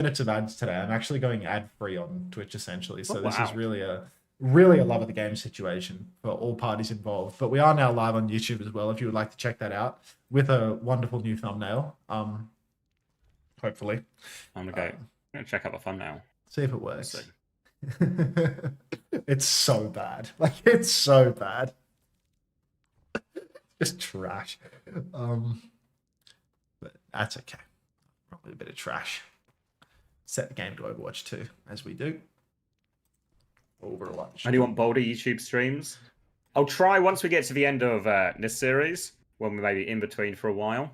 minutes of ads today. I'm actually going ad-free on Twitch essentially. So this is wow. really a love of the game situation for all parties involved. But we are now live on YouTube as well if you would like to check that out with a wonderful new thumbnail. Hopefully. I'm gonna check out the thumbnail. See if it works. It's so bad. Like it's so bad. Just trash. But that's okay. Probably a bit of trash. Set the game to Overwatch 2, as we do. Overwatch. And you want bolder YouTube streams? I'll try once we get to the end of this series, when we may be in between for a while.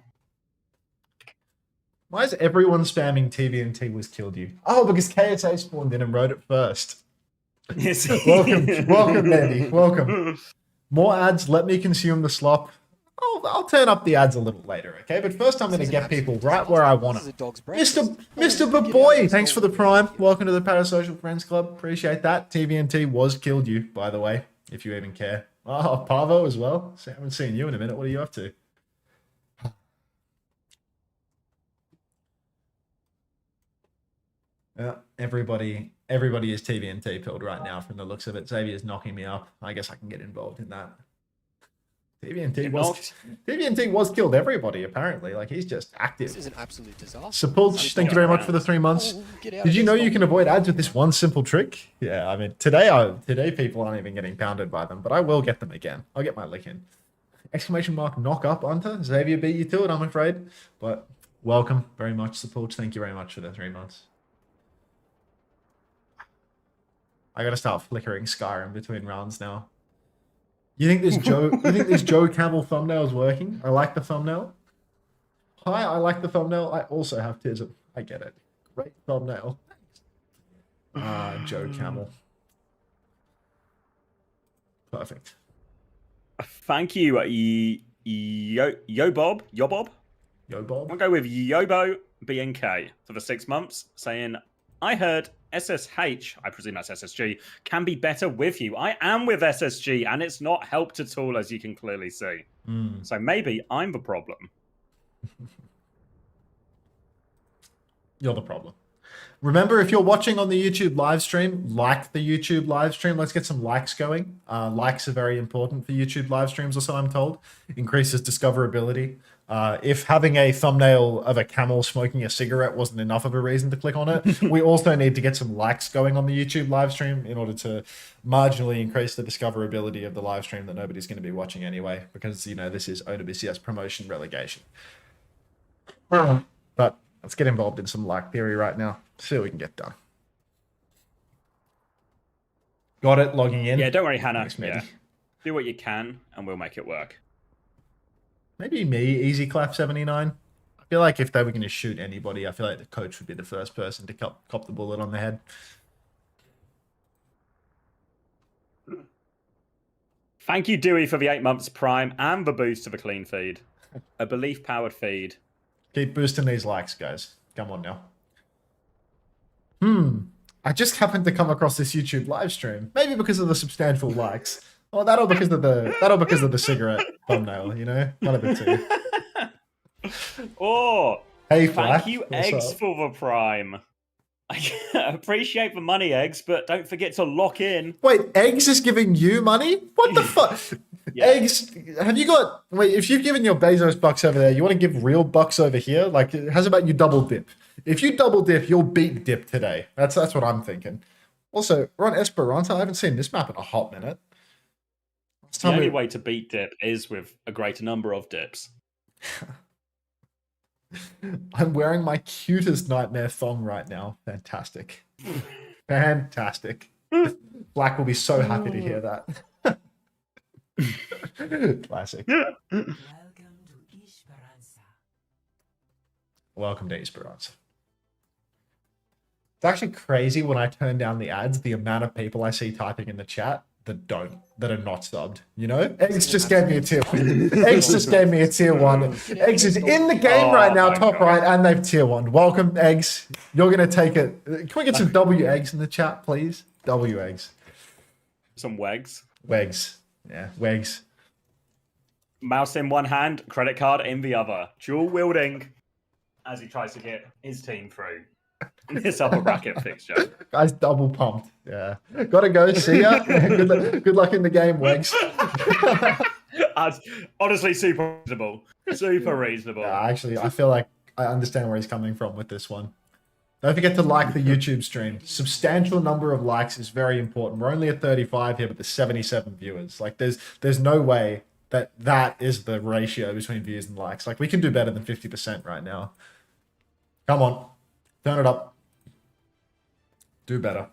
Why is everyone spamming TVNT was killed you? Oh, because KSA spawned in and wrote it first. Yes. welcome, Mandy. Welcome. More ads. Let me consume the slop. I'll turn up the ads a little later, okay? But first, I'm going to get people right where I want them. Mr. Boy, thanks for the prime. Welcome to the Parasocial Friends Club. Appreciate that. TVNT was killed you, by the way, if you even care. Oh, Pavo as well. So I haven't seen you in a minute. What are you up to? Yeah, everybody is TVNT pilled right now from the looks of it. Xavier's knocking me up. I guess I can get involved in that. TVNT was killed everybody, apparently. Like, he's just active. This is an absolute disaster. Sepulch, thank you very much for the 3 months. Did you know you can avoid ads with this one simple trick? Yeah, I mean, today people aren't even getting pounded by them, but I will get them again. I'll get my lick in. Exclamation mark, knock up, Hunter. Xavier beat you to it, I'm afraid. But welcome very much, Sepulch. Thank you very much for the 3 months. I gotta start flickering Skyrim between rounds now. You think this Joe Campbell thumbnail is working? I like the thumbnail. Hi, I like the thumbnail. I also have Tism. I get it. Great thumbnail. Joe Camel. Perfect. Thank you, Yo Bob. Yo Bob? I'll go with Yobo BNK for the 6 months, saying, I heard SSH, I presume that's SSG, can be better with you. I am with SSG, and it's not helped at all, as you can clearly see. So maybe I'm the problem. You're the problem. Remember, if you're watching on the YouTube live stream, like the YouTube live stream. Let's get some likes going. Likes are very important for YouTube live streams, or so I'm told. Increases discoverability. If having a thumbnail of a camel smoking a cigarette wasn't enough of a reason to click on it, we also need to get some likes going on the YouTube live stream in order to marginally increase the discoverability of the live stream that nobody's going to be watching anyway, because, you know, this is OWCS promotion relegation. But let's get involved in some like theory right now. See what we can get done. Got it, logging in. Yeah, don't worry, Hannah. Yeah. Do what you can, and we'll make it work. Maybe me, Easy Clap 79. I feel like if they were going to shoot anybody, I feel like the coach would be the first person to cop the bullet on the head. Thank you, Dewey, for the 8 months prime and the boost to the clean feed. A belief-powered feed. Keep boosting these likes, guys. Come on now. I just happened to come across this YouTube live stream. Maybe because of the substantial likes. Or that'll because of the cigarette thumbnail, you know? One of the two. Oh, hey, thank you, Eggs, for the prime. I appreciate the money, Eggs, but don't forget to lock in. Wait, Eggs is giving you money? What the fuck? Yeah. Eggs, have you got... Wait, if you've given your Bezos bucks over there, you want to give real bucks over here? Like, how's about you double dip? If you double dip, you'll beat dip today. That's what I'm thinking. Also, we're on Esperanza. I haven't seen this map in a hot minute. The only way to beat dip is with a greater number of dips. I'm wearing my cutest nightmare thong right now. Fantastic. Fantastic. Black will be so happy to hear that. Classic. Welcome to Esperanza. It's actually crazy when I turn down the ads, the amount of people I see typing in the chat that are not subbed, you know? Eggs just gave me a tier 1. Eggs just gave me a tier 1. Eggs is in the game right now, top right, and they've tier 1. Welcome, Eggs. You're going to take it. Can we get some W Eggs in the chat, please? W Eggs. Some Wegs. Wegs. Yeah, Wegs. Mouse in one hand, credit card in the other. Dual wielding as he tries to get his team through. This upper bracket fixture. Guys, double pumped. Yeah. Gotta go. See ya. Good luck in the game, Wags. Honestly, super reasonable. Super reasonable. Yeah, actually, I feel like I understand where he's coming from with this one. Don't forget to like the YouTube stream. Substantial number of likes is very important. We're only at 35 here, but there's 77 viewers. Like, there's no way that is the ratio between views and likes. Like, we can do better than 50% right now. Come on. Turn it up. Do better.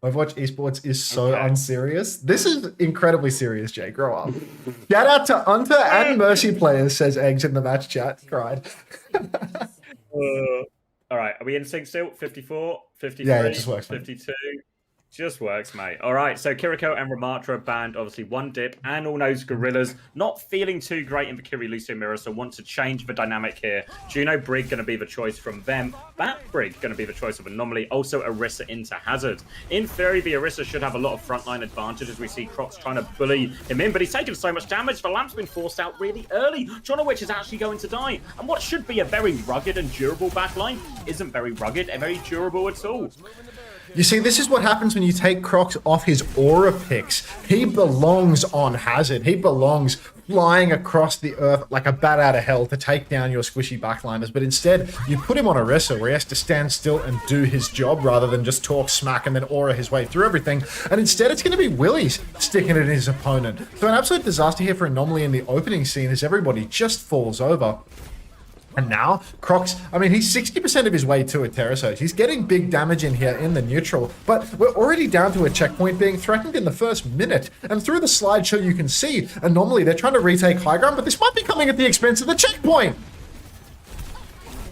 Overwatch esports is so unserious. This is incredibly serious, Jay. Grow up. Shout out to Hunter and Mercy players, says Eggs in the match chat. Cried. All right, are we in sync still? 54, 53, yeah, it just works, 52. Just works, mate. All right, so Kiriko and Ramatra banned, obviously, one dip and all knows Gorillas. Not feeling too great in Valkyrie, Lucio Mirror, so want to change the dynamic here. Juno Brig going to be the choice from them. Bat Brig going to be the choice of Anomaly. Also, Orisa into Hazard. In theory, the Orisa should have a lot of frontline advantage as we see Crocs trying to bully him in, but he's taken so much damage. The Lamp's been forced out really early. Jonowitch is actually going to die. And what should be a very rugged and durable backline isn't very rugged and very durable at all. You see, this is what happens when you take Crocs off his aura picks. He belongs on Hazard. He belongs flying across the earth like a bat out of hell to take down your squishy backliners. But instead, you put him on Orisa where he has to stand still and do his job rather than just talk smack and then aura his way through everything. And instead, it's going to be Willies sticking it in his opponent. So an absolute disaster here for Anomaly in the opening scene as everybody just falls over. And now, Crocs, I mean, he's 60% of his way to a Terrasage. He's getting big damage in here in the neutral, but we're already down to a checkpoint being threatened in the first minute. And through the slideshow, you can see, Anomaly, they're trying to retake high ground, but this might be coming at the expense of the checkpoint.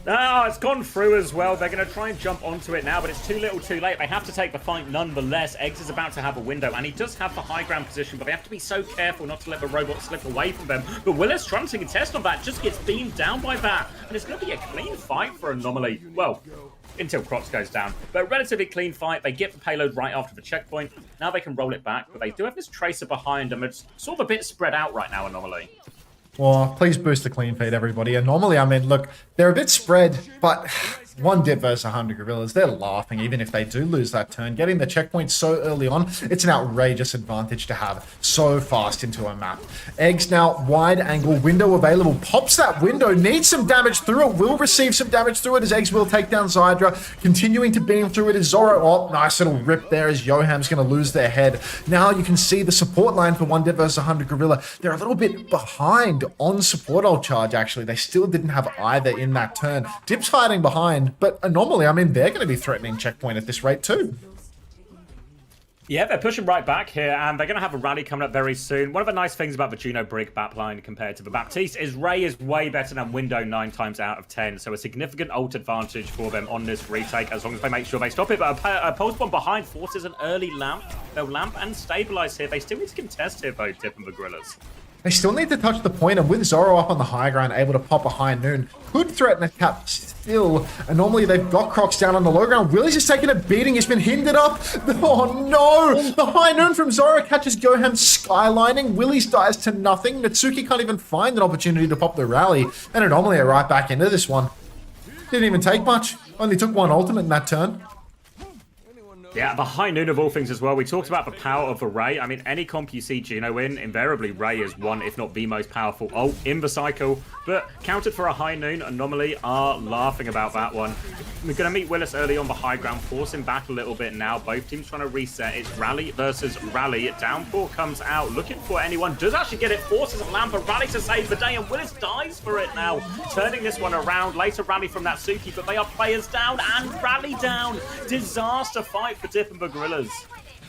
Oh, it's gone through as well. They're going to try and jump onto it now, but it's too little too late. They have to take the fight nonetheless. Eggs is about to have a window, and he does have the high ground position, but they have to be so careful not to let the robot slip away from them. But Willis trying to take a test on that, just gets beamed down by that, and it's going to be a clean fight for Anomaly. Well, until Crocs goes down. But relatively clean fight. They get the payload right after the checkpoint. Now they can roll it back, but they do have this Tracer behind them. It's sort of a bit spread out right now, Anomaly. Well, please boost the clean feed, everybody. And normally, I mean, look, they're a bit spread, but one dip versus 100 Gorillas, they're laughing even if they do lose that turn. Getting the checkpoint so early on, it's an outrageous advantage to have so fast into a map. Eggs now, wide angle, window available, pops that window, needs some damage through it, will receive some damage through it as Eggs will take down Zydra, continuing to beam through it is Zoro. Oh, nice little rip there as Yoham's going to lose their head. Now you can see the support line for one dip versus 100 Gorilla. They're a little bit behind on support ult charge, actually. They still didn't have either in that turn. Dip's fighting behind, but Anomaly, I mean, they're going to be threatening checkpoint at this rate too. Yeah, they're pushing right back here, and they're going to have a rally coming up very soon. One of the nice things about the Juno Brig backline compared to the Baptiste is Ray is way better than Window 9 times out of 10, so a significant ult advantage for them on this retake, as long as they make sure they stop it. But a pulse bomb behind forces an early lamp. They'll lamp and stabilize here. They still need to contest here, though, Dip and the Gorillas. They still need to touch the point, and with Zoro up on the high ground, able to pop a high noon, could threaten a cap still. And normally they've got Crocs down on the low ground. Willie's just taking a beating. He's been hindered up. Oh no! The high noon from Zoro catches Goham skylining. Willie's dies to nothing. Natsuki can't even find an opportunity to pop the rally. And Anomaly are right back into this one. Didn't even take much. Only took one ultimate in that turn. Yeah, the high noon of all things as well. We talked about the power of the Ray. I mean, any comp you see Gino in, invariably Ray is one, if not the most powerful ult in the cycle. But counted for a high noon, Anomaly are laughing about that one. We're going to meet Willis early on the high ground, force him back a little bit now. Both teams trying to reset. It's Rally versus Rally. Downpour comes out, looking for anyone. Does actually get it, forces a lamp, a Rally to save the day, and Willis dies for it now. Turning this one around. Later Rally from Natsuki, but they are players down and Rally down. Disaster fight for Dip and the Gorillas.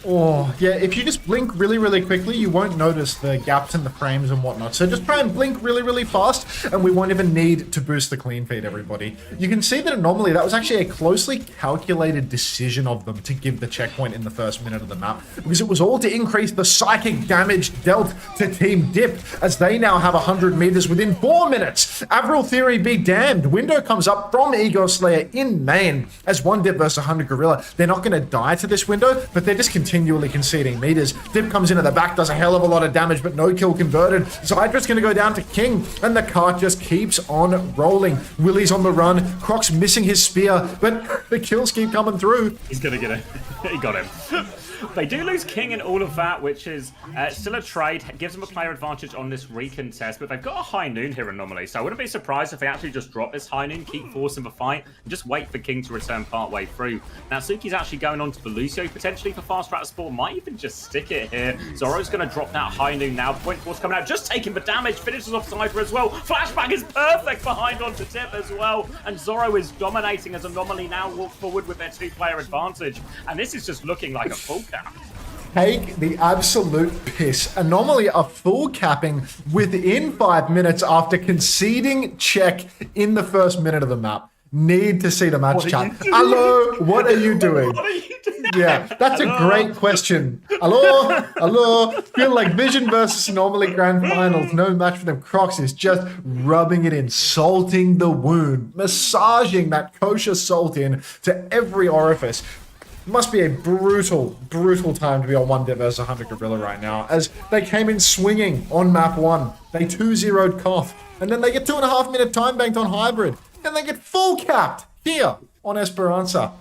Oh, yeah, if you just blink really, really quickly, you won't notice the gaps in the frames and whatnot. So just try and blink really, really fast, and we won't even need to boost the clean feed, everybody. You can see that Anomaly, that was actually a closely calculated decision of them to give the checkpoint in the first minute of the map, because it was all to increase the psychic damage dealt to Team Dip, as they now have 100 meters within 4 minutes. Avril Theory be damned. Window comes up from Ego Slayer in main as one Dip versus 100 Gorilla. They're not going to die to this window, but they're just continuing continually conceding meters. Dip comes into the back, does a hell of a lot of damage, but no kill converted. Zydra's going to go down to King, and the cart just keeps on rolling. Willie's on the run. Croc's missing his spear, but the kills keep coming through. He's going to get it. He got him. They do lose King and all of that, which is still a trade. Gives them a player advantage on this recontest, but they've got a high noon here anomaly, so I wouldn't be surprised if they actually just drop this high noon, keep forcing the fight, and just wait for King to return part way through. Now, Suki's actually going on to the Lucio, potentially for fast track support, might even just stick it here. Zoro's going to drop that high noon now. Point force coming out, just taking the damage, finishes off Cypher as well. Flashback is perfect behind onto Tip as well, and Zoro is dominating as Anomaly now walk forward with their 2-player advantage, and this is just looking like a full cap. Take the absolute piss. Anomaly are full capping within 5 minutes after conceding check in the first minute of the map. Need to see the match chat. Hello, what are you doing? What are you doing? Yeah, that's a great question. Hello. Feel like Vision versus Anomaly Grand Finals. No match for them. Crocs is just rubbing it in, salting the wound, massaging that kosher salt in to every orifice. Must be a brutal time to be on 1 versus 100 Gorilla right now, as they came in swinging on map 1. They 2-0'd Koth, and then they get 2.5 minute time banked on Hybrid, and they get full capped here on Esperanza.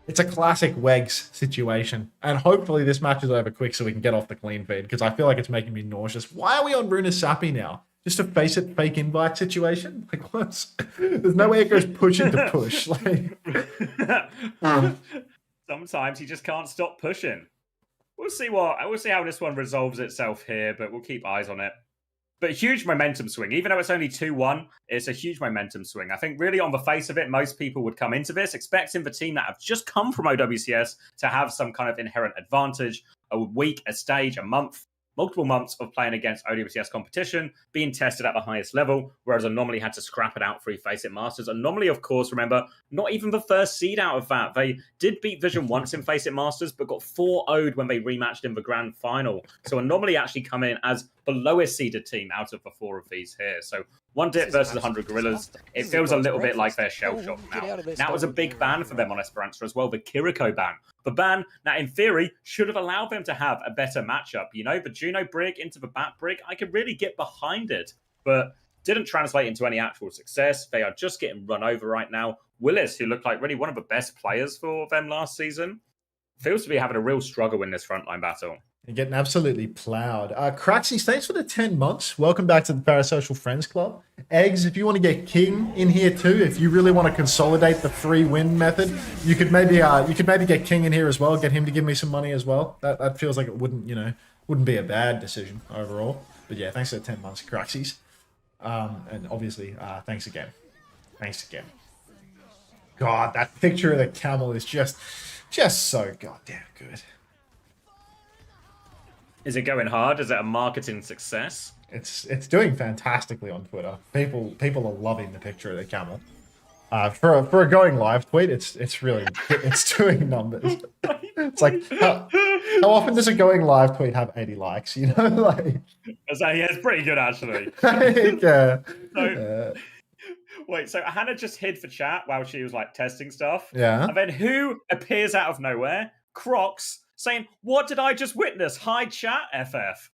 It's a classic Wegs situation, and hopefully this match is over quick so we can get off the clean feed, because I feel like it's making me nauseous. Why are we on Runa Sappy now? Just a face it fake invite situation? Like, what's... There's no way it goes push into push. Like... Sometimes you just can't stop pushing. We'll see how this one resolves itself here, but we'll keep eyes on it. But huge momentum swing. Even though it's only 2-1, it's a huge momentum swing. I think really on the face of it, most people would come into this expecting the team that have just come from OWCS to have some kind of inherent advantage, a week, a stage, a month, multiple months of playing against OWCS competition, being tested at the highest level, whereas Anomaly had to scrap it out through Face It Masters. Anomaly, of course, remember, not even the first seed out of that. They did beat Vision once in Face It Masters, but got 4-0'd when they rematched in the grand final. So Anomaly actually come in as the lowest seeded team out of the 4 of these here. So 1 dip versus 100 Gorillas, it feels a little bit like they're shell-shocked now. That was a big ban for them on Esperanza as well, the Kiriko ban. The ban that, in theory, should have allowed them to have a better matchup. You know, the Juno Brig into the Bat Brig, I could really get behind it, but didn't translate into any actual success. They are just getting run over right now. Willis, who looked like really one of the best players for them last season, feels to be having a real struggle in this frontline battle. You're getting absolutely plowed. Craxy, thanks for the 10 months. Welcome back to the Parasocial Friends Club. Eggs, if you want to get King in here too, if you really want to consolidate the free win method, you could maybe get King in here as well. Get him to give me some money as well. That feels like it wouldn't be a bad decision overall. But yeah, thanks for the 10 months, Craxies. And obviously, thanks again. God, that picture of the camel is just so goddamn good. Is it going hard? Is it a marketing success? It's doing fantastically on Twitter. People are loving the picture of the camel. For a going live tweet, it's doing numbers. It's like how often does a going live tweet have 80 likes? You know, like it's pretty good actually. Wait, so Hannah just hid for chat while she was like testing stuff. Yeah. And then who appears out of nowhere? Crocs saying, "What did I just witness? Hi chat, FF."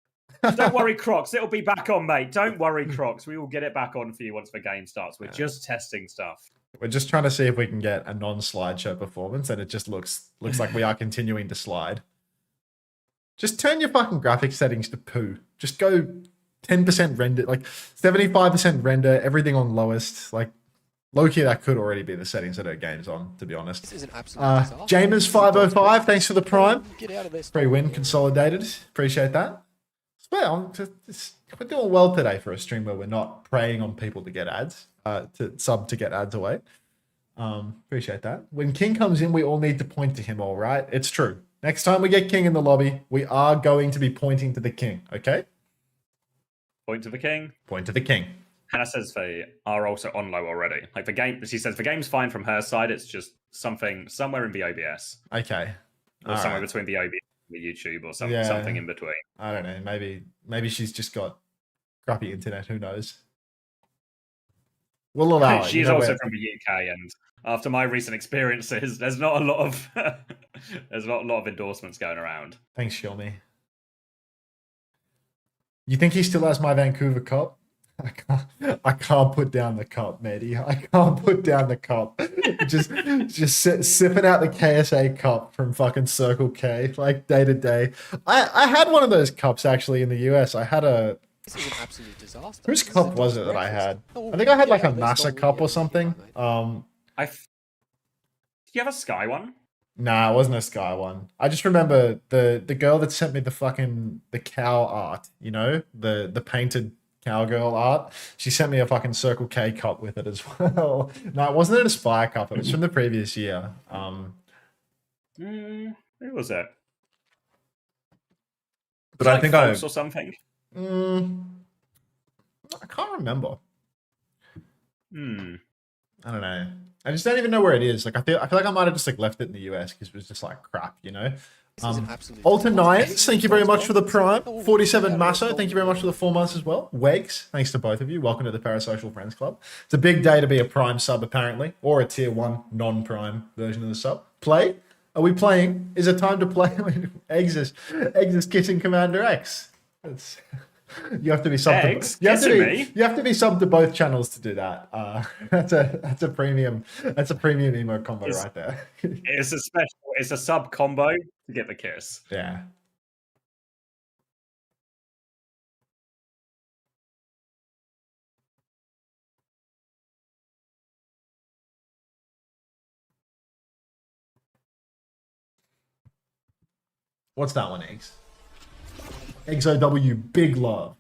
Don't worry, Crocs. It'll be back on, mate. Don't worry, Crocs. We will get it back on for you once the game starts. We're just testing stuff. We're just trying to see if we can get a non-slideshow performance, and it just looks like we are continuing to slide. Just turn your fucking graphics settings to poo. Just go 10% render, like 75% render, everything on lowest. Like, low-key, that could already be the settings that our game's on, to be honest. This is an absolute disaster. Jamers505, thanks for the prime. Get out of this. Free win, consolidated. Appreciate that. Well, we're doing well today for a stream where we're not preying on people to get ads, to get ads away. Appreciate that. When King comes in, we all need to point to him, all right? It's true. Next time we get King in the lobby, we are going to be pointing to the King, okay? Point to the King. Point to the King. Hannah says they are also on low already. Like the game, she says the game's fine from her side. It's just somewhere in the OBS. Okay. Or somewhere between the OBS and the YouTube or something in between. I don't know. Maybe she's just got crappy internet. Who knows? We'll allow it. She's also from the UK, and after my recent experiences, there's not a lot of There's a lot of endorsements going around. Thanks, Xiaomi. You think he still has my Vancouver cup? I can't put down the cup, matey. I can't put down the cup. just sipping out the KSA cup from fucking Circle K, like day to day. I had one of those cups actually in the US. I had a. This is an absolute disaster. Whose cup was it that I had? I think I had like a NASA cup or something. Do you have a Sky one? Nah, it wasn't a Sky one. I just remember the girl that sent me the cow art, you know, the painted cowgirl art. She sent me a fucking Circle K cup with it as well. No, it wasn't an Aspire cup. It was from the previous year. Who was it? But I think or something. I can't remember. I don't know. I just don't even know where it is. Like I feel like I might have just like left it in the US because it was just like crap, you know. Alter Nines, thank you very much for the Prime. 47 Masso, thank you very much for the 4 months as well. Wegs, thanks to both of you. Welcome to the Parasocial Friends Club. It's a big day to be a Prime sub apparently, or a tier 1 non-Prime version of the sub. Play? Are we playing? Is it time to play? Eggs is kissing Commander X. You have to be subbed. You have to be subbed to both channels to do that. That's a premium. That's a premium emo combo right there. It's a special. It's a sub combo to get the kiss. Yeah. What's that one, Eggs? XOW, big love.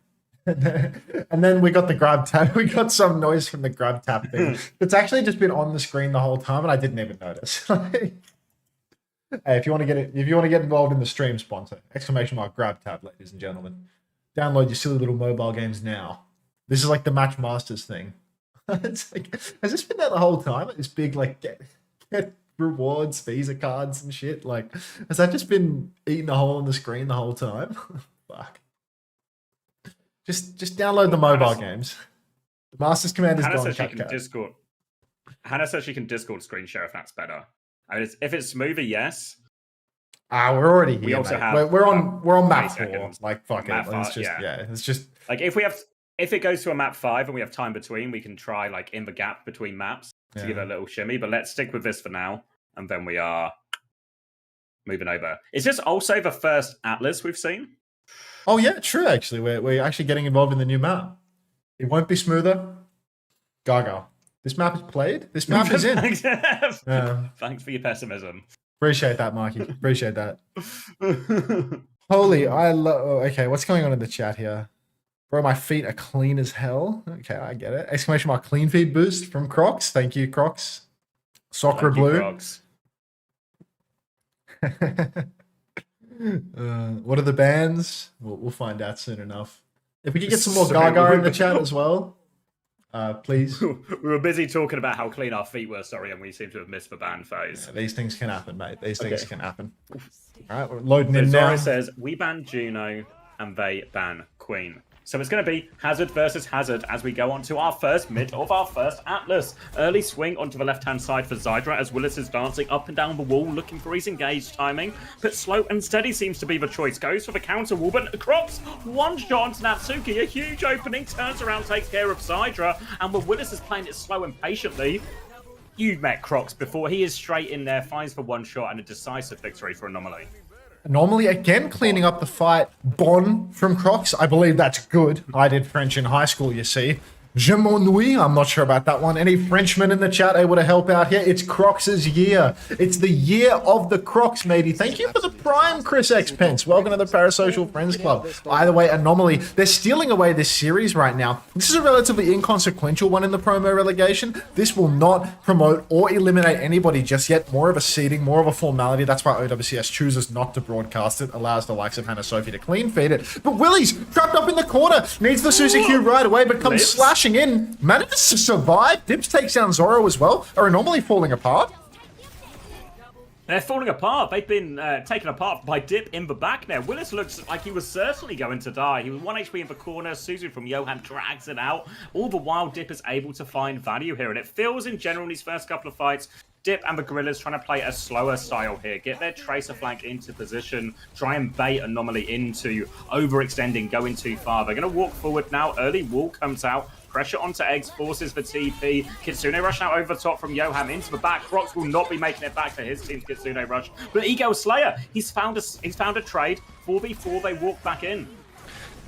And then we got the grab tap. We got some noise from the grab tap thing. It's actually just been on the screen the whole time, and I didn't even notice. Hey, if you want to get involved in the stream, sponsor !grab tab, ladies and gentlemen. Download your silly little mobile games now. This is like the Match Masters thing. It's like, has this been there the whole time? Like this big like get rewards, Visa cards and shit. Like, has that just been eating a hole in the screen the whole time? Fuck. Just download the mobile games. The Masters Command is gone. Hannah says she can Discord screen share if that's better. I mean, if it's smoother, yes. We're already here. We also have. We're on map 4. Seconds. Like fuck it. It's just it's just like if it goes to a map 5 and we have time between, we can try like in the gap between maps to give it a little shimmy. But let's stick with this for now, and then we are moving over. Is this also the first Atlas we've seen? Oh yeah, true. Actually, we're actually getting involved in the new map. It won't be smoother. Gaga. This map is played. This map is in. Thanks for your pessimism. Appreciate that, Marky. Appreciate that. Holy, okay, what's going on in the chat here? Bro, my feet are clean as hell. Okay, I get it. Exclamation mark clean feed boost from Crocs. Thank you, Crocs. Soccer blue. Crocs. What are the bands? We'll find out soon enough. If we could get some more Gaga in the chat as well, please. We were busy talking about how clean our feet were, and we seem to have missed the band phase. Yeah, these things can happen, mate. These things can happen. All right, we're loading in now. Zora says, we ban Juno and they ban Queen. So it's going to be Hazard versus Hazard as we go on to our first mid of our first Atlas. Early swing onto the left-hand side for Zydra as Willis is dancing up and down the wall looking for his engaged timing. But slow and steady seems to be the choice. Goes for the counter wall, but Crocs one shot onto Natsuki. A huge opening, turns around, takes care of Zydra. And when Willis is playing it slow and patiently, you met Crocs before. He is straight in there, finds for one shot and a decisive victory for Anomaly. Anomaly again cleaning up the fight. Bon from Crocs. I believe that's good. I did French in high school, you see. Je m'ennuie. I'm not sure about that one. Any Frenchmen in the chat able to help out here? It's Crocs' year. It's the year of the Crocs, matey. Thank you for the Prime, Chris X Pence. Welcome to the Parasocial Friends Club. Either way, Anomaly, they're stealing away this series right now. This is a relatively inconsequential one in the promo relegation. This will not promote or eliminate anybody just yet. More of a seeding, more of a formality. That's why OWCS chooses not to broadcast it. Allows the likes of Hannah Sophie to clean feed it. But Willie's trapped up in the corner. Needs the Susie Q right away, but comes slashing in, manages to survive. Dips takes down Zoro as well. Are Anomaly falling apart? They're falling apart. They've been taken apart by Dip in the back now. Willis looks like he was certainly going to die. He was 1 HP in the corner. Suzu from Johan drags it out. All the while, Dip is able to find value here. And it feels in general in these first couple of fights, Dip and the Gorillas trying to play a slower style here. Get their Tracer flank into position. Try and bait Anomaly into overextending, going too far. They're going to walk forward now. Early wall comes out. Pressure onto Eggs, forces the TP. Kitsune Rush now over the top from Yoham into the back. Crocs will not be making it back to his team's Kitsune Rush. But Ego Slayer, he's found a trade. 4v4, they walk back in.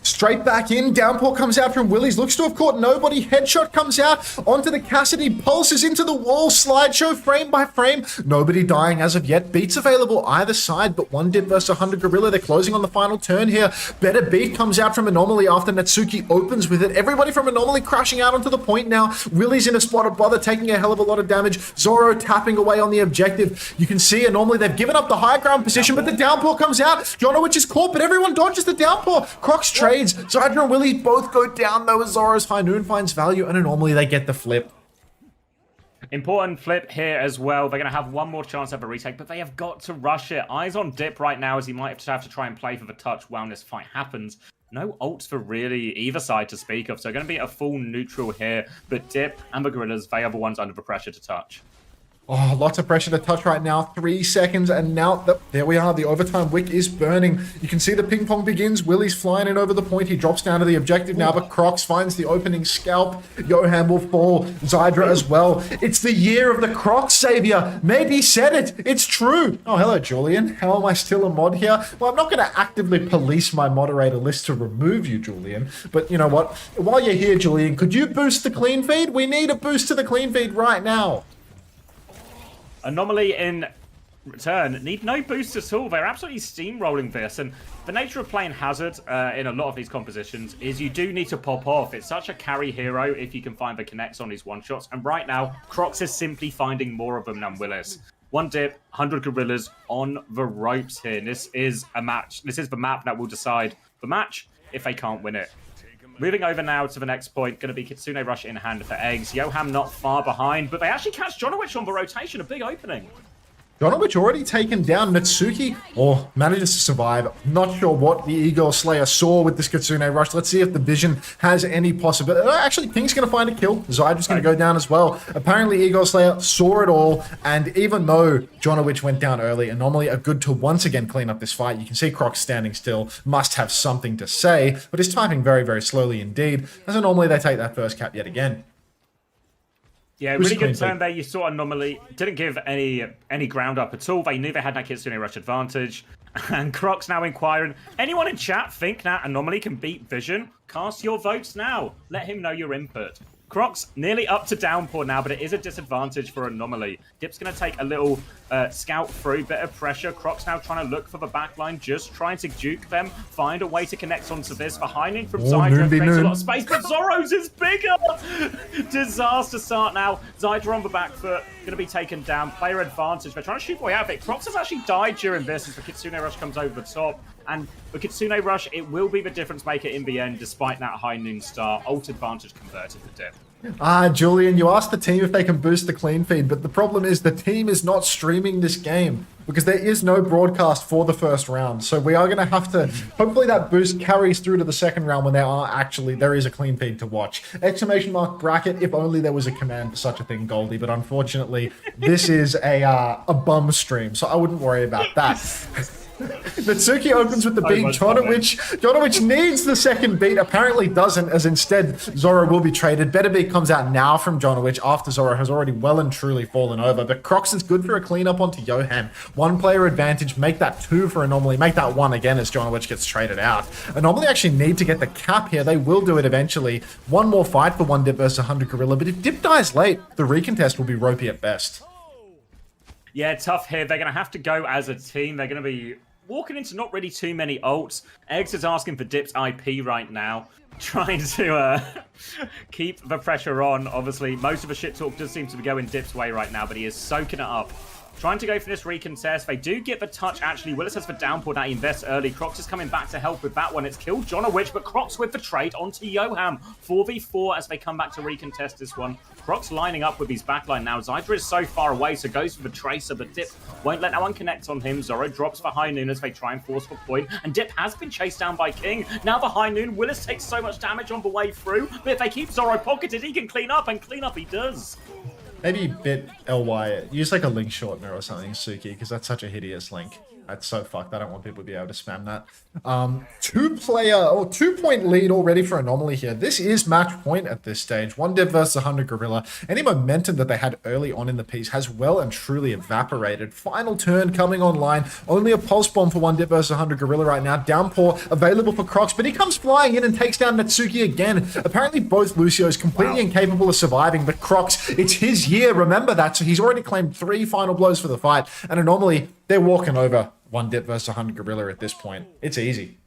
Straight back in, downpour comes out from Willies, looks to have caught nobody, headshot comes out, onto the Cassidy, pulses into the wall, slideshow frame by frame, nobody dying as of yet, beats available either side, but one Dip versus 100 Gorilla, they're closing on the final turn here, better beat comes out from Anomaly after Natsuki opens with it, everybody from Anomaly crashing out onto the point now, Willies in a spot of bother, taking a hell of a lot of damage, Zoro tapping away on the objective, you can see Anomaly, they've given up the high ground position, but the downpour comes out, Jonowich is caught, but everyone dodges the downpour, Crocs trades, Zydra and Willie both go down though as Zoro's High Noon finds value and normally they get the flip. Important flip here as well. They're going to have one more chance of a retake, but they have got to rush it. Eyes on Dip right now as he might have to try and play for the touch while this fight happens. No ults for really either side to speak of, so going to be a full neutral here, but Dip and the Gorillas, they are the ones under the pressure to touch. Oh, lots of pressure to touch right now. 3 seconds, and now there we are. The overtime wick is burning. You can see the ping pong begins. Willie's flying in over the point. He drops down to the objective now, but Crocs finds the opening scalp. Yoham will fall. Zydra as well. It's the year of the Crocs savior. Maybe said it. It's true. Oh, hello, Julian. How am I still a mod here? Well, I'm not going to actively police my moderator list to remove you, Julian. But you know what? While you're here, Julian, could you boost the clean feed? We need a boost to the clean feed right now. Anomaly in return need no boost at all. They're absolutely steamrolling this, and the nature of playing Hazard in a lot of these compositions is you do need to pop off. It's such a carry hero if you can find the connects on these one-shots, and right now, Crocs is simply finding more of them than Willis. One Dip, 100 Gorillas on the ropes here. This is a match. This is the map that will decide the match if they can't win it. Moving over now to the next point, going to be Kitsune Rush in hand for Eggs. Yoham not far behind, but they actually catch Jonowich on the rotation, a big opening. Jonowich already taken down. Natsuki, or manages to survive. Not sure what the Eagle Slayer saw with this Kitsune Rush. Let's see if the vision has any possibility. Actually, Pink's going to find a kill. Zydra's going to go down as well. Apparently, Eagle Slayer saw it all, and even though Jonowich went down early, Anomaly are good to once again clean up this fight. You can see Croc standing still, must have something to say, but is typing very, very slowly indeed, as normally they take that first cap yet again. Yeah, really good turn there. You saw Anomaly didn't give any ground up at all. They knew they had that Kitsune Rush advantage. And Crocs now inquiring, anyone in chat think that Anomaly can beat Vision? Cast your votes now. Let him know your input. Crocs nearly up to downpour now, but it is a disadvantage for Anomaly. Dip's going to take a little scout through, bit of pressure. Crocs now trying to look for the backline, just trying to juke them, find a way to connect onto this. The high noon from Zydra makes a lot of space, but Zoro's is bigger! Disaster start now. Zydra on the back foot, going to be taken down. Player advantage. They're trying to shoot way out of it. Crocs has actually died during this as the Kitsune Rush comes over the top. And the Kitsune Rush, it will be the difference maker in the end, despite that high noon start. Ult advantage converted for Dip. Julian, you asked the team if they can boost the clean feed, but the problem is the team is not streaming this game because there is no broadcast for the first round. So we are going to have to, hopefully that boost carries through to the second round when there is a clean feed to watch. Exclamation mark bracket, if only there was a command for such a thing, Goldie, but unfortunately this is a bum stream, so I wouldn't worry about that. Natsuki opens with the beat. Jonowich needs the second beat. Apparently doesn't, as instead Zoro will be traded. Better beat comes out now from Jonowich after Zoro has already well and truly fallen over. But Crocs is good for a cleanup onto Yoham. 1 player advantage. Make that 2 for Anomaly. Make that 1 again as Jonowich gets traded out. Anomaly actually need to get the cap here. They will do it eventually. One more fight for 1 Dip versus 100 Gorilla. But if Dip dies late, the recontest will be ropey at best. Yeah, tough here. They're going to have to go as a team. They're going to be walking into not really too many ults. Eggs is asking for Dip's IP right now, trying to keep the pressure on. Obviously, most of the shit talk does seem to be going Dip's way right now, but he is soaking it up. Trying to go for this recontest. They do get the touch, actually. Willis has the downpour that he invests early. Crocs is coming back to help with that one. It's killed Jonowich, but Crocs with the trade onto Yoham. 4v4 as they come back to recontest this one. Crocs lining up with his backline now. Zydra is so far away, so goes for the Tracer, but Dip won't let that one connect on him. Zoro drops for High Noon as they try and force for point, and Dip has been chased down by King. Now the High Noon. Willis takes so much damage on the way through, but if they keep Zoro pocketed, he can clean up, and clean up he does. Maybe bit ly. Use like a link shortener or something, Suki, because that's such a hideous link. That's so fucked. I don't want people to be able to spam that. 2-point lead already for Anomaly here. This is match point at this stage. One Div versus 100 Gorilla. Any momentum that they had early on in the piece has well and truly evaporated. Final turn coming online. Only a pulse bomb for One Div versus 100 Gorilla right now. Downpour available for Crocs, but he comes flying in and takes down Natsuki again. Apparently both Lucios completely incapable of surviving, but Crocs, it's his year. Remember that. So he's already claimed 3 final blows for the fight. And Anomaly, they're walking over One Dip versus 100 Gorilla at this point. It's easy.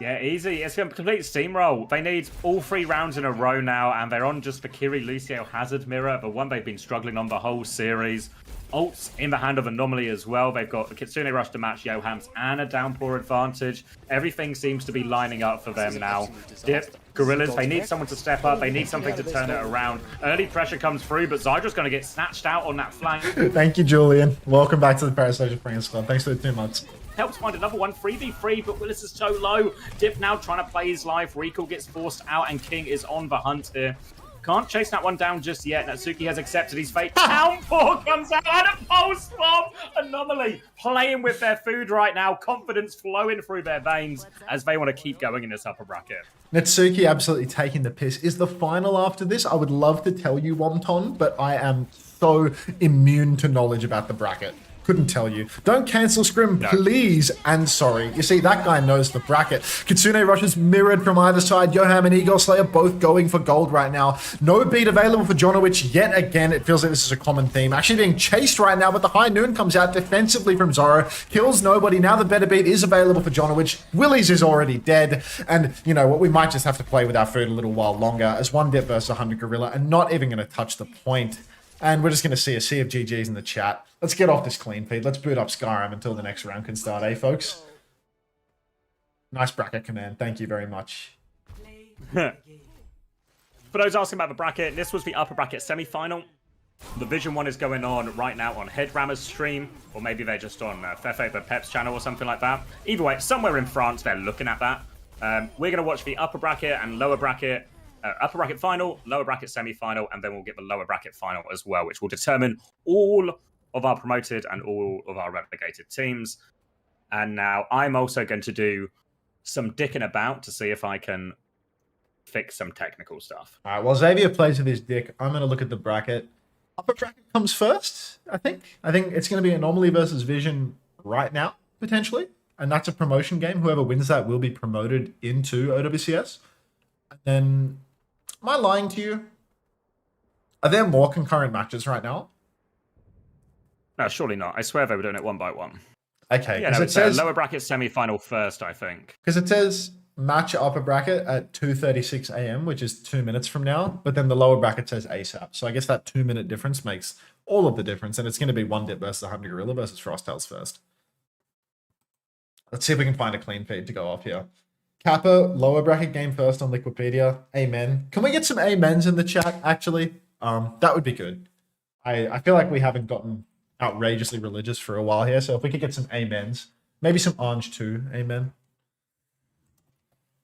Yeah, easy. It's a complete steamroll. They need all 3 rounds in a row now, and they're on just the Kiri Lucio Hazard mirror, the one they've been struggling on the whole series. Ults in the hand of Anomaly as well. They've got the Kitsune Rush to match Yohams and a downpour advantage. Everything seems to be lining up for them now. Dip, Gorillas, they need someone to step up. They need something to turn it around. Early pressure comes through, but Zydra's going to get snatched out on that flank. Thank you, Julian. Welcome back to the Parasocial Friends Club. Thanks for the 2 months. Helps find another one, 3v3, but Willis is so low. Dip now trying to play his life. Recall gets forced out, and King is on the hunt here. Can't chase that one down just yet. Natsuki has accepted his fate. Downpour comes out and a pulse bomb. Anomaly playing with their food right now. Confidence flowing through their veins as they want to keep going in this upper bracket. Natsuki absolutely taking the piss. Is the final after this? I would love to tell you, Wonton, but I am so immune to knowledge about the bracket. Couldn't tell you. Don't cancel Scrim, please, and sorry. You see, that guy knows the bracket. Kitsune Rush mirrored from either side. Yoham and Eagle Slayer both going for gold right now. No beat available for Jonowich yet again. It feels like this is a common theme. Actually being chased right now, but the High Noon comes out defensively from Zoro. Kills nobody. Now the better beat is available for Jonowich. Willies is already dead. And, you know what, we might just have to play with our food a little while longer as One Dip versus 100 Gorilla and not even going to touch the point. And we're just going to see a sea of GGs in the chat. Let's get off this clean feed. Let's boot up Skyrim until the next round can start, eh, folks? Nice bracket command. Thank you very much. For those asking about the bracket, this was the upper bracket semi-final. The Vision one is going on right now on Headrammer's stream, or maybe they're just on Fefe the Pep's channel or something like that. Either way, somewhere in France, they're looking at that. We're going to watch the upper bracket and lower bracket. Upper bracket final, lower bracket semi-final, and then we'll get the lower bracket final as well, which will determine all of our promoted and all of our relegated teams. And now I'm also going to do some dicking about to see if I can fix some technical stuff. All right, while Xavier plays with his dick, I'm going to look at the bracket. Upper bracket comes first, I think. I think it's going to be Anomaly versus Vision right now, potentially. And that's a promotion game. Whoever wins that will be promoted into OWCS. And then... Am I lying to you? Are there more concurrent matches right now? No, surely not. I swear they were doing it one by one. Okay. Yeah, no, it says lower bracket semi-final first, I think. Because it says match upper bracket at 2:36 a.m., which is 2 minutes from now. But then the lower bracket says ASAP. So I guess that 2-minute difference makes all of the difference. And it's going to be One Dip versus 100 Gorilla versus Frosttails first. Let's see if we can find a clean feed to go off here. Kappa, lower bracket game first on Liquipedia. Amen. Can we get some amens in the chat, actually? That would be good. I feel like we haven't gotten outrageously religious for a while here, so if we could get some amens. Maybe some orange too, amen.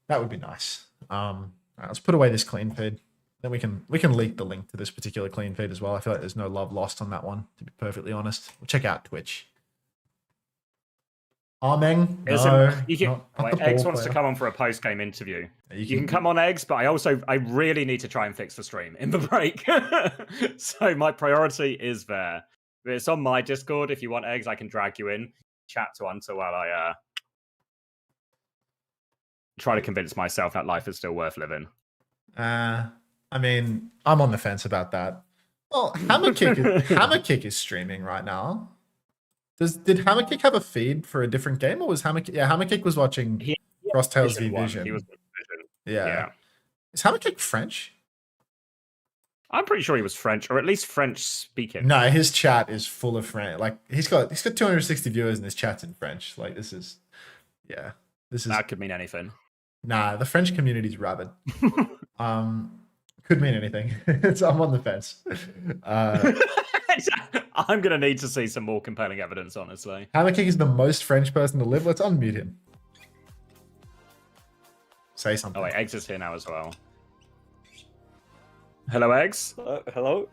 That would be nice. All right, let's put away this clean feed. Then we can leak the link to this particular clean feed as well. I feel like there's no love lost on that one, to be perfectly honest. We'll check out Twitch. Ameng, Eggs wants to come on for a post-game interview. You can come on, Eggs, but I really need to try and fix the stream in the break. So my priority is there. It's on my Discord. If you want, Eggs, I can drag you in. Chat to Hunter while I try to convince myself that life is still worth living. I mean, I'm on the fence about that. Well, Hammerkick is streaming right now. Did Hammerkick have a feed for a different game, or was Hammerkick? Yeah, Hammerkick was watching Frosttails v Vision. He was Vision. Yeah. Is Hammerkick French? I'm pretty sure he was French, or at least French speaking. No, his chat is full of French. Like he's got 260 viewers, and his chat's in French. Like this is That could mean anything. Nah, the French community's rabid. Could mean anything. I'm on the fence. I'm going to need to see some more compelling evidence, honestly. Hammerkick is the most French person to live. Let's unmute him. Say something. Oh, wait, Eggs is here now as well. Hello, Eggs. Hello?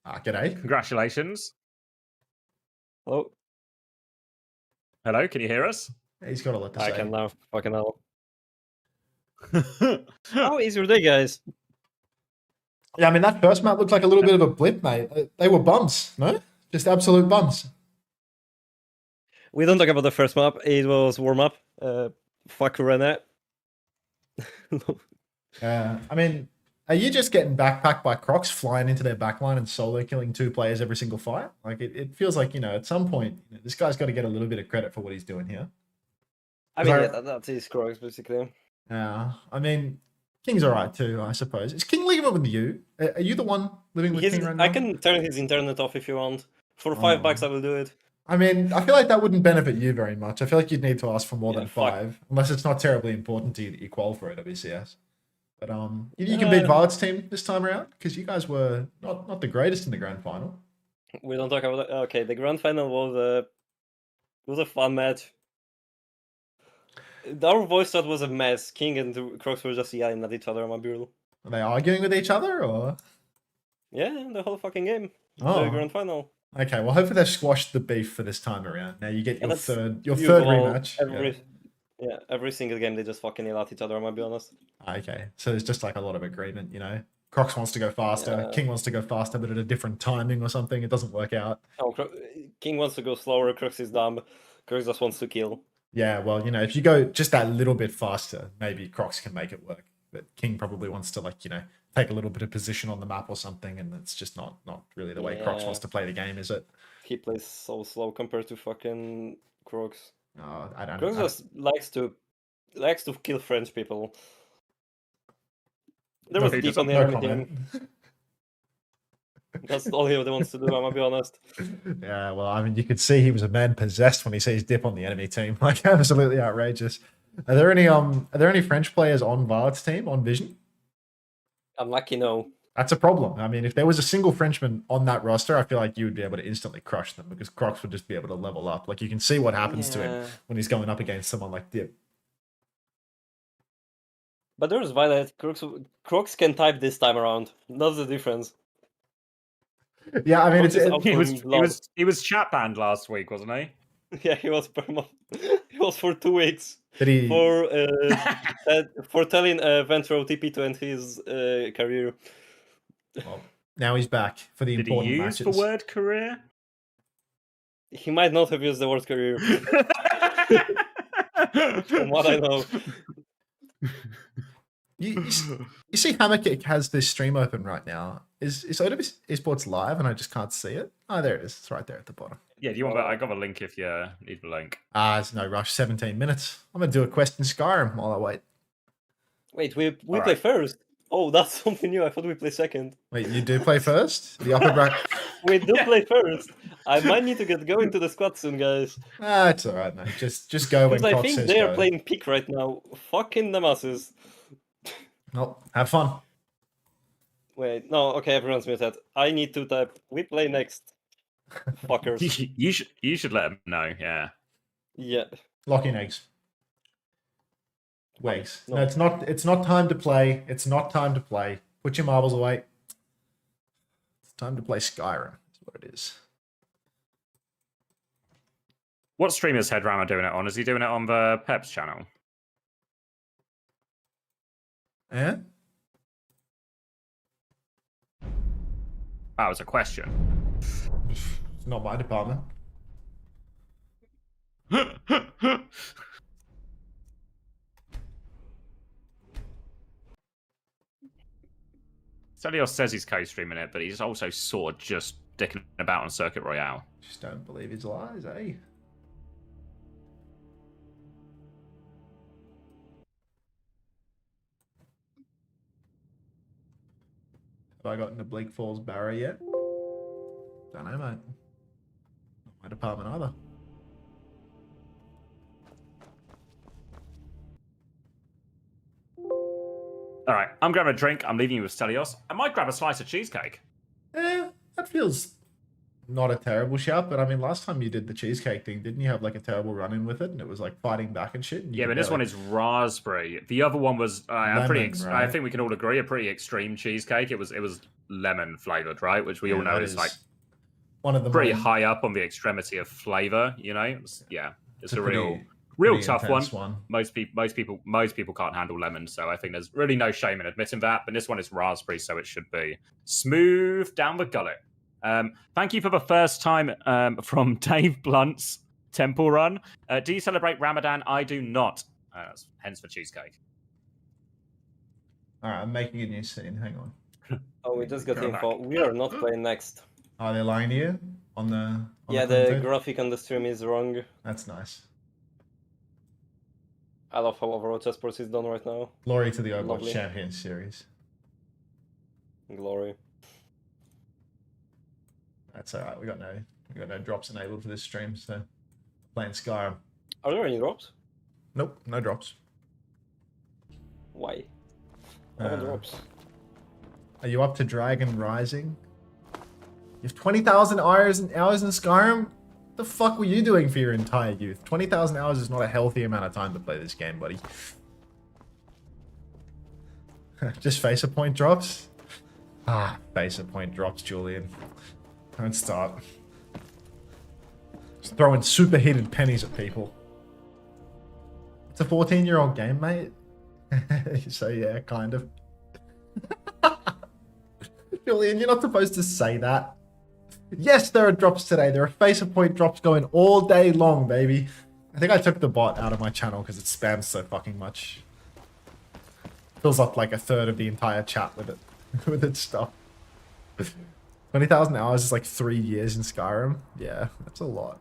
G'day. Congratulations. Hello. Hello, can you hear us? He's got a lot to I say. can now. Fucking hell. How is your day, guys? Yeah, I mean, that first map looked like a little bit of a blip, mate. They were bumps, no? Just absolute bumps. We don't talk about the first map. It was warm up. Fuck Rene. I mean, are you just getting backpacked by Crocs flying into their backline and solo killing 2 players every single fight? Like, it feels like, at some point, this guy's got to get a little bit of credit for what he's doing here. I mean, yeah, that's his Crocs, basically. Yeah, I mean, King's all right too, I suppose. Is King living with you? Are you the one living with King right now? I can turn his internet off if you want. For $5, I will do it. I mean, I feel like that wouldn't benefit you very much. I feel like you'd need to ask for more than fuck. 5, unless it's not terribly important to you that you qual for OWCS. But you can beat Viol2t's team this time around because you guys were not the greatest in the grand final. We don't talk about it. Okay, the grand final was a fun match. Our voice chat was a mess. King and Crocs were just yelling at each other on my bureau. Are they arguing with each other or? Yeah, the whole fucking game. Oh. The grand final. Okay, well, hopefully they've squashed the beef for this time around. Now you get your third usual, rematch. Every single game they just fucking yell at each other, I'm gonna be honest. Okay, so there's just like a lot of agreement, Crocs wants to go faster, King wants to go faster, but at a different timing or something. It doesn't work out. Oh, King wants to go slower, Crocs is dumb. Crocs just wants to kill. Yeah, well, if you go just that little bit faster, maybe Crocs can make it work. But King probably wants to, take a little bit of position on the map or something, and it's just not really the way Crocs wants to play the game, is it? He plays so slow compared to fucking Crocs. Oh, I don't Crocs know. just likes to kill French people. There was deep on the enemy team. That's all he wants to do, I'm gonna be honest. Yeah, well, I mean, you could see he was a man possessed when he sees dip on the enemy team. Like, absolutely outrageous. Are there any French players on Viol2t's team on Vision? I'm lucky, no. That's a problem. I mean, if there was a single Frenchman on that roster, I feel like you would be able to instantly crush them because Crocs would just be able to level up. Like, you can see what happens to him when he's going up against someone like Dip. But there's Violet. Crocs can type this time around. That's the difference. Yeah, I mean, he was chat banned last week, wasn't he? Yeah, he was he was for 2 weeks. Did he for telling Ventro TP to end his career? Well, now he's back for the important matches. Did he use the word career? He might not have used the word career. From what I know. You see Hammerkick has this stream open right now. Is OWCS esports live and I just can't see it? Oh, there it is. It's right there at the bottom. Yeah, do you want that? I got a link if you need the link. There's no rush. 17 minutes. I'm going to do a quest in Skyrim while I wait. Wait, we play first? Oh, that's something new. I thought we play second. Wait, you do play first? The upper bracket? We do play first. I might need to get going to the squad soon, guys. It's all right, mate. Just go when Crocs says go. I think they are playing peak right now. Fucking the masses. Well, have fun. Wait, no, okay, everyone's muted. I need to type. We play next. Fuckers. You should let them know, yeah. Yeah. Lock in eggs. Wags. No. No, it's not time to play. It's not time to play. Put your marbles away. It's time to play Skyrim. That's what it is. What stream is Headrama doing it on? Is he doing it on the Pep's channel? Yeah? That was a question. It's not my department. Stelios says he's co-streaming it, but he's also sort of just dicking about on Circuit Royale. Just don't believe his lies, eh? Have I gotten to Bleak Falls Barrow yet? Don't know, mate. Not my department either. All right, I'm grabbing a drink. I'm leaving you with Stelios. I might grab a slice of cheesecake. That feels not a terrible shout, but I mean, last time you did the cheesecake thing, didn't you have like a terrible run-in with it, and it was like fighting back and shit? And you Yeah, could but this barely- one is raspberry. The other one was a pretty. Lemon, I right? think we can all agree a pretty extreme cheesecake. It was lemon flavored, right? Which we all Yeah, know that is like one of the pretty more- high up on the extremity of flavor. You know, it's a pretty real tough one. intense one. Most people can't handle lemon, so I think there's really no shame in admitting that. But this one is raspberry, so it should be smooth down the gullet. Thank you for the first time from Dave Blunt's Temple Run. Do you celebrate Ramadan? I do not. Hence the cheesecake. All right, I'm making a new scene. Hang on. Oh, we just got Go info. back. We are not playing next. Are they lying to you on the? On Yeah, the the content? graphic on the stream is wrong. That's nice. I love how Overwatch esports is done right now. Glory to the Overwatch Lovely. Champions Series. Glory. That's all right. We got no drops enabled for this stream, so playing Skyrim. Are there any drops? Nope, no drops. Why? No drops. Are you up to Dragon Rising? You have 20,000 hours in Skyrim? What the fuck were you doing for your entire youth? 20,000 hours is not a healthy amount of time to play this game, buddy. Just Facer point drops? Ah, Facer point drops, Julian. Don't start. Just throwing superheated pennies at people. It's a 14-year-old game, mate. So yeah, kind of. Julian, you're not supposed to say that. Yes, there are drops today. There are Facer point drops going all day long, baby. I think I took the bot out of my channel because it spams so fucking much. Fills up like a third of the entire chat with it, with its stuff. 20,000 hours is like 3 years in Skyrim. Yeah, that's a lot.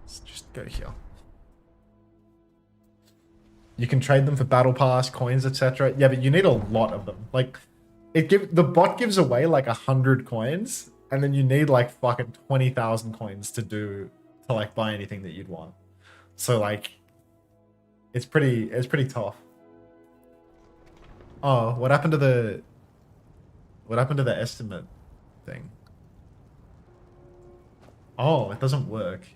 Let's just go here. You can trade them for battle pass, coins, etc. Yeah, but you need a lot of them. Like, the bot gives away like 100 coins, and then you need like fucking 20,000 coins to like buy anything that you'd want. So like, it's pretty tough. Oh, what happened to the estimate thing? Oh, it doesn't work.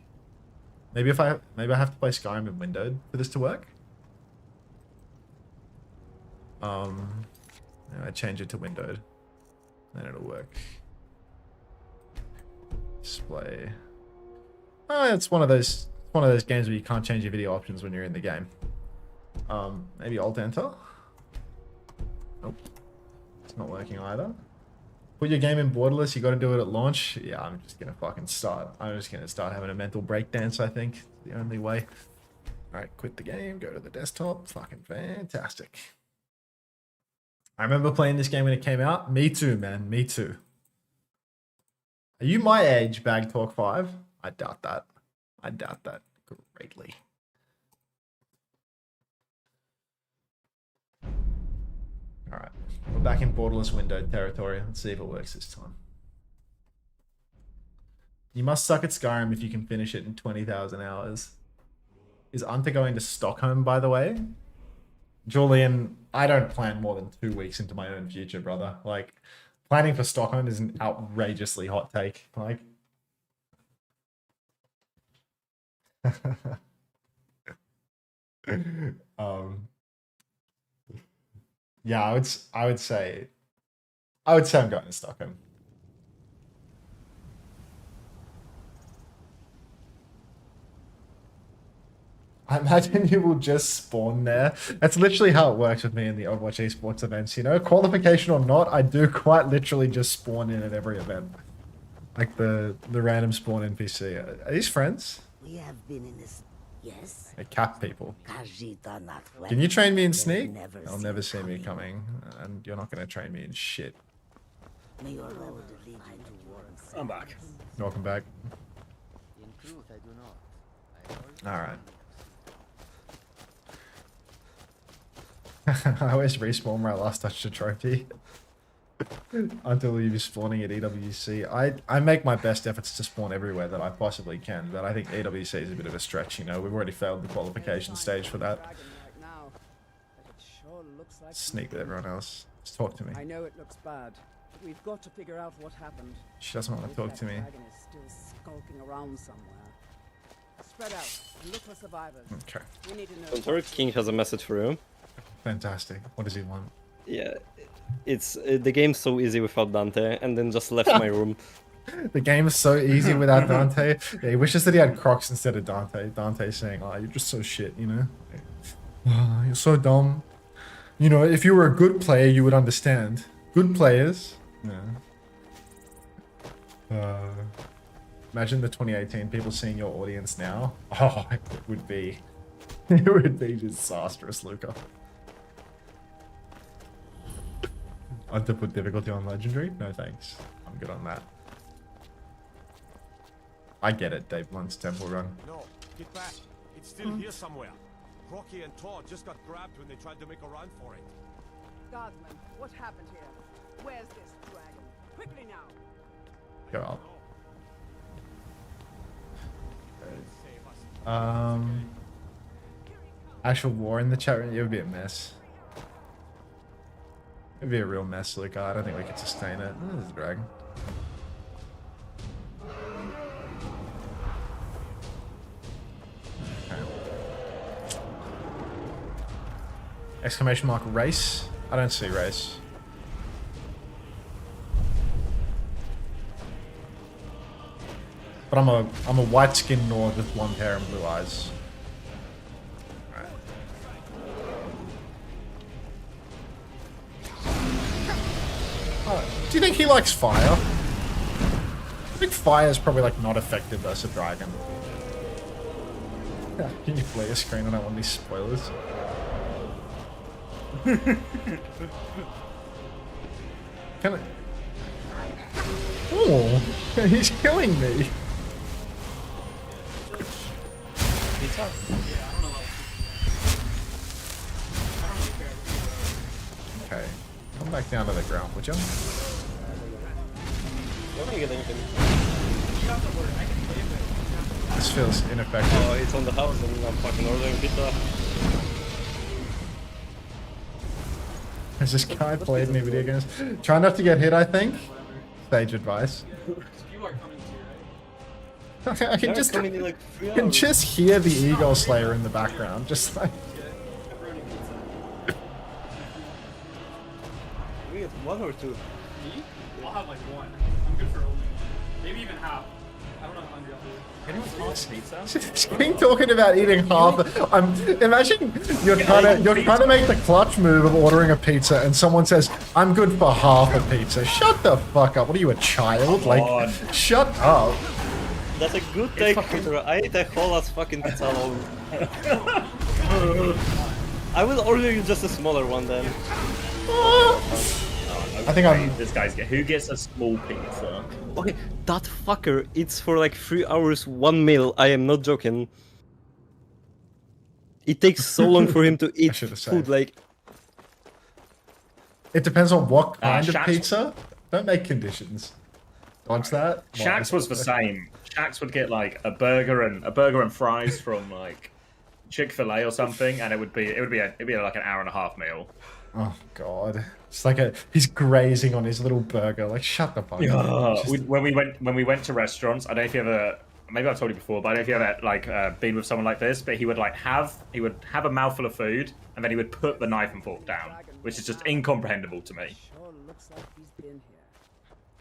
Maybe I have to play Skyrim in windowed for this to work. I change it to windowed, then it'll work. Display. Oh, it's one of those games where you can't change your video options when you're in the game. Maybe Alt Enter. Nope, it's not working either. Put your game in borderless. You got to do it at launch. Yeah, I'm just gonna fucking start. I'm just gonna start having a mental breakdance. I think it's the only way. All right, quit the game. Go to the desktop. Fucking fantastic. I remember playing this game when it came out. Me too, man. Me too. Are you my age, Bag Talk 5? I doubt that. I doubt that greatly. Alright. We're back in borderless windowed territory. Let's see if it works this time. You must suck at Skyrim if you can finish it in 20,000 hours. Is Ante going to Stockholm, by the way? Julian, I don't plan more than 2 weeks into my own future, brother. Like, planning for Stockholm is an outrageously hot take. Like, yeah, I would say I'm going to Stockholm. I imagine you will just spawn there. That's literally how it works with me in the Overwatch esports events, you know? Qualification or not, I do quite literally just spawn in at every event. Like the random spawn NPC. Are these friends? We have been in this. Yes. They cap people. Khajiit not Can you train me in Sneak? never They'll see never it see me coming. coming. And you're not going to train me in shit. May your lord lead you to war. I'm back. Welcome back. In truth, I do not. Alright. I always respawn where I last touched a trophy. Until you're spawning at EWC. I make my best efforts to spawn everywhere that I possibly can, but I think EWC is a bit of a stretch, you know. We've already failed the qualification stage for that. Sneak with everyone else. Just talk to me. I know it looks bad, We've got to figure out what happened. She doesn't want to talk to me. That dragon is still skulking around somewhere. Spread out and look for survivors. Okay, We need to know. Banter King has a message for you. fantastic. What does he want? Yeah, it's the game's so easy without Dante, and then just left my room. The game is so easy without Dante. Yeah, he wishes that he had Crocs instead of Dante. Dante saying, "Oh, you're just so shit," you know? Oh, you're so dumb. You know, if you were a good player, you would understand. Good players. Yeah. Imagine the 2018 people seeing your audience now. Oh, it would be disastrous, Luca. I have to put difficulty on legendary? No thanks. I'm good on that. I get it, Dave Blunt's temple run. No, get back. It's still here somewhere. Rocky and Todd just got grabbed when they tried to make a run for it. Guardsman, what happened here? Where's this dragon? Quickly now. Go up. Save us. Actual war in the chat room, it would be a mess. It'd be a real mess, Luca. I don't think we could sustain it. Oh, there's a dragon. Okay. Exclamation mark race? I don't see race. But I'm a white-skinned Nord with blonde hair and blue eyes. Alright. Do you think he likes fire? I think fire is probably like not effective versus a dragon. Yeah, can you play a screen? I don't want these spoilers. Can I? Oh, he's killing me. Okay, come back down to the ground, would you? This feels ineffective. Oh, it's on the house and I'm fucking ordering pizza. Has this guy played any video games? Try not to get hit, I think. Sage advice. I can just, coming in like 3 I can hours. just hear the Eagle Slayer in the background, just like. We get 1 or 2. Me? I'll have like 1. I'm good for only maybe even half. I don't know how hungry I'll be. Anyone eat pizza? Screen talking about eating half. Imagine you're trying to make the clutch move of ordering a pizza, and someone says, "I'm good for half a pizza." Shut the fuck up. What are you, a child? Like, shut up. That's a good take, Peter. I ate a whole ass fucking pizza alone. I will order you just a smaller one then. I think I'm. This guy's who gets a small pizza? Okay, that fucker eats for like 3 hours 1 meal. I am not joking. It takes so long for him to eat should've food, saved. like... It depends on what kind of Shaq's- pizza. Don't make conditions. Dodge that. Shaq's was the same. Shaq's would get like a burger and fries from like Chick-fil-A or something, and it would be like an hour and a half meal. Oh god. It's like he's grazing on his little burger. Like, shut the fuck up. Just- When we went to restaurants, I don't know if you ever, maybe I've told you before, but I don't know if you ever like been with someone like this. But he would have a mouthful of food, and then he would put the knife and fork down, which is just incomprehensible to me. Sure looks like he's been here.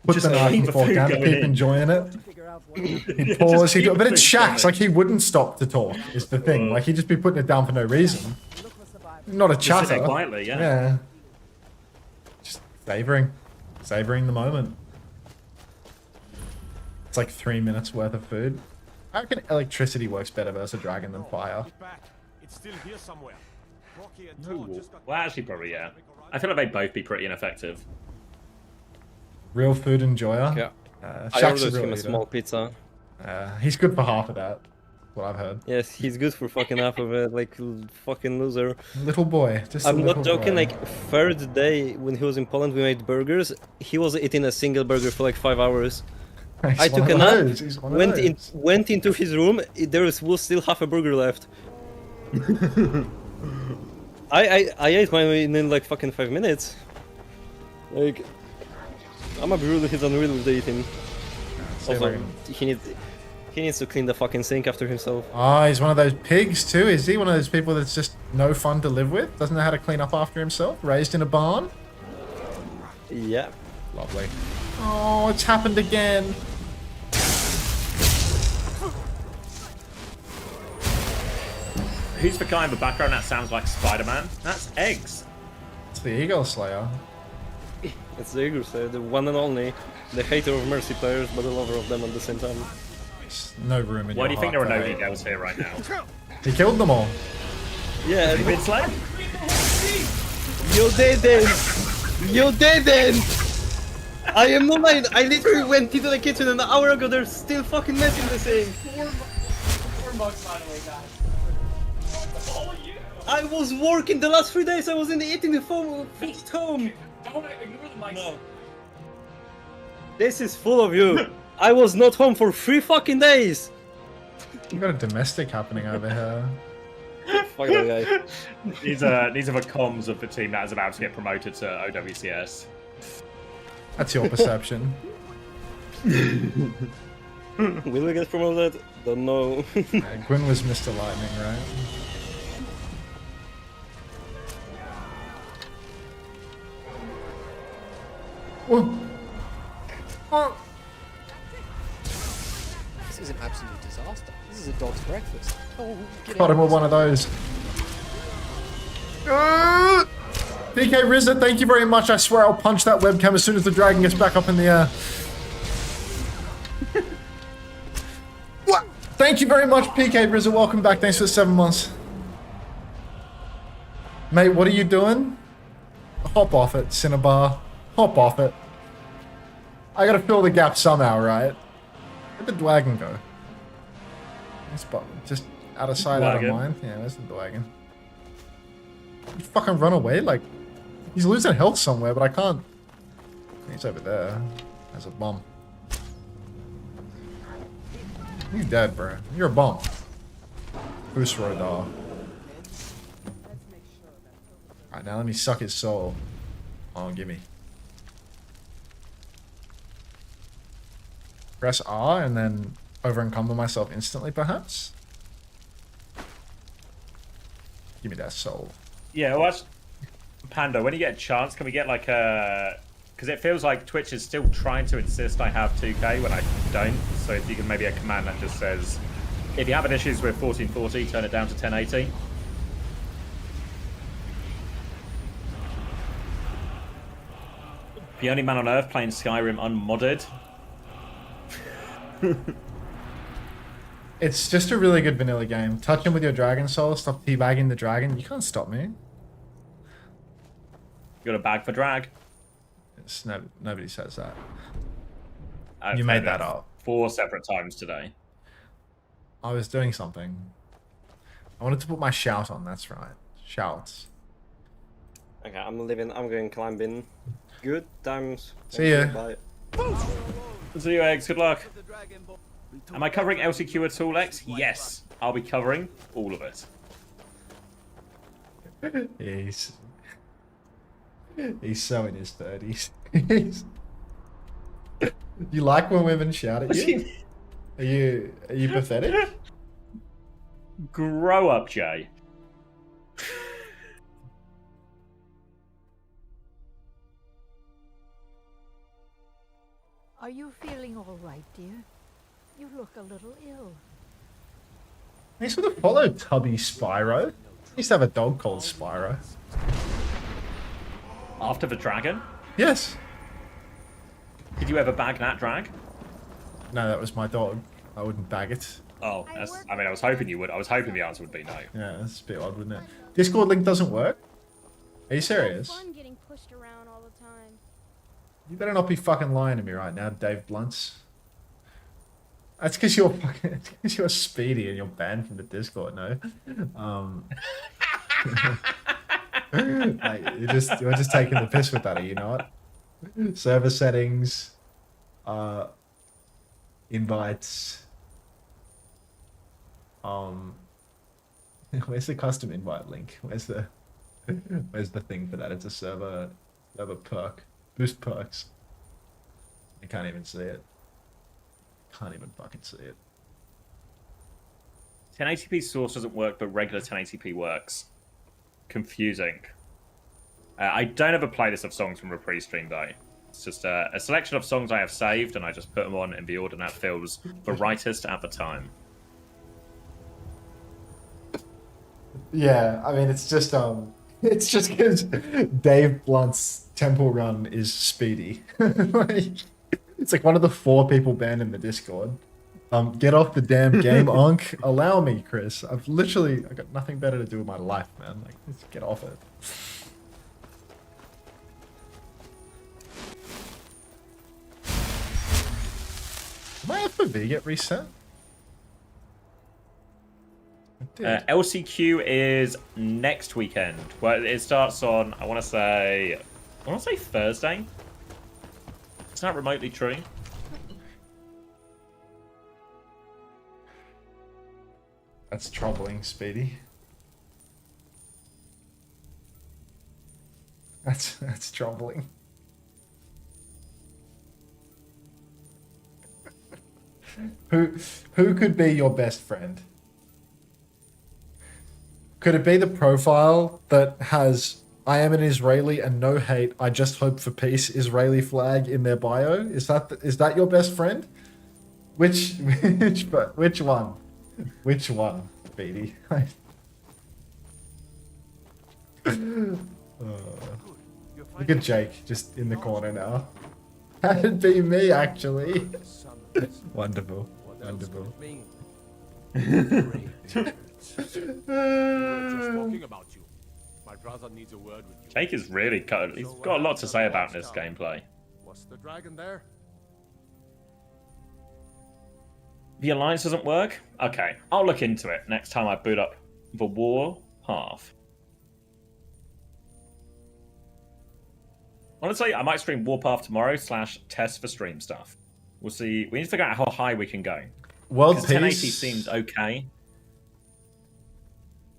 Put Just the knife keep and the fork food down to going keep in. enjoying it. Figure out what happened. He'd pause, keep but the it's food Shaq's. going. Like, he wouldn't stop to talk, is the thing. Like, he'd just be putting it down for no reason. Look for survivors. Not a Just sit there chatter. quietly, yeah. Yeah. Just savoring the moment. It's like 3 minutes worth of food. I reckon electricity works better versus a dragon than fire. Get back. It's still here somewhere. Rocky and No, Todd just got well, actually, probably yeah. I feel like they'd both be pretty ineffective. Real food enjoyer. Yeah. I Shaq's a ordered real him a eater. small pizza. He's good for half of that. What I've heard. Yes, he's good for fucking half of it, like fucking loser. Little boy. Just a I'm little not joking, boy. like third day when he was in Poland we made burgers, he was eating a single burger for like 5 hours. He's I one took of a nap, those. He's one of those. went into his room, was still half a burger left. I ate mine in like fucking 5 minutes. Like, I'm a brutal hit on real with the eating. See if I Also, can- he needs to clean the fucking sink after himself. Oh, he's one of those pigs too, is he? One of those people that's just no fun to live with? Doesn't know how to clean up after himself? Raised in a barn? Yeah. Lovely. Oh, it's happened again. Who's the guy in the background that sounds like Spider-Man? That's Eggs. It's the Eagle Slayer. It's the Eagle Slayer, the one and only, the hater of Mercy players, but the lover of them at the same time. There's no room in Why your do you think heart there are no for hate. egos here right now? He killed them all. Yeah, You been slain? you didn't! You didn't! I am not lying, I literally went into the kitchen and an hour ago they're still fucking messing the sink. Four bucks, by the way, guys. All you. I was working the last 3 days, I was in the eating the phone at home. Don't ignore the mic. No. This is full of you. I was not home for 3 fucking days. You got a domestic happening over here. Fuck that guy. These are the comms of the team that is about to get promoted to OWCS. That's your perception. Will we get promoted? Don't know. Gwyn was Mr. Lightning, right? Whoa. Oh. This is an absolute disaster. This is a dog's breakfast. Oh, get Caught out him with of one of those. PK Rizza, thank you very much. I swear I'll punch that webcam as soon as the dragon gets back up in the air. What? Thank you very much, PK Rizza. Welcome back. Thanks for the 7 months. Mate, what are you doing? Hop off it, Cinnabar. Hop off it. I gotta fill the gap somehow, right? Where'd the dragon go? It's just out of sight, out of Dragon. mind. Yeah, where's the dragon? He fucking run away? Like, he's losing health somewhere, but I can't. He's over there. As a bum. He's dead, bro. You're a bum. Boost Rodar. Alright, now let me suck his soul. Oh, gimme. Press R and then over encumber myself instantly, perhaps? Give me that soul. Yeah, watch Panda. When you get a chance, can we get like a? Because it feels like Twitch is still trying to insist I have 2K when I don't. So if you can maybe a command that just says, if you're having issues with 1440, turn it down to 1080. The only man on earth playing Skyrim unmodded. It's just a really good vanilla game. Touch him with your dragon soul, stop teabagging the dragon. You can't stop me. You got a bag for drag. It's nobody says that. I've You heard made that up. 4 separate times today. I was doing something. I wanted to put my shout on, that's right. Shouts. Okay, I'm leaving. I'm going climbing. Good times. See ya. Bye. See you, Eggs. Good luck. Am I covering LCQ at all, X? Yes. I'll be covering all of it. He's so in his 30s. You like when women shout at you? Are you pathetic? Grow up, Jay. Are you feeling all right, dear? You look a little ill. Thanks for the follow, Tubby Spyro. I used to have a dog called Spyro. After the dragon? Yes. Did you ever bag that drag? No, that was my dog. I wouldn't bag it. Oh, that's, I mean, I was hoping you would. I was hoping the answer would be no. Yeah, that's a bit odd, wouldn't it? Discord link doesn't work? Are you serious? Fun getting pushed around all the time. You better not be fucking lying to me right now, Dave Blunts. That's because you're fucking. It's because you're speedy and you're banned from the Discord. No, like, you're just taking the piss with that. Are you not? Server settings, invites. Where's the custom invite link? Where's the thing for that? It's a server perk. Boost perks. I can't even see it. Can't even fucking see it. 1080p source doesn't work, but regular 1080p works. Confusing. I don't ever play this of songs from a pre-stream though. It's just a selection of songs I have saved, and I just put them on in the order that feels the rightest at the time. Yeah, I mean, it's just because Dave Blunt's Temple Run is speedy. Like, it's like one of the 4 people banned in the Discord. Get off the damn game, Onk. Allow me, Chris. I got nothing better to do with my life, man. Like, just get off it. Did my FOV get reset? It did. LCQ is next weekend. Well, it starts on, I want to say Thursday. It's not remotely true. That's troubling, Speedy. That's troubling. Who could be your best friend? Could it be the profile that has "I am an Israeli and no hate, I just hope for peace" Israeli flag in their bio? Is that your best friend? Which one? Which one, Speedy? Look at Jake just in the corner now. That'd be me, actually. Wonderful. Wonderful. Just talking about you. My brother needs a word with you. Jake is really cut. He's got a lot to say about this gameplay. What's the dragon there? The alliance doesn't work? Okay, I'll look into it next time I boot up the war path. Honestly, I might stream Warpath tomorrow / test for stream stuff. We'll see. We need to figure out how high we can go. World 1080 peace seems okay.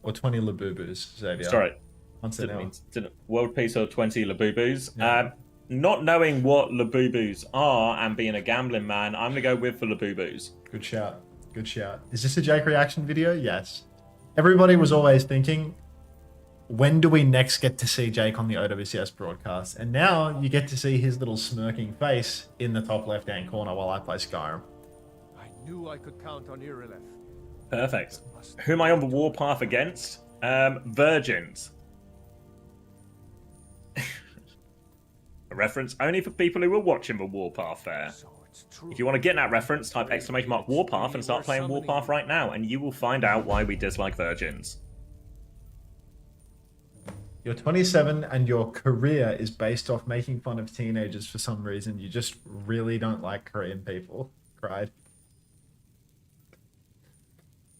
or 20 Labubus, Xavier. Sorry, Once an hour. didn't world peace or 20 Labubus. Yeah. Not knowing what Labubus are and being a gambling man, I'm gonna go with the Labubus. Good shout. Good shout. Is this a Jake reaction video? Yes. Everybody was always thinking, when do we next get to see Jake on the OWCS broadcast? And now you get to see his little smirking face in the top left-hand corner while I play Skyrim. I knew I could count on Irilef. Perfect. Who am I on the warpath against? Virgins. A reference only for people who were watching the warpath there. So it's true. If you want to get that reference, type !! Warpath and start playing Warpath right now, and you will find out why we dislike virgins. You're 27 and your career is based off making fun of teenagers for some reason. You just really don't like Korean people. Cried.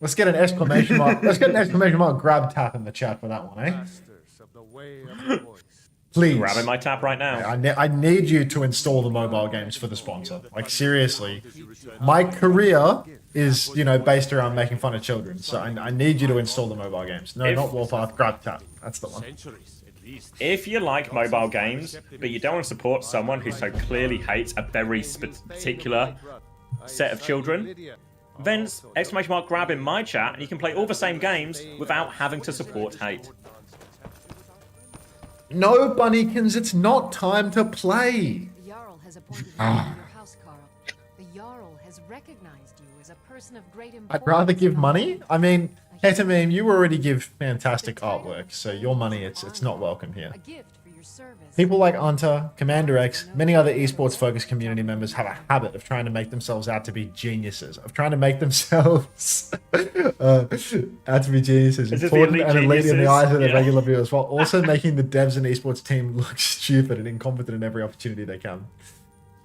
Let's get an exclamation mark. Let's get an exclamation mark grab tap in the chat for that one, eh? Masters of the way of the voice. Please. Grabbing my tap right now. I need you to install the mobile games for the sponsor. Like, seriously. My career is, based around making fun of children. So I need you to install the mobile games. No, not Warpath. Grab tap. That's the one. Centuries, at least. If you like mobile games, but you don't want to support someone who so clearly hates a very particular set of children, then exclamation mark grab in my chat, and you can play all the same games without having to support hate. No, Bunnykins, it's not time to play. The Jarl has appointed you to your house, Carl. The Jarl has recognized you as a person of great importance. I'd rather give money. I mean, Ketamine, you already give fantastic artwork, so your money, it's not welcome here. A gift for your service. People like Anta, Commander X, many other esports-focused community members have a habit of trying to make themselves out to be geniuses, of trying to make themselves out to be geniuses, Is it the important elite and elite in the geniuses? eyes of their Yeah. regular viewers, while also making the devs and esports team look stupid and incompetent in every opportunity they can.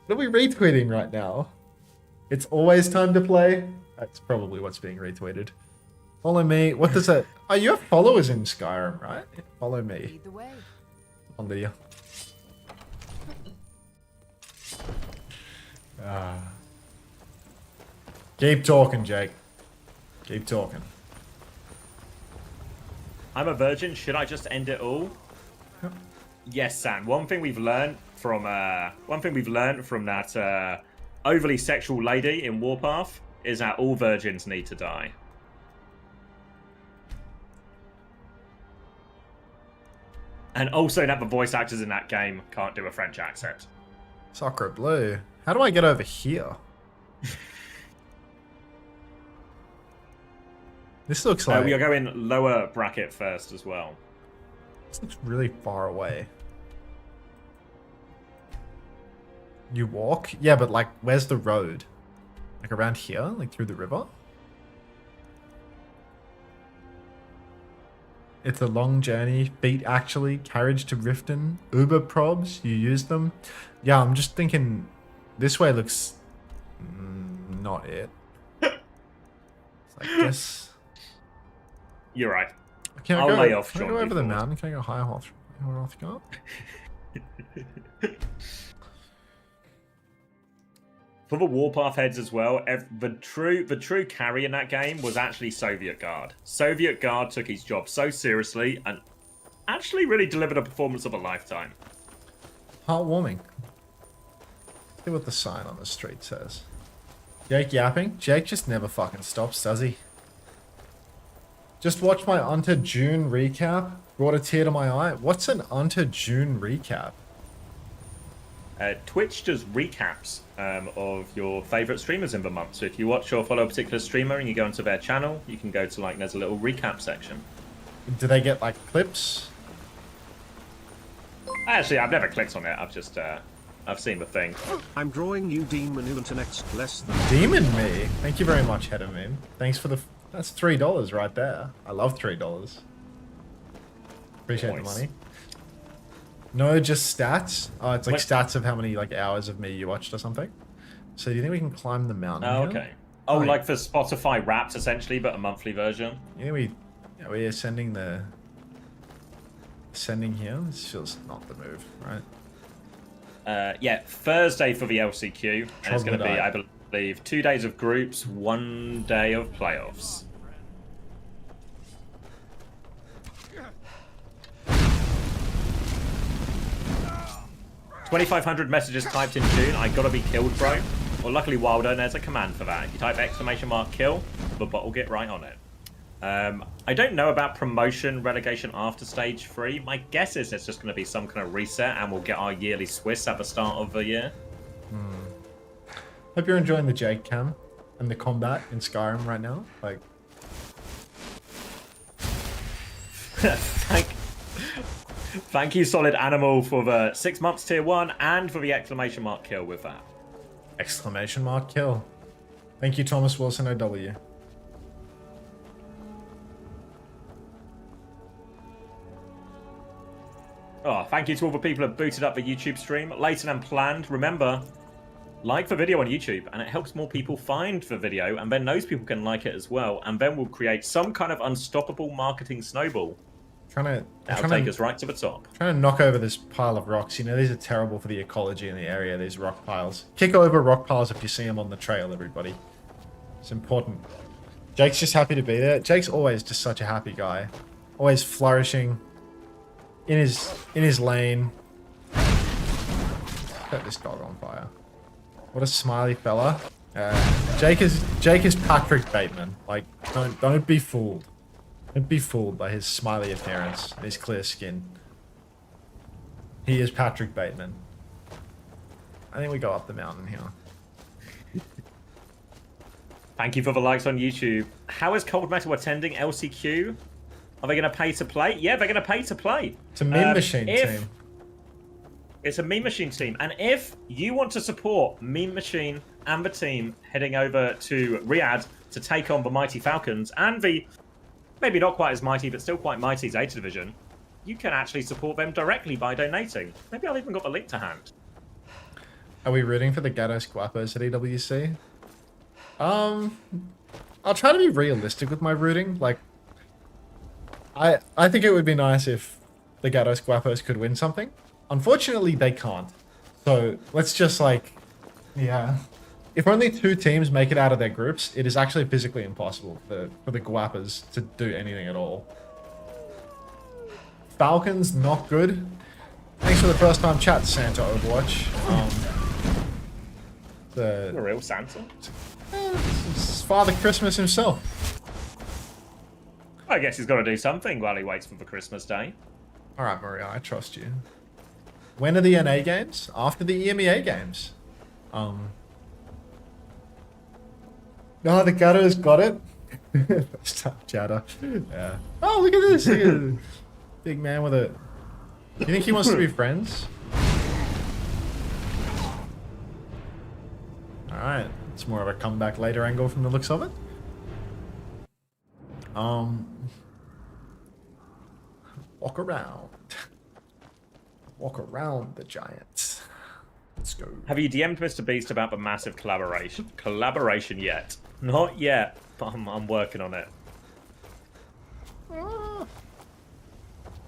What are we retweeting right now? It's always time to play. That's probably what's being retweeted. Follow me. What does that? Oh, you have followers in Skyrim, right? Follow me. Lead the way. On Lydia. Keep talking, Jake. Keep talking. I'm a virgin. Should I just end it all? Yes, Sam. One thing we've learned from we've learned from that overly sexual lady in Warpath is that all virgins need to die. And also that the voice actors in that game can't do a French accent. Sacre bleu. How do I get over here? This looks like... we are going lower bracket first as well. This looks really far away. You walk? Yeah, but like, where's the road? Like around here? Like through the river? It's a long journey. Feet actually. Carriage to Riften. Uber probs. You use them. Yeah, I'm just thinking this way looks not it. So I guess... You're right. Can I I'll go, lay off can I John go over the Newport. mountain? Can I go higher Hrothgar? For the Warpath heads as well, the true carry in that game was actually Soviet Guard. Soviet Guard took his job so seriously and actually really delivered a performance of a lifetime. Heartwarming. See what the sign on the street says. Jake yapping? Jake just never fucking stops, does he? Just watched my Unto June recap. Brought a tear to my eye. What's an Unto June recap? Twitch does recaps of your favourite streamers in the month. So if you watch or follow a particular streamer and you go into their channel, you can go to like, there's a little recap section. Do they get like clips? Actually, I've never clicked on it. I've just, I've seen the thing. I'm drawing you Demon into next less than... Demon me? Thank you very much, Head of Meme. Thanks for the... That's $3 right there. I love $3. Appreciate the money. No, just stats. Oh, it's like stats of how many like hours of me you watched or something. So do you think we can climb the mountain? Oh, here? okay. Oh, like for Spotify Wrapped, essentially, but a monthly version. Yeah, we are ascending the... Ascending here? This feels not the move, right? Yeah, Thursday for the LCQ. And it's going to be, I believe, 2 days of groups, 1 day of playoffs. $2,500 messages typed in June. I gotta be killed, bro. Well, luckily, Wilder, there's a command for that. If you type !kill, the bot will get right on it. I don't know about promotion relegation after stage 3. My guess is it's just going to be some kind of reset and we'll get our yearly Swiss at the start of the year. Hope you're enjoying the Jake cam and the combat in Skyrim right now. Like, Thank you, Solid Animal, for the 6 months tier 1 and for the !kill with that. !kill. Thank you, Thomas Wilson OW. Oh, thank you to all the people who have booted up the YouTube stream later than planned. Remember, like the video on YouTube, and it helps more people find the video, and then those people can like it as well, and then we'll create some kind of unstoppable marketing snowball. That'll take us right to the top. Trying to knock over this pile of rocks. You know, these are terrible for the ecology in the area, these rock piles. Kick over rock piles if you see them on the trail, everybody. It's important. Jake's just happy to be there. Jake's always just such a happy guy. Always flourishing in his lane. Set this dog on fire. What a smiley fella. Jake is Patrick Bateman. Like, don't be fooled. Don't be fooled by his smiley appearance and his clear skin. He is Patrick Bateman. I think we go up the mountain here. Thank you for the likes on YouTube. How is Cold Metal attending LCQ? Are they going to pay to play? Yeah, they're going to pay to play. It's a meme machine team. It's a meme machine team. And if you want to support Meme Machine and the team heading over to Riyadh to take on the Mighty Falcons and the maybe not quite as mighty, but still quite mighty Zeta Division, you can actually support them directly by donating. Maybe I've even got the link to hand. Are we rooting for the Gatos Guapos at EWC? I'll try to be realistic with my rooting. Like, I think it would be nice if the Gatos Guapos could win something. Unfortunately, they can't. So let's just like, yeah. If only 2 teams make it out of their groups, it is actually physically impossible for the Guapas to do anything at all. Falcons, not good. Thanks for the first time chat, Santa Overwatch. The real Santa? It's Father Christmas himself. I guess he's got to do something while he waits for the Christmas day. All right, Maria, I trust you. When are the NA games? After the EMEA games. No, the gutter's got it. First time chatter. Yeah. Oh, look at this. Look at this. Big man with it. You think he wants to be friends? Alright. It's more of a comeback later angle from the looks of it. Walk around. Walk around the giants. Let's go. Have you DM'd Mr. Beast about the massive collaboration yet? Not yet, but I'm working on it.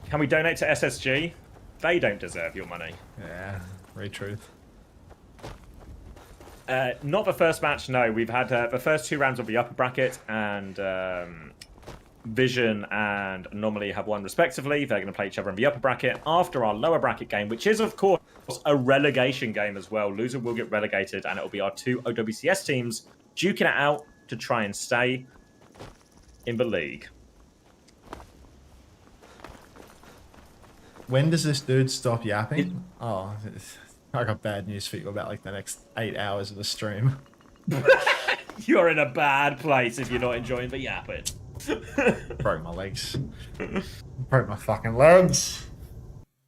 Can we donate to SSG? They don't deserve your money. Yeah, very truth. Not the first match, no. We've had the first 2 rounds of the upper bracket, and Vision and Anomaly have won respectively. They're going to play each other in the upper bracket after our lower bracket game, which is, of course, a relegation game as well. Loser will get relegated, and it will be our 2 OWCS teams duking it out to try and stay in the league. When does this dude stop yapping? Oh, I got bad news for you about like the next 8 hours of the stream. You're in a bad place if you're not enjoying the yapping. Broke my legs. Broke my fucking legs.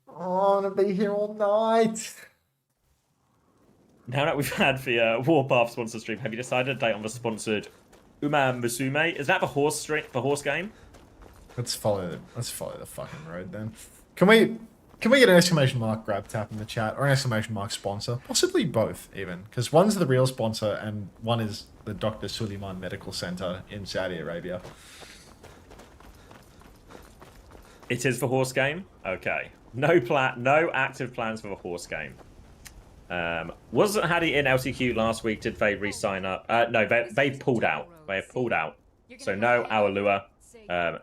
Oh, I want to be here all night. Now that we've had the Warpath sponsor stream, have you decided a date on the sponsored Uma Musume? Is that the horse game? Let's follow the fucking road then. Can we get an exclamation mark grab tap in the chat, or an exclamation mark sponsor? Possibly both, even, because one's the real sponsor and one is the Dr. Suleiman Medical Center in Saudi Arabia. It is the horse game. Okay. No active plans for the horse game. Wasn't Hadi in LCQ last week? Did they re-sign up? No, they pulled out. They have pulled out. So no Awalua,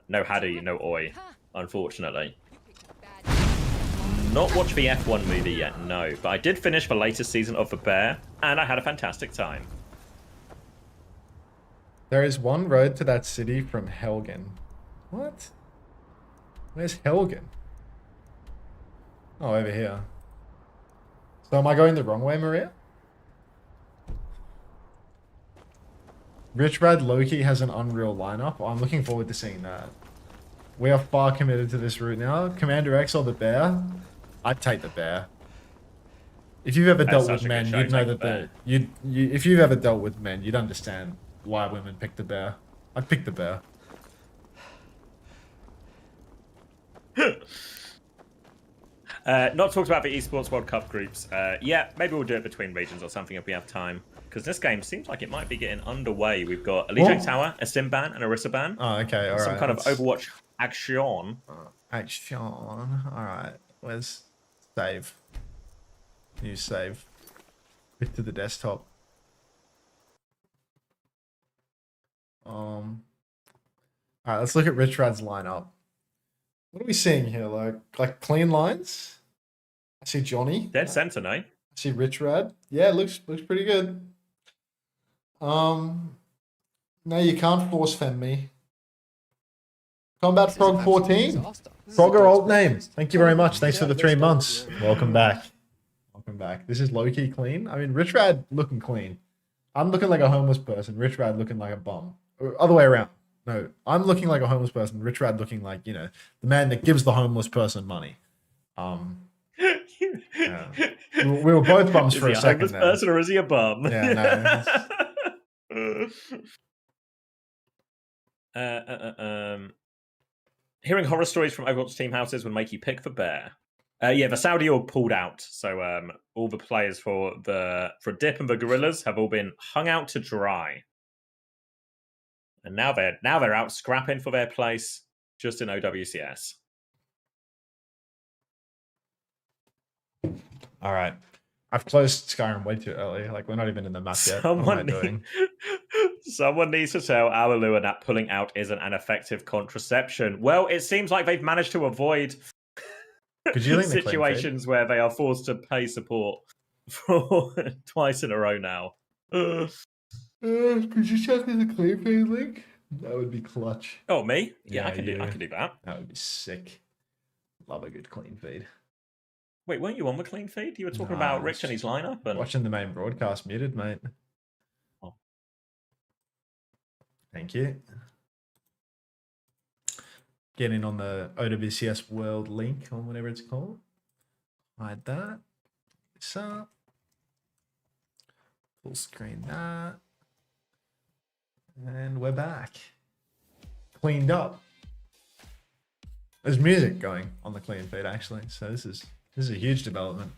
no Hadi, no Oi, unfortunately. Not watched the F1 movie yet, no. But I did finish the latest season of The Bear, and I had a fantastic time. There is one road to that city from Helgen. What? Where's Helgen? Oh, over here. So am I going the wrong way, Maria? Rich Rad Loki has an unreal lineup. I'm looking forward to seeing that. We are far committed to this route now. Commander X or the Bear? I'd take the Bear. If you've ever dealt with men, you'd know that if you've ever dealt with men, you'd understand why women pick the Bear. I'd pick the Bear. Not talked about the esports World Cup groups. Yeah, maybe we'll do it between regions or something if we have time. Because this game seems like it might be getting underway. We've got a Legion Tower, a Simban, and a Rissaban. Oh, okay, alright. Some kind of Overwatch action. Action. Alright. Where's save? Use save. Click to the desktop. Alright, let's look at Rich Rad's lineup. What are we seeing here? Like clean lines? I see Johnny. Dead center, no? I see Rich Rad. Yeah, looks pretty good. No, you can't force fem me. Combat Frog 14. Frogger old name. Thank you very much. Thanks for the 3 months. Welcome back. Welcome back. This is low-key clean. I mean, Rich Rad looking clean. I'm looking like a homeless person. Rich Rad looking like a bum. Or other way around. No, I'm looking like a homeless person. Rich Rad looking like, you know, the man that gives the homeless person money. Yeah. We were both bums for a second. Is he a homeless person or is he a bum? Yeah, no. Hearing horror stories from Overwatch team houses would make you pick the Bear. Yeah, the Saudi all pulled out, so all the players for Dip and the Gorillas have all been hung out to dry, and now they're out scrapping for their place just in OWCS. All right. I've closed Skyrim way too early. Like, we're not even in the map yet. What am I doing? Someone needs to tell Awalua that pulling out isn't an effective contraception. Well, it seems like they've managed to avoid Could you link the clean feed? situations where they are forced to pay support for twice in a row now. Could you check me the clean feed link? That would be clutch. Oh, me? Yeah, Yeah, I can do that. That would be sick. Love a good clean feed. Wait, weren't you on the clean feed? You were talking Nah, about I Rich and was his lineup. And... Watching the main broadcast muted, mate. Oh. Thank you. Get in on the OWCS World link or whatever it's called. Hide that. This up. Full screen that. And we're back. Cleaned up. There's music going on the clean feed actually, so this is a huge development.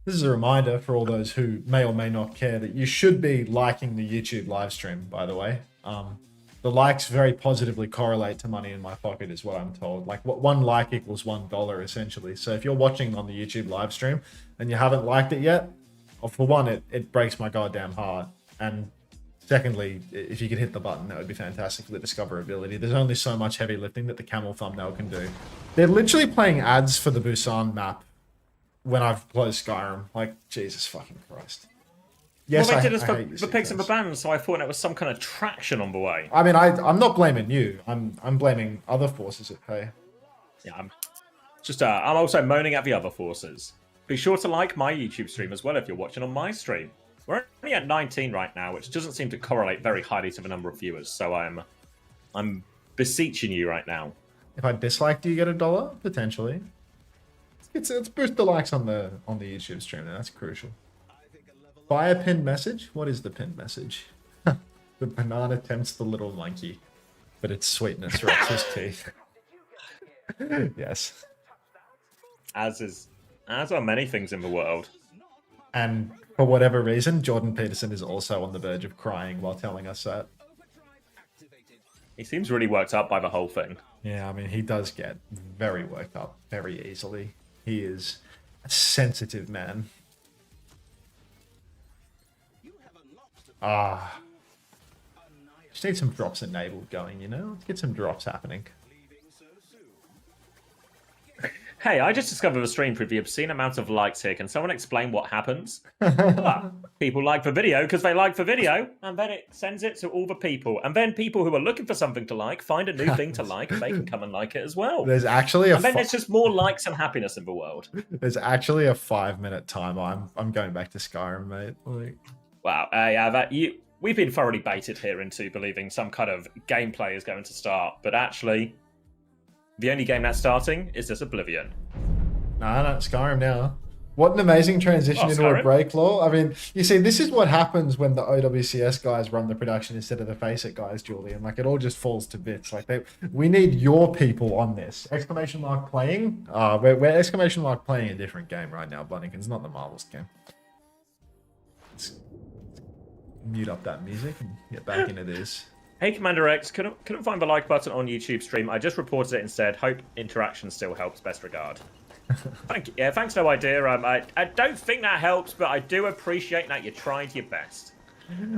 This is a reminder for all those who may or may not care that you should be liking the YouTube live stream, by the way. The likes very positively correlate to money in my pocket is what I'm told. Like one like equals $1 essentially. So if you're watching on the YouTube live stream and you haven't liked it yet, well, for one, it breaks my goddamn heart. And secondly, if you could hit the button, that would be fantastic for the discoverability. There's only so much heavy lifting that the camel thumbnail can do. They're literally playing ads for the Busan map when I've closed Skyrim. Like, Jesus fucking Christ. Yes, well, they I did us hate you, for picks and the bans, so I thought it was some kind of traction on the way. I mean, I'm not blaming you. I'm blaming other forces at play. Yeah, I'm also moaning at the other forces. Be sure to like my YouTube stream as well if you're watching on my stream. We're only at 19 right now, which doesn't seem to correlate very highly to the number of viewers. So I'm beseeching you right now. If I dislike, do you get $1 potentially? Let's boost the likes on the YouTube stream. That's crucial. Buy a pinned message. What is the pinned message? The banana tempts the little monkey, but its sweetness rots his teeth. Yes. As are many things in the world. And for whatever reason, Jordan Peterson is also on the verge of crying while telling us that. He seems really worked up by the whole thing. Yeah, I mean, he does get very worked up very easily. He is a sensitive man. Just need some drops enabled going, you know? Let's get some drops happening. Hey, I just discovered the stream for the obscene amount of likes here. Can someone explain what happens? People like the video because they like the video, and then it sends it to all the people. And then people who are looking for something to like find a new thing to like, and they can come and like it as well. There's actually a... And then it's just more likes and happiness in the world. There's actually a 5-minute timer. I'm going back to Skyrim, mate. Like... Wow, yeah, we've been thoroughly baited here into believing some kind of gameplay is going to start, but actually, the only game that's starting is this Oblivion. No, Skyrim now. What an amazing transition into Skyrim? a break law. I mean, you see, this is what happens when the OWCS guys run the production instead of the Face It guys, Julian. Like, it all just falls to bits. Like, we need your people on this. Exclamation mark playing. We're exclamation mark playing a different game right now, Bunnington's not the Marvels game. Let's mute up that music and get back into this. Hey, Commander X, couldn't find the like button on YouTube stream. I just reported it instead. Hope interaction still helps. Best regard. Thank you. Yeah, thanks, no idea. I don't think that helps, but I do appreciate that you tried your best.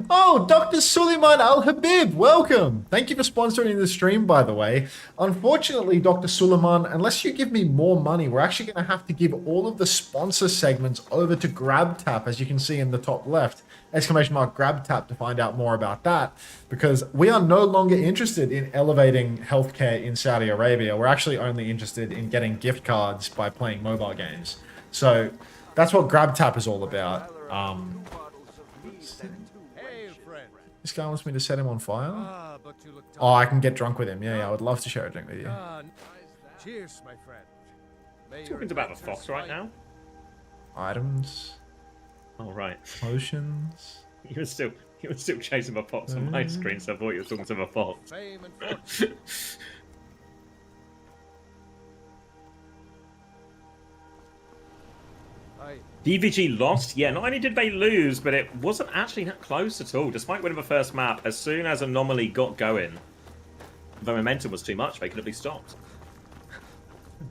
Oh, Dr. Suleiman Al-Habib, welcome. Thank you for sponsoring the stream, by the way. Unfortunately, Dr. Suleiman, unless you give me more money, we're actually going to have to give all of the sponsor segments over to GrabTap, as you can see in the top left. Exclamation mark GrabTap to find out more about that, because we are no longer interested in elevating healthcare in Saudi Arabia. We're actually only interested in getting gift cards by playing mobile games. So that's what GrabTap is all about. This guy wants me to set him on fire? Oh, I can get drunk with him. Yeah, I would love to share a drink with you. Cheers, my friend. Talking about the fox right now. Items. Oh, right. Potions. You were still chasing the fox on my screen, so I thought you were talking to the fox. Fame and fortune. DVG lost? Yeah, not only did they lose, but it wasn't actually that close at all. Despite winning the first map, as soon as Anomaly got going, the momentum was too much. They couldn't be stopped.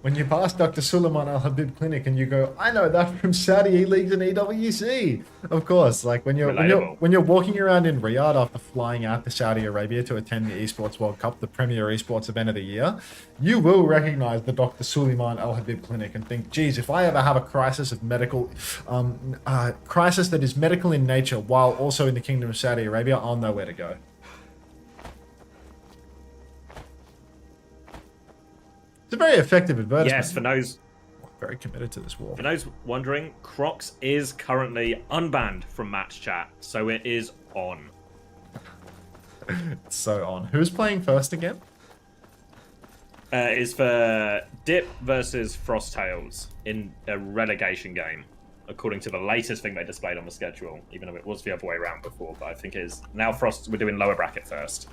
When you pass Dr. Suleiman Al Habib Clinic and you go, I know that from Saudi E-Leagues and EWC. Of course, like when you're walking around in Riyadh after flying out to Saudi Arabia to attend the Esports World Cup, the premier esports event of the year, you will recognize the Dr. Suleiman Al Habib Clinic and think, geez, if I ever have a crisis of medical, crisis that is medical in nature while also in the Kingdom of Saudi Arabia, I'll know where to go. It's a very effective advertisement. Yes, for those very committed to this war. For those wondering, Crocs is currently unbanned from match chat, so it is on. It's so on. Who's playing first again? It is for Dip versus Frosttails in a relegation game, according to the latest thing they displayed on the schedule, even though it was the other way around before, but I think it is now Frost. We're doing lower bracket first.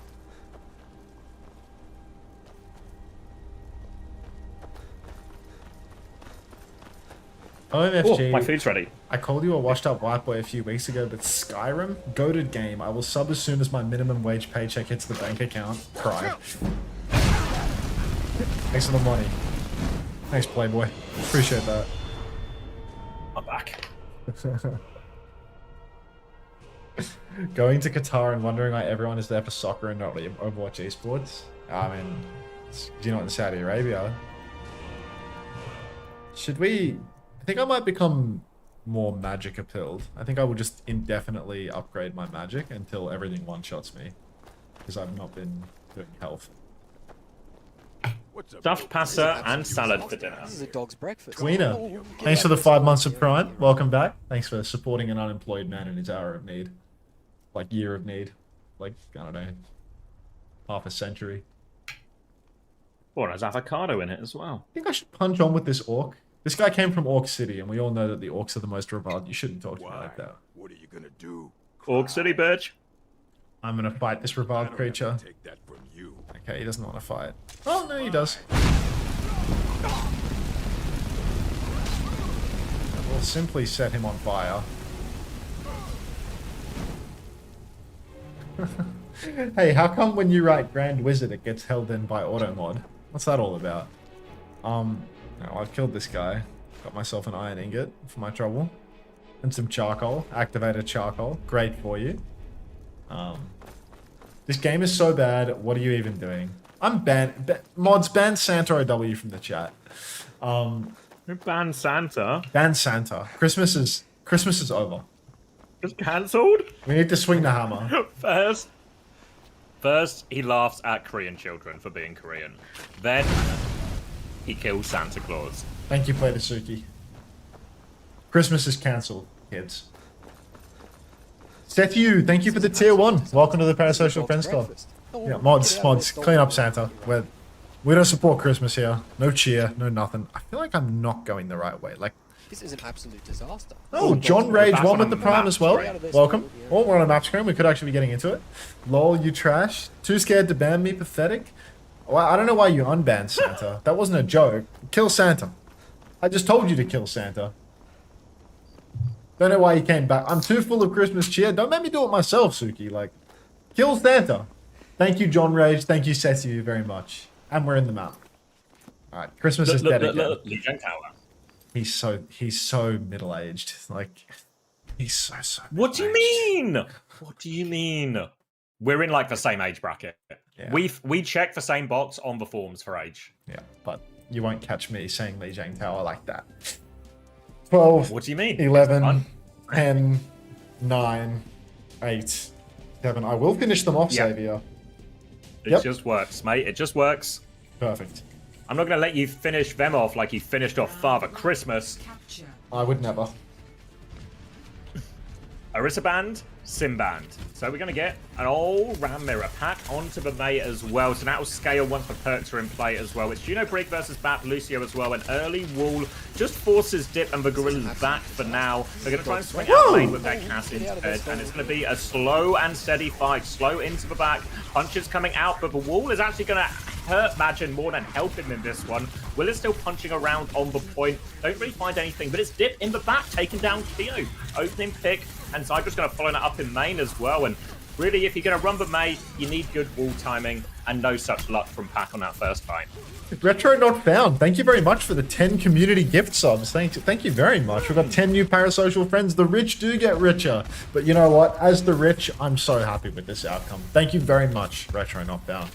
OMFG. Oh, my food's ready. I called you a washed up white boy a few weeks ago, but Skyrim, goated game. I will sub as soon as my minimum wage paycheck hits the bank account. Cry. Thanks for the money. Thanks, Playboy. Appreciate that. I'm back. Going to Qatar and wondering why everyone is there for soccer and not Overwatch esports. I mean, you're not in Saudi Arabia. Should we... I think I might become more magic appilled. I think I will just indefinitely upgrade my magic until everything one-shots me. Because I've not been doing health. Stuffed pasta and salad for dinner. This is a dog's breakfast. Tweener, thanks for the 5 months of Prime. Welcome back. Thanks for supporting an unemployed man in his hour of need. Like, year of need. Like, I don't know, half a century. Oh, there's avocado in it as well. I think I should punch on with this orc. This guy came from Orc City, and we all know that the orcs are the most reviled. You shouldn't talk to me like that. What are you gonna do? Orc City, bitch. I'm gonna fight this reviled creature. Take that from you. Okay, he doesn't want to fight. Oh, no, he does. We'll simply set him on fire. Hey, how come when you write Grand Wizard it gets held in by automod? What's that all about? No, I've killed this guy. Got myself an iron ingot for my trouble. And some charcoal. Activated charcoal. Great for you. This game is so bad. What are you even doing? I'm banned. Mods, ban Santa OW from the chat. Ban Santa? Ban Santa. Christmas is over. Just cancelled? We need to swing the hammer. First, he laughs at Korean children for being Korean. Then, he kills Santa Claus. Thank you, Playtasuki. Christmas is cancelled, kids. Sethu, thank you for the tier 1. Welcome to the Parasocial Friends Club. Yeah, mods, clean up Santa. We don't support Christmas here. No cheer, no nothing. I feel like I'm not going the right way. Like, this is an absolute disaster. Oh, John Rage 1 with the Prime as well. Welcome. Oh, we're on a map screen. We could actually be getting into it. Lol, you trash. Too scared to ban me, pathetic. Well, I don't know why you unbanned Santa. That wasn't a joke. Kill Santa. I just told you to kill Santa. Don't know why he came back. I'm too full of Christmas cheer. Don't make me do it myself, Suki. Like, kill Santa. Thank you, John Rage. Thank you, Setsu, very much. And we're in the map. Alright, Christmas is dead again. He's so middle-aged. Like, he's so What do you mean? What do you mean? We're in like the same age bracket. Yeah. We check the same box on the forms for age. Yeah, but you won't catch me saying Li Jiang Tower like that. 12. What do you mean? 11, 10, 9, 8, 7. I will finish them off, Xavier. It just works, mate. It just works. Perfect. I'm not going to let you finish them off like you finished off Father Christmas. I would never. Orisa band, Sim band. So we're going to get an old Ram Mirror pack onto the May as well. So that will scale once the perks are in play as well. It's Juno Brig versus Bat Lucio as well. An early wall just forces Dip and the Gorillas back for now. They're going to try and swing out lane with their Cass instead. And it's going to be a slow and steady fight. Slow into the back. Punches coming out, but the wall is actually going to hurt Majin more than help him in this one. Will is still punching around on the point. Don't really find anything, but it's Dip in the back, taking down Keo. Opening pick, and Zygra's going to follow that up in main as well. And really, if you're going to run the May, you need good wall timing. and no such luck from Pack on that first fight. Retro Not Found, thank you very much for the 10 community gift subs. Thank you very much. We've got 10 new parasocial friends. The rich do get richer. But you know what? As the rich, I'm so happy with this outcome. Thank you very much, Retro Not Found.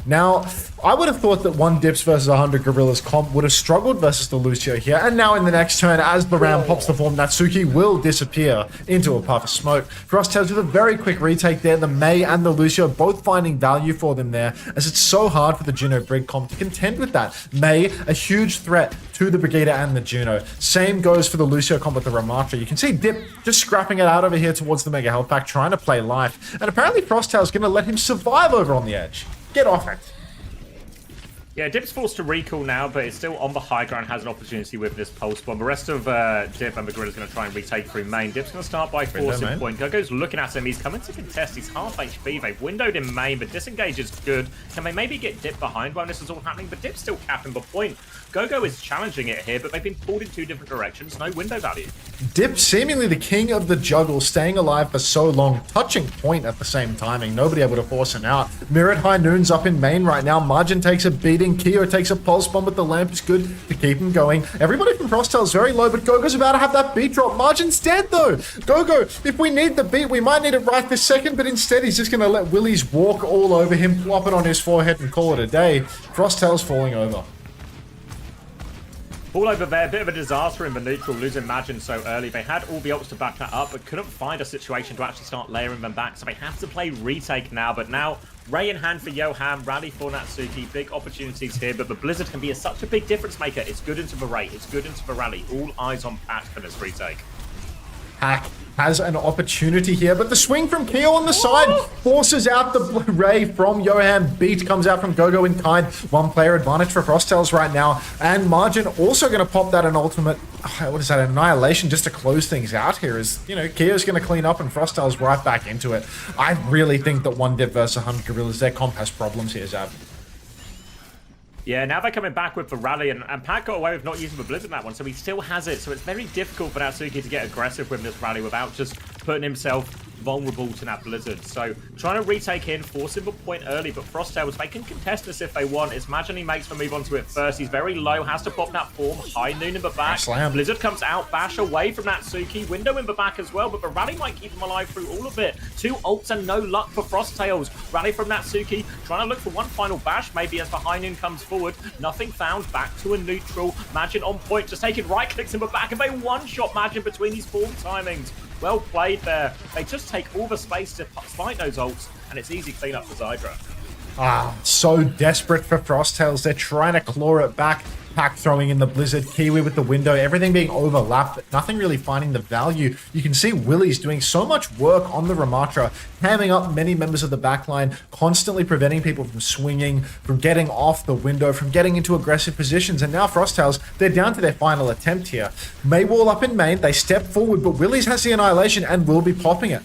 Now, I would have thought that 1Dips versus 100 Gorillas comp would have struggled versus the Lucio here. And now in the next turn, as the Ram pops the form, Natsuki will disappear into a puff of smoke. Frosttails with a very quick retake there. The Mei and the Lucio both finding value for them there, as it's so hard for the Juno Brig comp to contend with that. Mei, a huge threat to the Brigida and the Juno. Same goes for the Lucio comp with the Ramatra. You can see Dip just scrapping it out over here towards the Mega Health Pack, trying to play life. And apparently Frosttail's going to let him survive over on the edge. Get off it. Yeah, Dip's forced to recall now, but it's still on the high ground, has an opportunity with this pulse bomb. The rest of Dip and the Gorilla's going to try and retake through main. Dip's going to start by forcing point. Gogo's looking at him. He's coming to contest. He's half HP. They've windowed in main. The disengage is good. Can they maybe get Dip behind while this is all happening? But Dip's still capping the point. Gogo is challenging it here, but they've been pulled in two different directions. No window value. Dip, seemingly the king of the juggle, staying alive for so long, touching point at the same timing. Nobody able to force him out. Mirrored High Noon's up in main right now. Margin takes a beating. Keo takes a pulse bomb, but the lamp is good to keep him going. Everybody from Frosttail's very low, but Gogo's about to have that beat drop. Margin's dead though. Gogo, if we need the beat, we might need it right this second, but instead he's just going to let Willies walk all over him, plop it on his forehead and call it a day. Frosttail's falling over. All over there, a bit of a disaster in the neutral, losing Magin so early. They had all the ults to back that up, but couldn't find a situation to actually start layering them back, so they have to play retake now. But now, Ray in hand for Yoham, rally for Natsuki, big opportunities here, but the Blizzard can be such a big difference maker. It's good into the Ray, it's good into the rally. All eyes on Pat for this retake. Pack has an opportunity here, but the swing from Keo on the side forces out the Ray from Yoham. Beat comes out from Gogo in kind. One player advantage for Frosttails right now, and Margin also going to pop that an ultimate, what is that, Annihilation, just to close things out here. Is, you know, Keo's going to clean up and Frosttails right back into it. I really think that 1Dip versus 100 Gorillas, their comp has problems here, Zab. Yeah, now they're coming back with the rally, and Pat got away with not using the Blizzard in that one, so he still has it. So it's very difficult for Natsuki to get aggressive with this rally without just putting himself vulnerable to that Blizzard. So trying to retake in, forcing the point early, but Frosttails, they can contest this if they want. It's Imagine he makes the move onto it first. He's very low, has to pop that form. High Noon in the back. Slam. Blizzard comes out, bash away from Natsuki. Window in the back as well, but the rally might keep him alive through all of it. Two ults and no luck for Frosttails. Rally from Natsuki, trying to look for one final bash, maybe as the High Noon comes forward. Nothing found, back to a neutral. Magin on point, just taking right clicks in the back, and they one-shot Magin between these form timings. Well played there. They just take all the space to fight those ults, and it's easy cleanup for Zydra. So desperate for Frosttails. They're trying to claw it back. Pack throwing in the Blizzard, Kiwi with the window, everything being overlapped, but nothing really finding the value. You can see Willie's doing so much work on the Ramatra, hamming up many members of the backline, constantly preventing people from swinging, from getting off the window, from getting into aggressive positions. And now Frosttails, they're down to their final attempt here. Maywall up in main, they step forward, but Willie's has the Annihilation and will be popping it.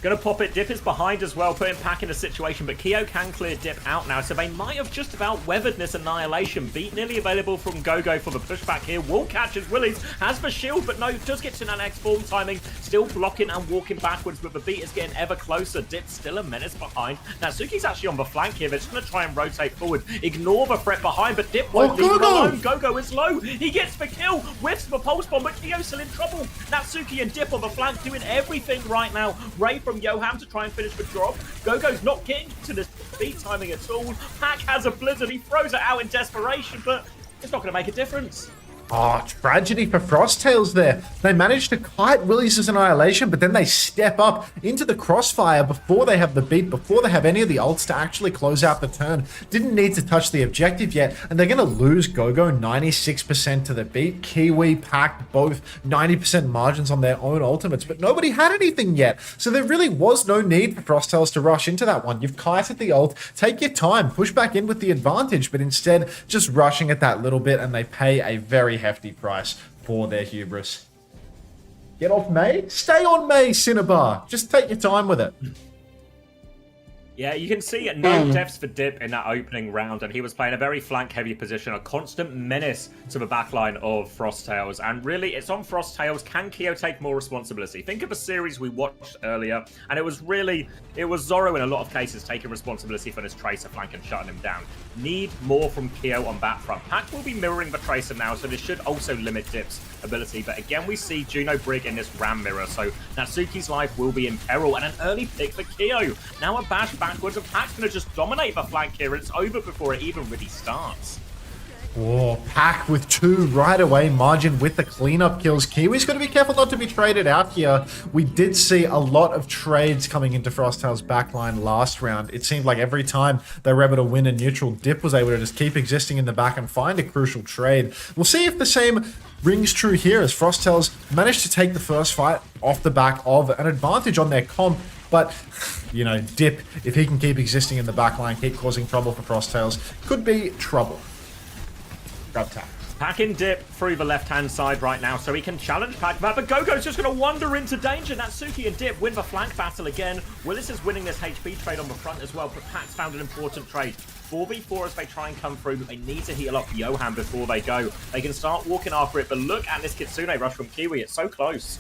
Gonna pop it. Dip is behind as well, putting Pack in a situation, but Keo can clear Dip out now, so they might have just about weathered this Annihilation. Beat nearly available from Gogo for the pushback here. Wall catches Willies, has the shield, but no, does get to that next form timing. Still blocking and walking backwards, but the beat is getting ever closer. Dip's still a menace behind. Natsuki's actually on the flank here. They're just gonna try and rotate forward, ignore the threat behind, but Dip won't leave him alone. Gogo is low. He gets the kill, whiffs the pulse bomb, but Keo's still in trouble. Natsuki and Dip on the flank doing everything right now. Ray from Yoham to try and finish the drop. Gogo's not getting to the beat timing at all. Pack has a Blizzard. He throws it out in desperation, but it's not going to make a difference. Tragedy for Frosttails there. They managed to kite Willies' Annihilation, but then they step up into the crossfire before they have the beat, before they have any of the ults to actually close out the turn. Didn't need to touch the objective yet, and they're going to lose Gogo 96% to the beat. Kiwi, Pack, both 90% margins on their own ultimates, but nobody had anything yet. So there really was no need for Frosttails to rush into that one. You've kited the ult, take your time, push back in with the advantage, but instead just rushing at that little bit, and they pay a very hefty price for their hubris. Get off May? Stay on May, Cinnabar. Just take your time with it. Yeah, you can see no depths for Dip in that opening round, and he was playing a very flank-heavy position, a constant menace to the backline of Frosttails. And really, it's on Frosttails. Can Keo take more responsibility? Think of a series we watched earlier, and it was Zoro in a lot of cases taking responsibility for this Tracer flank and shutting him down. Need more from Keo on that front. Pac will be mirroring the Tracer now, so this should also limit Dip's ability. But again, we see Juno Brig in this Ram mirror, so Natsuki's life will be in peril, and an early pick for Keo. Now a bash backwards, and Pac's going to just dominate the flank here, and it's over before it even really starts. Oh, Pac with 2 right away. Margin with the cleanup kills. Kiwi's got to be careful not to be traded out here. We did see a lot of trades coming into Frosttail's backline last round. It seemed like every time they were able to win a neutral, Dip was able to just keep existing in the back and find a crucial trade. We'll see if the same rings true here, as Frosttails managed to take the first fight off the back of an advantage on their comp. But, you know, Dip, if he can keep existing in the backline, keep causing trouble for Frosttails, could be trouble. Grab tap. Pac and Dip through the left-hand side right now, so he can challenge Pac. But Gogo's just going to wander into danger. Natsuki and Dip win the flank battle again. Willis is winning this HP trade on the front as well, but Pac's found an important trade. 4v4 as they try and come through, but they need to heal up Johan before they go. They can start walking after it, but look at this Kitsune rush from Kiwi. It's so close.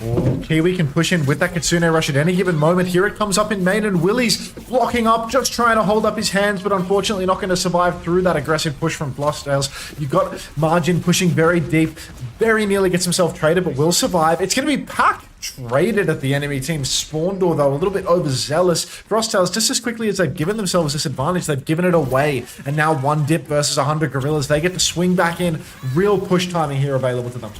Oh, Kiwi can push in with that Kitsune rush at any given moment. Here it comes up in main, and Willie's blocking up, just trying to hold up his hands, but unfortunately not going to survive through that aggressive push from Frosttails. You've got Margin pushing very deep, very nearly gets himself traded, but will survive. It's going to be Pac traded at the enemy team spawn door, though, a little bit overzealous. Frosttails, just as quickly as they've given themselves this advantage, they've given it away. And now 1 Dip versus 100 Gorillas. They get to swing back in. Real push timing here available to them.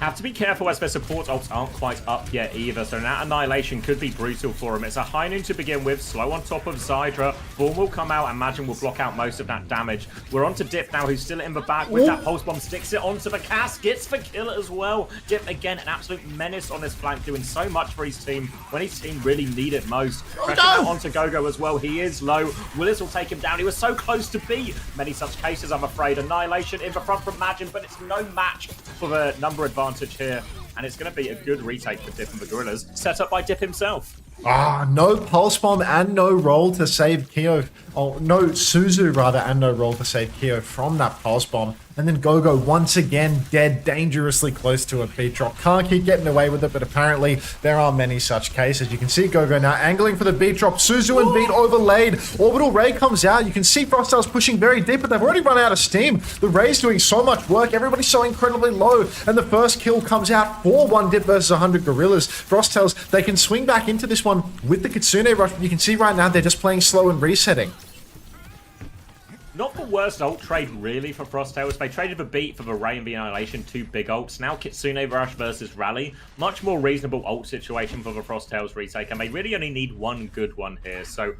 Have to be careful as their support ults aren't quite up yet either, so that Annihilation could be brutal for him. It's a high noon to begin with, slow on top of Zydra. Born will come out, and Magin will block out most of that damage. We're on to Dip now, who's still in the back with that Pulse Bomb, sticks it onto the cast, gets the kill as well. Dip, again, an absolute menace on this flank, doing so much for his team when his team really need it most. Pressure out onto Gogo as well, he is low. Willis will take him down, he was so close to beat many such cases, I'm afraid. Annihilation in the front from Magin, but it's no match for the number advantage here, and it's going to be a good retake for Dip and the Gorillas, set up by Dip himself. No Pulse Bomb and no roll to save Keo. Oh, no Suzu rather, and no roll to save Keo from that Pulse Bomb. And then Gogo once again dead, dangerously close to a beat drop. Can't keep getting away with it, but apparently there are many such cases. You can see Gogo now angling for the beat drop. Suzu and Beat overlaid. Orbital Ray comes out. You can see Frosttails pushing very deep, but they've already run out of steam. The Ray's doing so much work. Everybody's so incredibly low. And the first kill comes out for 1 Dip versus 100 Gorillas. Frosttails, they can swing back into this one with the Kitsune rush, but you can see right now they're just playing slow and resetting. Not the worst ult trade, really, for Frosttails. They traded the Beat for the Ray and the Annihilation, 2 big ults. Now Kitsune Rush versus Rally. Much more reasonable ult situation for the Frosttails retake, and they really only need 1 good one here. So,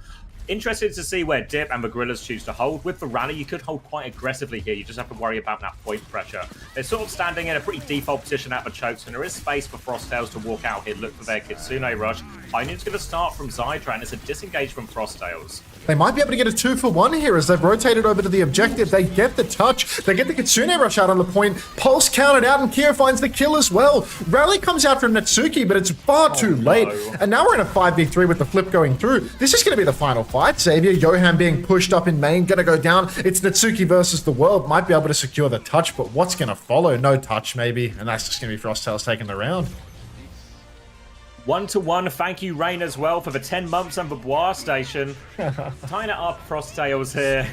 interested to see where Dip and the Gorillas choose to hold. With the Rally, you could hold quite aggressively here. You just have to worry about that point pressure. They're sort of standing in a pretty default position at the chokes, and there is space for Frosttails to walk out here, look for their Kitsune Rush. Pioneer's going to start from Zydra, and it's a disengage from Frosttails. They might be able to get a 2-for-1 here as they've rotated over to the objective. They get the touch. They get the Kitsune Rush out on the point. Pulse counted out, and Keo finds the kill as well. Rally comes out from Natsuki, but it's far too late. And now we're in a 5v3 with the flip going through. This is going to be the final fight. Xavier, Johan being pushed up in main, going to go down. It's Natsuki versus the world. Might be able to secure the touch, but what's going to follow? No touch, maybe. And that's just going to be Frosttails taking the round. 1-1, thank you, Rain, as well, for the 10 months on the Bois station. Tying it up, Frosttails here.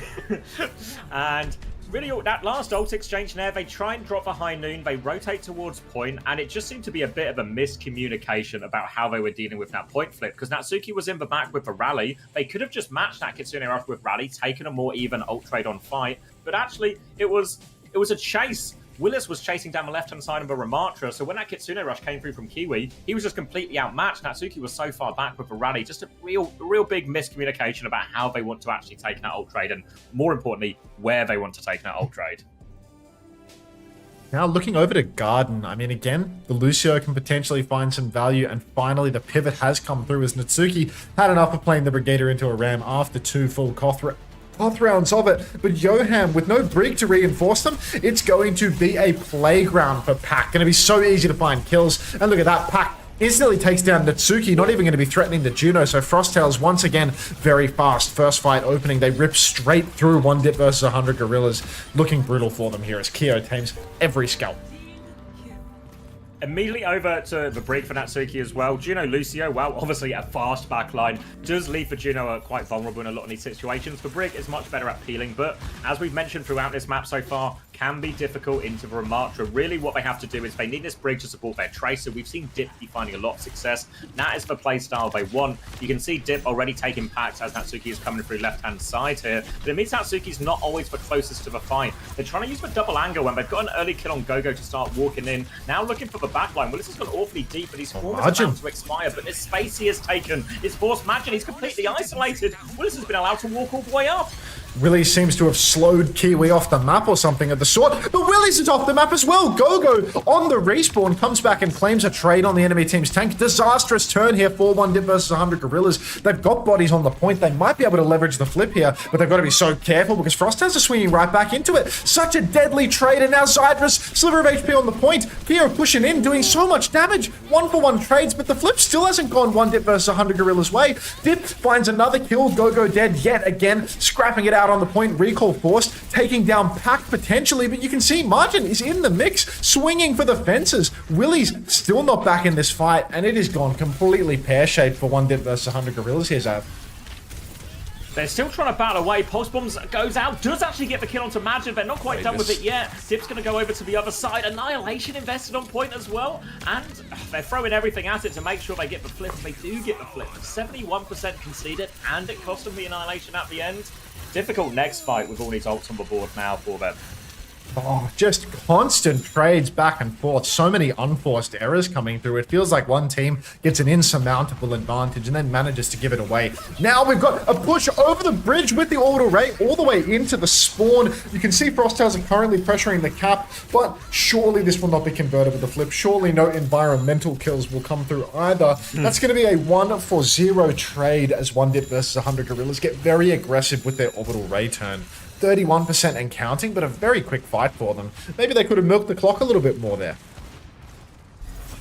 And really, that last ult exchange there, they try and drop the high noon, they rotate towards point, and it just seemed to be a bit of a miscommunication about how they were dealing with that point flip, because Natsuki was in the back with the Rally. They could have just matched that Kitsune Rush with Rally, taken a more even ult trade on fight, but actually, it was a chase. Willis was chasing down the left-hand side of a Ramatra, so when that Kitsune Rush came through from Kiwi, he was just completely outmatched. Natsuki was so far back with the Rally, just a real big miscommunication about how they want to actually take that ult trade, and more importantly, where they want to take that ult trade. Now looking over to Garden, I mean, again, the Lucio can potentially find some value, and finally the pivot has come through as Natsuki had enough of playing the Brigader into a Ram after 2 full Koth rounds of it, but Johan, with no Brig to reinforce them, it's going to be a playground for Pac. Going to be so easy to find kills, and look at that, Pac Instantly takes down Natsuki, not even going to be threatening the Juno. So Frosttails once again very fast. First fight opening, they rip straight through 1Dip versus 100 Gorillas. Looking brutal for them here as Kyo tames every scalp. Immediately over to the break for Natsuki as well. Juno Lucio, well, obviously a fast backline does leave for Juno quite vulnerable in a lot of these situations. For Brig is much better at peeling, but as we've mentioned throughout this map so far, can be difficult into Ramatra. Really what they have to do is they need this Brig to support their Tracer. We've seen Dip be finding a lot of success. That is the playstyle they want. You can see Dip already taking packs as Natsuki is coming through left-hand side here. But it means Natsuki's not always the closest to the fight. They're trying to use the double angle when they've got an early kill on Gogo to start walking in. Now looking for the backline. Willis has gone awfully deep, but he's almost about to expire. But this space he has taken is forced Magin. He's completely isolated. Willis has been allowed to walk all the way up. Willie seems to have slowed Kiwi off the map or something of the sort, but Willie's is off the map as well. Gogo on the respawn comes back and claims a trade on the enemy team's tank. Disastrous turn here for 1Dip versus 100 Gorillas. They've got bodies on the point. They might be able to leverage the flip here, but they've got to be so careful because Frosttails are swinging right back into it. Such a deadly trade, and now Zydra's sliver of HP on the point. Kyo pushing in, doing so much damage. 1-for-1 trades, but the flip still hasn't gone 1Dip versus 100 Gorillas' way. Dip finds another kill. Gogo dead yet again, scrapping it out on the point. Recall forced, taking down Pack potentially, but you can see Margin is in the mix, swinging for the fences. Willie's still not back in this fight, and it has gone completely pear-shaped for 1Dip versus 100 Gorillas here, Zav. They're still trying to battle away. Pulse Bombs goes out, does actually get the kill onto Magin. They're not quite done with it yet. Dip's going to go over to the other side. Annihilation invested on point as well. And they're throwing everything at it to make sure they get the flip. They do get the flip. 71% conceded, and it cost them the Annihilation at the end. Difficult next fight with all these ults on the board now for them. Oh, just constant trades back and forth. So many unforced errors coming through. It feels like one team gets an insurmountable advantage and then manages to give it away. Now we've got a push over the bridge with the orbital ray all the way into the spawn. You can see Frosttails are currently pressuring the cap, but surely this will not be converted with the flip. Surely no environmental kills will come through either. That's going to be a 1-for-0 trade as 1Dip versus 100 Gorillas get very aggressive with their orbital ray turn. 31% and counting, but a very quick fight for them. Maybe they could have milked the clock a little bit more there.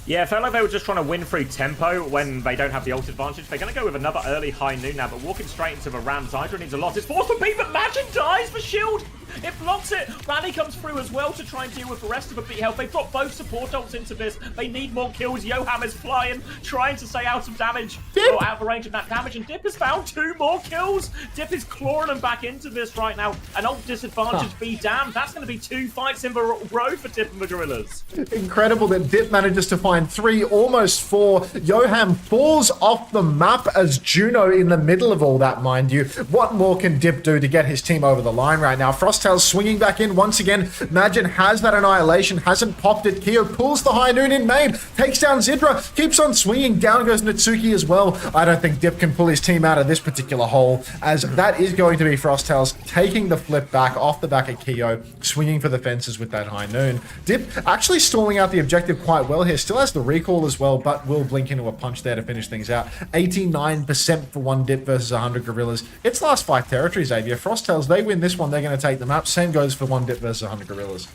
Yeah, it felt like they were just trying to win through tempo when they don't have the ult advantage. They're going to go with another early high noon now, but walking straight into the Ram. Zyra needs a lot. It's forced to beat, but Magin dies for shield. It blocks it. Rally comes through as well to try and deal with the rest of the beat health. They've got both support ults into this. They need more kills. Yoham is flying, trying to stay out of damage. Or out of range of that damage, and Dip has found 2 more kills. Dip is clawing them back into this right now. An ult disadvantage, be damned. That's going to be 2 fights in a row for Dip and the Gorillas. Incredible that Dip manages to find 3, almost 4. Yoham falls off the map as Juno in the middle of all that, mind you. What more can Dip do to get his team over the line right now? Frosttails swinging back in once again. Magin has that Annihilation, hasn't popped it. Kyo pulls the high noon in main, takes down Zidra, keeps on swinging. Down goes Natsuki as well. I don't think Dip can pull his team out of this particular hole, as that is going to be Frosttails taking the flip back off the back of Kyo, swinging for the fences with that high noon. Dip actually stalling out the objective quite well here. Still has the recall as well, but will blink into a punch there to finish things out. 89% for 1Dip versus 100 Gorillas. It's last fight territory, Xavier. Frosttails, they win this one, they're going to take the map. Same goes for 1Dip versus 100 Gorillas.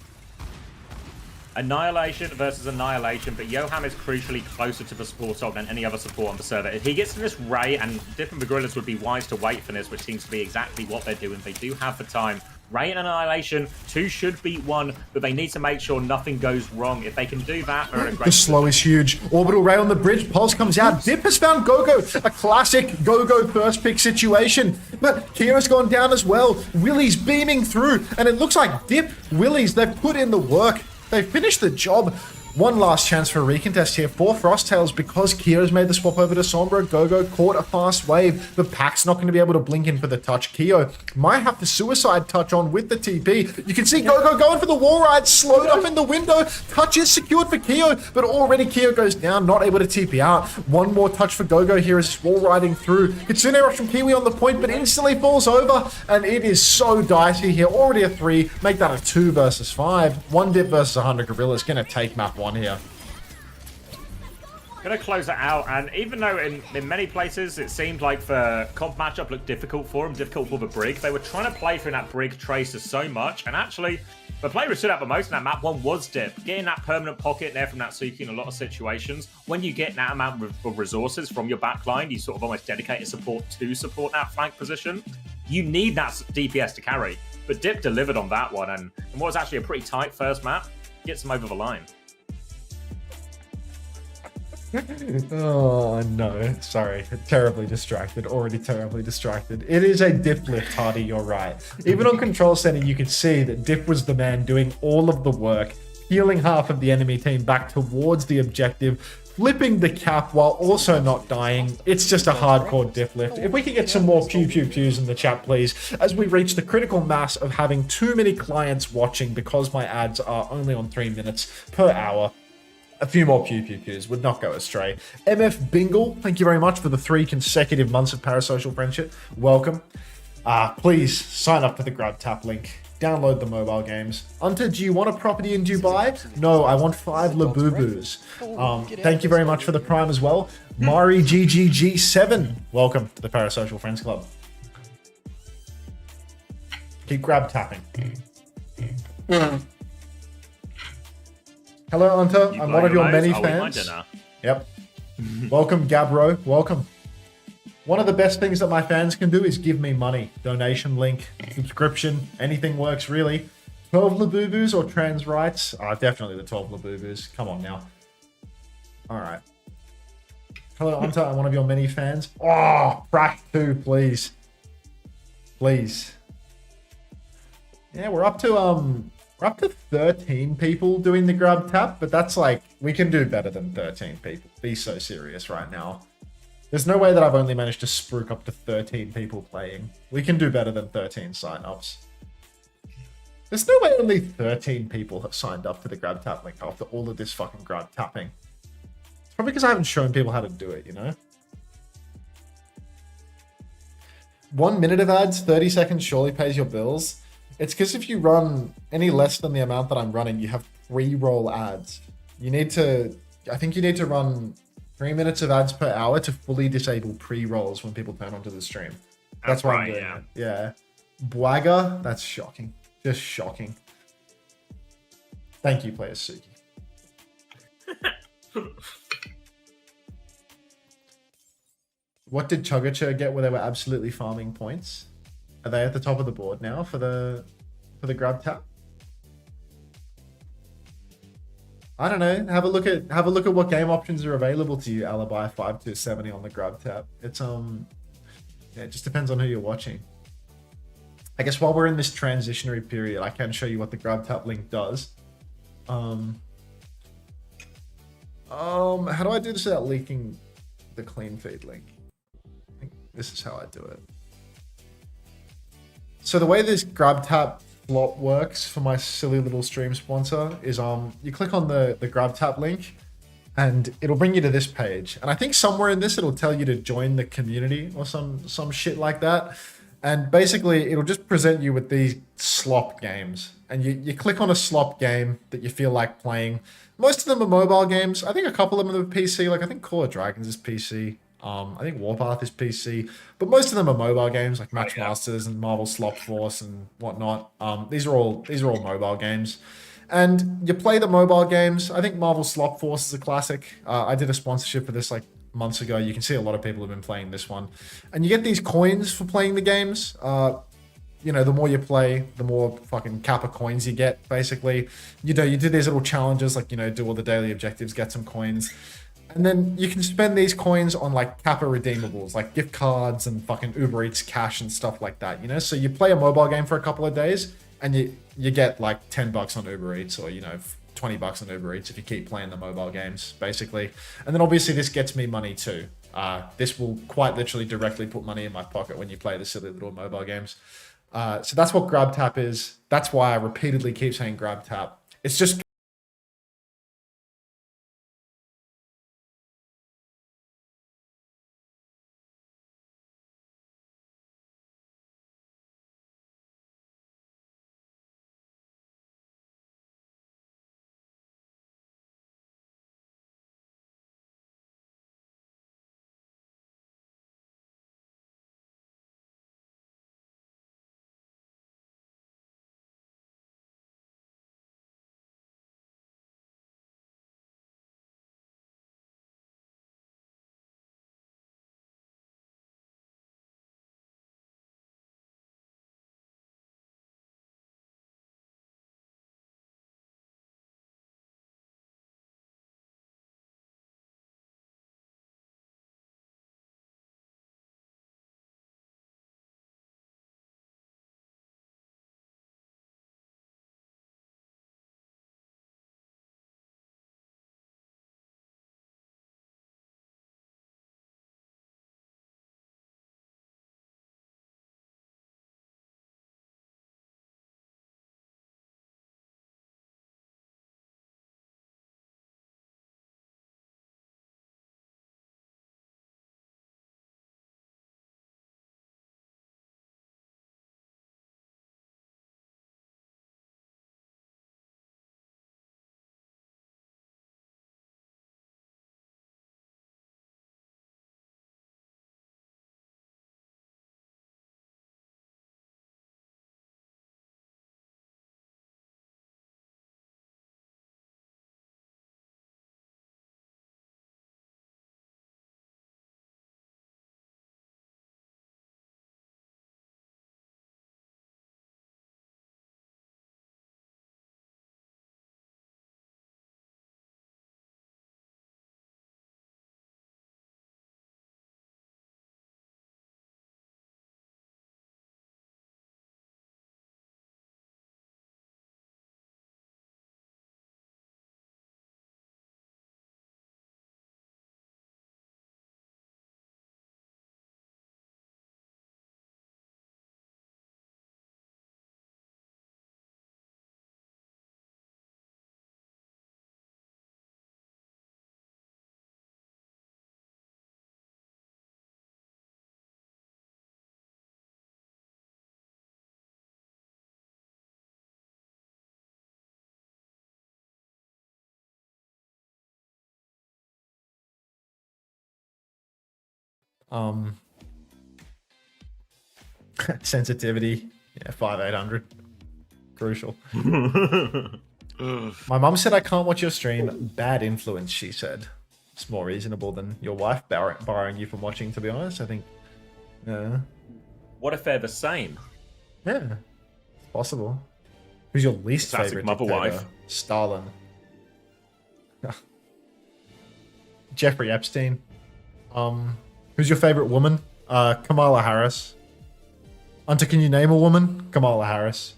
Annihilation versus Annihilation, but Yoham is crucially closer to the support ult than any other support on the server. If he gets to this Ray, and Dip and the Gorillas would be wise to wait for this, which seems to be exactly what they're doing. They do have the time. Ray and Annihilation, 2 should beat 1, but they need to make sure nothing goes wrong. If they can do that, they're in a great The slow is huge. Orbital Ray on the bridge. Pulse comes out. Dip has found Gogo. A classic Gogo first pick situation. But Kira's gone down as well. Willie's beaming through. And it looks like Dip, Willie's, they've put in the work. They've finished the job. One last chance for a recontest here for Frosttails because Kyo's made the swap over to Sombra. Gogo caught a fast wave. The Pack's not going to be able to blink in for the touch. Kyo might have to suicide touch on with the TP. You can see Gogo going for the wall ride, slowed up in the window. Touch is secured for Kyo, but already Kyo goes down, not able to TP out. One more touch for Gogo here as he's wall riding through. Kitsune rush from Kiwi on the point, but instantly falls over, and it is so dicey here. Already a 3, make that a 2 versus 5. 1Dip versus 100 Gorillas, going to take map 1 here. Gonna close it out, and even though in many places it seemed like the comp matchup looked difficult for them, difficult for the Brig, they were trying to play through that Brig Tracer so much, and actually The player who stood out the most in that map one was Dip. Getting that permanent pocket there from Natsuki in a lot of situations. When you get that amount of resources from your backline, you sort of almost dedicate a support to support that flank position. You need that DPS to carry. But Dip delivered on that one, and what was actually a pretty tight first map, gets him over the line. Oh no, sorry, terribly distracted, already terribly distracted. It is a Dip lift, Hardy, you're right. Even on Control Center, you could see that Dip was the man doing all of the work, healing half of the enemy team back towards the objective, flipping the cap while also not dying. It's just a hardcore Dip lift. If we could get some more pew pew pews in the chat, please, as we reach the critical mass of having too many clients watching because my ads are only on 3 minutes per hour. A few more pew pew pews would not go astray. MF Bingle, thank you very much for the 3 consecutive months of parasocial friendship. Welcome. Please sign up for the Grab Tap link. Download the mobile games. Hunter, do you want a property in Dubai? No, I want 5 Labubus. Thank you very much for the prime as well. Mari GGG7, welcome to the Parasocial Friends Club. Keep grab tapping. Hello, Hunter. I'm one of your many fans. Yep. Welcome, Gabro. Welcome. One of the best things that my fans can do is give me money. Donation link, subscription, anything works really. 12 Labubus or trans rights? Definitely the 12 Labubus. Come on now. All right. Hello, Hunter. I'm one of your many fans. Oh, Prack 2, please. Please. Yeah, we're up to 13 people doing the grab tap, but that's like, we can do better than 13 people. Be so serious right now. There's no way that I've only managed to spruik up to 13 people playing. We can do better than 13 signups. There's no way only 13 people have signed up to the grab tap link after all of this fucking grab tapping. It's probably because I haven't shown people how to do it, you know? 1 minute of ads, 30 seconds surely pays your bills. It's because if you run any less than the amount that I'm running, you have pre-roll ads. You need to, I think you need to run 3 minutes of ads per hour to fully disable pre-rolls when people turn onto the stream. That's why I'm doing it. Yeah. Bwaga, that's shocking. Just shocking. Thank you, Player Suki. What did Chugacha get where they were absolutely farming points? Are they at the top of the board now for the grab tap? I don't know. Have a look at what game options are available to you. Alibi 5270 on the grab tap. It's yeah, it just depends on who you're watching. I guess while we're in this transitionary period, I can show you what the grab tap link does. How do I do this without leaking the clean feed link? I think this is how I do it. So the way this grab tap slot works for my silly little stream sponsor is you click on the grab tap link and it'll bring you to this page. And I think somewhere in this it'll tell you to join the community or some shit like that. And basically it'll just present you with these slop games. And you click on a slop game that you feel like playing. Most of them are mobile games. I think a couple of them are PC. Like I think Call of Dragons is PC. I think Warpath is PC, but most of them are mobile games like Matchmasters and Marvel Slop Force and whatnot. These are all mobile games, and you play the mobile games. I think Marvel Slop Force is a classic. I did a sponsorship for this like months ago. You can see a lot of people have been playing this one, and you get these coins for playing the games. You know, the more you play, the more fucking Kappa coins you get. Basically, you do these little challenges like do all the daily objectives, get some coins. And then you can spend these coins on like Kappa redeemables, like gift cards and fucking Uber Eats cash and stuff like that, So you play a mobile game for a couple of days and you get like $10 on Uber Eats or, $20 on Uber Eats if you keep playing the mobile games, basically. And then obviously this gets me money too. This will quite literally directly put money in my pocket when you play the silly little mobile games. So that's what Grab Tap is. That's why I repeatedly keep saying Grab Tap. It's just Sensitivity, yeah, 5800. Crucial. My mum said I can't watch your stream. Bad influence, she said. It's more reasonable than your wife barring you from watching, to be honest. I think. Yeah. What if they're the same? Yeah. It's possible. Who's your least Classic favorite mother dictator? wife. Stalin. Jeffrey Epstein. Who's your favorite woman? Kamala Harris. Hunter, can you name a woman? Kamala Harris.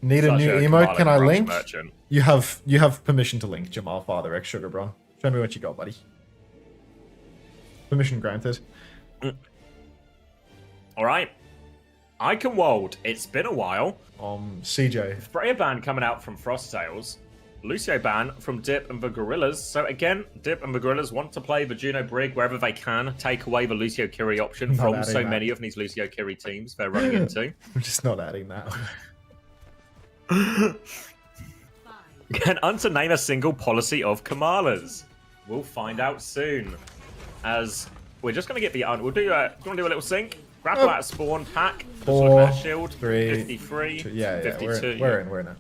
Need a Such new a emote? Kamala Can I crush link? merchant. You have permission to link, Jamal Father X Sugar Bro. Show me what you got, buddy. Permission granted. All right. Iconwold, it's been a while. CJ. Freya ban coming out from Frosttails. Lucio ban from Dip and the Gorillas. So again, Dip and the Gorillas want to play the Juno Brig wherever they can, take away the Lucio Kiri option from so many of these Lucio Kiri teams they're running into. I'm just not adding that. Can Hunter name a single policy of Kamala's? We'll find out soon. As we're just going to get the... We'll do a... Do you want to do a little sync? Grapple out of spawn, pack. 4, shield. 3, 53. 2, yeah, 52. We're in.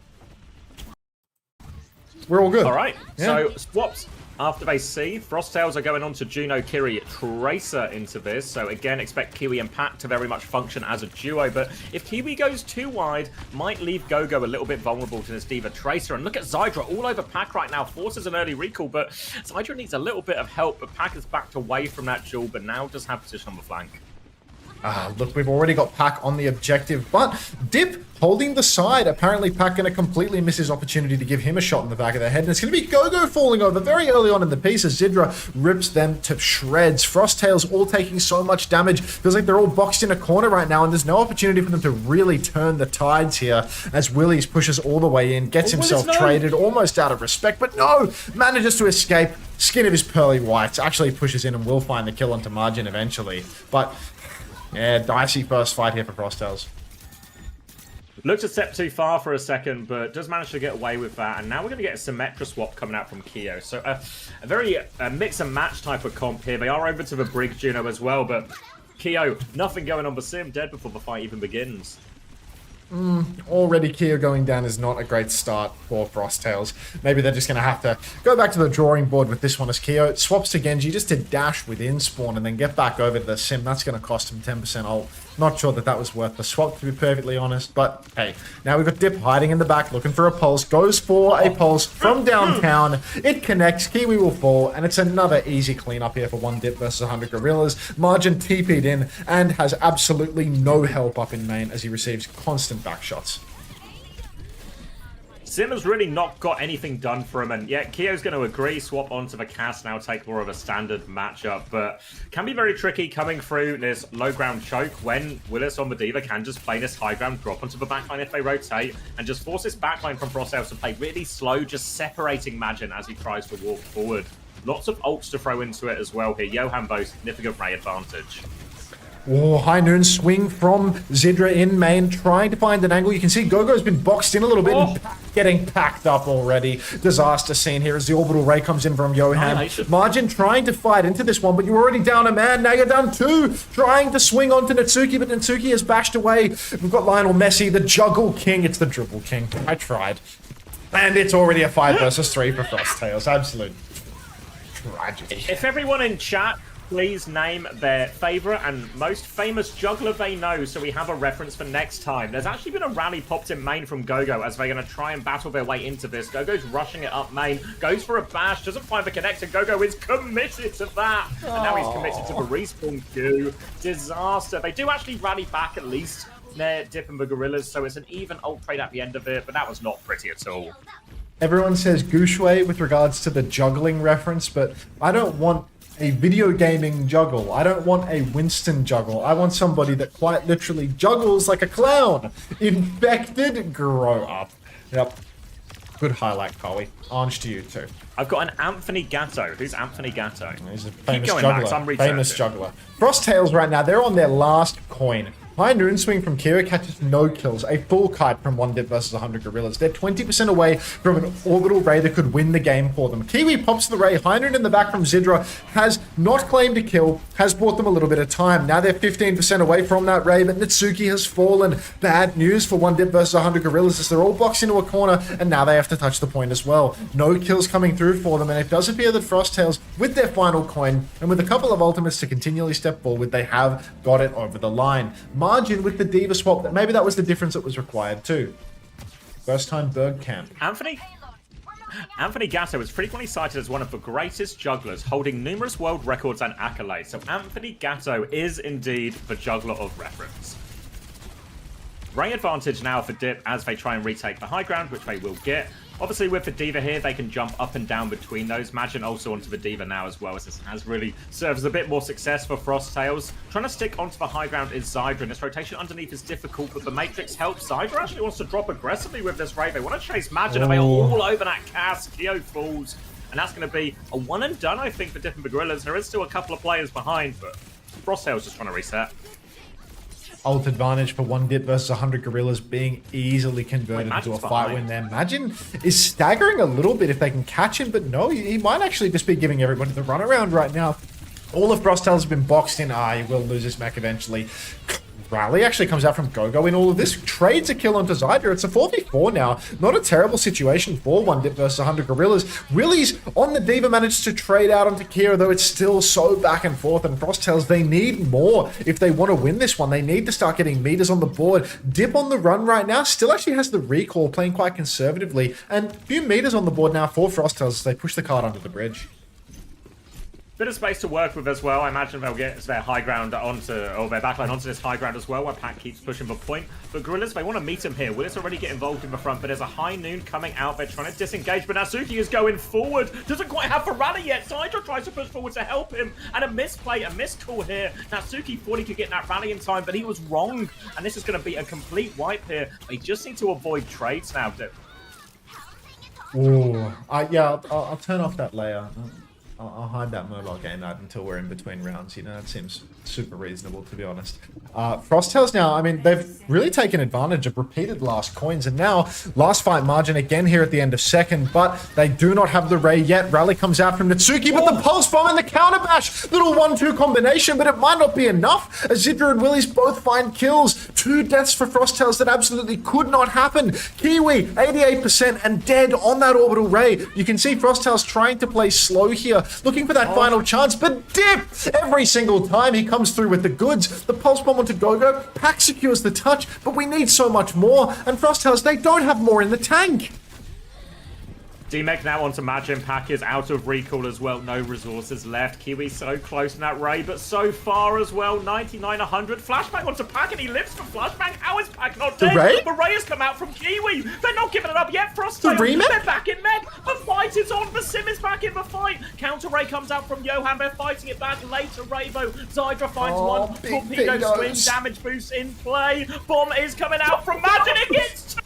We're all good. All right. Yeah. So swaps after they see. Frosttails are going on to Juno, Kiri, Tracer into this. So again, expect Kiwi and Pack to very much function as a duo. But if Kiwi goes too wide, might leave Gogo a little bit vulnerable to this Diva Tracer. And look at Zydra all over Pack right now. Forces an early recall, but Zydra needs a little bit of help. But Pack is backed away from that duel, but now does have position on the flank. Look, we've already got Pack on the objective, but Dip holding the side. Apparently, Pack going to completely miss his opportunity to give him a shot in the back of the head, and it's going to be Gogo falling over very early on in the piece as Zydra rips them to shreds. Frosttails all taking so much damage. Feels like they're all boxed in a corner right now, and there's no opportunity for them to really turn the tides here as Willies pushes all the way in, gets himself traded, almost out of respect, but no! Manages to escape. Skin of his pearly whites, actually pushes in and will find the kill onto Margin eventually, but... yeah, dicey first fight here for Frosttails. Looked a step too far for a second, but does manage to get away with that. And now we're going to get a Symmetra swap coming out from Keo. So a very mix and match type of comp here. They are over to the Brig Juno as well, but Keo, nothing going on but Sim, dead before the fight even begins. Already Keo going down is not a great start for Frosttails. Maybe they're just going to have to go back to the drawing board with this one as Keo swaps to Genji just to dash within spawn and then get back over to the Sim. That's going to cost him 10% ult. Not sure that was worth the swap, to be perfectly honest, but hey, now we've got Dip hiding in the back looking for a pulse, goes for a pulse from downtown. It connects, Kiwi will fall, and it's another easy cleanup here for one Dip versus 100 Gorillas. Margin TP'd in and has absolutely no help up in main as he receives constant back shots. Sim has really not got anything done for him, and yeah, Keo's going to agree, swap onto the cast now, take more of a standard matchup, but can be very tricky coming through this low ground choke when Willis on the Diva can just play this high ground drop onto the backline if they rotate, and just force this backline from Frosttails to play really slow, just separating Magin as he tries to walk forward. Lots of ults to throw into it as well here. Johan Bo, significant Ray advantage. Oh, high noon swing from Zydra in main, trying to find an angle. You can see Gogo's been boxed in a little bit and getting packed up already. Disaster scene here as the orbital ray comes in from Johan. Margin trying to fight into this one, but you're already down a man. Now you're down two. Trying to swing onto Natsuki, but Natsuki has bashed away. We've got Lionel Messi, the Juggle King. It's the Dribble King. I tried. And it's already a 5 versus 3 for Frosttails. Absolute tragedy. If everyone in chat please name their favourite and most famous juggler they know so we have a reference for next time. There's actually been a rally popped in main from Gogo as they're going to try and battle their way into this. Gogo's rushing it up main, goes for a bash, doesn't find the connector. Gogo is committed to that. And now he's committed to the respawn queue. Disaster. They do actually rally back at least near Dip and the Gorillas, so it's an even ult trade at the end of it, but that was not pretty at all. Everyone says Goushway with regards to the juggling reference, but I don't want a video gaming juggle. I don't want a Winston juggle. I want somebody that quite literally juggles like a clown. Infected, grow up. Yep. Good highlight, Coley. Orange to you too. I've got an Anthony Gatto. Who's Anthony Gatto? He's a famous going, juggler. Max, I'm famous juggler. Frosttails right now, they're on their last coin. High Noon Swing from Kira catches no kills. A full kite from 1 Dip versus 100 Gorillas. They're 20% away from an orbital Ray that could win the game for them. Kiwi pops the Ray. High Noon in the back from Zidra has not claimed a kill, has bought them a little bit of time. Now they're 15% away from that Ray, but Natsuki has fallen. Bad news for 1 Dip versus 100 Gorillas as they're all boxed into a corner, and now they have to touch the point as well. No kills coming through for them, and it does appear that Frosttails, with their final coin, and with a couple of ultimates to continually step forward, they have got it over the line. Margin with the Diva swap, that maybe that was the difference that was required too. First time Berg camp. Anthony Gatto is frequently cited as one of the greatest jugglers, holding numerous world records and accolades. So Anthony Gatto is indeed the juggler of reference. Ray advantage now for Dip as they try and retake the high ground, which they will get. Obviously, with the Diva here, they can jump up and down between those. Imagine also onto the Diva now as well, as this has really served as a bit more success for Frosttails. Trying to stick onto the high ground is Zydra, and this rotation underneath is difficult, but the Matrix helps. Zydra actually wants to drop aggressively with this Ray. They want to chase Magin, and they are all over that cast. Keo falls, and that's going to be a one and done, I think, for Dip and the Gorillas. There is still a couple of players behind, but Frosttails just trying to reset. Ult advantage for 1 Dip versus 100 Gorillas being easily converted into a fight win there. Magin is staggering a little bit if they can catch him, but no, he might actually just be giving everybody the runaround right now. All of Frosttails have been boxed in. He will lose his mech eventually. Rally actually comes out from Gogo in all of this. Trades a kill onto Zydra. It's a 4v4 now. Not a terrible situation for 1 Dip versus 100 Gorillas. Willie's on the Diva managed to trade out onto Kira, though it's still so back and forth. And Frosttails, they need more if they want to win this one. They need to start getting meters on the board. Dip on the run right now still actually has the recall, playing quite conservatively. And a few meters on the board now for Frosttails as they push the card under the bridge. Bit of space to work with as well. I imagine they'll get their high ground onto, or their backline onto this high ground as well, while Pack keeps pushing the point. But Gorillas, they want to meet him here. Willis already get involved in the front, but there's a High Noon coming out. They're trying to disengage, but Natsuki is going forward. Doesn't quite have the rally yet. Zydra tries to push forward to help him, and a misplay, a miscall here. Natsuki thought he could get that rally in time, but he was wrong, and this is going to be a complete wipe here. They just need to avoid trades now, Dip. Ooh, yeah, I'll turn off that layer. I'll hide that mobile game out until we're in between rounds. You know, that seems super reasonable, to be honest. Frosttails now, I mean, they've really taken advantage of repeated last coins, and now last fight Margin again here at the end of second, but they do not have the Ray yet. Rally comes out from Natsuki, but the Pulse Bomb and the counter bash. Little 1-2 combination, but it might not be enough, as Zidra and Willis both find kills. 2 deaths for Frosttails that absolutely could not happen. Kiwi, 88% and dead on that orbital Ray. You can see Frosttails trying to play slow here, looking for that final chance, but Dip! Every single time he comes through with the goods. The Pulse Bomb onto Gogo, Pack secures the touch, but we need so much more, and Frosttails, they don't have more in the tank. D-Mech now onto Magin. Pack is out of recall as well. No resources left. Kiwi so close in that Ray, but so far as well. 99, 100. Flashbang onto Pack, and he lives for Flashbang. How is Pack not dead? The Ray has come out from Kiwi. They're not giving it up yet. Frosttails, they're back in mech. The fight is on. The Sim is back in the fight. Counter Ray comes out from Johan. They're fighting it back later. Ravo. Zydra finds one. Torpedo swing. Damage boost in play. Bomb is coming out from Magin. It gets 2.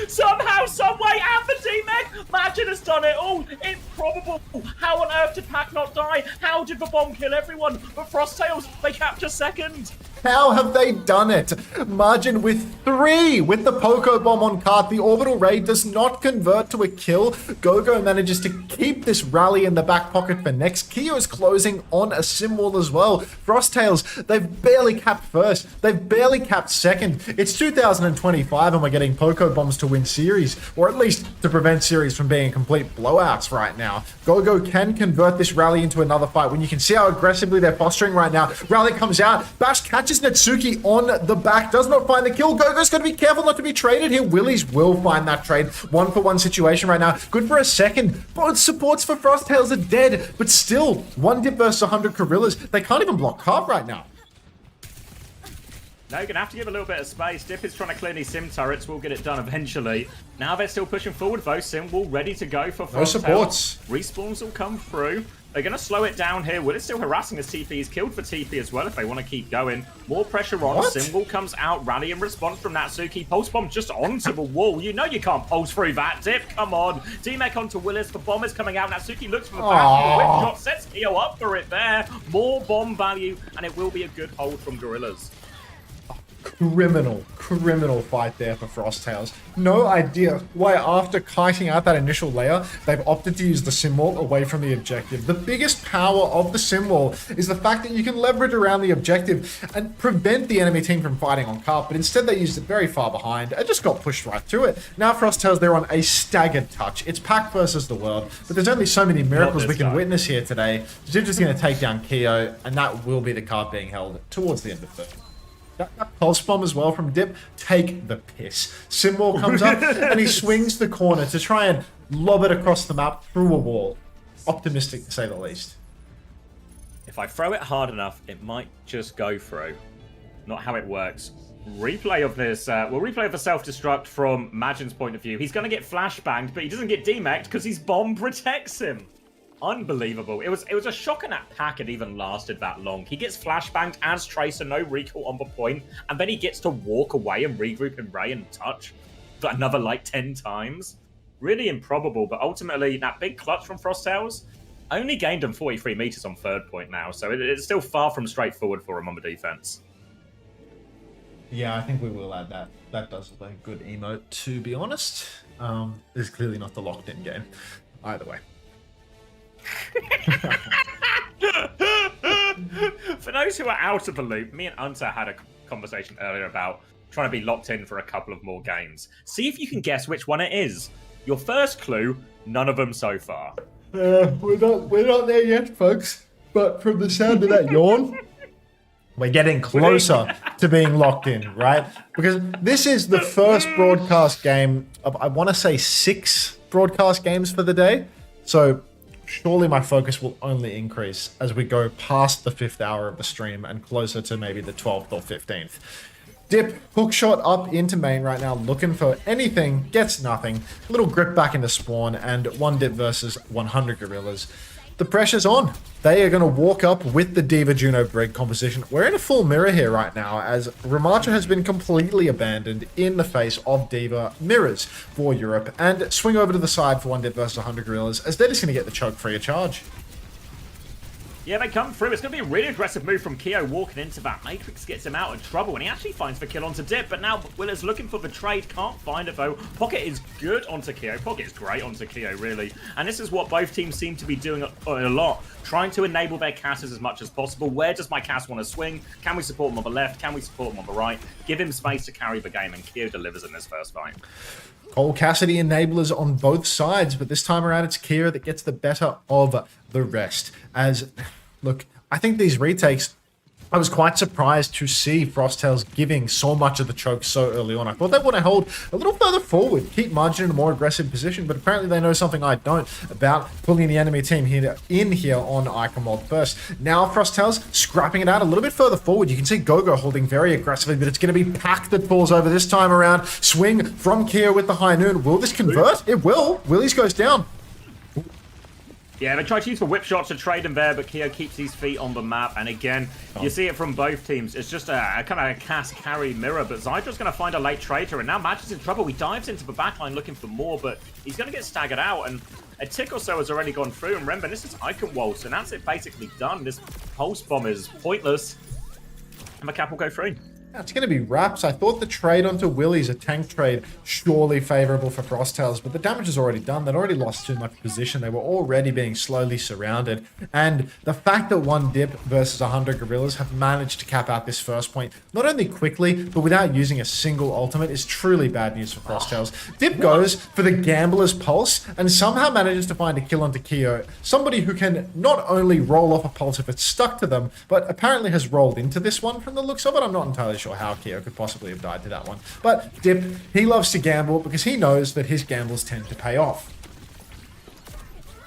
Somehow, someway, and the D-Mech. Magin has done it all. Improbable. How on earth did Pack not die? How did the bomb kill everyone? But Frosttails, they capture second. How have they done it? Margin with 3 with the Poco Bomb on cart. The orbital Ray does not convert to a kill. Gogo manages to keep this rally in the back pocket for next. Keo is closing on a sim wall as well. Frosttails, they've barely capped first. They've barely capped second. It's 2025 and we're getting Poco Bombs to win series, or at least to prevent series from being complete blowouts right now. Gogo can convert this rally into another fight when you can see how aggressively they're posturing right now. Rally comes out. Bash catches Natsuki on the back, does not find the kill. Gogo's got to be careful not to be traded here. Willies will find that trade. 1-for-1 situation right now. Good for a second. Both supports for Frosttails are dead, but still, 1 Dip versus 100 Gorillas. They can't even block Carp right now. No, you're going to have to give a little bit of space. Dip is trying to clear these Sim turrets. We'll get it done eventually. Now they're still pushing forward, though. Sim will ready to go for Frosttails. No supports. Respawns will come through. They're going to slow it down here. Will is still harassing as TP is killed for TP as well if they want to keep going. More pressure on. Symbol comes out. Rally in response from Natsuki. Pulse Bomb just onto the wall. You know you can't pulse through that. Dip, come on. D-Mech onto Willis. The bomb is coming out. Natsuki looks for the back. Whip shot sets Keo up for it there. More bomb value, and it will be a good hold from Gorillas. criminal fight there for Frosttails. No idea why after kiting out that initial layer, they've opted to use the sim wall away from the objective. The biggest power of the sim wall is the fact that you can leverage around the objective and prevent the enemy team from fighting on carp, but instead they used it very far behind and just got pushed right through it. Now Frosttails, they're on a staggered touch. It's pack versus the world, but there's only so many miracles we can witness here today. Ziv just going to take down Keo, and that will be the card being held towards the end of the That pulse bomb as well from Dip, take the piss. Symbol comes up and he swings the corner to try and lob it across the map through a wall. Optimistic to say the least. If I throw it hard enough, it might just go through. Not how it works. Replay of this, we'll replay of the self-destruct from Majin's point of view. He's going to get flashbanged, but he doesn't get demeched because his bomb protects him. Unbelievable. It was a shocking that pack had even lasted that long. He gets flashbanged as Tracer, no recall on the point, and then he gets to walk away and regroup in Ray and touch for another like 10 times. Really improbable, but ultimately that big clutch from Frosttails only gained him 43 meters on third point now, so it's still far from straightforward for him on the defense. Yeah, I think we will add that. That does look like a good emote, to be honest. This is clearly not the locked-in game. Either way. For those who are out of the loop, me and Unter had a conversation earlier about trying to be locked in for a couple of more games. See if you can guess which one it is. Your first clue, none of them so far. We're not there yet, folks. But from the sound of that yawn, we're getting closer to being locked in, right? Because this is the first broadcast game of, I want to say, 6 broadcast games for the day. So surely my focus will only increase as we go past the 5th hour of the stream and closer to maybe the 12th or 15th. Dip, hookshot up into main right now, looking for anything, gets nothing. A little grip back into spawn, and 1Dip versus 100 Gorillas. The pressure's on. They are going to walk up with the Diva Juno Brig composition. We're in a full mirror here right now, as Ramacha has been completely abandoned in the face of Diva mirrors for Europe, and swing over to the side for 1Dip versus 100 Gorillas, as they're just going to get the choke free of charge. Yeah, they come through. It's going to be a really aggressive move from Keo walking into that. Matrix gets him out of trouble, and he actually finds the kill onto Dip, but now Willer's looking for the trade. Can't find it, though. Pocket is good onto Keo. Pocket is great onto Keo, really. And this is what both teams seem to be doing a lot, trying to enable their casters as much as possible. Where does my cast want to swing? Can we support him on the left? Can we support him on the right? Give him space to carry the game, and Keo delivers in this first fight. Cole Cassidy enablers on both sides, but this time around it's Kira that gets the better of the rest. As, look, I think these retakes, I was quite surprised to see Frosttails giving so much of the choke so early on. I thought they want to hold a little further forward, keep Margin in a more aggressive position, but apparently they know something I don't about pulling the enemy team in here on Icon first. Now Frosttails scrapping it out a little bit further forward. You can see Gogo holding very aggressively, but it's going to be Pack that falls over this time around. Swing from Kia with the high noon. Will this convert? It will. Willies goes down. Yeah, they try to use the whip shots to trade him there, but Keo keeps his feet on the map. And again, you see it from both teams. It's just a kind of a cast carry mirror, but Zydra's going to find a late traitor, and now Match is in trouble. He dives into the backline looking for more, but he's going to get staggered out, and a tick or so has already gone through. And remember, this is Icon Waltz, and that's it basically done. This pulse bomb is pointless, and the cap will go free. It's going to be wraps. I thought the trade onto Willie's, a tank trade, surely favorable for Frosttails, but the damage is already done. They'd already lost too much position. They were already being slowly surrounded. And the fact that 1Dip versus 100 Gorillas have managed to cap out this first point, not only quickly, but without using a single ultimate, is truly bad news for Frosttails. Dip goes for the Gambler's Pulse and somehow manages to find a kill onto Keo, somebody who can not only roll off a pulse if it's stuck to them, but apparently has rolled into this one from the looks of it. I'm not entirely sure how Keo could possibly have died to that one. But Dip, he loves to gamble because he knows that his gambles tend to pay off.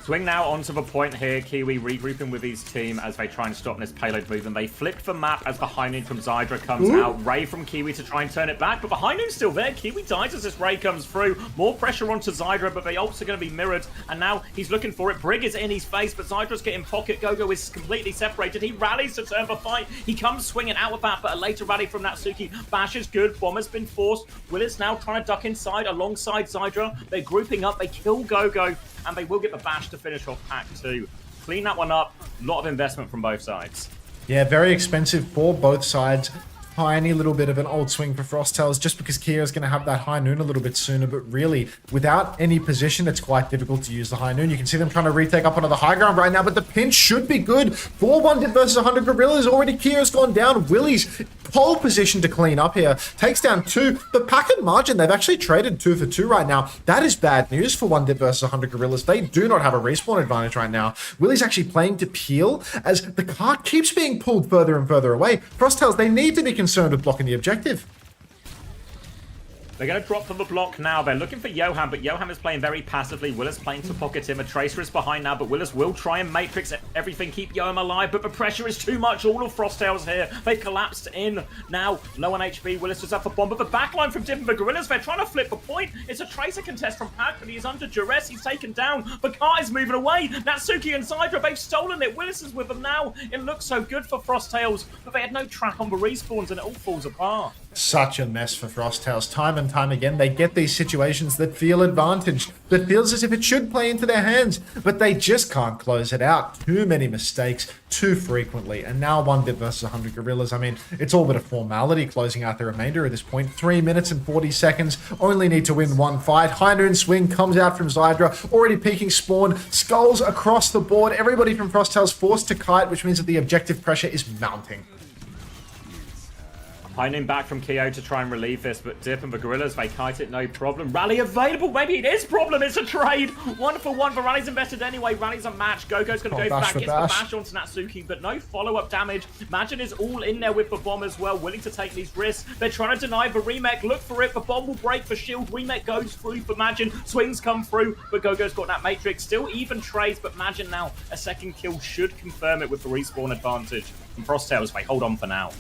Swing now onto the point here. Kiwi regrouping with his team as they try and stop this payload movement. They flip the map as the high noon from Zydra comes out. Ray from Kiwi to try and turn it back, but the high noon's still there. Kiwi dies as this Ray comes through. More pressure onto Zydra, but they also going to be mirrored, and now he's looking for it. Brig is in his face, but Zydra's getting pocket. Gogo is completely separated. He rallies to turn the fight. He comes swinging out of that, but a later rally from Natsuki. Bash is good. Bomb has been forced. Willis now trying to duck inside alongside Zydra. They're grouping up. They kill Gogo, and they will get the Bash to finish off Pack 2. Clean that one up. A lot of investment from both sides. Yeah, very expensive for both sides. tiny little bit of an old swing for Frosttails just because Kira's going to have that high noon a little bit sooner. But really, without any position, it's quite difficult to use the high noon. You can see them trying to retake up onto the high ground right now, but the pinch should be good for 1dit versus 100 Gorillas. Already Kira's gone down. Willie's pole position to clean up here. Takes down 2. The packet margin, they've actually traded 2 for 2 right now. That is bad news for 1dit versus 100 Gorillas. They do not have a respawn advantage right now. Willie's actually playing to peel as the cart keeps being pulled further and further away. Frosttails, they need to be concerned with blocking the objective. They're going to drop from the block now. They're looking for Johan, but Johan is playing very passively. Willis playing to pocket him. A Tracer is behind now, but Willis will try and matrix everything, keep Johan alive, but the pressure is too much. All of Frosttails here. They've collapsed in. Now, low on HP. Willis is up for bomb, but the backline from Div and the Gorillas, they're trying to flip the point. It's a Tracer contest from Pac, but he's under duress. He's taken down. The car is moving away. Natsuki and Zydra, they've stolen it. Willis is with them now. It looks so good for Frosttails, but they had no track on the respawns, and it all falls apart. Such a mess for Frosttails. Time and time again, they get these situations that feel advantaged, that feels as if it should play into their hands, but they just can't close it out. Too many mistakes, too frequently. And now 1dit versus 100 Gorillas. I mean, it's all but a formality closing out the remainder at this point. 3 minutes and 40 seconds. Only need to win one fight. High noon swing comes out from Zydra. Already peeking spawn. Skulls across the board. Everybody from Frosttails forced to kite, which means that the objective pressure is mounting. High noon back from Kyo to try and relieve this, but Dip and the Gorillas, they kite it, no problem. Rally available, maybe it is problem, it's a trade. 1 for 1, but Rally's invested anyway. Rally's a match. Gogo's going to go back, gets the bash onto Natsuki, but no follow-up damage. Majin is all in there with the bomb as well, willing to take these risks. They're trying to deny the remake, look for it, the bomb will break the shield. Remake goes through for Majin, swings come through, but Gogo's got that matrix. Still even trades, but Majin now, a second kill should confirm it with the respawn advantage. And Frosttails, they hold on for now.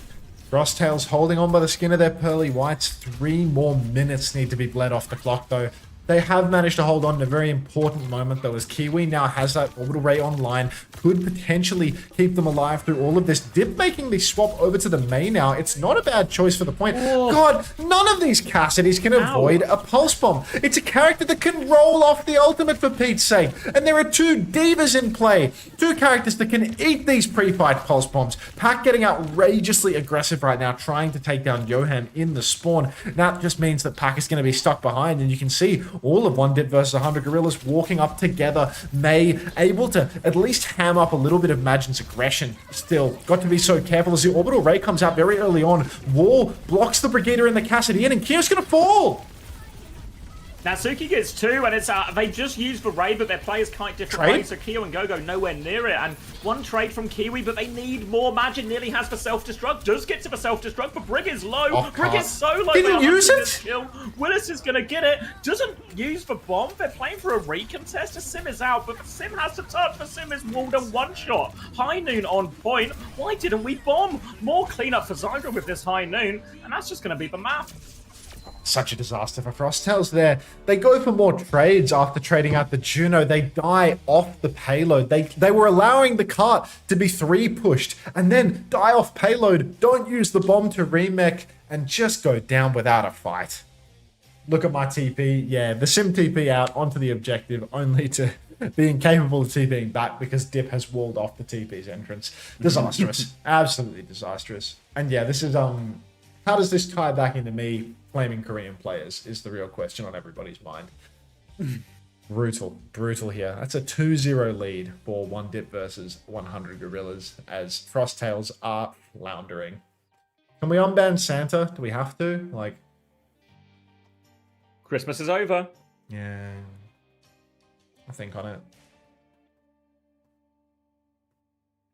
Frosttails holding on by the skin of their pearly whites. 3 more minutes need to be bled off the clock, though. They have managed to hold on in a very important moment, though, as Kiwi now has that orbital ray online. Could potentially keep them alive through all of this. Dip making the swap over to the main now. It's not a bad choice for the point. Oh. God, none of these Cassidy's can avoid a pulse bomb. It's a character that can roll off the ultimate, for Pete's sake. And there are 2 divas in play. 2 characters that can eat these pre-fight pulse bombs. Pac getting outrageously aggressive right now, trying to take down Johan in the spawn. That just means that Pac is going to be stuck behind, and you can see all of 1dit versus 100 Gorillas walking up together. May able to at least ham up a little bit of Majin's aggression. Still, got to be so careful as the orbital ray comes out very early on. Wall blocks the Brigader and the Cassidy in, and Kyo's gonna fall! Natsuki gets 2, and it's they just used the raid, but their players kite different ways, so Kyo and Gogo nowhere near it. And 1 trade from Kiwi, but they need more. Majin nearly has the self-destruct, does get to the self-destruct, but Brig is low. Brig is so low. Didn't use it? Kill. Willis is gonna get it. Doesn't use the bomb. They're playing for a recontest. The Sim is out, but the Sim has to touch. The Sim is walled and 1-shot. High noon on point. Why didn't we bomb? More cleanup for Zydra with this high noon, and that's just gonna be the map. Such a disaster for Frosttails there. They go for more trades after trading out the Juno. They die off the payload. They were allowing the cart to be 3 pushed and then die off payload. Don't use the bomb to remech and just go down without a fight. Look at my TP. Yeah, the Sim TP out onto the objective only to be incapable of TPing back because Dip has walled off the TP's entrance. Disastrous. Absolutely disastrous. And yeah, this is how does this tie back into me flaming Korean players is the real question on everybody's mind. Brutal here. That's a 2-0 lead for 1dit versus 100 Gorillas as Frosttails are floundering. Can we unban Santa? Do we have to? Like, Christmas is over. yeah, I think on it.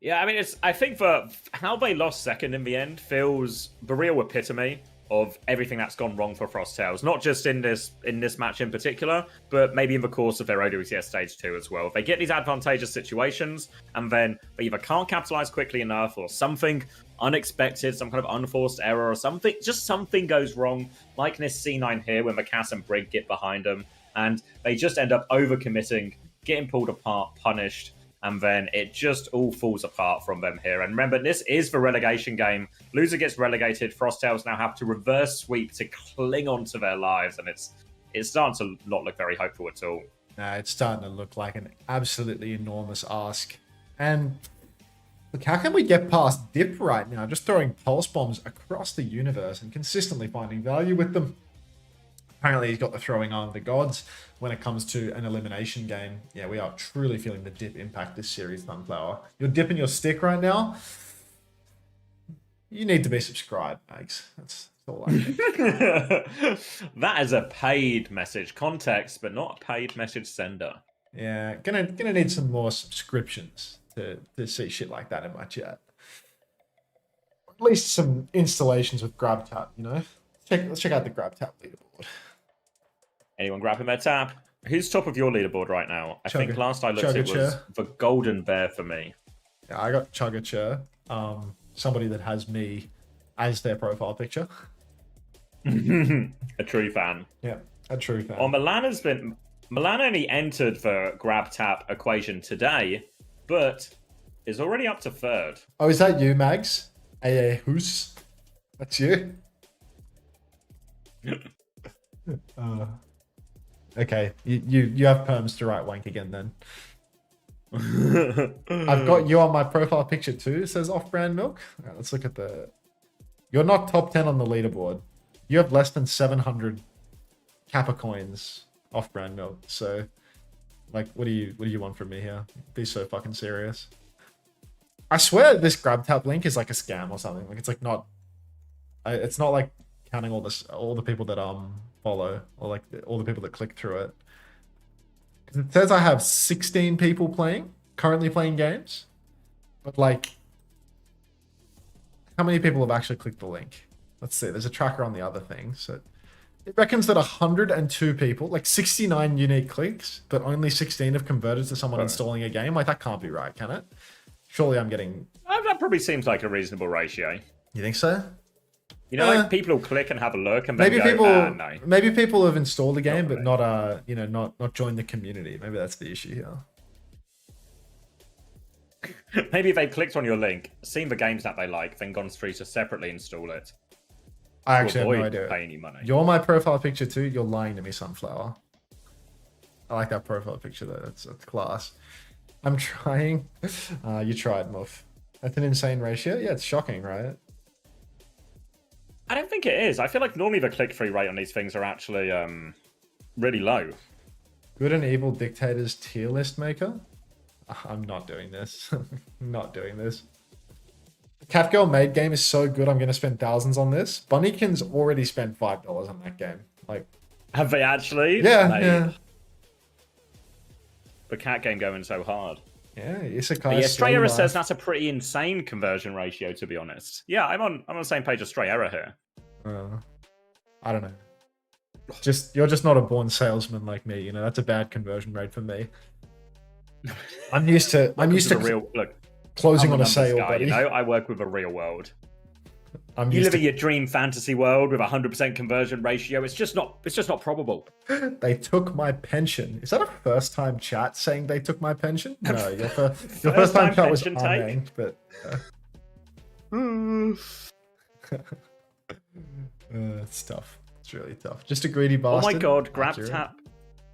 Yeah, I mean, I think for how they lost second in the end feels the real epitome of everything that's gone wrong for Frosttails. Not just in this match in particular, but maybe in the course of their OWCS Stage 2 as well. They get these advantageous situations, and then they either can't capitalize quickly enough, or something unexpected, some kind of unforced error or something, just something goes wrong, like this C9 here when Macass and Brig get behind them, and they just end up overcommitting, getting pulled apart, punished, and then it just all falls apart from them here. And remember, this is the relegation game. Loser gets relegated. Frosttails now have to reverse sweep to cling on to their lives, and it's starting to not look very hopeful at all. It's starting to look like an absolutely enormous ask. And Look, how can we get past Dip right now? Just throwing pulse bombs across the universe and consistently finding value with them. Apparently he's got the throwing arm of the gods when it comes to an elimination game. Yeah, we are truly feeling the Dip impact this series, Sunflower. You're dipping your stick right now. You need to be subscribed, Mags. That's all I think. That is a paid message context, but not a paid message sender. Yeah, gonna need some more subscriptions to see shit like that in my chat. At least some installations with grab tap, you know? Let's check out the grab tap leaderboard. Anyone grabbing their tap? Who's top of your leaderboard right now? I think last I looked it was the Golden Bear for me. Yeah, I got Chuggacher. Somebody that has me as their profile picture. A true fan. Yeah, a true fan. Oh, Milan only entered the grab tap equation today, but is already up to third. Oh, is that you, Mags? Who's? That's you? Okay, you have perms to write wank again then. I've got you on my profile picture too. It says off-brand milk. All right, let's look at the... You're not top 10 on the leaderboard. You have less than 700 Kappa coins off-brand milk. So, like, what do you want from me here? Be so fucking serious. I swear this grab tap link is like a scam or something. Like, it's like not... It's not like counting all the people that follow, or like all the people that click through it. Because it says I have 16 people currently playing games, but like, how many people have actually clicked the link? Let's see. There's a tracker on the other thing, so it reckons that 102 people, like 69 unique clicks, but only 16 have converted to someone installing a game. Like, that can't be right, can it? Surely I'm getting... That probably seems like a reasonable ratio. You think so? You know, like people will click and have a look, and then no. Maybe people have installed the game, but not not joined the community. Maybe that's the issue here. Maybe they've clicked on your link, seen the games that they like, then gone through to separately install it. I actually have no idea. Pay any money. You're my profile picture too. You're lying to me, Sunflower. I like that profile picture though. That's class. I'm trying. You tried, Muff. That's an insane ratio. Yeah, it's shocking, right? I don't think it is. I feel like normally the click-through rate on these things are actually really low. Good and evil dictators tier list maker? I'm not doing this. Not doing this. The Catgirl Maid game is so good, I'm going to spend thousands on this. Bunnykins already spent $5 on that game. Like, have they actually? Yeah, yeah. The cat game going so hard. Yeah, Isekai. Yeah, Stray Error says that's a pretty insane conversion ratio, to be honest. Yeah, I'm on the same page as Stray Error here. I don't know. You're just not a born salesman like me. You know, that's a bad conversion rate for me. I'm used to closing on a sale, guy, buddy. You know, I work with a real world. You live in your dream fantasy world with a 100% conversion ratio. It's just not probable. They took my pension. Is that a first time chat saying they took my pension? No, your first time chat was unnamed, but it's tough. It's really tough. Just a greedy bastard. Oh my god,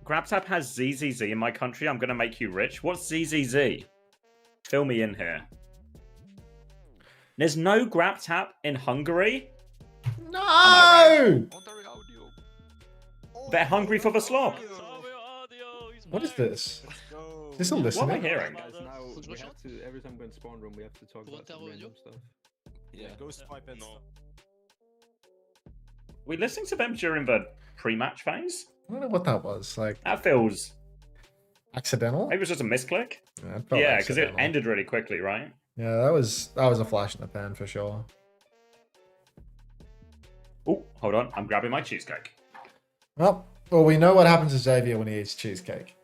GrabTap has ZZZ in my country. I'm gonna make you rich. What's ZZZ? Fill me in here. There's no GrabTap in Hungary? No! They're hungry for the slop. What is this? Is this a listening? What am I hearing? We have to, every time we go in spawn room, we have to talk about some random stuff. Yeah, go swipe and We listening to them during the pre-match phase? I don't know what that was. Like, that feels accidental. Maybe it was just a misclick. Yeah, because it ended really quickly, right? Yeah, that was a flash in the pan for sure. Oh, hold on. I'm grabbing my cheesecake. Well, we know what happens to Xavier when he eats cheesecake.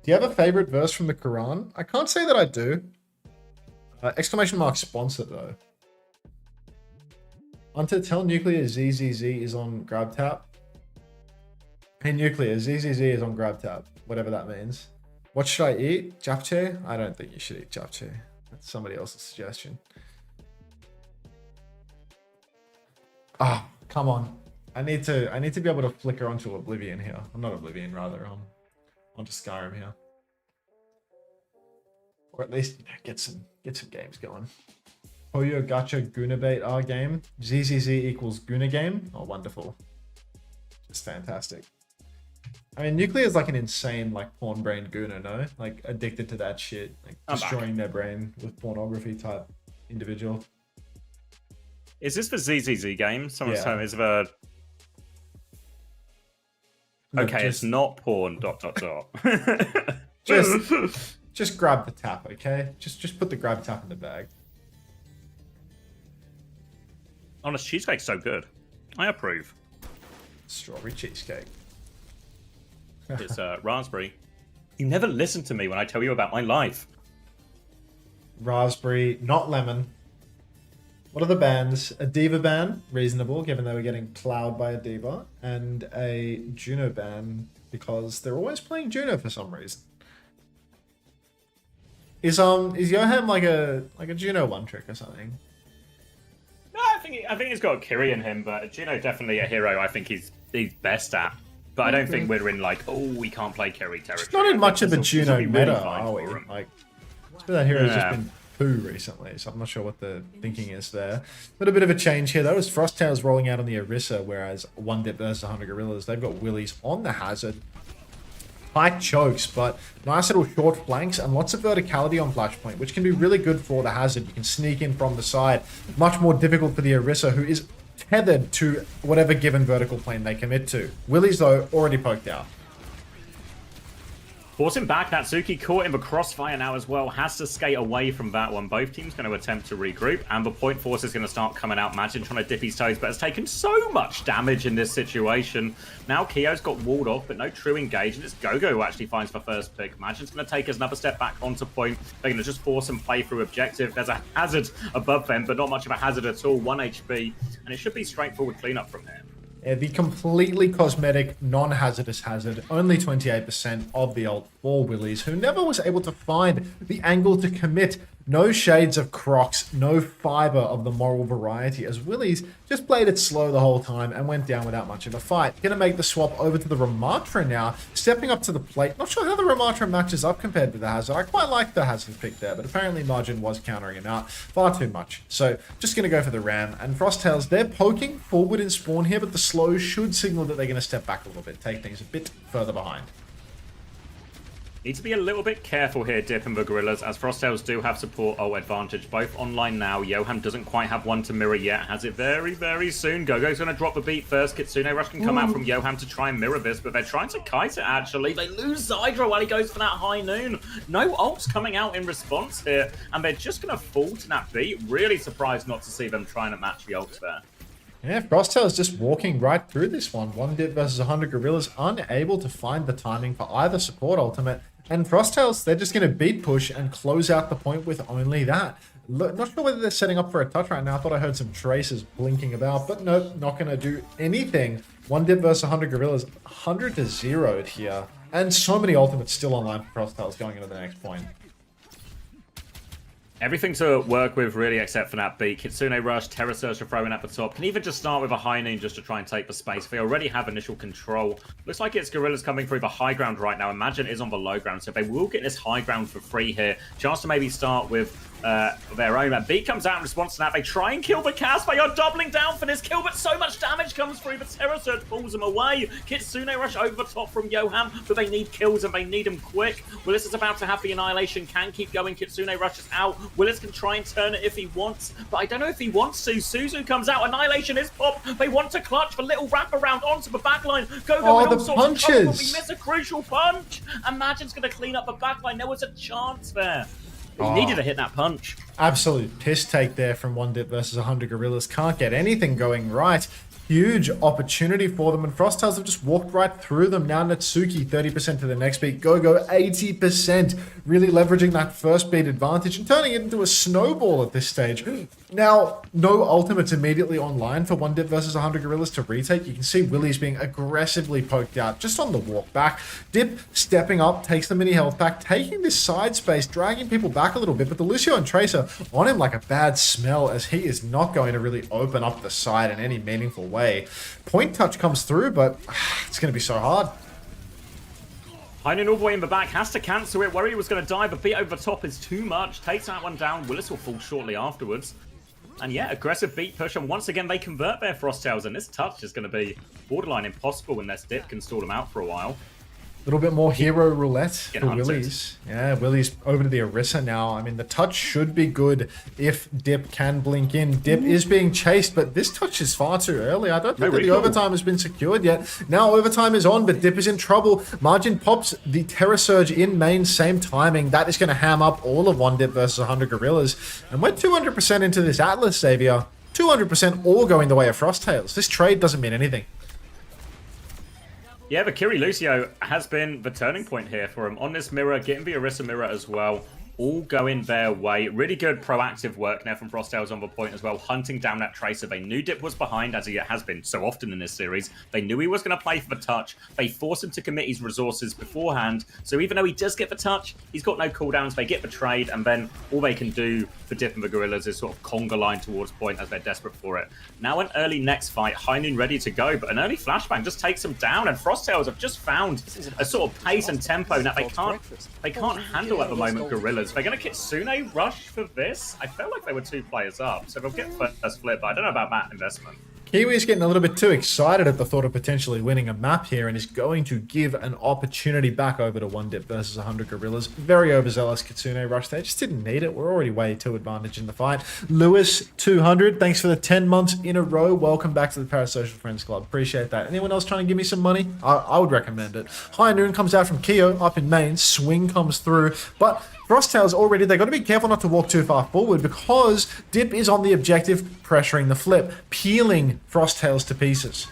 Do you have a favorite verse from the Quran? I can't say that I do. Exclamation mark sponsor though. Hunter, tell Nuclear ZZZ is on GrabTap. Hey Nuclear, ZZZ is on GrabTap. Whatever that means. What should I eat? Japchae? I don't think you should eat japchae. That's somebody else's suggestion. Ah, come on. I need to be able to flicker onto Oblivion here. I'm not Oblivion, rather. Onto Skyrim here. Or at least get some games going. Poyo Gacha Gunabait our game. ZZZ equals Guna game. Oh, wonderful. Just fantastic. I mean, Nuclear is like an insane, like, porn brain Guna, no? Like, addicted to that shit. Like, destroying their brain with pornography type individual. Is this for ZZZ game? Someone's Yeah. telling me it's for... No, Okay, it's not porn, ... Just grab the tap, okay? Just put the grab tap in the bag. Honest, cheesecake's so good. I approve. Strawberry cheesecake. It's raspberry. You never listen to me when I tell you about my life. Raspberry, not lemon. What are the bans? A Diva ban, reasonable, given they were getting plowed by a Diva, and a Juno ban because they're always playing Juno for some reason. Is Johan like a Juno one trick or something? No, I think he's got a Kiri in him, but Juno definitely a hero. I think he's best at. But I don't think we're in like, oh, we can't play Kiri territory. It's not in much of a Juno be meta, really fine are we? for him. Like, that hero's just Yeah. been poo recently, so I'm not sure what the thinking is there. A little bit of a change here, though, is Frosttails rolling out on the Orisa, whereas One Dip versus 100 Gorillas, they've got Willies on the Hazard. Tight chokes, but nice little short flanks and lots of verticality on Flashpoint, which can be really good for the Hazard. You can sneak in from the side. Much more difficult for the Orisa, who is tethered to whatever given vertical plane they commit to. Willies, though, already poked out. Forcing back, Natsuki caught in the crossfire now as well. Has to skate away from that one. Both teams going to attempt to regroup. And the point force is going to start coming out. Magin trying to dip his toes, but has taken so much damage in this situation. Now Kyo's got walled off, but no true engage. And it's Gogo who actually finds the first pick. Magin's going to take us another step back onto point. They're going to just force and play through objective. There's a hazard above them, but not much of a hazard at all. 1 HP. And it should be straightforward cleanup from here. The completely cosmetic, non-hazardous hazard, only 28% of the ult for Willies, who never was able to find the angle to commit. No shades of Crocs, no fiber of the moral variety, as Willies just played it slow the whole time and went down without much of a fight. Gonna make the swap over to the Ramatra now, stepping up to the plate. Not sure how the Ramatra matches up compared to the Hazard. I quite like the Hazard pick there, but apparently Margin was countering him out far too much. So just gonna go for the Ram. And Frosttails, they're poking forward in spawn here, but the slow should signal that they're gonna step back a little bit, take things a bit further behind. Need to be a little bit careful here, Dip and the Gorillas, as Frosttails do have support advantage, both online now. Johan doesn't quite have one to mirror yet, has it very, very soon. Gogo's going to drop the beat first. Kitsune Rush can come out from Johan to try and mirror this, but they're trying to kite it, actually. They lose Zydra while he goes for that high noon. No ults coming out in response here, and they're just going to fall to that beat. Really surprised not to see them trying to match the ults there. Yeah, Frosttails just walking right through this one. One Dip versus 100 Gorillas, unable to find the timing for either support ultimate. And Frosttails, they're just going to beat push and close out the point with only that. Not sure whether they're setting up for a touch right now. I thought I heard some traces blinking about, but nope, not going to do anything. One Dip versus 100 Gorillas, 100-0 here. And so many ultimates still online for Frosttails going into the next point. Everything to work with, really, except for that beat. Kitsune Rush, Terra Searcher throwing at the top. Can even just start with a high noon just to try and take the space. They already have initial control. Looks like it's Gorillas coming through the high ground right now. Imagine is on the low ground, so they will get this high ground for free here. Chance to maybe start with their own. Beat comes out in response to that. They try and kill the cast. They are doubling down for this kill, but so much damage comes through. The Terra Search pulls them away. Kitsune Rush over the top from Johan, but they need kills and they need them quick. Willis is about to have the Annihilation. Can keep going. Kitsune Rush is out. Willis can try and turn it if he wants, but I don't know if he wants to. Suzu comes out. Annihilation is popped. They want to clutch the little wraparound onto the backline. Go in all the sorts of trouble, but we punches. miss a crucial punch. Imagine's going to clean up the backline. There was a chance there. He needed to hit that punch. Absolute piss take there from One Dip versus 100 Gorillas. Can't get anything going right. Huge opportunity for them, and Frosttails have just walked right through them. Now Natsuki 30% to the next beat, Gogo 80%, really leveraging that first beat advantage and turning it into a snowball at this stage. Now, no ultimates immediately online for One Dip versus 100 Gorillas to retake. You can see Willies being aggressively poked out just on the walk back. Dip stepping up, takes the mini health back, taking this side space, dragging people back a little bit, but the Lucio and Tracer on him like a bad smell, as he is not going to really open up the side in any meaningful way. Point touch comes through, but it's going to be so hard. Heinen all the way in the back, has to cancel it. Worried he was going to die, but beat over the top is too much. Takes that one down. Willis will fall shortly afterwards. And yeah, aggressive beat push, and once again they convert their Frosttails, and this touch is going to be borderline impossible unless Dip can stall them out for a while. A little bit more hero roulette Get for hunted. Willies. Yeah, Willies over to the Orisa now. I mean, the touch should be good if Dip can blink in. Dip is being chased, but this touch is far too early. I don't think that the recall. overtime has been secured yet. Now overtime is on, but Dip is in trouble. Margin pops the Terror Surge in main, same timing. That is going to ham up all of 1Dip versus 100 Gorillas. And we're 200% into this Atlas, Xavier. 200% all going the way of Frosttails. This trade doesn't mean anything. Yeah, the Kiri Lucio has been the turning point here for him. On this mirror, getting the Orisa mirror as well. All going their way. Really good proactive work now from Frosttails on the point as well. Hunting down that Tracer. They knew Dip was behind, as he has been so often in this series. They knew he was going to play for the touch. They forced him to commit his resources beforehand. So even though he does get the touch, he's got no cooldowns. They get the trade, and then all they can do for Dip and the Gorillas is sort of conga line towards point as they're desperate for it. Now an early next fight. Heinun ready to go, but an early flashbang just takes him down, and Frosttails have just found a sort of pace and tempo. Now they can't handle at the moment Gorillas. They're going to Kitsune rush for this. I felt like they were 2 players up, so they'll get first flip, but I don't know about that investment. Kiwi's getting a little bit too excited at the thought of potentially winning a map here and is going to give an opportunity back over to 1Dip versus 100 Gorillas. Very overzealous Kitsune rush there. Just didn't need it. We're already way too advantage in the fight. Lewis, 200. Thanks for the 10 months in a row. Welcome back to the Parasocial Friends Club. Appreciate that. Anyone else trying to give me some money? I would recommend it. High Noon comes out from Keo up in main. Swing comes through. But Frosttails already, they've got to be careful not to walk too far forward because Dip is on the objective, pressuring the flip, peeling Frosttails to pieces.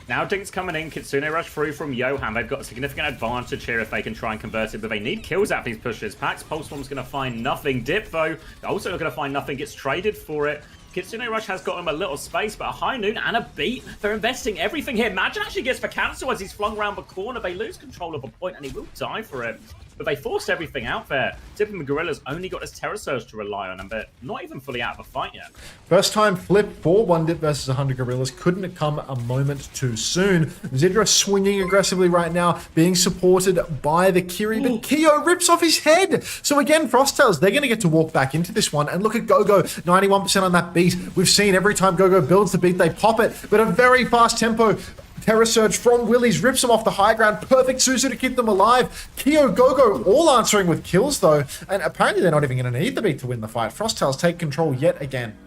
Now Dink's coming in, Kitsune rush through from Johan. They've got a significant advantage here if they can try and convert it, but they need kills out of these pushes. Pax Pulse Bomb's going to find nothing. Dip, though, also going to find nothing, gets traded for it. Kitsune Rush has got him a little space, but a High Noon and a beat. They're investing everything here. Magin actually gets the cancel as he's flung around the corner. They lose control of a point, and he will die for it. But they forced everything out there. Dip and the Gorillas only got this Terror Surge to rely on, and they're not even fully out of the fight yet. First time flip for 1Dip versus 100 Gorillas. Couldn't it come a moment too soon? Zidra swinging aggressively right now, being supported by the Kiri, but Keo rips off his head. So again, Frosttails, they're going to get to walk back into this one. And look at Gogo, 91% on that beat. We've seen every time Gogo builds the beat, they pop it, but a very fast tempo. Terror Surge from Willies rips them off the high ground. Perfect Suzu to keep them alive. Keo, Gogo all answering with kills though. And apparently they're not even going to need the beat to win the fight. Frosttails take control yet again.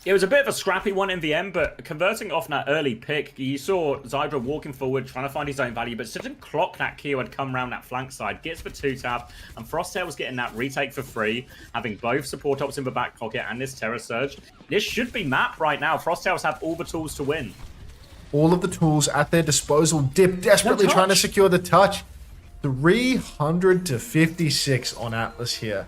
It was a bit of a scrappy one in the end, but converting off that early pick, you saw Zydra walking forward, trying to find his own value, but didn't clock that Keo had come around that flank side, gets the 2-tap, and Frosttail was getting that retake for free, having both support ops in the back pocket and this Terror Surge. This should be map right now. Frosttails have all the tools to win. All of the tools at their disposal. Dip desperately trying to secure the touch. 300 to 56 on Atlas here.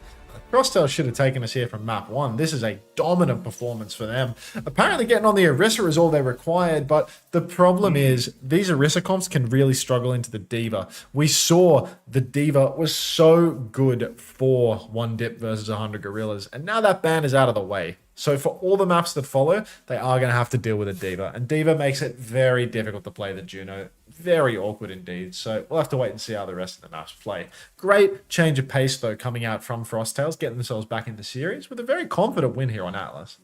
Frosttails should have taken us here from map 1. This is a dominant performance for them. Apparently getting on the Orisa is all they required, but the problem is these Orisa comps can really struggle into the D.Va. We saw the D.Va was so good for 1Dip versus 100 Gorillas, and now that ban is out of the way. So for all the maps that follow, they are going to have to deal with a D.Va, and D.Va makes it very difficult to play the Juno. Very awkward indeed. So we'll have to wait and see how the rest of the maps play. Great change of pace, though, coming out from Frosttails, getting themselves back in the series with a very confident win here on Atlas.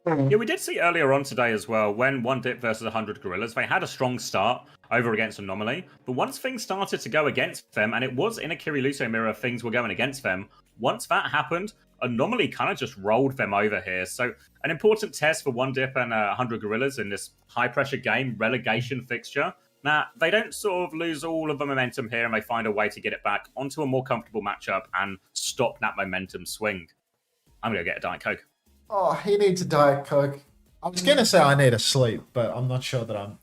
Yeah, we did see earlier on today as well, when 1Dip versus 100 Gorillas, they had a strong start over against Anomaly, but once things started to go against them, and it was in a Kiriluso mirror things were going against them, once that happened, Anomaly kind of just rolled them over here. So an important test for 1Dip and 100 Gorillas in this high-pressure game, relegation fixture. Now, they don't sort of lose all of the momentum here, and they find a way to get it back onto a more comfortable matchup and stop that momentum swing. I'm going to get a Diet Coke. Oh, he needs a Diet Coke. I was gonna say I need a sleep, but I'm not sure that I'm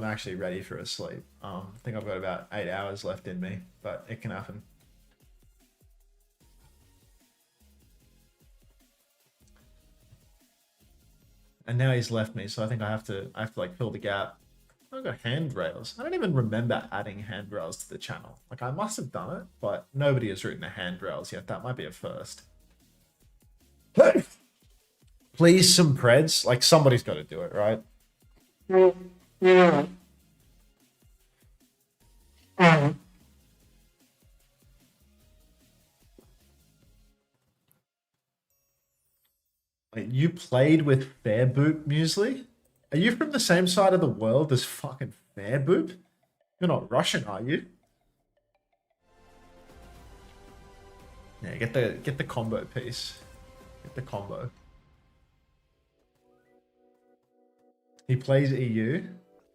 actually ready for a sleep. I think I've got about 8 hours left in me, but it can happen. And now he's left me, so I think I have to like fill the gap. I've got handrails. I don't even remember adding handrails to the channel. Like I must have done it, but nobody has written a handrails yet. That might be a first. Please, some preds. Like somebody's got to do it, right? Wait, you played with Fair Boop Muesli? Are you from the same side of the world as fucking Fair Boop? You're not Russian, are you? Yeah, get the combo piece. Get the combo. He plays EU.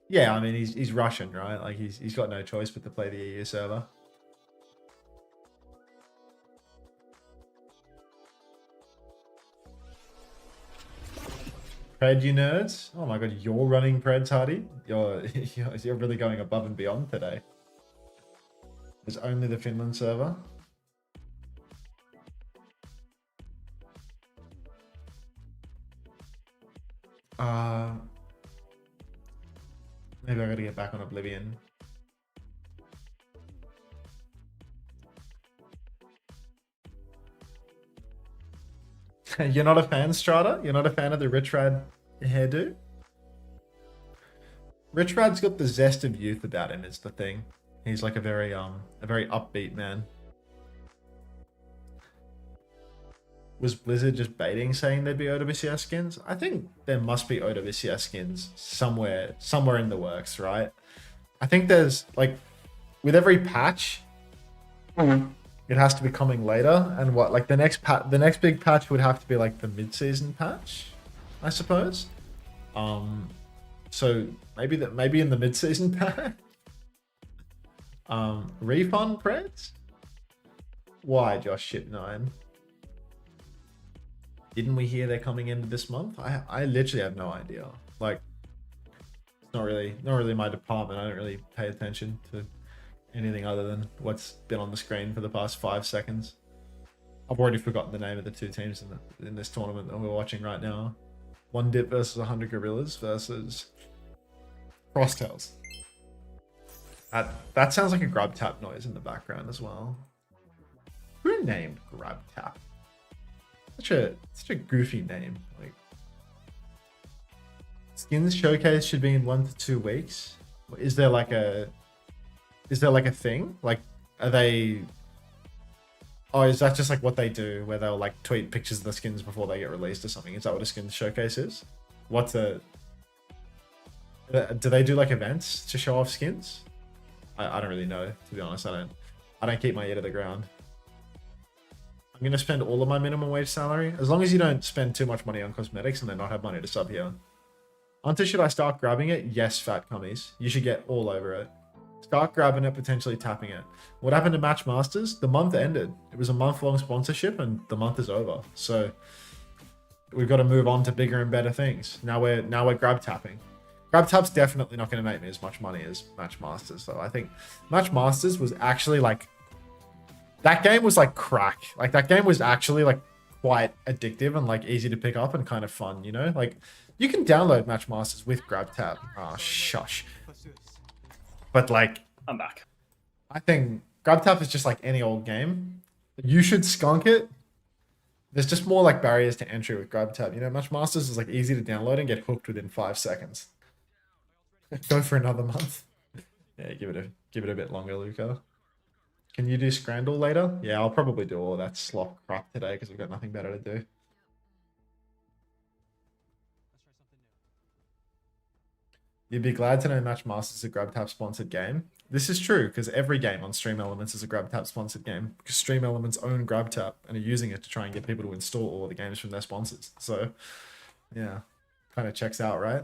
Yeah, I mean he's Russian, right? Like he's got no choice but to play the EU server. Pred, you nerds! Oh my god, you're running Preds, Hardy. You're really going above and beyond today. There's only the Finland server. Maybe I gotta get back on Oblivion. You're not a fan, Strata? You're not a fan of the Rich Rad hairdo? Rich Rad's got the zest of youth about him, is the thing. He's like a very upbeat man. Was Blizzard just baiting saying there'd be OWCS skins? I think there must be OWCS skins somewhere in the works, right? I think there's like with every patch, it has to be coming later, and what like the next big patch would have to be like the mid-season patch, I suppose. So maybe in the mid-season patch. Refund Preds? Why, Josh Ship9? Didn't we hear they're coming into this month? I literally have no idea. Like, it's not really my department. I don't really pay attention to anything other than what's been on the screen for the past 5 seconds. I've already forgotten the name of the two teams in this tournament that we're watching right now. One Dip versus 100 Gorillas versus Crosstails. That sounds like a grab tap noise in the background as well. Who named grab tap? Such a goofy name. Like, skins showcase should be in 1 to 2 weeks. Is there like a thing? Like, are they? Oh, is that just like what they do, where they'll like tweet pictures of the skins before they get released or something? Is that what a skins showcase is? Do they do like events to show off skins? I don't really know, to be honest. I don't keep my ear to the ground. I'm going to spend all of my minimum wage salary. As long as you don't spend too much money on cosmetics and then not have money to sub here. Hunter, should I start grabbing it? Yes, fat cummies. You should get all over it. Start grabbing it, potentially tapping it. What happened to Match Masters? The month ended. It was a month-long sponsorship and the month is over. So we've got to move on to bigger and better things. Now we're grab tapping. Grab tap's definitely not going to make me as much money as Match Masters. So I think Match Masters was actually like, that game was like crack. Like that game was actually like quite addictive and like easy to pick up and kind of fun, you know? Like you can download Match Masters with grab tap. Oh, shush. But like, I'm back. I think grab tap is just like any old game. You should skunk it. There's just more like barriers to entry with grab tap. You know, Match Masters is like easy to download and get hooked within 5 seconds. Go for another month. Yeah, give it a bit longer, Luca. Can you do Scrandle later? Yeah, I'll probably do all that slop crap today because we've got nothing better to do. You'd be glad to know Match Masters is a grab tap sponsored game. This is true because every game on Stream Elements is a grab tap sponsored game because Stream Elements own grab tap and are using it to try and get people to install all the games from their sponsors. So, yeah, kind of checks out, right?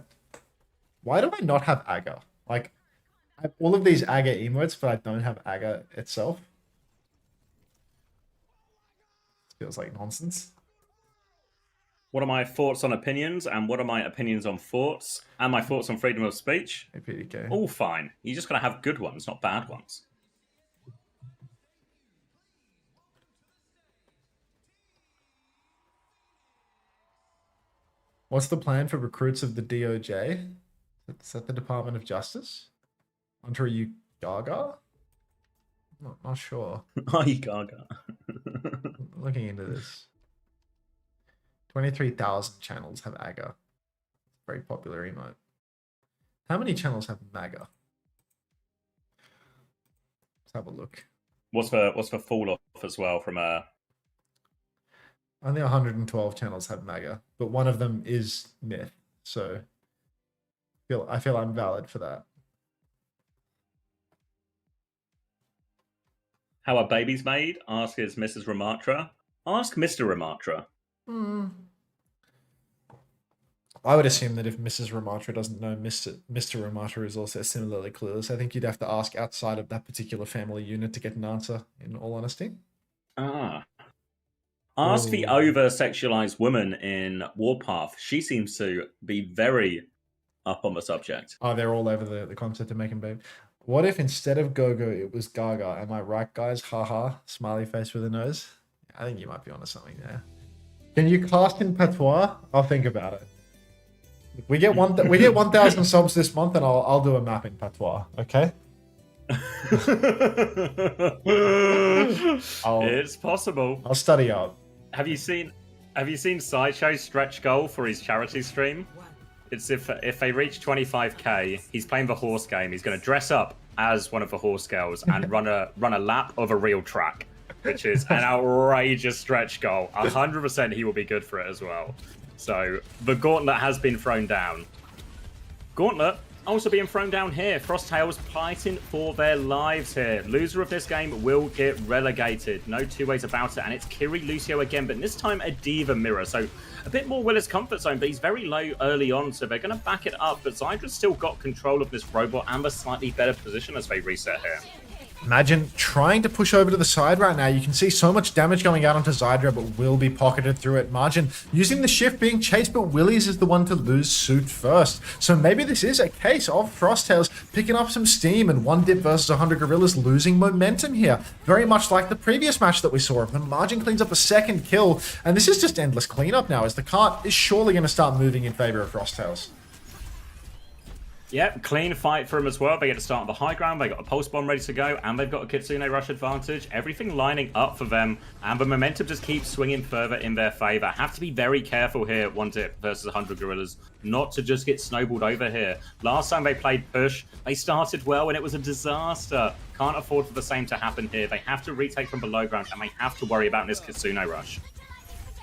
Why do I not have Aga? Like, I have all of these Aga emotes, but I don't have Aga itself. Feels like nonsense. What are my thoughts on opinions, and what are my opinions on thoughts, and my thoughts on freedom of speech? APK. All fine. You just gotta have good ones, not bad ones. What's the plan for recruits of the DOJ? Is that the Department of Justice? Hunter, are you Gaga? Not sure. Are you Gaga? Looking into this. 23,000 channels have AGA. Very popular emote. How many channels have MAGA? have a look. What's for fall off as well from Only 112 channels have MAGA, but one of them is Myth. So I feel I'm valid for that. How are babies made? Ask is Mrs. Ramatra. Ask Mr. Ramatra. I would assume that if Mrs. Ramatra doesn't know, Mr. Ramatra is also similarly clueless. I think you'd have to ask outside of that particular family unit to get an answer, in all honesty. Ask the over-sexualized woman in Warpath. She seems to be very up on the subject. Oh, they're all over the concept of making babe. What if instead of Gogo, it was Gaga? Am I right, guys? Haha. Smiley face with a nose. I think you might be onto something there. Can you cast in Patois? I'll think about it. We get 1,000 subs this month, and I'll do a map in Patois. Okay. It's possible. I'll study up. Have you seen Sideshow's stretch goal for his charity stream? It's if they reach 25k, he's playing the horse game. He's going to dress up as one of the horse girls and run a lap of a real track, which is an outrageous stretch goal. 100% he will be good for it as well. So the gauntlet has been thrown down. Gauntlet also being thrown down here. Frosttails fighting for their lives here. Loser of this game will get relegated. No two ways about it. And it's Kiri Lucio again, but this time a Diva mirror. So a bit more Willis comfort zone, but he's very low early on, so they're going to back it up. But Zydra's still got control of this robot and a slightly better position as they reset here. Imagine trying to push over to the side right now. You can see so much damage going out onto Zydra, but will be pocketed through it. Margin using the shift, being chased, but Willies is the one to lose suit first. So maybe this is a case of Frosttails picking up some steam and one dip versus 100 Gorillas losing momentum here. Very much like the previous match that we saw of them. Margin cleans up a second kill, and this is just endless cleanup now as the cart is surely going to start moving in favor of Frosttails. Yep, clean fight for them as well. They get to start on the high ground, they got a pulse bomb ready to go, and they've got a Kitsune rush advantage. Everything lining up for them, and the momentum just keeps swinging further in their favor. Have to be very careful here, one dip versus 100 Gorillas, not to just get snowballed over here. Last time they played push, they started well, and it was a disaster. Can't afford for the same to happen here. They have to retake from below ground, and they have to worry about this Kitsune rush.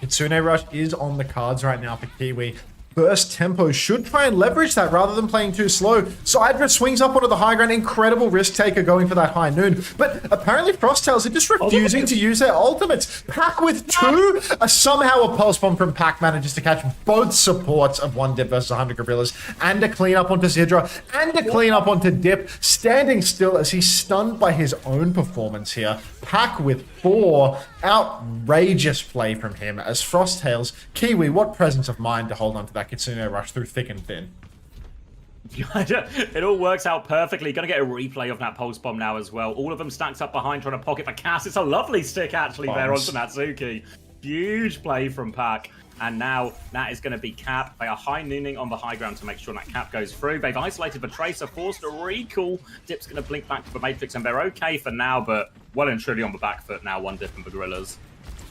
Kitsune rush is on the cards right now for Kiwi. Burst tempo should try and leverage that rather than playing too slow. Zydra swings up onto the high ground. Incredible risk taker going for that high noon. But apparently Frosttails are just refusing to use their ultimates. Pack with two. Somehow a pulse bomb from Pack manages to catch both supports of one dip versus 100 Gorillas. And a clean up onto Zydra. And a clean up onto Dip. Standing still as he's stunned by his own performance here. Pack with 4. Outrageous play from him as Frosttails. Kiwi, what presence of mind to hold on to that Kitsune rush through thick and thin. It all works out perfectly. Gonna get a replay of that pulse bomb now as well. All of them stacked up behind trying to pocket the Cass. It's a lovely stick actually there onto Natsuki. Huge play from Pack. And now that is going to be Cap. They are high nooning on the high ground to make sure that Cap goes through. They've isolated the Tracer, forced a recall. Dip's going to blink back to the Matrix, and they're okay for now, but well and truly on the back foot now, one Dip and the Gorillas.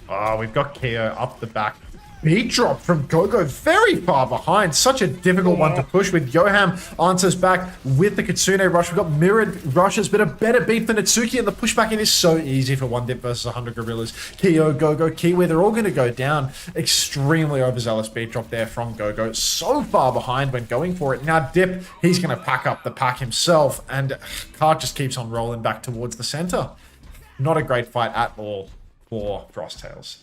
Oh, we've got Keo up the back. Beat drop from Gogo very far behind. Such a difficult one to push with. Yoham answers back with the Kitsune rush. We've got mirrored rushes, but a better beat for Natsuki, and the pushback in is so easy for one dip versus 100 Gorillas. Keo, Gogo, Kiwi, they're all going to go down. Extremely overzealous beat drop there from Gogo. So far behind when going for it. Now Dip, he's going to pack up the pack himself, and Cart just keeps on rolling back towards the center. Not a great fight at all for Frosttails.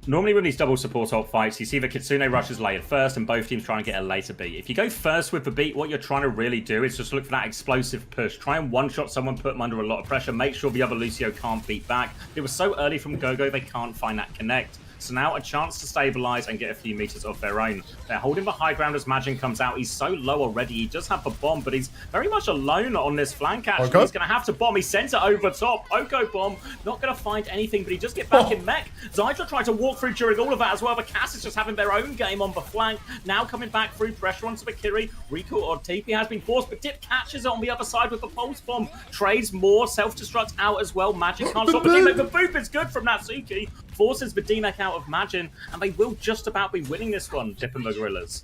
Normally with these double support ult fights, you see the Kitsune rushes layered first and both teams trying to get a later beat. If you go first with the beat, what you're trying to really do is just look for that explosive push. Try and one-shot someone, put them under a lot of pressure, make sure the other Lucio can't beat back. It was so early from Gogo, they can't find that connect. So now a chance to stabilize and get a few meters of their own. They're holding the high ground as Majin comes out. He's so low already. He does have the bomb, but he's very much alone on this flank, actually. Okay. He's going to have to bomb. He sends it over top. Oko bomb. Not going to find anything, but he just get back in mech. Zydra tried to walk through during all of that as well. The Cass is just having their own game on the flank. Now coming back through pressure onto the Kiri. Riku or TP has been forced, but Dip catches it on the other side with the pulse bomb. Trades more. Self-destruct out as well. Majin can't stop the team. The boop is good from Natsuki. Forces the D-Mech out of Majin, and they will just about be winning this one, Dip and the Gorillas.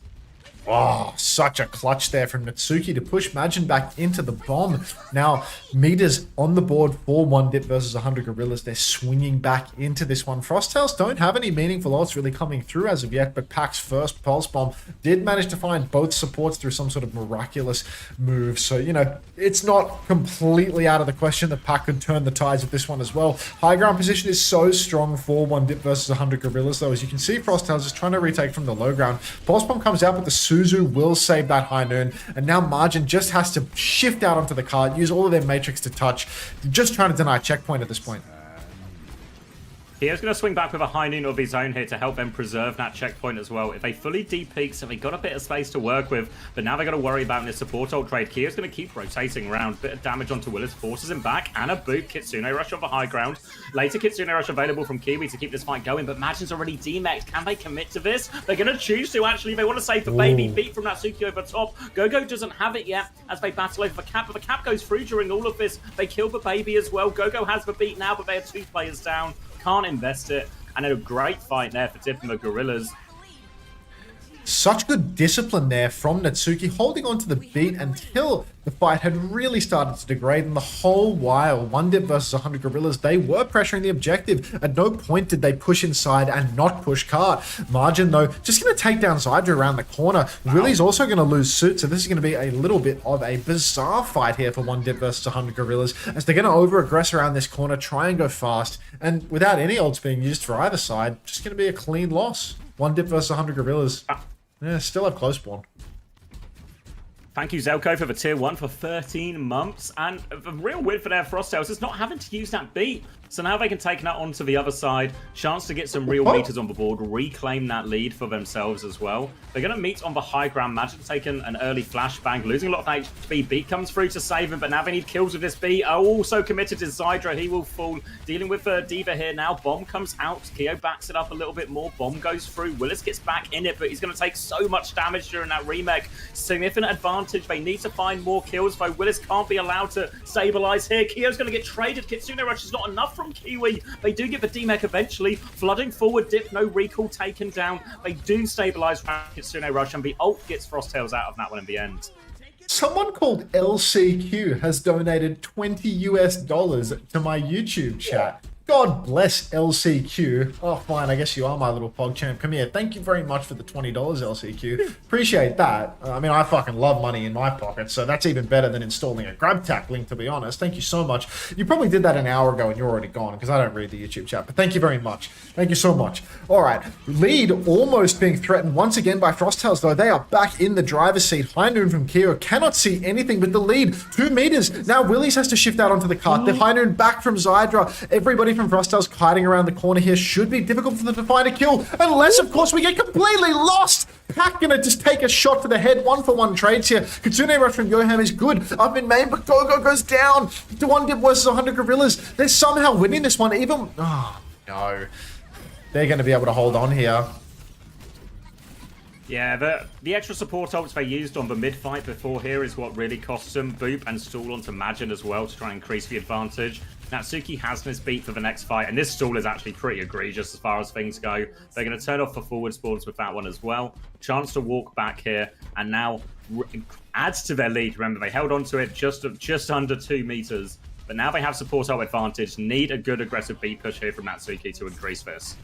Oh, such a clutch there from Natsuki to push Majin back into the bomb. Now, meters on the board for 1-Dip versus 100 Gorillas. They're swinging back into this one. Frosttails don't have any meaningful ults really coming through as of yet, but Pack's first Pulse Bomb did manage to find both supports through some sort of miraculous move. So, you know, it's not completely out of the question that Pack could turn the tides with this one as well. High ground position is so strong for 1-Dip versus 100 Gorillas, though. As you can see, Frosttails is trying to retake from the low ground. Pulse Bomb comes out, but the Suzu will save that high noon, and now Margin just has to shift out onto the cart, use all of their Matrix to touch. They're just trying to deny checkpoint at this point. He's going to swing back with a high noon of his own here to help them preserve that checkpoint as well. If they fully de-peak, so they got a bit of space to work with, but now they got to worry about this support ult trade. Kyo's going to keep rotating around. Bit of damage onto Willis, forces him back, and a boot. Kitsune Rush on the high ground. Later, Kitsune Rush available from Kiwi to keep this fight going, but Majin's already demexed. Can they commit to this? They're going to choose to, actually. They want to save the baby. Beat from Natsuki over top. Gogo doesn't have it yet as they battle over the cap, but the cap goes through during all of this. They kill the baby as well. Gogo has the beat now, but they are 2 players down. Can't invest it. And a great fight there for tipping the Gorillas. Such good discipline there from Natsuki, holding on to the beat until the fight had really started to degrade, and the whole while 1-Dip versus 100 Gorillas, they were pressuring the objective. At no point did they push inside and not push cart. Margin, though, just going to take down Zydra around the corner. Willie's also going to lose suit, so this is going to be a little bit of a bizarre fight here for 1-Dip versus 100 Gorillas, as they're going to over-aggress around this corner, try and go fast, and without any ults being used for either side, just going to be a clean loss. 1-Dip versus 100 Gorillas. Yeah, still have close spawn. Thank you, Zelko, for the tier 1 for 13 months. And the real win for their Frosttails is not having to use that beat. So now they can take that onto the other side. Chance to get some real meters on the board, reclaim that lead for themselves as well. They're going to meet on the high ground. Majin taking an early flashbang, losing a lot of HP. Beat comes through to save him, but now they need kills with this Beat. Also committed to Zydra. He will fall. Dealing with Diva here now. Bomb comes out. Kyo backs it up a little bit more. Bomb goes through. Willis gets back in it, but he's going to take so much damage during that remake. Significant advantage. They need to find more kills, though Willis can't be allowed to stabilize here. Kyo's going to get traded. Kitsune Rush is not enough from Kiwi. They do get the DMEC eventually. Flooding forward, Dip, no recall taken down. They do stabilize Kitsune Rush, and the ult gets Frosttails out of that one in the end. Someone called LCQ has donated $20 to my YouTube chat. God bless LCQ. Oh, fine. I guess you are my little PogChamp. Come here. Thank you very much for the $20, LCQ. Appreciate that. I mean, I fucking love money in my pocket, so that's even better than installing a GrabTac link, to be honest. Thank you so much. You probably did that an hour ago and you're already gone because I don't read the YouTube chat, but thank you very much. Thank you so much. All right. Lead almost being threatened once again by Frosttails, though. They are back in the driver's seat. High Noon from Kyo cannot see anything but the lead. 2 meters. Now Willies has to shift out onto the cart. The High Noon back from Zydra. Everybody from Frosttails hiding around the corner here. Should be difficult for them to find a kill, unless, of course, we get completely lost. Pack gonna just take a shot to the head. 1-for-1 trades here. Kitsune Rush from Yoham is good up in main, but Gogo goes down to 1-Dip versus 100 Gorillas. They're somehow winning this one, even... Oh, no. They're going to be able to hold on here. Yeah, the extra support ults they used on the mid-fight before here is what really costs them. Boop and stall onto Majin as well to try and increase the advantage. Natsuki has this beat for the next fight, and this stall is actually pretty egregious as far as things go. They're going to turn off the forward spawns with that one as well. Chance to walk back here, and now adds to their lead. Remember, they held on to it just under 2 meters, but now they have support ult advantage. Need a good aggressive beat push here from Natsuki to increase this.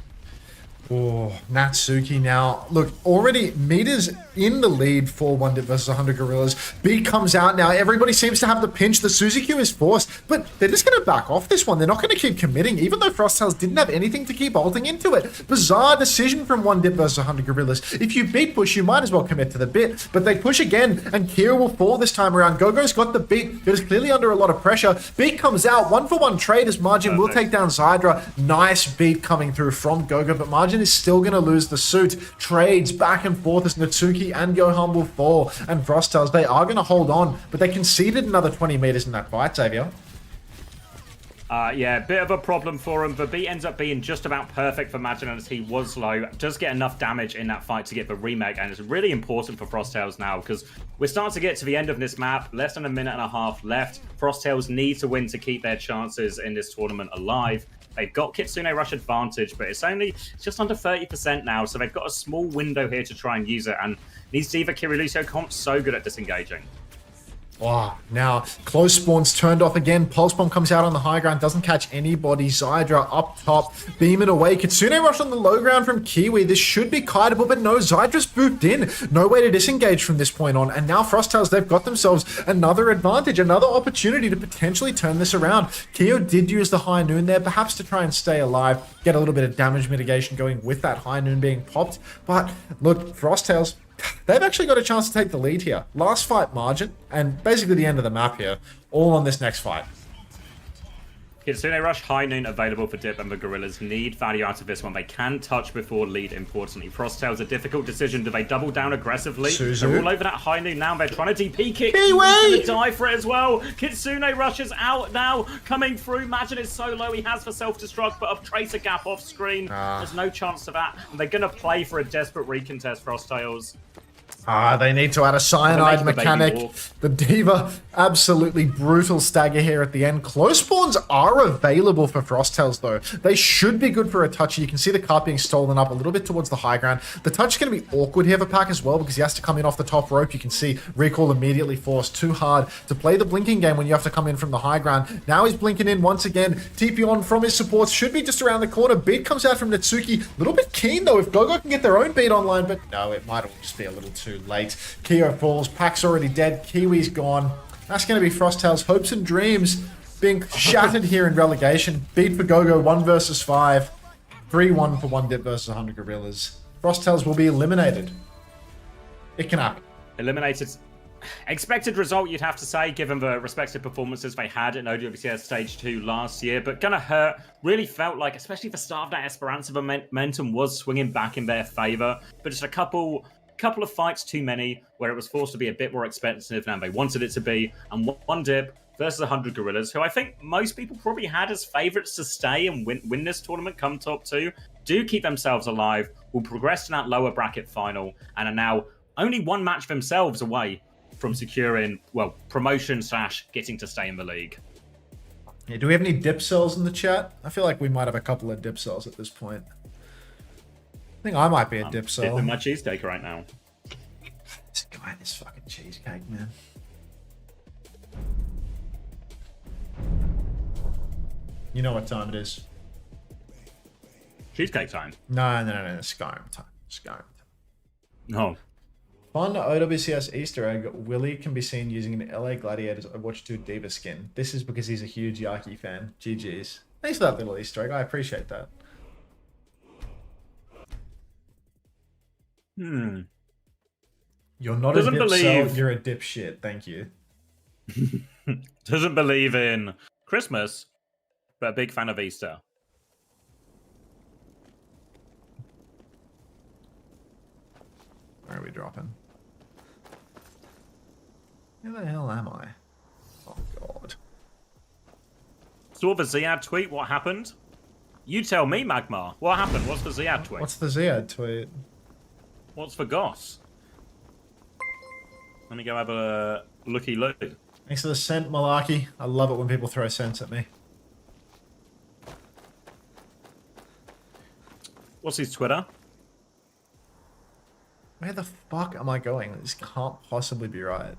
Oh, Natsuki now. Look, already meters in the lead for 1-Dip versus 100 Gorillas. Beat comes out now. Everybody seems to have the pinch. The Suzuki is forced, but they're just going to back off this one. They're not going to keep committing, even though Frosttails didn't have anything to keep ulting into it. Bizarre decision from 1-Dip versus 100 Gorillas. If you beat push, you might as well commit to the bit, but they push again, and Kira will fall this time around. Gogo's got the beat. It is clearly under a lot of pressure. Beat comes out. 1-for-1 trade as Margin will take down Zydra. Nice beat coming through from Gogo, but Margin is still going to lose the suit. Trades back and forth as Natsuki and Yoham will fall. And Frosttails, they are going to hold on, but they conceded another 20 meters in that fight, Xavier. Yeah, bit of a problem for him. The beat ends up being just about perfect for Majin as he was low. Does get enough damage in that fight to get the remake, and it's really important for Frosttails now because we're starting to get to the end of this map. Less than a minute and a half left. Frosttails need to win to keep their chances in this tournament alive. They've got Kitsune Rush advantage, but it's just under 30% now, so they've got a small window here to try and use it, and these D.Va Kirilusio comps so good at disengaging. Wow, now close spawns turned off again. Pulse Bomb comes out on the high ground, doesn't catch anybody. Zydra up top, beaming away. Kitsune Rush on the low ground from Kiwi. This should be kiteable, but no, Zydra's booped in. No way to disengage from this point on. And now Frosttails, they've got themselves another advantage, another opportunity to potentially turn this around. Keo did use the High Noon there, perhaps to try and stay alive, get a little bit of damage mitigation going with that High Noon being popped. But look, Frosttails, they've actually got a chance to take the lead here. Last fight margin, and basically the end of the map here, all on this next fight. Kitsune Rush, High Noon available for Dip, and the Gorillas need value out of this one. They can touch before lead, importantly. Frosttails, a difficult decision. Do they double down aggressively? Suzu. They're all over that High Noon now. They're trying to DP kick. Kiwi! He's going to die for it as well. Kitsune Rush is out now, coming through. Imagine is so low. He has for self-destruct, but a Tracer Gap off screen. There's no chance to that. And they're going to play for a desperate recontest, Frosttails. They need to add a cyanide mechanic. The D.Va, absolutely brutal stagger here at the end. Close spawns are available for Frosttails, though. They should be good for a touch. You can see the cart being stolen up a little bit towards the high ground. The touch is going to be awkward here for Pack as well, because he has to come in off the top rope. You can see recall immediately forced. Too hard to play the blinking game when you have to come in from the high ground. Now he's blinking in once again. TP on from his supports. Should be just around the corner. Beat comes out from Natsuki. A little bit keen, though, if Gogo can get their own beat online, but no, it might all just be a little too late. Keo falls, Pack's already dead, Kiwi's gone. That's going to be Frosttails' hopes and dreams being shattered here in relegation. Beat for Gogo 1 versus 5. 3-1 for 1 Dip versus 100 Gorillas. Frosttails will be eliminated. It can happen. Eliminated. Expected result, you'd have to say, given the respective performances they had in OWCS Stage 2 last year, but gonna hurt. Really felt like, especially the start of that Esperanza momentum was swinging back in their favor, but just a couple of fights too many where it was forced to be a bit more expensive than they wanted it to be, and 1 Dip versus 100 Gorillas, who I think most people probably had as favorites to stay and win this tournament come top 2, do keep themselves alive, will progress to that lower bracket final, and are now only 1 match themselves away from securing, well, promotion / getting to stay in the league. Yeah, do we have any Dip cells in the chat? I feel like we might have a couple of Dip cells at this point. I think I might be a Dip cell. Dipping my cheesecake right now. This guy and his fucking cheesecake, man. You know what time it is? Cheesecake time? No, Skyrim time. Skyrim time. No. Fun OWCS Easter egg. Willie can be seen using an LA Gladiators Overwatch 2 D.Va skin. This is because he's a huge Yaki fan. GG's. Thanks for that little Easter egg. I appreciate that. You're not a dip cell, you're a dipshit. Thank you. Doesn't believe in Christmas, but a big fan of Easter. Where are we dropping? Where the hell am I? Oh, God. Saw the Ziad tweet. What happened? You tell me, Magmar. What happened? What's the Ziad tweet? What's the Ziad tweet? What's for Goss? Let me go have a looky-look. Thanks for the scent, Malarkey. I love it when people throw scents at me. What's his Twitter? Where the fuck am I going? This can't possibly be right.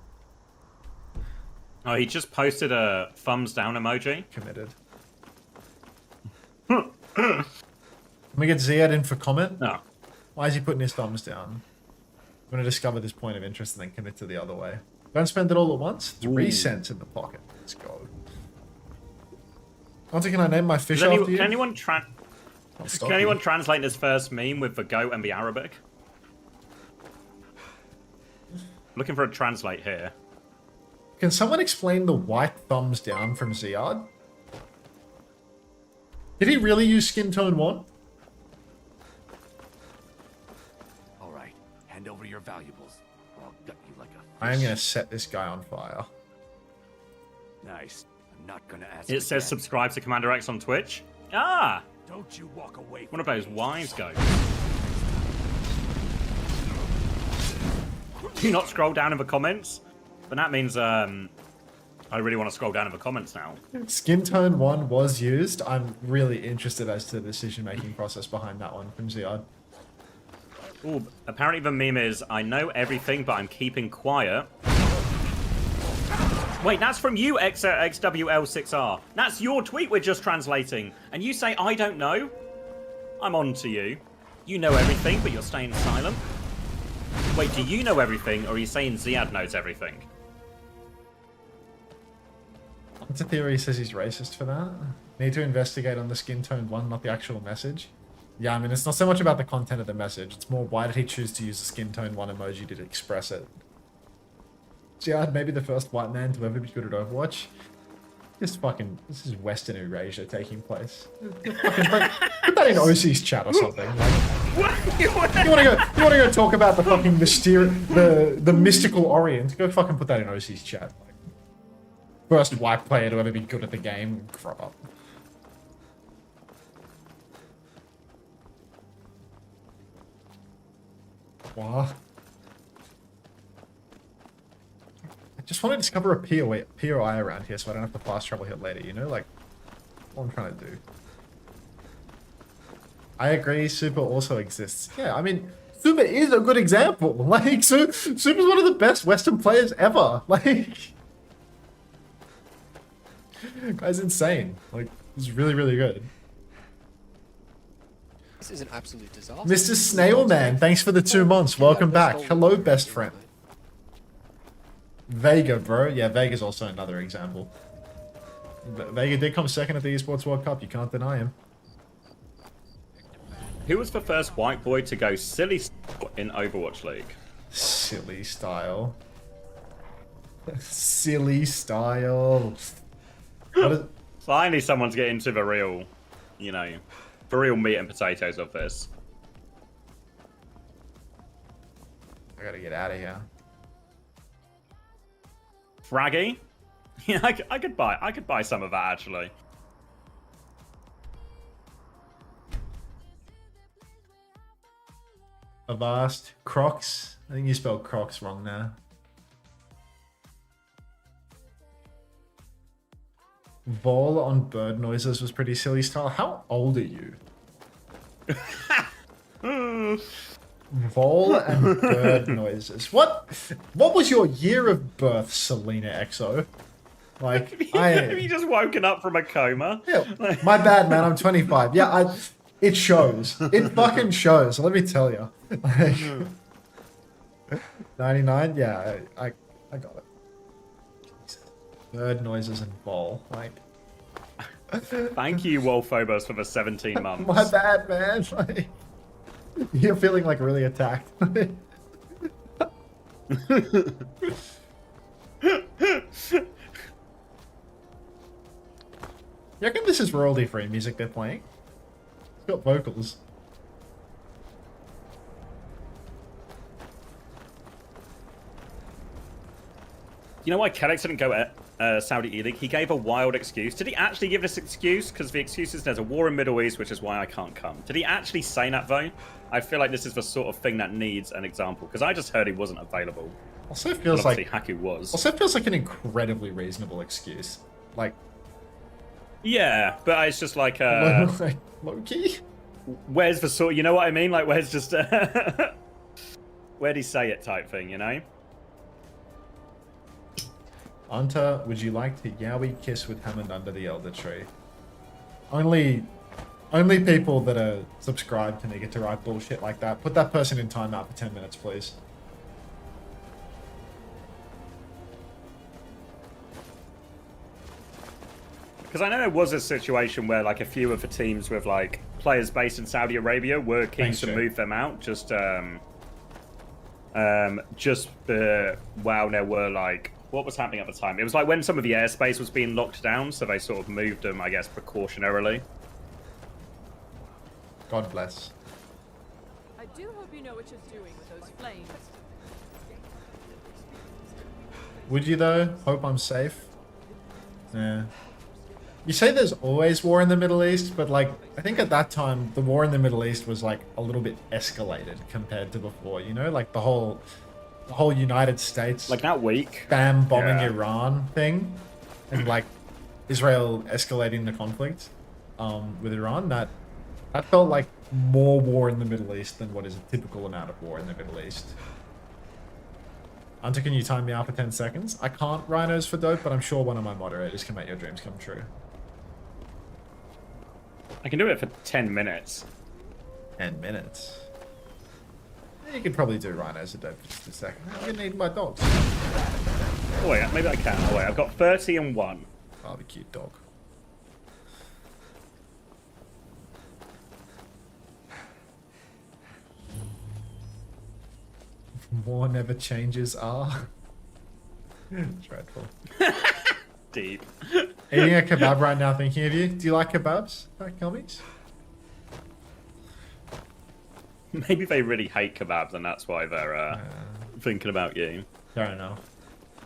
Oh, he just posted a thumbs down emoji. Committed. Can we get Ziad in for comment? No. Why is he putting his thumbs down? I'm going to discover this point of interest and then commit to the other way. Don't spend it all at once. 3 cents in the pocket. Let's go. Auntie, can I name my fish after you? Can anyone translate this first meme with the goat and the Arabic? Looking for a translate here. Can someone explain the white thumbs down from Ziad? Did he really use skin tone 1? Alright, hand over your valuables, or I'll gut you like a fish. I am going to set this guy on fire. Nice. I'm not gonna ask It says subscribe to Commander X on Twitch. Ah! Don't you walk away from One of those wise goats. Do not scroll down in the comments. But that means I really want to scroll down in the comments now. Skin tone 1 was used. I'm really interested as to the decision-making process behind that one from Ziad. Ooh, apparently the meme is, I know everything, but I'm keeping quiet. Wait, that's from you, XWL6R. That's your tweet we're just translating. And you say, I don't know? I'm on to you. You know everything, but you're staying silent. Wait, do you know everything, or are you saying Ziad knows everything? What's a theory says he's racist for that? Need to investigate on the skin tone 1, not the actual message. Yeah, I mean, it's not so much about the content of the message. It's more, why did he choose to use the skin tone 1 emoji to express it? Ziad, maybe the first white man to ever be good at Overwatch. This is Western Eurasia taking place. Put that in OC's chat or something. Like, you want to go talk about the fucking the mystical Orient? Go fucking put that in OC's chat. Like, first white player to ever be good at the game. Crop up. What? I just want to discover a POI around here so I don't have to fast travel here later, you know? Like, what I'm trying to do. I agree, Super also exists. Yeah, I mean, Super is a good example. Like, Super's one of the best Western players ever. Like, guy's insane. Like, he's really, really good. This is an absolute disaster. Mr. Snailman, thanks for the 2 months. Welcome back. Hello, best friend. Vega, bro. Yeah, Vega's also another example. Vega did come second at the Esports World Cup. You can't deny him. Who was the first white boy to go silly in Overwatch League? Silly style. Silly style. Finally, someone's getting into the real, you know, the real meat and potatoes of this. I gotta get out of here. Fraggy? Yeah, I could buy some of that actually. Avast. Crocs. I think you spelled Crocs wrong there. Vol on bird noises was pretty silly style. How old are you? Vol and bird noises. What was your year of birth, Selena XO? Like, Have you just woken up from a coma? Yeah, my bad, man. I'm 25. Yeah, it shows. It fucking shows. Let me tell you. Like, 99. Yeah, I got it. Bird noises and vol. Like. Thank you, Wolphobos, for the 17 months. My bad, man. Like, you're feeling like really attacked. You reckon this is royalty-free music they're playing? It's got vocals. You know why Kellex didn't go at Saudi E-League? He gave a wild excuse. Did he actually give this excuse? Because the excuse is there's a war in Middle East, which is why I can't come. Did he actually say that, though? I feel like this is the sort of thing that needs an example, because I just heard he wasn't available. Also feels like Haku was. Also feels like an incredibly reasonable excuse. Like, yeah, but it's just like Loki. Where's the sort? You know what I mean? Like, where's just where'd he say it type thing? You know. Anta, would you like to Yowie kiss with Hammond under the elder tree? Only people that are subscribed to me get to write bullshit like that. Put that person in timeout for 10 minutes, please. Because I know there was a situation where like a few of the teams with like players based in Saudi Arabia were keen to move them out. Just while there were like, what was happening at the time? It was like when some of the airspace was being locked down, so they sort of moved them, I guess, precautionarily. God bless. I do hope you know what you're doing with those flames. Would you though? Hope I'm safe. Yeah. You say there's always war in the Middle East, but like, I think at that time, the war in the Middle East was like a little bit escalated compared to before, you know? Like the whole United States... Like that week. Spam bombing Iran thing. and like Israel escalating the conflict with Iran, that felt like more war in the Middle East than what is a typical amount of war in the Middle East. Hunter, can you time me out for 10 seconds? I can't rhinos for dope, but I'm sure one of my moderators can make your dreams come true. I can do it for 10 minutes. 10 minutes? You could probably do rhinos for dope for just a second. I'm gonna need my dogs. Oh wait, maybe I can. Oh wait, I've got 30 and 1. Oh, the cute dog. War never changes are. Dreadful. Deep. Eating a kebab right now, thinking of you. Do you like kebabs, Commies? Maybe they really hate kebabs and that's why they're thinking about you. Fair enough.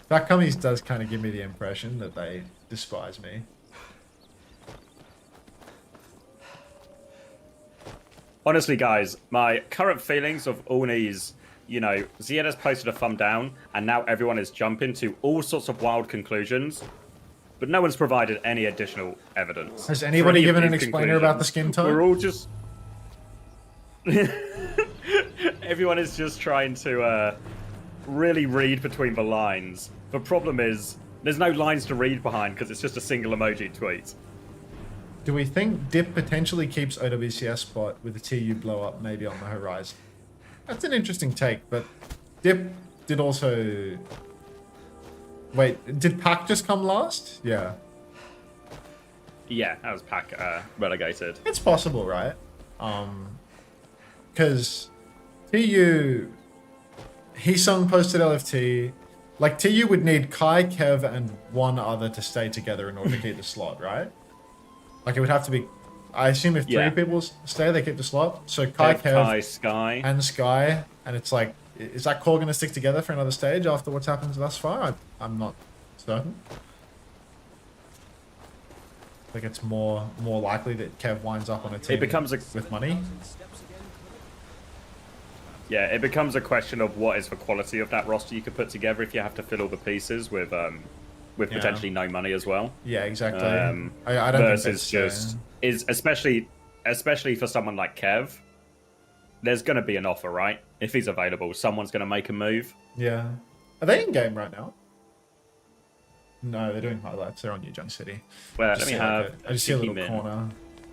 That Commies does kind of give me the impression that they despise me. Honestly, guys, my current feelings of all these, you know, Ziad has posted a thumb down, and now everyone is jumping to all sorts of wild conclusions, but no one's provided any additional evidence. Has anybody for any of given an these explainer about the skin tone? We're all just... Everyone is just trying to really read between the lines. The problem is, there's no lines to read behind because it's just a single emoji tweet. Do we think Dip potentially keeps OWCS spot with the TU blow up maybe on the horizon? That's an interesting take, but Dip did also... Wait, did Pack just come last? Yeah. Yeah, that was Pack relegated. It's possible, right? Because TU... Heesung posted LFT. Like, TU would need Kai, Kev, and one other to stay together in order to keep the slot, right? Like, it would have to be... I assume if three people stay, they keep the slot. So Kai, Kev, Sky, and Sky. And it's like, is that core going to stick together for another stage after what's happened thus far? I'm not certain. Like, it's more likely that Kev winds up on a team with money. Yeah, it becomes a question of what is the quality of that roster you could put together if you have to fill all the pieces with potentially no money as well. Yeah, exactly. I don't versus think that's, just is especially for someone like Kev. There's going to be an offer, right? If he's available, someone's going to make a move. Yeah. Are they in game right now? No, they're doing highlights. They're on New Junk City. Well, let me have. I just see a little corner.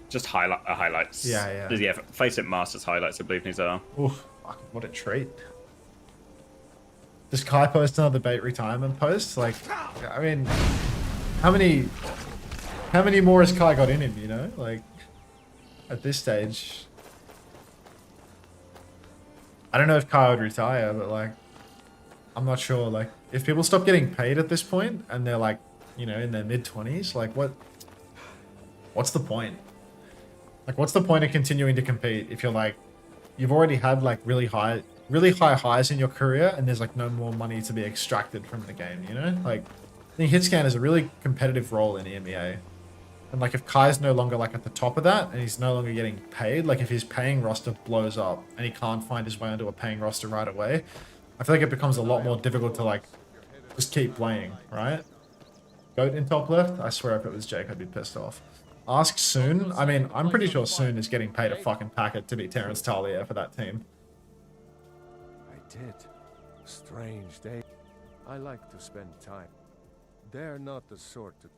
Just highlights. Yeah. Yeah, Face It Masters highlights, I believe these are. Oof, what a treat. Does Kai post another bait retirement post? Like, I mean, how many more has Kai got in him, you know? Like, at this stage, I don't know if Kai would retire, but like, I'm not sure. Like, if people stop getting paid at this point and they're like, you know, in their mid-20s, like, what's the point? Like, what's the point of continuing to compete if you're like, you've already had like really high highs in your career and there's like no more money to be extracted from the game, you know? Like, I think Hitscan is a really competitive role in EMEA. And like, if Kai's no longer like at the top of that and he's no longer getting paid, like if his paying roster blows up and he can't find his way onto a paying roster right away, I feel like it becomes a lot more difficult to like just keep playing, right? Goat in top left? I swear if it was Jake, I'd be pissed off. Ask Soon. I mean, I'm pretty sure Soon is getting paid a fucking packet to be Terrence Talia for that team. I did. Strange day. I like to spend time. They're not the sort to...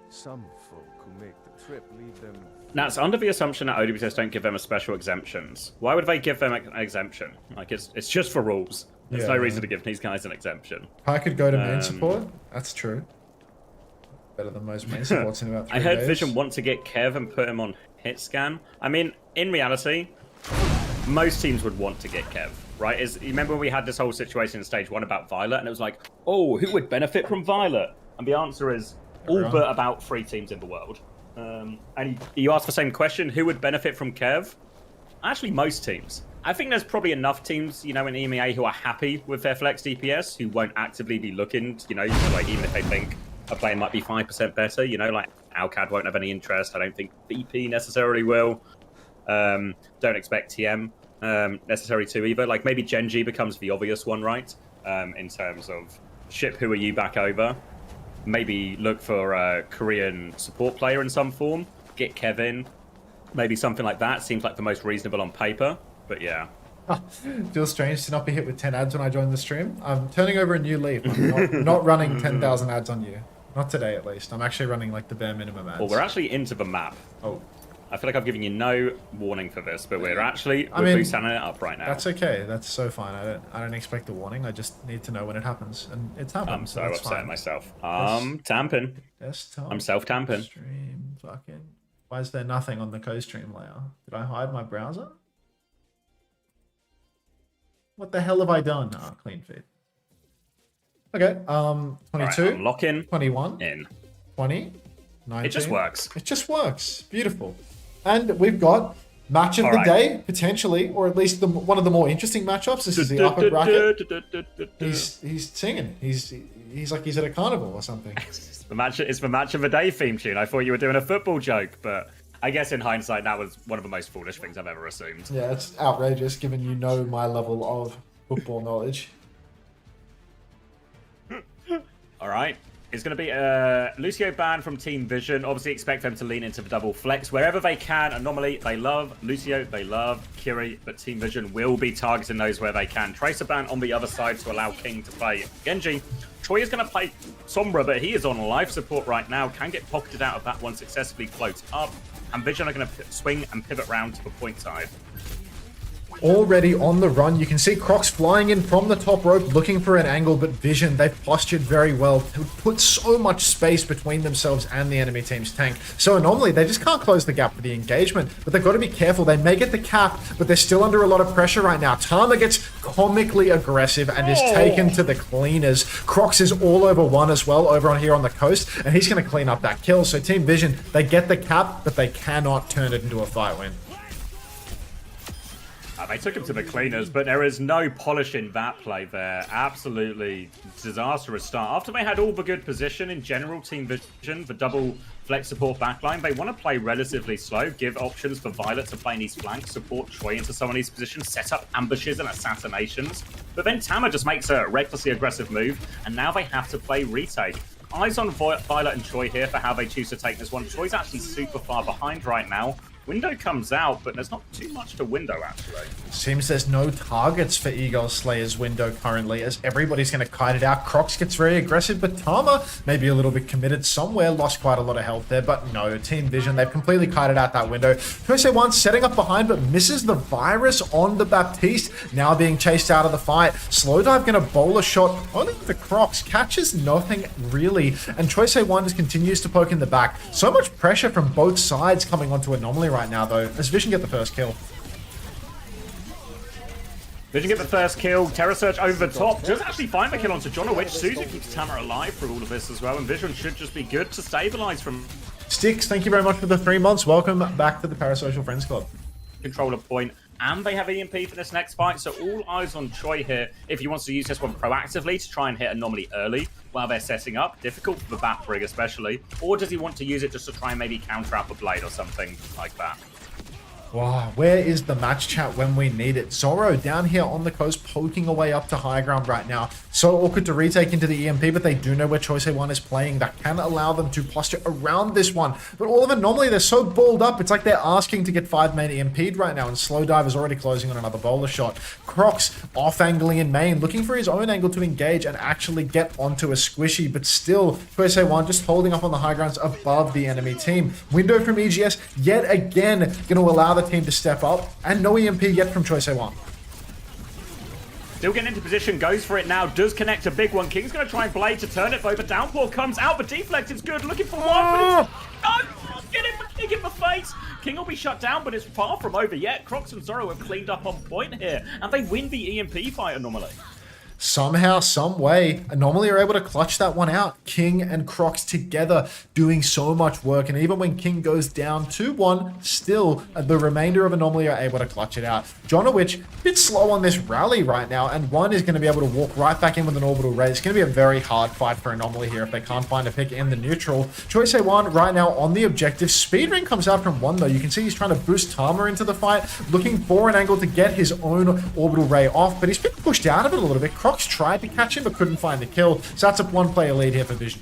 Some folk who make the trip leave them... Now, it's under the assumption that OWCS don't give them a special exemptions. Why would they give them an exemption? Like, it's just for rules. There's no reason to give these guys an exemption. I could go to main support. That's true. Better than most main supports in about 3 days. I heard Vision want to get Kev and put him on hit scan. I mean, in reality, most teams would want to get Kev, right? You remember when we had this whole situation in stage 1 about Violet, and it was like, oh, who would benefit from Violet? And the answer is all but about 3 teams in the world. And you ask the same question, who would benefit from Kev? Actually, most teams. I think there's probably enough teams, you know, in EMEA who are happy with their flex DPS, who won't actively be looking, you know, like even if they think a player might be 5% better, you know, like Alcad won't have any interest. I don't think BP necessarily will. Don't expect TM necessarily to either. Like maybe Genji becomes the obvious one, right? In terms of ship who are you back over. maybe look for a Korean support player in some form. Get Kevin, maybe something like that. Seems like the most reasonable on paper. But yeah. Feels strange to not be hit with 10 ads when I join the stream. I'm turning over a new leaf. I'm not running 10,000 ads on you. Not today, at least. I'm actually running like the bare minimum ads. Well, we're actually into the map. Oh. I feel like I've given you no warning for this, but we're boosting it up right now. That's okay. That's so fine. I don't expect a warning. I just need to know when it happens, and it's happened. I'm so upset fine. myself. Tamping. Desktop. I'm self-tamping. Stream. Fucking. Why is there nothing on the co-stream layer? Did I hide my browser? What the hell have I done? Ah, clean feed. Okay. 22. Right, I'm locking 21. in. 20. 19. It just works. It just works. Beautiful. And we've got match of the day, potentially, or at least one of the more interesting matchups. This is the upper bracket. He's singing. He's like he's at a carnival or something. It's the match of the day theme tune. I thought you were doing a football joke, but I guess in hindsight, that was one of the most foolish things I've ever assumed. Yeah, it's outrageous given you know my level of football knowledge. All right. It's going to be Lucio ban from Team Vision. Obviously, expect them to lean into the double flex wherever they can. Anomaly, they love Lucio, they love Kiri, but Team Vision will be targeting those where they can. Tracer ban on the other side to allow King to play Genji. Choi is going to play Sombra, but he is on life support right now. Can get pocketed out of that one, successfully floats up. And Vision are going to swing and pivot round to the point side. Already on the run, you can see Crocs flying in from the top rope looking for an angle, but Vision, they've postured very well to put so much space between themselves and the enemy team's tank. So Anomaly, they just can't close the gap for the engagement, but they've got to be careful. They may get the cap, but they're still under a lot of pressure right now. Tama gets comically aggressive and is taken to the cleaners. Crocs is all over one as well over on here on the coast, and he's going to clean up that kill. So Team Vision, they get the cap, but they cannot turn it into a fight win. They took him to the cleaners, but there is no polishing that play there. Absolutely disastrous start. After they had all the good position in general, Team Vision, the double flex support backline, they want to play relatively slow, give options for Violet to play in these flanks, support Choi into some of these positions, set up ambushes and assassinations. But then Tama just makes a recklessly aggressive move, and now they have to play retake. Eyes on Violet and Choi here for how they choose to take this one. Choi's actually super far behind right now. Window comes out, but there's not too much to window, actually. Seems there's no targets for Eagle Slayer's window currently, as everybody's going to kite it out. Crocs gets very aggressive, but Tama maybe a little bit committed somewhere, lost quite a lot of health there, but no, Team Vision, they've completely kited out that window. OWCS setting up behind, but misses the virus on the Baptiste, now being chased out of the fight. Slowdive going to bowl a shot, only with the Crocs, catches nothing really, and OWCS just continues to poke in the back. So much pressure from both sides coming onto Anomaly right now, though, as Vision get the first kill. Vision get the first kill. Terror Search over the top. Does actually find the kill onto John, which Suzu keeps Tama alive through all of this as well, and Vision should just be good to stabilize from Sticks, thank you very much for the 3 months. Welcome back to the Parasocial Friends Club. controller point, and they have EMP for this next fight, so all eyes on Choi here if he wants to use this one proactively to try and hit Anomaly early while they're setting up. Difficult for the Bat Rig especially. Or does he want to use it just to try and maybe counter out the Blade or something like that? Wow, where is the match chat when we need it? Zoro down here on the coast poking away up to high ground right now. So awkward to retake into the EMP, but they do know where OWCS is playing. That can allow them to posture around this one. But all of Anomaly, they're so balled up. It's like they're asking to get 5-man EMP'd right now, and Slowdive is already closing on another bowler shot. Crocs off-angling in main, looking for his own angle to engage and actually get onto a squishy, but still, OWCS just holding up on the high grounds above the enemy team. Window from EGS, yet again, going to allow the team to step up, and no EMP yet from OWCS. Still getting into position, goes for it now, does connect a big one. King's going to try and Blade to turn it, though. The downpour comes out, but deflect is good, looking for one, but it's... Oh, get him a kick in the face! King will be shut down, but it's far from over yet. Crocs and Zoro have cleaned up on point here, and they win the EMP fight Anomaly. Somehow, some way, Anomaly are able to clutch that one out. King and Crocs together doing so much work, and even when King goes down 2-1, still the remainder of Anomaly are able to clutch it out. Jonowich, a bit slow on this rally right now, and one is going to be able to walk right back in with an orbital raid. It's going to be a very hard fight for Anomaly here if they can't find a pick in the neutral. OWCS right now on the objective. Speedring comes out from one though. You can see he's trying to boost Tama into the fight, looking for an angle to get his own orbital ray off, but he's been pushed out of it a little bit. Crocs tried to catch him but couldn't find the kill, so that's a 1-player lead here for Vision.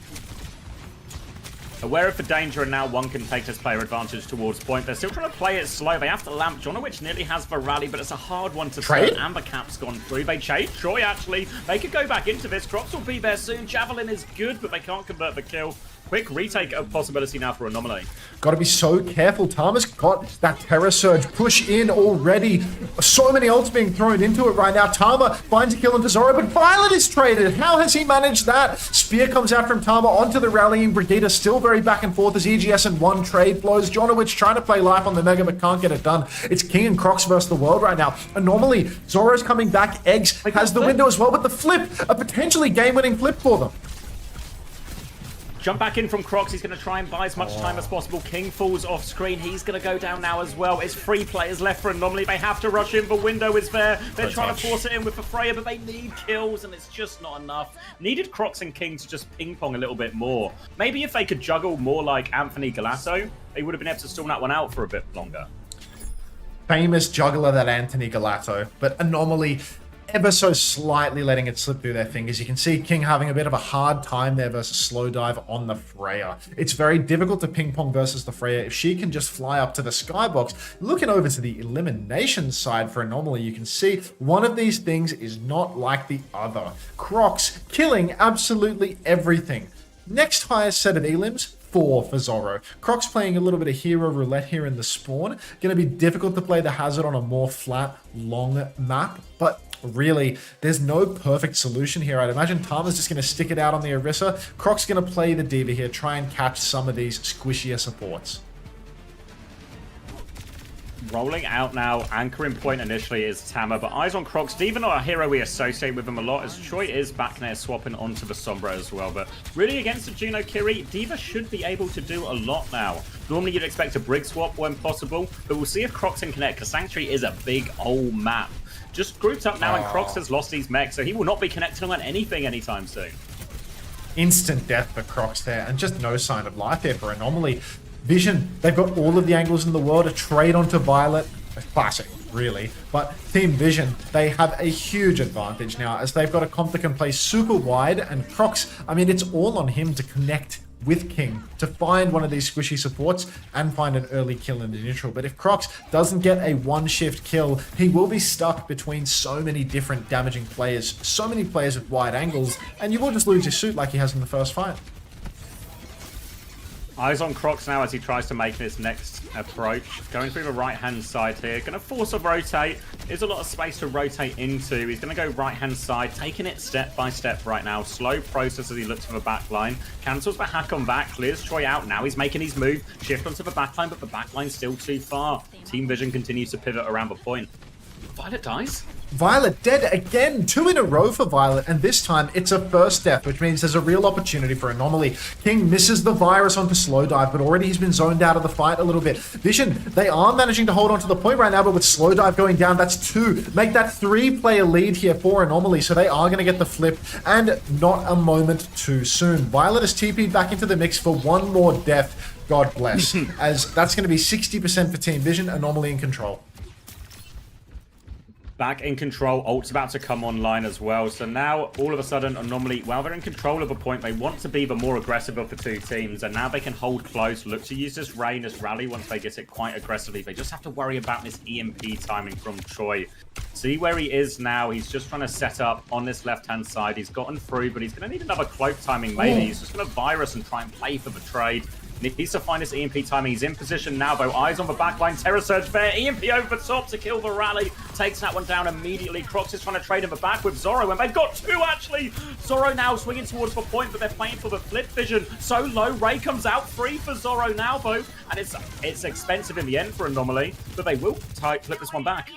Aware of the danger, and now one can take this player advantage towards point. They're still trying to play it slow. They have to lamp. Jonowitz nearly has the rally, but it's a hard one to Trade? turn. Amber Cap's gone through. They chase Troy, actually. They could go back into this. Crocs will be there soon. Javelin is good, but they can't convert the kill. Quick retake of possibility now for Anomaly. Got to be so careful. Tama's got that Terror Surge push in already. So many ults being thrown into it right now. Tama finds a kill into Zoro, but Viol2t is traded. How has he managed that? Spear comes out from Tama onto the rallying Brigida. Still very back and forth as EGS and one trade blows. Jonowitz trying to play life on the Mega, but can't get it done. It's King and Crocs versus the world right now. Anomaly, Zoro's coming back. Eggs has the window as well, but the flip, a potentially game-winning flip for them. Jump back in from Crocs. He's going to try and buy as much time as possible. King falls off screen. He's going to go down now as well. It's 3 players left for Anomaly. They have to rush in. The window is there. They're trying to force it in with the Freya, but they need kills, and it's just not enough. Needed Crocs and King to just ping-pong a little bit more. Maybe if they could juggle more like Anthony Galasso, they would have been able to stall that one out for a bit longer. Famous juggler, that Anthony Galato, but Anomaly ever so slightly letting it slip through their fingers. You can see King having a bit of a hard time there versus slow dive on the Freya. It's very difficult to ping pong versus the Freya if she can just fly up to the skybox. Looking over to the elimination side for Anomaly, you can see one of these things is not like the other. Crocs killing absolutely everything. Next highest set of elims, 4 for Zoro. Crocs playing a little bit of hero roulette here in the spawn. Going to be difficult to play the hazard on a more flat, long map, but really, there's no perfect solution here. I'd imagine Tama's just going to stick it out on the Orisa. Croc's going to play the D.Va here, try and catch some of these squishier supports. Rolling out now, anchoring point initially is Tama, but eyes on Crocs. D.Va not a hero we associate with him a lot, as Choi is back there swapping onto the Sombra as well. But really against the Juno Kiri, D.Va should be able to do a lot now. Normally you'd expect a Brig swap when possible, but we'll see if Crocs can connect, because Sanctuary is a big old map. Just grouped up now, and Crocs has lost his mech, so he will not be connecting on anything anytime soon. Instant death for Crocs there, and just no sign of life here for Anomaly. Vision, they've got all of the angles in the world. A trade onto Viol2t, a classic, really. But Team Vision, they have a huge advantage now, as they've got a comp that can play super wide, and Crocs, I mean, it's all on him to connect with King to find one of these squishy supports and find an early kill in the neutral. But if Crocs doesn't get a one-shift kill, he will be stuck between so many different damaging players, so many players with wide angles, and you will just lose your suit like he has in the first fight. Eyes on Crocs now as he tries to make this next approach. Going through the right-hand side here. Going to force a rotate. There's a lot of space to rotate into. He's going to go right-hand side, taking it step by step right now. Slow process as he looks for the back line. Cancels the hack on back, clears Troy out. Now he's making his move. Shift onto the back line, but the back line's still too far. Team Vision continues to pivot around the point. Viol2t dies? Viol2t dead again, 2 in a row for Viol2t, and this time it's a first death, which means there's a real opportunity for Anomaly. King misses the virus onto slow dive, but already he's been zoned out of the fight a little bit. Vision, they are managing to hold on to the point right now, but with slow dive going down, that's 2. Make that 3-player lead here for Anomaly, so they are going to get the flip, and not a moment too soon. Viol2t is TP'd back into the mix for one more death, God bless, as that's going to be 60% for Team Vision, Anomaly in control. Back in control, ult's about to come online as well. So now, all of a sudden, Anomaly, while they're in control of a point, they want to be the more aggressive of the two teams. And now they can hold close, look to use this Rain, this rally once they get it quite aggressively. They just have to worry about this EMP timing from Choi. See where he is now. He's just trying to set up on this left-hand side. He's gotten through, but he's going to need another cloak timing maybe. He's just going to virus and try and play for the trade. Needs to find his EMP timing. He's in position now, though. Eyes on the backline. Terror Surge there. EMP over the top to kill the rally. Takes that one down immediately. Crocs is trying to trade in the back with Zoro, and they've got 2, actually. Zoro now swinging towards the point, but they're playing for the flip Vision. So low. Ray comes out. 3 for Zoro now, though. And it's expensive in the end for Anomaly, but they will flip this one back.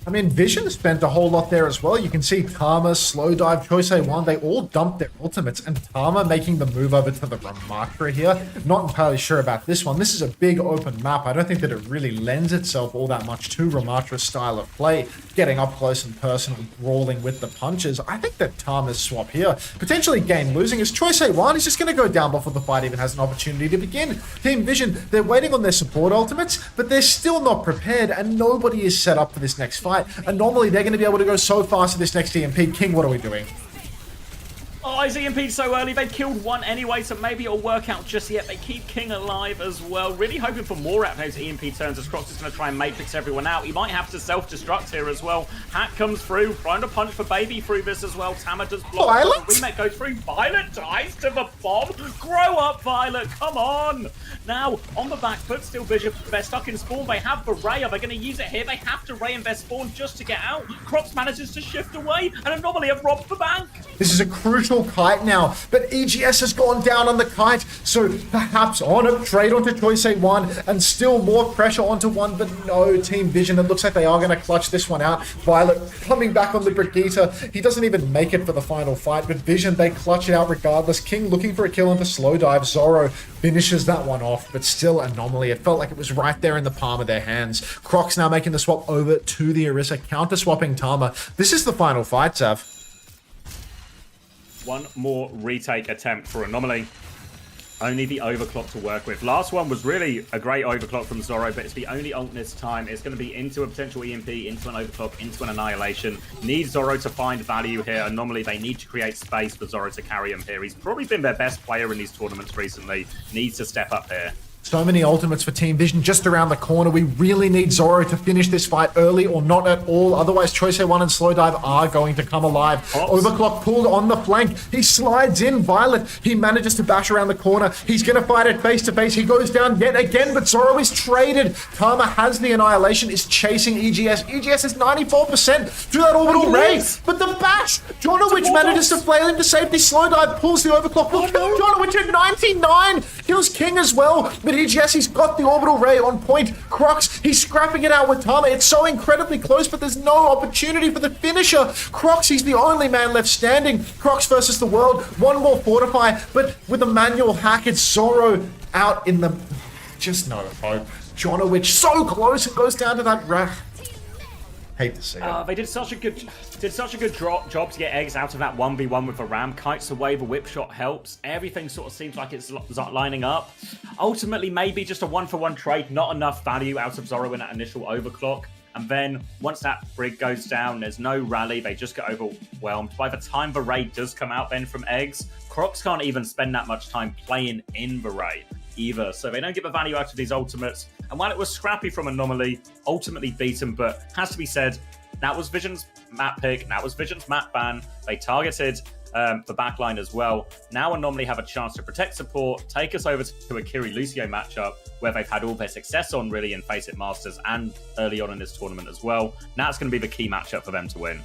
I mean, Vision spent a whole lot there as well. You can see Tama, Slow Dive, Choice A1, they all dumped their ultimates, and Tama making the move over to the Ramatra here. Not entirely sure about this one. This is a big open map. I don't think that it really lends itself all that much to Ramatra's style of play, getting up close and personal, brawling with the punches. I think that Tama's swap here, potentially game losing, as Choice A1 is just going to go down before the fight even has an opportunity to begin. Team Vision, they're waiting on their support ultimates, but they're still not prepared, and nobody is set up for this next fight. And normally they're going to be able to go so fast to this next EMP. King, what are we doing? Oh, he's EMP'd so early. They've killed one anyway, so maybe it'll work out just yet. They keep King alive as well. Really hoping for more out of those EMP turns as Crocs is going to try and matrix everyone out. He might have to self-destruct here as well. Hat comes through, trying to punch for Baby through this as well. Tama does block. Violet? The remake goes through. Violet dies to the bomb. Grow up, Violet. Come on. Now, on the back foot, still Vision. They're stuck in spawn. They have the Ray. Are they going to use it here? They have to Ray in their spawn just to get out. Crocs manages to shift away, and Anomaly have robbed the bank. This is a crucial kite now, but EGS has gone down on the kite, so perhaps on a trade onto Choice A1 and still more pressure onto one, but no, Team Vision, it looks like they are going to clutch this one out. Violet coming back on the Brigitte. He doesn't even make it for the final fight, but Vision, they clutch it out regardless. King looking for a kill into slow dive. Zoro finishes that one off, but still Anomaly. It felt like it was right there in the palm of their hands. Crocs now making the swap over to the Orisa, counter-swapping Tama. This is the final fight, Sav. One more retake attempt for Anomaly. Only the overclock to work with. Last one was really a great overclock from Zoro, but it's the only ult this time. It's going to be into a potential EMP, into an overclock, into an annihilation. Need Zoro to find value here. Anomaly, they need to create space for Zoro to carry him here. He's probably been their best player in these tournaments recently. Needs to step up here. So many ultimates for Team Vision just around the corner. We really need Zoro to finish this fight early or not at all. Otherwise, Choice A1 and Slow Dive are going to come alive. Overclock pulled on the flank. He slides in. Violet, he manages to bash around the corner. He's going to fight it face to face. He goes down yet again, but Zoro is traded. Tama has the annihilation, is chasing EGS. EGS is 94% through that orbital ray. But the bash! Jonowich manages to flail him to safety. Slow Dive pulls the overclock. Will kill Jonowich at 99. Kills King as well. But EGS, he's got the orbital ray on point. Crocs, he's scrapping it out with Tama. It's so incredibly close, but there's no opportunity for the finisher. Crocs, he's the only man left standing. Crocs versus the world. One more fortify, but with a manual hack, it's Zoro out in the... Just no hope. Jonowich so close and goes down to that rack. Hate to see it. They did such a good job to get eggs out of that 1v1 with the ram. Kites away, the whip shot helps. Everything sort of seems like it's lining up. Ultimately, maybe just a 1-for-1 trade, not enough value out of Zoro in that initial overclock. And then once that brig goes down, there's no rally. They just get overwhelmed. By the time the raid does come out then from eggs, Crocs can't even spend that much time playing in the raid either. So they don't get the value out of these ultimates. And while it was scrappy from Anomaly, ultimately beaten, but has to be said, that was Vision's map pick, that was Vision's map ban. They targeted the backline as well. Now Anomaly have a chance to protect support, take us over to a Kiri-Lucio matchup, where they've had all their success on really in Face It Masters and early on in this tournament as well. Now it's going to be the key matchup for them to win.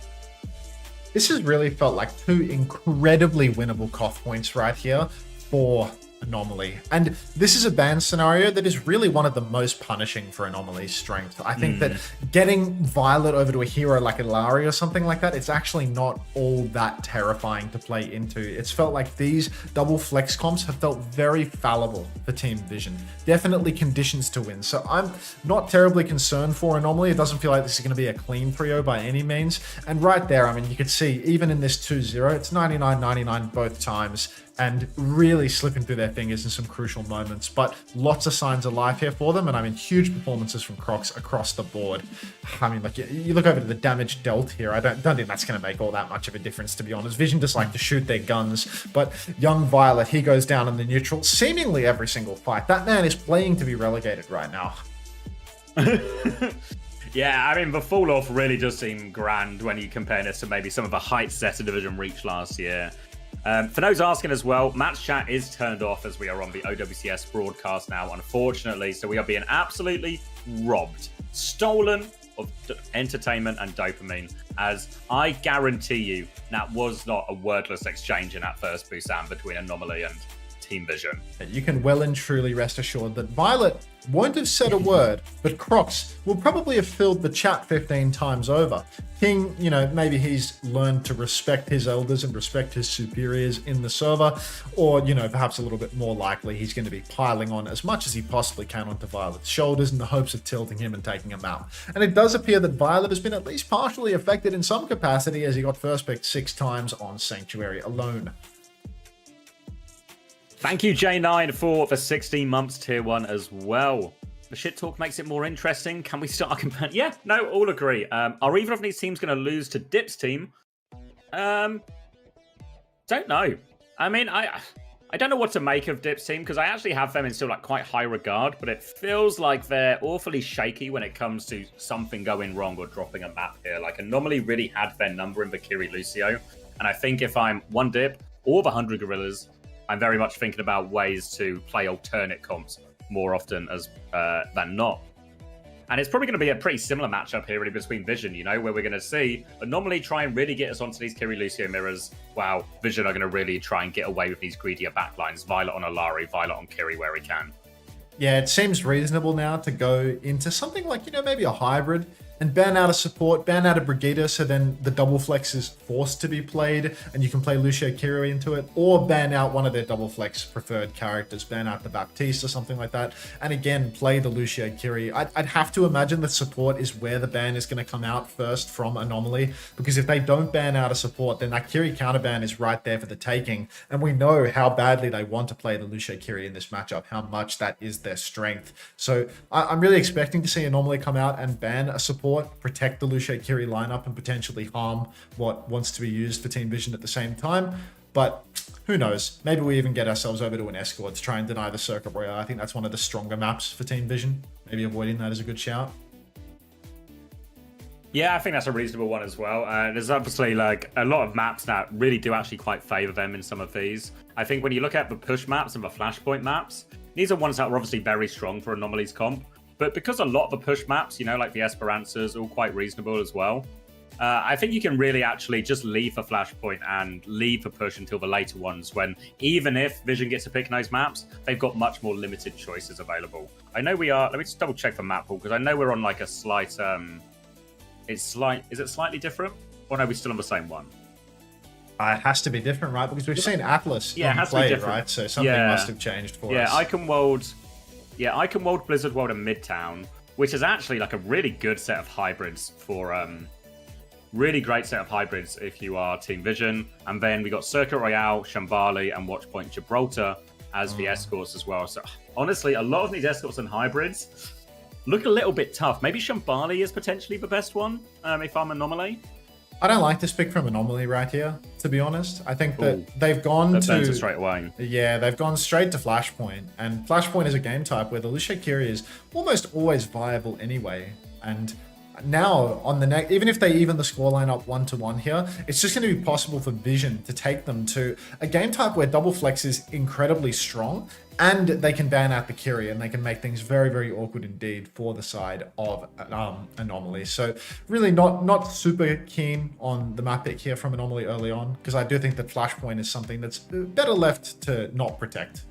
This has really felt like two incredibly winnable Koth points right here for Anomaly. And this is a ban scenario that is really one of the most punishing for Anomaly's strength. I think that getting Violet over to a hero like Ilari or something like that, it's actually not all that terrifying to play into. It's felt like these double flex comps have felt very fallible for Team Vision. Definitely conditions to win. So I'm not terribly concerned for Anomaly. It doesn't feel like this is going to be a clean 3-0 by any means. And right there, I mean, you could see even in this 2-0, it's 99-99 both times, and really slipping through their fingers in some crucial moments. But lots of signs of life here for them, and I mean, huge performances from Crocs across the board. I mean, like, you look over to the damage dealt here, I don't think that's going to make all that much of a difference, to be honest. Vision just like to shoot their guns, but young Violet, he goes down in the neutral seemingly every single fight. That man is playing to be relegated right now. Yeah, I mean, the fall off really does seem grand when you compare this to maybe some of the heights that a division reached last year. For those asking as well, match chat is turned off as we are on the OWCS broadcast now, unfortunately. So we are being absolutely robbed, stolen of entertainment and dopamine, as I guarantee you that was not a wordless exchange in that first Busan between Anomaly and Team Vision. You can well and truly rest assured that Violet won't have said a word, but Crocs will probably have filled the chat 15 times over. King, you know, maybe he's learned to respect his elders and respect his superiors in the server, or, you know, perhaps a little bit more likely he's going to be piling on as much as he possibly can onto Violet's shoulders in the hopes of tilting him and taking him out. And it does appear that Violet has been at least partially affected in some capacity, as he got first picked 6 times on Sanctuary alone. Thank you, J9, for the 16 months tier 1 as well. The shit talk makes it more interesting. Can we start a competition? Yeah, no, all agree. Are either of these teams going to lose to Dip's team? To Don't know. I mean, I don't know what to make of Dip's team because I actually have them in still like quite high regard, but it feels like they're awfully shaky when it comes to something going wrong or dropping a map here. Like Anomaly really had their number in Valkyrie Lucio, and I think if I'm one Dip or the 100 Gorillas, I'm very much thinking about ways to play alternate comps more often as than not. And it's probably going to be a pretty similar matchup here, really, between Vision, you know, where we're going to see Anomaly try and really get us onto these Kiri Lucio mirrors, while Vision are going to really try and get away with these greedier backlines. Violet on Alari, Violet on Kiri where he can. Yeah, it seems reasonable now to go into something like, you know, maybe a hybrid and ban out a support, ban out a Brigida, so then the double flex is forced to be played and you can play Lucio Kiri into it, or ban out one of their double flex preferred characters, ban out the Baptiste or something like that, and again, play the Lucio Kiri. I'd have to imagine that support is where the ban is going to come out first from Anomaly, because if they don't ban out a support, then that Kiri counterban is right there for the taking, and we know how badly they want to play the Lucio Kiri in this matchup, how much that is their strength. So I'm really expecting to see Anomaly come out and ban a support, protect the Lucio Kiri lineup, and potentially harm what wants to be used for Team Vision at the same time. But who knows? Maybe we even get ourselves over to an escort to try and deny the Circuit Royale. I think that's one of the stronger maps for Team Vision. Maybe avoiding that is a good shout. Yeah, I think that's a reasonable one as well. There's obviously like a lot of maps that really do actually quite favor them in some of these. I think when you look at the push maps and the flashpoint maps, these are ones that are obviously very strong for Anomaly's comp. But because a lot of the push maps, you know, like the Esperanzas, all quite reasonable as well, I think you can really actually just leave the flashpoint and leave the push until the later ones, when even if Vision gets to pick those maps, they've got much more limited choices available. I know we are, let me just double check the map pool, because I know we're on like a slight, is it slightly different? Or no, we're still on the same one? It has to be different, right? Because we've seen Atlas it has play to be it, different. right? So something must have changed for us. Yeah, Icon World, Blizzard World, and Midtown, which is actually like a really good set of hybrids for really great set of hybrids if you are Team Vision. And then we got Circuit Royale, Shambali, and Watchpoint Gibraltar as the escorts as well. So honestly, a lot of these escorts and hybrids look a little bit tough. Maybe Shambali is potentially the best one if I'm Anomaly. I don't like this pick from Anomaly right here, to be honest. I think that they've gone to straight away. Yeah, they've gone straight to Flashpoint, and Flashpoint is a game type where the Lucio Kiri is almost always viable anyway. And now on the next, even if they even the scoreline up 1-1 here, it's just going to be possible for Vision to take them to a game type where double flex is incredibly strong, and they can ban out the Kiri, and they can make things very, very awkward indeed for the side of Anomaly. So really not super keen on the map pick here from Anomaly early on, because I do think that Flashpoint is something that's better left to not protect.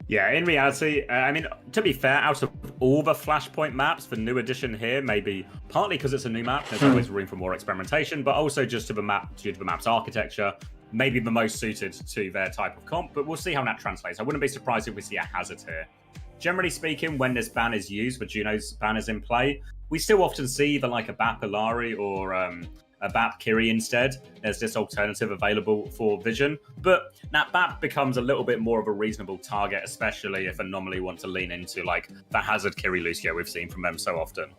Yeah, in reality, I mean, to be fair, out of all the Flashpoint maps, the new addition here, maybe partly because it's a new map, there's always room for more experimentation, but also just to the map, due to the map's architecture, maybe the most suited to their type of comp, but we'll see how that translates. I wouldn't be surprised if we see a Hazard here. Generally speaking, when this ban is used, when Juno's ban is in play, we still often see either like a Bap Ilari or a Bap Kiri instead. There's this alternative available for Vision, but that Bap becomes a little bit more of a reasonable target, especially if Anomaly want to lean into like the Hazard Kiri Lucio we've seen from them so often.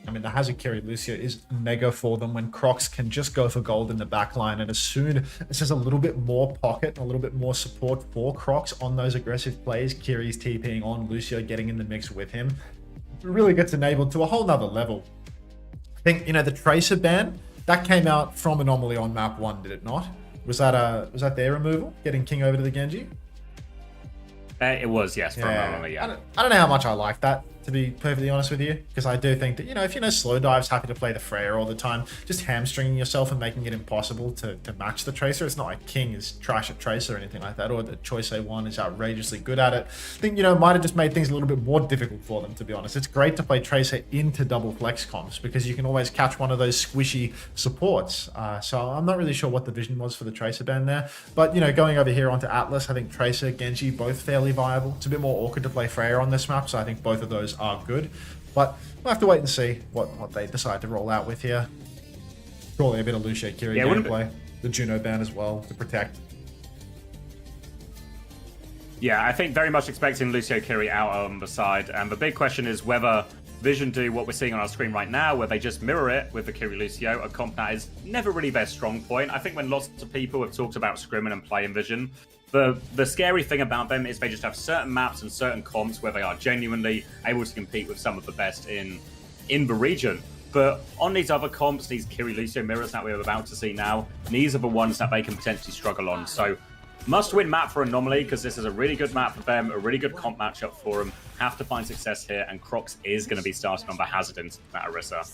I mean, the Hazard Kiri Lucio is mega for them when Crocs can just go for gold in the backline, and as soon as there's a little bit more pocket and a little bit more support for Crocs on those aggressive plays, Kiri's TPing on, Lucio getting in the mix with him, it really gets enabled to a whole nother level. I think, you know, the Tracer ban, that came out from Anomaly on map 1, did it not? Was that their removal, getting King over to the Genji? It was, yes, from Anomaly, yeah. I don't know how much I like that, to be perfectly honest with you, because I do think that, you know, if you know Slow Dive's happy to play the Freya all the time, just hamstringing yourself and making it impossible to match the Tracer. It's not like King is trash at Tracer or anything like that, or that Choice A1 is outrageously good at it. I think, you know, it might have just made things a little bit more difficult for them, to be honest. It's great to play Tracer into double flex comps, because you can always catch one of those squishy supports. So I'm not really sure what the vision was for the Tracer ban there, but, you know, going over here onto Atlas, I think Tracer, Genji, both fairly viable. It's a bit more awkward to play Freya on this map, so I think both of those are good, but we'll have to wait and see what they decide to roll out with here. Surely a bit of Lucio Kiri gameplay, the Juno ban as well to protect. Yeah, I think very much expecting Lucio Kiri out on the side, and the big question is whether Vision do what we're seeing on our screen right now, where they just mirror it with the Lucio, a comp that is never really their strong point. I think when lots of people have talked about scrimming and playing Vision, the scary thing about them is they just have certain maps and certain comps where they are genuinely able to compete with some of the best in the region. But on these other comps, these Lucio mirrors that we're about to see now, these are the ones that they can potentially struggle on. So must-win map for Anomaly, because this is a really good map for them, a really good comp matchup for them. Have to find success here, and Crocs is going to be starting on the Hazard into that Orisa.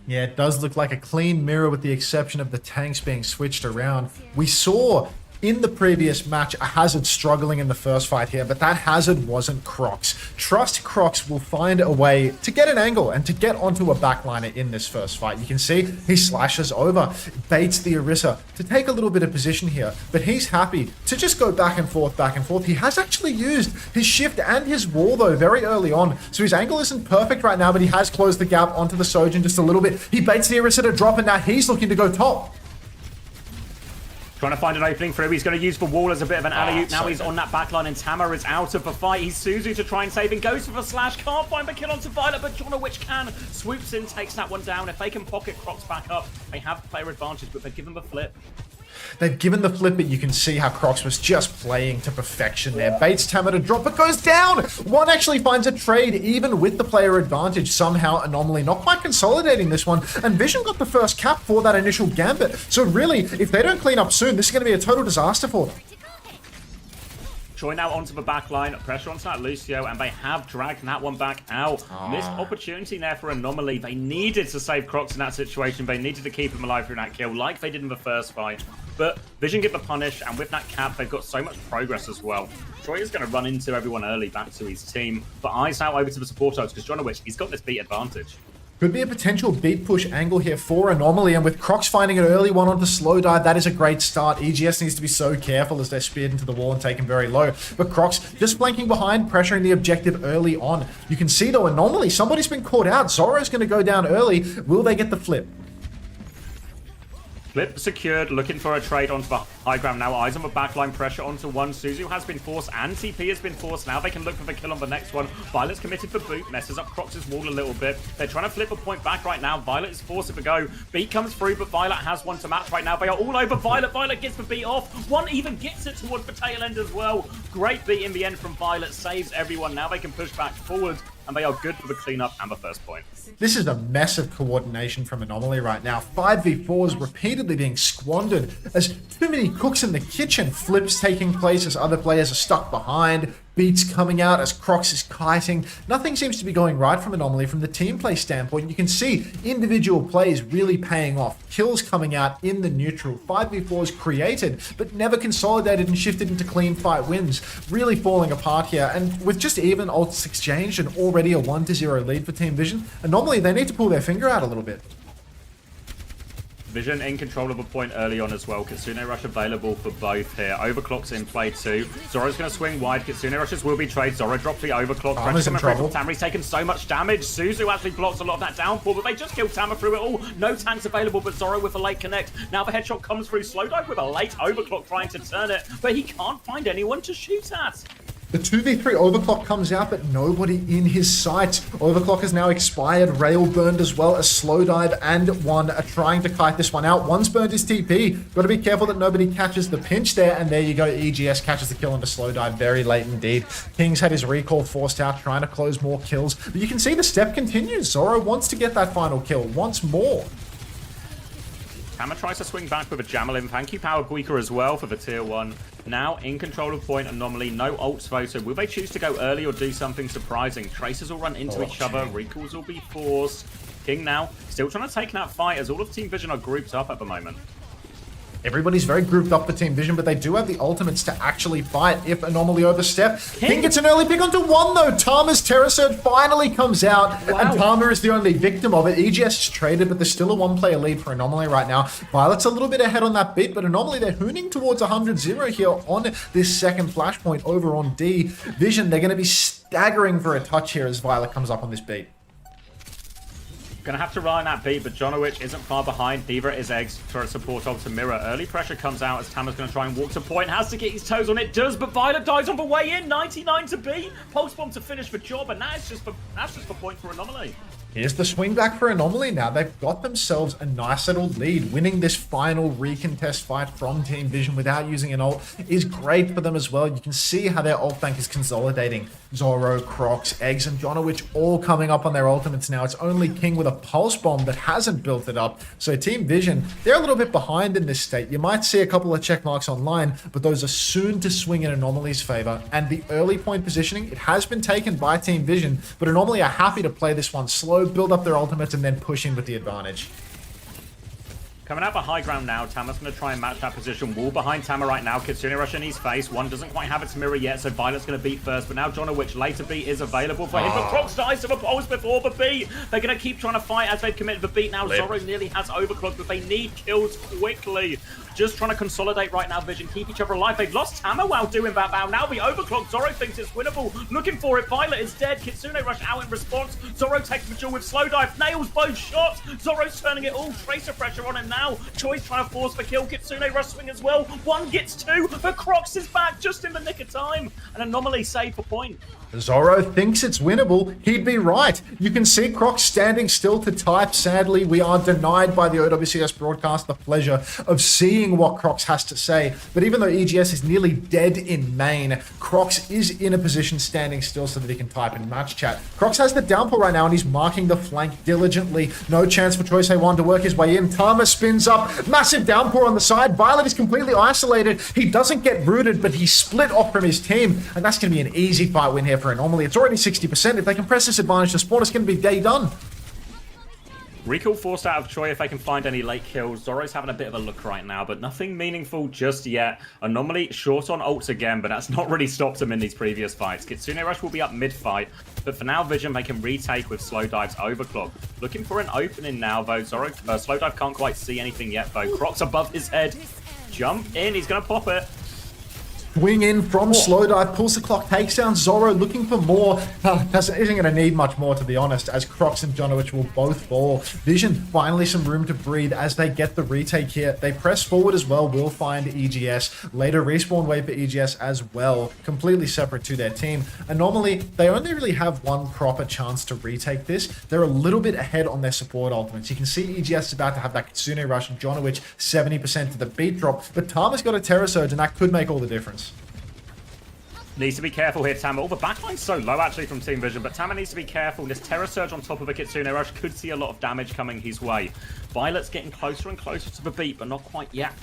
Yeah, it does look like a clean mirror with the exception of the tanks being switched around. We saw in the previous match a Hazard struggling in the first fight here, but that Hazard wasn't Crocs. Trust Crocs will find a way to get an angle and to get onto a backliner in this first fight. You can see he slashes over, baits the Orisa to take a little bit of position here, but he's happy to just go back and forth, back and forth. He has actually used his shift and his wall though very early on, so his angle isn't perfect right now, but he has closed the gap onto the Sojin just a little bit. He baits the Orisa to drop, and now he's looking to go top. Trying to find an opening for him. He's going to use the wall as a bit of an alley-oop. Now he's on that backline, and Tamar is out of the fight. He's Suzu to try and save him. Goes for the slash. Can't find the kill onto Violet, but Jonowitch can. Swoops in, takes that one down. If they can pocket Crocs back up, they have player advantage, but they've given the flip. They've given the flip, but you can see how Crocs was just playing to perfection there. Baits Tamar to drop, but goes down! One actually finds a trade, even with the player advantage. Somehow, Anomaly not quite consolidating this one, and Vision got the first cap for that initial gambit. So really, if they don't clean up soon, this is going to be a total disaster for them. Troy now onto the back line, pressure onto that Lucio, and they have dragged that one back out. Missed opportunity there for Anomaly. They needed to save Crocs in that situation. They needed to keep him alive through that kill, like they did in the first fight. But Vision get the punish, and with that cap, they've got so much progress as well. Troy is going to run into everyone early back to his team, but eyes out over to the support host, because Jonowitch, he's got this beat advantage. Could be a potential beat push angle here for Anomaly, and with Crocs finding an early one onto slow dive, that is a great start. EGS needs to be so careful as they're speared into the wall and taken very low. But Crocs just flanking behind, pressuring the objective early on. You can see though, Anomaly, somebody's been caught out. Zoro's going to go down early. Will they get the flip? Flip secured, looking for a trade onto the high ground now. Eyes on the backline, pressure onto one. Suzu has been forced, and TP has been forced. Now they can look for the kill on the next one. Violet's committed for boot, messes up Crocs' wall a little bit. They're trying to flip a point back right now. Violet is forced to go. Beat comes through, but Violet has one to match right now. They are all over Violet. Violet gets the beat off. One even gets it towards the tail end as well. Great beat in the end from Violet, saves everyone. Now they can push back forward, and they are good for the cleanup and the first point. This is a mess of coordination from Anomaly right now. 5v4s repeatedly being squandered as too many cooks in the kitchen. Flips taking place as other players are stuck behind. Beats coming out as Crocs is kiting. Nothing seems to be going right from Anomaly from the team play standpoint. You can see individual plays really paying off. Kills coming out in the neutral. 5v4s created, but never consolidated and shifted into clean fight wins. Really falling apart here. And with just even ults exchanged and already a 1-0 lead for Team Vision, Anomaly, they need to pull their finger out a little bit. Vision in control of a point early on as well. Kitsune Rush available for both here. Overclock's in play too. Zoro's going to swing wide. Kitsune Rushes will be trade. Zoro dropped the overclock. Tamar's in trouble. Tamari's taken so much damage. Suzu actually blocks a lot of that downfall, but they just killed Tamar through it all. No tanks available, but Zoro with a late connect. Now the headshot comes through. Slow dive with a late overclock trying to turn it, but he can't find anyone to shoot at. The 2v3 Overclock comes out, but nobody in his sight. Overclock has now expired, rail burned as well as Slow Dive and One are trying to kite this one out. One's burned his TP. Got to be careful that nobody catches the pinch there, and there you go. EGS catches the kill onto Slow Dive very late indeed. Kings had his recall forced out, trying to close more kills, but you can see the step continues. Zoro wants to get that final kill once more. Tamar tries to swing back with a Javelin. Thank you, Power Guika, as well for the tier 1. Now in control of point. Anomaly, no ults though, so will they choose to go early or do something surprising? Tracers will run into each other. Recalls will be forced. King now still trying to take that fight as all of Team Vision are grouped up at the moment. Everybody's very grouped up for Team Vision, but they do have the ultimates to actually fight if Anomaly overstep. King gets an early pick onto One though. Tamar's Terror Surge finally comes out, and Tamar is the only victim of it. EGS is traded, but there's still a 1-player lead for Anomaly right now. Violet's a little bit ahead on that beat, but Anomaly, they're hooning towards 100-0 here on this second flashpoint over on D. Vision, they're going to be staggering for a touch here as Violet comes up on this beat. Gonna have to rely on that beat, but Jonowich isn't far behind. Neither is Eggs for a support ult to mirror. Early pressure comes out as Tamer's gonna try and walk to point. Has to get his toes on it, does, but Violet dies on the way in. 99 to B. Pulse bomb to finish the job, and that's just for point for Anomaly. Here's the swing back for Anomaly now. They've got themselves a nice settled lead. Winning this final recontest fight from Team Vision without using an ult is great for them as well. You can see how their ult bank is consolidating. Zoro, Crocs, Eggs, and Jonowich all coming up on their ultimates now. It's only King with a pulse bomb that hasn't built it up. So Team Vision, they're a little bit behind in this state. You might see a couple of check marks online, but those are soon to swing in Anomaly's favor. And the early point positioning, it has been taken by Team Vision, but Anomaly are happy to play this one slow, build up their ultimates, and then push in with the advantage. Coming out for high ground now, Tamer's going to try and match that position. Wall behind Tamer right now. Kitsune Rush in his face. One doesn't quite have its mirror yet, so Violet's going to beat first. But now Jonowich, later beat is available for him. But Crocs dies to the pulse before the beat. They're going to keep trying to fight as they've committed the beat now. Zoro nearly has overclocked, but they need kills quickly. Just trying to consolidate right now, Vision. Keep each other alive. They've lost Tamer while doing that now the overclock. Zoro thinks it's winnable. Looking for it. Violet is dead. Kitsune Rush out in response. Zoro takes the duel with slow dive. Nails both shots. Zoro's turning it all. Tracer pressure on him now. Choi's trying to force the kill. Kitsune Rush swing as well. One gets two, but Crocs is back just in the nick of time. An Anomaly save for point. Zoro thinks it's winnable. He'd be right. You can see Crocs standing still to type. Sadly, we are denied by the OWCS broadcast the pleasure of seeing what Crocs has to say. But even though EGS is nearly dead in main, Crocs is in a position standing still so that he can type in match chat. Crocs has the downpour right now and he's marking the flank diligently. No chance for Choice A1 to work his way in. Tamer spins up. Massive downpour on the side. Violet is completely isolated. He doesn't get rooted, but he's split off from his team. And that's going to be an easy fight win here for Anomaly. It's already 60%. If they can press this advantage to spawn, it's going to be day done. Recall forced out of Choi if they can find any late kills. Zoro's having a bit of a look right now, but nothing meaningful just yet. Anomaly short on ults again, but that's not really stopped him in these previous fights. Kitsune Rush will be up mid-fight, but for now, Vision, they can retake with slow dives overclock. Looking for an opening now, though. Zoro, slow dive can't quite see anything yet, though. Crocs above his head. Jump in, he's going to pop it. Swing in from slow dive, pulls the clock, takes down Zoro, looking for more. Isn't going to need much more, to be honest, as Crocs and Jonowich will both fall. Vision, finally some room to breathe as they get the retake here. They press forward as well, will find EGS. Later, respawn wave for EGS as well, completely separate to their team. Anomaly, they only really have one proper chance to retake this. They're a little bit ahead on their support ultimates. You can see EGS is about to have that Kitsune Rush, and Jonowich 70% to the beat drop, but Tamer's got a Terror Surge, and that could make all the difference. Needs to be careful here, Tamer. All the backline's so low, actually, from Team Vision, but Tamer needs to be careful. This Terror Surge on top of a Kitsune Rush could see a lot of damage coming his way. Violet's getting closer and closer to the beat, but not quite yet.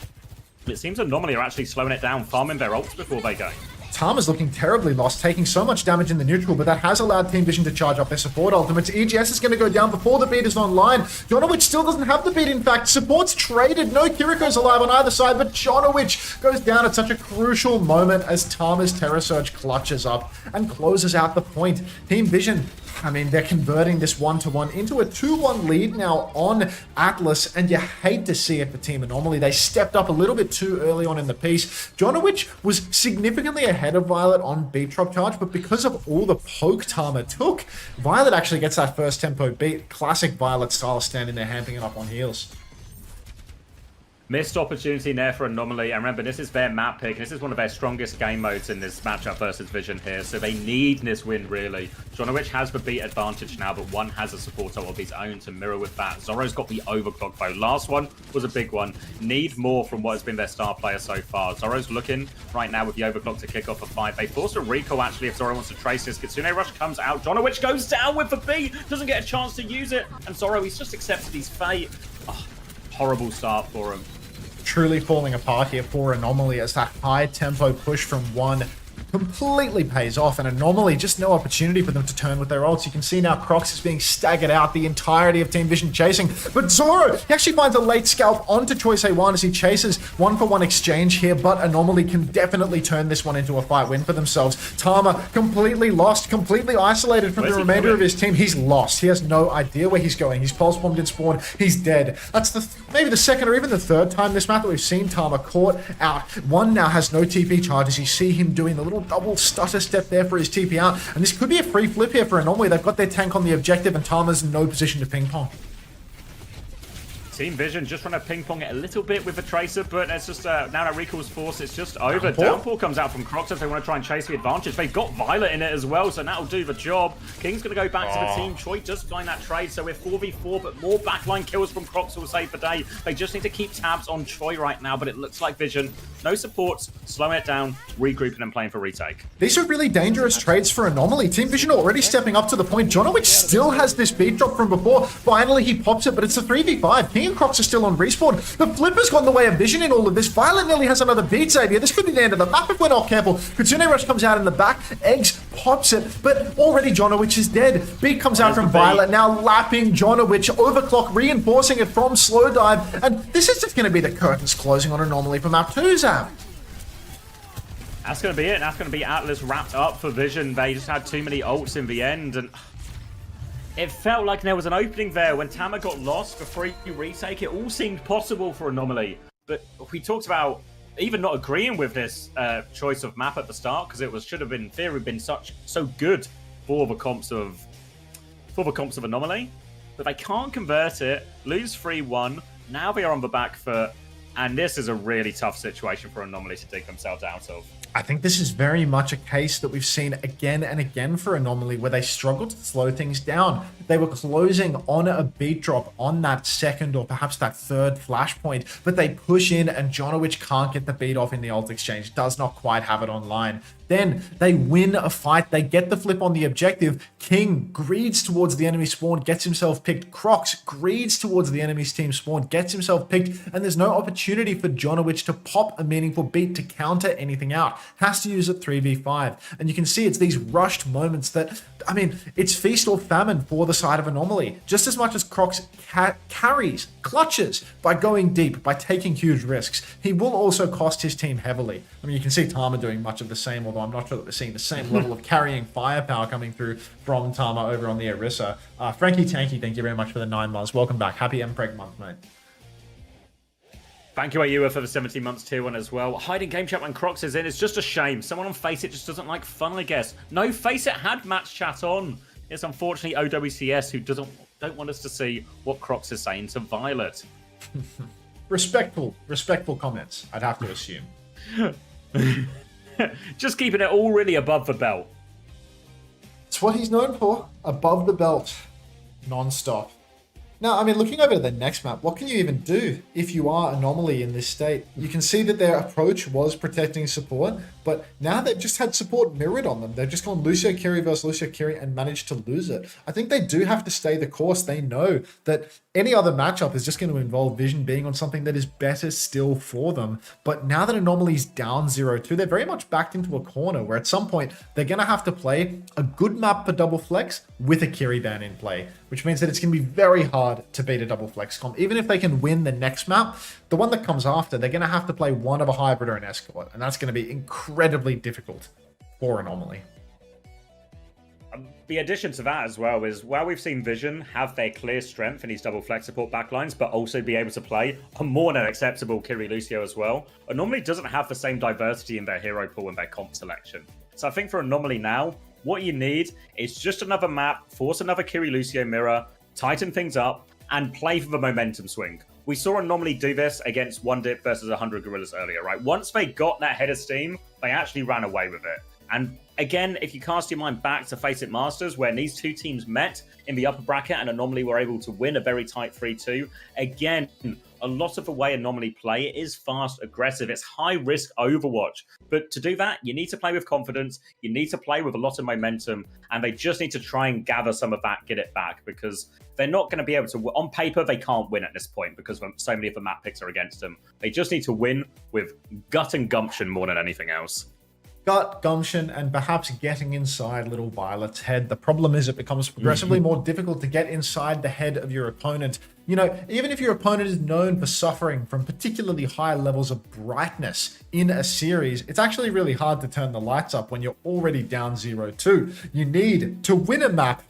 It seems Anomaly are actually slowing it down, farming their ults before they go. Tamer's looking terribly lost, taking so much damage in the neutral, but that has allowed Team Vision to charge up their support ultimates. EGS is going to go down before the beat is online. Jonowich still doesn't have the beat, in fact. Support's traded. No Kiriko's alive on either side, but Jonowich goes down at such a crucial moment as Tamer's Terror Surge clutches up and closes out the point. Team Vision, I mean, they're converting this 1-1 into a 2-1 lead now on Atlas, and you hate to see it for Team Anomaly. They stepped up a little bit too early on in the piece. Jonowich was significantly ahead of Violet on beat drop charge, but because of all the poke Tamer took, Violet actually gets that first tempo beat. Classic Violet style, standing there hamping it up on heels. Missed opportunity there for Anomaly, and remember, this is their map pick. This is one of their strongest game modes in this matchup versus Vision here, so they need this win, really. Jonowich has the beat advantage now, but one has a support ult of his own to mirror with that. Zoro's got the overclock, though. Last one was a big one. Need more from what has been their star player so far. Zoro's looking right now with the overclock to kick off a fight. They forced a recall, actually, if Zoro wants to trace this. Kitsune Rush comes out. Jonowich goes down with the beat, doesn't get a chance to use it, and Zoro, he's just accepted his fate. Oh, horrible start for him. Truly falling apart here for Anomaly as that high tempo push from one completely pays off, and Anomaly, just no opportunity for them to turn with their ults. You can see now Crocs is being staggered out, the entirety of Team Vision chasing, but Zoro, he actually finds a late scalp onto Choice A1 as he chases 1-for-1 exchange here, but Anomaly can definitely turn this one into a fight win for themselves. Tamer completely lost, completely isolated from the remainder of his team. He's lost. He has no idea where he's going. He's pulse bombed in spawn. He's dead. That's maybe the second or even the third time this map that we've seen Tamer caught out. One now has no TP charges. You see him doing the little double stutter step there for his TP out, and this could be a free flip here for Anomaly. They've got their tank on the objective, and Tamer's in no position to ping pong. Team Vision just trying to ping-pong it a little bit with the Tracer, but it's just now that Recall's force, it's just over. Downpour comes out from Crocs if they want to try and chase the advantage. They've got Violet in it as well, so that'll do the job. King's going to go back to the team. Choi does find that trade, so we're 4v4, but more backline kills from Crocs will save the day. They just need to keep tabs on Choi right now, but it looks like Vision, no supports, slowing it down, regrouping and playing for retake. These are really dangerous trades for Anomaly. Team Vision already stepping up to the point. Jonowich still has this beat drop from before. Finally, he pops it, but it's a 3v5. King and Crocs are still on respawn. The Flipper's got in the way of Vision in all of this. Violet nearly has another beat save here. This could be the end of the map if we're not careful. Kitsune Rush comes out in the back. Eggs pops it, but already Jonowich is dead. Beat comes out from Violet, now lapping Jonowich. Overclock reinforcing it from Slow Dive. And this is just going to be the curtains closing on Anomaly for map 2, Zav. That's going to be it. That's going to be Atlas wrapped up for Vision. They just had too many ults in the end, and it felt like there was an opening there when Tama got lost for free retake. It all seemed possible for Anomaly, but we talked about even not agreeing with this choice of map at the start because it should have been in theory been so good for the comps of Anomaly, but they can't convert it. Lose 3-1. Now they are on the back foot, and this is a really tough situation for Anomaly to dig themselves out of. I think this is very much a case that we've seen again and again for Anomaly where they struggled to slow things down. They were closing on a beat drop on that second or perhaps that third flashpoint, but they push in and Jonowich can't get the beat off in the ult exchange, does not quite have it online. Then they win a fight, they get the flip on the objective. King greeds towards the enemy spawn, gets himself picked. Crocs greeds towards the enemy's team spawn, gets himself picked, and there's no opportunity for Jonowich to pop a meaningful beat to counter anything out. Has to use it 3v5. And you can see it's these rushed moments that, I mean, it's feast or famine for the side of Anomaly. Just as much as Crocs carries, clutches by going deep, by taking huge risks, he will also cost his team heavily. I mean, you can see Tama doing much of the same, although I'm not sure that we're seeing the same level of carrying firepower coming through from Tama over on the Orisa. Frankie Tanky, thank you very much for the 9 months. Welcome back. Happy Mpreg month, mate. Thank you, Ayua, for the 17 months tier 1 as well. Hiding game chat when Crocs is in is just a shame. Someone on Faceit just doesn't like fun, I guess. No, Faceit had match chat on. It's unfortunately OWCS who don't want us to see what Crocs is saying to Violet. Respectful comments, I'd have to assume. Just keeping it all really above the belt. It's what he's known for. Above the belt. Non-stop. Now, I mean, looking over to the next map, what can you even do if you are Anomaly in this state? You can see that their approach was protecting support, but now they've just had support mirrored on them. They've just gone Lucio Kiri versus Lucio Kiri and managed to lose it. I think they do have to stay the course. They know that any other matchup is just going to involve Vision being on something that is better still for them. But now that Anomaly's down 0-2, they're very much backed into a corner where at some point they're going to have to play a good map for double flex with a Kiri ban in play, which means that it's going to be very hard to beat a double flex comp. Even if they can win the next map, the one that comes after, they're going to have to play one of a hybrid or an escort, and that's going to be incredibly difficult for Anomaly. The addition to that as well is, while we've seen Vision have their clear strength in these double flex support backlines, but also be able to play a more than acceptable Kiri Lucio as well, Anomaly doesn't have the same diversity in their hero pool and their comp selection. So I think for Anomaly now, what you need is just another map, force another Kiri Lucio mirror, tighten things up, and play for the momentum swing. We saw Anomaly do this against One Dip versus 100 Gorillas earlier, right? Once they got that head of steam, they actually ran away with it. And again, if you cast your mind back to Faceit Masters, where these two teams met in the upper bracket and Anomaly were able to win a very tight 3-2, again, a lot of the way Anomaly play is fast, aggressive. It's high-risk Overwatch. But to do that, you need to play with confidence. You need to play with a lot of momentum. And they just need to try and gather some of that, get it back. Because they're not going to be able to... On paper, they can't win at this point because so many of the map picks are against them. They just need to win with gut and gumption more than anything else. Gut, gumption, and perhaps getting inside little Violet's head. The problem is it becomes progressively more difficult to get inside the head of your opponent. You know, even if your opponent is known for suffering from particularly high levels of brightness in a series, it's actually really hard to turn the lights up when you're already down 0-2. You need to win a map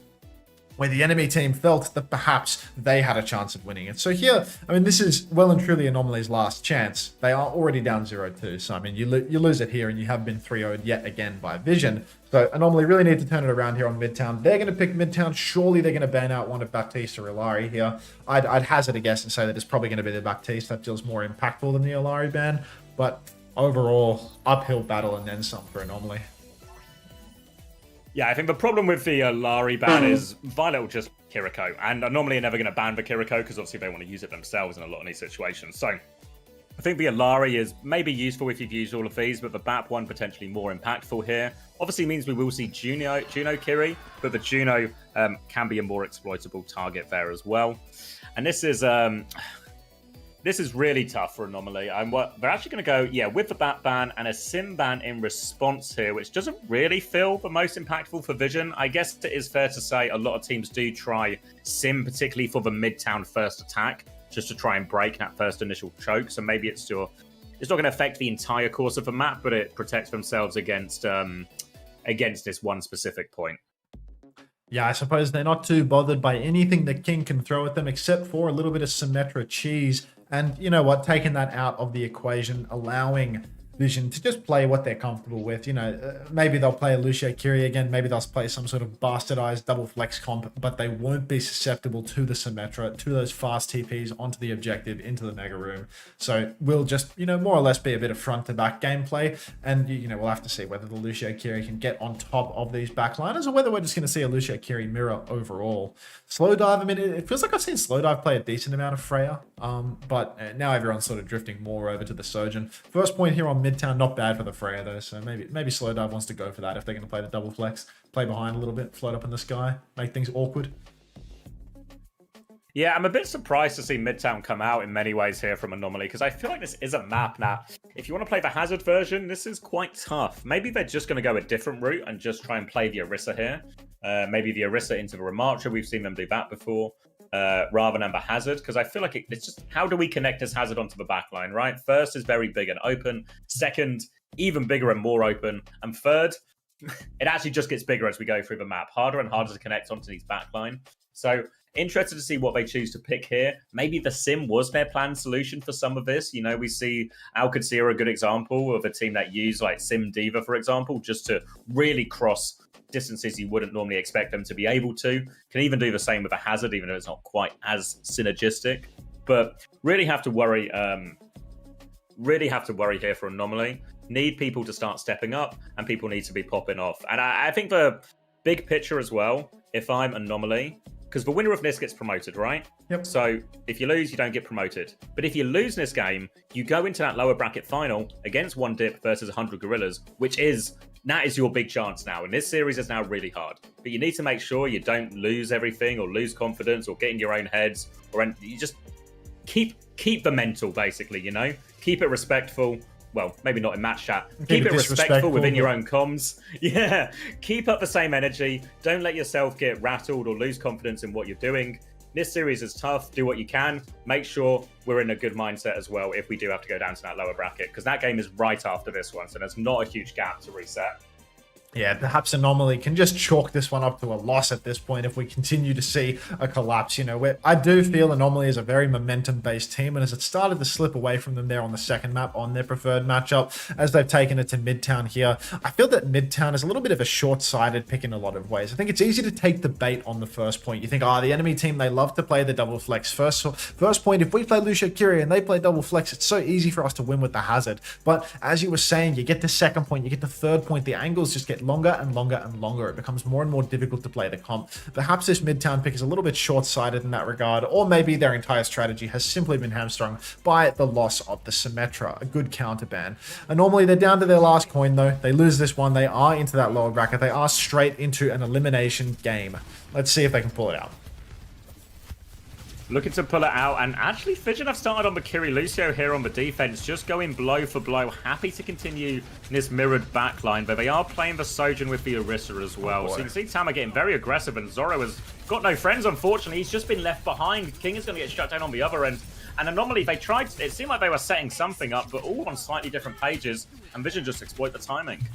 where the enemy team felt that perhaps they had a chance of winning it. So here, I mean, this is well and truly Anomaly's last chance. They are already down 0-2. So, I mean, you lose it here and you have been 3-0'd yet again by Vision. So Anomaly really need to turn it around here on Midtown. They're going to pick Midtown. Surely they're going to ban out one of Baptiste or Illari here. I'd hazard a guess and say that it's probably going to be the Baptiste. That feels more impactful than the Illari ban. But overall, uphill battle and then some for Anomaly. Yeah, I think the problem with the Illari ban is Viol2t just Kiriko, and Anomaly are never going to ban the Kiriko because obviously they want to use it themselves in a lot of these situations. So I think the Illari is maybe useful if you've used all of these, but the BAP one potentially more impactful here. Obviously means we will see Juno Kiri, but the Juno can be a more exploitable target there as well. And this is really tough for Anomaly. They're actually going to go, yeah, with the BAP ban and a Sim ban in response here, which doesn't really feel the most impactful for Vision. I guess it is fair to say a lot of teams do try Sim, particularly for the Midtown first attack, just to try and break that first initial choke. So maybe it's not going to affect the entire course of the map, but it protects themselves against this one specific point. Yeah, I suppose they're not too bothered by anything that King can throw at them, except for a little bit of Symmetra cheese. And you know what, taking that out of the equation, allowing Vision to just play what they're comfortable with. You know, maybe they'll play a Lucio Kiri again, maybe they'll play some sort of bastardized double flex comp, but they won't be susceptible to the Symmetra, to those fast TPs onto the objective, into the Mega Room. So we'll just, you know, more or less be a bit of front to back gameplay, and you know, we'll have to see whether the Lucio Kiri can get on top of these backliners, or whether we're just going to see a Lucio Kiri mirror overall. Slow Dive, I mean, it feels like I've seen Slow Dive play a decent amount of Freya, but now everyone's sort of drifting more over to the Sojourn. First point here on Midtown, not bad for the Freya though, so maybe Slow Dive wants to go for that if they're going to play the double flex, play behind a little bit, float up in the sky, make things awkward. Yeah, I'm a bit surprised to see Midtown come out in many ways here from Anomaly, because I feel like this is a map now. If you want to play the Hazard version, this is quite tough. Maybe they're just going to go a different route and just try and play the Orisa here. Maybe the Orisa into the Ramattra, we've seen them do that before, rather than the Hazard, because I feel like it's just, how do we connect this Hazard onto the backline, right? First is very big and open. Second, even bigger and more open. And third, it actually just gets bigger as we go through the map. Harder and harder to connect onto these backline. So interested to see what they choose to pick here. Maybe the Sim was their planned solution for some of this. You know, we see Al-Qadir a good example of a team that used like Sim Diva, for example, just to really cross distances you wouldn't normally expect them to be able to. Can even do the same with a Hazard, even though it's not quite as synergistic. But really have to worry here for Anomaly. Need people to start stepping up, and people need to be popping off. And I think the big picture as well, if I'm Anomaly, because the winner of this gets promoted, right? Yep. So if you lose, you don't get promoted. But if you lose this game, you go into that lower bracket final against 1Dip versus 100 Gorillas, that is your big chance now. And this series is now really hard. But you need to make sure you don't lose everything or lose confidence or get in your own heads. You just keep the mental, basically, you know? Keep it respectful. Well, maybe not in match chat. Keep it respectful within your own comms. Yeah. Keep up the same energy. Don't let yourself get rattled or lose confidence in what you're doing. This series is tough. Do what you can. Make sure we're in a good mindset as well if we do have to go down to that lower bracket, because that game is right after this one, so there's not a huge gap to reset. Yeah, perhaps Anomaly can just chalk this one up to a loss at this point if we continue to see a collapse. You know, I do feel Anomaly is a very momentum-based team, and as it started to slip away from them there on the second map on their preferred matchup, as they've taken it to Midtown here, I feel that Midtown is a little bit of a short-sighted pick in a lot of ways. I think it's easy to take the bait on the first point. You think, the enemy team, they love to play the double flex. First point, if we play Lucio Kiri and they play double flex, it's so easy for us to win with the Hazard. But as you were saying, you get the second point, you get the third point, the angles just get longer and longer and longer. It becomes more and more difficult to play the comp. Perhaps this Midtown pick is a little bit short-sighted in that regard, or maybe their entire strategy has simply been hamstrung by the loss of the Symmetra, a good counter ban. And normally they're down to their last coin though. They lose this one, they are into that lower bracket, they are straight into an elimination game. Let's see if they can pull it out. Looking to pull it out, and actually Vision have started on the Kiri Lucio here on the defense, just going blow for blow. Happy to continue this mirrored backline, but they are playing the Sojourn with the Orisa as well. So you can see Tama getting very aggressive, and Zoro has got no friends, unfortunately. He's just been left behind. King is going to get shut down on the other end. And Anomaly, it seemed like they were setting something up, but all on slightly different pages, and Vision just exploit the timing.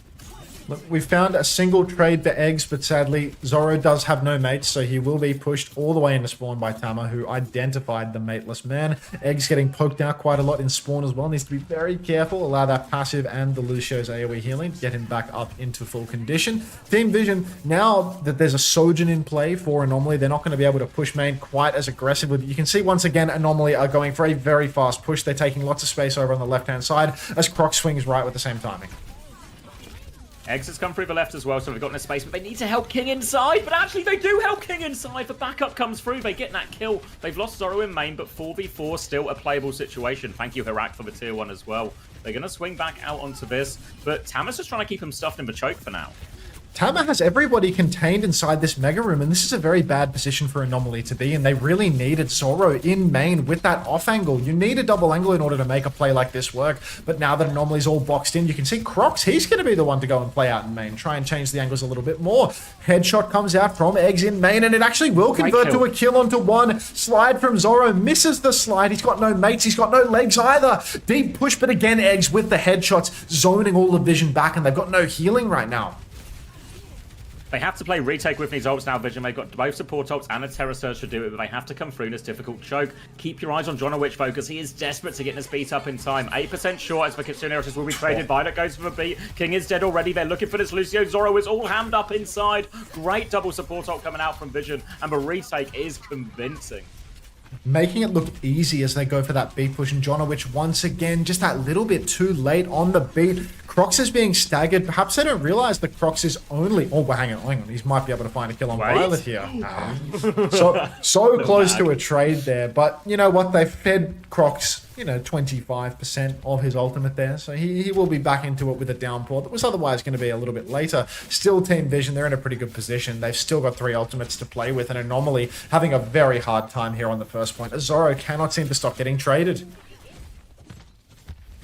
Look, we found a single trade for eggs, but sadly, Zoro does have no mates, so he will be pushed all the way into spawn by Tama, who identified the mateless man. Eggs getting poked out quite a lot in spawn as well. Needs to be very careful, allow that passive and the Lucio's AoE healing to get him back up into full condition. Team Vision, now that there's a Sojin in play for Anomaly, they're not going to be able to push main quite as aggressively. You can see once again, Anomaly are going for a very fast push. They're taking lots of space over on the left-hand side as Croc swings right with the same timing. Eggs has come through the left as well, so they've got no space, but they need to help King inside, but actually they do help King inside. The backup comes through, they get that kill. They've lost Zoro in main, but 4v4 still a playable situation. Thank you, Hirak, for the tier 1 as well. They're going to swing back out onto this, but Tama's just trying to keep him stuffed in the choke for now. Tama has everybody contained inside this mega room, and this is a very bad position for Anomaly to be in. They really needed Zoro in main with that off angle. You need a double angle in order to make a play like this work, but now that Anomaly's all boxed in, you can see Crocs, he's going to be the one to go and play out in main, try and change the angles a little bit more. Headshot comes out from Eggs in main, and it actually will convert to a kill onto one. Slide from Zoro, misses the slide. He's got no mates, he's got no legs either. Deep push, but again, Eggs with the headshots, zoning all the vision back, and they've got no healing right now. They have to play retake with these ults now, Vision. They've got both support ults and a Terror Surge to do it, but they have to come through in this difficult choke. Keep your eyes on Jonowich, though, because he is desperate to get this beat up in time. 8% short as the Kitsune Arrows will be traded. Violet goes for the beat. King is dead already. They're looking for this Lucio. Zoro is all hammed up inside. Great double support ult coming out from Vision, and the retake is convincing. Making it look easy as they go for that beat push, and Jonowich once again just that little bit too late on the beat. Crocs is being staggered. Perhaps they don't realize that Crocs is only... Oh, hang on. He might be able to find a kill on Violet here. So close to a trade there. But you know what? They've fed Crocs, 25% of his ultimate there. So he will be back into it with a downpour that was otherwise going to be a little bit later. Still, Team Vision, they're in a pretty good position. They've still got 3 ultimates to play with. An Anomaly having a very hard time here on the first point. Zoro cannot seem to stop getting traded.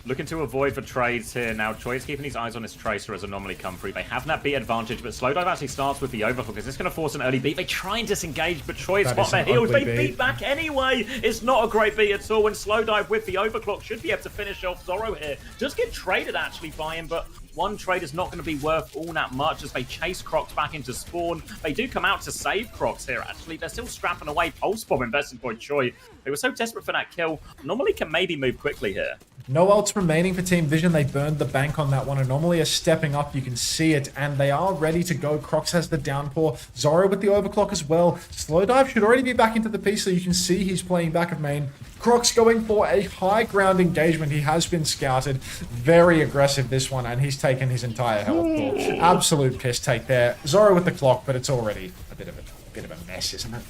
Looking to avoid the trades here now. Choi's keeping his eyes on his Tracer as Anomaly come through. They have that beat advantage, but Slowdive actually starts with the overclock because it's going to force an early beat. They try and disengage, but Choi spot their heels. They beat back anyway. It's not a great beat at all when Slowdive with the overclock should be able to finish off Zoro here. Just get traded actually by him, but one trade is not going to be worth all that much as they chase Crocs back into spawn. They do come out to save Crocs here, actually. They're still strapping away Pulse Bomb invested by Choi. They were so desperate for that kill. Anomaly can maybe move quickly here. No ults remaining for Team Vision. They burned the bank on that one. Anomaly is stepping up. You can see it, and they are ready to go. Crocs has the downpour. Zoro with the overclock as well. Slowdive should already be back into the piece, so you can see he's playing back of main. Crocs going for a high ground engagement. He has been scouted. Very aggressive this one, and he's taken his entire health pool. Absolute piss take there. Zoro with the clock, but it's already a bit of a mess, isn't it?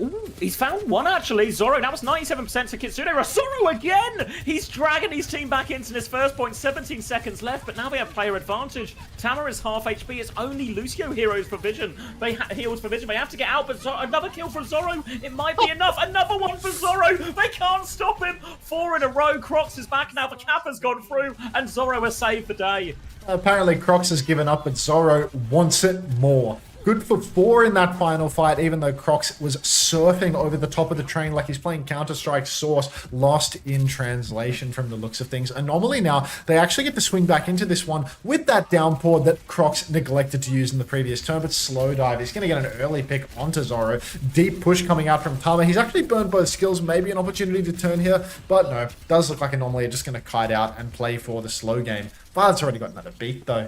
Ooh, he's found one actually. Zoro, that was 97% to Kitsune. Zoro again! He's dragging his team back into this first point. 17 seconds left, but now they have player advantage. Tama is half HP. It's only Lucio heroes for Vision. Heals for Vision. They have to get out, but another kill from Zoro. It might be enough. Another one for Zoro. They can't stop him. 4 in a row. Crocs is back now. The Kappa's gone through, and Zoro has saved the day. Apparently, Crocs has given up, but Zoro wants it more. Good for 4 in that final fight, even though Crocs was surfing over the top of the train like he's playing Counter-Strike Source. Lost in translation from the looks of things. Anomaly now, they actually get to swing back into this one with that downpour that Crocs neglected to use in the previous turn, but Slowdive, he's going to get an early pick onto Zoro. Deep push coming out from Tama. He's actually burned both skills, maybe an opportunity to turn here, but no. Does look like Anomaly are just going to kite out and play for the slow game. Violet's already got another beat, though.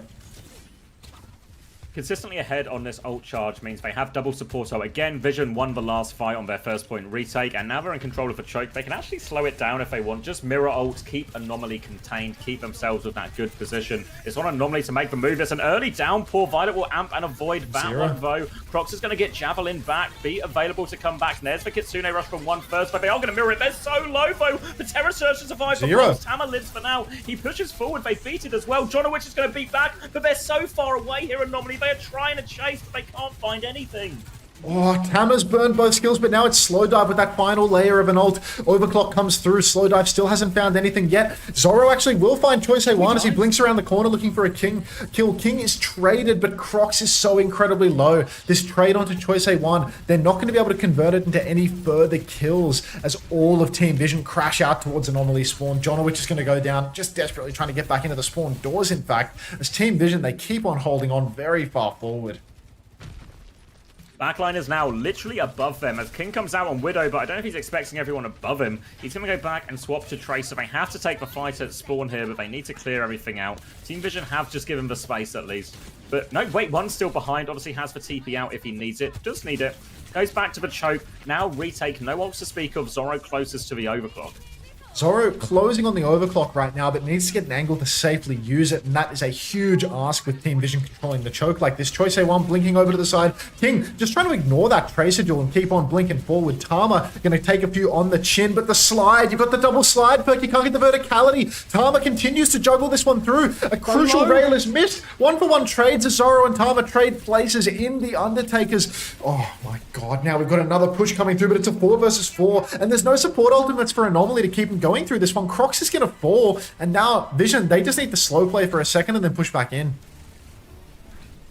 Consistently ahead on this ult charge means they have double support. So again, Vision won the last fight on their first point retake, and now they're in control of the choke. They can actually slow it down if they want. Just mirror ults, keep Anomaly contained, keep themselves with that good position. It's on Anomaly to make the move. It's an early downpour. Violet will amp and avoid that one, though. Crocs is going to get Javelin back. Beat available to come back. There's the Kitsune rush from 1 first, but they are going to mirror it. They're so low, though. The Terror Surge to survive. Tama lives for now. He pushes forward. They beat it as well. Jonowich is going to beat back, but they're so far away here, Anomaly. They are trying to chase, but they can't find anything. Oh, Tama's burned both skills, but now it's Slow Dive with that final layer of an ult. Overclock comes through. Slow Dive still hasn't found anything yet. Zorro actually will find Choice A1 as he blinks around the corner looking for a kill. King is traded, but Crocs is so incredibly low. This trade onto Choice A1, they're not going to be able to convert it into any further kills as all of Team Vision crash out towards Anomaly spawn. Jonowich is going to go down, just desperately trying to get back into the spawn doors, in fact. As Team Vision, they keep on holding on very far forward. Backline is now literally above them as King comes out on Widow, but I don't know if he's expecting everyone above him. He's going to go back and swap to Tracer. They have to take the fight at spawn here, but they need to clear everything out. Team Vision have just given the space at least. But no, wait, one's still behind. Obviously has the TP out if he needs it. Does need it. Goes back to the choke. Now retake. No ults to speak of. Zorro closest to the overclock. Zorro closing on the overclock right now, but needs to get an angle to safely use it, and that is a huge ask with Team Vision controlling the choke like this. Choice A1 blinking over to the side. King just trying to ignore that Tracer duel and keep on blinking forward. Tama going to take a few on the chin, but the slide, you've got the double slide perk, you can't get the verticality. Tama continues to juggle this one through. A crucial rail is missed. 1-for-1 trades as Zorro and Tama trade places in the Undertakers. Oh my god, now we've got another push coming through, but it's a 4 versus 4, and there's no support ultimates for Anomaly to keep him going through this one. Crocs is going to fall, and now Vision, they just need to slow play for a second and then push back in.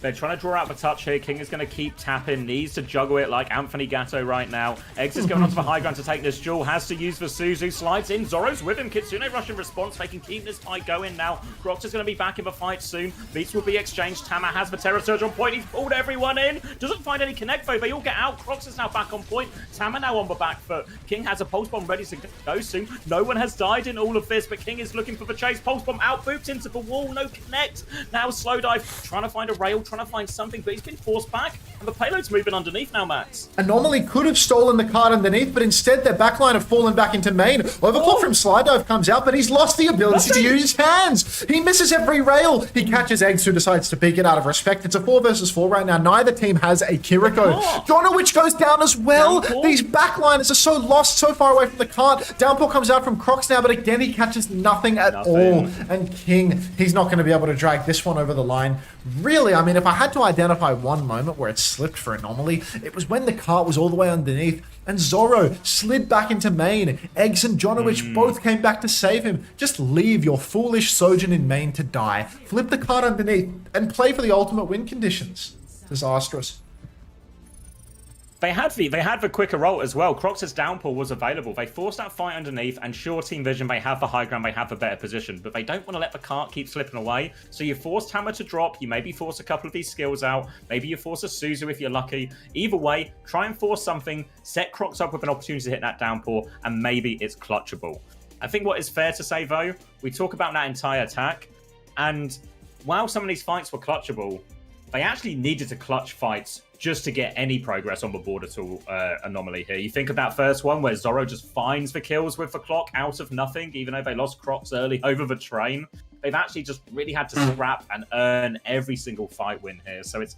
They're trying to draw out the touch here. King is going to keep tapping. Needs to juggle it like Anthony Gatto right now. Eggs is going onto the high ground to take this duel. Has to use the Suzu. Slides in. Zorro's with him. Kitsune rush in response. They can keep this fight going now. Crocs is going to be back in the fight soon. Beats will be exchanged. Tama has the Terror Surge on point. He's pulled everyone in. Doesn't find any connect though. They all get out. Crocs is now back on point. Tama now on the back foot. King has a Pulse Bomb ready to go soon. No one has died in all of this, but King is looking for the chase. Pulse Bomb out. Booped into the wall. No connect. Now Slow Dive. Trying to find a rail. Trying to find something, but he's been forced back, and the payload's moving underneath now, Max. Anomaly could have stolen the card underneath, but instead their backline have fallen back into main. Overclock from Slide Dive comes out, but he's lost the ability to use his hands. He misses every rail. He catches Eggs, who decides to peek it out of respect. It's a 4 versus 4 right now. Neither team has a Kiriko. Jonowich goes down as well. Downpour. These backliners are so lost, so far away from the cart. Downpour comes out from Crocs now, but again he catches nothing at all. And King, he's not going to be able to drag this one over the line. Really, I mean, if I had to identify one moment where it slipped for Anomaly, it was when the cart was all the way underneath and Zorro slid back into main. Eggs and Jonowich both came back to save him. Just leave your foolish Sojin in main to die. Flip the cart underneath and play for the ultimate win conditions. Disastrous. They had the quicker ult as well. Crocs' Downpour was available. They forced that fight underneath, and sure, Team Vision, they have the high ground, they have the better position, but they don't want to let the cart keep slipping away. So you force Tama to drop, you maybe force a couple of these skills out, maybe you force a Suzu if you're lucky. Either way, try and force something, set Crocs up with an opportunity to hit that Downpour, and maybe it's clutchable. I think what is fair to say, though, we talk about that entire attack, and while some of these fights were clutchable, they actually needed to clutch fights just to get any progress on the board at all. Anomaly here. You think of that first one where Zorro just finds the kills with the clock out of nothing, even though they lost Crocs early over the train. They've actually just really had to scrap and earn every single fight win here. So it's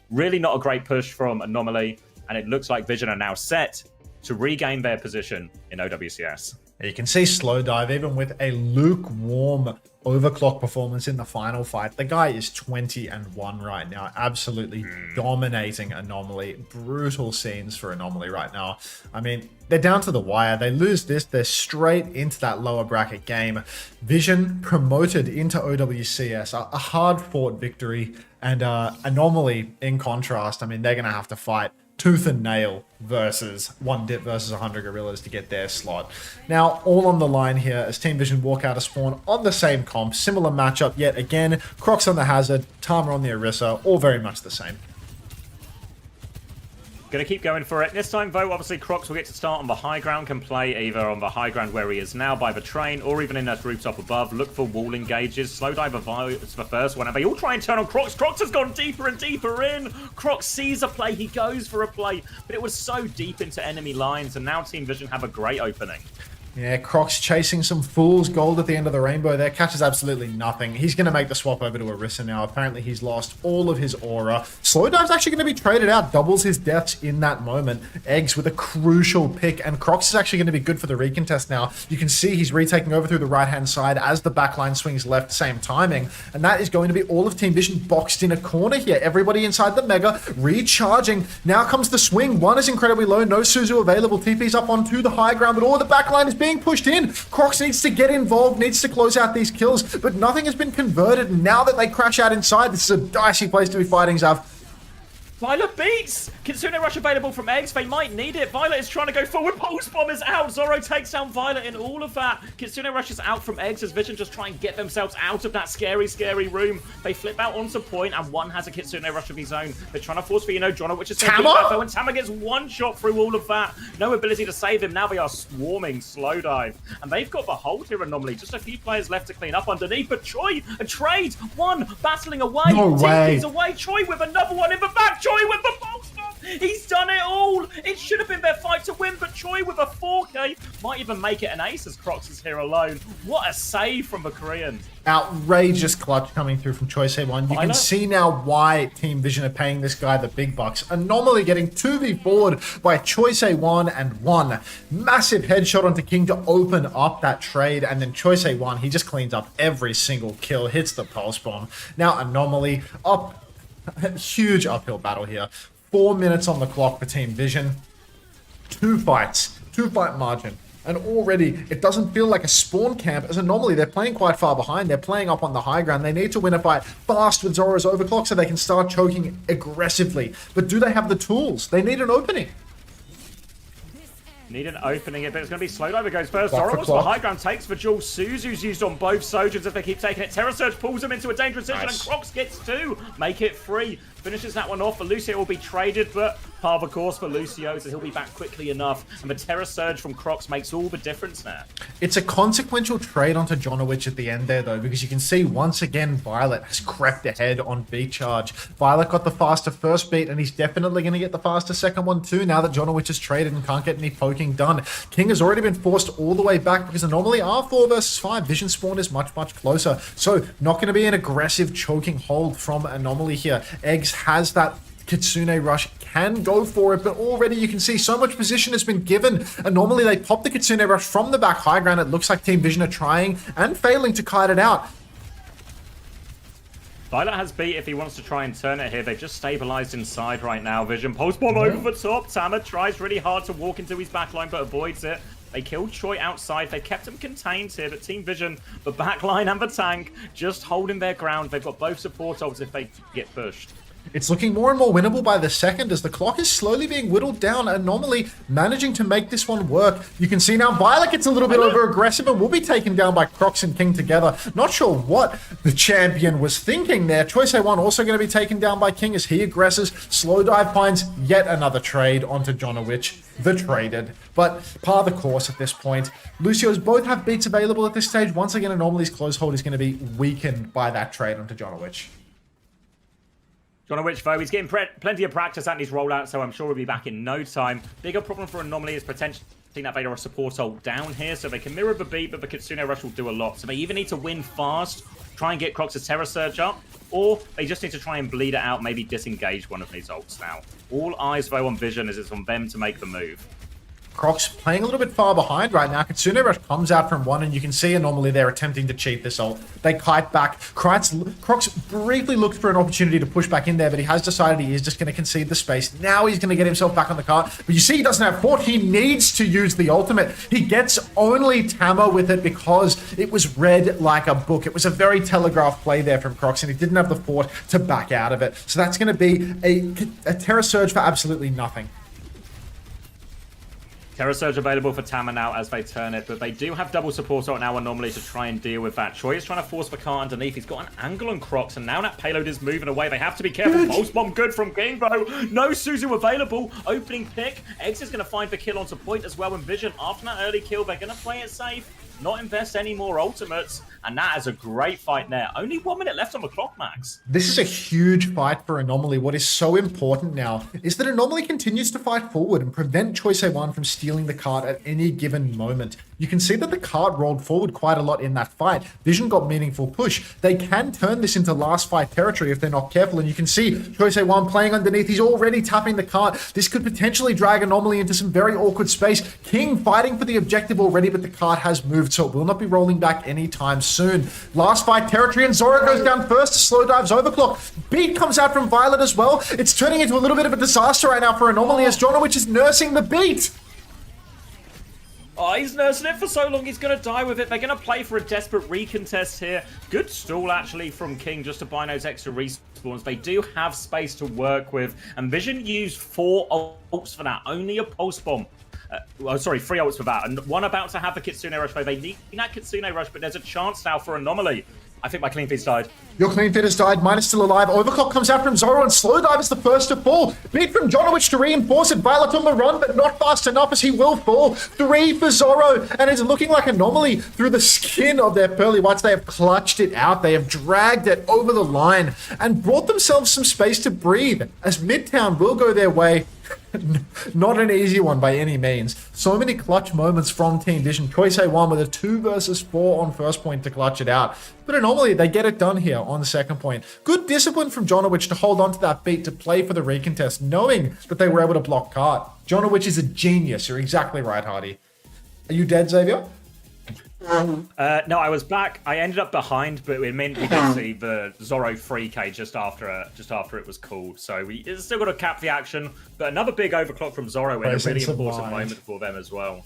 really not a great push from Anomaly, and it looks like Vision are now set to regain their position in OWCS. You can see Slow Dive, even with a lukewarm Overclock performance in the final fight. The guy is 20-1 right now, absolutely dominating Anomaly. Brutal scenes for Anomaly right now. I mean, they're down to the wire. They lose this, they're straight into that lower bracket game. Vision promoted into OWCS, a hard-fought victory, and Anomaly, in contrast, I mean, they're going to have to fight tooth and nail versus one dip versus 100 gorillas to get their slot. Now, all on the line here as Team Vision walk out of spawn on the same comp. Similar matchup yet again. Crocs on the Hazard, Tama on the Orisa, all very much the same. Gonna keep going for it. This time, though, obviously, Crocs will get to start on the high ground, can play either on the high ground where he is now by the train, or even in that rooftop above. Look for wall engages. Slow Dive is the first one, and they all try and turn on Crocs. Crocs has gone deeper and deeper in. Crocs sees a play, he goes for a play, but it was so deep into enemy lines, and now Team Vision have a great opening. Yeah, Croc's chasing some fool's gold at the end of the rainbow there. Catches absolutely nothing. He's going to make the swap over to Orisa now. Apparently, he's lost all of his aura. Slowdive's actually going to be traded out. Doubles his deaths in that moment. Eggs with a crucial pick. And Crocs is actually going to be good for the recontest now. You can see he's retaking over through the right-hand side as the backline swings left, same timing. And that is going to be all of Team Vision boxed in a corner here. Everybody inside the Mega recharging. Now comes the swing. One is incredibly low. No Suzu available. TP's up onto the high ground, but all the backline is being pushed in. Crocs needs to get involved, needs to close out these kills, but nothing has been converted. Now that they crash out inside, this is a dicey place to be fighting, Zav. Violet beats! Kitsune Rush available from Eggs. They might need it. Violet is trying to go forward. Pulse Bomb is out. Zoro takes down Violet in all of that. Kitsune Rush is out from Eggs as Vision just try and get themselves out of that scary, scary room. They flip out onto point and one has a Kitsune Rush of his own. They're trying to force Vino. Jono, which is Tama? And Tama gets one shot through all of that. No ability to save him. Now they are swarming Slowdive. And they've got the hold here anomaly. Just a few players left to clean up underneath. But Choi, a trade. One battling away. No way. TP's away. Choi with another one in the back. Choi with the pulse bomb. He's done it all. It should have been their fight to win, but Choi with a 4K might even make it an ace as Crocs is here alone. What a save from the Koreans. Outrageous clutch coming through from Choi Se1. You can see now why Team Vision are paying this guy the big bucks. Anomaly getting 2v4'd by Choi Se1 and one massive headshot onto King to open up that trade, and then Choi Se1, he just cleans up every single kill, hits the pulse bomb. Now Anomaly up, huge uphill battle here. 4 minutes on the clock for Team Vision. 2 fights, 2-fight margin. And already, it doesn't feel like a spawn camp as Anomaly. They're playing quite far behind. They're playing up on the high ground. They need to win a fight fast with Zoro's overclock so they can start choking aggressively. But do they have the tools? They need an opening. Need an opening it, but it's going to be Slowdive who goes first. Zoro wants the high ground, takes the duel. Suzu's used on both Sojourns if they keep taking it. Terror Surge pulls them into a dangerous position, and Crocs gets 2. Make it 3. Finishes that one off. For Lucio will be traded, but par of course for Lucio, so he'll be back quickly enough. And the Terror Surge from Crocs makes all the difference now. It's a consequential trade onto Jonowich at the end there, though, because you can see once again Violet has crept ahead on beat charge. Violet got the faster first beat, and he's definitely going to get the faster second one too, now that Jonowich is traded and can't get any poking done. King has already been forced all the way back because normally R4 versus 5 Vision spawn is much, much closer. So not going to be an aggressive choking hold from Anomaly here. Eggs has that Kitsune Rush, can go for it, but already you can see so much position has been given. And normally they pop the Kitsune Rush from the back high ground. It looks like Team Vision are trying and failing to kite it out. Violet has beat if he wants to try and turn it here. They've just stabilized inside right now. Vision pulse bomb over the top. Tama tries really hard to walk into his backline, but avoids it. They killed Choi outside. They kept him contained here, but Team Vision, the backline and the tank, just holding their ground. They've got both support ults if they get pushed. It's looking more and more winnable by the second as the clock is slowly being whittled down. Anomaly managing to make this one work. You can see now Violet gets a little bit over aggressive and will be taken down by Crocs and King together. Not sure what the champion was thinking there. Choice A1 also going to be taken down by King as he aggresses. Slowdive finds yet another trade onto Jonowich, the traded. But par the course at this point. Lucio's both have beats available at this stage. Once again, Anomaly's close hold is going to be weakened by that trade onto Jonowich. Jonowich, though, he's getting plenty of practice at his rollout, so I'm sure he'll be back in no time. Bigger problem for Anomaly is potentially that they are a support ult down here, so they can mirror the beat, but the Kitsune Rush will do a lot. So they either need to win fast, try and get Crocs' Terror Surge up, or they just need to try and bleed it out, maybe disengage one of these ults now. All eyes, though, on Vision as it's on them to make the move. Crocs playing a little bit far behind right now. Kitsune Rush comes out from one, and you can see Anomaly they're attempting to cheat this ult. They kite back. Crocs briefly looked for an opportunity to push back in there, but he has decided he is just going to concede the space. Now he's going to get himself back on the cart. But you see he doesn't have fort. He needs to use the ultimate. He gets only Tama with it because it was read like a book. It was a very telegraphed play there from Crocs, and he didn't have the fort to back out of it. So that's going to be a Terror Surge for absolutely nothing. Terror Surge available for Tama now as they turn it, but they do have double support right now Anomaly to try and deal with that. Choi is trying to force the car underneath. He's got an angle on Crocs, and now that payload is moving away. They have to be careful. Pulse bomb good from King, though. No Suzu available. Opening pick. Eggs is going to find the kill onto point as well. And Vision, after that early kill, they're going to play it safe, not invest any more ultimates, and that is a great fight there. Only 1 minute left on the clock, Max. This is a huge fight for Anomaly. What is so important now is that Anomaly continues to fight forward and prevent Choice A1 from stealing the cart at any given moment. You can see that the card rolled forward quite a lot in that fight. Vision got meaningful push. They can turn this into last fight territory if they're not careful, and you can see Choice A1 playing underneath. He's already tapping the card. This could potentially drag Anomaly into some very awkward space. King fighting for the objective already, but the card has moved, so it will not be rolling back anytime soon. Last fight territory, and Zoro goes down first to slow dives Overclock. Beat comes out from Violet as well. It's turning into a little bit of a disaster right now for Anomaly as Jonowich is nursing the beat. Oh, he's nursing it for so long, he's going to die with it. They're going to play for a desperate recontest here. Good stall, actually, from King just to buy those extra respawns. They do have space to work with. And Vision used 4 ults for that. Only a pulse bomb. 3 ults for that. And one about to have the Kitsune Rush. They need that Kitsune Rush, but there's a chance now for Anomaly. I think my clean feed's died. Your clean feed has died. Mine is still alive. Overclock comes out from Zoro, and Slow Dive is the first to fall. Beat from Jonowich to reinforce it. Violet on the run, but not fast enough as he will fall. 3 for Zoro, and it's looking like Anomaly through the skin of their pearly whites. They have clutched it out. They have dragged it over the line and brought themselves some space to breathe as Midtown will go their way. Not an easy one by any means. So many clutch moments from Team Vision. Choice A1 with a 2 versus 4 on first point to clutch it out. But Anomaly, they get it done here on the second point. Good discipline from Jonowich to hold on to that beat to play for the recontest, knowing that they were able to block card. Jonowich is a genius. You're exactly right, Hardy. Are you dead, Xavier? No, I was back. I ended up behind, but it meant we could see the Zoro 3K just after it was called. So we still got to cap the action. But another big overclock from Zoro in a really important moment for them as well.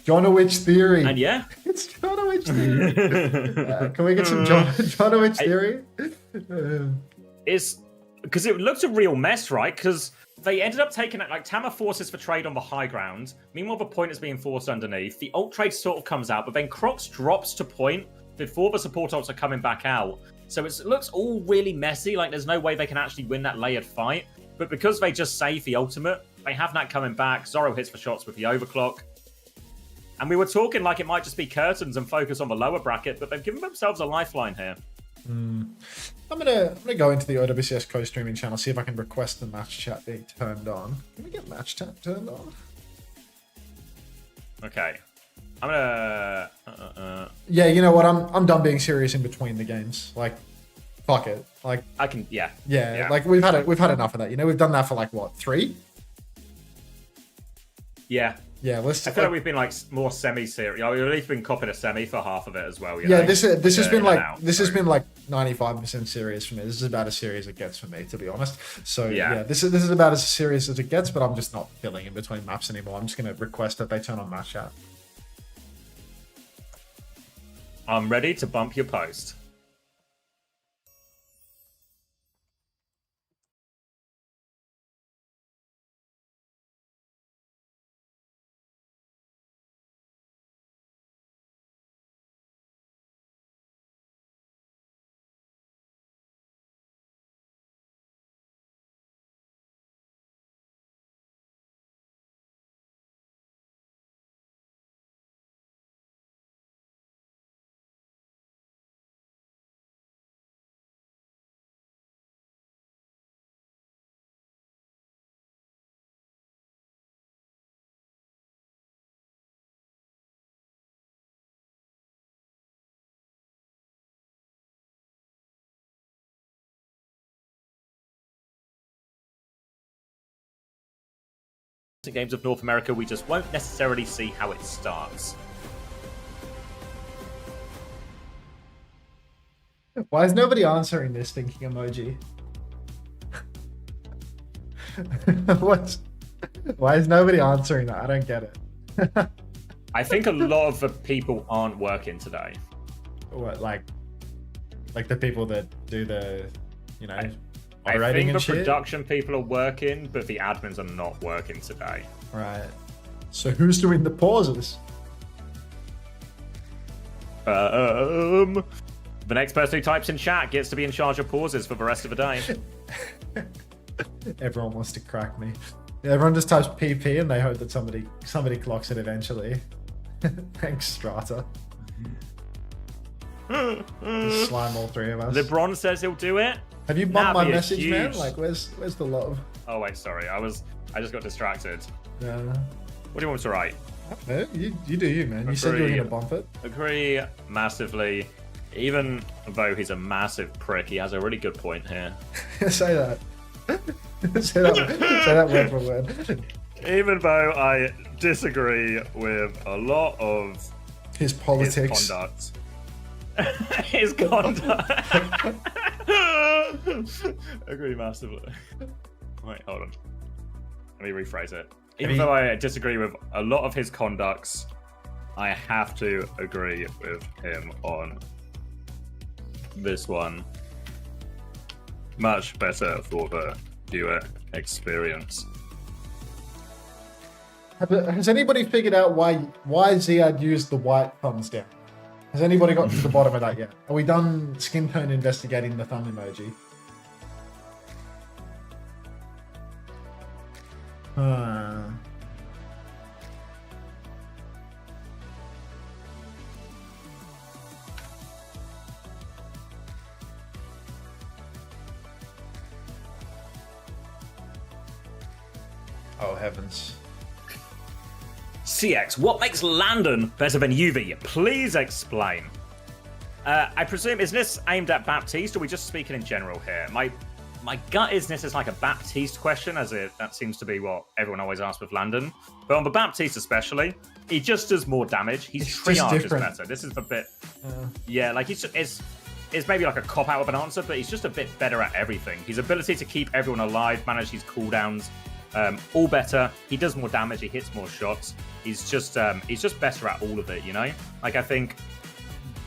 Jonowich theory. And yeah, it's Jonowich theory. Can we get some Jonowich theory? It's because it looked a real mess, right? Because they ended up taking it, like, Tama forces for trade on the high ground. Meanwhile, the point is being forced underneath. The ult trade sort of comes out, but then Crocs drops to point before the support ults are coming back out. So it looks all really messy, like there's no way they can actually win that layered fight. But because they just save the ultimate, they have that coming back. Zoro hits for shots with the overclock. And we were talking like it might just be curtains and focus on the lower bracket, but they've given themselves a lifeline here. I'm gonna go into the OWCS co-streaming channel, see if I can request the match chat being turned on. Can we get match chat turned on? Okay. I'm gonna... Yeah, you know what? I'm done being serious in between the games. Like, fuck it. Like, I can... Yeah. Like we've had enough of that. You know, we've done that for like what, 3? Yeah. Yeah, let's. I feel like we've been like more semi-serious. We've at least been copping a semi for half of it as well. You yeah, know? this has been like has been like 95% serious for me. This is about as serious as it gets for me, to be honest. So yeah, this is about as serious as it gets. But I'm just not filling in between maps anymore. I'm just gonna request that they turn on match chat. I'm ready to bump your post. Games of North America, we just won't necessarily see how it starts. Why is nobody answering this thinking emoji? Why is nobody answering that? I don't get it. I think a lot of the people aren't working today. What, like the people that do the, you know, I moderating think and the shit? production people are working, but the admins are not working today. Right. So who's doing the pauses? The next person who types in chat gets to be in charge of pauses for the rest of the day. Everyone wants to crack me. Everyone just types PP and they hope that somebody clocks it eventually. Thanks, Strata. Just slime all 3 of us. LeBron says he'll do it. Have you bumped my That'd be a message, huge... man? Like, where's the love? Oh wait, sorry. I just got distracted. Yeah. What do you want me to write? Yeah, you do you, man. You said you were Agree. gonna bump it. Agree massively. Even though he's a massive prick, he has a really good point here. Say that. say that word for word. Even though I disagree with a lot of His politics. his conduct. His conduct. Agree massively. Wait, hold on. Let me rephrase it. Even though I disagree with a lot of his conducts, I have to agree with him on this one. Much better for the viewer experience. Has anybody figured out why Ziad used the white thumbs down? Has anybody got to the bottom of that yet? Are we done skin tone investigating the thumb emoji? Oh heavens. CX, what makes Landon better than UV? Please explain. I presume, is this aimed at Baptiste, or are we just speaking in general here? My gut is this is like a Baptiste question, that seems to be what everyone always asks with Landon. But on the Baptiste especially, he just does more damage. He's triage is better. This is the bit. Yeah, like it's maybe like a cop out of an answer, but he's just a bit better at everything. His ability to keep everyone alive, manage his cooldowns, all better. He does more damage. He hits more shots. He's just better at all of it. You know, like I think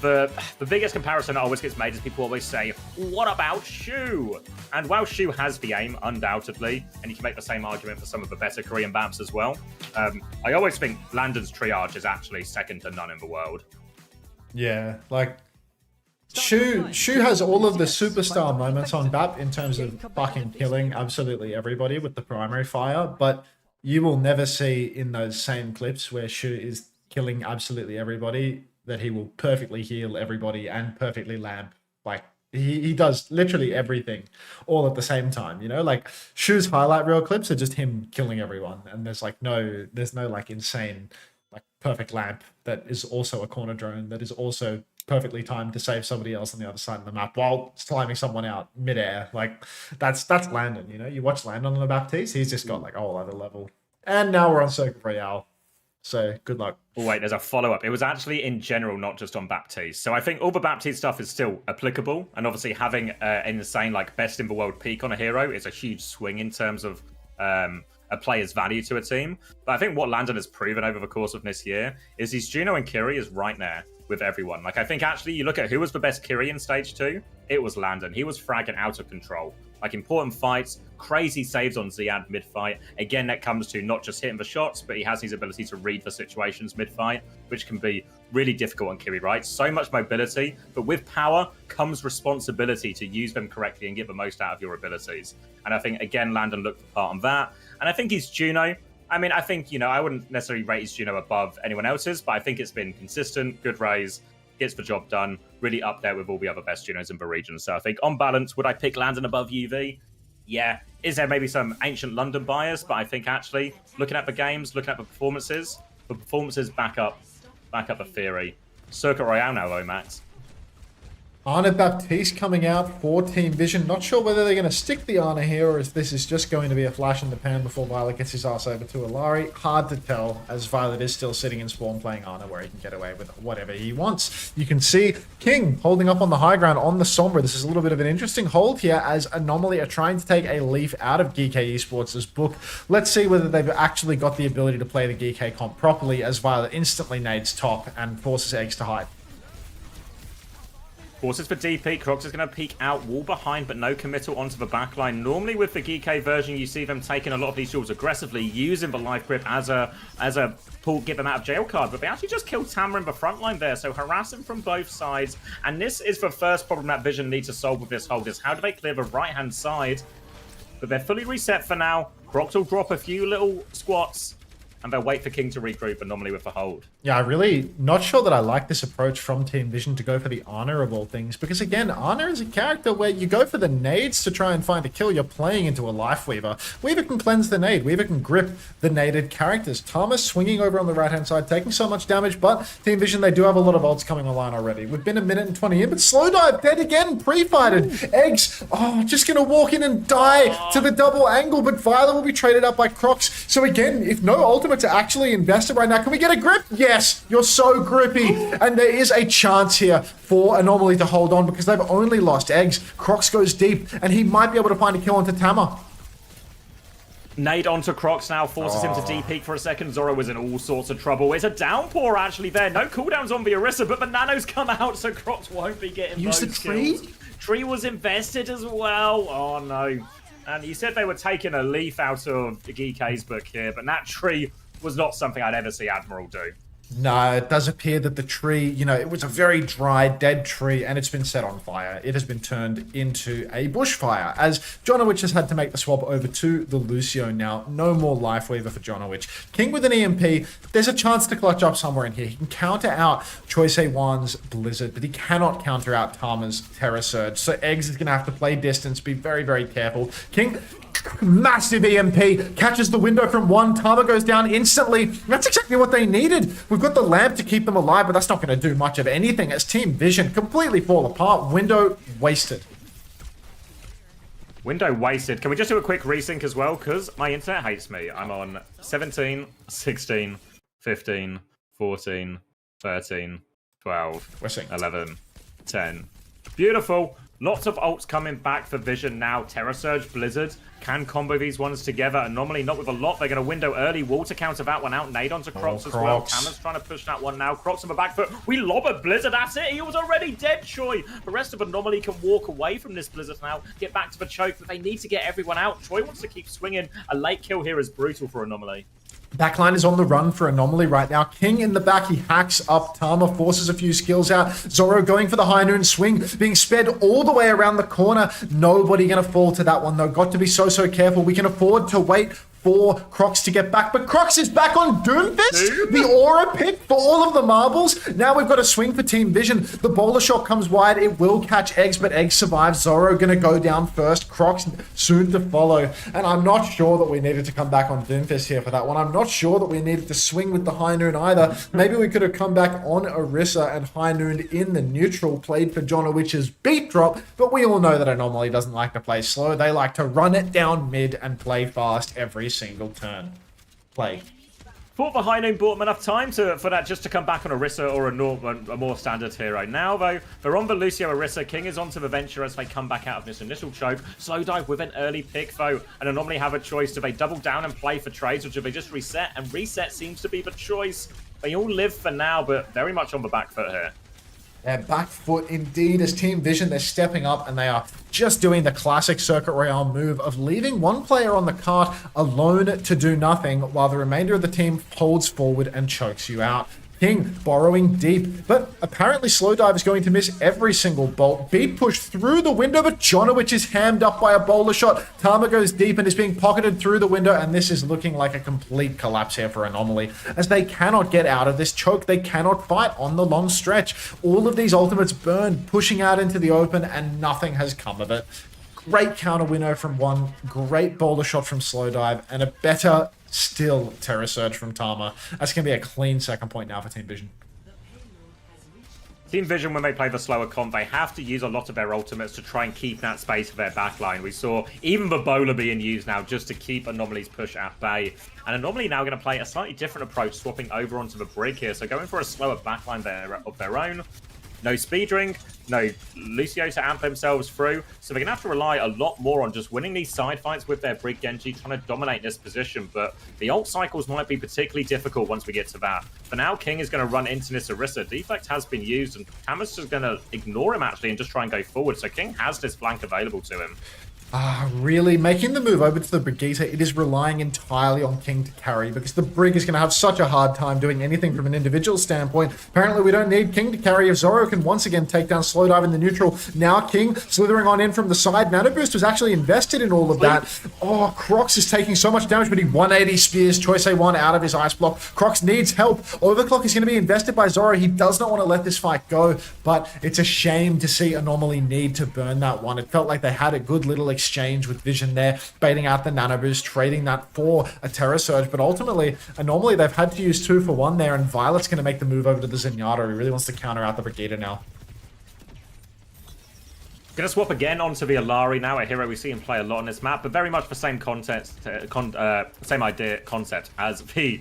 the biggest comparison that always gets made is people always say, "What about Shu?" And while Shu has the aim, undoubtedly, and you can make the same argument for some of the better Korean Baps as well, I always think Landon's triage is actually second to none in the world. Yeah, like Shu has all of the superstar moments on BAP in terms of fucking killing absolutely everybody with the primary fire, but you will never see in those same clips where Shu is killing absolutely everybody that he will perfectly heal everybody and perfectly lamp. Like he does literally everything all at the same time, you know? Like Shu's highlight reel clips are just him killing everyone, and there's no like insane like perfect lamp that is also a corner drone that is also perfectly timed to save somebody else on the other side of the map while slamming someone out midair. Like that's Landon, you know? You watch Landon on the Baptiste, he's just got like a whole other level. And now we're on Circuit Royale. So good luck. Oh, wait, there's a follow-up. It was actually in general, not just on Baptiste. So I think all the Baptiste stuff is still applicable. And obviously having an insane like best in the world peak on a hero is a huge swing in terms of a player's value to a team. But I think what Landon has proven over the course of this year is his Juno and Kiri is right there with everyone. Like I think actually you look at who was the best Kiri in stage 2, it was Landon. He was fragging out of control. Like important fights, crazy saves on Ziad mid-fight. Again, that comes to not just hitting the shots, but he has his ability to read the situations mid-fight, which can be really difficult on Kiri, right? So much mobility, but with power comes responsibility to use them correctly and get the most out of your abilities. And I think, again, Landon looked the part on that. And I think his Juno, I mean, I think, you know, I wouldn't necessarily rate his Juno above anyone else's, but I think it's been consistent, good raise, gets the job done, really up there with all the other best Junos in the region. So I think on balance, would I pick Landon above UV? Yeah. Is there maybe some ancient London bias? But I think actually, looking at the games, looking at the performances back up the theory. Circuit Royale now though, Max. Arna Baptiste coming out for Team Vision. Not sure whether they're going to stick the Arna here or if this is just going to be a flash in the pan before Violet gets his ass over to Alari. Hard to tell, as Violet is still sitting in spawn playing Arna where he can get away with whatever he wants. You can see King holding up on the high ground on the Sombra. This is a little bit of an interesting hold here as Anomaly are trying to take a leaf out of GK Esports' book. Let's see whether they've actually got the ability to play the GK comp properly as Violet instantly nades top and forces Eggs to hide. Forces for DP, Crocs is going to peek out, wall behind, but no committal onto the backline. Normally with the GK version, you see them taking a lot of these duels aggressively, using the life grip as a pull, get them out of jail card, but they actually just killed Tamara in the front line there, so harassing from both sides. And this is the first problem that Vision need to solve with this hold, is how do they clear the right-hand side? But they're fully reset for now. Crocs will drop a few little squats, and they'll wait for King to regroup, Anomaly with the hold. Yeah, I'm really not sure that I like this approach from Team Vision to go for the Honor of all things, because again, Honor is a character where you go for the nades to try and find a kill. You're playing into a Life Weaver. Weaver can cleanse the nade. Weaver can grip the naded characters. Thomas swinging over on the right-hand side, taking so much damage, but Team Vision, they do have a lot of ults coming online already. We've been a minute and 20 in, but Slowdive dead again, pre-fighted. Eggs, just gonna walk in and die to the double angle, but Violet will be traded up by Crocs. So again, if no ultimates are actually invested right now, can we get a grip? Yes, you're so grippy. And there is a chance here for Anomaly to hold on because they've only lost Eggs. Crocs goes deep, and he might be able to find a kill onto Tama. Nade onto Crocs now, forces him to D-peek for a second. Zoro was in all sorts of trouble. It's a downpour actually there. No cooldowns on the Orisa, but the nanos come out, so Crocs won't be getting Use the those tree? kills. Tree was invested as well. Oh no. And you said they were taking a leaf out of GK's book here, but that tree was not something I'd ever see Admiral do. No, it does appear that the tree, it was a very dry, dead tree, and it's been set on fire. It has been turned into a bushfire, as Jonowich has had to make the swap over to the Lucio now. No more Life Weaver for Jonowich. King with an EMP, there's a chance to clutch up somewhere in here. He can counter out Choice A1's Blizzard, but he cannot counter out Tama's Terra Surge. So Eggs is going to have to play distance, be very, very careful. King, massive EMP, catches the window from one. Tama goes down instantly. That's exactly what they needed. We've got the lamp to keep them alive, but that's not going to do much of anything as Team Vision completely fall apart. Window wasted. Window wasted. Can we just do a quick resync as well? Because my internet hates me. I'm on 17, 16, 15, 14, 13, 12, We're synced. 11, 10. Beautiful. Lots of ults coming back for Vision now. Terra Surge, Blizzard can combo these ones together. Anomaly not with a lot. They're going to window early. Wall to counter that one out. Nade onto Crocs as well. Tama's trying to push that one now. Crocs on the back foot. We lob a Blizzard at it. He was already dead, Choi. The rest of Anomaly can walk away from this Blizzard now. Get back to the choke, but they need to get everyone out. Choi wants to keep swinging. A late kill here is brutal for Anomaly. Backline is on the run for Anomaly right now. King in the back, he hacks up Tama, forces a few skills out. Zoro going for the high noon swing, being sped all the way around the corner. Nobody gonna fall to that one though. Got to be so careful. We can afford to wait for Crocs to get back, but Crocs is back on Doomfist. The aura pick for all of the marbles. Now we've got a swing for Team Vision. The bowler shot comes wide. It will catch Eggs, but Eggs survives. Zoro gonna go down first. Crocs soon to follow. And I'm not sure that we needed to come back on Doomfist here for that one. I'm not sure that we needed to swing with the high noon either. Maybe we could have come back on Orisa and high nooned in the neutral, played for Jonowich's beat drop, but we all know that Anomaly doesn't like to play slow. They like to run it down mid and play fast every single turn. Play. Thought the high noon bought them enough time for that just to come back on Orisa or a more standard hero. Now, though, they're on the Lucio Orisa. King is onto the Venture as they come back out of this initial choke. Slowdive with an early pick, though. And Anomaly have a choice. Do they double down and play for trades, or do they just reset? And reset seems to be the choice. They all live for now, but very much on the back foot here. Their back foot indeed as Team Vision. They're stepping up and they are just doing the classic Circuit Royale move of leaving one player on the cart alone to do nothing while the remainder of the team holds forward and chokes you out. King borrowing deep, but apparently Slowdive is going to miss every single bolt. Beat push through the window, but Jonowich is hammed up by a bowler shot. Tama goes deep and is being pocketed through the window, and this is looking like a complete collapse here for Anomaly, as they cannot get out of this choke. They cannot fight on the long stretch. All of these ultimates burned, pushing out into the open, and nothing has come of it. Great counter winnow from one, great bowler shot from Slowdive, and a better still Terra Surge from Tama. That's going to be a clean second point now for Team Vision. Team Vision, when they play the slower comp, they have to use a lot of their ultimates to try and keep that space for their backline. We saw even the bowler being used now just to keep Anomaly's push at bay. And Anomaly now going to play a slightly different approach, swapping over onto the brig here. So going for a slower backline of their own. No speed ring, no Lucio to amp themselves through. So they're going to have to rely a lot more on just winning these side fights with their Brig Genji, trying to dominate this position. But the ult cycles might be particularly difficult once we get to that. For now, King is going to run into this Orisa. Deflect has been used, and Tama's just going to ignore him, actually, and just try and go forward. So King has this flank available to him. Really making the move over to the Brigitte, it is relying entirely on King to carry because the Brig is going to have such a hard time doing anything from an individual standpoint. Apparently we don't need King to carry if Zoro can once again take down Slowdive in the neutral. Now King slithering on in from the side. Nano Boost was actually invested in all of that. Oh, Crocs is taking so much damage, but he 180 spears Choice A1 out of his ice block. Crocs needs help. Overclock is going to be invested by Zoro. He does not want to let this fight go, but it's a shame to see Anomaly need to burn that one. It felt like they had a good little exchange with Vision there, baiting out the Nano Boost, trading that for a Terra Surge, but ultimately, Anomaly, they've had to use 2 for 1 there, and Violet's going to make the move over to the Zenyatta. He really wants to counter out the Brigitte now. Gonna swap again onto the Alari now, a hero we see him play a lot on this map, but very much the same same idea, concept as the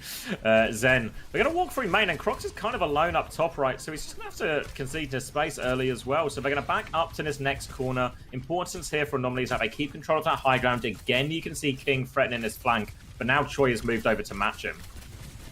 Zen. They're gonna walk through main, and Crocs is kind of alone up top right, so he's just gonna have to concede his space early as well. So they're gonna back up to this next corner. Importance here for Anomaly is that they keep control of that high ground. Again, you can see King threatening his flank, but now Choi has moved over to match him.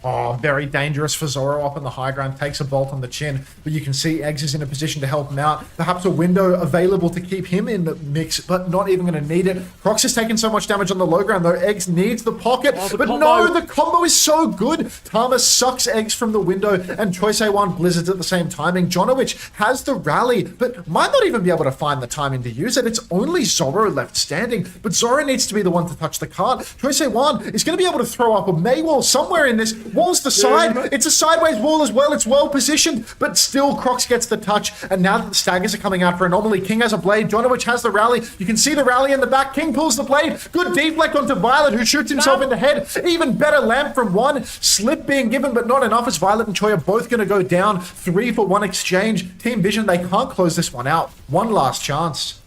Oh, very dangerous for Zoro up on the high ground. Takes a bolt on the chin, but you can see Eggs is in a position to help him out. Perhaps a window available to keep him in the mix, but not even going to need it. Crocs has taken so much damage on the low ground, though. Eggs needs the pocket, but no, the combo is so good. Tama sucks Eggs from the window, and Choice A1 blizzards at the same timing. Jonowich has the rally, but might not even be able to find the timing to use it. It's only Zoro left standing, but Zoro needs to be the one to touch the card. Choice A1 is going to be able to throw up a May wall somewhere in this. Wall's the side. It's a sideways wall as well. It's well positioned, but still Crocs gets the touch. And now that the staggers are coming out for Anomaly, King has a blade. Jonowich has the rally. You can see the rally in the back. King pulls the blade. Good deflect onto Violet, who shoots himself in the head. Even better lamp from one. Slip being given, but not enough, as Violet and Choi are both going to go down. 3 for 1 exchange. Team Vision, they can't close this one out. One last chance.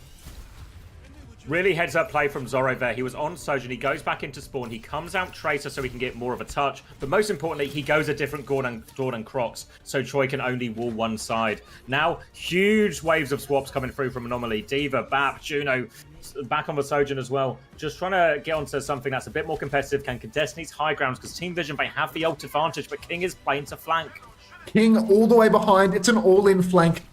Really heads up play from Zoro there. He was on Sojourn. He goes back into spawn. He comes out Tracer so he can get more of a touch. But most importantly, he goes a different Gordon Crocs so Choi can only wall one side. Now, huge waves of swaps coming through from Anomaly. Diva, Bap, Juno, back on the Sojourn as well. Just trying to get onto something that's a bit more competitive. Can contest these high grounds because Team Vision, they have the ult advantage, but King is playing to flank. King all the way behind. It's an all-in flank.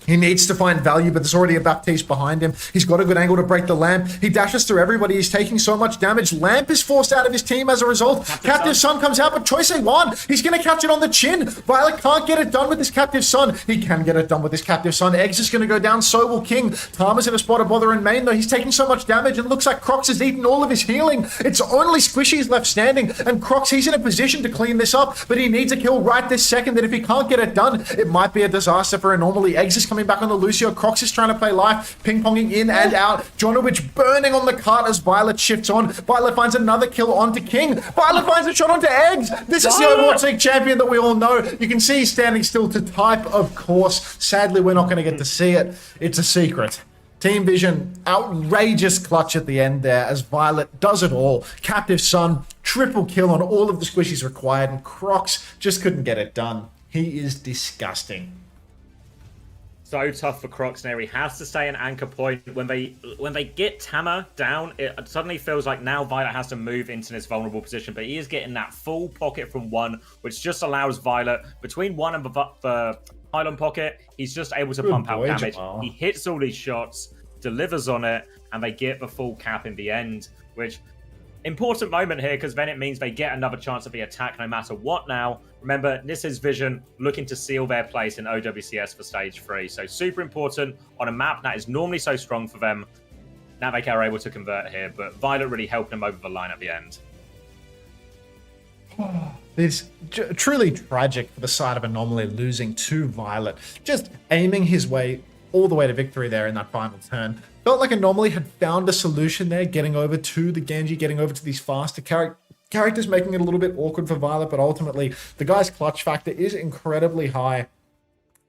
He needs to find value, but there's already a Baptiste behind him. He's got a good angle to break the Lamp. He dashes through everybody. He's taking so much damage. Lamp is forced out of his team as a result. Captive Sun comes out, but Choice A1, he's going to catch it on the chin. Violet can't get it done with his Captive Sun. He can get it done with his Captive Sun. Eggs is going to go down, so will King. Tama's in a spot of bother in main, though. He's taking so much damage, and looks like Crocs has eaten all of his healing. It's only Squishy's left standing, and Crocs, he's in a position to clean this up, but he needs a kill right this second, that if he can't get it done, it might be a disaster for Anomaly. Eggs is coming back on the Lucio. Crocs is trying to play life, ping-ponging in and out. Jonowich burning on the cart as Violet shifts on. Violet finds another kill onto King. Violet finds a shot onto Eggs. This is the Overwatch League champion that we all know. You can see he's standing still to type, of course. Sadly, we're not going to get to see it. It's a secret. Team Vision, outrageous clutch at the end there as Violet does it all. Captive Sun, triple kill on all of the squishies required, and Crocs just couldn't get it done. He is disgusting. So tough for Crocs now. He has to stay an anchor point. When they get Tama down, it suddenly feels like now Violet has to move into this vulnerable position, but he is getting that full pocket from one, which just allows Violet, between one and the pylon pocket, he's just able to pump out damage. He hits all these shots, delivers on it, and they get the full cap in the end, which important moment here, because then it means they get another chance at the attack no matter what now. Remember, this is Vision looking to seal their place in OWCS for Stage 3. So super important on a map that is normally so strong for them. Now they are able to convert here, but Violet really helped them over the line at the end. It's truly tragic for the side of Anomaly losing to Violet. Just aiming his way all the way to victory there in that final turn. Felt like Anomaly had found a solution there, getting over to the Genji, getting over to these faster characters, making it a little bit awkward for Violet, but ultimately the guy's clutch factor is incredibly high.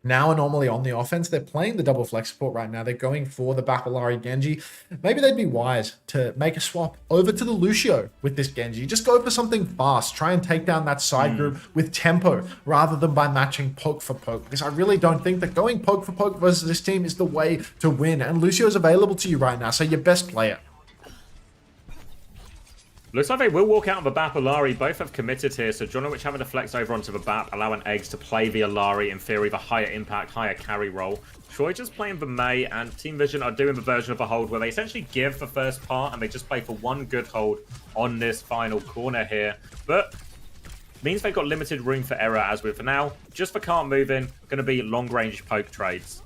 Now Anomaly on the offense, they're playing the double flex support right now. They're going for the Bapalari Genji. Maybe they'd be wise to make a swap over to the Lucio with this Genji. Just go for something fast. Try and take down that side group with tempo rather than by matching poke for poke. Because I really don't think that going poke for poke versus this team is the way to win. And Lucio is available to you right now, so your best player. Looks like they will walk out of the Bap Alari. Both have committed here, so Jonowich having to flex over onto the Bap, allowing Eggs to play the Alari, in theory, the higher impact, higher carry role. Troy just playing the May, and Team Vision are doing the version of a hold where they essentially give the first part and they just play for one good hold on this final corner here. But means they've got limited room for error as with for now. Just for can't moving, going to be long-range poke trades.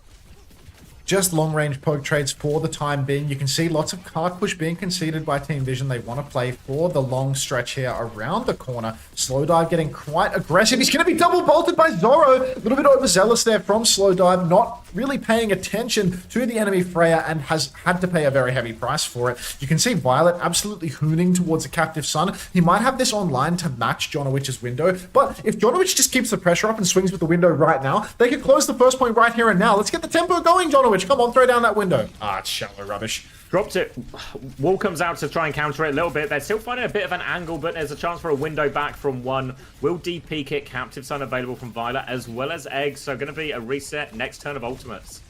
Just long-range poke trades for the time being. You can see lots of cart push being conceded by Team Vision. They want to play for the long stretch here around the corner. Slowdive getting quite aggressive. He's going to be double bolted by Zoro. A little bit overzealous there from Slowdive, not really paying attention to the enemy Freya and has had to pay a very heavy price for it. You can see Violet absolutely hooning towards a captive Sun. He might have this online to match Jonowich's window, but if Jonowich just keeps the pressure up and swings with the window right now, they could close the first point right here and now. Let's get the tempo going, Jonowich. Come on, throw down that window. Ah, it's shallow rubbish. Dropped it. Wall comes out to try and counter it a little bit. They're still finding a bit of an angle, but there's a chance for a window back from one. Will DP kick Captive Sun available from Violet as well as Eggs. So going to be a reset next turn of ultimates.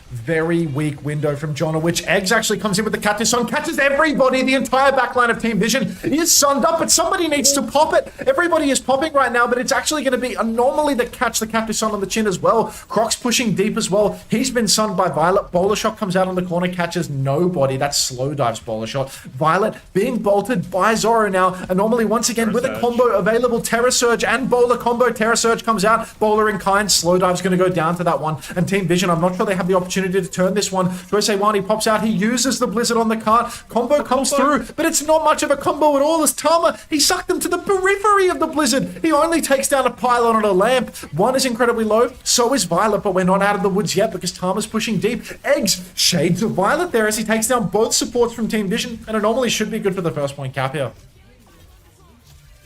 Very weak window from Jonowich. Eggs actually comes in with the Captive Sun, catches everybody. The entire backline of Team Vision is sunned up, but somebody needs to pop it. Everybody is popping right now, but it's actually going to be Anomaly that catch the Captive Sun on the chin as well. Croc's pushing deep as well. He's been sunned by Violet. Bowler Shot comes out on the corner, catches nobody. That's Slowdive's Bowler Shot. Violet being bolted by Zoro now. Anomaly once again with a combo available. Terra Surge and Bowler combo. Terra Surge comes out. Bowler in kind. Slowdive's going to go down to that one. And Team Vision, I'm not sure they have the opportunity to turn this one. Viol2t pops out. He uses the Blizzard on the cart. Combo comes through, but it's not much of a combo at all as Tama, he sucked them to the periphery of the Blizzard. He only takes down a pylon and a lamp. One is incredibly low, so is Violet, but we're not out of the woods yet because Tama's pushing deep. Eggs shades of Violet there as he takes down both supports from Team Vision, and Anomaly should be good for the first point cap here.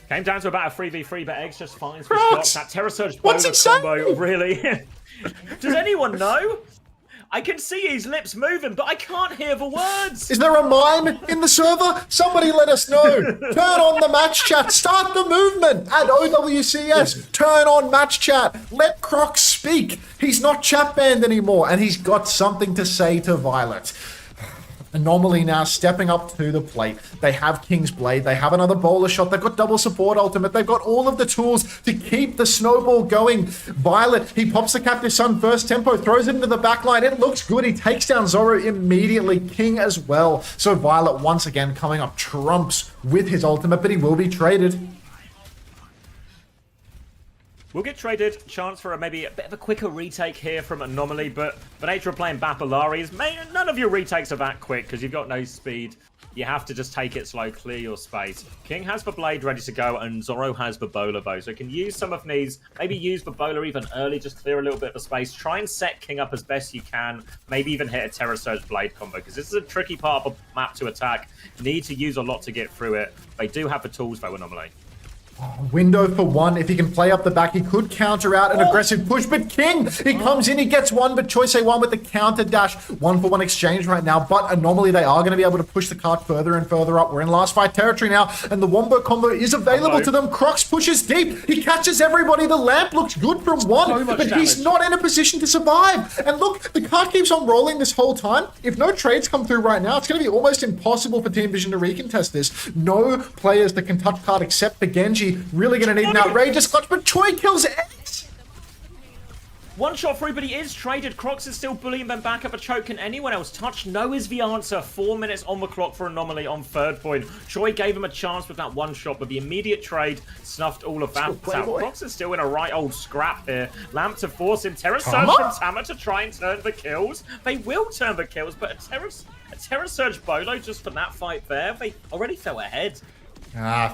Came down to about a 3v3, but Eggs just finds the shots. That Terra Surge Bowler combo, really. Does anyone know? I can see his lips moving, but I can't hear the words. Is there a mime in the server? Somebody let us know. Turn on the match chat. Start the movement at OWCS. Turn on match chat. Let Croc speak. He's not chat banned anymore, and he's got something to say to Violet. Anomaly now stepping up to the plate. They have King's Blade. They have another Bowler Shot. They've got double support ultimate. They've got all of the tools to keep the snowball going. Violet, he pops the Captive Sun first tempo, throws it into the backline. It looks good. He takes down Zoro immediately. King as well. So Violet once again coming up trumps with his ultimate, but he will be traded. We'll get traded. Chance for maybe a bit of a quicker retake here from Anomaly, but the nature of playing Bapalari is none of your retakes are that quick because you've got no speed. You have to just take it slow, clear your space. King has the Blade ready to go, and Zoro has the Bowler though, so can use some of these. Maybe use the Bowler even early, just clear a little bit of space. Try and set King up as best you can. Maybe even hit a Terra Surge Blade combo, because this is a tricky part of the map to attack. Need to use a lot to get through it. They do have the tools though, Anomaly. Window for one. If he can play up the back, he could counter out an aggressive push, but King, he comes in, he gets one, but Choice-A1 with the counter dash. 1-for-1 exchange right now, but Anomaly, they are going to be able to push the cart further and further up. We're in last fight territory now, and the Wombo combo is available to them. Crocs pushes deep. He catches everybody. The lamp looks good from one, but he's not in a position to survive. And look, the cart keeps on rolling this whole time. If no trades come through right now, it's going to be almost impossible for Team Vision to recontest this. No players that can touch cart except the Genji. Really going to need an outrageous clutch, but Choi kills X. One shot through, but he is traded. Crocs is still bullying them back up a choke. Can anyone else touch? No is the answer. 4 minutes on the clock for Anomaly on third point. Choi gave him a chance with that one shot, but the immediate trade snuffed all of that out. Crocs is still in a right old scrap here. Lamp to force him. Terra Surge from Tama to try and turn the kills. They will turn the kills, but a Terra Surge Bolo just for that fight there. They already fell ahead.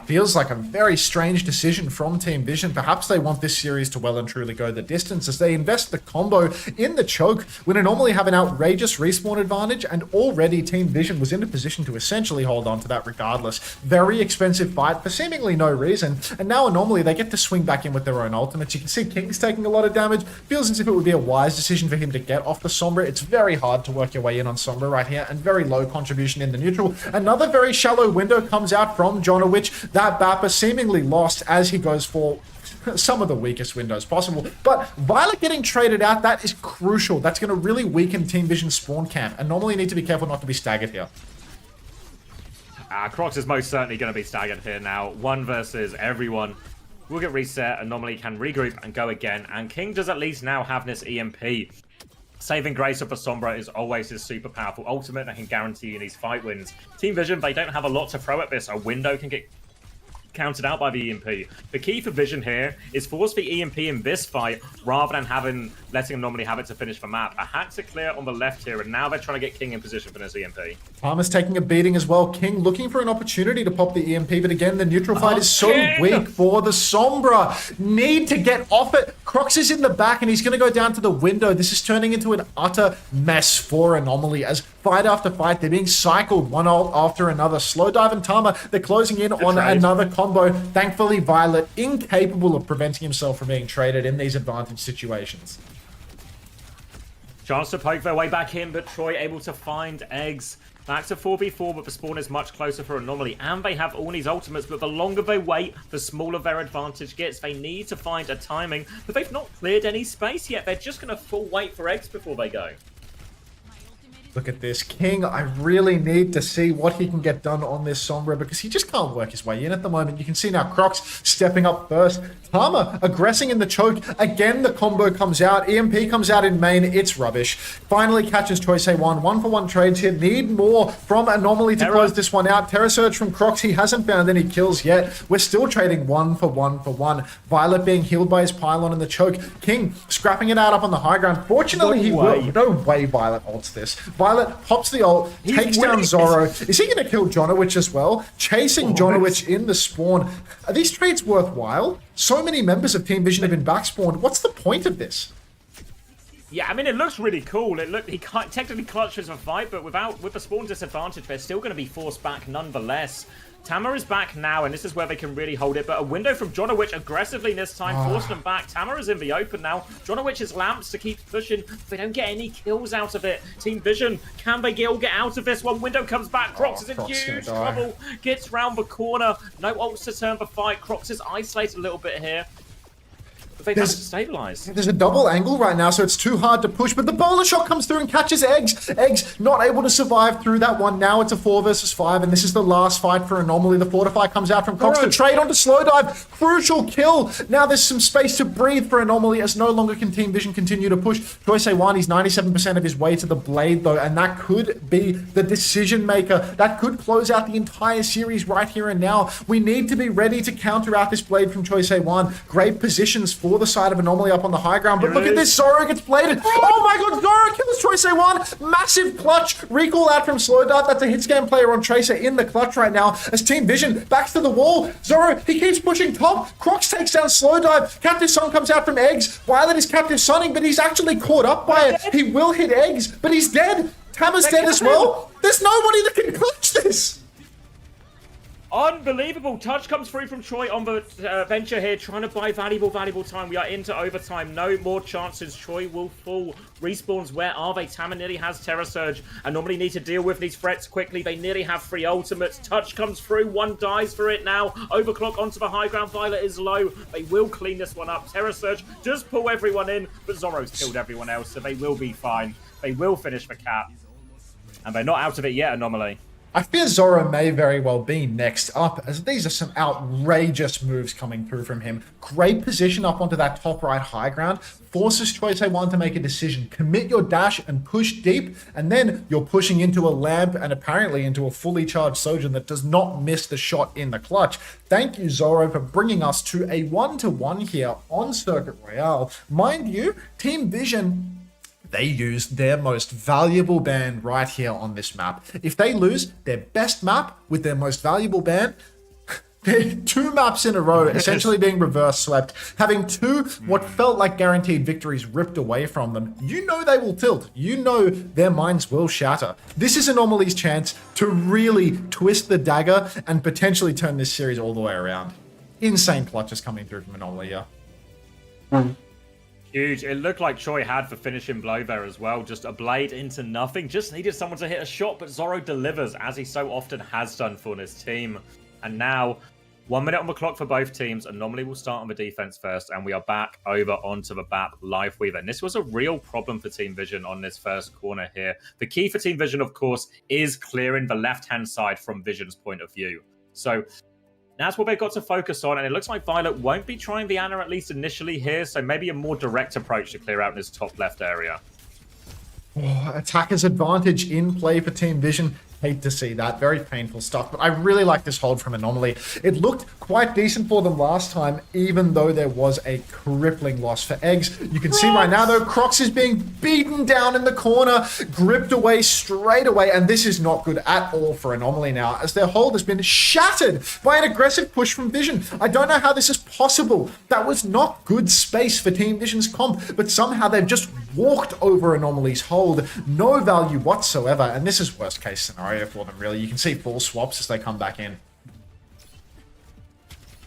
Feels like a very strange decision from Team Vision. Perhaps they want this series to well and truly go the distance as they invest the combo in the choke when they normally have an outrageous respawn advantage, and already Team Vision was in a position to essentially hold on to that regardless. Very expensive fight for seemingly no reason, and now Anomaly, they get to swing back in with their own ultimates. You can see King's taking a lot of damage. Feels as if it would be a wise decision for him to get off the Sombra. It's very hard to work your way in on Sombra right here, and very low contribution in the neutral. Another very shallow window comes out from Jonowich. That Bappa seemingly lost as he goes for some of the weakest windows possible. But Violet getting traded out, that is crucial. That's going to really weaken Team Vision's spawn camp, and normally need to be careful not to be staggered here. Crocs is most certainly going to be staggered here now. One versus everyone. We'll get reset. Anomaly can regroup and go again, and King does at least now have this EMP. Saving grace of the Sombra is always his super powerful ultimate that can guarantee these fight wins. Team Vision, they don't have a lot to throw at this. A window can get counted out by the EMP. The key for Vision here is force the EMP in this fight rather than letting them normally have it to finish the map. A hack to clear on the left here, and now they're trying to get King in position for this EMP. Palmer's taking a beating as well. King looking for an opportunity to pop the EMP, but again, the neutral fight is so weak for the Sombra. Need to get off it. Crocs is in the back, and he's going to go down to the window. This is turning into an utter mess for Anomaly as fight after fight, they're being cycled one after another. Slowdive and Tama, they're closing in on another combo. Thankfully, Viol2t incapable of preventing himself from being traded in these advantage situations. Chance to poke their way back in, but Troy able to find eggs. Back to 4v4, but the spawn is much closer for Anomaly, and they have all these ultimates, but the longer they wait, the smaller their advantage gets. They need to find a timing, but they've not cleared any space yet. They're just going to full wait for eggs before they go. Look at this. King, I really need to see what he can get done on this Sombra because he just can't work his way in at the moment. You can see now Crocs stepping up first. Tama aggressing in the choke. Again, the combo comes out. EMP comes out in main. It's rubbish. Finally catches Choice A1. 1-for-1 trades here. Need more from Anomaly to close this one out. Terror Surge from Crocs. He hasn't found any kills yet. We're still trading 1-for-1. Viol2t being healed by his pylon in the choke. King scrapping it out up on the high ground. Fortunately, No way Viol2t ults this. Viol2t pops the ult, takes down Zoro. Is he going to kill Jonowich as well? Chasing Jonowich in the spawn. Are these trades worthwhile? So many members of Team Vision have been backspawned. What's the point of this? Yeah, I mean, it looks really cool. He technically clutches a fight, but with the spawn disadvantage, they're still going to be forced back nonetheless. Tama is back now, and this is where they can really hold it. But a window from Jonowich aggressively this time, forcing them back. Tama is in the open now. Jonowich's lamps to keep pushing. They don't get any kills out of it. Team Vision, can they all get out of this one? Window comes back. Crocs is in huge trouble. Gets round the corner. No ults to turn the fight. Crocs is isolated a little bit here. They have to stabilize. There's a double angle right now, so it's too hard to push, but the bowler shot comes through and catches Eggs. Eggs not able to survive through that one. Now it's a 4 versus 5, and this is the last fight for Anomaly. The Fortify comes out from Cox to trade onto Slowdive. Crucial kill. Now there's some space to breathe for Anomaly as no longer can Team Vision continue to push. Choice A1, he's 97% of his way to the blade, though, and that could be the decision maker. That could close out the entire series right here and now. We need to be ready to counter out this blade from Choice A1. Great positions for the side of Anomaly up on the high ground, but look at this, Zoro gets bladed. Oh my god, Zoro kills Choice A1. Massive clutch. Recall out from Slowdive. That's a hit scan player on Tracer in the clutch right now as Team Vision backs to the wall. Zoro, he keeps pushing top. Crocs takes down Slowdive. Captive Sun comes out from Eggs. Viol2t is Captive Sunning, but he's actually caught up by it. He will hit Eggs, but he's dead. Tama's dead as well. There's nobody that can clutch this. Unbelievable. Touch comes through from Troy on the Venture here, trying to buy valuable time. We are into overtime. No more chances. Troy will fall. Respawns, where are they? Tama nearly has Terror Surge and normally need to deal with these threats quickly. They nearly have 3 ultimates. Touch comes through. One dies for it now. Overclock onto the high ground. Viol2t is low. They will clean this one up. Terror Surge does pull everyone in, but Zoro's killed everyone else, so they will be fine. They will finish the cap. And they're not out of it yet, Anomaly. I fear Zoro may very well be next up, as these are some outrageous moves coming through from him. Great position up onto that top right high ground. Forces Choice A1 to make a decision. Commit your dash and push deep, and then you're pushing into a lamp and apparently into a fully charged Sojourn that does not miss the shot in the clutch. Thank you, Zoro, for bringing us to a 1-to-1 here on Circuit Royale. Mind you, Team Vision, they used their most valuable band right here on this map. If they lose their best map with their most valuable band, they're 2 maps in a row, essentially being reverse swept, having 2 what felt like guaranteed victories ripped away from them. You know they will tilt. You know their minds will shatter. This is Anomaly's chance to really twist the dagger and potentially turn this series all the way around. Insane clutches coming through from Anomaly here. Huge. It looked like Troy had the finishing blow there as well. Just a blade into nothing. Just needed someone to hit a shot, but Zoro delivers, as he so often has done for his team. And now, 1 minute on the clock for both teams. Anomaly will start on the defense first, and we are back over onto the BAP Live Weaver. And this was a real problem for Team Vision on this first corner here. The key for Team Vision, of course, is clearing the left-hand side from Vision's point of view. So that's what they've got to focus on, and it looks like Viol2t won't be trying the Ana at least initially here, so maybe a more direct approach to clear out this top left area. Oh, attacker's advantage in play for Team Vision. Hate to see that. Very painful stuff. But I really like this hold from Anomaly. It looked quite decent for them last time, even though there was a crippling loss for Eggs. You can see right now, though, Crocs is being beaten down in the corner, gripped away straight away, and this is not good at all for Anomaly now, as their hold has been shattered by an aggressive push from Vision. I don't know how this is possible. That was not good space for Team Vision's comp, but somehow they've just walked over Anomaly's hold. No value whatsoever, and this is worst case scenario for them, really. You can see full swaps as they come back in.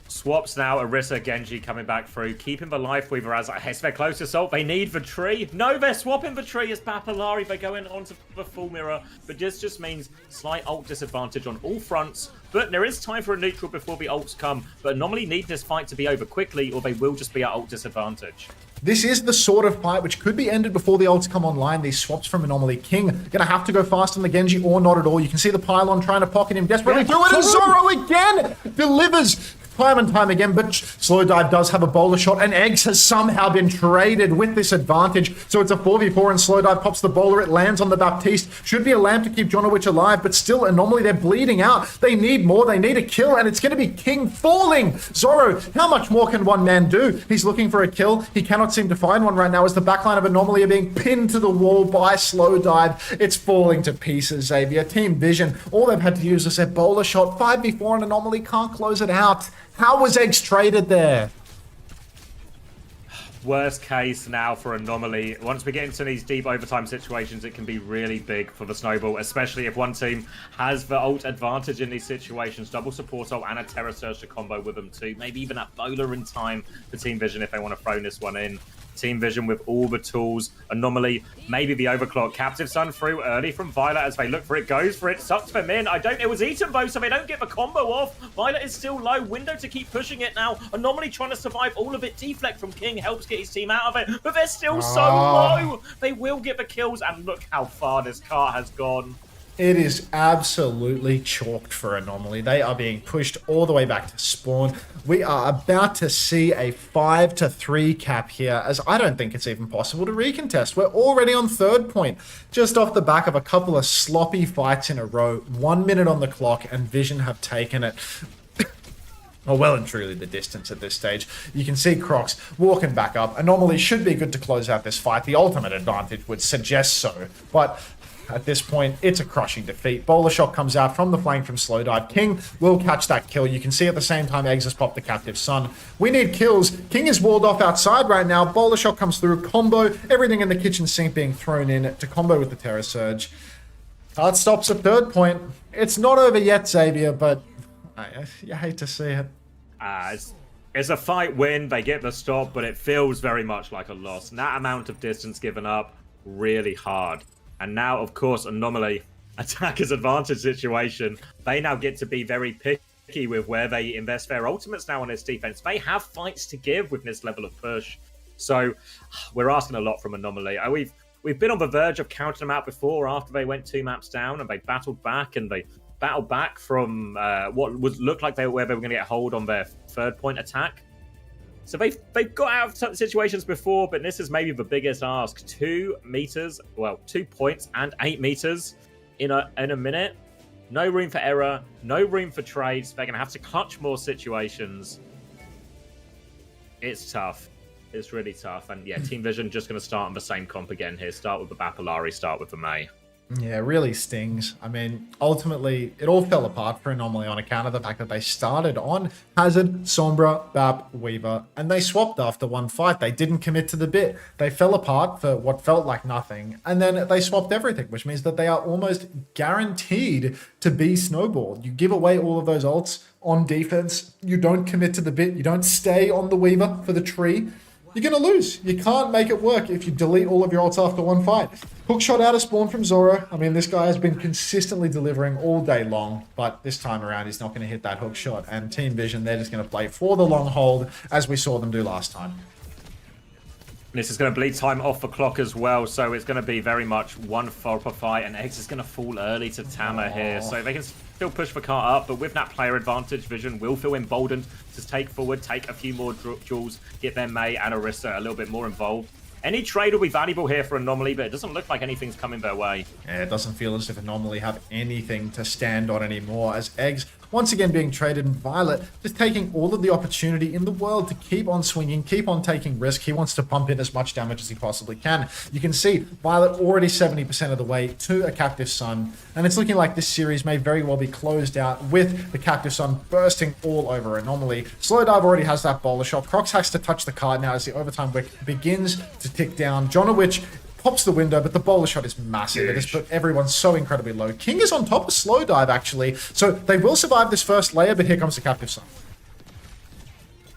Swaps now, Orisa, Genji coming back through, keeping the Life Weaver as it's their close assault. They need the tree. No, they're swapping the tree as Papillari. They're going on to the full mirror, but this just means slight ult disadvantage on all fronts. But there is time for a neutral before the ults come, but Anomaly need this fight to be over quickly, or they will just be at ult disadvantage. This is the sort of fight which could be ended before the ults come online. These swaps from Anomaly. King gonna have to go fast on the Genji or not at all. You can see the pylon trying to pocket him desperately through it, and Zoro again delivers. Time and time again, but Slow Dive does have a bowler shot, and Eggs has somehow been traded with this advantage. So it's a 4v4, and Slow Dive pops the bowler. It lands on the Baptiste. Should be a lamp to keep Jonowitch alive, but still, Anomaly, they're bleeding out. They need more. They need a kill, and it's going to be King falling. Zoro, how much more can one man do? He's looking for a kill. He cannot seem to find one right now as the backline of Anomaly are being pinned to the wall by Slow Dive. It's falling to pieces, Xavier. Team Vision, all they've had to use is their bowler shot. 5v4, and Anomaly can't close it out. How was Eggs traded there? Worst case now for Anomaly. Once we get into these deep overtime situations, it can be really big for the snowball, especially if one team has the ult advantage in these situations. Double support ult and a Terror Surge to combo with them too. Maybe even a bowler in time for Team Vision if they want to throw this one in. Team Vision with all the tools. Anomaly, maybe the overclock. Captive Sun through early from Violet as they look for it. Goes for it, sucks them in. It was eaten though, so they don't get the combo off. Violet is still low. Window to keep pushing it now. Anomaly trying to survive all of it. Deflect from King helps get his team out of it, but they're still so low. They will get the kills, and look how far this car has gone. It is absolutely chalked for Anomaly. They are being pushed all the way back to spawn. We are about to see a 5-3 cap here, as I don't think it's even possible to recontest. We're already on third point, just off the back of a couple of sloppy fights in a row. 1 minute on the clock, and Vision have taken it. Well and truly the distance at this stage. You can see Crocs walking back up. Anomaly should be good to close out this fight. The ultimate advantage would suggest so, but at this point, it's a crushing defeat. Bowler shot comes out from the flank from Slow Dive. King will catch that kill. You can see at the same time Eggs has popped the Captive Sun. We need kills. King is walled off outside right now. Bowler shot comes through. Combo. Everything in the kitchen sink being thrown in to combo with the Terror Surge. Hard stops at third point. It's not over yet, Xavier, but you hate to see it. It's a fight win. They get the stop, but it feels very much like a loss. And that amount of distance given up, really hard. And now, of course, Anomaly, attacker's advantage situation. They now get to be very picky with where they invest their ultimates now on this defense. They have fights to give with this level of push. So we're asking a lot from Anomaly. We've been on the verge of counting them out before after they went 2 maps down and they battled back, and they battled back from what would look like where they were going to get hold on their third point attack. So they've got out of situations before, but this is maybe the biggest ask. 2 meters, well, 2 points and 8 meters in a minute. No room for error, no room for trades. They're going to have to clutch more situations. It's tough. It's really tough. And yeah, Team Vision just going to start on the same comp again here. Start with the Bapillari, start with the Mei. Yeah, really stings. I mean, ultimately, it all fell apart for Anomaly on account of the fact that they started on Hazard, Sombra, Bap, Weaver, and they swapped after one fight. They didn't commit to the bit. They fell apart for what felt like nothing, and then they swapped everything, which means that they are almost guaranteed to be snowballed. You give away all of those ults on defense, you don't commit to the bit, you don't stay on the Weaver for the tree, you're going to lose. You can't make it work if you delete all of your ults after one fight. Hook shot out of spawn from Zoro. I mean, this guy has been consistently delivering all day long, but this time around, he's not going to hit that hook shot. And Team Vision, they're just going to play for the long hold, as we saw them do last time. This is going to bleed time off the clock as well, so it's going to be very much one proper fight, and Eggs is going to fall early to Tama here, so they can still push the car up, but with that player advantage, Vision will feel emboldened to take forward, take a few more duels, get their Mei and Orisa a little bit more involved. Any trade will be valuable here for Anomaly, but it doesn't look like anything's coming their way. Yeah, it doesn't feel as if Anomaly have anything to stand on anymore, as Eggs once again being traded, and Violet just taking all of the opportunity in the world to keep on swinging, keep on taking risk. He wants to pump in as much damage as he possibly can. You can see Violet already 70% of the way to a Captive Sun, and it's looking like this series may very well be closed out with the Captive Sun bursting all over Anomaly. Slowdive already has that bowler shot. Crocs has to touch the card now as the overtime wick begins to tick down. Jonowich pops the window, but the bowler shot is massive. It has put everyone so incredibly low. King is on top of Slowdive, actually. So they will survive this first layer, but here comes the Captive Sun.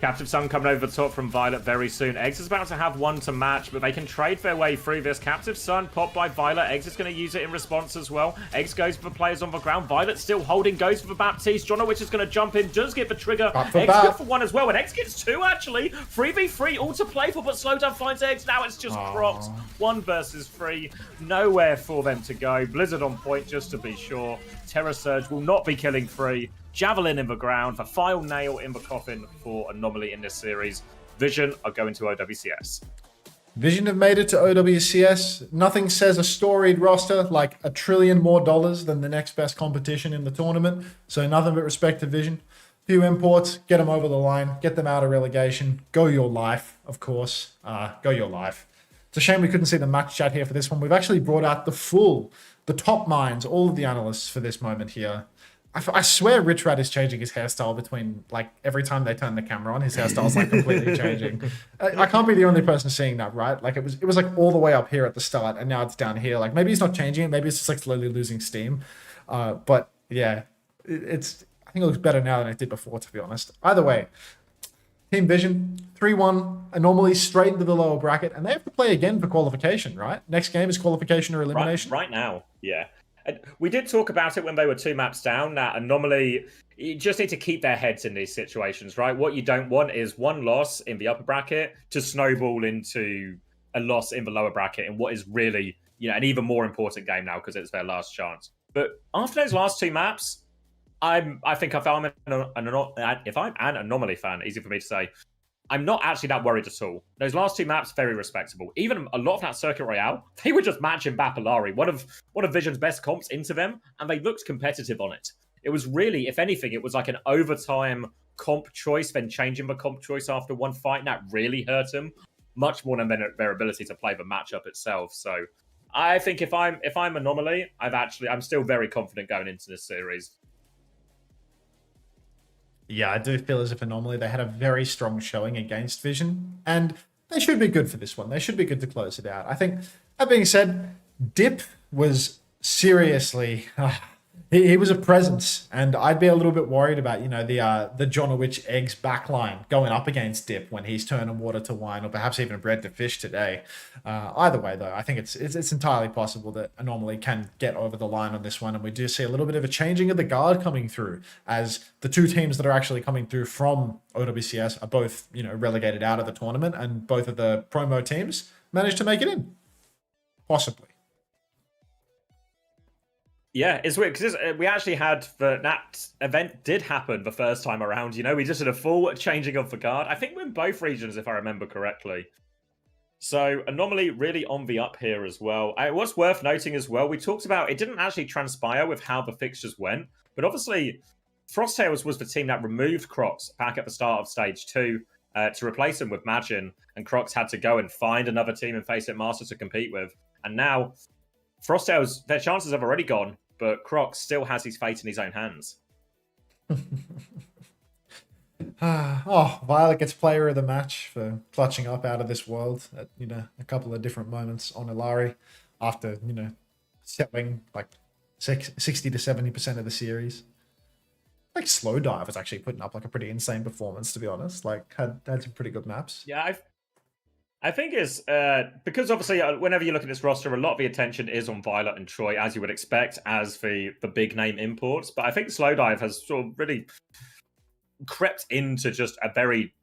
Captive Sun coming over the top from Violet very soon. Eggs is about to have one to match, but they can trade their way through this. Captive Sun popped by Violet. Eggs is going to use it in response as well. Eggs goes for the players on the ground. Violet still holding, goes for the Baptiste. Jonowich is going to jump in, does get the trigger. Eggs good for one as well, and Eggs gets two actually. 3v3, all to play for, but Slowdown finds Eggs. Now it's just Crocs. 1 versus 3. Nowhere for them to go. Blizzard on point just to be sure. Terror Surge will not be killing 3. Javelin in the ground, the final nail in the coffin for Anomaly in this series. Vision are going to OWCS. Vision have made it to OWCS. Nothing says a storied roster like $1 trillion more than the next best competition in the tournament. So nothing but respect to Vision. Few imports, get them over the line, get them out of relegation. Go your life, of course. Go your life. It's a shame we couldn't see the match chat here for this one. We've actually brought out the top minds, all of the analysts for this moment here. I swear Rich Rat is changing his hairstyle between, like, every time they turn the camera on, his hairstyle's, like, completely changing. I can't be the only person seeing that, right? Like, it was like, all the way up here at the start, and now it's down here. Like, maybe he's not changing it. Maybe it's just, like, slowly losing steam. But, yeah, I think it looks better now than it did before, to be honest. Either way, Team Vision, 3-1, Anomaly straight into the lower bracket, and they have to play again for qualification, right? Next game is qualification or elimination? Right now, yeah. We did talk about it when they were 2 maps down, that Anomaly, you just need to keep their heads in these situations, right? What you don't want is one loss in the upper bracket to snowball into a loss in the lower bracket in what is really, an even more important game now because it's their last chance. But after those last 2 maps, I think if I'm an Anomaly fan, easy for me to say, I'm not actually that worried at all. Those last 2 maps, very respectable. Even a lot of that Circuit Royale, they were just matching Bapalari, one of Vision's best comps, into them, and they looked competitive on it. It was really, if anything, it was like an overtime comp choice, then changing the comp choice after one fight, and that really hurt them, much more than their ability to play the matchup itself. So I think if I'm Anomaly, I'm still very confident going into this series. Yeah, I do feel as if Anomaly, they had a very strong showing against Vision, and they should be good for this one. They should be good to close it out. I think, that being said, Dip was seriously... He was a presence, and I'd be a little bit worried about, the Jonowich Eggs backline going up against Dip when he's turning water to wine, or perhaps even bread to fish today. Either way, though, I think it's entirely possible that Anomaly can get over the line on this one, and we do see a little bit of a changing of the guard coming through, as the 2 teams that are actually coming through from OWCS are both, relegated out of the tournament, and both of the promo teams managed to make it in. Possibly. Yeah, it's weird because we actually had that event did happen the first time around. We just did a full changing of the guard. I think we're in both regions, if I remember correctly. So Anomaly really on the up here as well. What's worth noting as well, we talked about it didn't actually transpire with how the fixtures went, but obviously Frosttails was the team that removed Crocs back at the start of stage 2 to replace him with Magin, and Crocs had to go and find another team in Face It Master to compete with, and now Frosttails, their chances have already gone, but Crocs still has his fate in his own hands. Violet gets player of the match for clutching up out of this world at, a couple of different moments on Ilari after, selling like 60 to 70% of the series. Like Slowdive was actually putting up like a pretty insane performance, to be honest. Like had some pretty good maps. Yeah, I think it's because obviously whenever you look at this roster, a lot of the attention is on Violet and Troy, as you would expect, as the big name imports. But I think Slowdive has sort of really crept into just a very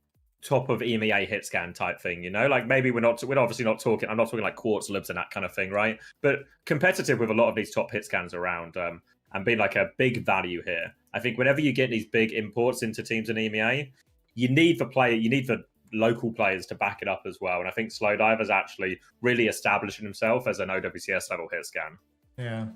top of EMEA hit scan type thing, Like maybe we're obviously not talking. I'm not talking like Quartz Libs and that kind of thing, right? But competitive with a lot of these top hit scans around, and being like a big value here. I think whenever you get these big imports into teams in EMEA, you need the local players to back it up as well. And I think Slowdive has actually really established himself as an OWCS level hit scan. Yeah.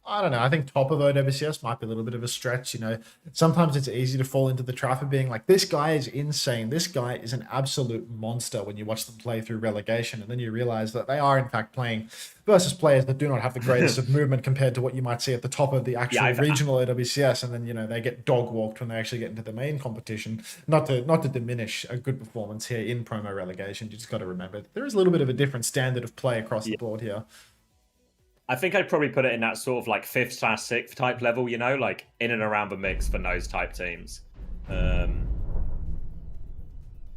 I don't know. I think top of OWCS might be a little bit of a stretch. You know, sometimes it's easy to fall into the trap of being like, this guy is insane. This guy is an absolute monster when you watch them play through relegation. And then you realize that they are, in fact, playing versus players that do not have the greatest of movement compared to what you might see at the top of the actual regional OWCS. And then, you know, they get dog walked when they actually get into the main competition. Not to diminish a good performance here in promo relegation. You just got to remember there is a little bit of a different standard of play across the board here. I think I'd probably put it in that sort of like 5th/6th type level, you know, like in and around the mix for those type teams.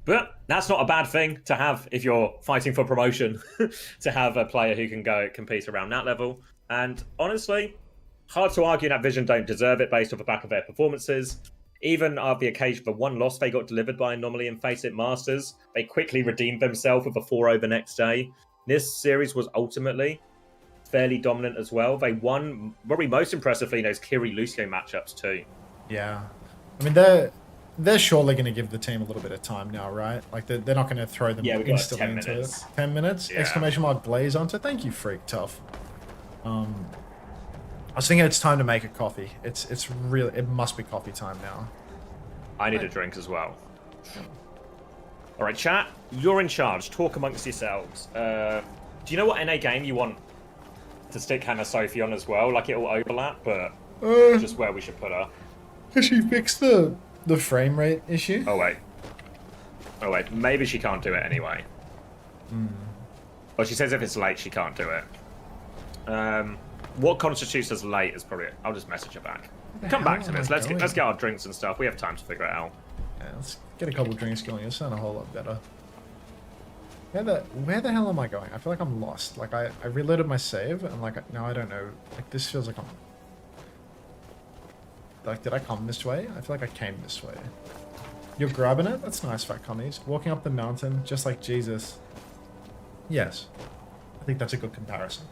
But that's not a bad thing to have if you're fighting for promotion, to have a player who can go compete around that level. And honestly, hard to argue that Vision don't deserve it based off the back of their performances. Even after the occasion for one loss they got delivered by Anomaly and Face It Masters, they quickly redeemed themselves with a 4-0 the next day. This series was ultimately fairly dominant as well. They won probably most impressively in those Kiri Lucio matchups too. Yeah, I mean they're surely going to give the team a little bit of time now, right? Like they're not going to throw them instantly into 10 minutes. 10 minutes? Yeah. Exclamation mark Blaze onto. Thank you, Freak Tough. I was thinking it's time to make a coffee. It's really, it must be coffee time now. I need a drink as well. All right, chat, you're in charge. Talk amongst yourselves. Do you know what NA game you want to stick Hannah Sophie on as well? Like, it'll overlap, but just where we should put her. Has she fixed the frame rate issue? Oh wait, maybe she can't do it anyway. Well, she says if it's late, she can't do it. What constitutes as late is probably... I'll just message her back. Come back to this. Let's get our drinks and stuff. We have time to figure it out. Yeah, let's get a couple drinks going. You'll sound a whole lot better. Where the hell am I going? I feel like I'm lost. Like I reloaded my save and like now I don't know. Like this feels like I'm... Like, did I come this way? I feel like I came this way. You're grabbing it? That's nice, fat cummies. Walking up the mountain, just like Jesus. Yes. I think that's a good comparison.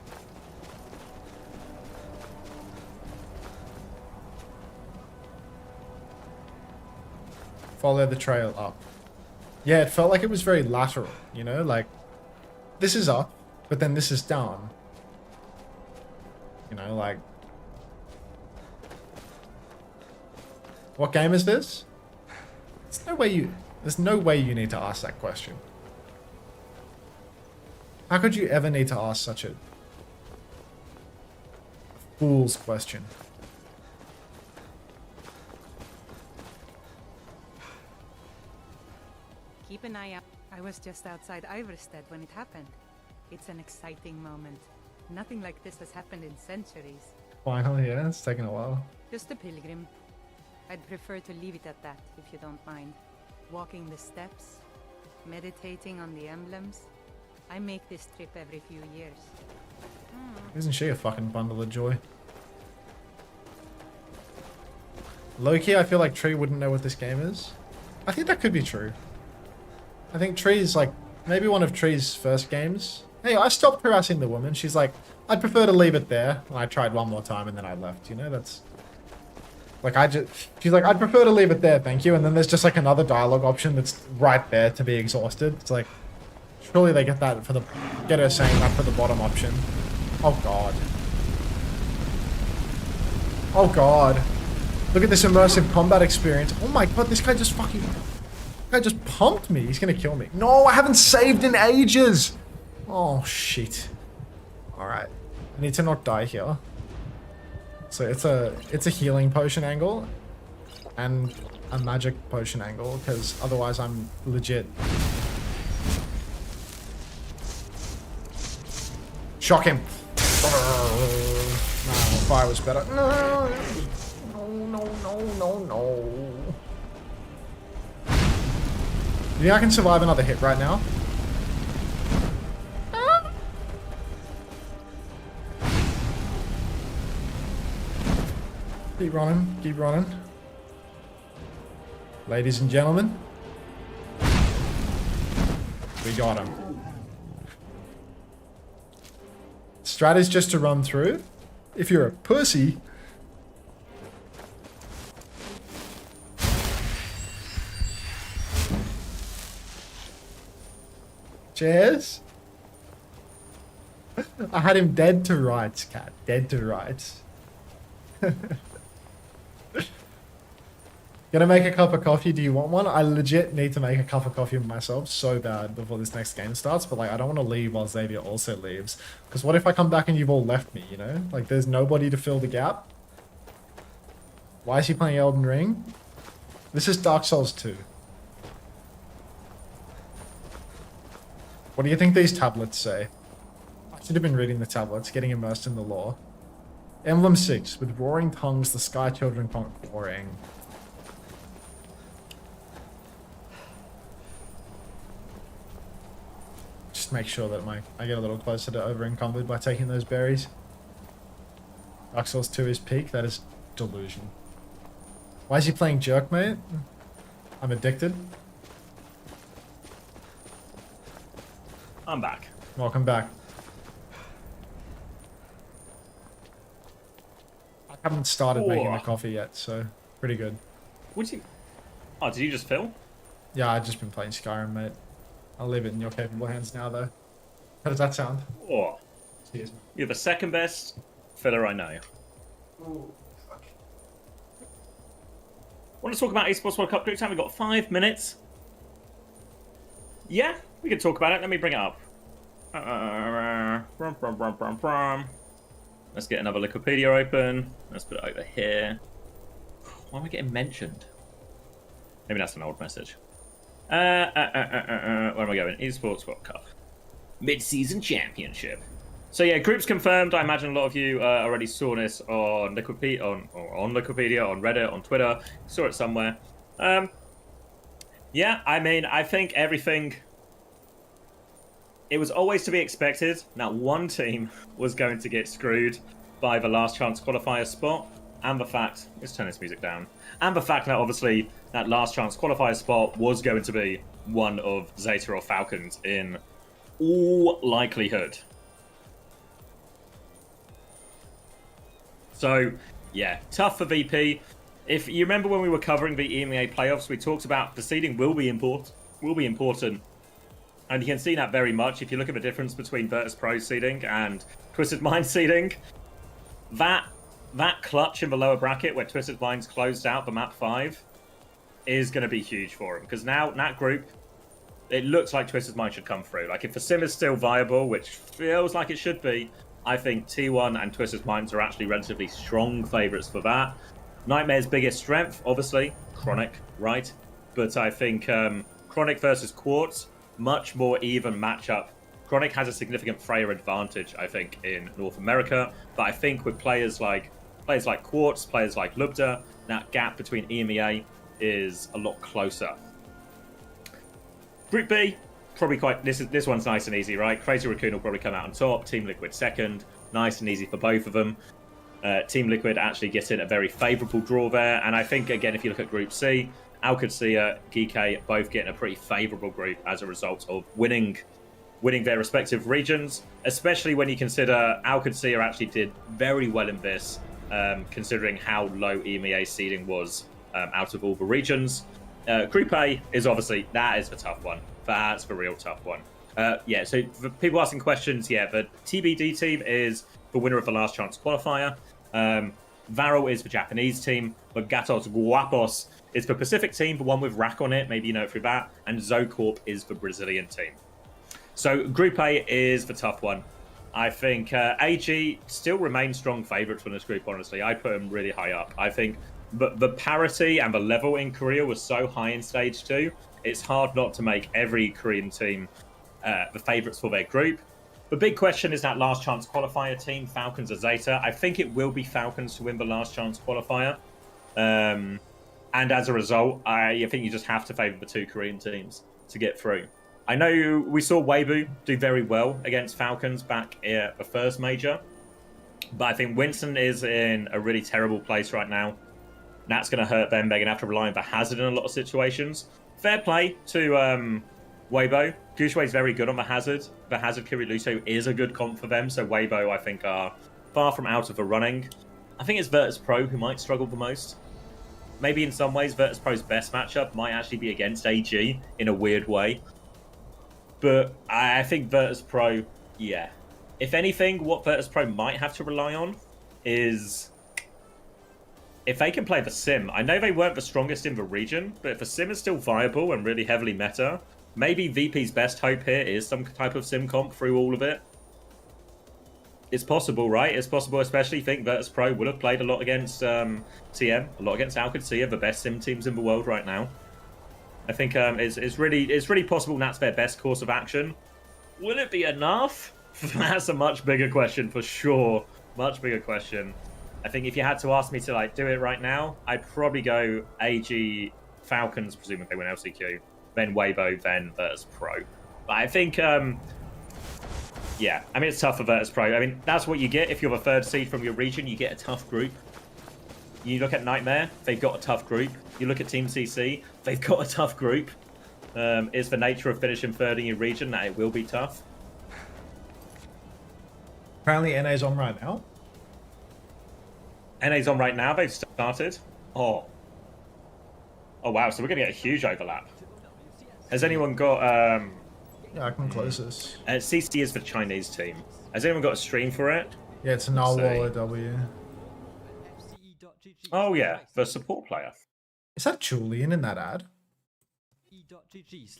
Follow the trail up. Yeah, it felt like it was very lateral, you know? Like, this is up, but then this is down. You know, like... What game is this? There's no way you need to ask that question. How could you ever need to ask such a fool's question? Keep an eye out. I was just outside Iverstead when it happened. It's an exciting moment. Nothing like this has happened in centuries. Finally, yeah, it's taken a while. Just a pilgrim. I'd prefer to leave it at that, if you don't mind. Walking the steps, meditating on the emblems. I make this trip every few years. Isn't she a fucking bundle of joy? Low-key, I feel like Tree wouldn't know what this game is. I think that could be true. I think Tree's like, maybe one of Tree's first games. Hey, I stopped harassing the woman. She's like, I'd prefer to leave it there. And I tried one more time and then I left, you know, that's... Like, she's like, I'd prefer to leave it there, thank you. And then there's just like another dialogue option that's right there to be exhausted. It's like, surely they get that get her saying that for the bottom option. Oh God. Oh God. Look at this immersive combat experience. Oh my God, this guy just pumped me. He's gonna kill me. No, I haven't saved in ages. Oh shit. All right, I need to not die here. So it's a healing potion angle and a magic potion angle because otherwise I'm legit. Shock him. No, fire was better. No. You think I can survive another hit right now? Keep running, keep running. Ladies and gentlemen, we got him. Strat is just to run through. If you're a pussy, Cheers. I had him dead to rights, cat. Dead to rights. Gonna make a cup of coffee. Do you want one? I legit need to make a cup of coffee myself so bad before this next game starts. But like, I don't want to leave while Xavier also leaves. Because what if I come back and you've all left me, you know? Like, there's nobody to fill the gap. Why is he playing Elden Ring? This is Dark Souls 2. What do you think these tablets say? I should have been reading the tablets, getting immersed in the lore. Emblem 6, with roaring tongues, the Sky Children conquering. Just make sure that I get a little closer to over-encumbered by taking those berries. Dark Souls 2 is peak, that is delusion. Why is he playing Jerk, mate? I'm addicted. I'm back. Welcome back. I haven't started making the coffee yet, so pretty good. What did you... Oh, did you just fill? Yeah, I've just been playing Skyrim, mate. I'll leave it in your capable hands now, though. How does that sound? Oh. Cheers. You're the second best filler I know. Ooh, fuck. Want to talk about esports World Cup group time? We've got 5 minutes. Yeah, we can talk about it. Let me bring it up. Let's get another Wikipedia open. Let's put it over here. Why am I getting mentioned? Maybe that's an old message. Where am I going? Esports World Cup. Mid-season championship. So yeah, groups confirmed. I imagine a lot of you already saw this on Wikipedia, on Wikipedia, on Reddit, on Twitter. Saw it somewhere. Yeah, I mean, I think everything... It was always to be expected that one team was going to get screwed by the last chance qualifier spot, and the fact... Let's turn this music down. And the fact that obviously that last chance qualifier spot was going to be one of Zeta or Falcons in all likelihood. So, yeah, tough for VP. If you remember when we were covering the EMEA playoffs, we talked about the seeding will be important. And you can see that very much if you look at the difference between Virtus.pro's seeding and Twisted Mind's seeding. That clutch in the lower bracket where Twisted Mind's closed out the map 5 is going to be huge for him. Because now, in that group, it looks like Twisted Mind should come through. Like, if the sim is still viable, which feels like it should be, I think T1 and Twisted Minds are actually relatively strong favourites for that. Nightmare's biggest strength, obviously, Chronic, right? But I think Chronic versus Quartz, much more even matchup. Chronic has a significant Freya advantage, I think, in North America. But I think with players like Quartz, players like Lubda, that gap between EMEA is a lot closer. Group B, probably quite... This one's nice and easy, right? Crazy Raccoon will probably come out on top. Team Liquid second. Nice and easy for both of them. Team Liquid actually gets in a very favourable draw there. And I think, again, if you look at Group C, OWCS, Geeky both getting a pretty favourable group as a result of winning their respective regions, especially when you consider OWCS actually did very well in this, considering how low EMEA seeding was out of all the regions. Group A is obviously, that is the tough one. That's the real tough one. Yeah, so for people asking questions, yeah, the TBD team is the winner of the last chance qualifier. Varel is the Japanese team, but Gatos Guapos is the Pacific team, the one with Rack on it, maybe you know it through that, and Zocorp is the Brazilian team. So Group A is the tough one. I think AG still remains strong favourites for this group, honestly. I put them really high up. I think the parity and the level in Korea was so high in Stage 2, it's hard not to make every Korean team the favourites for their group. The big question is that last chance qualifier team, Falcons or Zeta. I think it will be Falcons to win the last chance qualifier. And as a result, I think you just have to favour the two Korean teams to get through. I know we saw Weibo do very well against Falcons back at the first major, but I think Winston is in a really terrible place right now. That's going to hurt them. They're going to have to rely on the Hazard in a lot of situations. Fair play to Weibo. Gushway is very good on the Hazard. The Hazard Kiriluto is a good comp for them, so Weibo, I think, are far from out of the running. I think it's Virtus.pro who might struggle the most. Maybe in some ways, Virtus.pro's best matchup might actually be against AG in a weird way. But I think Virtus Pro, yeah. If anything, what Virtus Pro might have to rely on is if they can play the sim. I know they weren't the strongest in the region, but if the sim is still viable and really heavily meta, maybe VP's best hope here is some type of sim comp through all of it. It's possible, right? It's possible, especially think Virtus Pro would have played a lot against TM, a lot against Alcatia, the best sim teams in the world right now. I think it's really possible that's their best course of action. Will it be enough? That's a much bigger question for sure. Much bigger question. I think if you had to ask me to like do it right now, I'd probably go AG Falcons, presuming they win LCQ, then Weibo, then Virtus Pro. But I think, yeah, I mean, it's tough for Virtus Pro. I mean, that's what you get if you're the third seed from your region. You get a tough group. You look at Nightmare, they've got a tough group. You look at Team CC, they've got a tough group. It's the nature of finishing third in your region that it will be tough. Apparently NA's on right now. NA's on right now, they've started. Oh wow, so we're going to get a huge overlap. Has anyone got... Yeah, I can close this. CC is the Chinese team. Has anyone got a stream for it? Yeah, it's a Narwhal W. Oh yeah, the support player. Is that Julian in that ad?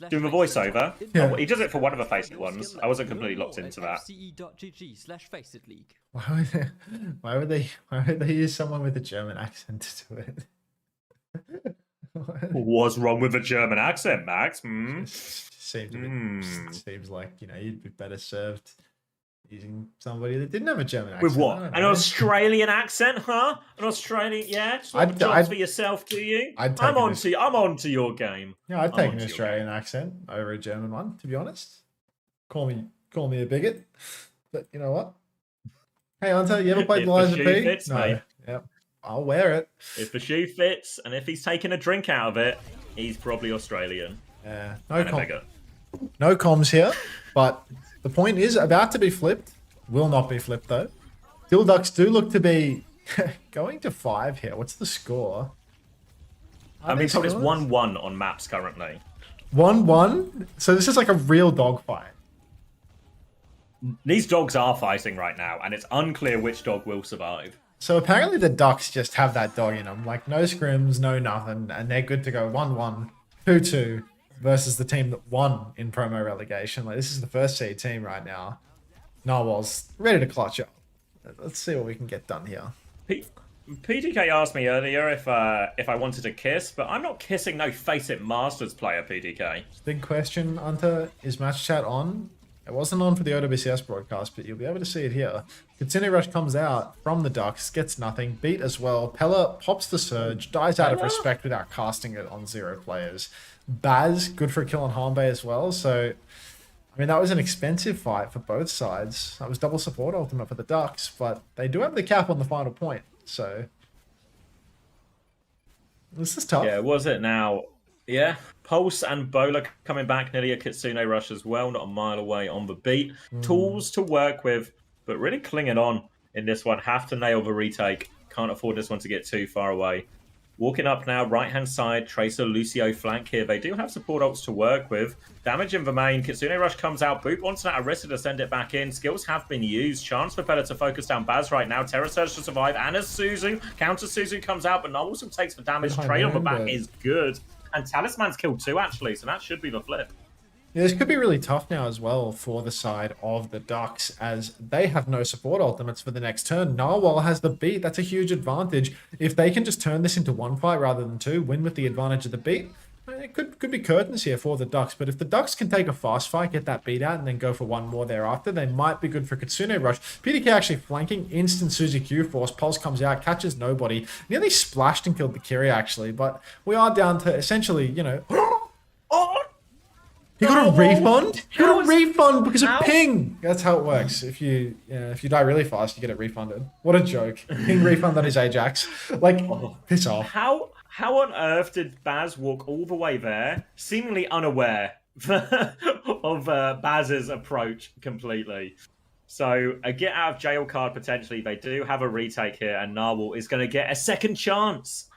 Doing the voiceover? Yeah. Oh, he does it for one of the faceit ones. I wasn't completely locked into that. Why would they use someone with a German accent to do it? What's wrong with a German accent, Max? Seems like, you know, you'd be better served using somebody that didn't have a German accent. With what? An Australian accent, huh? An Australian, yeah? Jobs for yourself, do you? I'm on to your game. Yeah, I'd take an Australian accent over a German one, to be honest. Call me a bigot, but you know what? Hey, Hunter, you ever played Liza P? Fits, no. mate. Yep. I'll wear it. If the shoe fits, and if he's taking a drink out of it, he's probably Australian. Yeah. No comms here, but the point is about to be flipped. Will not be flipped though. Ducks do look to be going to 5 here. What's the score? I'm being told it's 1-1 on maps currently. 1-1? So this is like a real dogfight. These dogs are fighting right now, and it's unclear which dog will survive. So apparently the Ducks just have that dog in them. Like no scrims, no nothing, and they're good to go 1-1, 2-2 versus the team that won in promo relegation. Like this is the first seed team right now. Narwhal's ready to clutch up. Let's see what we can get done here. PDK asked me earlier if I wanted to kiss, but I'm not kissing no Face It Masters player, PDK. Big question, Hunter. Is match chat on? It wasn't on for the OWCS broadcast, but you'll be able to see it here. Kitsune Rush comes out from the Ducks, gets nothing, beat as well. Pella pops the Surge, dies out of respect without casting it on 0 players. Baz, good for a kill on Hanbei as well, so... I mean, that was an expensive fight for both sides. That was double support ultimate for the Ducks, but they do have the cap on the final point, so... This is tough. Yeah, was it now? Yeah, Pulse and Bola coming back, nearly a Kitsune Rush as well, not a mile away on the beat. Tools to work with, but really clinging on in this one. Have to nail the retake. Can't afford this one to get too far away. Walking up now, right-hand side, Tracer, Lucio flank here. They do have support ults to work with. Damage in the main. Kitsune Rush comes out. Boop wants that Arista to send it back in. Skills have been used. Chance for Pella to focus down Baz right now. Terror Surge to survive. And as Suzu, counter Suzu comes out, but Nolson takes the damage. Trade on the back is good. And Talisman's killed too, actually, so that should be the flip. Yeah, this could be really tough now as well for the side of the Ducks, as they have no support ultimates for the next turn. Narwhal has the beat. That's a huge advantage. If they can just turn this into 1 fight rather than 2, win with the advantage of the beat, it could be curtains here for the Ducks. But if the Ducks can take a fast fight, get that beat out, and then go for 1 more thereafter, they might be good for Kitsune Rush. PDK actually flanking, instant Suzy Q force. Pulse comes out, catches nobody. Nearly splashed and killed the Kiri, actually. But we are down to essentially, you know... He got a refund? He got a refund because of ping! That's how it works. If you die really fast, you get it refunded. What a joke. Ping refund on his Ajax. Like, piss off. How on earth did Baz walk all the way there, seemingly unaware of Baz's approach completely? So, a get out of jail card potentially. They do have a retake here, and Narwhal is going to get a second chance.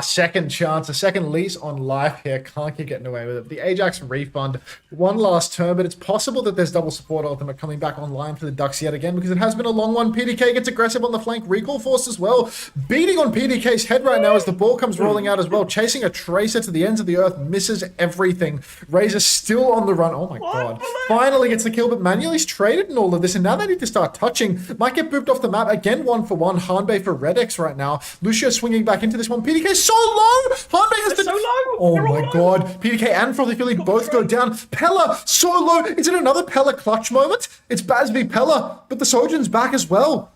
Second chance, a second lease on life here. Can't keep getting away with it. The Ajax refund, one last turn, but it's possible that there's double support ultimate coming back online for the Ducks yet again because it has been a long one. PDK gets aggressive on the flank, recall force as well. Beating on PDK's head right now as the ball comes rolling out as well. Chasing a Tracer to the ends of the earth, misses everything. Razor still on the run. Oh my god. Finally gets the kill, but manually's traded in all of this, and now they need to start touching. Might get booped off the map. Again, 1-for-1. Hanbei for Redex right now. Lucio swinging back into this one. PDK so low! Hanbei has so low! Oh They're all my low. god. PDK and Frothy Philly both go down. Pella so low. Is it another Pella clutch moment? It's Baz v Pella, but the Sojourn's back as well.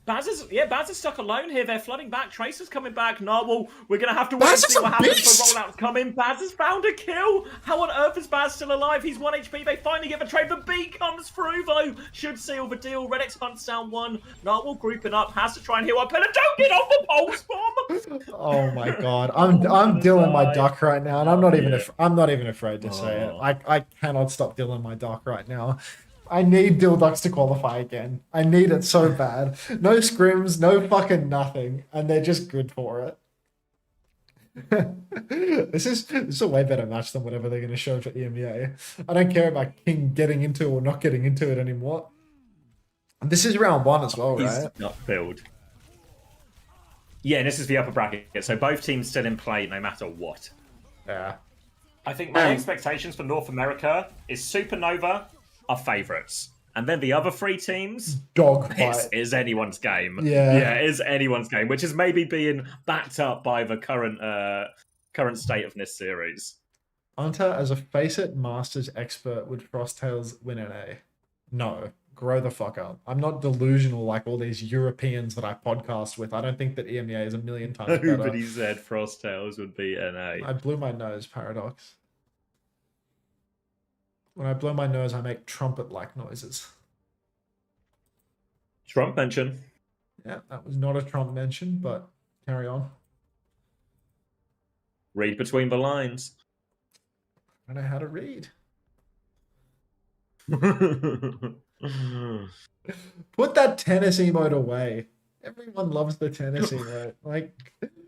Baz is stuck alone here. They're flooding back. Tracer's coming back. Narwhal, we're going to have to wait Baz and is see a what happens beast! for rollouts coming. Baz has found a kill. How on earth is Baz still alive? He's 1 HP. They finally get the trade. The B comes through, though. Should seal the deal. Redx hunts down one. Narwhal grouping up. Has to try and heal up. Pella, don't get off the pulse bomb! Oh my god. I'm dilling my duck right now, and I'm not even afraid to say it. I cannot stop dilling my duck right now. I need Dill Ducks to qualify again. I need it so bad. No scrims, no fucking nothing, and they're just good for it. This is a way better match than whatever they're going to show for EMEA. I don't care about King getting into or not getting into it anymore. And this is round 1 as well, right? He's not filled. Yeah, this is the upper bracket, so both teams still in play no matter what. Yeah. I think my expectations for North America is Supernova are favourites. And then the other 3 teams, Dogfight. This is anyone's game. Yeah. Yeah, it is anyone's game, which is maybe being backed up by the current state of this series. Hunter, as a Face-It Masters expert, would Frosttails win NA? No. Grow the fuck up. I'm not delusional like all these Europeans that I podcast with. I don't think that EMEA is a million times better. Nobody said Frosttails would be NA. I blew my nose, Paradox. When I blow my nose, I make trumpet-like noises. Trump mention. Yeah, that was not a Trump mention, but carry on. Read between the lines. I know how to read. Put that tennis emote away. Everyone loves the tennis emote.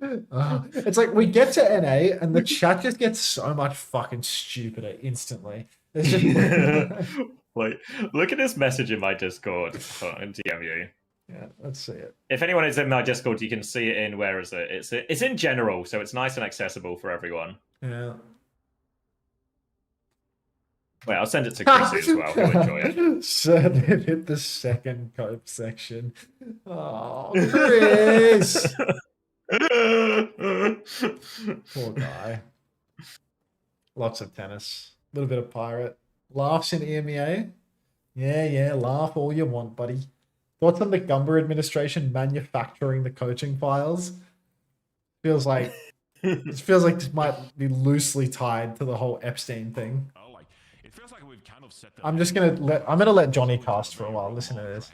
It's like we get to NA and the chat just gets so much fucking stupider instantly. It's just... Wait, look at this message in my Discord. In DMU. Yeah, let's see it. If anyone is in my Discord, you can see it in, where is it? It's in general, so it's nice and accessible for everyone. Yeah. Wait, I'll send it to Chrissy as well. He'll enjoy it. Said it hit the second cope section. Oh, Chris! Poor guy. Lots of tennis. A little bit of pirate. Laughs in EMEA? Yeah, laugh all you want, buddy. Thoughts on the Gumber administration manufacturing the coaching files? Feels like this might be loosely tied to the whole Epstein thing. I'm gonna let Johnny cast for a while. Listen to this.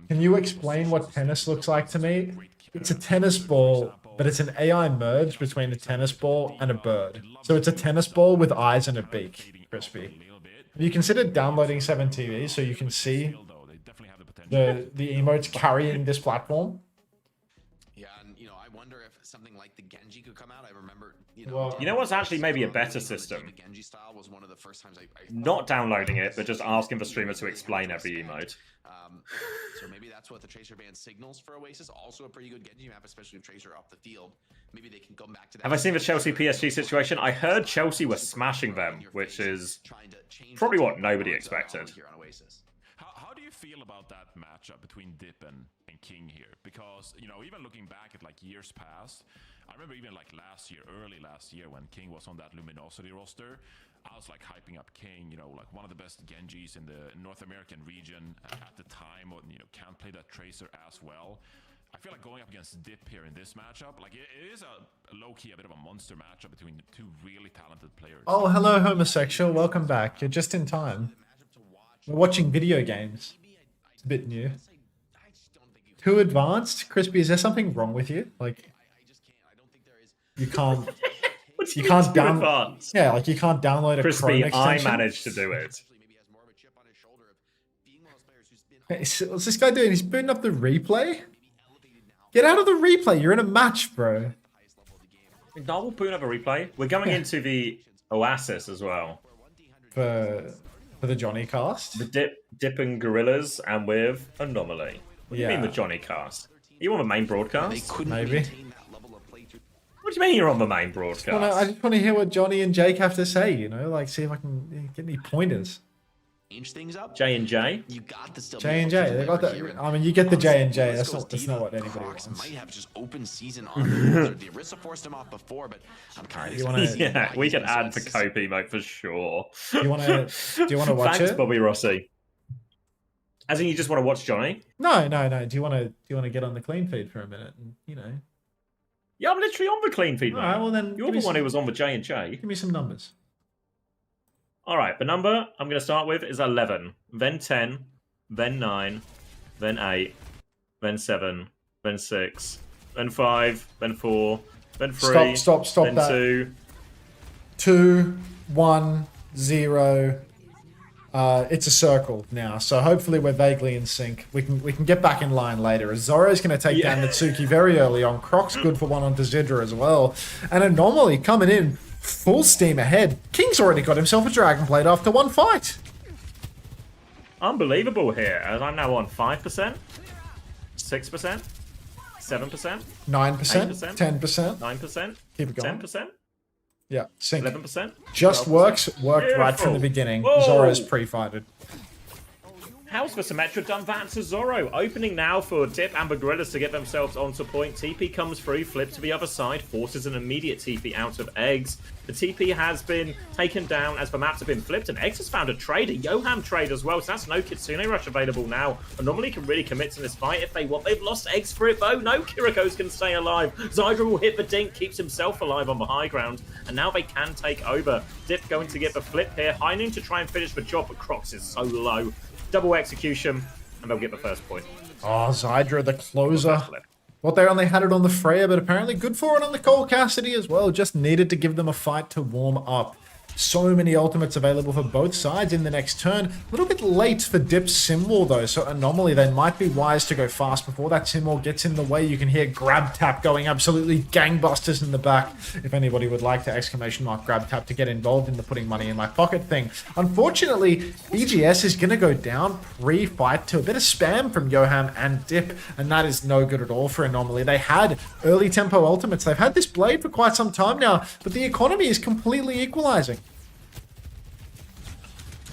Can you explain what tennis looks like to me? It's a tennis ball, but it's an AI merge between a tennis ball and a bird. So it's a tennis ball with eyes and a beak. Crispy. Have you considered downloading 7TV so you can see the emotes carrying this platform? Yeah, and I wonder if something like the Genji could come out. I remember, you know what's actually maybe a better system? The Genji style was one of the first times I not downloading it, but just asking the streamer to explain every emote. So maybe that's what the Tracer ban signals for Oasis. Also a pretty good Genji map, especially with Tracer up the field. Maybe they can come back to that. Have I seen the Chelsea PSG situation? I heard Chelsea were smashing them, which is probably what nobody expected. How do you feel about that matchup between Dip and King here? Because, even looking back at years past, I remember even early last year when King was on that Luminosity roster, I was hyping up King, one of the best Genjis in the North American region at the time, can't play that Tracer as well. I feel like going up against Dip here in this matchup, it is a low-key, a bit of a monster matchup between two really talented players. Oh, hello, homosexual. Welcome back. You're just in time. We're watching video games. It's a bit new. Too advanced? Crispy, is there something wrong with you? You can't... you can't download. Yeah, you can't download a Crispy, Chrome extension. I managed to do it. What's this guy doing? He's booting up the replay? Get out of the replay. You're in a match, bro. No, we'll put another replay. We're going into the OWCS as well. For the Johnny cast? The Dip and Gorillas and with Anomaly. What do you mean with Johnny cast? Are you on the main broadcast? Maybe. What do you mean you're on the main broadcast? I just want to hear what Johnny and Jake have to say, you know? Like, see if I can get any pointers. Change things up. J&J? You got the still J&J, they got that. I mean, you get the J&J. That's not what anybody wants. Might have just open season on the Orisa forced him off before, but I'm kind of yeah, we can add for Cope emote for sure. Do you want to watch Thanks, it? Bobby Rossi. As in, you just want to watch Johnny? No. Do you want to get on the clean feed for a minute? And, you know. Yeah, I'm literally on the clean feed, man. All right, well then, you're the one who was on the J&J. Give me some numbers. All right, the number I'm going to start with is 11, then 10, then 9, then 8, then 7, then 6, then 5, then 4, then 3, Stop then that. 2. 2, 1, 0. It's a circle now, so hopefully we're vaguely in sync. We can get back in line later. As Zoro's going to take down Natsuki very early on. Croc's good for one onto Zidra as well. And Anomaly coming in full steam ahead. King's already got himself a Dragon Blade after one fight. Unbelievable here, as I'm now on 5%, 6%, 7%, 9%, 10%. 9%, Keep it going. 10%. Yeah, sync. 11%. Just 12%. worked right from the beginning. Whoa. Zoro's pre-fighted. How's the Symmetra done that to Zoro? Opening now for Dip and Gorillas to get themselves onto point. TP comes through, flip to the other side, forces an immediate TP out of Eggs. The TP has been taken down as the maps have been flipped, and Eggs has found a trade, a Yoham trade as well, so that's no Kitsune Rush available now. Anomaly can really commit to this fight if they want. They've lost Eggs for it though. No Kirikos can stay alive. Zydra will hit the dink, keeps himself alive on the high ground, and now they can take over. Dip going to get the flip here. High Noon to try and finish the job, but Crocs is so low. Double execution, and they'll get the first point. Oh, Zydra, the closer. Well, they only had it on the Freya, but apparently good for it on the Cole Cassidy as well. Just needed to give them a fight to warm up. So many ultimates available for both sides in the next turn. A little bit late for Dip's Simwall though, so Anomaly, they might be wise to go fast before that Simwall gets in the way. You can hear Grab Tap going absolutely gangbusters in the back. If anybody would like to exclamation mark Grab Tap to get involved in the putting money in my pocket thing. Unfortunately, EGS is going to go down pre-fight to a bit of spam from Yoham and Dip, and that is no good at all for Anomaly. They had early tempo ultimates. They've had this blade for quite some time now, but the economy is completely equalizing.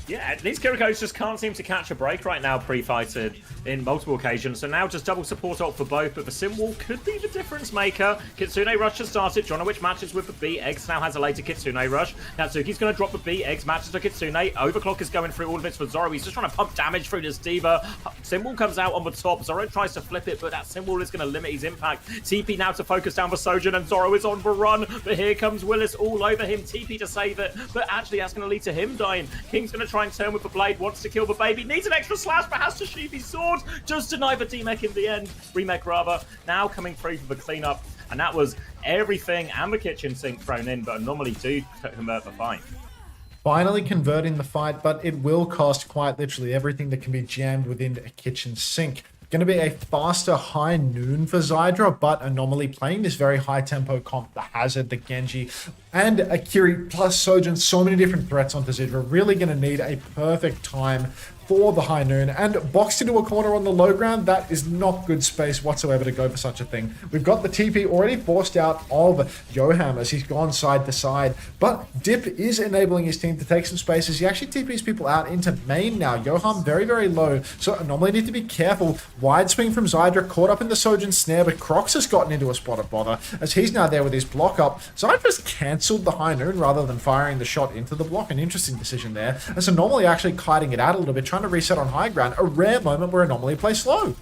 Yeah, these Kirikos just can't seem to catch a break right now pre-fighted in multiple occasions. So now just double support ult for both, but the Simwall could be the difference maker. Kitsune Rush has started. Jonowich matches with the B. Eggs now has a later Kitsune Rush. Natsuki's going to drop the B. Eggs matches to Kitsune. Overclock is going through all of it for Zoro. He's just trying to pump damage through this Diva. Simwall comes out on the top. Zoro tries to flip it, but that Simwall is going to limit his impact. TP now to focus down the Sojourn, and Zoro is on the run. But here comes Willis all over him. TP to save it, but actually that's going to lead to him dying. King's going to try and turn with the blade, wants to kill the baby, needs an extra slash, but has to sheathe his sword. Just deny the D-Mech in the end. Remech rather. Now coming through for the cleanup, and that was everything and the kitchen sink thrown in, but Anomaly do convert the fight. Finally converting the fight, but it will cost quite literally everything that can be jammed within a kitchen sink. Going to be a faster High Noon for Zydra, but Anomaly playing this very high tempo comp, the Hazard, the Genji, and Akiri plus Sojourn, so many different threats onto Zydra. Really going to need a perfect time for the High Noon, and boxed into a corner on the low ground. That is not good space whatsoever to go for such a thing. We've got the TP already forced out of Yoham as he's gone side to side, but Dip is enabling his team to take some spaces. He actually TPs people out into main now. Yoham very, very low, so Anomaly need to be careful. Wide swing from Zydra, caught up in the Sojourn snare, but Crocs has gotten into a spot of bother as he's now there with his block up. Zydra's cancelled the High Noon rather than firing the shot into the block. An interesting decision there, as Anomaly actually kiting it out a little bit, trying to reset on high ground. A rare moment where Anomaly plays slow.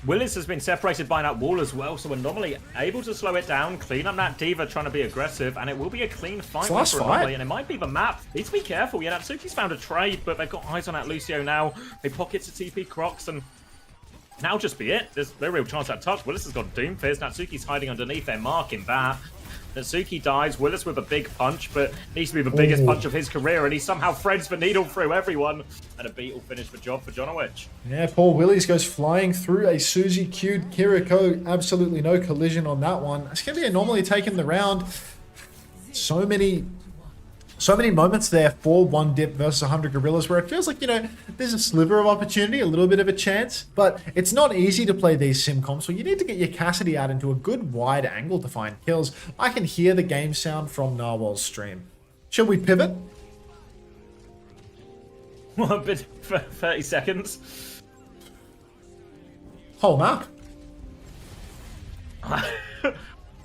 Willis has been separated by that wall as well, so Anomaly able to slow it down, clean up that Diva trying to be aggressive, and it will be a clean fight for Anomaly, and it might be the map. Need to be careful. Yeah, Natsuki's found a trade, but they've got eyes on that Lucio now. They pockets a TP Crocs, and now just be it. There's no real chance at touch. Willis has got Doomfist. Natsuki's hiding underneath there, marking that. Natsuki dies, Willis with a big punch, but needs to be the biggest punch of his career, and he somehow threads the needle through everyone. And a beat will finish the job for Jonowich. Yeah, Paul Willies goes flying through a Suzy Q'd Kiriko. Absolutely no collision on that one. It's going to be a normally taking the round. So many moments there for one dip versus 100 gorillas where it feels like, you know, there's a sliver of opportunity, a little bit of a chance, but it's not easy to play these sim comps, so you need to get your Cassidy out into a good wide angle to find kills. I can hear the game sound from Narwhal's stream. Shall we pivot? Well, a bit for 30 seconds. Whole map.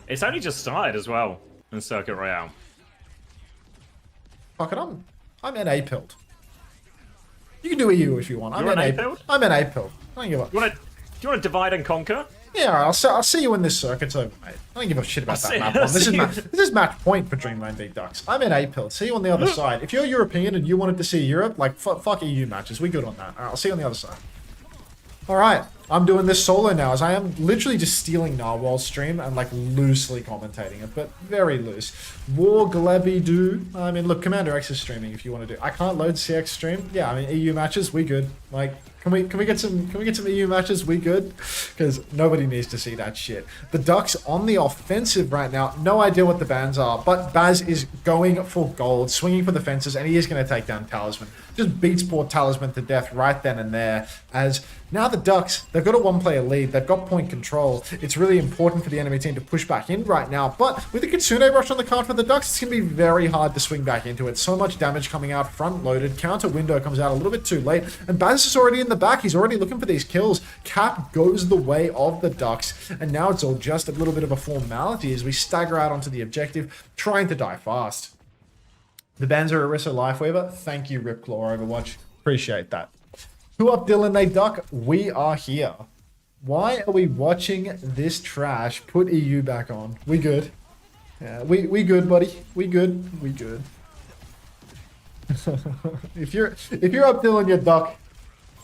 It's only just started as well in Circuit Royale. Fuck it, I'm NA pilled. You can do EU if you want. You're NA pilled? I'm NA pilled. I don't give a... Do you want to divide and conquer? Yeah, I'll see you when this circuit's over, mate. I don't give a shit about that map one. This is match point for Dreamland v Ducks. I'm NA pilled. See you on the other side. If you're European and you wanted to see Europe, like, fuck EU matches. We good on that. Alright, I'll see you on the other side. Alright, I'm doing this solo now, as I am literally just stealing Narwhal's stream and, like, loosely commentating it, but very loose. War Glebby do. I mean, look, Commander X is streaming if you want to do. I can't load CX stream. Yeah, I mean, EU matches, we good. Like, can we get some EU matches? We good? Because nobody needs to see that shit. The Ducks on the offensive right now. No idea what the bans are, but Baz is going for gold, swinging for the fences, and he is going to take down Talisman. Just beats poor Talisman to death right then and there. As now the Ducks, they've got a one-player lead. They've got point control. It's really important for the enemy team to push back in right now. But with the Kitsune rush on the card for the Ducks, it's going to be very hard to swing back into it. So much damage coming out front-loaded. Counter window comes out a little bit too late. And Baz is already in the back. He's already looking for these kills. Cap goes the way of the Ducks. And now it's all just a little bit of a formality as we stagger out onto the objective, trying to die fast. The Banter Orisa Lifeweaver. Thank you, Ripclaw Overwatch. Appreciate that. Who up, Dylan? They duck. We are here. Why are we watching this trash? Put EU back on. We good. Yeah, we good, buddy. We good. We good. if you're up, Dylan, you duck.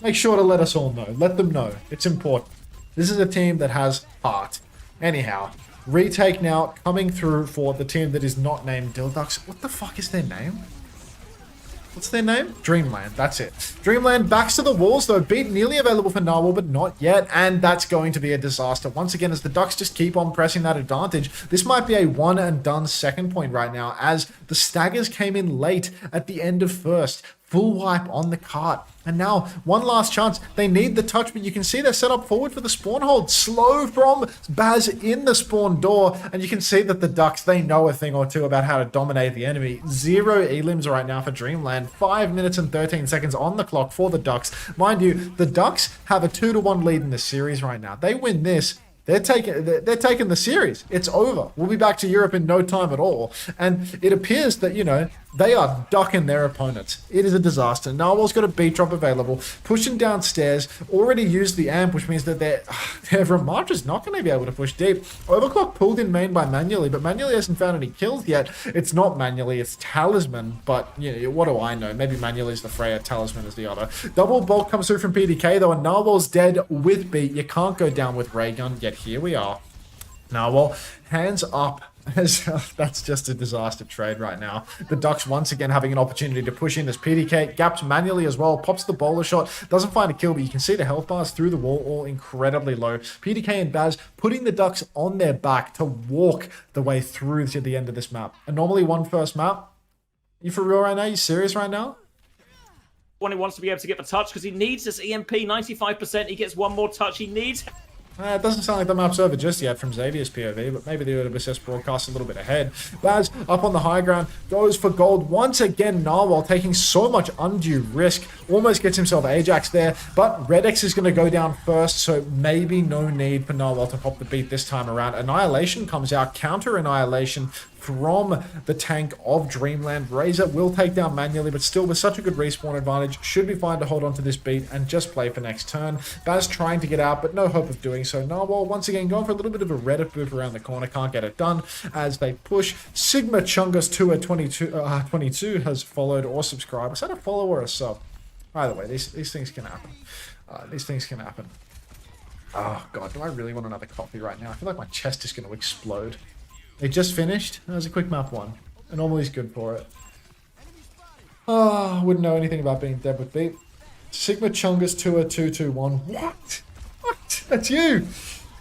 Make sure to let us all know. Let them know. It's important. This is a team that has heart. Anyhow, retake now coming through for the team that is not named Dilducks. What the fuck is their name? What's their name? Dreamland. That's it. Dreamland backs to the walls, though. Beat nearly available for Narwhal, but not yet. And that's going to be a disaster. Once again, as the Ducks just keep on pressing that advantage, this might be a one and done second point right now, as the Staggers came in late at the end of first. Full wipe on the cart. And now, one last chance. They need the touch, but you can see they're set up forward for the spawn hold. Slow from Baz in the spawn door. And you can see that the Ducks, they know a thing or two about how to dominate the enemy. 0 elims right now for Dreamland. 5 minutes and 13 seconds on the clock for the Ducks. Mind you, the Ducks have a 2-1 lead in the series right now. They win this. They're taking the series. It's over. We'll be back to Europe in no time at all. And it appears that, you know, they are ducking their opponents. It is a disaster. Narwhal's got a beat drop available, pushing downstairs, already used the amp, which means that their Ramaj is not going to be able to push deep. Overclock pulled in main by Manually, but Manually hasn't found any kills yet. It's not Manually, it's Talisman, but, you know, what do I know? Maybe Manually is the Freya, Talisman is the other. Double bulk comes through from PDK, though, and Narwhal's dead with beat. You can't go down with ray gun, yet here we are. Narwhal, hands up. That's just a disaster trade right now. The Ducks once again having an opportunity to push in as PDK gaps Manually as well, pops the bowler shot, doesn't find a kill, but you can see the health bars through the wall all incredibly low. PDK and Baz putting the Ducks on their back to walk the way through to the end of this map. A normally one first map. You for real right now? You serious right now? One who wants to be able to get the touch because he needs this EMP 95%. He gets one more touch. He needs... It doesn't sound like the map's over just yet from Xavier's POV, but maybe the OWCS broadcast a little bit ahead. Baz up on the high ground, goes for gold. Once again, Narwhal taking so much undue risk, almost gets himself Ajax there, but Redex is going to go down first, so maybe no need for Narwhal to pop the beat this time around. Annihilation comes out, counter Annihilation from the tank of Dreamland. Razor will take down Manually, but still with such a good respawn advantage, should be fine to hold on to this beat and just play for next turn. Baz trying to get out, but no hope of doing so. Narwhal once again going for a little bit of a Reddit boop around the corner, can't get it done as they push. Sigma Chungus 22 has followed or subscribed. Is that a follow or a sub? Either way, these things can happen. These things can happen. Oh god, do I really want another coffee right now? I feel like my chest is going to explode. It just finished. That was a quick map one. Anomaly's good for it. Oh, wouldn't know anything about being dead with beat. Sigma Chungus Tour 221. What? What? That's you!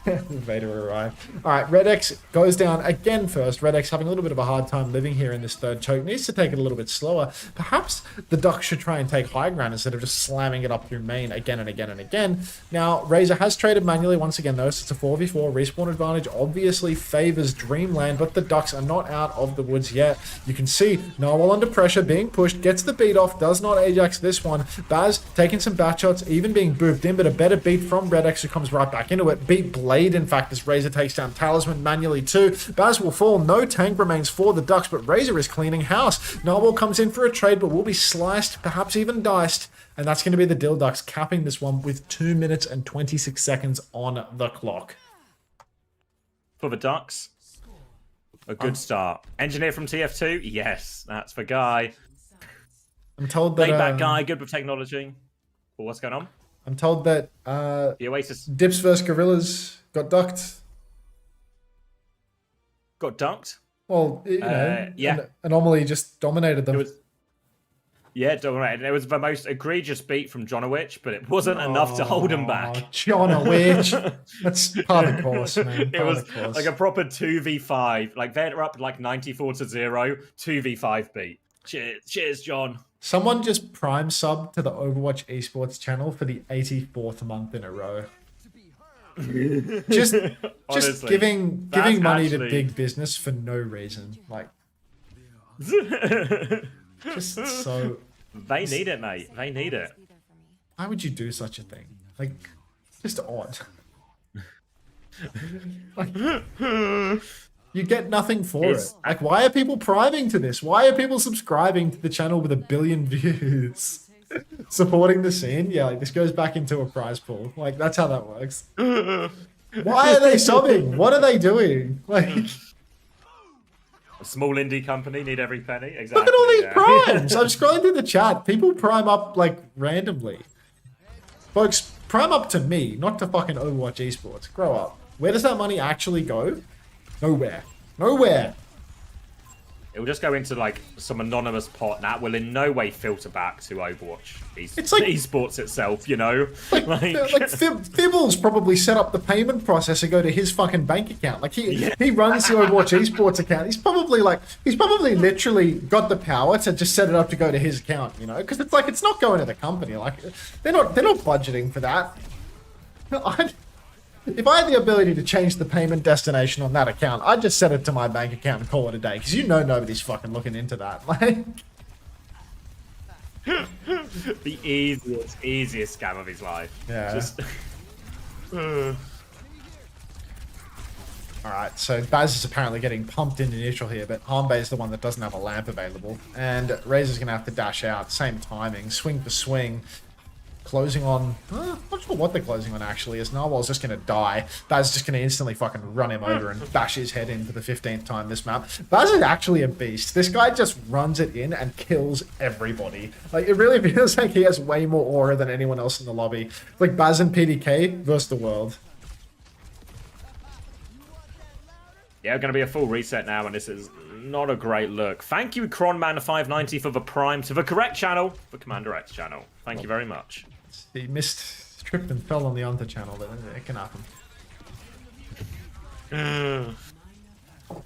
Vader arrived. Alright, Red X goes down again first. Red X having a little bit of a hard time living here in this third choke. Needs to take it a little bit slower. Perhaps the Ducks should try and take high ground instead of just slamming it up through main again and again and again. Now, Razor has traded manually once again though, so it's a 4v4. Respawn advantage obviously favors Dreamland, but the Ducks are not out of the woods yet. You can see Narwhal under pressure, being pushed, gets the beat off, does not Ajax this one. Baz taking some bat shots, even being booped in, but a better beat from Red X who comes right back into it. Beat Blade, in fact, as Razor takes down Talisman manually too. Baz will fall, no tank remains for the Ducks, but Razor is cleaning house. Narwhal comes in for a trade, but will be sliced, perhaps even diced, and that's going to be the Dill Ducks capping this one with 2 minutes and 26 seconds on the clock. For the Ducks, a good start. Engineer from TF2? Yes, that's the guy. I'm told that... Laid-back guy, good with technology. Well, what's going on? I'm told that the Oasis Dips vs Gorillas got ducked. Got ducked? Well, you know, yeah. Anomaly just dominated them. Dominated. It was the most egregious beat from Jonowich, but it wasn't enough to hold him back. Jonowich. That's part of the course, man. It was like a proper 2v5. Like, they're up like 94-0, 2v5 beat. Cheers, John. Someone just prime sub to the Overwatch esports channel for the 84th month in a row. just Honestly, giving money to big business for no reason. Like, just so... They need it, mate. They need it. Why would you do such a thing? Like, just odd. Like, you get nothing for it. Like, why are people priming to this? Why are people subscribing to the channel with 1 billion views? Supporting the scene? Yeah, like, this goes back into a prize pool. Like, that's how that works. Why are they subbing? What are they doing? Like... A small indie company need every penny. Exactly. Look at all these primes. I'm scrolling through the chat. People prime up like randomly. Folks, prime up to me, not to fucking Overwatch esports. Grow up. Where does that money actually go? Nowhere. Nowhere. It will just go into like some anonymous pot, and that will in no way filter back to Overwatch. It's like esports itself, you know. Like Fibbles probably set up the payment process to go to his fucking bank account. Like he runs the Overwatch esports account. He's probably literally got the power to just set it up to go to his account, you know? Because it's like it's not going to the company. Like they're not budgeting for that. If I had the ability to change the payment destination on that account, I'd just set it to my bank account and call it a day. Because you know nobody's fucking looking into that. Like, the easiest scam of his life. Yeah. Just... Alright, so Baz is apparently getting pumped into neutral here, but Hanbei is the one that doesn't have a lamp available. And Razor's going to have to dash out. Same timing. Swing for swing. Closing on... not sure what they're closing on, actually, as Narwhal's just going to die. Baz is just going to instantly fucking run him over and bash his head in for the 15th time this map. Baz is actually a beast. This guy just runs it in and kills everybody. Like, it really feels like he has way more aura than anyone else in the lobby. It's like Baz and PDK versus the world. Yeah, going to be a full reset now, and this is not a great look. Thank you, Cronman590, for the prime to the correct channel, the Commander X channel. Thank you very much. He tripped and fell on the Hunter channel, but it can happen.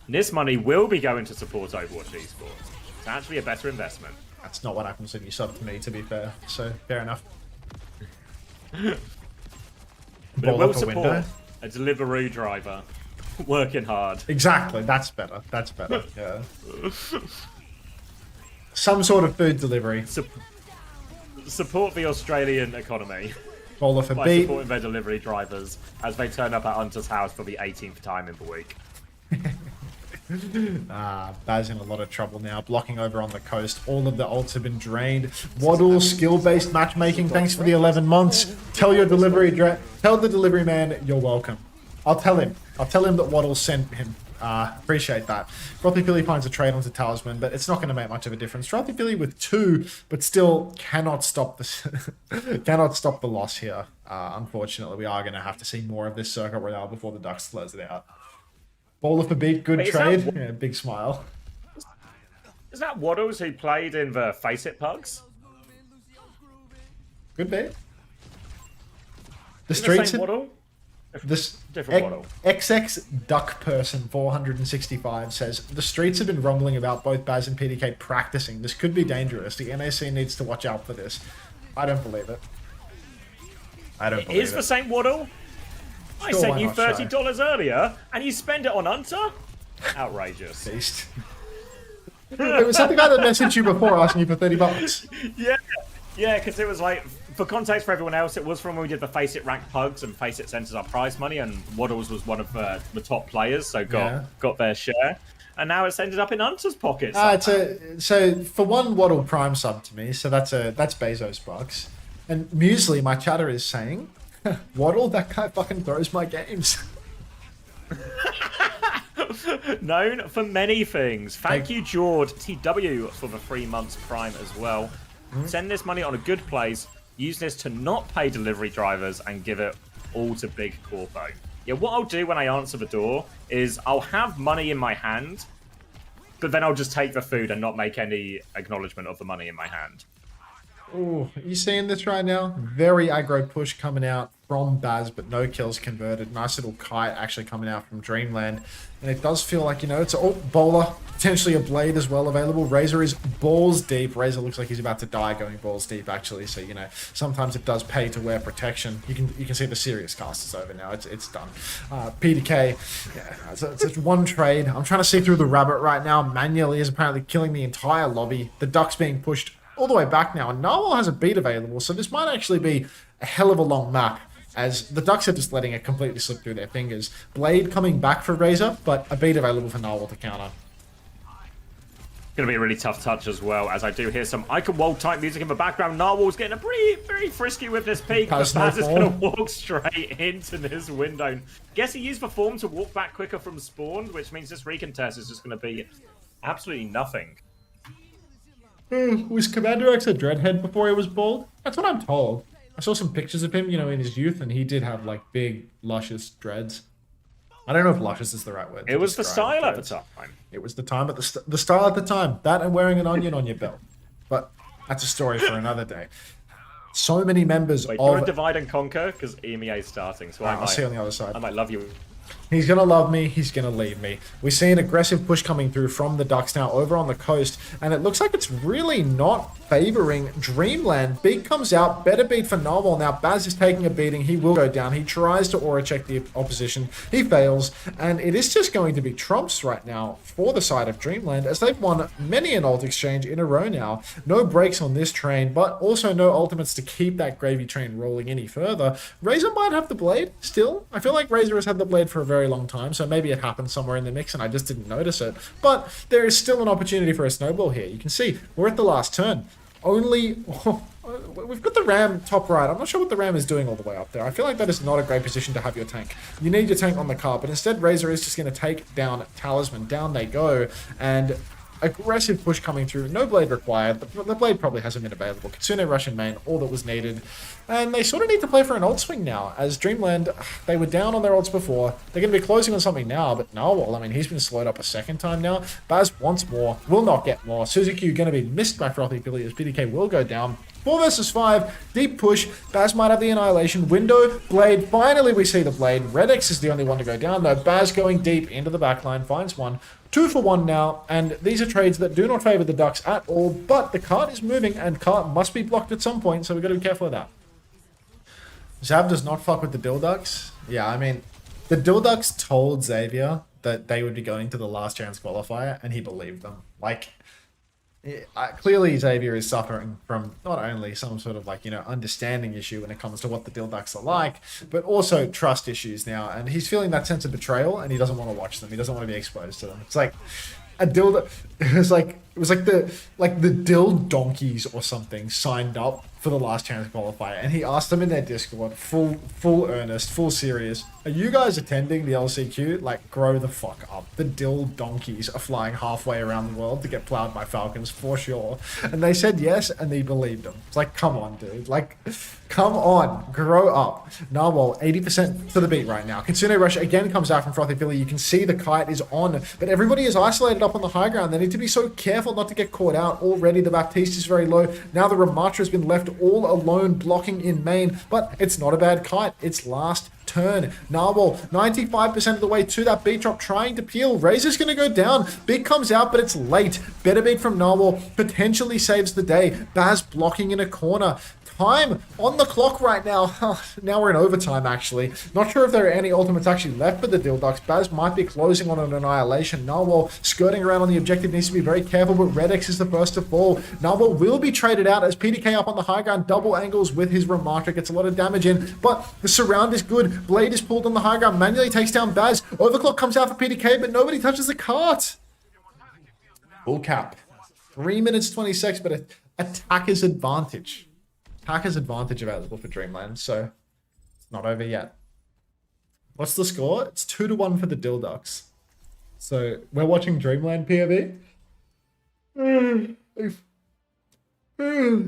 This money will be going to support Overwatch esports. It's actually a better investment. That's not what happens when you sub to me, to be fair. So, fair enough. But it will support a Deliveroo driver working hard. Exactly, that's better. That's better, yeah. Some sort of food delivery. Support the Australian economy by beat. Supporting their delivery drivers as they turn up at Hunter's house for the 18th time in the week. Baz in a lot of trouble now, blocking over on the coast. All of the ults have been drained. Waddle, skill-based matchmaking, thanks for the 11 months. Tell the delivery man you're welcome. I'll tell him that Waddle sent him. Appreciate that. Frothy Philly finds a trade onto Talisman, but it's not going to make much of a difference. Frothy Philly with 2, but still cannot stop the loss here. Unfortunately, we are going to have to see more of this Circuit Royale before the Ducks close it out. Baller for beat, good Wait, is trade. that- Yeah, big smile. Is that Waddles who played in the Face It Pugs? Good be. The Isn't streets. same Waddle? This Different Waddle. XX Duck Person 465 says the streets have been rumbling about both Baz and PDK practicing. This could be dangerous. The NAC needs to watch out for this. I don't believe it. I don't believe it. Is the same Waddle? I Sure, sent why you not, Shy? $30 earlier, and you spend it on Hunter? Outrageous. Beast. It was something like that messaged you before asking you for $30. Yeah, because it was like, for context for everyone else, it was from when we did the Face It ranked pugs and Face It centers our prize money, and Waddles was one of the top players, so got their share. And now it's ended up in Hunter's pockets. So for one Waddle Prime sub to me, so that's Bezos bucks. And Muesli, my chatter is saying, Waddle, that guy fucking throws my games. Known for many things. Thank you, Jord TW, for the 3 months Prime as well. Send this money on a good place. Use this to not pay delivery drivers and give it all to Big Corpo. Yeah, what I'll do when I answer the door is I'll have money in my hand, but then I'll just take the food and not make any acknowledgement of the money in my hand. Ooh, are you seeing this right now? Very aggro push coming out from Baz, but no kills converted. Nice little kite actually coming out from Dreamland. And it does feel like, it's a bowler, potentially a blade as well available. Razor is balls deep. Razor looks like he's about to die going balls deep, actually. So, sometimes it does pay to wear protection. You can see the serious cast is over now. It's done. PDK, yeah, it's one trade. I'm trying to see through the rabbit right now. Manually is apparently killing the entire lobby. The Ducks being pushed all the way back now, and Narwhal has a beat available, so this might actually be a hell of a long map, as the Ducks are just letting it completely slip through their fingers. Blade coming back for Razor, but a beat available for Narwhal to counter. Going to be a really tough touch as well, as I do hear some Icon Wall type music in the background. Narwhal's getting a very frisky with this peak, but Baz is going to walk straight into this window. Guess he used the form to walk back quicker from spawn, which means this recontest is just going to be absolutely nothing. Was Commander X a dreadhead before he was bald? That's what I'm told. I saw some pictures of him, in his youth, and he did have, big, luscious dreads. I don't know if luscious is the right word. It was the style at the time. It was the time, but the style at the time. That and wearing an onion on your belt. But that's a story for another day. So many members Wait, of... you want to divide and conquer? Because EMEA is starting, so I'll see you on the other side. I might love you. He's going to love me. He's going to leave me. We see an aggressive push coming through from the Ducks now over on the coast. And it looks like it's really not favoring Dreamland. Beat comes out. Better beat for Narwhal. Now Baz is taking a beating. He will go down. He tries to aura check the opposition. He fails. And it is just going to be trumps right now for the side of Dreamland, as they've won many an ult exchange in a row now. No breaks on this train, but also no ultimates to keep that gravy train rolling any further. Razor might have the blade still. I feel like Razor has had the blade for a very long time, so maybe it happened somewhere in the mix and I just didn't notice it. But there is still an opportunity for a snowball here. You can see we're at the last turn. We've got the Ram top right. I'm not sure what the Ram is doing all the way up there. I feel like that is not a great position to have your tank. You need your tank on the car, but instead Razor is just going to take down Talisman. Down they go, and aggressive push coming through. No blade required. The blade probably hasn't been available. Kitsune Russian main, all that was needed. And they sort of need to play for an ult swing now, as Dreamland, they were down on their ults before. They're going to be closing on something now, but Narwhal, he's been slowed up a second time now. Baz wants more, will not get more. Suzuki going to be missed by Frothy Billy, as PDK will go down. 4 versus 5, deep push. Baz might have the annihilation. Window, Blade. Finally, we see the Blade. Redex is the only one to go down, though. Baz going deep into the backline, finds one. 2 for 1 now, and these are trades that do not favor the Ducks at all, but the cart is moving, and cart must be blocked at some point, so we've got to be careful of that. Zav does not fuck with the Dilducks. Yeah, the Dilducks told Xavier that they would be going to the last chance qualifier, and he believed them. Clearly Xavier is suffering from not only some sort of understanding issue when it comes to what the Dilducks are like, but also trust issues now, and he's feeling that sense of betrayal, and he doesn't want to watch them. He doesn't want to be exposed to them. It's like a Dildo. It's like It was like the Dill Donkeys or something signed up for the last chance qualifier, and he asked them in their Discord, full earnest, full serious, are you guys attending the LCQ? Like, grow the fuck up. The Dill Donkeys are flying halfway around the world to get plowed by Falcons for sure. And they said yes, and they believed them. It's like, come on, dude. Like, come on, grow up. Narwhal, 80% to the beat right now. Kitsune Rush again comes out from Frothy Philly. You can see the kite is on, but everybody is isolated up on the high ground. They need to be so careful not to get caught out. Already the Baptiste is very low. Now the Ramatra has been left all alone blocking in main, but it's not a bad kite. It's last turn. Narwhal, 95% of the way to that beat drop, trying to peel. Razor's going to go down. Big comes out, but it's late. Better beat from Narwhal. Potentially saves the day. Baz blocking in a corner. Time on the clock right now. Now we're in overtime, actually. Not sure if there are any ultimates actually left for the Dilducks. Baz might be closing on an annihilation. Narwhal skirting around on the objective, needs to be very careful, but Redex is the first to fall. Narwhal will be traded out as PDK up on the high ground, double angles with his Ramatra, gets a lot of damage in, but the surround is good. Blade is pulled on the high ground, manually takes down Baz. Overclock comes out for PDK, but nobody touches the cart. Full cap. 3 minutes 26, but attacker's advantage. Attacker's advantage available for Dreamland, so it's not over yet. What's the score? It's 2-1 for the Dilducks. So we're watching Dreamland POV.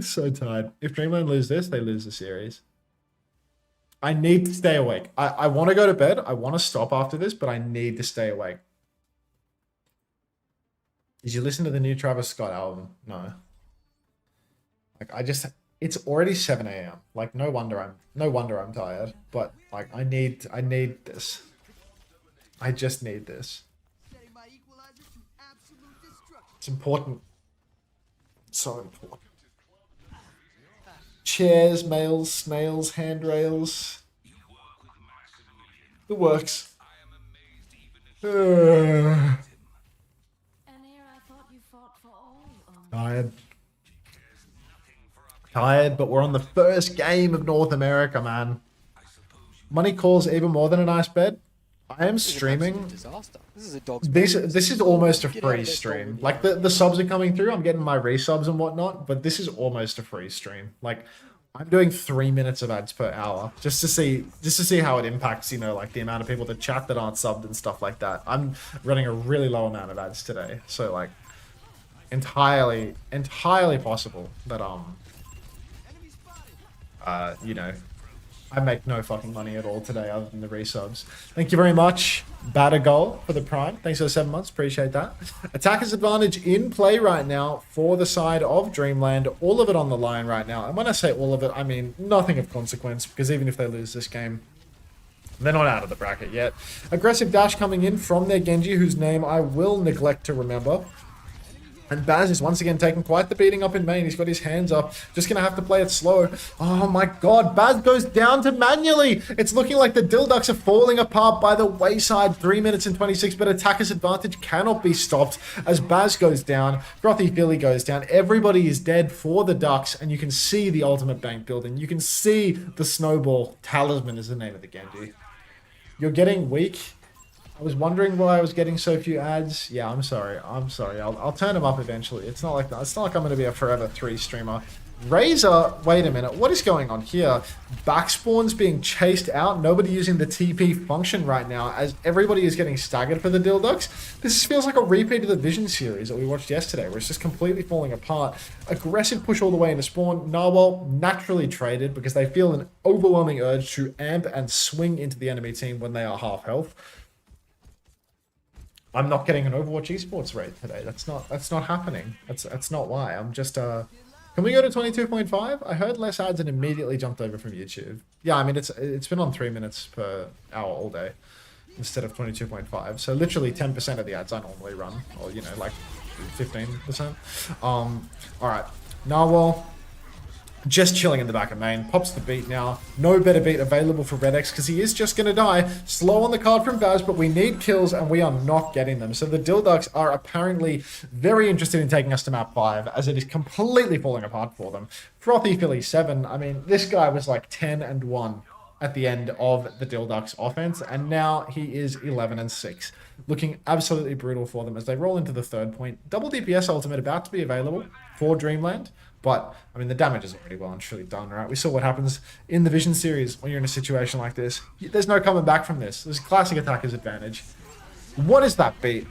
So tired. If Dreamland lose this, they lose the series. I need to stay awake. I want to go to bed. I want to stop after this, but I need to stay awake. Did you listen to the new Travis Scott album? No. Like, it's already 7 a.m. Like, no wonder I'm tired. But like, I need this. I just need this. It's important. So important. Chairs, mails, snails, handrails. It works. Tired, but we're on the first game of North America, man. Money calls even more than a nice bed. I am streaming. This is almost a free stream. Like, the subs are coming through. I'm getting my resubs and whatnot, but this is almost a free stream. Like, I'm doing 3 minutes of ads per hour just to see how it impacts, you know, like the amount of people that chat that aren't subbed and stuff like that. I'm running a really low amount of ads today, so like entirely possible that you know, I make no fucking money at all today other than the resubs. Thank you very much, Batter Goal, for the Prime. Thanks for the 7 months. Appreciate that. Attacker's advantage in play right now for the side of Dreamland. All of it on the line right now. And when I say all of it, I mean nothing of consequence, because even if they lose this game, they're not out of the bracket yet. Aggressive dash coming in from their Genji, whose name I will neglect to remember. And Baz is once again taking quite the beating up in main. He's got his hands up. Just going to have to play it slow. Oh my god. Baz goes down to manually. It's looking like the Dilducks are falling apart by the wayside. 3 minutes and 26, but attacker's advantage cannot be stopped as Baz goes down. Frothy Philly goes down. Everybody is dead for the Ducks, and you can see the ultimate bank building. You can see the snowball. Talisman is the name of the Genji. You're getting weak. I was wondering why I was getting so few ads. Yeah, I'm sorry. I'll turn them up eventually. It's not like that. It's not like I'm going to be a forever 3 streamer. Razor, wait a minute. What is going on here? Backspawn's being chased out. Nobody using the TP function right now as everybody is getting staggered for the Dilducks. This feels like a repeat of the Vision series that we watched yesterday, where it's just completely falling apart. Aggressive push all the way into spawn. Narwhal naturally traded because they feel an overwhelming urge to amp and swing into the enemy team when they are half health. I'm not getting an Overwatch esports raid today. That's not happening. That's not why. I'm just can we go to 22.5? I heard less ads and immediately jumped over from YouTube. Yeah, I mean it's been on 3 minutes per hour all day instead of 22.5. So literally 10% of the ads I normally run, or you know, like 15%. All right, Narwhal. Just chilling in the back of main. Pops the beat now. No better beat available for Redex because he is just going to die. Slow on the card from Baz, but we need kills and we are not getting them. So the Dilducks are apparently very interested in taking us to map 5 as it is completely falling apart for them. Frothy Philly 7. I mean, this guy was like 10-1 at the end of the Dilducks offense, and now he is 11-6, looking absolutely brutal for them as they roll into the third point. Double DPS ultimate about to be available for Dreamland, but I mean the damage is already well and truly done, right? We saw what happens in the Vision series when you're in a situation like this. There's no coming back from this. There's classic attacker's advantage. What is that beat?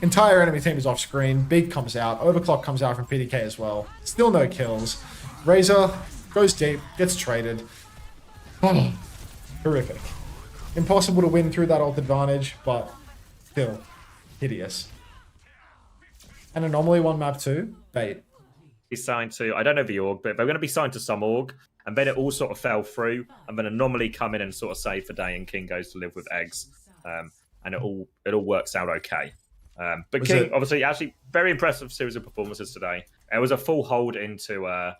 Entire enemy team is off screen. Beat comes out. Overclock comes out from PDK as well. Still no kills. Razor goes deep, gets traded. Oh, horrific. Impossible to win through that ult advantage, but still hideous. An Anomaly 1 map 2, bait. He's signed to, I don't know the org, but they're going to be signed to some org, and then it all sort of fell through, and then Anomaly come in and sort of save the day, and King goes to live with eggs. And it all works out okay. But Was King, it- obviously, actually very impressive series of performances today. It was a full hold into a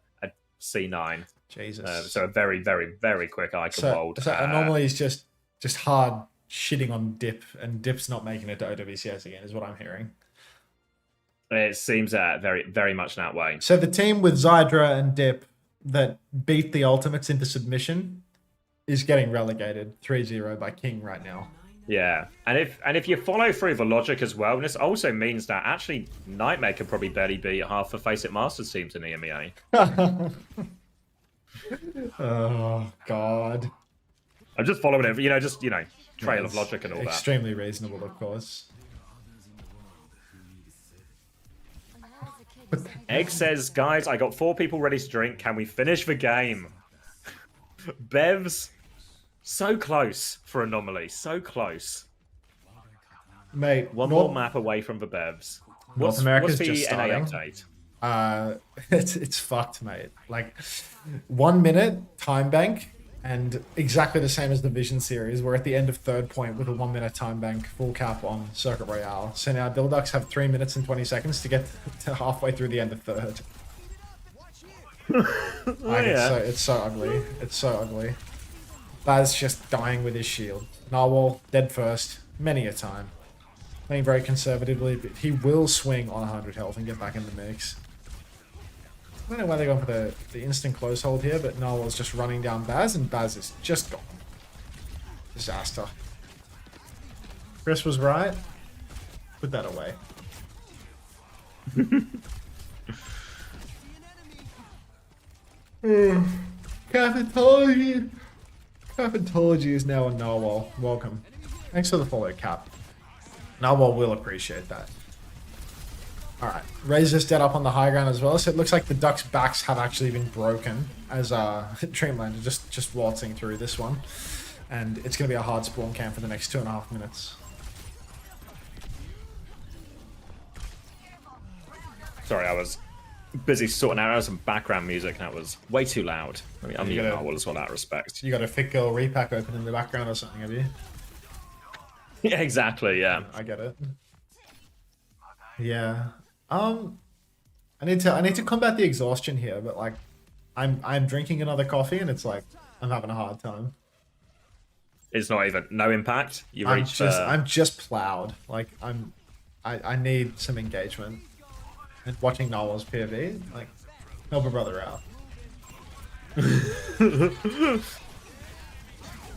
C9. Jesus. So a very, very, very quick icon hold. So Anomaly is just hard shitting on Dip, and Dip's not making it to OWCS again, is what I'm hearing. It seems very, very much that way. So the team with Zydra and Dip that beat the Ultimates into submission is getting relegated 3-0 by King right now. Yeah, and if you follow through the logic as well, this also means that actually Nightmare could probably barely beat half the Face It Masters teams in the EMEA. Oh God! I'm just following it, trail of logic and all that. Extremely reasonable, of course. Egg says, guys, I got 4 people ready to drink. Can we finish the game? Bev's so close for Anomaly. So close. Mate, One more map away from the Bevs. North America's what's the just NA starting. update? It's fucked, mate. Like 1 minute time bank, and exactly the same as the Vision series. We're at the end of third point with a 1 minute time bank, full cap on Circuit Royale. So now Dilducks have 3 minutes and 20 seconds to get to halfway through the end of third. It's so ugly. It's so ugly. Baz just dying with his shield. Narwhal dead first, many a time. Playing very conservatively, but he will swing on 100 health and get back in the mix. I don't know why they're going for the instant close hold here, but Narwhal's just running down Baz, and Baz is just gone. Disaster. Chris was right. Put that away. Capitology. Capitology is now on Narwhal. Welcome. Thanks for the follow, Cap. Narwhal will appreciate that. Alright, Razor's dead up on the high ground as well, so it looks like the Ducks' backs have actually been broken as Dreamland are just waltzing through this one. And it's going to be a hard spawn camp for the next 2.5 minutes. Sorry, I was busy sorting out some background music, and that was way too loud. I mean, I'm using Narwhal as well out of respect. You got a Fit Girl repack open in the background or something, have you? Yeah, exactly, yeah. I get it. Yeah. I need to combat the exhaustion here, but like I'm drinking another coffee and it's like I'm having a hard time. It's not even no impact. I'm just plowed. Like I need some engagement. And watching Narwhal's POV, like help a brother out.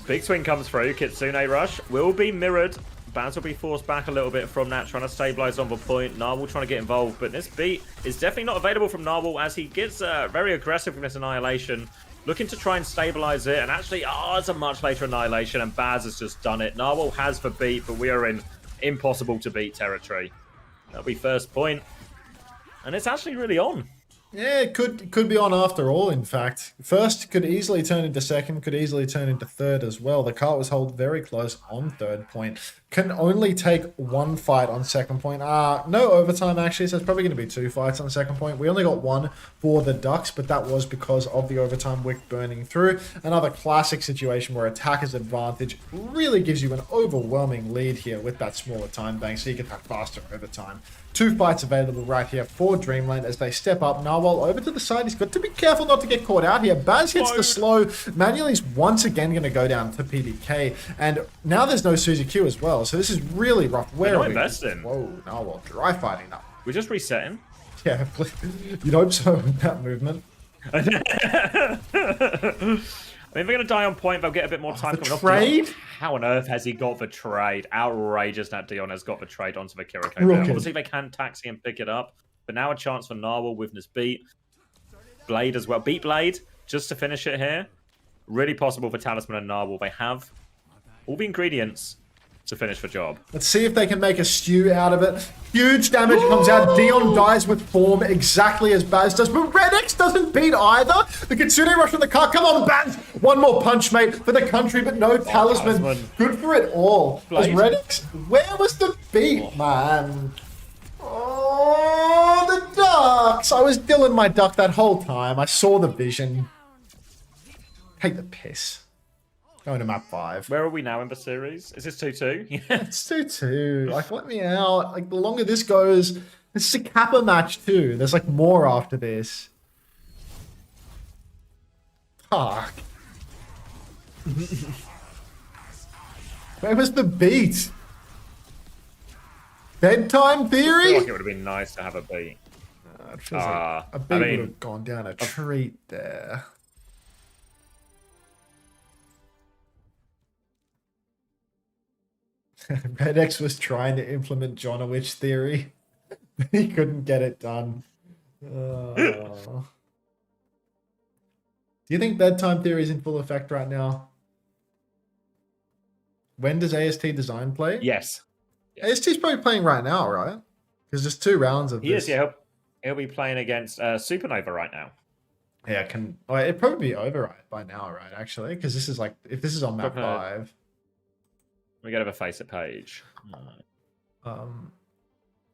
Big swing comes through. Kitsune rush will be mirrored. Baz will be forced back a little bit from that, trying to stabilize on the point. Narwhal trying to get involved, but this beat is definitely not available from Narwhal as he gets very aggressive with this Annihilation, looking to try and stabilize it. And actually, it's a much later Annihilation, and Baz has just done it. Narwhal has the beat, but we are in impossible to beat territory. That'll be first point, and it's actually really on. Yeah, it could be on after all, in fact. First could easily turn into second, could easily turn into third as well. The cart was held very close on third point. Can only take one fight on second point. No overtime actually, so it's probably going to be 2 fights on second point. We only got one for the Ducks, but that was because of the overtime wick burning through. Another classic situation where attacker's advantage really gives you an overwhelming lead here with that smaller time bank, so you get that faster overtime. 2 fights available right here for Dreamland as they step up. Narwhal over to the side. He's got to be careful not to get caught out here. Baz hits the slow. Manuel's once again going to go down to PDK. And now there's no Suzy Q as well. So this is really rough. Where are we? Whoa, Narwhal dry fighting that. We're just resetting. Yeah, you'd hope so with that movement. I mean, they're going to die on point. They'll get a bit more time coming off. trade? How on earth has he got the trade? Outrageous that Dion has got the trade onto the Kiriko. Rookie. Obviously, they can taxi and pick it up. But now a chance for Narwhal with this beat. Blade as well. Beat Blade just to finish it here. Really possible for Talisman and Narwhal. They have all the ingredients to finish the job. Let's see if they can make a stew out of it. Huge damage comes out. Dion dies with form exactly as Baz does, but Red X doesn't beat either. The Kitsune rush from the car. Come on, Baz. One more punch, mate, for the country, but no talisman. Good for it all. Was Red X, where was the beat, man? Oh, the ducks. I was Dylan my duck that whole time. I saw the vision. Take the piss. Going to map 5. Where are we now in the series? Is this 2-2? Yeah. It's 2-2. Like, let me out. Like, the longer this goes, this is a Kappa match too. There's like more after this. Fuck. Where was the beat? Bedtime I theory? feel like it would have been nice to have a beat. It feels like a beat would have gone down a treat there. Red X was trying to implement Johnowich theory. He couldn't get it done. Do you think bedtime theory is in full effect right now? When does AST Design play? Yes. AST's probably playing right now, right? Because there's 2 rounds of this. He is, yeah. He'll be playing against Supernova right now. Yeah, it'd probably be over by now, right? Actually, because this is like, if this is on map 5. We go to the Faceit page.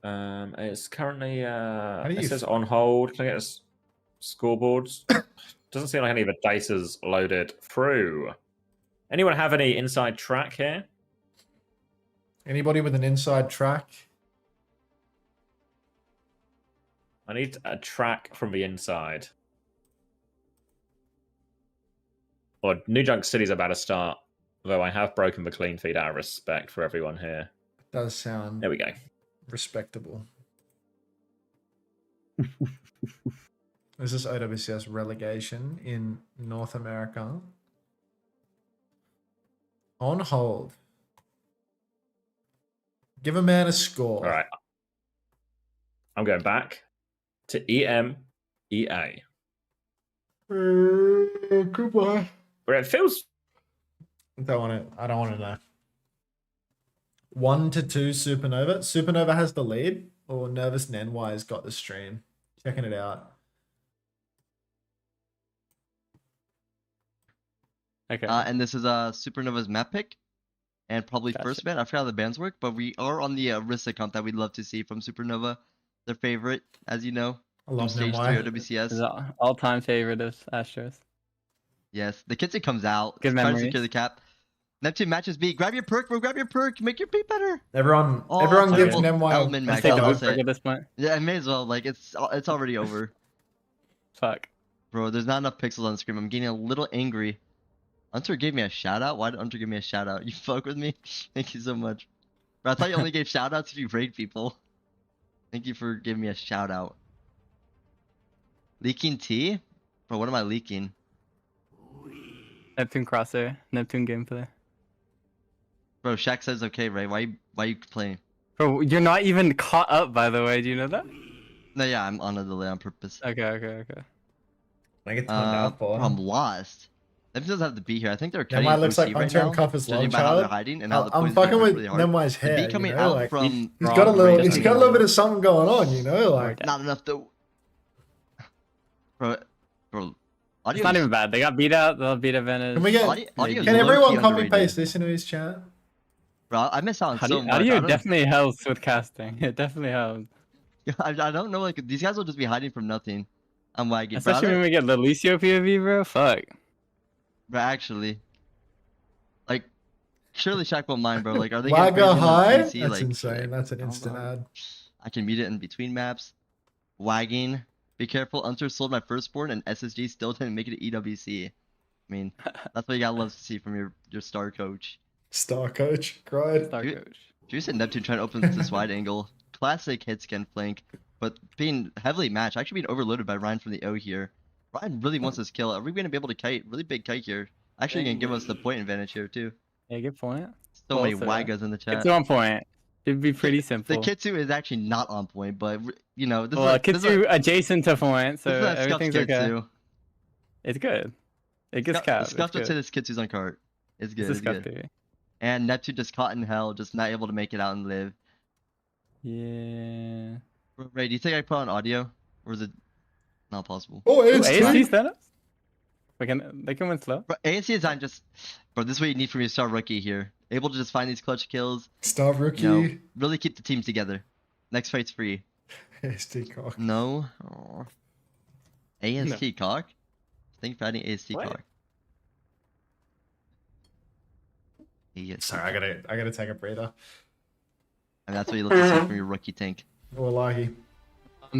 It's currently it says on hold. Can I get a scoreboards? Doesn't seem like any of the data's loaded through. Anyone have any inside track here? Anybody with an inside track? I need a track from the inside. Well, New Junk City's about to start. Though I have broken the clean feed out of respect for everyone here. Does sound there we go. Respectable. This is OWCS relegation in North America. On hold. Give a man a score. All right. I'm going back to EMEA. Goodbye. But it feels. I don't want to know. 1-2 Supernova. Supernova has the lead, or Nervous Nenwise got the stream. Checking it out. Okay. And this is Supernova's map pick, and probably first event. I forgot how the bands work, but we are on the risk account that we'd love to see from Supernova. Their favorite, as you know. I love Stage 3 OWCS. All-time favorite of Astros. Yes, the Kitsune comes out. Good trying to memories. secure the cap. Neptune matches B. Grab your perk, bro. Grab your perk. Make your beat better. Everyone gives Nemwile Let's take the boot perk at this point. Yeah, I may as well. Like it's already over. Fuck. Bro, there's not enough pixels on the screen. I'm getting a little angry. Hunter gave me a shout out. Why did Hunter give me a shout out? You fuck with me? Thank you so much. Bro, I thought you only gave shout outs if you raid people. Thank you for giving me a shout out. Leaking tea? Bro, what am I leaking? Neptune crosshair. Neptune gameplay. Bro, Shaq says okay, Ray. Why you playing? Bro, you're not even caught up, by the way. Do you know that? No, yeah, I'm on a delay on purpose. Okay. I get timed out for. I'm lost. Neptune doesn't have to be here. I think they're cutting Nemwile looks like right Hunter now, and Cuff is judging love by how they're child. hiding and how the I'm poison's fucking with really hard. Nemwile's The hair. beat coming you know? out Like, from he's got a little bit of something going on, you know, like not enough to. Bro. It's not even bad. They got beat out. They'll beat Advantage. Can we get? Can everyone copy paste this into his chat? Bro, I miss out on so much. Audio definitely helps with casting. It definitely helps. I don't know. Like these guys will just be hiding from nothing. I'm wagging. Especially when we get Lelicio POV, bro. Fuck. But actually, like, surely Shaq won't mind, bro. Like, are they Wagga high? PC? That's Like, insane. That's an instant ad. I can mute it in between maps. Wagging. Be careful. Unter sold my firstborn, and SSG still didn't make it to EWC. I mean, that's what you gotta love to see from your star coach. Star coach, cried. Star coach. Juice and Neptune trying to open this wide angle. Classic hit scan flank, but being heavily matched. Actually being overloaded by Ryan from the O here. Ryan really wants this kill. Are we gonna be able to kite? Really big kite here. Actually, you can give us the point advantage here too. Yeah, good point. So many Also, waggos in the chat. It's on point. It'd be pretty simple. The Kitsu is actually not on point, but you know, this Well, is Kitsu adjacent to point, so this is a everything's scuffed okay. Kitsu. It's good. It gets capped. Scuffed would say this Kitsu's on cart. It's good. It's It's good. And Neptune just caught in hell, just not able to make it out and live. Yeah. Ray, do you think I put on audio, or is it not possible? Oh, it's ASC stand-ups? They can win slow. Bro, ASC is on just, bro. This is what you need from your star rookie here. Able to just find these clutch kills. Star rookie. You know, really keep the team together. Next fight's free. AST cock. No. Oh. AST cock. Thank you for adding AST cock. AST Sorry, I gotta take a breather. And that's what you look to see from your rookie tank. Wallahi.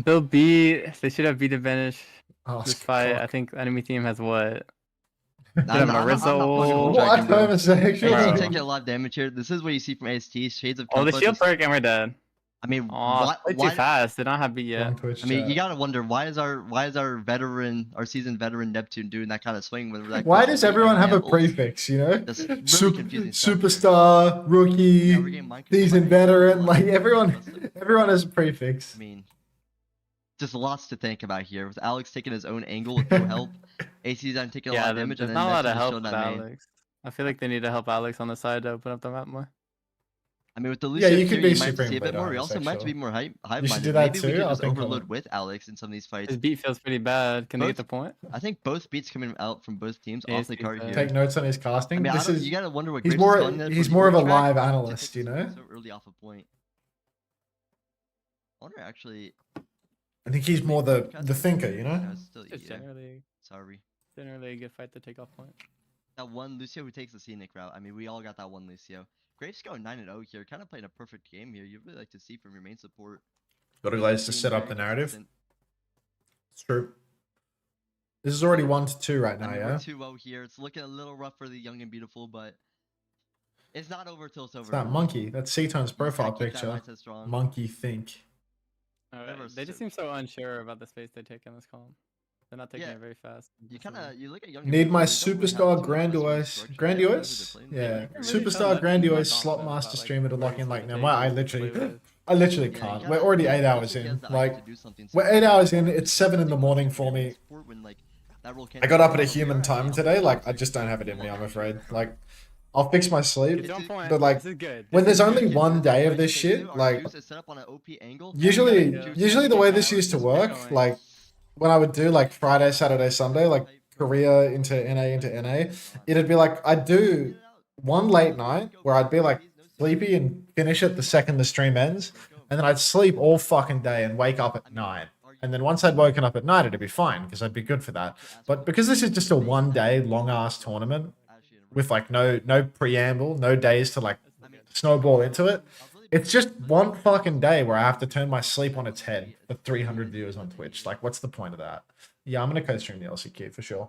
They'll beat. They should have beat advantage. Oh, this fight. I think enemy team has what? I'm not What homosexual? AST taking a lot of damage here. This is what you see from AST. Shades of Oh, the Comfort. shield perk and we're dead. I mean, why too fast? Did not have beat yet. I mean, you gotta wonder why is our veteran, our seasoned veteran Neptune doing that kind of swing when we're like. Why does everyone have a prefix? You know, That's really confusing superstar, rookie, seasoned veteran. Like everyone has a prefix. I mean, just lots to think about here. With Alex taking his own angle with no help, AC's on taking a lot of damage, there's and not a lot of help showing with that main. Alex. I feel like they need to help Alex on the side to open up the map more. I mean, with the Lucio you could here, be you might Supreme see a bit Blade more. We also might homosexual. be more hype You should minded. do that Maybe too. we could I'll just think of overload it. with Alex in some of these fights. His beat feels pretty bad. Can they get the point? I think both beats coming out from both teams Yeah, off the he's card good. here. Take notes on his casting. I mean, This is you gotta wonder what he's Graves more is calling it he's for more of a the track. live analyst, you know. So early off a point. I wonder actually. I think he's more the thinker, you know. No, it's still, It's generally a good fight to take off point. That one Lucio who takes the scenic route. I mean, we all got that one Lucio. Graves going 9-0 here, kind of playing a perfect game here. You'd really like to see from your main support. Got a glaze to Being set up very the narrative. consistent. It's true. This is already 1-2 right I now, mean, yeah. we're 2-0 here. It's looking a little rough for the young and beautiful, but it's not over till it's over. It's that monkey. That's C-Tone's profile keep that picture. mindset strong. Monkey think. They just seem so unsure about the space they take in this column. They're not taking it very fast. You kind of you look at young. Need my superstar grandiose. Yeah, superstar grandiose slot master streamer to lock in like now. I literally can't. We're already 8 hours in. Like we're 8 hours in. It's 7 in the morning for me. I got up at a human time today. Like I just don't have it in me. I'm afraid. Like I'll fix my sleep, but like when there's only one day of this shit, like usually the way this used to work, like when I would do like Friday, Saturday, Sunday, like Korea into NA, it'd be like I'd do one late night where I'd be like sleepy and finish it the second the stream ends, and then I'd sleep all fucking day and wake up at 9. And then once I'd woken up at night, it'd be fine because I'd be good for that. But because this is just a 1 day long ass tournament with like no preamble, no days to like snowball into it, it's just one fucking day where I have to turn my sleep on its head for 300 viewers on Twitch. Like, what's the point of that? Yeah, I'm gonna co-stream the LCQ for sure.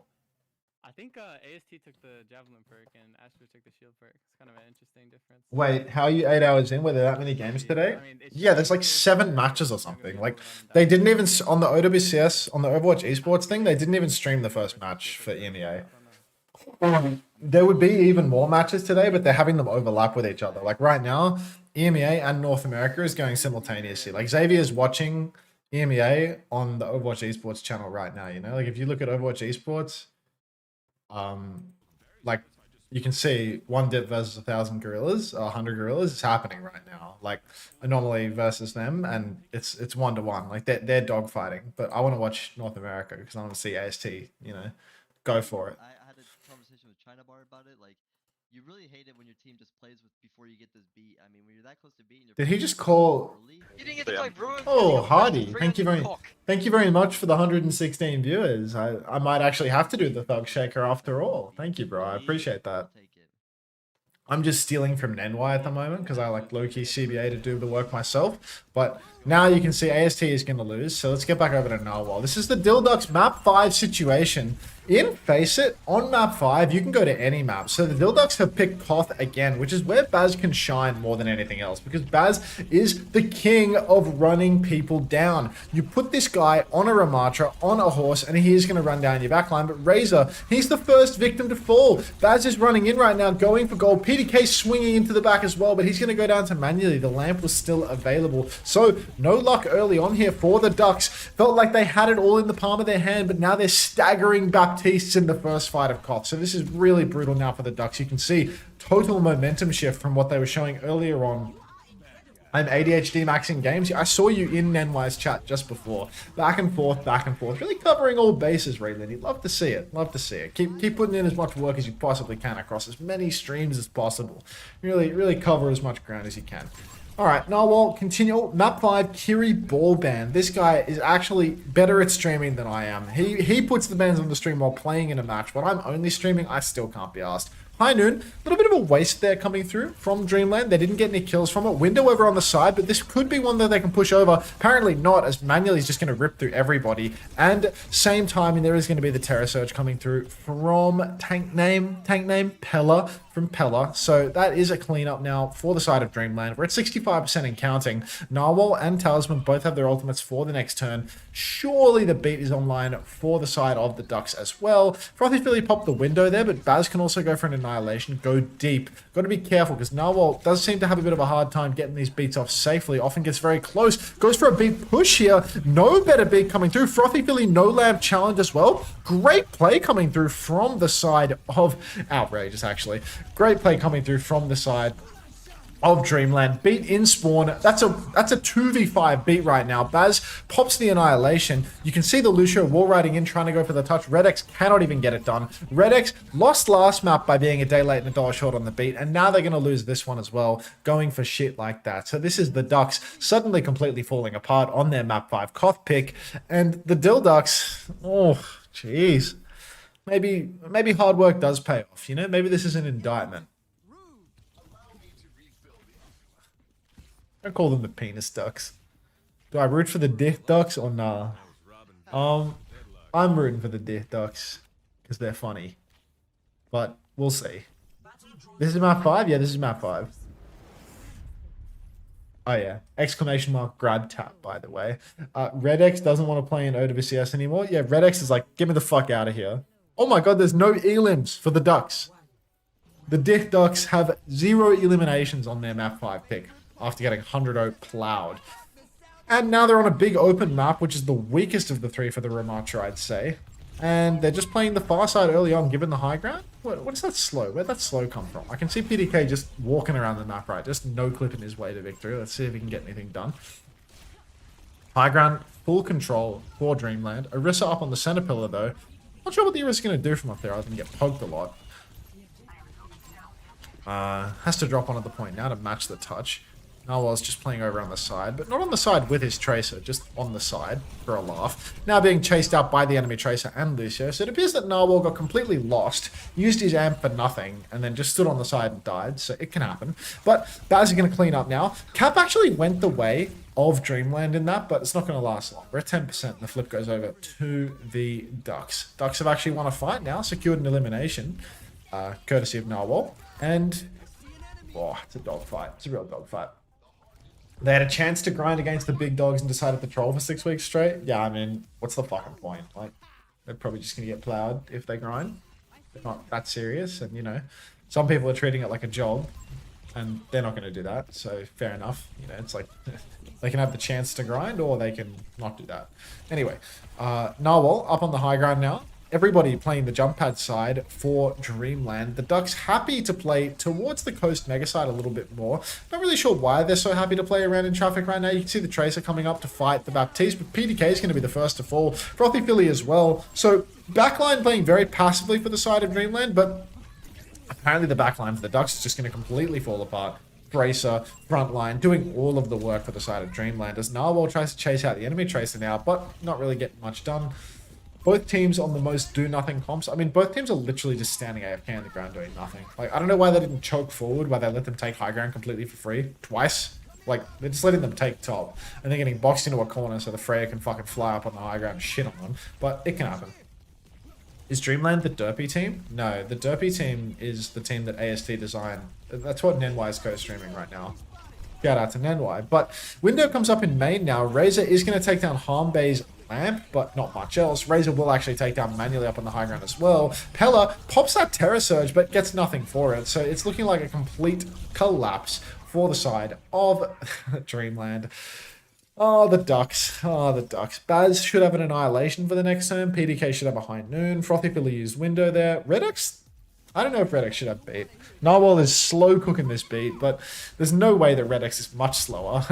I think AST took the javelin perk and Astro took the shield perk. It's kind of an interesting difference. Wait, how are you 8 hours in? Were there that many games today? Yeah, there's like 7 matches or something. Like, they didn't even, on the OWCS, on the Overwatch esports thing, they didn't even stream the first match for EMEA. There would be even more matches today, but they're having them overlap with each other. Like right now, EMEA and North America is going simultaneously. Like Xavier's watching EMEA on the Overwatch esports channel right now, you know? Like if you look at Overwatch esports, like you can see one dip versus 1,000 gorillas, 100 gorillas is happening right now. Like Anomaly versus them, and it's 1-to-1. Like they're dogfighting. But I want to watch North America because I want to see AST, you know, go for it. I had a conversation with China Bar about it. Like, you really hate it when your team just plays with before you get this beat. I mean, when you're that close to beating. Did he just call? Oh, Hardy! Thank you very much for the 116 viewers. I might actually have to do the Thug Shaker after all. Thank you, bro. I appreciate that. I'm just stealing from Nenwai at the moment because I like low-key CBA to do the work myself. But now you can see AST is going to lose. So let's get back over to Narwhal. This is the Dilducks map 5 situation. In Face It, on map 5, you can go to any map. So the Dilducks have picked Koth again, which is where Baz can shine more than anything else, because Baz is the king of running people down. You put this guy on a Ramatra, on a horse, and he is going to run down your backline. But Razor, he's the first victim to fall. Baz is running in right now, going for gold. PDK swinging into the back as well, but he's going to go down to manually. The lamp was still available. So no luck early on here for the Ducks. Felt like they had it all in the palm of their hand, but now they're staggering Baptistes in the first fight of Koth. So this is really brutal now for the Ducks. You can see total momentum shift from what they were showing earlier on. I'm ADHD maxing games. I saw you in Nenwise chat just before. Back and forth, really covering all bases, Raylan. You'd love to see it. Love to see it. Keep putting in as much work as you possibly can across as many streams as possible. Really cover as much ground as you can. Alright, Narwhal, continue. Map 5, Kiri Ballband. This guy is actually better at streaming than I am. He puts the bands on the stream while playing in a match. When I'm only streaming, I still can't be asked. High Noon, a little bit of a waste there coming through from Dreamland. They didn't get any kills from it. Window over on the side, but this could be one that they can push over. Apparently not, as Manually is just going to rip through everybody. And same time, there is going to be the Terror Surge coming through from tank name, Pella, from Pella. So that is a cleanup now for the side of Dreamland. We're at 65% and counting. Narwhal and Talisman both have their ultimates for the next turn. Surely the beat is online for the side of the Ducks as well. Frothy Philly popped the window there, but Baz can also go for an Annihilation. Go deep. Got to be careful, because Narwhal does seem to have a bit of a hard time getting these beats off safely. Often gets very close. Goes for a beat push here. No better beat coming through. Frothy Philly, no lamp challenge as well. Great play coming through from the side of... Outrageous, actually. Great play coming through from the side of Dreamland. Beat in spawn. That's a 2v5 beat right now. Baz pops the Annihilation. You can see the Lucio wall riding in, trying to go for the touch. Redex cannot even get it done. Redex lost last map by being a day late and a dollar short on the beat, and now they're going to lose this one as well, going for shit like that. So this is the Ducks suddenly completely falling apart on their map 5 Koth pick, and the Dilducks, oh, jeez. Maybe hard work does pay off, you know? Maybe this is an indictment. I call them the penis ducks. Do I root for the dick ducks or nah? I'm rooting for the dick ducks because they're funny. But we'll see. This is map 5? Yeah, this is map 5. Oh yeah, exclamation mark grab tap, by the way. Redex doesn't want to play in OWCS anymore. Yeah, Redex is like, get me the fuck out of here. Oh my god, there's no elims for the Ducks. The Dick Ducks have 0 eliminations on their map 5 pick after getting 100-0 plowed. And now they're on a big open map, which is the weakest of the 3 for the Ramatra, I'd say. And they're just playing the far side early on, given the high ground. What is that slow? Where'd that slow come from? I can see PDK just walking around the map, right? Just no-clipping his way to victory. Let's see if he can get anything done. High ground, full control for Dreamland. Orisa up on the center pillar, though. Not sure what the Orisa's going to do from up there other than get poked a lot. Has to drop on at the point now to match the touch. Narwhal's just playing over on the side, but not on the side with his Tracer, just on the side for a laugh. Now being chased out by the enemy Tracer and Lucio, so it appears that Narwhal got completely lost, used his amp for nothing, and then just stood on the side and died, so it can happen. But Baz is going to clean up now. Cap actually went the way of Dreamland in that, but it's not going to last long. We're at 10%, and the flip goes over to the Ducks. Ducks have actually won a fight now, secured an elimination, courtesy of Narwhal, and... oh, it's a dogfight. It's a real dogfight. They had a chance to grind against the big dogs and decided to troll for 6 weeks straight. Yeah, I mean, what's the fucking point? Like, they're probably just going to get plowed if they grind. They're not that serious. And, you know, some people are treating it like a job. And they're not going to do that. So, fair enough. You know, it's like, they can have the chance to grind or they can not do that. Anyway, Narwhal up on the high ground now. Everybody playing the jump pad side for Dreamland. The Ducks happy to play towards the coast mega side a little bit more. Not really sure why they're so happy to play around in traffic right now. You can see the Tracer coming up to fight the Baptiste, but PDK is going to be the first to fall. Frothy Philly as well. So backline playing very passively for the side of Dreamland, but apparently the backline for the Ducks is just going to completely fall apart. Tracer, frontline, doing all of the work for the side of Dreamland as Narwhal tries to chase out the enemy Tracer now, but not really getting much done. Both teams on the most do-nothing comps. I mean, both teams are literally just standing AFK on the ground doing nothing. Like, I don't know why they didn't choke forward, why they let them take high ground completely for free. Twice. Like, they're just letting them take top. And they're getting boxed into a corner so the Freya can fucking fly up on the high ground and shit on them. But it can happen. Is Dreamland the derpy team? No, the derpy team is the team that AST designed. That's what Nenwai is co-streaming right now. Shout out to Nenwai. But window comes up in main now. Razor is going to take down Harmbei's Lamp, but not much else. Razor will actually take down manually up on the high ground as well. Pella pops that Terror Surge, but gets nothing for it. So it's looking like a complete collapse for the side of Dreamland. Oh, the Ducks. Oh, the Ducks. Baz should have an Annihilation for the next turn. PDK should have a High Noon. Frothy Philly used Window there. Redex? I don't know if Redex should have beat. Narwhal is slow cooking this beat, but there's no way that Redex is much slower.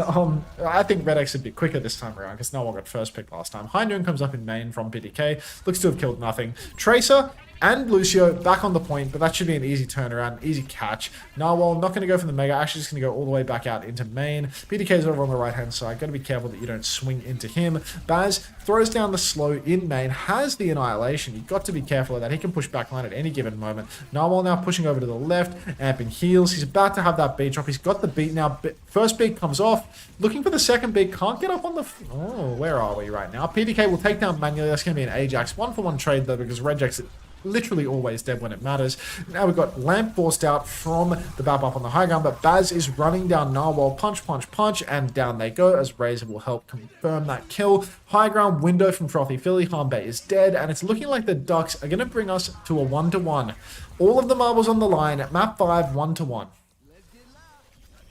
I think Redex would be quicker this time around because Narwhal got first pick last time. High Noon comes up in main from PDK. Looks to have killed nothing. Tracer and Lucio back on the point, but that should be an easy turnaround, easy catch. Narwhal not going to go for the Mega, actually just going to go all the way back out into main. PDK is over on the right-hand side. Got to be careful that you don't swing into him. Baz throws down the slow in main, has the Annihilation. You've got to be careful of that. He can push backline at any given moment. Narwhal now pushing over to the left, amping heals. He's about to have that beat drop. He's got the beat now. First beat comes off. Looking for the second beat. Can't get up on the... Oh, where are we right now? PDK will take down manually. That's going to be an Ajax. 1-for-1 trade, though, because Regex literally always dead when it matters. Now we've got Lamp forced out from the Bab up on the high ground, but Baz is running down Narwhal. Punch, punch, punch, and down they go as Razor will help confirm that kill. High ground window from Frothy Philly. Harmbei is dead, and it's looking like the Ducks are going to bring us to a 1-to-1. All of the marbles on the line. Map 5, 1-to-1.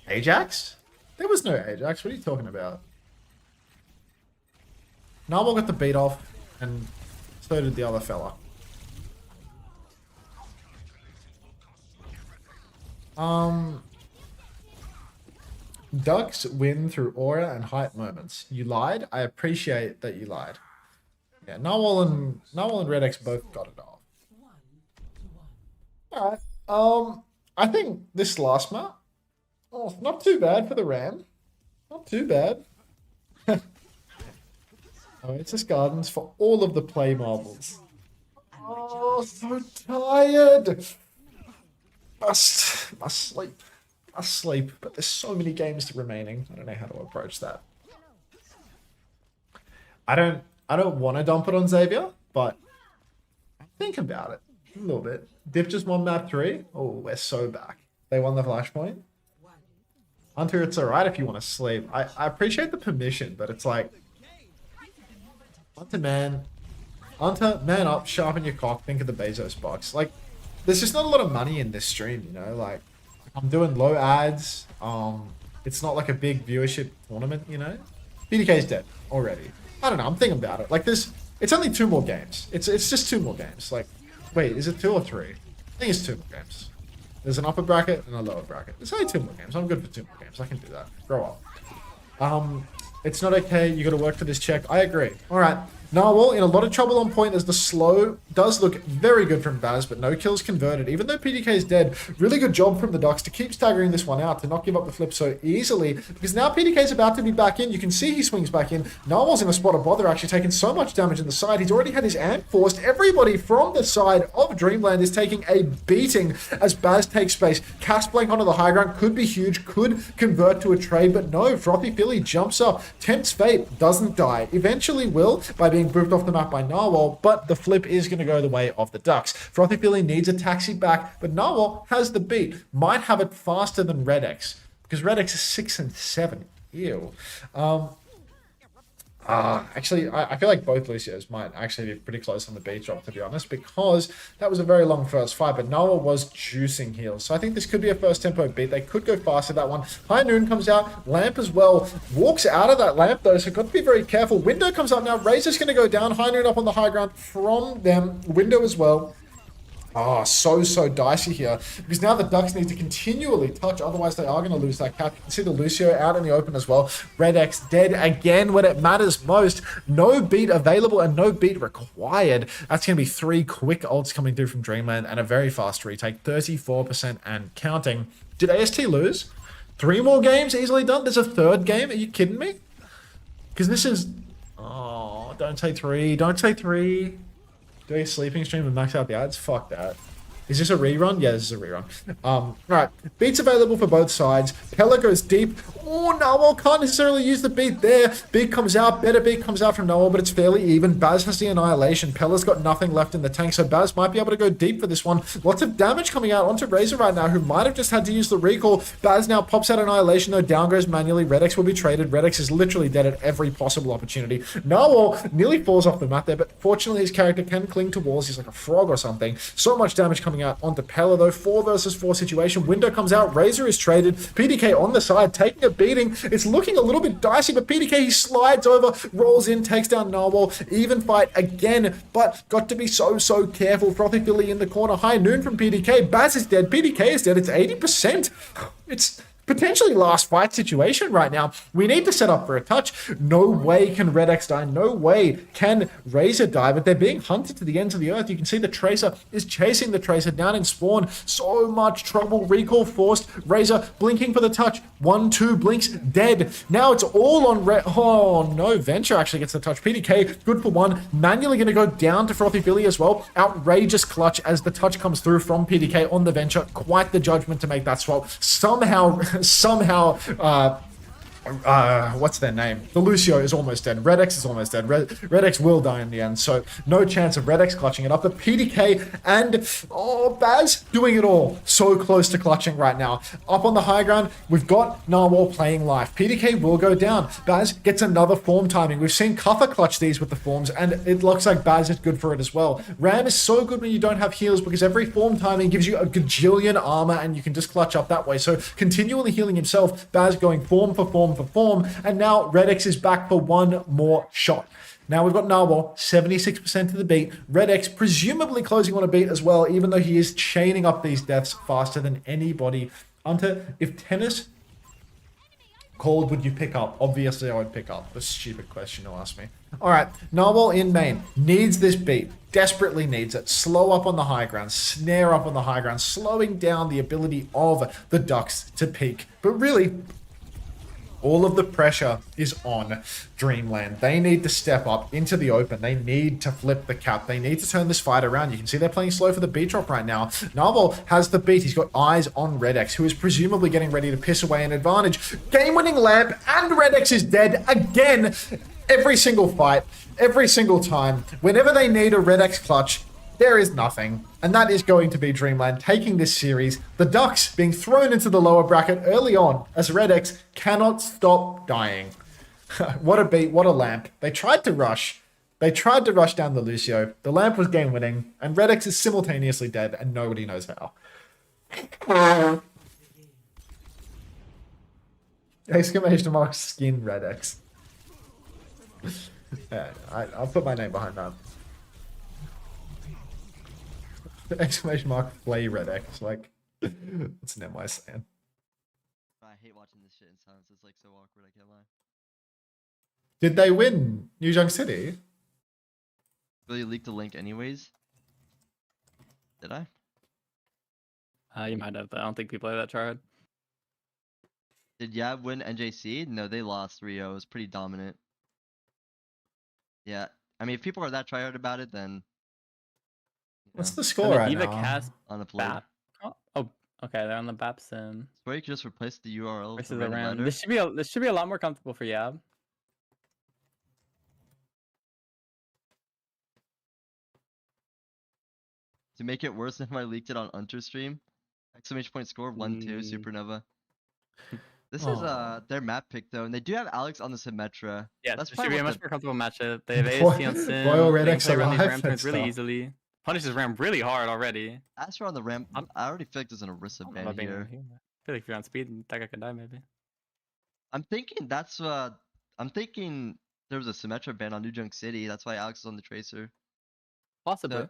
Ajax? There was no Ajax. What are you talking about? Narwhal got the beat off, and so did the other fella. Ducks win through aura and hype moments. You lied. I appreciate that you lied. Yeah, Narwhal and Redex both got it off. Alright. I think this last map, oh, not too bad for the Ram. Not too bad. Oh, it's just gardens for all of the play marbles. Oh, so tired. Must sleep. Must sleep. But there's so many games remaining. I don't know how to approach that. I don't want to dump it on Xavier, but think about it a little bit. Dip just won map 3. Oh, we're so back. They won the flashpoint. Hunter, it's alright if you want to sleep. I appreciate the permission, but it's like, Hunter, man up, sharpen your cock, think of the Bezos box. Like, there's just not a lot of money in this stream, you know, like I'm doing low ads. It's not like a big viewership tournament, you know. BDK's dead already. I don't know. I'm thinking about it. Like this, it's only 2 more games. It's just 2 more games. Like, wait, is it 2 or 3? I think it's 2 more games. There's an upper bracket and a lower bracket. It's only 2 more games. I'm good for 2 more games. I can do that. Grow up. It's not okay. You got to work for this check. I agree. All right. Narwhal in a lot of trouble on point as the slow does look very good from Baz, but no kills converted. Even though PDK is dead, really good job from the Ducks to keep staggering this one out, to not give up the flip so easily, because now PDK is about to be back in. You can see he swings back in. Narwhal's in a spot of bother, actually taking so much damage in the side. He's already had his amp forced. Everybody from the side of Dreamland is taking a beating as Baz takes space. Cast blank onto the high ground could be huge, could convert to a trade, but no, Frothy Philly jumps up. Tempts fate, doesn't die. Eventually will, by being booped off the map by Narwhal, but the flip is going to go the way of the Ducks. Frothy Philly needs a taxi back, but Narwhal has the beat. Might have it faster than Redex, because Redex is 6 and 7. Ew. Actually, I feel like both Lucios might actually be pretty close on the beat drop, to be honest, because that was a very long first fight, but Narwhal was juicing heals. So I think this could be a first tempo beat. They could go faster that one. High Noon comes out. Lamp as well. Walks out of that Lamp, though, so got to be very careful. Window comes up now. Razor's going to go down. High Noon up on the high ground from them. Window as well. Oh, so dicey here, because now the Ducks need to continually touch, otherwise they are going to lose that cap. You can see the Lucio out in the open as well. Redex dead again when it matters most. No beat available and no beat required. That's going to be 3 quick ults coming through from Dreamland and a very fast retake, 34% and counting. Did AST lose? 3 more games easily done? There's a 3rd game? Are you kidding me? Because this is... Oh, don't say 3. Don't say 3. Do a sleeping stream and max out the ads? Fuck that. Is this a rerun? Yeah, this is a rerun. Alright. Beats available for both sides. Pella goes deep. Oh, Narwhal can't necessarily use the beat there. Beat comes out. Better beat comes out from Narwhal, but it's fairly even. Baz has the Annihilation. Pella's got nothing left in the tank, so Baz might be able to go deep for this one. Lots of damage coming out onto Razor right now, who might have just had to use the recall. Baz now pops out Annihilation, though down goes manually. Redex will be traded. Redex is literally dead at every possible opportunity. Narwhal nearly falls off the map there, but fortunately his character can cling to walls. He's like a frog or something. So much damage coming out onto Pella, though. 4 versus 4 situation. Window comes out. Razor is traded. PDK on the side, taking a beating. It's looking a little bit dicey, but PDK, he slides over, rolls in, takes down Narwhal. Even fight again, but got to be so careful. Frothy Philly in the corner. High noon from PDK. Baz is dead. PDK is dead. It's 80%. It's potentially last fight situation right now. We need to set up for a touch. No way can Redex die. No way can Razor die, but they're being hunted to the ends of the earth. You can see the Tracer is chasing the Tracer down in spawn. So much trouble. Recall forced. Razor blinking for the touch. 1-2 blinks, dead. Now it's all on oh no, Venture actually gets the touch. PDK, good for 1. Manually going to go down to Frothy Billy as well. Outrageous clutch as the touch comes through from PDK on the Venture. Quite the judgment to make that swap. Somehow, what's their name? The Lucio is almost dead. Redex is almost dead. Redex will die in the end, so no chance of Redex clutching it up. But PDK and, Baz doing it all. So close to clutching right now. Up on the high ground, we've got Narwhal playing life. PDK will go down. Baz gets another form timing. We've seen Cuffer clutch these with the forms, and it looks like Baz is good for it as well. Ram is so good when you don't have heals, because every form timing gives you a gajillion armor, and you can just clutch up that way. So continually healing himself. Baz going form for form for form, and now Redex is back for one more shot. Now we've got Narwhal, 76% of the beat. Redex presumably closing on a beat as well, even though he is chaining up these deaths faster than anybody. Hunter, if tennis called, would you pick up? Obviously I would pick up. A stupid question to ask me. Alright, Narwhal in main. Needs this beat. Desperately needs it. Slow up on the high ground. Snare up on the high ground. Slowing down the ability of the Ducks to peak. But really, all of the pressure is on Dreamland. They need to step up into the open. They need to flip the cap. They need to turn this fight around. You can see they're playing slow for the beat drop right now. Narwhal has the beat. He's got eyes on Redex, who is presumably getting ready to piss away an advantage. Game-winning lamp, and Redex is dead again. Every single fight, every single time. Whenever they need a Redex clutch, there is nothing. And that is going to be Dreamland taking this series. The Ducks being thrown into the lower bracket early on as Redex cannot stop dying. What a beat, what a lamp. They tried to rush. They tried to rush down the Lucio. The lamp was game winning, and Redex is simultaneously dead, and nobody knows how. Exclamation mark skin Redex. Yeah, I'll put my name behind that. Exclamation mark play Redex. Like, what's an MY saying? I hate watching this shit in silence. It's like so awkward. I can't lie. Did they win New Junk City? Really leaked the link anyways? Did I? You might have. I don't think people play that tryhard. Did Yab win NJC? No, they lost 3-0. It was pretty dominant. Yeah. I mean, if people are that tryhard about it, then... What's the score right now? Cast on the play. Oh, okay. They're on the BAP sim. Or you could just replace the URL Versus with the the RAM. This should be a lot more comfortable for Yab. To make it worse, if I leaked it on Hunter stream, exclamation point score 1-2 Supernova. This is their map pick though, and they do have Alex on the Symmetra. Yeah, that's this should be a probably much more comfortable matchup. They have AST on Sim. Royal They can Redex play around these alive, RAM turns that's really tough. easily. Punishes RAM really hard already. Astro on the ramp. I already feel like there's an Orisa I'm ban not being here. here. I feel like if you're on speed, that guy could die maybe. I'm thinking I'm thinking there was a Symmetra ban on New Junk City. That's why Alex is on the Tracer. Possibly.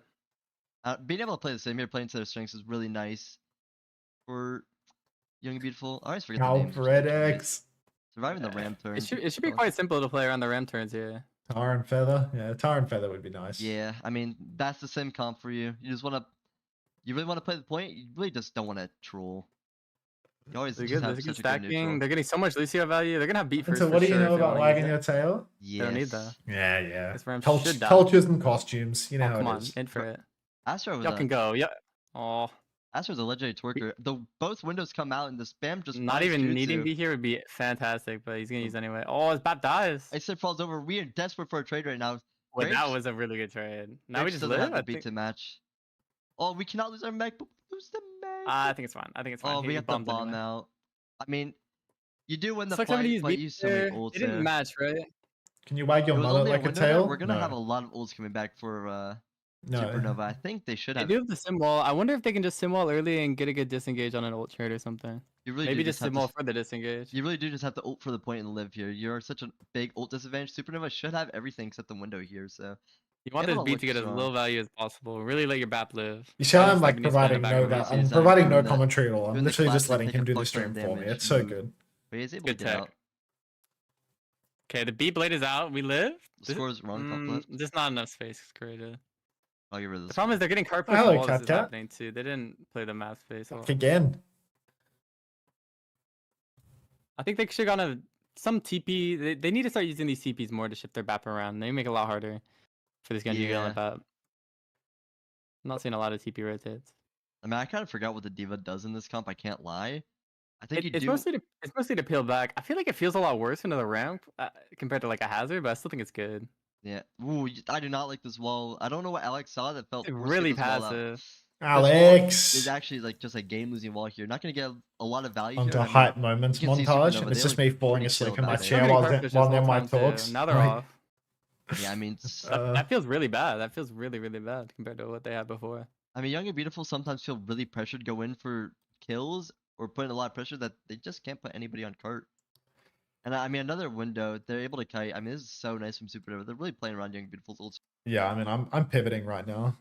So, being able to play the same here, playing to their strengths is really nice for Young and Beautiful. I always forget the names. Redex. Surviving the ramp turn. It should be quite simple to play around the RAM turns here. Tar and Feather. Yeah, Tar and Feather would be nice. Yeah, I mean that's the same comp for you. You just want to, you really want to play the point. You really just don't want to troll. You always They're just good. have They're such a good stacking. neutral. They're getting so much Lucio value. They're gonna have beat And first. so what for do you sure know if they about wanna wagging use your it. tail? They don't need that. Yeah. This RAM should die. Cultures and costumes. You know Oh, how come it on, is. in for it. Astro was Y'all can go. Oh, Astra's a legendary twerker. Both windows come out and the spam just not finds even Jutsu. needing to be here would be fantastic, but he's gonna use anyway. Oh, his bat dies. Except falls over. We are desperate for a trade right now. Well, that Grapes- was a really good trade. Now we Grapes just doesn't live. have the beat to match. Oh, we cannot lose our mech, but we lose the mech. I think it's fine. I think it's fine. Oh, He we got the bombed bomb anyway. out. I mean, you do win the Sucks having to fight, use but beat you so many there. ults It didn't there. match, right? Can you wag your It was mullet only like a window there. tail? We're gonna No. have a lot of ults coming back for No. Supernova. I think they should They have. do have the sim wall. I wonder if they can just sim wall early and get a good disengage on an ult trade or something. You really Maybe do just have sim to wall for the disengage. You really do just have to ult for the point and live here. You're such a big ult disadvantage. Supernova should have everything except the window here, so. You want They this don't beat look to get as strong. low value as possible. Really let your BAP live. You see how And I'm like Stephanie stand providing in the no background. that I'm He's providing no doing the- commentary at all. I'm doing the literally just classic letting take him a do the fuck stream ton for me. damage. It's so good. But he's able Good to get tech. out. Okay, the B blade is out. We live. The score is wrong. Top left. Just not enough space created. I'll get rid of The this. problem is they're getting card pushed Hello, while this Cat is Cat. happening too. They didn't play the map space. well. Again. I think they should have gone some TP. They need to start using these TPs more to shift their BAP around. They make it a lot harder for this Genji to get on the BAP. I'm not seeing a lot of TP rotates. I mean, I kind of forgot what the diva does in this comp. I can't lie. I think you It's do. mostly to peel back. I feel like it feels a lot worse into the ramp compared to like a hazard, but I still think it's good. Yeah. Ooh, I do not like this wall. I don't know what Alex saw that felt It's forced to really get this wall out. passive. This Alex. wall is actually like just a game-losing wall here. Not gonna get a lot of value Onto here. I mean, hype moments you can see montage, Supernova, and it's they just look me falling pretty asleep chilled in my out They're chair getting while card them, pushes while the them whole my time, too. talks. Now they're Like, off. Yeah, I mean, That feels really bad. That feels really, really bad compared to what they had before. I mean, Young and Beautiful sometimes feel really pressured to go in for kills or put in a lot of pressure that they just can't put anybody on cart. And I mean, another window, they're able to kite. I mean, this is so nice from Supernova. They're really playing around Young and Beautiful's ults. yeah, I mean, I'm pivoting right now.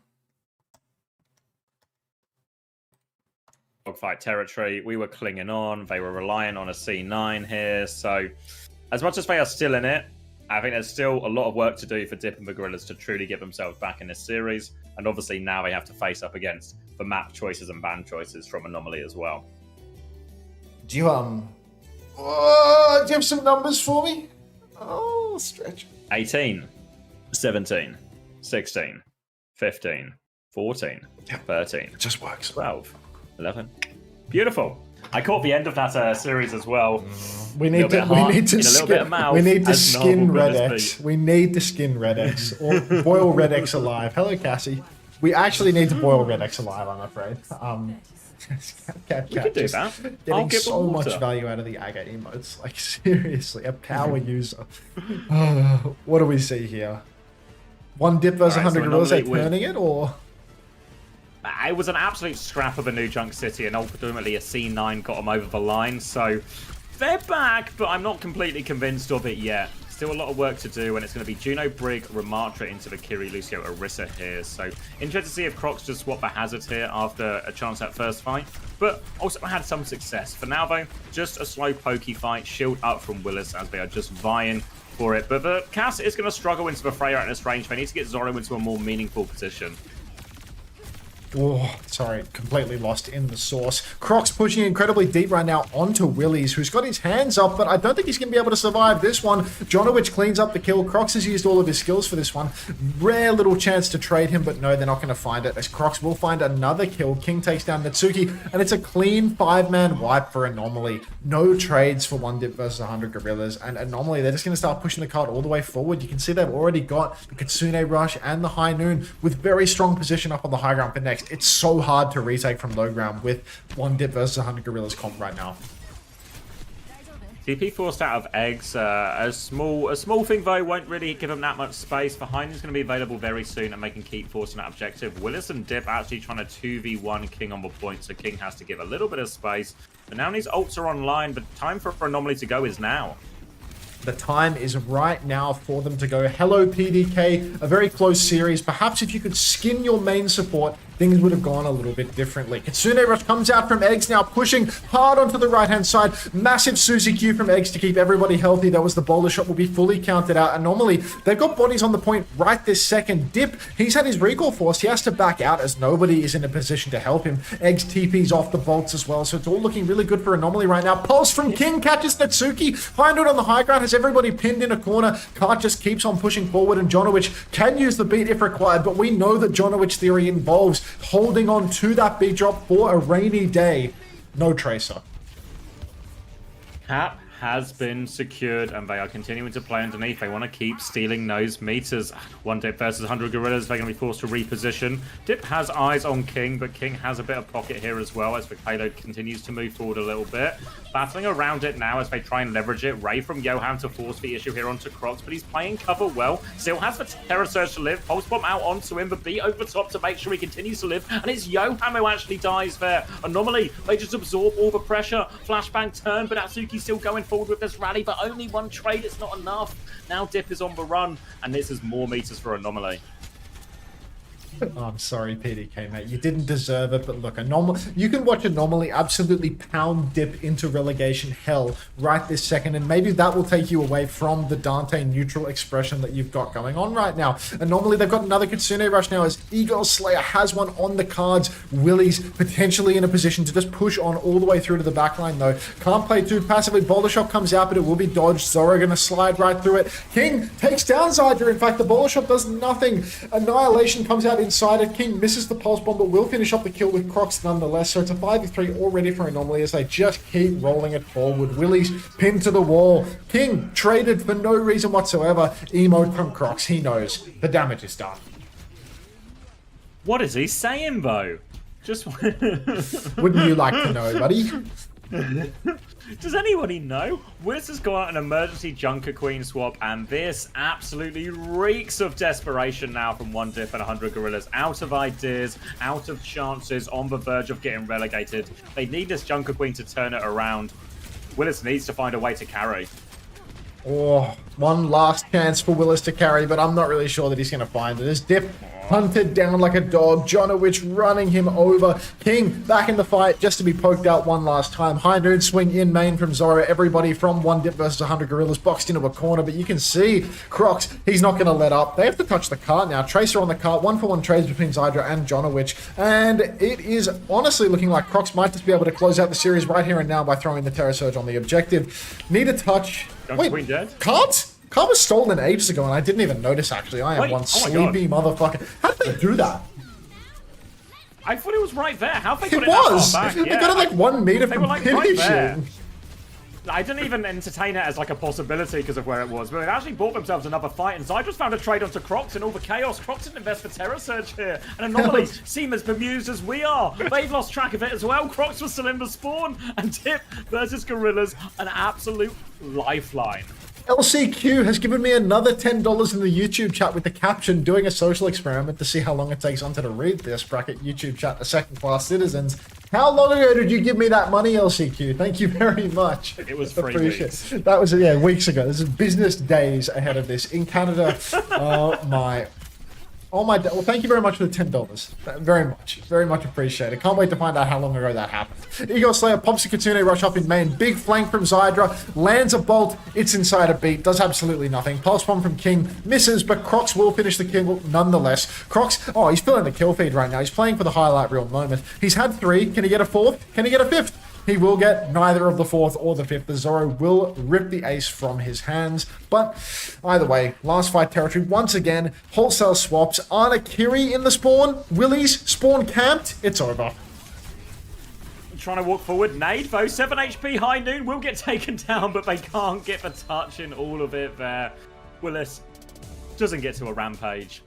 Dogfight territory. We were clinging on. They were relying on a C9 here. So, as much as they are still in it, I think there's still a lot of work to do for Dip and the Gorillas to truly get themselves back in this series. And obviously now they have to face up against the map choices and ban choices from Anomaly as well. Do you do you have some numbers for me? Oh, stretch. 18, 17, 16, 15, 14, 13. It just works. 12, 11. Beautiful. I caught the end of that series as well. We need to skin Red X. We need to skin Red X or boil Red X alive. Hello, Cassie. We actually need to boil Red X alive, I'm afraid. Cat We could do just that. I'll Getting get the so much water. value out of the Aga emotes. Like, seriously, a power user. What do we see here? One Dip versus Alright, 100 so gorillas, they Anomaly with- turning it, or? It was an absolute scrap of a New Junk City, and ultimately a C9 got them over the line. So they're back, but I'm not completely convinced of it yet. Still a lot of work to do, and it's going to be Juno, Brig, Ramatra into the Kiri, Lucio, Orisa here. So interested to see if Crocs just swap the hazards here after a chance at first fight. But also had some success. For now, though, just a slow pokey fight. Shield up from Willis as they are just vying for it. But the Cass is going to struggle into the Freya at this range. They need to get Zoro into a more meaningful position. Oh, sorry, completely lost in the source. Crocs pushing incredibly deep right now onto Willies, who's got his hands up, but I don't think he's going to be able to survive this one. Jonowich cleans up the kill. Crocs has used all of his skills for this one. Rare little chance to trade him, but no, they're not going to find it, as Crocs will find another kill. King takes down Natsuki, and it's a clean 5-man wipe for Anomaly. No trades for One Dip versus 100 Gorillas, and Anomaly, they're just going to start pushing the card all the way forward. You can see they've already got the Kitsune Rush and the High Noon with very strong position up on the high ground for next. It's so hard to retake from low ground with One Dip versus 100 Gorillas comp right now. TP forced out of eggs. A small thing though won't really give them that much space. Behind is going to be available very soon, and they can keep forcing that objective. Willis and Dip actually trying to 2v1 King on the point, so King has to give a little bit of space. But now these ults are online, but time for Anomaly to go is now. The time is right now for them to go. Hello, PDK. A very close series. Perhaps if you could skin your main support, things would have gone a little bit differently. Kitsune Rush comes out from Eggs now, pushing hard onto the right-hand side. Massive Suzy Q from Eggs to keep everybody healthy. That was the boulder shot, will be fully counted out. Anomaly, they've got bodies on the point right this second. Dip, he's had his recall force. He has to back out as nobody is in a position to help him. Eggs TP's off the bolts as well, so it's all looking really good for Anomaly right now. Pulse from King catches Natsuki. High Note on the high ground has everybody pinned in a corner. Kart just keeps on pushing forward, and Jonowich can use the beat if required, but we know that Jonowich theory involves holding on to that big drop for a rainy day. No Tracer. Cap has been secured, and they are continuing to play underneath. They want to keep stealing those meters. One Dip versus 100 Gorillas. They're going to be forced to reposition. Dip has eyes on King, but King has a bit of pocket here as well as the payload continues to move forward a little bit. Battling around it now as they try and leverage it. Ray from Johan to force the issue here onto Crocs, but he's playing cover well. Still has the Terror Surge to live. Pulse Bomb out onto him, but beat over the top to make sure he continues to live. And it's Johan who actually dies there. Anomaly, they just absorb all the pressure. Flashbang turn, but Atsuki's still going forward with this rally, but only one trade, it's not enough. Now Dip is on the run, and this is more meters for Anomaly. Oh, I'm sorry, PDK, mate. You didn't deserve it, but look, you can watch Anomaly absolutely pound Dip into relegation hell right this second, and maybe that will take you away from the Dante neutral expression that you've got going on right now. Anomaly, they've got another Kitsune Rush now as Eagle Slayer has one on the cards. Willie's potentially in a position to just push on all the way through to the backline, though. Can't play too passively. Boulder Shot comes out, but it will be dodged. Zora going to slide right through it. King takes down Zydra. In fact, the Boulder Shot does nothing. Annihilation comes out inside it. King misses the pulse bomb, but will finish up the kill with Crocs nonetheless. So it's a 5v3 already for Anomaly as they just keep rolling it forward. Willie's pinned to the wall. King traded for no reason whatsoever. Emote from Crocs. He knows the damage is done. What is he saying, though? Just wouldn't you like to know, buddy? Does anybody know? Willis has got an emergency Junker Queen swap, and this absolutely reeks of desperation now from One Dip and 100 Gorillas. Out of ideas, out of chances, on the verge of getting relegated. They need this Junker Queen to turn it around. Willis needs to find a way to carry. Oh, one last chance for Willis to carry, but I'm not really sure that he's going to find it. As Dip hunted down like a dog, Jonowich running him over. King back in the fight just to be poked out one last time. High noon swing in main from Zora. Everybody from One Dip versus 100 Gorillas boxed into a corner, but you can see Crocs, he's not going to let up. They have to touch the cart now. Tracer on the cart, 1-for-1 trades between Zydra and Jonowich, and it is honestly looking like Crocs might just be able to close out the series right here and now by throwing the Terror Surge on the objective. Need a touch. Wait, Queen dead? Cart was stolen ages ago, and I didn't even notice, actually. I am one sleepy motherfucker. How did they do that? I thought it was right there. How they got It it that was! far back? They got it like 1 meter They from were like right there. finishing. I didn't even entertain it as like a possibility because of where it was, but they actually bought themselves another fight, and Zydra's found a trade onto Crocs and all the chaos. Crocs didn't invest for Terror Surge here, and Anomaly seem as bemused as we are. They've lost track of it as well. Crocs was still in the spawn, and Dip versus Gorillas, an absolute lifeline. LCQ has given me another $10 in the YouTube chat with the caption, doing a social experiment to see how long it takes onto to read this bracket YouTube chat to second-class citizens. How long ago did you give me that money, LCQ? Thank you very much. It was 3 weeks. That was, yeah, weeks ago. This is business days ahead of this. In Canada, oh my, well, thank you very much for the $10. Very much appreciated. Can't wait to find out how long ago that happened. Eagle Slayer pops a Kitsune Rush up in main. Big flank from Zydra. Lands a bolt. It's inside a beat. Does absolutely nothing. Pulse bomb from King. Misses, but Crocs will finish the kill nonetheless. Crocs, oh, he's filling the kill feed right now. He's playing for the highlight reel moment. He's had 3. Can he get a 4th? Can he get a 5th? He will get neither of the 4th or the 5th. The Zoro will rip the ace from his hands. But either way, last fight territory once again. Wholesale swaps. Anakiri in the spawn. Willie's spawn camped. It's over. Trying to walk forward. Nade, though. 7 HP High Noon will get taken down, but they can't get the touch in all of it there. Willis doesn't get to a rampage.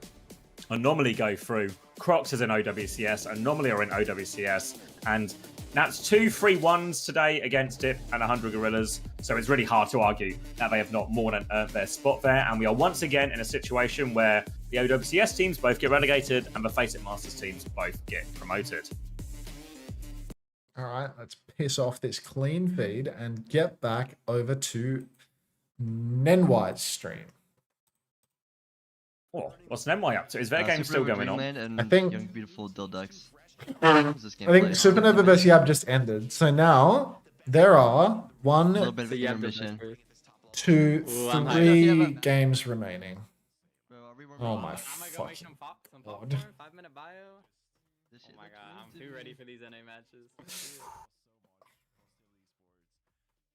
Anomaly go through. Crocs is in OWCS. Anomaly are in OWCS. And that's 2 3-1s today against Dip and 100 Gorillas. So it's really hard to argue that they have not more than earned their spot there. And we are once again in a situation where the OWCS teams both get relegated and the Face It Masters teams both get promoted. All right, let's piss off this clean feed and get back over to Nenwai's stream. Oh, what's Nenwai up to? Is their game still going on? I think Young Beautiful Dilducks. I think Supernova vs Yab just ended. So now there are 1, 2, 3 games remaining. Oh my fucking god. 5-minute bio. Oh my god, I'm too ready for these NA matches.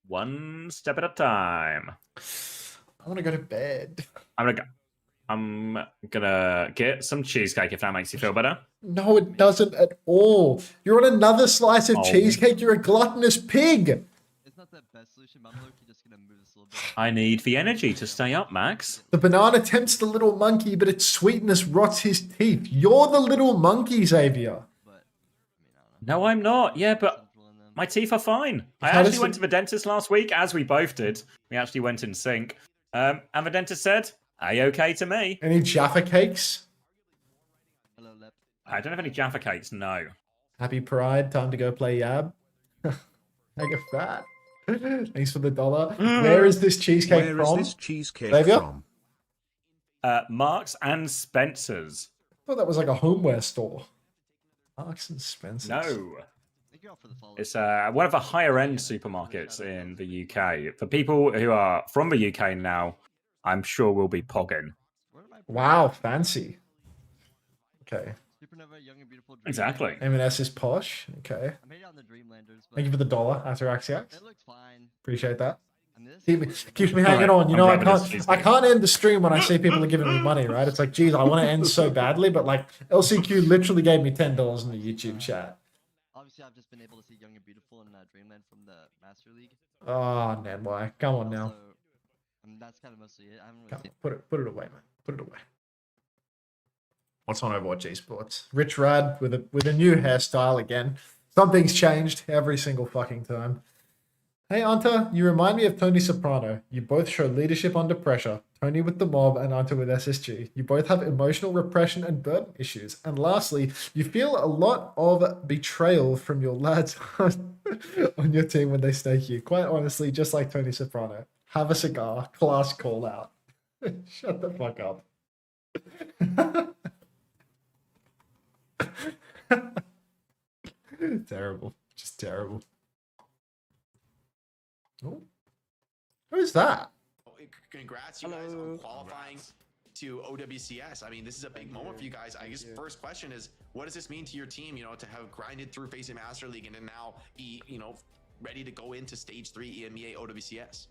One step at a time. I want to go to bed. I'm gonna go. I'm gonna get some cheesecake if that makes you feel better. No, it doesn't at all. You're on another slice of Oh. cheesecake. You're a gluttonous pig. It's not the best solution, but I'm literally just gonna move this a little bit. I need the energy to stay up, Max. The banana tempts the little monkey, but its sweetness rots his teeth. You're the little monkey, Xavier. No, I'm not. Yeah, but my teeth are fine. I How does actually went to the dentist last week, as we both did. We actually went in sync. And the dentist said, A-okay to me. Any Jaffa cakes? I don't have any Jaffa cakes, no. Happy Pride. Time to go play Yab. Mega fat. Thanks for the $1. Where is this cheesecake Where from? is this cheesecake Xavier? from? Marks and Spencer's. I thought that was like a homeware store. Marks and Spencer's. No. It's one of the higher end supermarkets in the UK. For people who are from the UK now, I'm sure we'll be pogging. Wow, fancy. Okay. Exactly. M&S is posh. Okay. I made it on the Dreamlanders. Thank you for the $1 after OWCS. It looks fine. Appreciate that. And this Keeps me hanging on. You I'm know, I grabbing this can't end the stream when I see people are giving me money, right? It's like, geez, I want to end so badly, but like LCQ literally gave me $10 in the YouTube chat. Obviously, I've just been able to see Young and Beautiful in Dreamland from the Master League. Oh, Ned, why? Come on now. That's kind of mostly it. I haven't really Come seen on, put it away, man. Put it away. What's on Overwatch esports? Rich Rad with a new hairstyle again. Something's changed every single fucking time. Hey, Anta, you remind me of Tony Soprano. You both show leadership under pressure. Tony with the mob and Anta with SSG. You both have emotional repression and burden issues. And lastly, you feel a lot of betrayal from your lads on your team when they stake you. Quite honestly, just like Tony Soprano. Have a cigar. Class call out. Shut the fuck up. Terrible. Just terrible. Oh. Who's that? Congrats, you guys, on qualifying to OWCS. I mean, this is a big moment for you guys. I guess first question is, what does this mean to your team, you know, to have grinded through facing Master League and then now be, you know, ready to go into Stage 3 EMEA OWCS?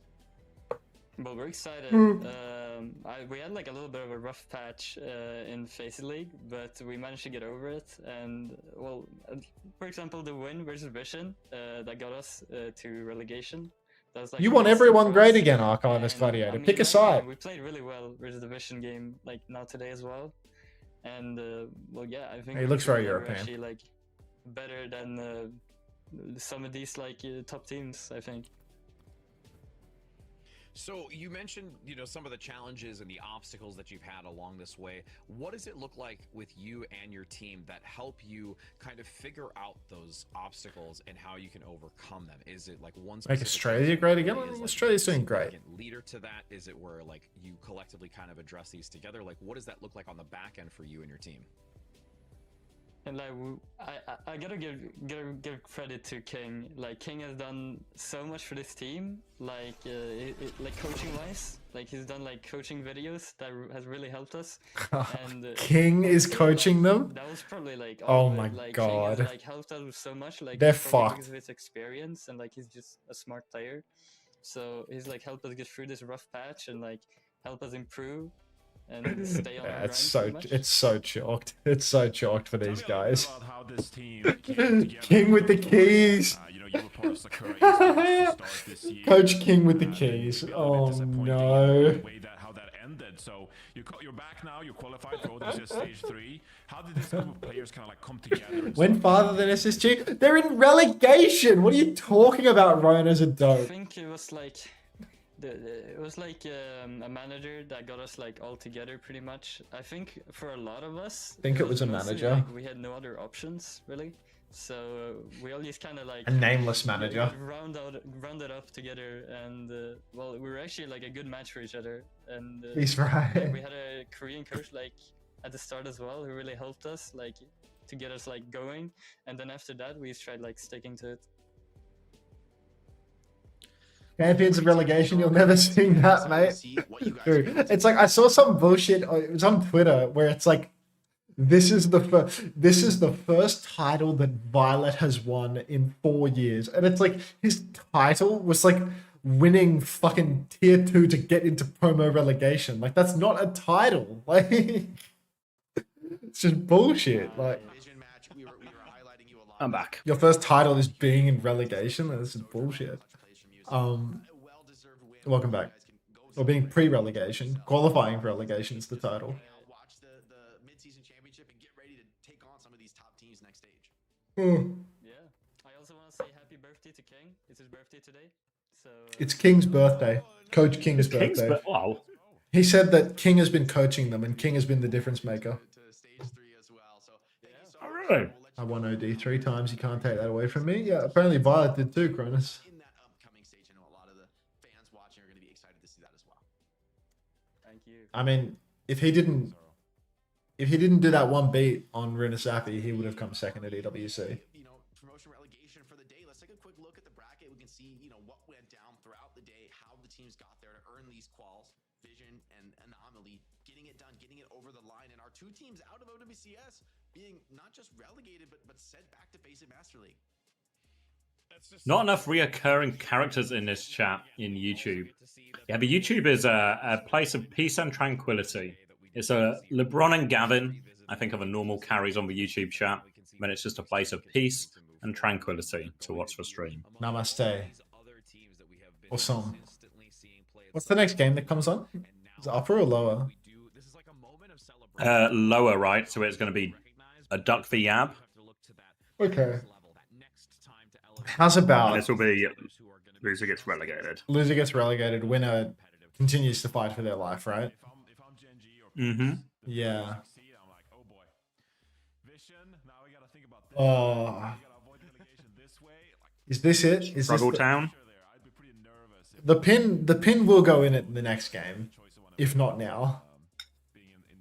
Well, we're excited. We had like a little bit of a rough patch in Face League, but we managed to get over it. And well, for example, the win versus Vision that got us to relegation. That was, like, You want really everyone for great us. again, Archivist And, Gladiator. I mean, Pick a like, side. We played really well versus the Vision game, like now today as well. And well, yeah, I think He looks very we're European. actually like better than some of these like top teams, I think. So you mentioned, you know, some of the challenges and the obstacles that you've had along this way. What does it look like with you and your team that help you kind of figure out those obstacles and how you can overcome them? Is it like one Make specific Australia great again? is, like, Australia's doing great. significant leader to that? Is it where like you collectively kind of address these together? Like, what does that look like on the back end for you and your team? And like I gotta give credit to King. Like King has done so much for this team. Like like coaching wise, like he's done like coaching videos that has really helped us. And King is coaching them? That was probably like Oh all of it. my like, God. King has, like helped us so much. Like They're probably because fucked. of his experience and like he's just a smart player. So he's like helped us get through this rough patch and like help us improve. And stay on Yeah, the it's grind so pretty much. it's so chalked. It's so chalked for these guys. How this team came together. King with the keys. You know, you were part of Sakura Esports to start this year. Coach King with the keys. Oh no. The way that how that ended. So you're back now. You're qualified for OWCS Stage 3. How did this group of players kind of like come together? When farther than SSG? They're in relegation. What are you talking about, Ryan, as a I dope? think it was like it was like a manager that got us like all together pretty much. I think for a lot of us, I think it was a mostly, manager. like, we had no other options really, so we all just kind of like A nameless manager. rounded up together, and well, we were actually like a good match for each other. And He's right. like, we had a Korean coach like at the start as well who really helped us like to get us like going, and then after that we tried like sticking to it. Champions of relegation, you'll never see that, mate. Dude, it's like I saw some bullshit. It was on Twitter where it's like, this is the first title that Violet has won in 4 years, and it's like his title was like winning fucking tier 2 to get into promo relegation. Like, that's not a title. Like, it's just bullshit. Like, I'm back. your first title is being in relegation. This is bullshit. Welcome back. Or being pre-relegation, qualifying for relegation is the title. Watch the mid-season championship and get ready to take on some of these top teams next stage. Yeah. I also want to say happy birthday to King. It's his birthday today. So It's King's birthday. Coach King's birthday. Wow. He said that King has been coaching them and King has been the difference maker. Oh, really? I won OD 3 times. You can't take that away from me. Yeah, apparently Violet did too, Cronus. In that upcoming stage, I know a lot of the fans watching are going to be excited to see that as well. thank you. I mean, if he didn't do that one beat on Runasapi, he would have come second at EWC. You know, promotion relegation for the day. Let's take a quick look at the bracket. We can see, you know, what went down throughout the day, how the teams got there to earn these quals. Vision and Anomaly getting it done, getting it over the line, and our two teams out of OWCS being not just relegated but sent back to face it Master League. Not enough reoccurring characters in this chat in YouTube. Yeah, but YouTube is a place of peace and tranquility. It's a LeBron and Gavin, I think, of a normal carries on the YouTube chat. But it's just a place of peace and tranquility to watch the stream. Namaste. Awesome. What's the next game that comes on? Is it upper or lower? Lower, right? So it's going to be a Duck v Yab. Okay. How's about... And this will be loser gets relegated. Loser gets relegated, winner continues to fight for their life, right? Mm-hmm. Yeah. Oh. Is this it? Is Struggle this Town? the pin will go in it in the next game, if not now.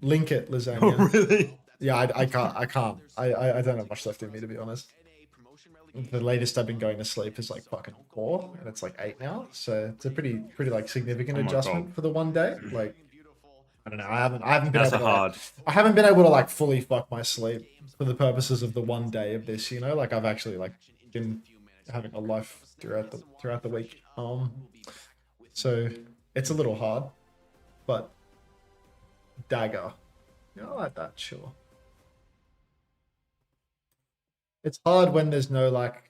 Link it, lasagna. Oh, really? Yeah, I can't. I don't have much left in me, to be honest. The latest I've been going to sleep is like fucking 4, and it's like 8 now. So it's a pretty like significant adjustment for the one day. Like, I don't know. I haven't been That's able to, hard. I haven't been able to like fully fuck my sleep for the purposes of the one day of this. You know, like I've actually like been having a life throughout the week. So it's a little hard, but dagger. Yeah, I like that. Sure. It's hard when there's no like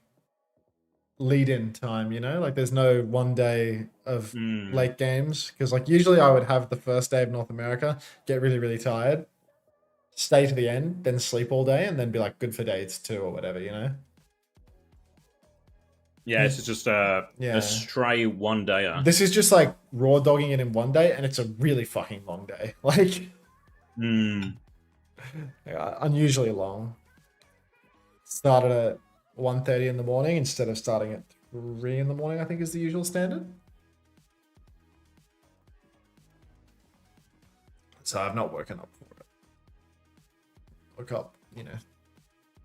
lead-in time, you know, like there's no one day of late games, because like usually I would have the first day of North America, get really tired, stay to the end, then sleep all day, and then be like good for days 2 or whatever, you know. Yeah, it's just a stray one dayer. This is just like raw dogging it in one day, and it's a really fucking long day, like unusually long. Started at 1:30 in the morning instead of starting at 3 in the morning, I think is the usual standard. So I've not woken up for it. Woke up, you know,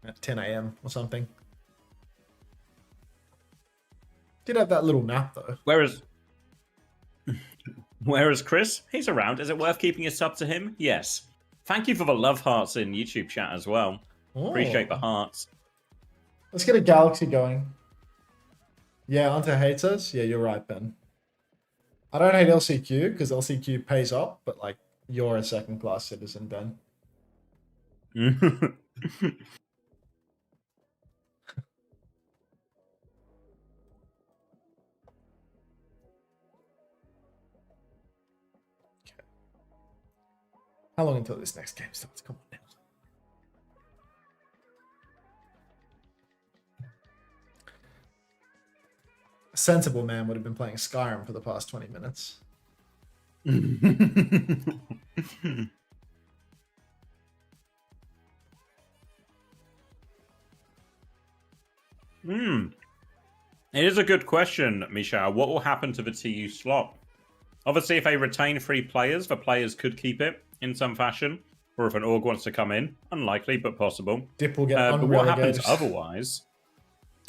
at 10 a.m. or something. Did have that little nap though. Whereas Chris, he's around. Is it worth keeping a sub to him? Yes. Thank you for the love hearts in YouTube chat as well. Appreciate the hearts. Let's get a galaxy going. Yeah, Hunter hates us. Yeah, you're right, Ben. I don't hate LCQ because LCQ pays up, but like you're a second-class citizen, Ben. How long until this next game starts? Come on now. A sensible man would have been playing Skyrim for the past 20 minutes. It is a good question, Michelle. What will happen to the TU slot? Obviously, if they retain 3 players, the players could keep it in some fashion. Or if an org wants to come in, unlikely, but possible. Dip will get but what happens otherwise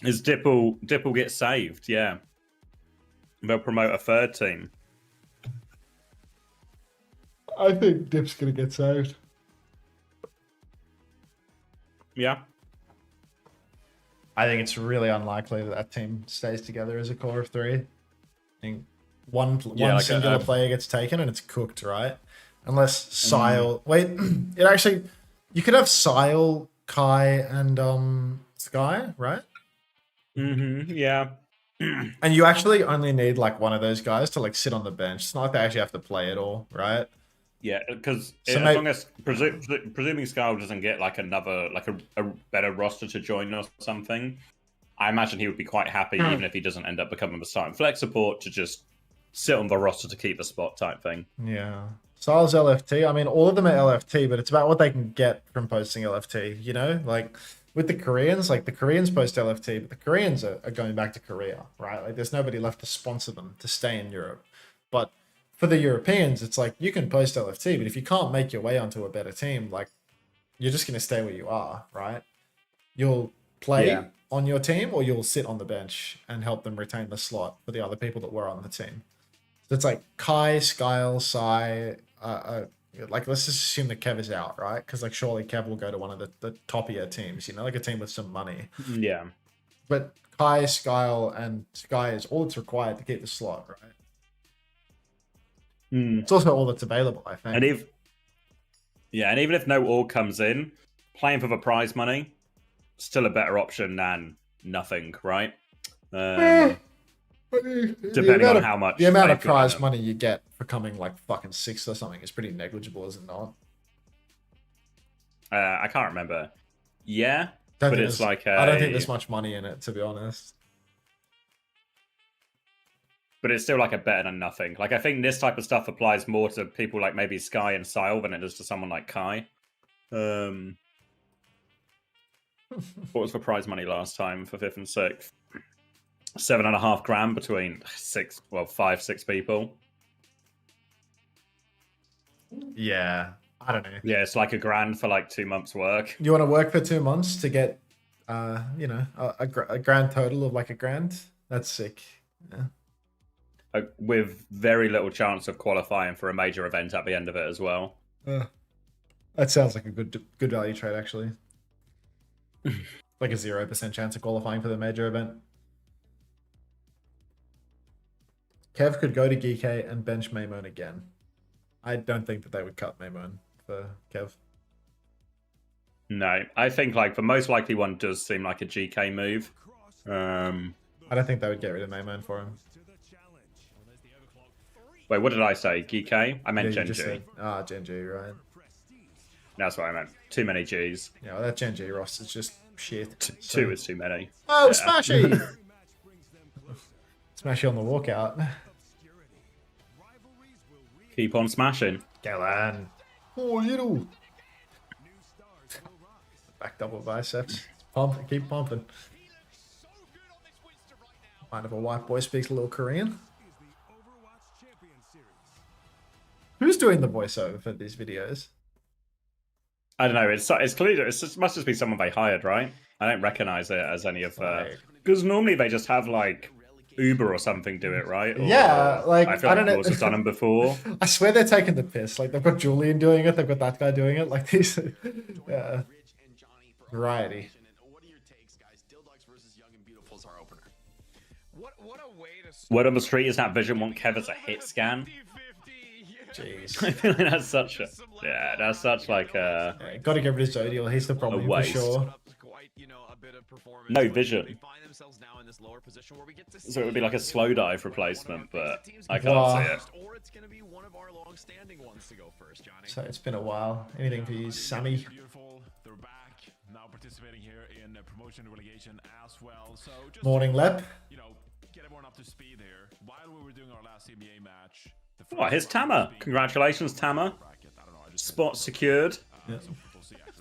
is Dip will get saved, yeah. They'll promote a 3rd team. I think Dip's going to get saved. Yeah. I think it's really unlikely that that team stays together as a core of 3. And one like singular player gets taken and it's cooked, right? Unless Sile... Wait, it actually... You could have Sile, Kai, and Sky, right? Yeah. And you actually only need like one of those guys to like sit on the bench. It's not like they actually have to play at all, right? Yeah, because So as long as presuming Sky doesn't get like another a better roster to join or something, I imagine he would be quite happy even if he doesn't end up becoming a starting flex support to just sit on the roster to keep a spot type thing. Yeah. Sile's LFT. I mean, all of them are LFT, but it's about what they can get from posting LFT, you know? Like, with the Koreans, like, the Koreans post LFT, but the Koreans are going back to Korea, right? Like, there's nobody left to sponsor them to stay in Europe. But for the Europeans, it's like, you can post LFT, but if you can't make your way onto a better team, like, you're just going to stay where you are, right? You'll play on your team, or you'll sit on the bench and help them retain the slot for the other people that were on the team. So it's like Kai, Skyle, Sai, like let's just assume that Kev is out, right? Because like surely Kev will go to one of the top-tier teams, you know, like a team with some money. Yeah. But Kai, Skyle, and Sky is all that's required to keep the slot, right? It's also all that's available, I think. And even if no org comes in, playing for the prize money, still a better option than nothing, right? Depending on how much. The amount of prize money you get for coming like fucking 6th or something is pretty negligible, is it not? I can't remember. Yeah, I but it's like I don't think there's much money in it, to be honest. But it's still like a better than nothing. Like I think this type of stuff applies more to people like maybe Sky and Sile than it does to someone like Kai. What was the prize money last time for 5th and 6th? 7.5 grand between 5, 6 people. Yeah, I don't know. Yeah, it's like $1 grand for like 2 months' work. You want to work for 2 months to get, you know, a grand total of like $1 grand? That's sick. Yeah. With very little chance of qualifying for a major event at the end of it as well. That sounds like a good value trade, actually. Like a 0% chance of qualifying for the major event. Kev could go to Geekay and bench Maymon again. I don't think that they would cut Maymon for Kev. No, I think like the most likely one does seem like a GK move. I don't think they would get rid of Maymon for him. Wait, what did I say? GK? I meant Gen G. Gen G, right. That's what I meant. Too many Gs. Yeah, well, that Gen G roster is just shit. Two is too many. Oh, yeah. Smashy! Smashy on the walkout. Keep on smashing. Go on. Oh, little. Back double biceps. Pump, keep pumping. Mind if a white boy speaks a little Korean? Who's doing the voiceover for these videos? I don't know. It's clear. It must just be someone they hired, right? I don't recognize it as any of because normally they just have like Uber or something do it, right? Or, yeah, like I feel I like don't know. has done them before. I swear they're taking the piss. Like they've got Julian doing it. They've got that guy doing it. Like these, variety. Word on the street is that Vision want Kev as a hit scan. Jeez. I feel like that's such a that's such like a got to get rid of Zodiel. He's the problem for sure. No Vision. So it would be like a slow dive replacement, but I can't see it. So it's been a while. Anything for you, Sammy? They're back now, participating here in promotion relegation as well. So just Morning, Lep. You know, get everyone up to speed here. While we were doing our last CBA match. Oh, here's Tama. Congratulations, Tama. Spot secured. Yeah.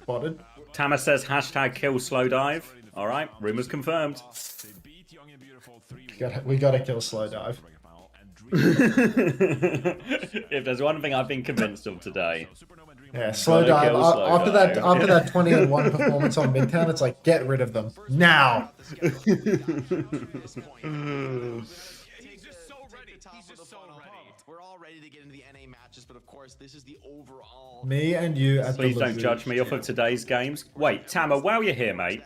Spotted. Tama says hashtag kill slow dive. All right, rumors confirmed. We gotta kill slow dive. If there's one thing I've been convinced of today. Yeah, slow dive. After that 20-1 performance on Midtown, it's like get rid of them now. We're all ready to get into the NA matches, but of course, this is the overall. Me and you at Please don't judge me off of today's games. Wait, Tama, while you're here, mate,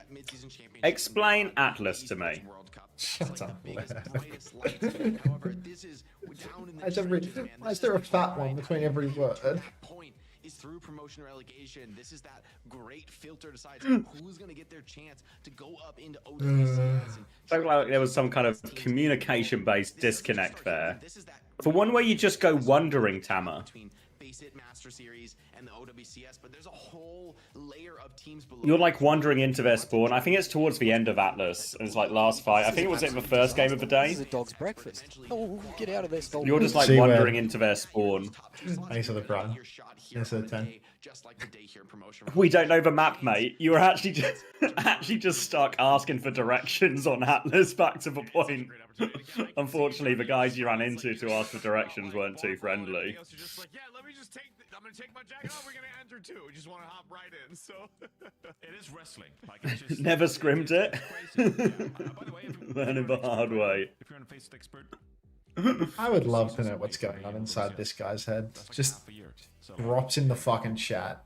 explain Atlas to me. Shut up. Why is there a fat one between every word? Is through promotion relegation. This is that great filter to decide who's going to get their chance to go up into OWCS. So like there was some kind of communication-based disconnect there. For one where you just go wondering, Tama. Face It Master Series and the OWCS, but there's a whole layer of teams below. You're like wandering into their spawn. I think it's towards the end of Atlas. It's like last fight. I think it was in the first game of the day. This is a dog's breakfast. Oh, get out of there, Stolp. You're just like wandering into their spawn. Thanks for the prime. Yes, 10. We don't know the map, mate. You were actually just stuck asking for directions on Atlas back to the point. Unfortunately, the guys you ran into to ask for directions weren't too friendly. I'm gonna take my jacket off. We're gonna enter too. We just want to hop right in. So it is wrestling. Like it's just, never scrimmed it. Learning the hard way. If you're an face expert, I would love to know what's going on inside this guy's head. Just drops in the fucking chat.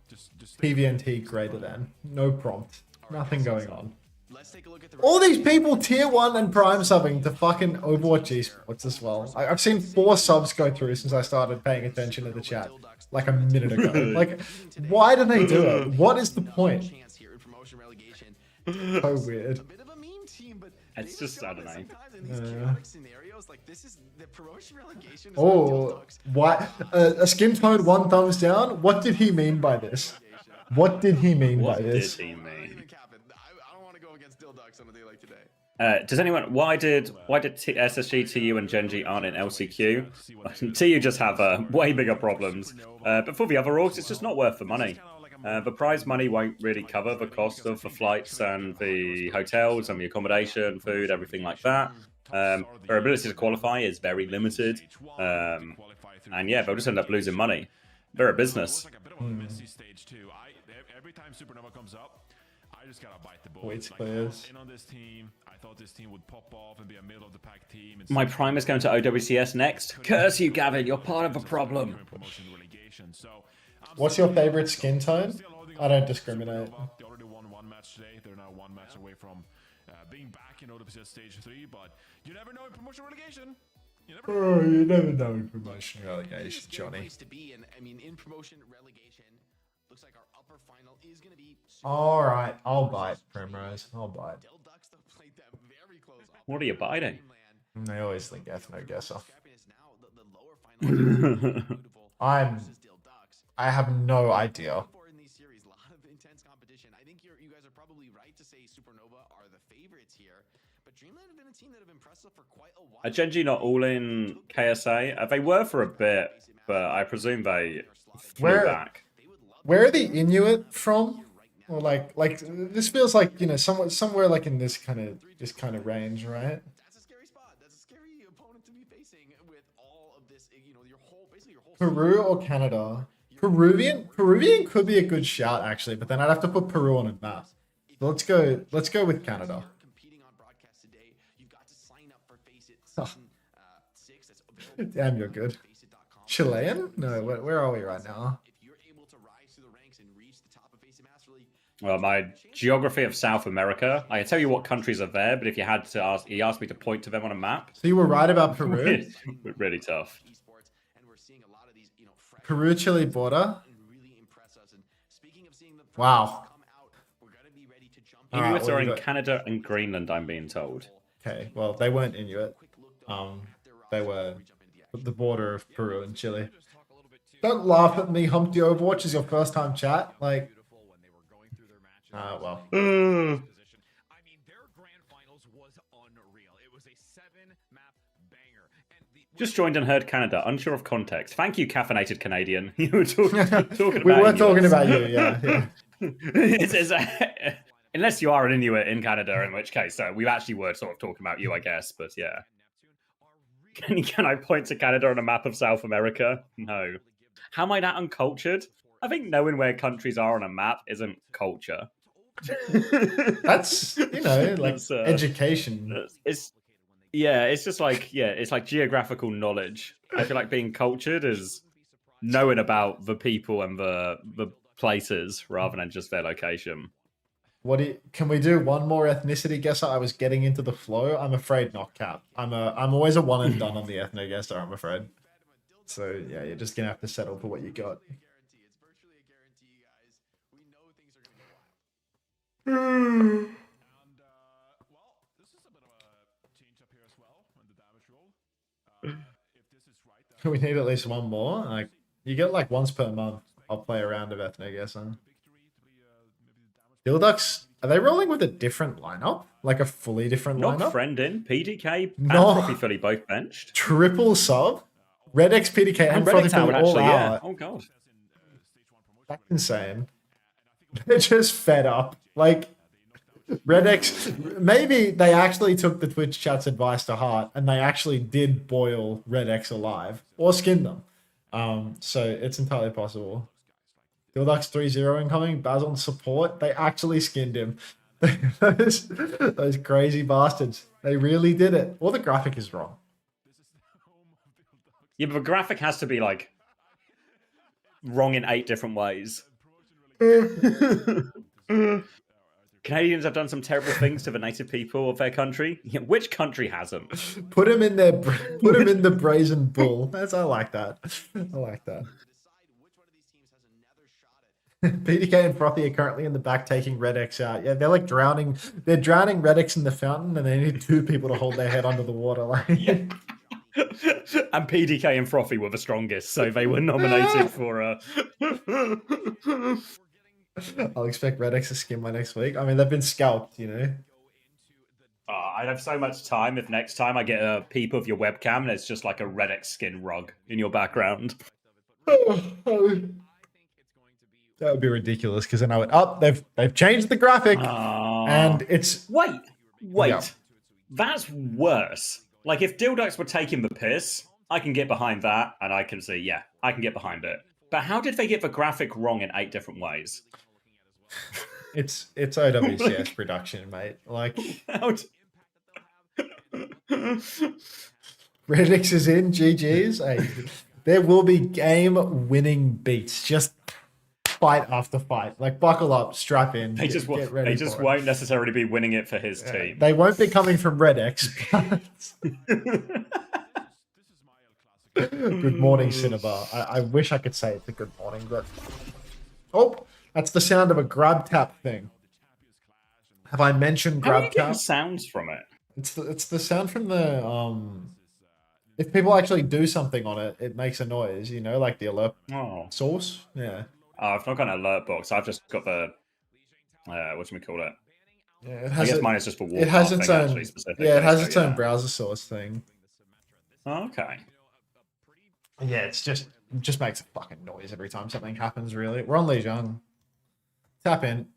PVNT greater than. No prompt. Nothing going on. All these people tier 1 and prime subbing to fucking Overwatch esports as well. I've seen 4 subs go through since I started paying attention to the chat. Like a minute ago. Like, why do they do it? What is the point? So weird. It's just, I don't know. Oh, what? A skin tone 1 thumbs down? What did he mean by this? What did he mean by this? What did he mean? Does anyone? Why did SSG, TU, and Genji aren't in LCQ? TU just have way bigger problems. But for the other orgs, it's just not worth the money. The prize money won't really cover the cost of the flights and the hotels and the accommodation, food, everything like that. Their ability to qualify is very limited. And yeah, they'll just end up losing money. They're a business. Every time Supernova comes up, I just gotta bite the bullet. Wait, players. In on this team. I thought this team would pop off and be a middle of the pack team. My prime is going to OWCS next. Curse you, Gavin. You're part of the problem. What's your favorite skin tone? I don't discriminate. They already won 1 match today. They're now 1 match away from being back in OWCS stage 3. But you never know in promotion relegation. You never know in promotion relegation, Johnny. All right, I'll bite, Primrose. I'll bite. What are you biting? They always think F no guesser. I have no idea. I think you guys are probably right to say Supernova are the favorites here, but Dreamland have been a team that have impressed us for quite a while. Are Genji not all in KSA? They were for a bit, but I presume they flew back. Where are the Inuit from? Or like this feels like, you know, somewhere like in this kind of range, right? That's a scary spot. That's a scary opponent to be facing with all of this, you know, basically your whole Peru or Canada? Peruvian could be a good shout actually, but then I'd have to put Peru on a map. So let's go with Canada. Damn, you're good. Chilean? No, where are we right now? Well, my geography of South America, I can tell you what countries are there, but if you had to ask, he asked me to point to them on a map. So you were right about Peru? Really tough. Peru-Chile border? Wow. Inuits are in Canada and Greenland, I'm being told. Okay, well, they weren't Inuit. They were the border of Peru and Chile. Don't laugh at me, Humpty Overwatch is your first time chat. Like, well. I mean, their grand finals was unreal. It was a 7-map banger. Just joined and heard Canada, unsure of context. Thank you, caffeinated Canadian. You were talking about we were talking about you, yeah. Unless you are an Inuit in Canada, in which case, we actually were sort of talking about you, I guess, but yeah. Can I point to Canada on a map of South America? No. How am I that uncultured? I think knowing where countries are on a map isn't culture. That's, you know, like education. It's just like, it's like geographical knowledge. I feel like being cultured is knowing about the people and the places rather than just their location. Can we do one more ethnicity guesser? I was getting into the flow. I'm afraid not, Cap. I'm always a one and done on the ethno guesser, I'm afraid. So yeah, you're just gonna have to settle for what you got. We need at least one more. Like you get like once per month. I'll play a round of ethno guessing. Dilducks, are they rolling with a different lineup? Like a fully different lineup? Not friend in, PDK, and No. Frothy Philly both benched. Triple sub? Red X, PDK, and Frothy Relegation Philly would all actually, yeah. out. Oh god. That's insane. They're just fed up. Like, Red X, maybe they actually took the Twitch chat's advice to heart and they actually did boil Red X alive or skin them. So it's entirely possible. Dilduck's 3-0 incoming. Basil support. They actually skinned him. those crazy bastards. They really did it. Or the graphic is wrong. Yeah, but the graphic has to be like wrong in 8 different ways. Canadians have done some terrible things to the native people of their country. Yeah, which country hasn't? Put him in the brazen bull. I like that. I like that. PDK and Frothy are currently in the back taking Red X out. Yeah, they're like drowning. They're drowning Red X in the fountain, and they need 2 people to hold their head under the water. Like, And PDK and Frothy were the strongest, so they were nominated for a. I'll expect Red X to skin by next week. I mean, they've been scalped, you know. I'd have so much time if next time I get a peep of your webcam and it's just like a Red X skin rug in your background. That would be ridiculous because then I would they've changed the graphic and it's wait. Yeah. That's worse. Like if Dilducks were taking the piss, I can get behind that and I can see, yeah, I can get behind it. But how did they get the graphic wrong in 8 different ways? It's OWCS production, mate. Like Redix is in, GG's. Hey, there will be game-winning beats. Just fight after fight. Like buckle up, strap in. They just won't necessarily be winning it for his team. They won't be coming from Red X. Good morning, Cinnabar. I wish I could say it's a good morning, but oh, that's the sound of a grab tap thing. Have I mentioned How are you grab getting tap? sounds from it? It's the sound from the if people actually do something on it, it makes a noise. You know, like the alert source. Yeah. I've not got an alert box. I've just got the what do we call it? Yeah, it I has guess mine is just for it has its own specifically. yeah, it has so, its own browser source thing. Okay. Yeah, it just makes a fucking noise every time something happens. Really, we're on Lijiang. Tap in.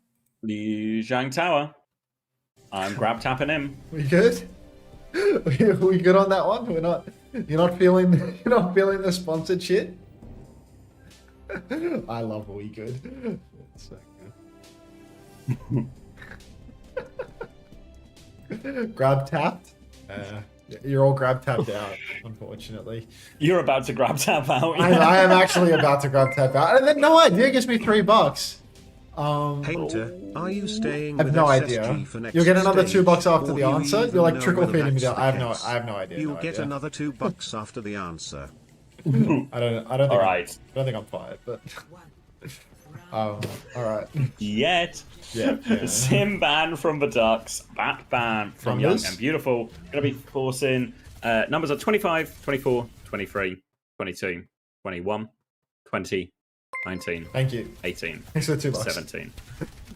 Lijiang Tower. I'm grab tapping him. We good? We good on that one? We're not. You're not feeling the sponsored shit. I love we good. It's so good. Grab tapped. You're all grab tapped out, unfortunately. You're about to grab tap out. I am actually about to grab tap out, and then no idea gives me $3. Painter, are you staying I have with no SSG idea. for next You'll get another stage, $2 after or the you answer. even You're like know trickle whether feeding me that's down. the I case? have no idea. You'll no get idea. another $2 after the answer. I don't think. All right. I don't think I'm fired, but. All right. Yet. Yeah. Sim ban from the Ducks. Bat ban from Numbers? Young and Beautiful. Gonna be forcing numbers are 25, 24, 23, 22, 21, 20, 19. Thank you. 18. Thanks for the $2. 17.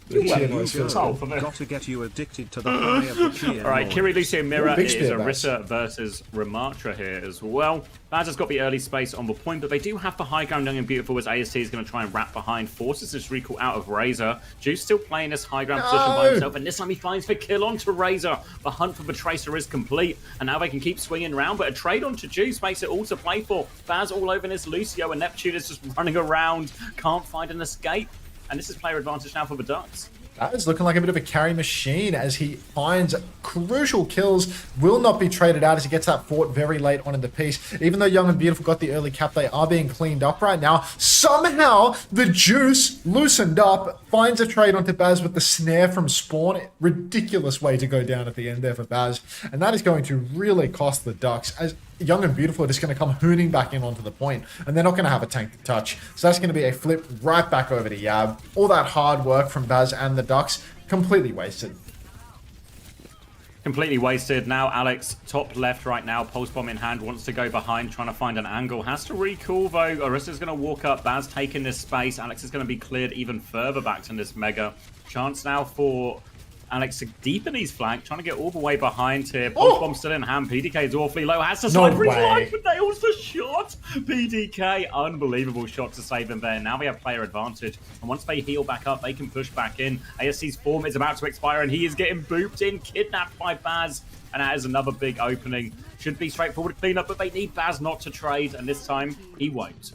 Here Well, you noise feels go. cold for me. Got to get you addicted to the high of the cheer All right, noise. Kiri, Lucio, Mira. Ooh, big It is spear bash. Arissa versus Ramatra here as well. Badger's got the early space on the point, but they do have the high ground. Young and Beautiful as AST is going to try and wrap behind. Forces this recall out of Razor. Juice still playing this high ground position by himself, and this time he finds the kill onto Razor. The hunt for the Tracer is complete, and now they can keep swinging around, but a trade onto Juice makes it all to play for. Baz all over this Lucio, and Neptune is just running around, can't find an escape. And this is player advantage now for the Ducks. That is looking like a bit of a carry machine as he finds crucial kills. Will not be traded out as he gets that fort very late on in the piece. Even though Young and Beautiful got the early cap, they are being cleaned up right now. Somehow, the Juice loosened up, finds a trade onto Baz with the snare from Spawn. Ridiculous way to go down at the end there for Baz. And that is going to really cost the Ducks as Young and Beautiful are just going to come hooning back in onto the point, and they're not going to have a tank to touch. So that's going to be a flip right back over to Yab. All that hard work from Baz and the Ducks, completely wasted. Completely wasted. Now Alex, top left right now, pulse bomb in hand, wants to go behind, trying to find an angle. Has to recall though. Orisa's going to walk up. Baz taking this space. Alex is going to be cleared even further back to this Mega. Chance now for Alex to deepen his flank, trying to get all the way behind here. Pulse bomb still in hand. PDK is awfully low. Has to slide for his life, but nails the shot. PDK, unbelievable shot to save him there. Now we have player advantage. And once they heal back up, they can push back in. ASC's form is about to expire, and he is getting booped in, kidnapped by Baz. And that is another big opening. Should be straightforward cleanup, but they need Baz not to trade, and this time he won't.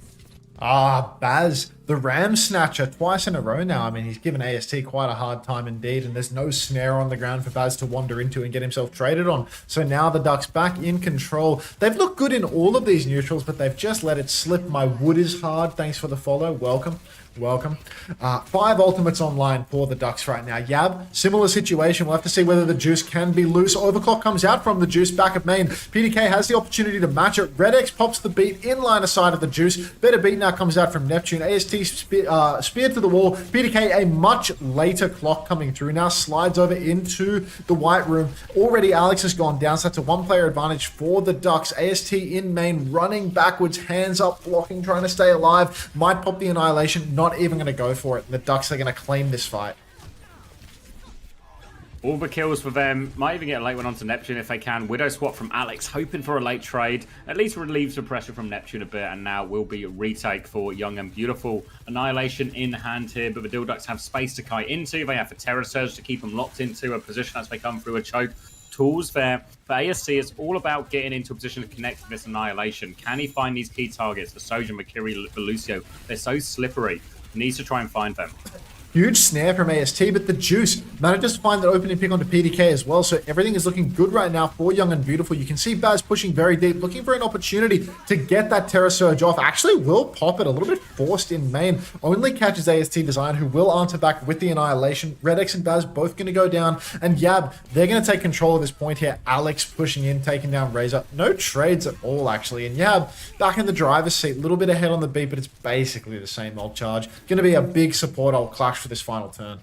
Baz, the Ram Snatcher, twice in a row now. I mean, he's given AST quite a hard time indeed, and there's no snare on the ground for Baz to wander into and get himself traded on. So now the Ducks back in control. They've looked good in all of these neutrals, but they've just let it slip. My wood is hard. Thanks for the follow. Welcome. 5 ultimates online for the Ducks right now. Yab, similar situation. We'll have to see whether the Juice can be loose. Overclock comes out from the Juice back at main. PDK has the opportunity to match it. Red X pops the beat in line of sight of the Juice. Better beat now comes out from Neptune. AST spear to the wall. PDK, a much later clock coming through now, slides over into the White Room. Already Alex has gone down, so that's a 1-player advantage for the Ducks. AST in main, running backwards, hands up, blocking, trying to stay alive. Might pop the Annihilation, not even going to go for it. The Ducks are going to claim this fight. All the kills for them. Might even get a late one onto Neptune if they can. Widow swap from Alex, hoping for a late trade. At least relieves the pressure from Neptune a bit, and now will be a retake for Young and Beautiful. Annihilation in hand here, but the Dill Ducks have space to kite into. They have a Terror Surge to keep them locked into a position as they come through a choke. Tools there. For ASC, it's all about getting into a position to connect with this Annihilation. Can he find these key targets? The Soja, Mercury, the Lucio. They're so slippery. Needs to try and find them. Huge snare from AST, but the Juice manages to find the opening pick onto PDK as well, so everything is looking good right now for Young and Beautiful. You can see Baz pushing very deep, looking for an opportunity to get that Terror Surge off. Actually will pop it, a little bit forced in main. Only catches AST Design, who will answer back with the Annihilation. Red X and Baz both going to go down, and Yab, they're going to take control of this point here. Alex pushing in, taking down Razor. No trades at all, actually, and Yab back in the driver's seat, a little bit ahead on the beat, but it's basically the same old charge. Going to be a big support ult clash for this final turn.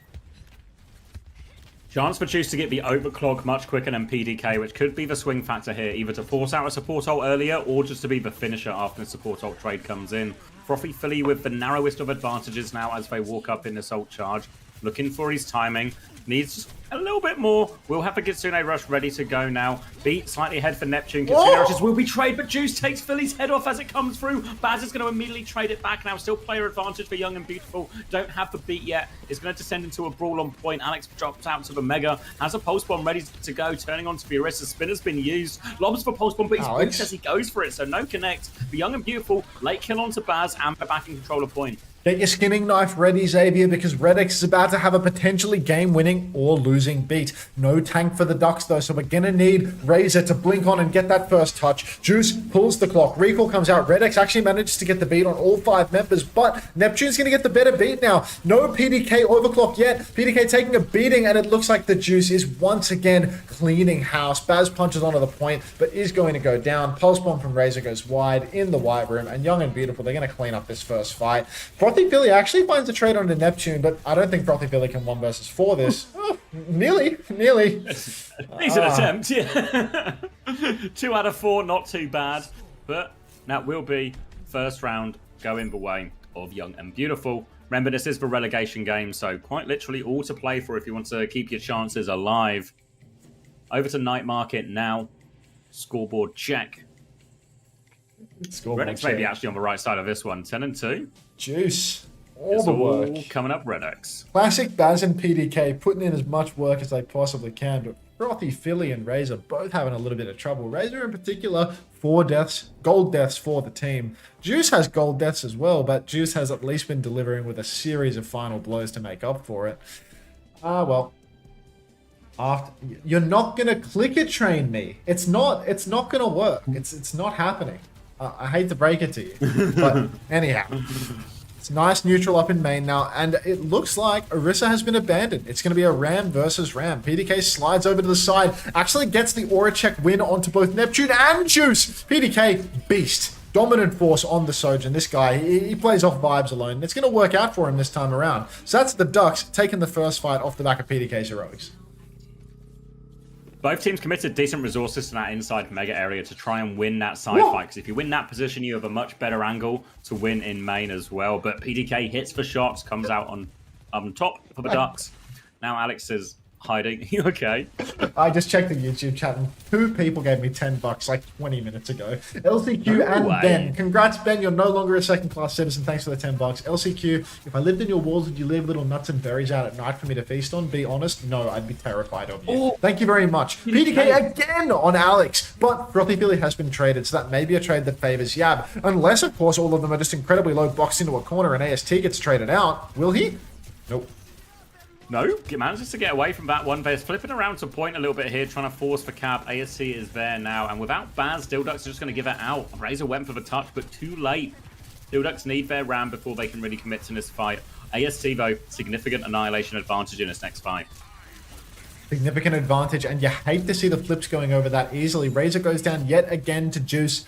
Chance for Juice to get the overclock much quicker than PDK, which could be the swing factor here, either to force out a support ult earlier or just to be the finisher after the support ult trade comes in. Frothy Philly with the narrowest of advantages now as they walk up in this ult charge. Looking for his timing. Needs just a little bit more. We'll have a Kitsune Rush ready to go now. Beat slightly ahead for Neptune. Kitsune Rushes will be trade, but Juice takes Philly's head off as it comes through. Baz is going to immediately trade it back now. Still player advantage for Young and Beautiful. Don't have the beat yet. It's going to descend into a brawl on point. Alex drops out to the Mega. Has a Pulse Bomb ready to go. Turning on to Orisa. Spinner's been used. Lobs for Pulse Bomb, but he's booped as he goes for it. So no connect. For Young and Beautiful, late kill onto Baz and they're back in control of point. Get your skinning knife ready, Xavier, because Red X is about to have a potentially game-winning or losing beat. No tank for the Ducks, though, so we're going to need Razor to blink on and get that first touch. Juice pulls the clock. Recall comes out. Red X actually manages to get the beat on all 5 members, but Neptune's going to get the better beat now. No PDK overclock yet. PDK taking a beating, and it looks like the Juice is once again cleaning house. Baz punches onto the point, but is going to go down. Pulse Bomb from Razor goes wide in the White Room, and Young and Beautiful, they're going to clean up this first fight. Frothy Philly actually finds a trade onto Neptune, but I don't think Frothy Philly can 1 versus 4 this. Nearly. Decent attempt, yeah. 2 out of 4, not too bad. But that will be first round going the way of Young and Beautiful. Remember, this is the relegation game, so quite literally all to play for if you want to keep your chances alive. Over to Night Market now. Scoreboard check. Redx may be actually on the right side of this one. 10-2. Juice. All the work coming up, Redx. Classic Baz and PDK putting in as much work as they possibly can, but Frothy Philly and Razor both having a little bit of trouble. Razor in particular, 4 deaths, gold deaths for the team. Juice has gold deaths as well, but Juice has at least been delivering with a series of final blows to make up for it. Ah, well. You're not gonna clicker train me. It's not gonna work. It's not happening. I hate to break it to you, but anyhow, it's nice neutral up in main now, and it looks like Orisa has been abandoned. It's gonna be a Ram versus Ram. PDK slides over to the side, actually gets the aura check win onto both Neptune and Juice. PDK beast. Dominant force on the Sojourn. This guy, he plays off vibes alone. It's going to work out for him this time around. So that's the Ducks taking the first fight off the back of PDK's heroics. Both teams committed decent resources to that inside mega area to try and win that side fight. Because if you win that position, you have a much better angle to win in main as well. But PDK hits for shots, comes out on top for the Ducks. Now Alex is hiding. You okay? I just checked the YouTube chat and 2 people gave me $10 like 20 minutes ago. LCQ and Ben. Congrats, Ben. You're no longer a second-class citizen. Thanks for the $10. LCQ, if I lived in your walls, would you leave little nuts and berries out at night for me to feast on? Be honest, no, I'd be terrified of you. Thank you very much. PDK again on Alex, but Frothy Philly has been traded, so that may be a trade that favors Yab. Unless, of course, all of them are just incredibly low boxed into a corner and AST gets traded out. Will he? Nope. No, manages to get away from that one. They're flipping around to point a little bit here, trying to force for cap. ASC is there now, and without Baz, Dildux is just going to give it out. Razor went for the touch, but too late. Dildux need their ram before they can really commit to this fight. ASC, though, significant annihilation advantage in this next fight. Significant advantage, and you hate to see the flips going over that easily. Razor goes down yet again to Juice.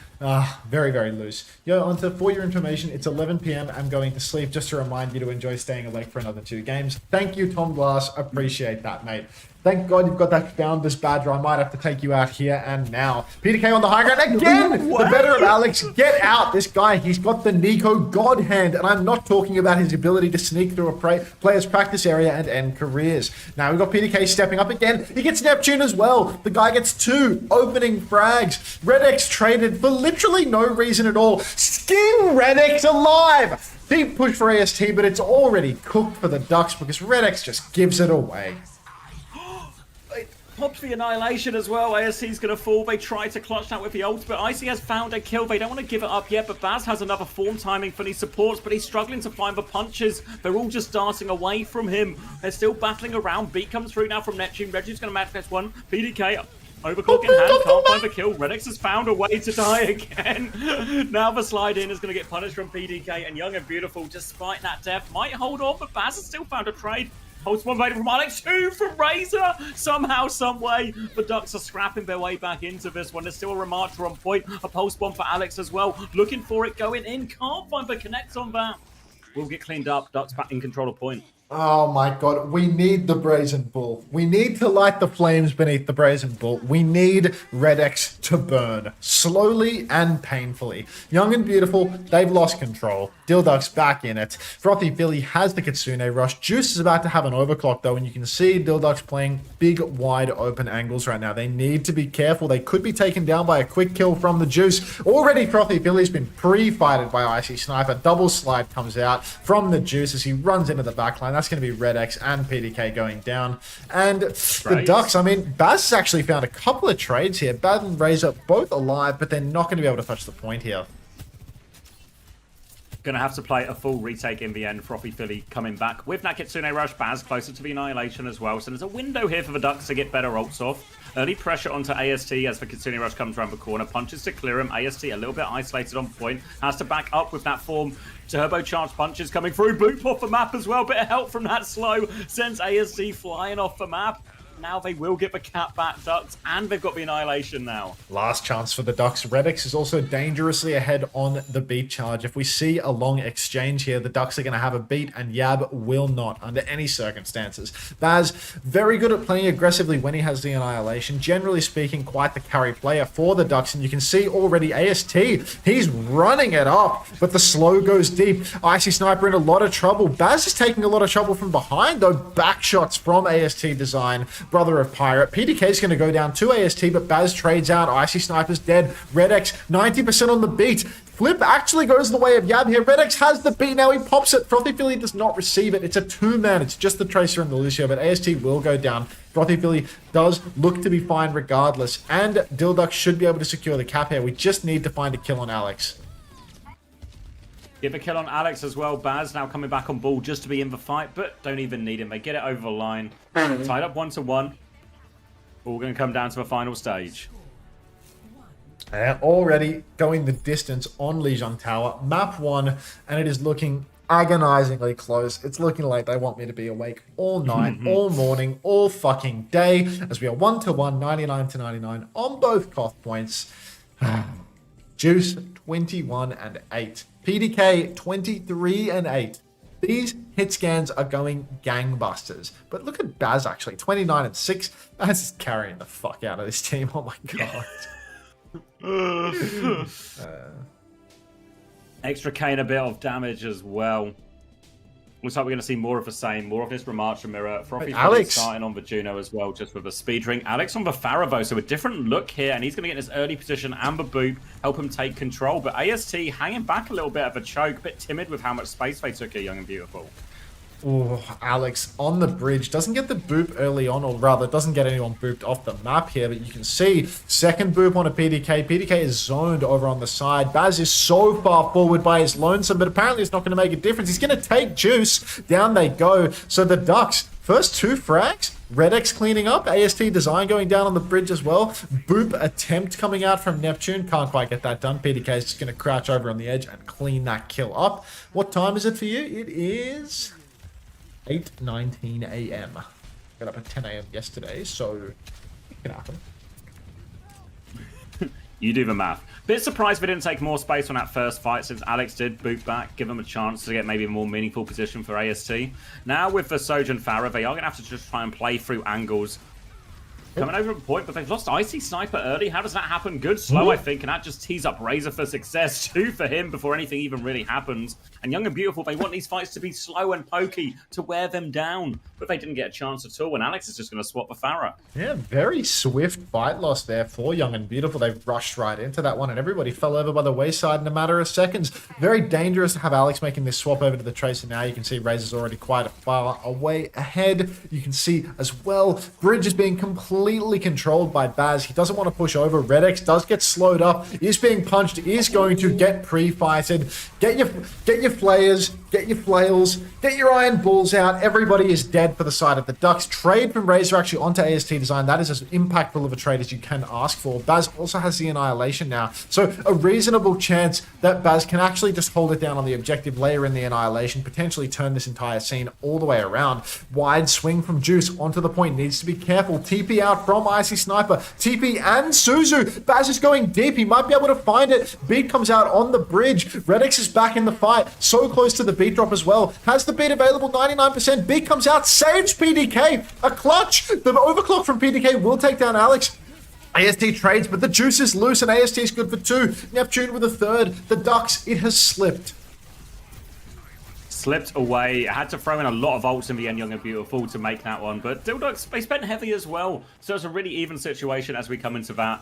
Very, very loose. Yo, onto for your information, it's 11 p.m. I'm going to sleep, just to remind you to enjoy staying awake for another 2 games. Thank you, Tom Glass. Appreciate that, mate. Thank God you've got that Founders badger. I might have to take you out here and now. PDK on the high ground again! The better of Alex. Get out! This guy, he's got the Nico God hand, and I'm not talking about his ability to sneak through a player's practice area and end careers. Now we've got PDK stepping up again. He gets Neptune as well. The guy gets 2 opening frags. Red X traded for literally no reason at all. Skin Red X alive! Deep push for AST, but it's already cooked for the Ducks because Red X just gives it away. Pops the annihilation as well. ASC's going to fall. They try to clutch that with the ult, but Icy has found a kill. They don't want to give it up yet, but Baz has another form timing for these supports, but he's struggling to find the punches. They're all just darting away from him. They're still battling around. Beat comes through now from Neptune. Reggie's going to match this one. PDK overclock in hand, can't find the kill. Redex has found a way to die again. Now the slide in is going to get punished from PDK, and Young and Beautiful, despite that death, might hold on, but Baz has still found a trade. Holds one from Alex, 2 from Razor. Somehow, someway, the Ducks are scrapping their way back into this one. There's still a Remarcher on point. A pulse bomb for Alex as well. Looking for it, going in. Can't find the connect on that. Will get cleaned up. Ducks back in control of point. Oh my God, we need the Brazen Bull. We need to light the flames beneath the Brazen Bull. We need Red X to burn, slowly and painfully. Young and Beautiful, they've lost control. Dildux back in it. Frothy Philly has the Kitsune rush. Juice is about to have an overclock though, and you can see Dildux playing big, wide open angles right now. They need to be careful. They could be taken down by a quick kill from the Juice. Already Frothy Philly's been pre-fighted by Icy Sniper. Double slide comes out from the Juice as he runs into the backline. That's going to be Red X and PDK going down. And the Ducks, I mean, Baz has actually found a couple of trades here. Baz and Razor both alive, but they're not going to be able to touch the point here. Going to have to play a full retake in the end. Frothy Philly coming back with that Kitsune Rush. Baz closer to the annihilation as well. So there's a window here for the Ducks to get better ults off. Early pressure onto AST as the Kitsune Rush comes around the corner. Punches to clear him. AST a little bit isolated on point. Has to back up with that form. Turbocharged punches coming through. Boop off the map as well. Bit of help from that slow. Sends AST flying off the map. Now they will get the cap back, Ducks, and they've got the annihilation now. Last chance for the Ducks. Redix is also dangerously ahead on the beat charge. If we see a long exchange here, the Ducks are going to have a beat, and Yab will not under any circumstances. Baz, very good at playing aggressively when he has the annihilation. Generally speaking, quite the carry player for the Ducks, and you can see already AST, he's running it up, but the slow goes deep. Icy Sniper in a lot of trouble. Baz is taking a lot of trouble from behind, though. Back shots from AST Design. Brother of Pirate. PDK is going to go down to AST, but Baz trades out. Icy Sniper's dead. Red X, 90% on the beat. Flip actually goes the way of Yab here. Red X has the beat now. He pops it. Frothy Philly does not receive it. It's a 2-man. It's just the Tracer and the Lucio, but AST will go down. Frothy Philly does look to be fine regardless, and Dildux should be able to secure the cap here. We just need to find a kill on Alex. Give a kill on Alex as well. Baz now coming back on ball just to be in the fight, but don't even need him. They get it over the line. Tied up 1-1. All going to come down to the final stage. Already going the distance on Lijiang Tower. Map 1, and it is looking agonizingly close. It's looking like they want me to be awake all night, all morning, all fucking day, as we are 1-1, 99-99 on both Koth points. Juice 21-8. PDK 23-8. These hit scans are going gangbusters. But look at Baz actually, 29-6. Baz is carrying the fuck out of this team. Oh my god. Extra K and a bit of damage as well. Looks like we're going to see more of the same. More of this Remarcha mirror. Frothy Alex starting on the Juno as well, just with a speed ring. Alex on the Pharah, though, so a different look here, and he's going to get in his early position. Amber Boop help him take control. But AST hanging back a little bit of a choke, a bit timid with how much space they took here, Young and Beautiful. Oh, Alex on the bridge. Doesn't get the boop early on, or rather, doesn't get anyone booped off the map here, but you can see second boop on a PDK. PDK is zoned over on the side. Baz is so far forward by his lonesome, but apparently it's not going to make a difference. He's going to take Juice. Down they go. So the Ducks, first 2 frags. Red X cleaning up. AST Design going down on the bridge as well. Boop attempt coming out from Neptune. Can't quite get that done. PDK is just going to crouch over on the edge and clean that kill up. What time is it for you? It is 8:19 a.m. Got up at 10 a.m. yesterday, so it can happen. You do the math. Bit surprised we didn't take more space on that first fight, since Alex did boot back, give him a chance to get maybe a more meaningful position for AST. Now with the Sojourn Pharah, they are going to have to just try and play through angles. Coming over a point, but they've lost Icy Sniper early. How does that happen? Good slow, I think, and that just tees up Razor for success. 2 for him before anything even really happens. And Young and Beautiful, they want these fights to be slow and pokey to wear them down, but they didn't get a chance at all, and Alex is just going to swap the Pharah. Yeah, very swift fight loss there for Young and Beautiful. They rushed right into that one, and everybody fell over by the wayside in a matter of seconds. Very dangerous to have Alex making this swap over to the Tracer now. You can see Razor's already quite far away ahead. You can see as well, Bridge is being completely controlled by Baz. He doesn't want to push over. Red X does get slowed up, is being punched, is going to get pre-fighted. Get your flayers, get your flails, get your iron balls out. Everybody is dead for the side of the Ducks. Trade from Razor actually onto AST Design. That is as impactful of a trade as you can ask for. Baz also has the Annihilation now, so a reasonable chance that Baz can actually just hold it down on the objective, layer in the Annihilation, potentially turn this entire scene all the way around. Wide swing from Juice onto the point. Needs to be careful. TP out from Icy Sniper. TP and Suzu. Baz is going deep. He might be able to find it. Beat comes out on the bridge. Redix is back in the fight. So close to the beat drop as well. Has the beat available, 99%. Beat comes out, saves PDK. A clutch. The overclock from PDK will take down Alex. AST trades, but the Juice is loose, and AST is good for 2. Neptune with a 3rd. The Ducks, it has slipped. Slipped away. I had to throw in a lot of ults in the end, Young and Beautiful, to make that one. But Dildox, they spent heavy as well. So it's a really even situation as we come into that.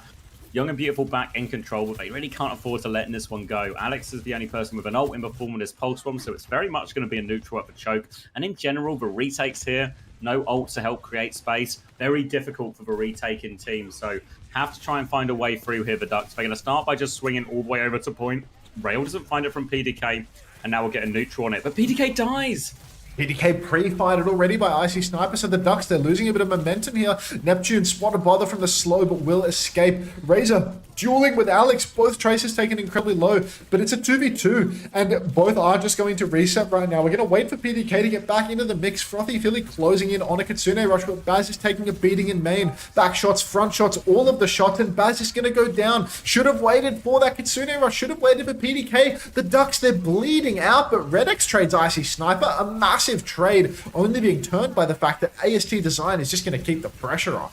Young and Beautiful back in control, but they really can't afford to let this one go. Alex is the only person with an ult in the form of this Pulse Bomb, so it's very much going to be a neutral at the choke. And in general, the retakes here, no ult to help create space. Very difficult for the retaking team, so have to try and find a way through here, the Ducks. They're going to start by just swinging all the way over to point. Rail doesn't find it from PDK. And now we'll get a neutral on it. But PDK dies! PDK pre-fighted already by Icy Sniper, so the Ducks, they're losing a bit of momentum here. Neptune spotted bother from the slow, but will escape. Razor dueling with Alex. Both Tracers taken incredibly low, but it's a 2v2, and both are just going to reset right now. We're going to wait for PDK to get back into the mix. Frothy Philly closing in on a Kitsune Rush, but Baz is taking a beating in main. Back shots, front shots, all of the shots, and Baz is going to go down. Should have waited for that Kitsune Rush, should have waited for PDK. The Ducks, they're bleeding out, but Red X trades Icy Sniper. A massive trade, only being turned by the fact that AST Design is just going to keep the pressure on.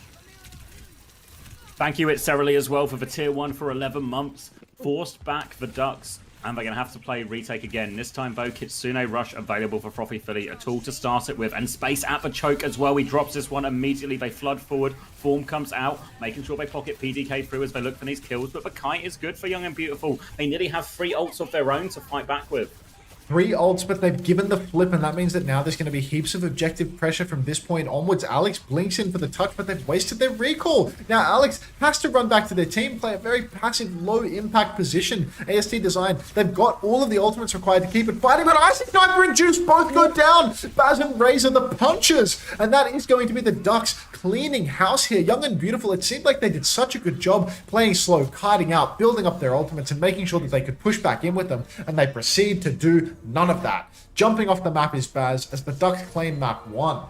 Thank you, It's Serily, as well, for the tier 1 for 11 months. Forced back the Ducks, and they're going to have to play retake again. This time, though, Kitsune Rush available for Frothy Philly, a tool to start it with, and space at the choke as well. He drops this one immediately. They flood forward. Form comes out, making sure they pocket PDK through as they look for these kills, but the kite is good for Young and Beautiful. They nearly have 3 ults of their own to fight back with. 3 ults, but they've given the flip, and that means that now there's going to be heaps of objective pressure from this point onwards. Alex blinks in for the touch, but they've wasted their recall. Now Alex has to run back to their team, play a very passive, low-impact position. AST Design, they've got all of the ultimates required to keep it fighting, but Icy Sniper and Juice both go down. Baz and Razor the punchers, and that is going to be the Ducks cleaning house here. Young and Beautiful, it seemed like they did such a good job playing slow, kiting out, building up their ultimates, and making sure that they could push back in with them, and they proceed to do none of that. Jumping off the map is Baz as the Ducks claim map 1.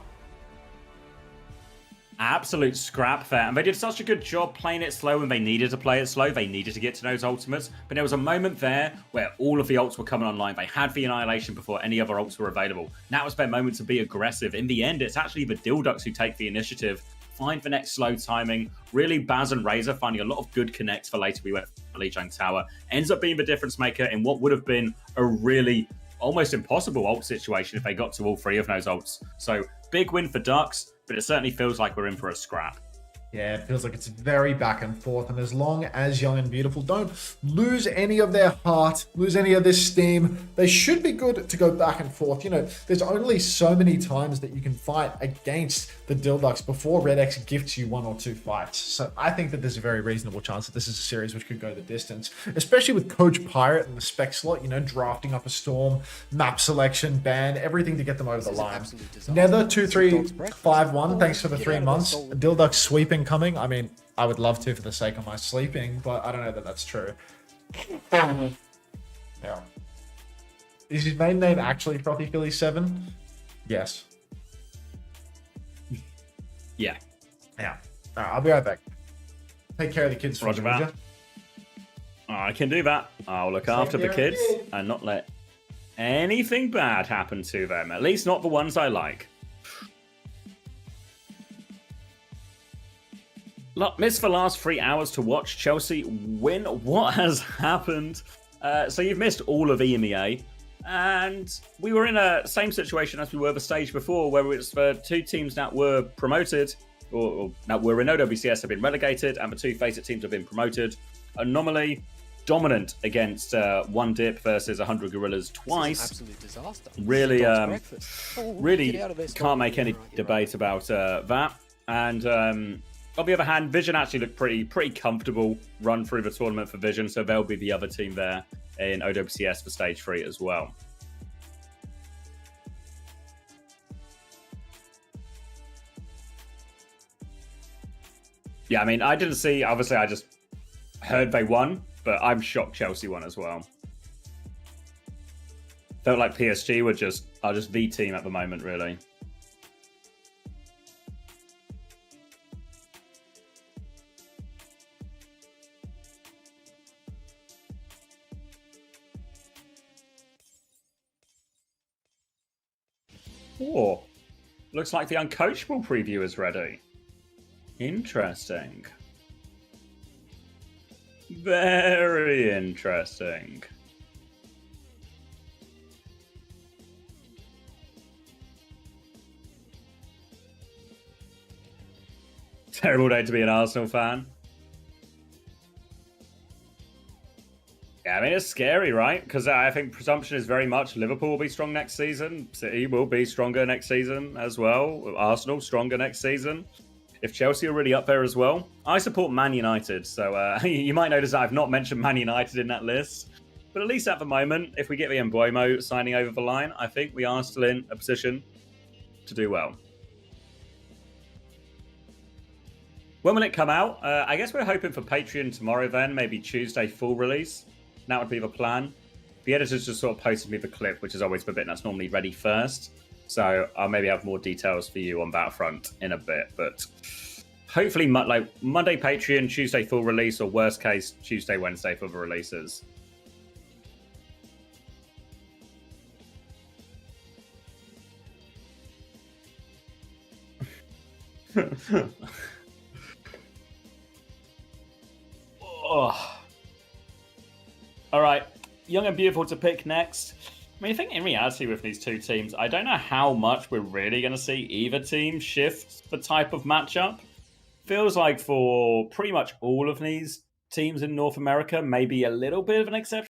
Absolute scrap there, and they did such a good job playing it slow when they needed to play it slow. They needed to get to those ultimates, but there was a moment there where all of the ults were coming online. They had the Annihilation before any other ults were available. Now was their moment to be aggressive. In the end, it's actually the Dilducks who take the initiative, find the next slow timing. Really, Baz and Razor finding a lot of good connects for later we went for Lijiang Tower. Ends up being the difference maker in what would have been a really almost impossible ult situation if they got to all 3 of those ults. So big win for Ducks, but it certainly feels like we're in for a scrap. Yeah, it feels like it's very back and forth, and as long as Young and Beautiful don't lose any of their heart, lose any of this steam, they should be good to go back and forth. You know, there's only so many times that you can fight against the Dilducks before Red X gifts you 1 or 2 fights. So I think that there's a very reasonable chance that this is a series which could go the distance, especially with Coach Pirate and the spec slot, you know, drafting up a Storm, map selection, ban, everything to get them over the line. Nether 2351, thanks for the 3 months. Dilducks sweeping coming. I mean, I would love to for the sake of my sleeping, but I don't know that that's true. Yeah. Is his main name actually Frothy Philly 7? Yes. Yeah. Yeah. All right, I'll be right back. Take care of the kids for Roger me, would that. I can do that. I'll look after the kids and not let anything bad happen to them. At least not the ones I like. Look, missed the last 3 hours to watch Chelsea win. What has happened? So you've missed all of EMEA. And we were in a same situation as we were the stage before, where it's the 2 teams that were promoted, or that were in OWCS have been relegated, and the 2 Face It teams have been promoted. Anomaly, dominant against 1-Dip versus 100 Gorillas twice. Absolute disaster. Really, really get out of this. can't make any debate about that. And on the other hand, Vision actually looked pretty comfortable run through the tournament for Vision, so they'll be the other team there in OWCS for Stage 3 as well. Yeah, I mean, I didn't see, obviously I just heard they won, but I'm shocked Chelsea won as well. Felt like PSG are just the team at the moment, really. Oh, looks like the Uncoachable preview is ready. Interesting. Very interesting. Terrible day to be an Arsenal fan. Yeah, I mean, it's scary, right? Because I think presumption is very much Liverpool will be strong next season. City will be stronger next season as well. Arsenal stronger next season. If Chelsea are really up there as well. I support Man United, so you might notice that I've not mentioned Man United in that list. But at least at the moment, if we get the Mbuemo signing over the line, I think we are still in a position to do well. When will it come out? I guess we're hoping for Patreon tomorrow then, maybe Tuesday full release. That would be the plan. The editors just sort of posted me the clip, which is always the bit that's normally ready first. So I'll maybe have more details for you on that front in a bit. But hopefully, like Monday Patreon, Tuesday full release, or worst case, Tuesday, Wednesday for the releases. Oh. All right, Young and Beautiful to pick next. I mean, I think in reality with these 2 teams, I don't know how much we're really going to see either team shift the type of matchup. Feels like for pretty much all of these teams in North America, maybe a little bit of an exception.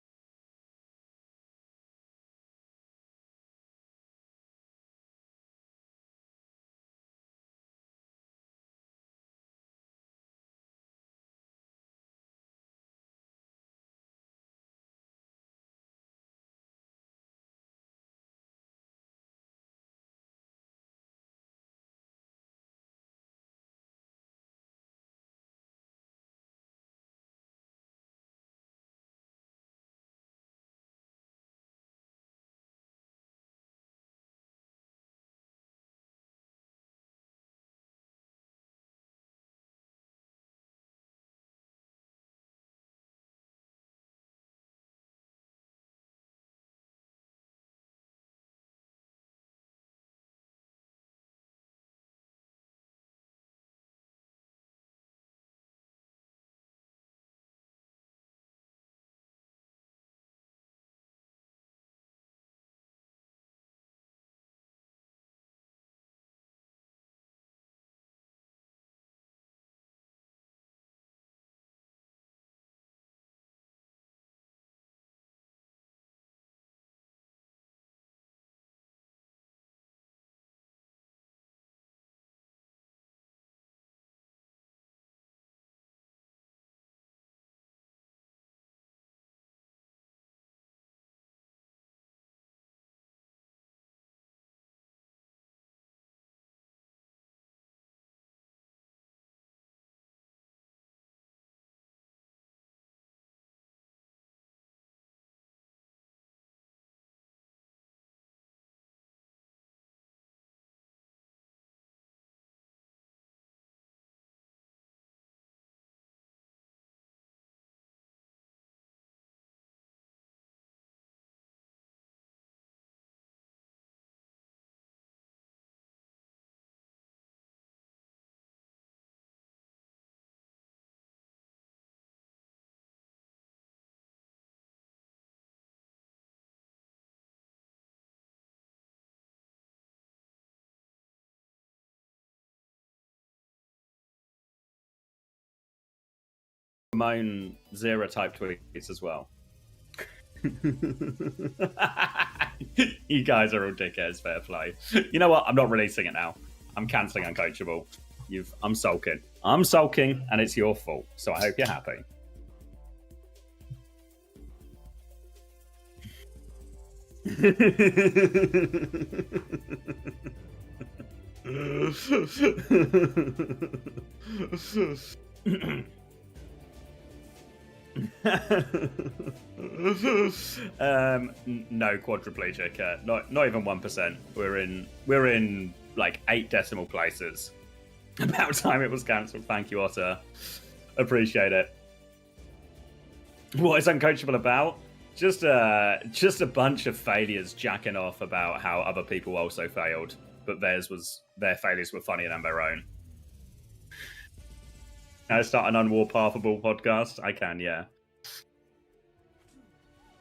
Ramon Zero type tweets as well. You guys are all dickheads, fair play. You know what? I'm not releasing it now. I'm cancelling Uncoachable. I'm sulking. I'm sulking, and it's your fault. So I hope you're happy. No quadriplegic. Not even 1%. We're in like 8 decimal places. About time it was cancelled. Thank you, Otter. Appreciate it. What is Uncoachable about? Just a bunch of failures jacking off about how other people also failed, but their failures were funnier than their own. Can I start an unwarpathable podcast? I can, yeah.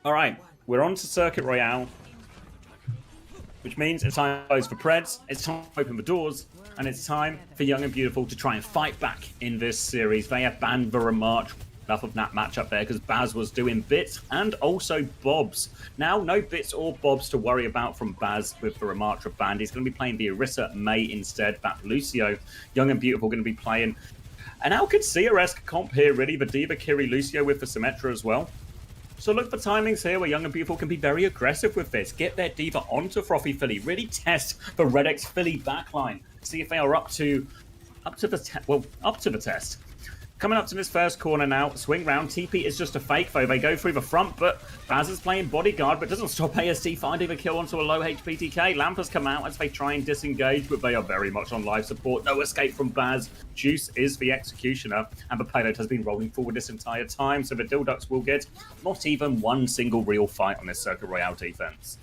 All right, we're on to Circuit Royale, which means it's time to close for Preds, it's time to open the doors, and it's time for Young and Beautiful to try and fight back in this series. They have banned the rematch enough of that matchup there because Baz was doing bits and also bobs. Now, no bits or bobs to worry about from Baz with the rematch banned. He's going to be playing the Orisa May instead. That Lucio, Young and Beautiful, going to be playing an Alcacia-esque comp here, really. The Diva Kiri Lucio with the Symmetra as well. So look for timings here where Young and Beautiful can be very aggressive with this. Get their Diva onto Frothy Philly. Really test the Red X Philly backline. See if they are up to the test. Coming up to this first corner now, swing round. TP is just a fake though. They go through the front, but Baz is playing bodyguard, but doesn't stop ASD finding the kill onto a low HP TK. Lamp has come out as they try and disengage, but they are very much on life support. No escape from Baz. Juice is the executioner, and the payload has been rolling forward this entire time, so the Dilducks will get not even one single real fight on this Circuit Royale defense.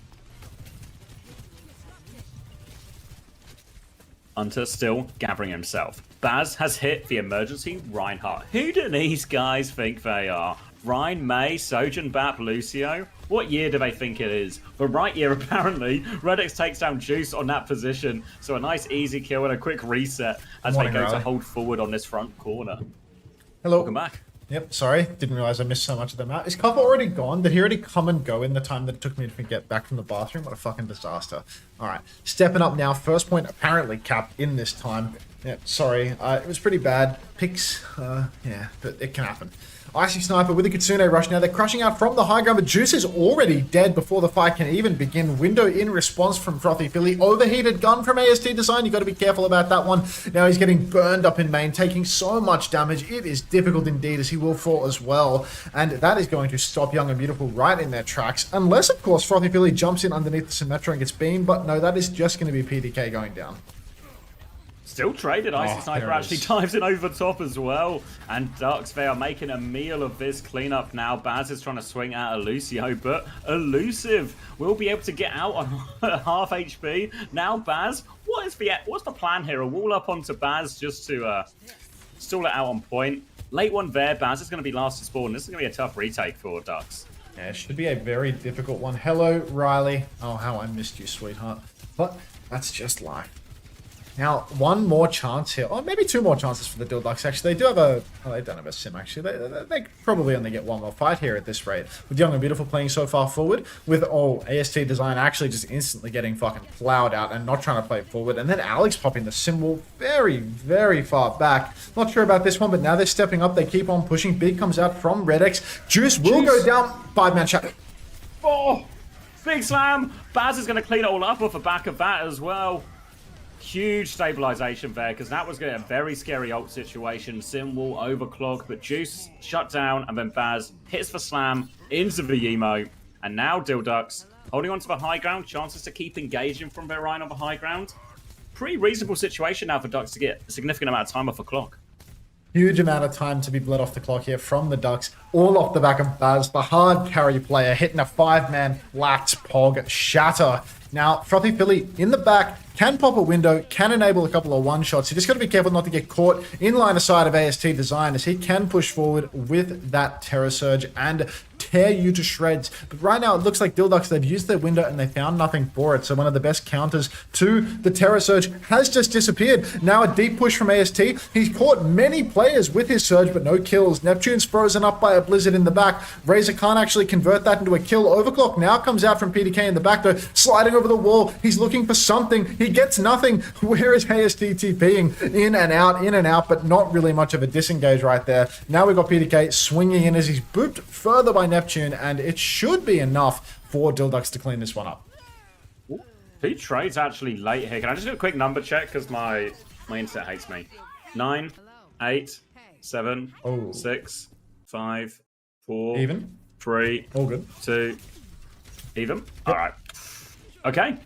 Hunter still gathering himself. Baz has hit the emergency Reinhardt. Who do these guys think they are? Ryan, May, Sojourn, Bap, Lucio? What year do they think it is? The right year, apparently. Redix takes down Juice on that position. So a nice easy kill and a quick reset as they go to hold forward on this front corner. Hello. Welcome back. Yep, sorry. Didn't realize I missed so much of the map. Is Copper already gone? Did he already come and go in the time that it took me to get back from the bathroom? What a fucking disaster. Alright, stepping up now. First point apparently capped in this time. Yeah, sorry. It was pretty bad. Picks, yeah, but it can happen. Icy Sniper with a Kitsune rush. Now they're crushing out from the high ground, but Juice is already dead before the fight can even begin. Window in response from Frothy Philly. Overheated gun from AST Design. You got to be careful about that one. Now he's getting burned up in main, taking so much damage. It is difficult indeed, as he will fall as well. And that is going to stop Young and Beautiful right in their tracks. Unless, of course, Frothy Philly jumps in underneath the Symmetra and gets beamed. But no, that is just going to be PDK going down. Still traded. Icy Sniper actually dives in over top as well. And Ducks, they are making a meal of this cleanup now. Baz is trying to swing at Lucio, but Elusive will be able to get out on half HP. Now Baz, what's the plan here? A wall up onto Baz just to stall it out on point. Late one there. Baz is going to be last to spawn. This is going to be a tough retake for Ducks. Yeah, it should be a very difficult one. Hello, Riley. Oh, how I missed you, sweetheart. But that's just life. Now, one more chance here. Or maybe 2 more chances for the Dilducks, actually. They do have a... Well, they don't have a sim, actually. They probably only get 1 more fight here at this rate. With Young and Beautiful playing so far forward. With, AST Design actually just instantly getting fucking plowed out and not trying to play forward. And then Alex popping the symbol very, very far back. Not sure about this one, but now they're stepping up. They keep on pushing. Big comes out from Redex. Juice will go down. 5-man shot. Oh! Big slam! Baz is going to clean it all up off the back of that as well. Huge stabilization there, because that was going to be a very scary ult situation. Sim will overclock, but Juice shut down, and then Baz hits the slam into the emo. And now Dilducks holding on to the high ground, chances to keep engaging from their Ryan on the high ground. Pretty reasonable situation now for Ducks to get a significant amount of time off the clock. Huge amount of time to be bled off the clock here from the Ducks. All off the back of Baz, the hard carry player, hitting a 5-man flat Pog Shatter Now, Frothy Philly in the back can pop a window, can enable a couple of one-shots. You just got to be careful not to get caught in line of sight of AST Design, as he can push forward with that Terror Surge and tear you to shreds. But right now, it looks like Dilducks, they've used their window and they found nothing for it. So one of the best counters to the Terror Surge has just disappeared. Now a deep push from AST. He's caught many players with his Surge, but no kills. Neptune's frozen up by a Blizzard in the back. Razor can't actually convert that into a kill. Overclock now comes out from PDK in the back, though, sliding over the wall. He's looking for something. He gets nothing. Where is AST TPing? In and out, but not really much of a disengage right there. Now we've got PDK swinging in as he's booped further by Neptune, and it should be enough for Dilducks to clean this one up. Two trades actually late here. Can I just do a quick number check, because my internet hates me. 9, 8, 7, 6, 5, 4, even, 3, all good, 2, even. All right. Okay.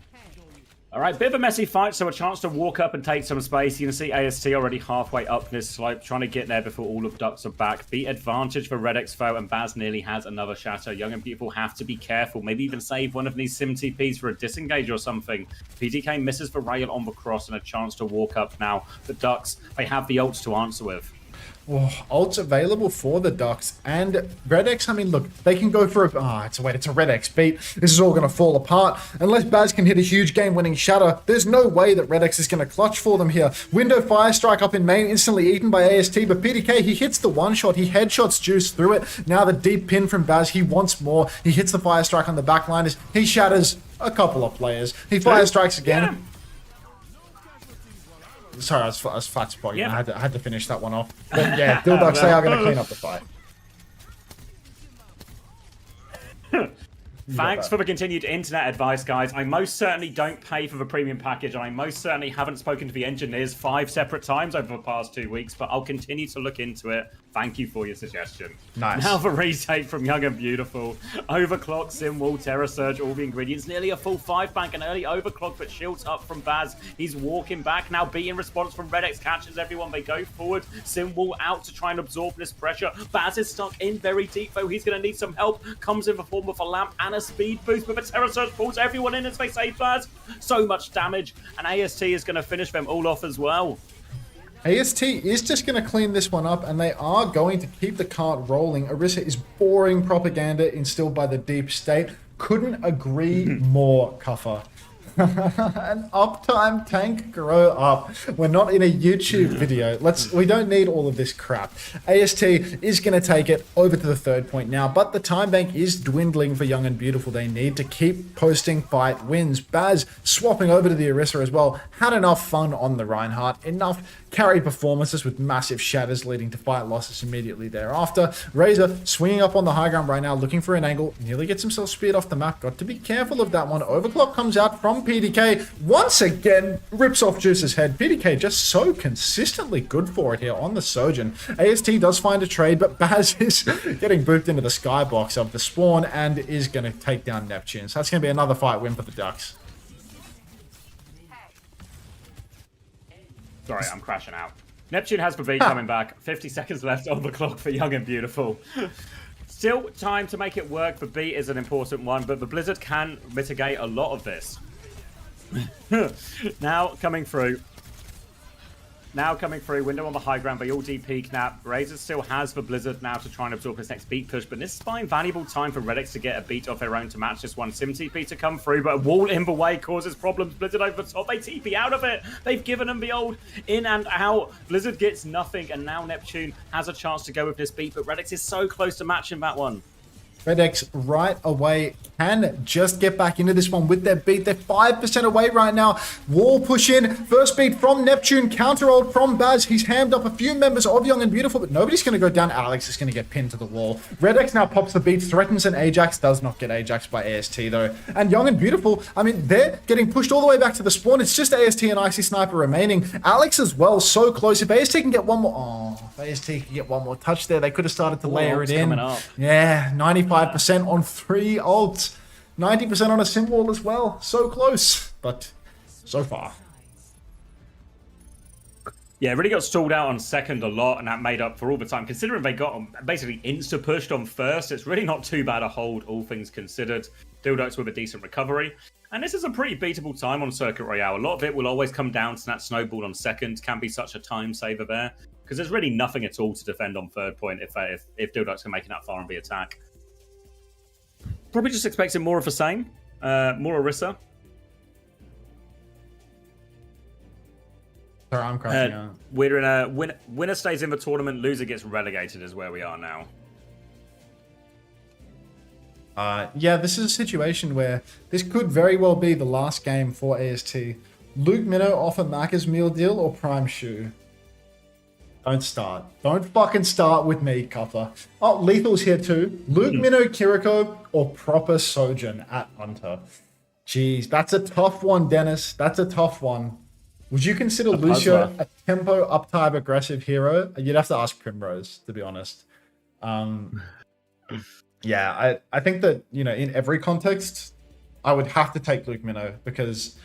All right, bit of a messy fight, so a chance to walk up and take some space. You can see AST already halfway up this slope, trying to get there before all of Ducks are back. The advantage for Red Expo, and Baz nearly has another shatter. Young and Beautiful have to be careful, maybe even save one of these sim TPs for a disengage or something. PDK misses for Rail on the cross and a chance to walk up now. The Ducks, they have the ults to answer with. Oh, ults available for the Ducks, and Red X, I mean, look, they can go for a... it's a Red X beat. This is all going to fall apart. Unless Baz can hit a huge game-winning shatter, there's no way that Red X is going to clutch for them here. Window Fire Strike up in main, instantly eaten by AST, but PDK, he hits the one-shot. He headshots Juice through it. Now the deep pin from Baz, he wants more. He hits the Fire Strike on the back line as he shatters a couple of players. He Fire Strikes again. Yeah. Sorry, I was flat spotting. Yeah. I had to finish that one off. But yeah, Dilducks, they are going to clean up the fight. Thanks for the continued internet advice, guys. I most certainly don't pay for the premium package, and I most certainly haven't spoken to the engineers 5 separate times over the past 2 weeks, but I'll continue to look into it. Thank you for your suggestion. Nice. Now the retake from Young and Beautiful. Overclock, Sim Wall, Terror Surge, all the ingredients. Nearly a full 5 bank, an early overclock, but shields up from Baz. He's walking back now. Beating response from Red X catches everyone. They go forward. Sim Wall out to try and absorb this pressure. Baz is stuck in very deep, though. He's going to need some help. Comes in the form of a lamp and a speed boost, but the Terror Surge pulls everyone in as they save Baz. So much damage, and AST is going to finish them all off as well. AST is just going to clean this one up, and they are going to keep the cart rolling. Orisa is boring propaganda instilled by the deep state. Couldn't agree more, Cuffer. An uptime tank, grow up. We're not in a YouTube video. We don't need all of this crap. AST is going to take it over to the 3rd point now, but the time bank is dwindling for Young and Beautiful. They need to keep posting fight wins. Baz swapping over to the Orisa as well. Had enough fun on the Reinhardt. Enough carry performances with massive shatters leading to fight losses immediately thereafter. Razor swinging up on the high ground right now, looking for an angle. Nearly gets himself speared off the map. Got to be careful of that one. Overclock comes out from PDK. Once again, rips off Juice's head. PDK just so consistently good for it here on the Sojourn. AST does find a trade, but Baz is getting booped into the skybox of the spawn and is going to take down Neptune. So that's going to be another fight win for the Ducks. Sorry, I'm crashing out. Neptune has the beat coming back. 50 seconds left on the clock for Young and Beautiful. Still time to make it work. The beat is an important one, but the Blizzard can mitigate a lot of this. Now coming through. Window on the high ground by all DP Knap. Razor still has the Blizzard now to try and absorb his next beat push, but this is fine, valuable time for Red X to get a beat of their own to match this one. Sim TP to come through, but a wall in the way causes problems. Blizzard over the top, they TP out of it. They've given them the old in and out. Blizzard gets nothing, and now Neptune has a chance to go with this beat, but Red X is so close to matching that one. Red X right away can just get back into this one with their beat. They're 5% away right now. Wall push in. First beat from Neptune. Counter ult from Baz. He's hammed up a few members of Young and Beautiful, but nobody's going to go down. Alex is going to get pinned to the wall. Red X now pops the beat, threatens an Ajax. Does not get Ajax by AST though. And Young and Beautiful, I mean, they're getting pushed all the way back to the spawn. It's just AST and Icy Sniper remaining. Alex as well, so close. If AST can get one more... Oh, if AST can get one more touch there, they could have started to layer it in. Yeah, 95% on 3 ults. 90% on a sim wall as well. So close, but so far. Yeah, really got stalled out on second a lot, and that made up for all the time. Considering they got basically insta-pushed on first, it's really not too bad a hold, all things considered. Dildox with a decent recovery. And this is a pretty beatable time on Circuit Royale. A lot of it will always come down to that snowball on second. Can be such a time saver there. Because there's really nothing at all to defend on third point if Dildox can make it that far on the attack. Probably just expecting more of the same. More Orisa. Sorry, I'm crashing out. We're in a winner stays in the tournament, loser gets relegated is where we are now. Yeah, this is a situation where this could very well be the last game for AST. Luke Minnow off a Macca's meal deal or Prime Shoe? Don't start. Don't fucking start with me, Cuffer. Oh, Lethal's here too. Luke Minnow, Kiriko, or proper Sojourn at Hunter? Jeez, that's a tough one, Dennis. That's a tough one. Would you consider Lucio a tempo uptype aggressive hero? You'd have to ask Primrose, to be honest. Yeah, I think that, you know, in every context, I would have to take Luke Minnow because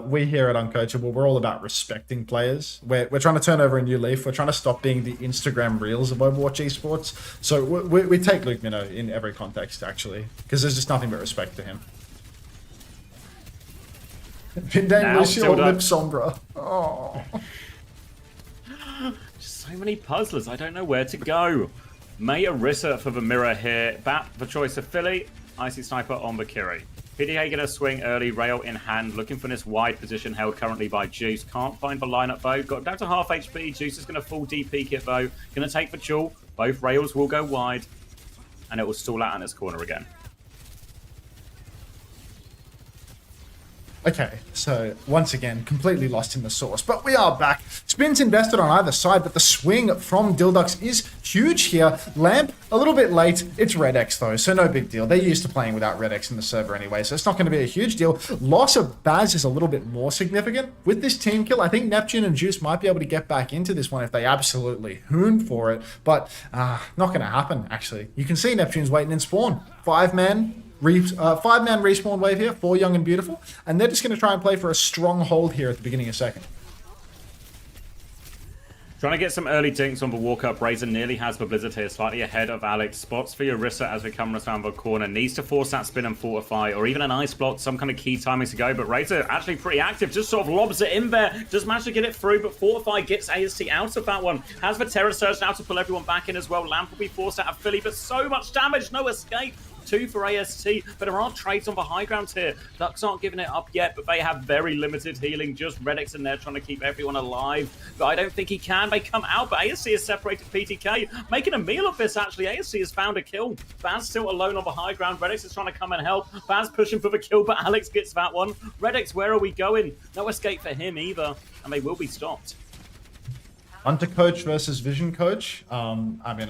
we here at Uncoachable, we're all about respecting players. We're trying to turn over a new leaf. We're trying to stop being the Instagram reels of Overwatch esports. So we take Luke Minnow in every context, actually, because there's just nothing but respect to him. Vindang Lucio Lip Sombra. Oh. Just so many puzzlers. I don't know where to go. May Orisa for the mirror here. Bat the choice of Philly. Icy Sniper on the Kiri. PDA gonna swing early, rail in hand, looking for this wide position held currently by Juice. Can't find the lineup though. Got down to half HP. Juice is gonna full DP it though. Gonna take the jewel. Both rails will go wide. And it will stall out in its corner again. Okay, so once again, completely lost in the sauce, but we are back. Spins invested on either side, but the swing from Dildox is huge here. Lamp, a little bit late. It's Red X though, so no big deal. They're used to playing without Red X in the server anyway, so it's not going to be a huge deal. Loss of Baz is a little bit more significant. With this team kill, I think Neptune and Juice might be able to get back into this one if they absolutely hoon for it, but not going to happen, actually. You can see Neptune's waiting in spawn. 5-man respawn wave here for Young and Beautiful, and they're just going to try and play for a strong hold here at the beginning of second. Trying to get some early dinks on the walk-up. Razor nearly has the Blizzard here, slightly ahead of Alex. Spots for Orisa as we come around the corner. Needs to force that spin and fortify, or even an ice block, some kind of key timings to go. But Razor actually pretty active, just sort of lobs it in there. Just managed to get it through, but Fortify gets AST out of that one. Has the Terror Surge now to pull everyone back in as well. Lamp will be forced out of Philly, but so much damage, no escape. 2 for AST, but there are trades on the high ground here. Ducks aren't giving it up yet, but they have very limited healing. Just Redix in there trying to keep everyone alive, but I don't think he can. They come out, but AST has separated PTK, making a meal of this, actually. AST has found a kill. Baz still alone on the high ground. Redix is trying to come and help. Baz pushing for the kill, but Alex gets that one. Redix, where are we going? No escape for him either, and they will be stopped. Hunter Coach versus Vision Coach. I mean,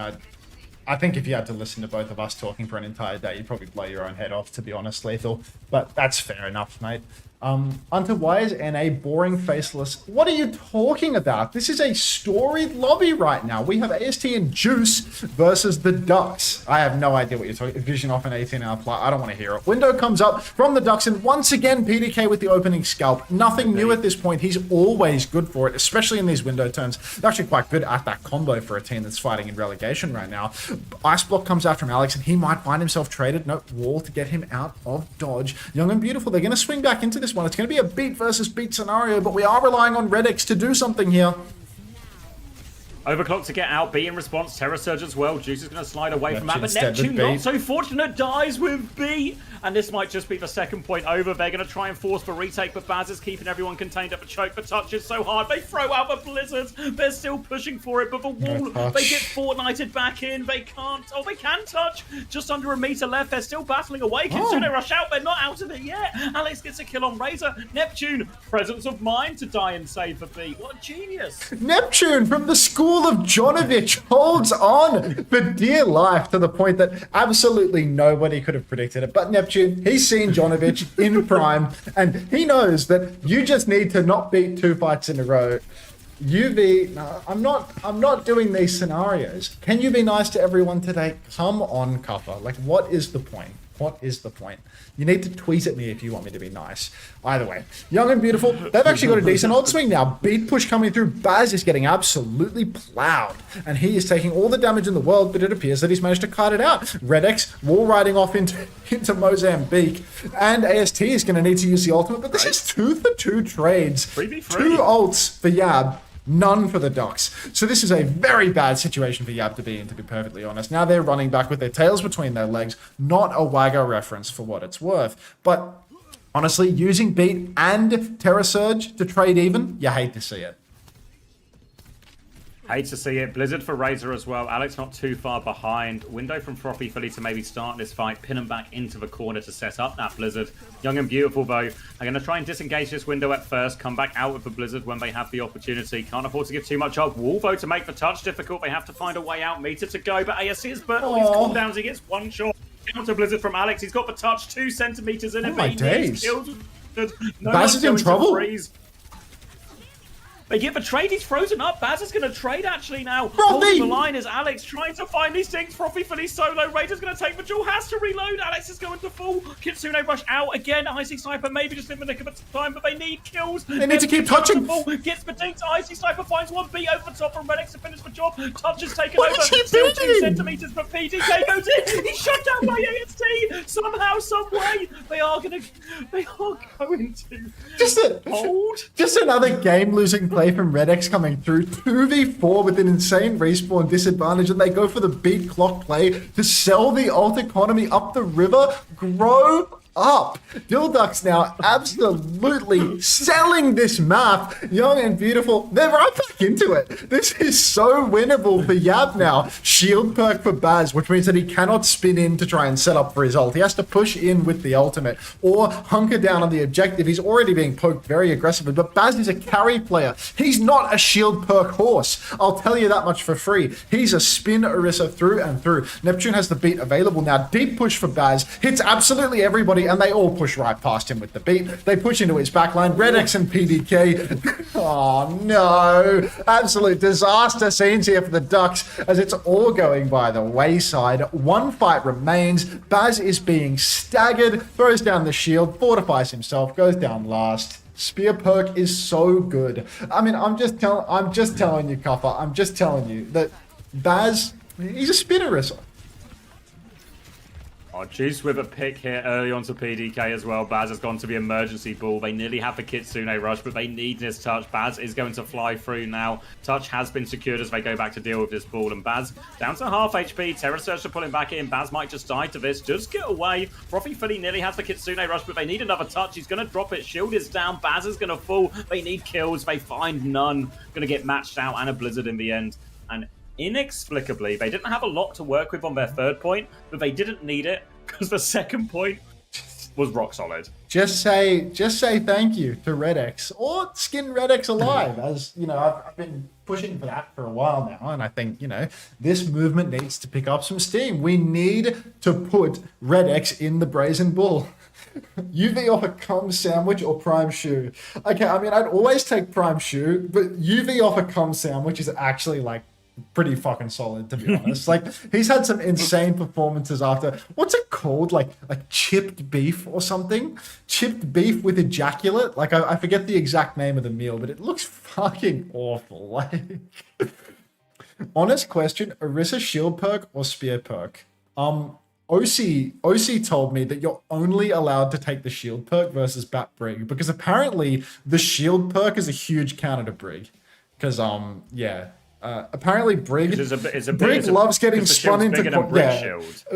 I think if you had to listen to both of us talking for an entire day, you'd probably blow your own head off, to be honest, Lethal. But that's fair enough, mate. Hunter, why is NA boring, faceless? What are you talking about? This is a storied lobby right now. We have AST and Juice versus the Ducks. I have no idea what you're talking. Vision off an 18-hour flight. I don't want to hear it. Window comes up from the Ducks, and once again, PDK with the opening scalp. Nothing new at this point. He's always good for it, especially in these window turns. They're actually quite good at that combo for a team that's fighting in relegation right now. Ice block comes out from Alex, and he might find himself traded. No, wall to get him out of dodge. Young and Beautiful, they're going to swing back into this one. It's going to be a beat versus beat scenario, but we are relying on Redix to do something here. Overclock to get out, B in response, Terror Surge as well. Juice is going to slide away from that, but Neptune not so fortunate, dies with B. And this might just be the second point over. They're going to try and force the retake, but Baz is keeping everyone contained at the choke. The touch is so hard. They throw out the blizzards. They're still pushing for it, but the wall, they get Fortnited back in. They can't. Oh, they can touch. Just under a meter left. They're still battling away. Consider they rush out. They're not out of it yet. Alex gets a kill on Razor. Neptune, presence of mind to die and save the B. What a genius. Neptune from the school of Jonovich holds on for dear life to the point that absolutely nobody could have predicted it. But Neptune, he's seen Jonovich in prime, and he knows that you just need to not beat 2 fights in a row. UV, no, I'm not doing these scenarios. Can you be nice to everyone today? Come on, Cuffer. Like, what is the point? What is the point? You need to tweet at me if you want me to be nice. Either way, Young and Beautiful, they've actually got a decent ult swing now. Beat push coming through. Baz is getting absolutely plowed, and he is taking all the damage in the world, but it appears that he's managed to cut it out. Redex wall riding off into Mozambique, and AST is going to need to use the ultimate, but this is 2 for 2 trades. 3v3. 2 ults for Yab. None for the Ducks. So this is a very bad situation for Yab to be in, to be perfectly honest. Now they're running back with their tails between their legs. Not a Wagger reference for what it's worth. But honestly, using Beat and Terra Surge to trade even, you hate to see it. Hate to see it. Blizzard for Razor as well. Alex not too far behind. Window from Frothy Philly to maybe start this fight. Pin him back into the corner to set up that Blizzard. Young and Beautiful, though, are going to try and disengage this window at first. Come back out with the Blizzard when they have the opportunity. Can't afford to give too much up. Wolvo to make the touch difficult. They have to find a way out. Meter to go, but ASC is burnt. He's cooled down. He gets one shot. Counter Blizzard from Alex. He's got the touch 2 centimeters in it. Oh my days. No Baz is in trouble. They get the trade, he's frozen up. Baz is going to trade actually now. Frothy! Holding the line is Alex trying to find these things. Frothy for his solo. Raider's going to take the duel, has to reload. Alex is going to fall. Kitsune rush out again. Icy Sniper maybe just in the nick of time, but they need kills. They need to keep touching. Gets the dinks. Icy Sniper finds one beat over the top from Redex to finish the job. Touch has taken What over. is he Still doing? 2 centimeters, but PDK goes in. He's shut down by AST. Somehow, some way, they are going to hold. Just another game-losing play from Redex coming through. 2v4 with an insane respawn disadvantage, and they go for the beat clock play to sell the ult economy up the river. Grow up. Dilducks now absolutely selling this map. Young and Beautiful, they're right back into it. This is so winnable for Yab now. Shield perk for Baz, which means that he cannot spin in to try and set up for his ult. He has to push in with the ultimate or hunker down on the objective. He's already being poked very aggressively, but Baz is a carry player. He's not a shield perk horse. I'll tell you that much for free. He's a spin Orisa through and through. Neptune has the beat available now. Deep push for Baz. Hits absolutely everybody, and they all push right past him with the beat. They push into his backline. Redex and PDK. Oh no. Absolute disaster scenes here for the Ducks as it's all going by the wayside. One fight remains. Baz is being staggered, throws down the shield, fortifies himself, goes down last. Spear perk is so good. I mean, I'm just telling you, Cuffer. I'm just telling you that Baz, he's a spinner wrestler. Oh, Juice with a pick here early onto PDK as well. Baz has gone to the emergency ball. They nearly have the Kitsune rush, but they need this touch. Baz is going to fly through now. Touch has been secured as they go back to deal with this ball. And Baz down to half HP. Terra Surge to pull him back in. Baz might just die to this. Just get away. Frothy Philly nearly has the Kitsune rush, but they need another touch. He's going to drop it. Shield is down. Baz is going to fall. They need kills. They find none. Going to get matched out and a Blizzard in the end. And inexplicably, they didn't have a lot to work with on their third point, but they didn't need it because the second point was rock solid. Just say thank you to Redex or skin Redex alive. As you know, I've been pushing for that for a while now, and I think, you know, this movement needs to pick up some steam. We need to put Redex in the Brazen Bull. UV off a cum sandwich or prime shoe. Okay, I mean, I'd always take prime shoe, but UV off a cum sandwich is actually like pretty fucking solid, to be honest. Like, he's had some insane performances after, what's it called, like chipped beef or something, chipped beef with ejaculate. Like, I forget the exact name of the meal, but it looks fucking awful. Like, honest question, Orisa shield perk or spear perk? OC told me that you're only allowed to take the shield perk versus Bat Brig, because apparently the shield perk is a huge counter to Brig. Because apparently Brig loves getting spun into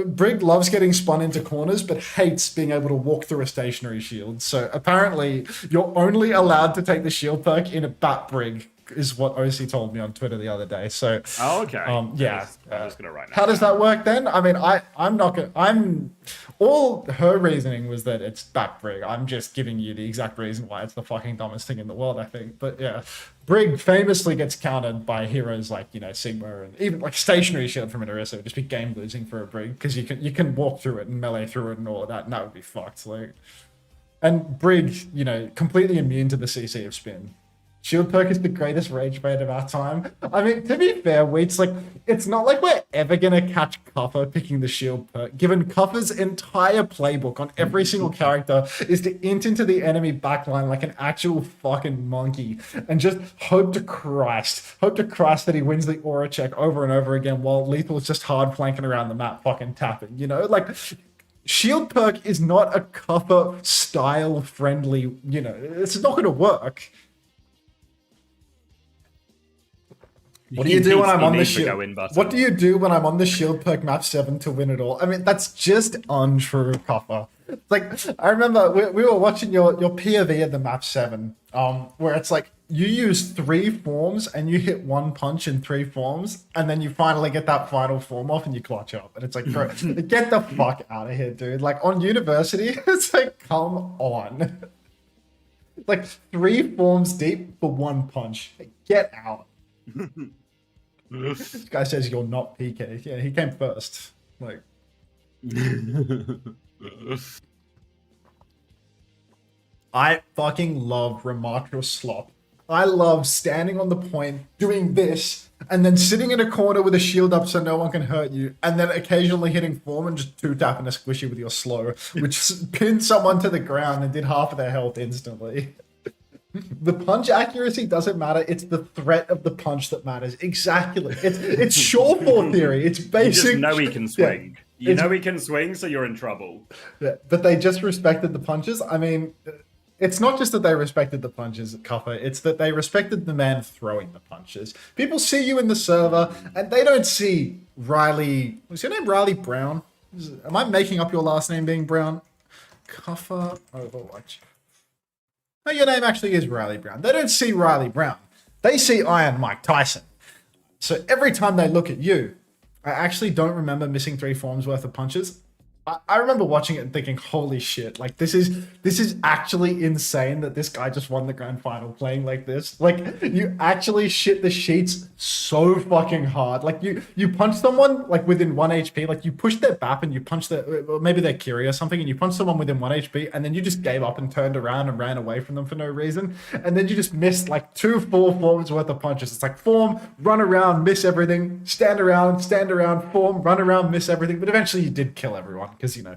Brig loves getting spun into corners, but hates being able to walk through a stationary shield. So apparently you're only allowed to take the shield perk in a Bat Brig, is what OC told me on Twitter the other day. So okay. I'm just gonna write now. How does that work then? I mean, all her reasoning was that it's Bat Brig. I'm just giving you the exact reason why it's the fucking dumbest thing in the world, I think. But yeah, Brig famously gets countered by heroes like, you know, Sigma, and even like stationary shield from an Orisa would just be game losing for a Brig, because you can walk through it and melee through it and all of that, and that would be fucked. Like, and Brig, you know, completely immune to the CC of spin. Shield perk is the greatest rage bait of our time. I mean, to be fair, Wheat's like, it's not like we're ever gonna catch Cuffer picking the shield perk, given Cuffer's entire playbook on every single character is to int into the enemy backline like an actual fucking monkey and just hope to Christ that he wins the aura check over and over again while Lethal is just hard flanking around the map fucking tapping, you know? Like, shield perk is not a Cuffer style friendly, you know, it's not gonna work. What do you do when I'm on the shield? What do you do when I'm on the shield perk map 7 to win it all? I mean, that's just untrue, Copper. Like, I remember we were watching your POV at the map 7, where it's like you use 3 forms and you hit 1 punch in 3 forms, and then you finally get that final form off and you clutch up. And it's like, bro, get the fuck out of here, dude. Like, on university, it's like, come on. Like, 3 forms deep for 1 punch. Get out. This guy says you're not PK. Yeah, he came first. Like, I fucking love Ramatra slop. I love standing on the point, doing this, and then sitting in a corner with a shield up so no one can hurt you, and then occasionally hitting form and just 2-tapping a squishy with your slow, which pinned someone to the ground and did half of their health instantly. The punch accuracy doesn't matter. It's the threat of the punch that matters. Exactly. It's Shawfall theory. It's basic. You just know he can swing. Yeah, you know he can swing, so you're in trouble. Yeah, but they just respected the punches. I mean, it's not just that they respected the punches, Cuffer. It's that they respected the man throwing the punches. People see you in the server, and they don't see Riley. Was your name Riley Brown? Am I making up your last name being Brown? Cuffer Overwatch. No, your name actually is Riley Brown. They don't see Riley Brown. They see Iron Mike Tyson. So every time they look at you, I actually don't remember missing 3 forms worth of punches. I remember watching it and thinking, holy shit, like this is actually insane that this guy just won the grand final playing like this. Like, you actually shit the sheets so fucking hard. Like, you punch someone like within 1 HP, like you push their BAP and you punch maybe they're Kiri or something, and you punch someone within 1 HP, and then you just gave up and turned around and ran away from them for no reason. And then you just missed like 2 full forms worth of punches. It's like form, run around, miss everything, stand around, form, run around, miss everything. But eventually you did kill everyone. Because, you know,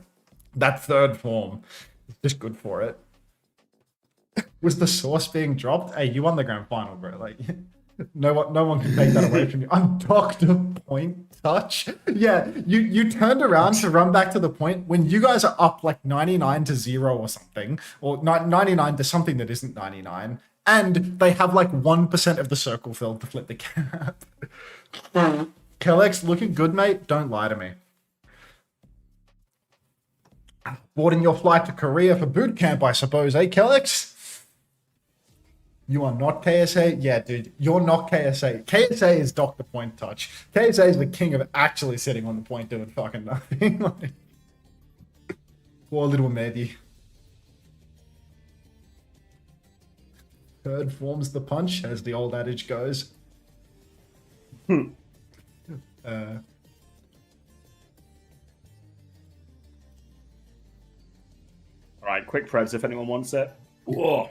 that 3rd form is just good for it. Was the source being dropped? Hey, you won the grand final, bro. Like, no one can take that away from you. I'm Dr. Point Touch. Yeah, you turned around to run back to the point when you guys are up like 99 to 0 or something, or 99 to something that isn't 99, and they have like 1% of the circle filled to flip the cap. Kellex, looking good, mate? Don't lie to me. Boarding your flight to Korea for boot camp, I suppose, eh, Kellex? You are not KSA? Yeah, dude, you're not KSA. KSA is Dr. Point Touch. KSA is the king of actually sitting on the point doing fucking nothing. Like, poor little Mehdi. 3rd form's the punch, as the old adage goes. Alright, quick prevs if anyone wants it. Whoa.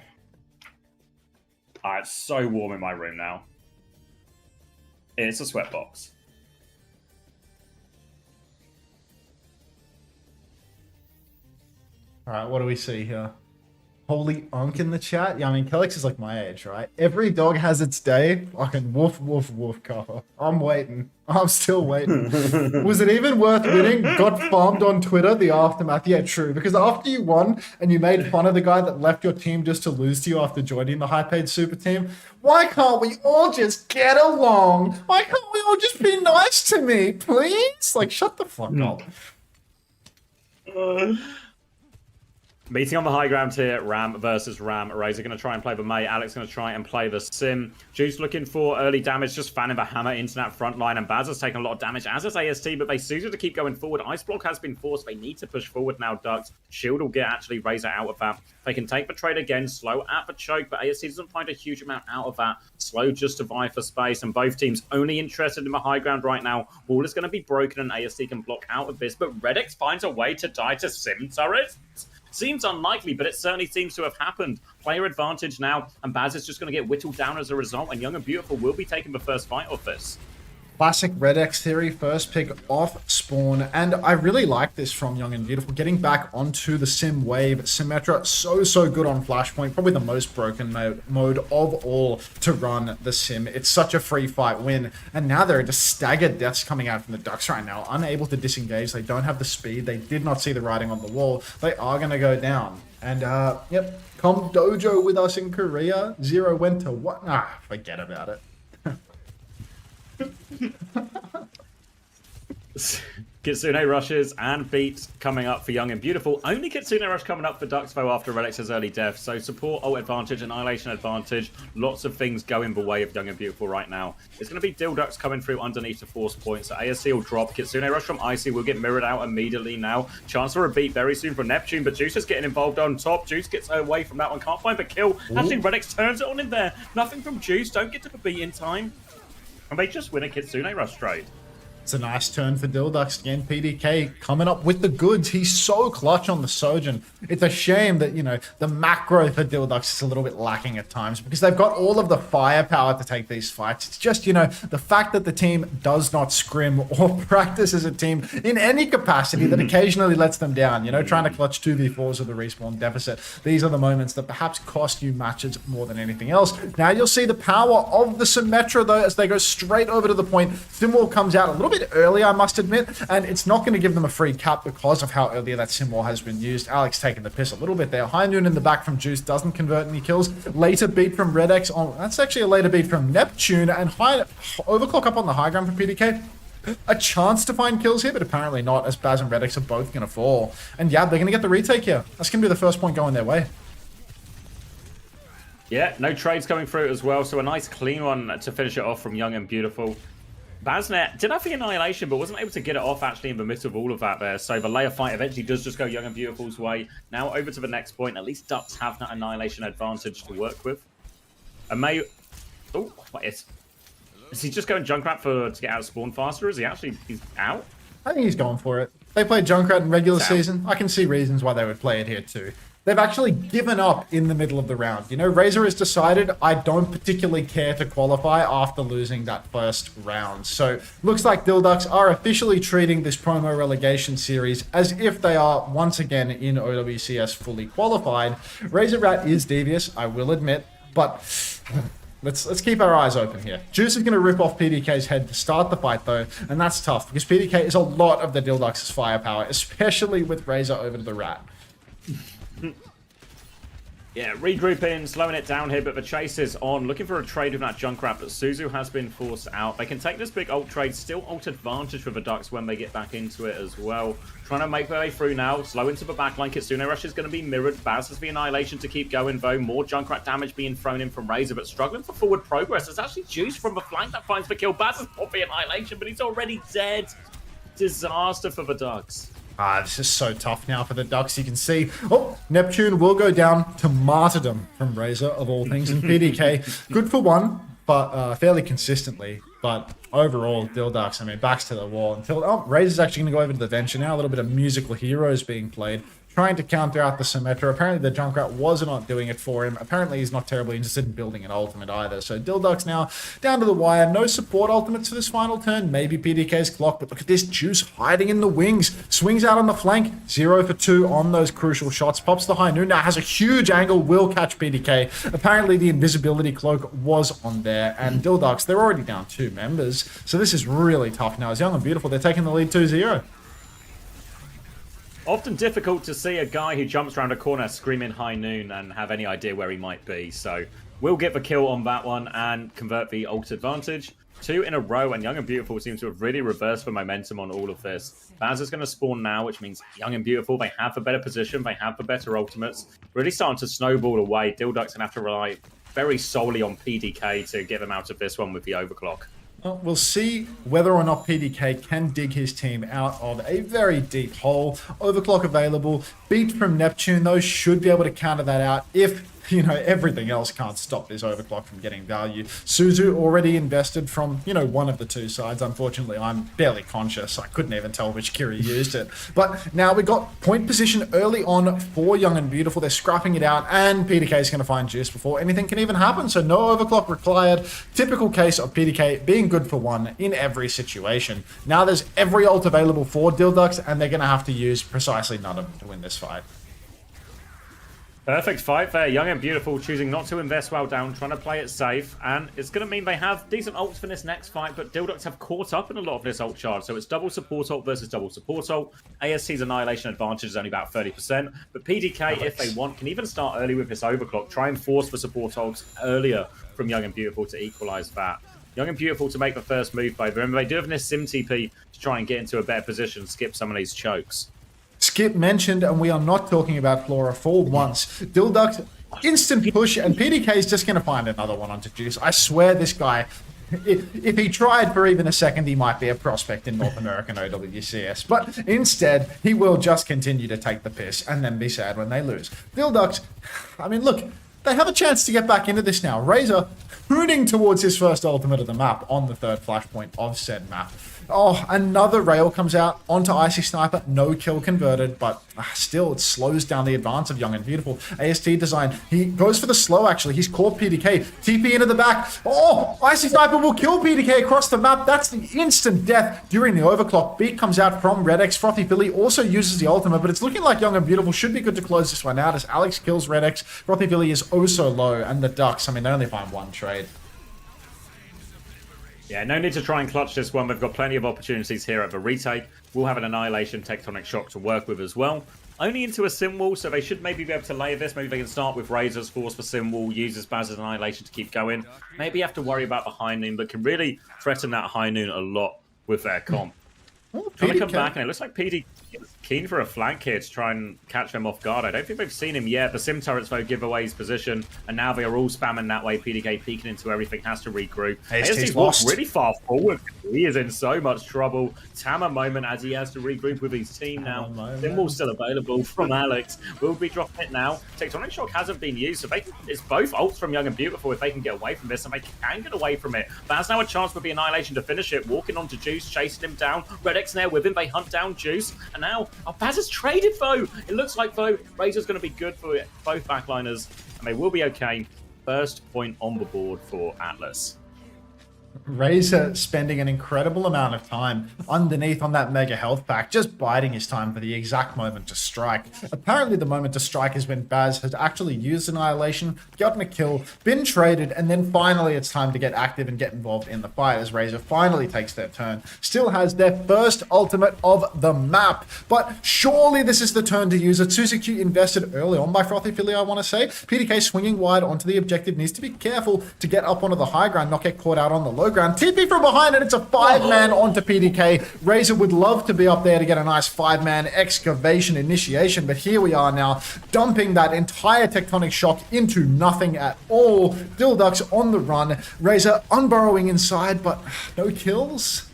It's so warm in my room now. It's a sweatbox. Alright, what do we see here? Holy unk in the chat? Yeah, I mean, Kellex is like my age, right? Every dog has its day. Fucking woof, woof, woof, Copper. I'm waiting. I'm still waiting. Was it even worth winning? Got farmed on Twitter, the aftermath. Yeah, true. Because after you won and you made fun of the guy that left your team just to lose to you after joining the high-paid super team, why can't we all just get along? Why can't we all just be nice to me, please? Like, shut the fuck up. Meeting on the high ground here, Ram versus Ram. Razor going to try and play the May. Alex going to try and play the Sim. Juice looking for early damage, just fanning the hammer into that front line. And Baz has taken a lot of damage, as is AST, but they suited to keep going forward. Ice Block has been forced. They need to push forward now, Ducks. Shield will get actually Razor out of that. They can take the trade again, slow at the choke, but AST doesn't find a huge amount out of that. Slow just to vie for space, and both teams only interested in the high ground right now. Wall is going to be broken, and AST can block out of this, but Redx finds a way to die to Sim turrets. Seems unlikely, but it certainly seems to have happened. Player advantage now, and Baz is just going to get whittled down as a result, and Young and Beautiful will be taking the first fight off this. Classic Red X theory, first pick off spawn, and I really like this from Young and Beautiful, getting back onto the sim wave. Symmetra, so good on Flashpoint, probably the most broken mode of all to run the sim. It's such a free fight win, and now there are just staggered deaths coming out from the Ducks right now, unable to disengage. They don't have the speed, they did not see the writing on the wall. They are going to go down. And yep, come dojo with us in Korea. Zero went to what? Forget about it. Kitsune rushes and beats coming up for Young and Beautiful. Only Kitsune rush coming up for Ducks though after Relix's early death. So support, ult advantage, annihilation advantage. Lots of things going the way of Young and Beautiful right now. It's going to be Dilducks coming through underneath the force point. So ASC will drop. Kitsune rush from Icy will get mirrored out immediately now. Chance for a beat very soon from Neptune, but Juice is getting involved on top. Juice gets away from that one. Can't find the kill. Actually, Relix turns it on in there. Nothing from Juice. Don't get to the beat in time. And they just win a Kitsune rush trade. It's a nice turn for Dilducks again. PDK coming up with the goods. He's so clutch on the Sojourn. It's a shame that, you know, the macro for Dilducks is a little bit lacking at times because they've got all of the firepower to take these fights. It's just, you know, the fact that the team does not scrim or practice as a team in any capacity that occasionally lets them down, you know, trying to clutch 2v4s with a respawn deficit. These are the moments that perhaps cost you matches more than anything else. Now you'll see the power of the Symmetra though as they go straight over to the point. Simwall comes out a little bit early, I must admit, and it's not going to give them a free cap because of how earlier that Simwall has been used. Alex taking the piss a little bit there. High Noon in the back from Juice doesn't convert any kills. Later beat from Red X. Oh, that's actually a later beat from Neptune, and high overclock up on the high ground for PDK. A chance to find kills here, but apparently not, as Baz and Red X are both going to fall. And yeah, they're going to get the retake here. That's going to be the first point going their way. Yeah, no trades coming through as well, so a nice clean one to finish it off from Young and Beautiful. Baznet did have the annihilation, but wasn't able to get it off actually in the midst of all of that there. So the layer fight eventually does just go Young and Beautiful's way. Now over to the next point. At least Ducks have that annihilation advantage to work with. And May... Oh, what is he just going Junkrat to get out of spawn faster? Is he actually... He's out? I think he's going for it. They played Junkrat in regular season. I can see reasons why they would play it here too. They've actually given up in the middle of the round. You know, Razor has decided, I don't particularly care to qualify after losing that first round. So, looks like Dilducks are officially treating this promo relegation series as if they are once again in OWCS fully qualified. Razor Rat is devious, I will admit, but let's keep our eyes open here. Juice is going to rip off PDK's head to start the fight though, and that's tough because PDK is a lot of the Dilducks' firepower, especially with Razor over to the Rat. Yeah, regrouping, slowing it down here, but the chase is on. Looking for a trade with that Junkrat, but Suzu has been forced out. They can take this big ult trade, still ult advantage for the Ducks when they get back into it as well. Trying to make their way through now, slow into the backline. Kitsune Rush is going to be mirrored. Baz has the annihilation to keep going though. More Junkrat damage being thrown in from Razor, but struggling for forward progress. It's actually Juice from the flank that finds the kill. Baz has popped the annihilation, but he's already dead. Disaster for the Ducks. This is so tough now for the Ducks. You can see, oh, Neptune will go down to martyrdom from Razor, of all things, and PDK. Good for one, but fairly consistently. But overall, Dilducks, I mean, backs to the wall until, oh, Razor's actually going to go over to the Venture now. A little bit of musical heroes being played, trying to counter out the Symmetra. Apparently, the Junkrat was not doing it for him. Apparently, he's not terribly interested in building an ultimate either. So, Dilducks now down to the wire. No support ultimates for this final turn. Maybe PDK's clock, but look at this Juice hiding in the wings. Swings out on the flank. 0 for 2 on those crucial shots. Pops the high noon. Now has a huge angle. Will catch PDK. Apparently, the invisibility cloak was on there. And Dilducks, they're already down 2 members. So, this is really tough now. As Young and Beautiful, they're taking the lead 2-0. Often difficult to see a guy who jumps around a corner screaming high noon and have any idea where he might be. So we'll get the kill on that one and convert the ult advantage. 2 in a row, and Young and Beautiful seems to have really reversed the momentum on all of this. Baz is going to spawn now, which means Young and Beautiful, they have the better position, they have the better ultimates. Really starting to snowball away. Dilducks going to have to rely very solely on PDK to get them out of this one with the overclock. Well, we'll see whether or not PDK can dig his team out of a very deep hole. Overclock available. Beat from Neptune, though, should be able to counter that out if you know, everything else can't stop this overclock from getting value. Suzu already invested from, you know, one of the two sides. Unfortunately, I'm barely conscious. I couldn't even tell which Kiri used it. But now we got point position early on for Young and Beautiful. They're scrapping it out, and PDK is going to find Juice before anything can even happen. So no overclock required. Typical case of PDK being good for one in every situation. Now there's every ult available for Dildux, and they're going to have to use precisely none of them to win this fight. Perfect fight there. Young and Beautiful choosing not to invest well down, trying to play it safe. And it's going to mean they have decent ults for this next fight, but Dildux have caught up in a lot of this ult charge. So it's double support ult versus double support ult. AST's Annihilation advantage is only about 30%. But PDK, if they want, can even start early with this overclock. Try and force the support ults earlier from Young and Beautiful to equalize that. Young and Beautiful to make the first move, though. Remember, they do have this Sim TP to try and get into a better position, skip some of these chokes. Skip mentioned, and we are not talking about Flora for once. Dildux, instant push, and PDK is just going to find another one onto Juice. I swear this guy, if he tried for even a second, he might be a prospect in North American OWCS. But instead, he will just continue to take the piss and then be sad when they lose. Dildux, I mean, look, they have a chance to get back into this now. Razor hooning towards his first ultimate of the map on the third flashpoint of said map. Oh, another rail comes out onto Icy Sniper. No kill converted, but still it slows down the advance of Young and Beautiful. AST design. He goes for the slow, actually. He's caught PDK. TP into the back. Oh, Icy Sniper will kill PDK across the map. That's the instant death during the overclock. Beat comes out from Redex. Frothy Philly also uses the ultimate, but it's looking like Young and Beautiful should be good to close this one out as Alex kills Redex. Frothy Philly is oh so low, and the Ducks, I mean, they only find one trade. Yeah, no need to try and clutch this one. We've got plenty of opportunities here at the retake. We'll have an Annihilation Tectonic Shock to work with as well. Only into a Sim Wall, so they should maybe be able to lay this. Maybe they can start with Razor's force for Sim Wall, uses Baz's Annihilation to keep going. Maybe have to worry about the High Noon, but can really threaten that High Noon a lot with their comp. Trying to come back, and it looks like PD is keen for a flank here to try and catch them off guard. I don't think we've seen him yet. The Sim turrets, though, give away his position, and now they are all spamming that way. PDK peeking into everything, has to regroup. AST's walked really far forward. He is in so much trouble. Tama moment as he has to regroup with his team now. Thimble still available from Alex. Will be dropping it now. Tectonic Shock hasn't been used, so it's both ults from Young and Beautiful if they can get away from this, and they can get away from it. But has now a chance with the Annihilation to finish it. Walking onto Juice, chasing him down. Redex there with him. They hunt down Juice, and now Baz has traded though. It looks like though Razor's going to be good for both backliners, and they will be okay. First point on the board for Atlas. Razor spending an incredible amount of time underneath on that mega health pack, just biding his time for the exact moment to strike. Apparently the moment to strike is when Baz has actually used Annihilation, gotten a kill, been traded, and then finally it's time to get active and get involved in the fight as Razor finally takes their turn. Still has their first ultimate of the map, but surely this is the turn to use it. Suzuki invested early on by Frothy Philly, I want to say. PDK swinging wide onto the objective, needs to be careful to get up onto the high ground, not get caught out on the low ground. TP from behind, and it's a 5-man onto PDK. Razor would love to be up there to get a nice 5-man excavation initiation, but here we are now, dumping that entire Tectonic Shock into nothing at all. Dildux on the run. Razor unburrowing inside, but no kills.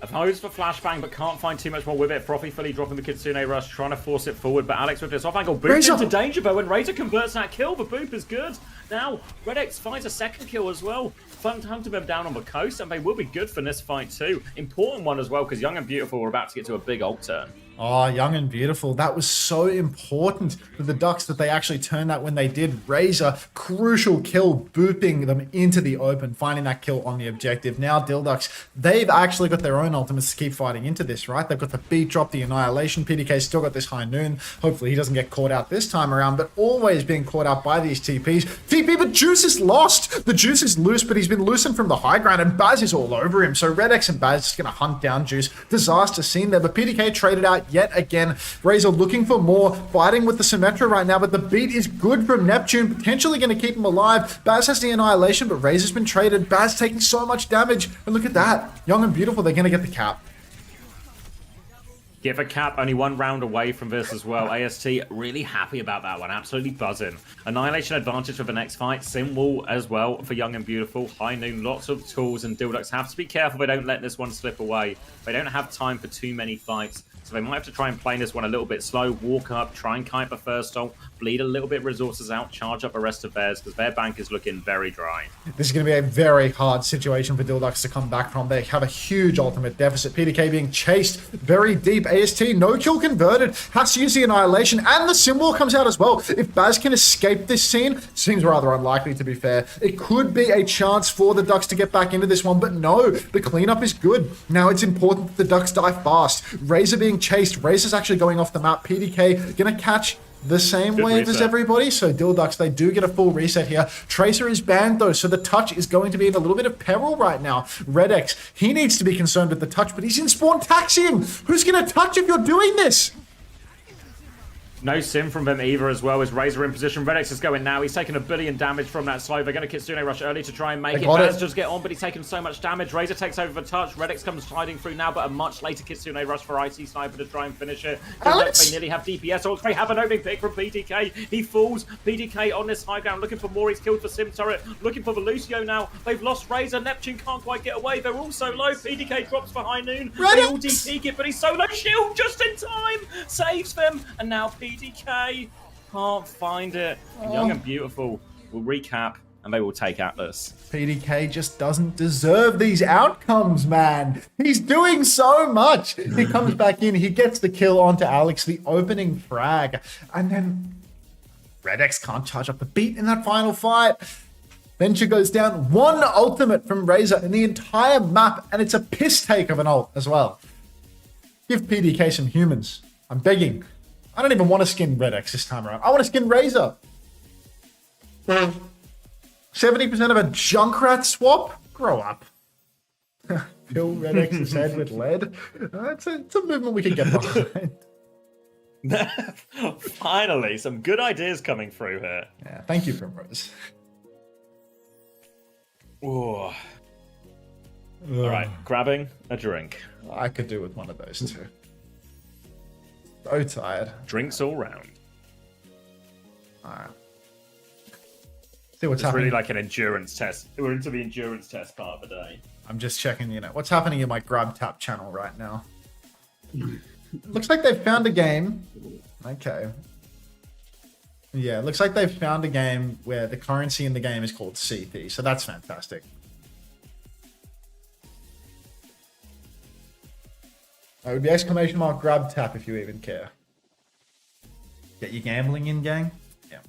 Opposed for flashbang, but can't find too much more with it. Frothy Philly dropping the Kitsune Rush, trying to force it forward, but Alex with this off angle. Boop into danger, though, and Razor converts that kill. The boop is good. Now, Redex finds a second kill as well. Fun to hunt them down on the coast, and they will be good for this fight too. Important one as well, because Young and Beautiful are about to get to a big ult turn. Oh, Young and Beautiful. That was so important for the Ducks that they actually turned that when they did. Razor, crucial kill, booping them into the open, finding that kill on the objective. Now, Dildux, they've actually got their own ultimates to keep fighting into this, right? They've got the beat drop, the Annihilation. PDK's still got this High Noon. Hopefully he doesn't get caught out this time around, but always being caught out by these TPs. TP, but Juice is lost. The Juice is loose, but he's been loosened from the high ground, and Baz is all over him. So Redex and Baz just going to hunt down Juice. Disaster scene there, but PDK traded out yet again. Razor looking for more, fighting with the Symmetra right now, but the beat is good from Neptune, potentially going to keep him alive. Baz has the Annihilation, but Razor's been traded. Baz taking so much damage, and look at that. Young and Beautiful, they're going to get the cap. Get the cap, only one round away from this as well. AST really happy about that one, absolutely buzzing. Annihilation advantage for the next fight. Sim Wall as well for Young and Beautiful. High Noon, lots of tools, and Dildux have to be careful they don't let this one slip away. They don't have time for too many fights. So they might have to try and play this one a little bit slow, walk up, try and kite the first ult, bleed a little bit of resources out, charge up the rest of theirs, because their bank is looking very dry. This is going to be a very hard situation for Dildux to come back from. They have a huge ultimate deficit. PDK being chased very deep. AST, no kill converted, has to use the Annihilation, and the symbol comes out as well. If Baz can escape this scene, seems rather unlikely to be fair. It could be a chance for the Ducks to get back into this one, but no, the cleanup is good. Now it's important that the Ducks die fast. Razor being chased. Razor's actually going off the map. PDK gonna catch the same Good wave as reset. everybody, so Dildux, they do get a full reset here. Tracer is banned though, so the touch is going to be in a little bit of peril right now. Redex, he needs to be concerned with the touch, but he's in spawn taxiing. Who's gonna touch if you're doing this? No sim from them either as well, as Razor in position. Redex is going now. He's taken 1 billion damage from that slow. They're going to Kitsune Rush early to try and make They it. got Baz it. does get on, but he's taken so much damage. Razor takes over the touch. Redex comes sliding through now, but a much later Kitsune Rush for IC Sniper to try and finish it. Alex! They nearly have DPS ults. They have an opening pick from PDK. He falls. PDK on this high ground, looking for more. He's killed for Sim Turret. Looking for the Lucio now. They've lost Razor. Neptune can't quite get away. They're all so low. PDK drops for High Noon. They all DP it, but he's solo shield just in time. Saves them. And now PDK can't find it. And Young and Beautiful will recap, and they will take Atlas. PDK just doesn't deserve these outcomes, man. He's doing so much. He comes back in, he gets the kill onto Alex, the opening frag, and then Redex can't charge up the beat in that final fight. Venture goes down. One ultimate from Razor in the entire map, and it's a piss take of an ult as well. Give PDK some humans. I'm begging. I don't even want to skin Redex this time around. I want to skin Razor. 70% of a Junkrat swap? Grow up. Fill Redex's head with lead. It's a movement we can get behind. Finally, some good ideas coming through here. Yeah, thank you, Primrose. Ooh. All right, grabbing a drink. I could do with one of those too. So tired. Drinks all round. Alright. See what's It's happening. really like an endurance test. We're into the endurance test part of the day. I'm just checking, what's happening in my Grab Tap channel right now. Looks like they've found a game. Okay. Yeah, looks like they've found a game where the currency in the game is called CT, so that's fantastic. It would be exclamation mark Grab Tap if you even care. Get your gambling in, gang? Yeah.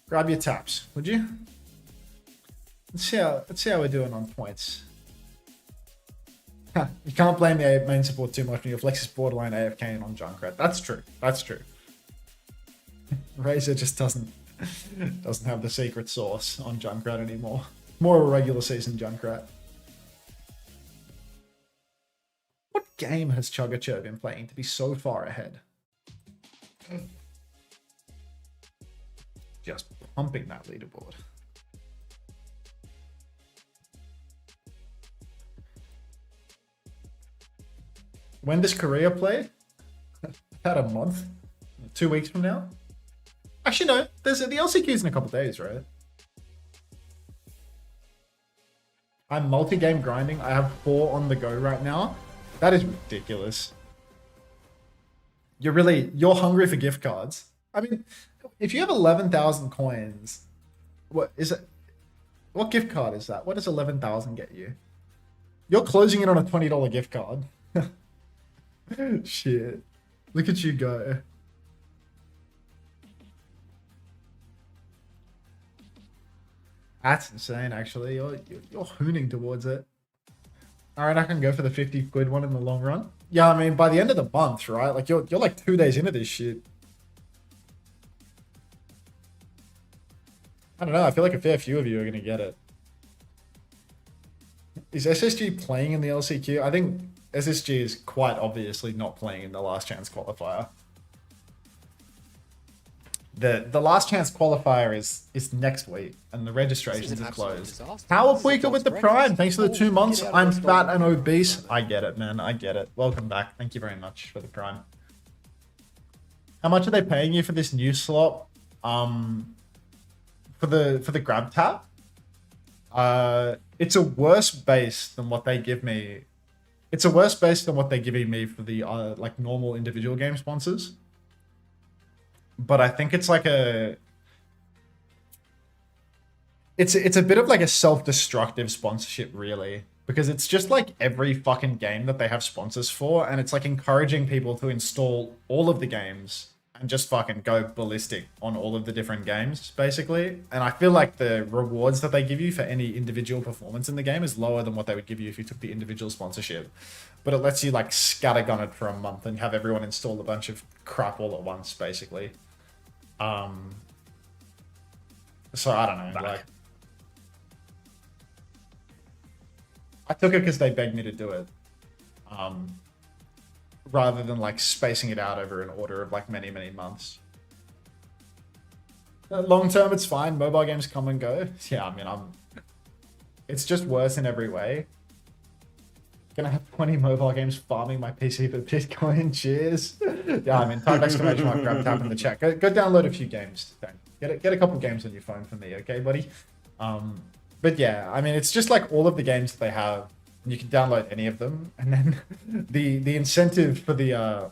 Grab your taps, would you? Let's see how we're doing on points. You can't blame the main support too much when your flex is borderline AFK on Junkrat. That's true. That's true. Razor just doesn't have the secret sauce on Junkrat anymore. More of a regular season Junkrat. What game has Chuggacher been playing to be so far ahead? Just pumping that leaderboard. When does Korea play? About a month? 2 weeks from now? Actually, no. There's the LCQ's in a couple days, right? I'm multi-game grinding. I have 4 on the go right now. That is ridiculous. You're hungry for gift cards. I mean, if you have 11,000 coins, what is it? What gift card is that? What does 11,000 get you? You're closing in on a $20 gift card. Shit. Look at you go. That's insane, actually. You're hooning towards it. Alright, I can go for the 50 quid one in the long run. Yeah, I mean, by the end of the month, right? Like, you're like 2 days into this shit. I don't know. I feel like a fair few of you are going to get it. Is SSG playing in the LCQ? I think SSG is quite obviously not playing in the last chance qualifier. The last chance qualifier is next week, and the registrations are closed. How are Puika with the Prime? Thanks for the 2 months. I'm fat and obese. I get it, man. I get it. Welcome back. Thank you very much for the Prime. How much are they paying you for this new slot? For the grab tap? It's a worse base than what they give me It's a worse base than what they're giving me for the like normal individual game sponsors. But I think it's like it's a bit of like a self-destructive sponsorship, really, because it's just like every fucking game that they have sponsors for, and it's like encouraging people to install all of the games and just fucking go ballistic on all of the different games, basically. And I feel like the rewards that they give you for any individual performance in the game is lower than what they would give you if you took the individual sponsorship. But it lets you like scattergun it for a month and have everyone install a bunch of crap all at once, basically. So I don't know, like, I took it because they begged me to do it. Rather than like spacing it out over an order of like many, many months. Long term, it's fine. Mobile games come and go. Yeah, I mean, it's just worse in every way. Gonna have 20 mobile games farming my PC for Bitcoin. Cheers. Yeah, I mean, type exclamation mark, grab tap in the chat. Go download a few games. Get a couple games on your phone for me, okay, buddy? But yeah, I mean, it's just like all of the games that they have. You can download any of them, and then the incentive for the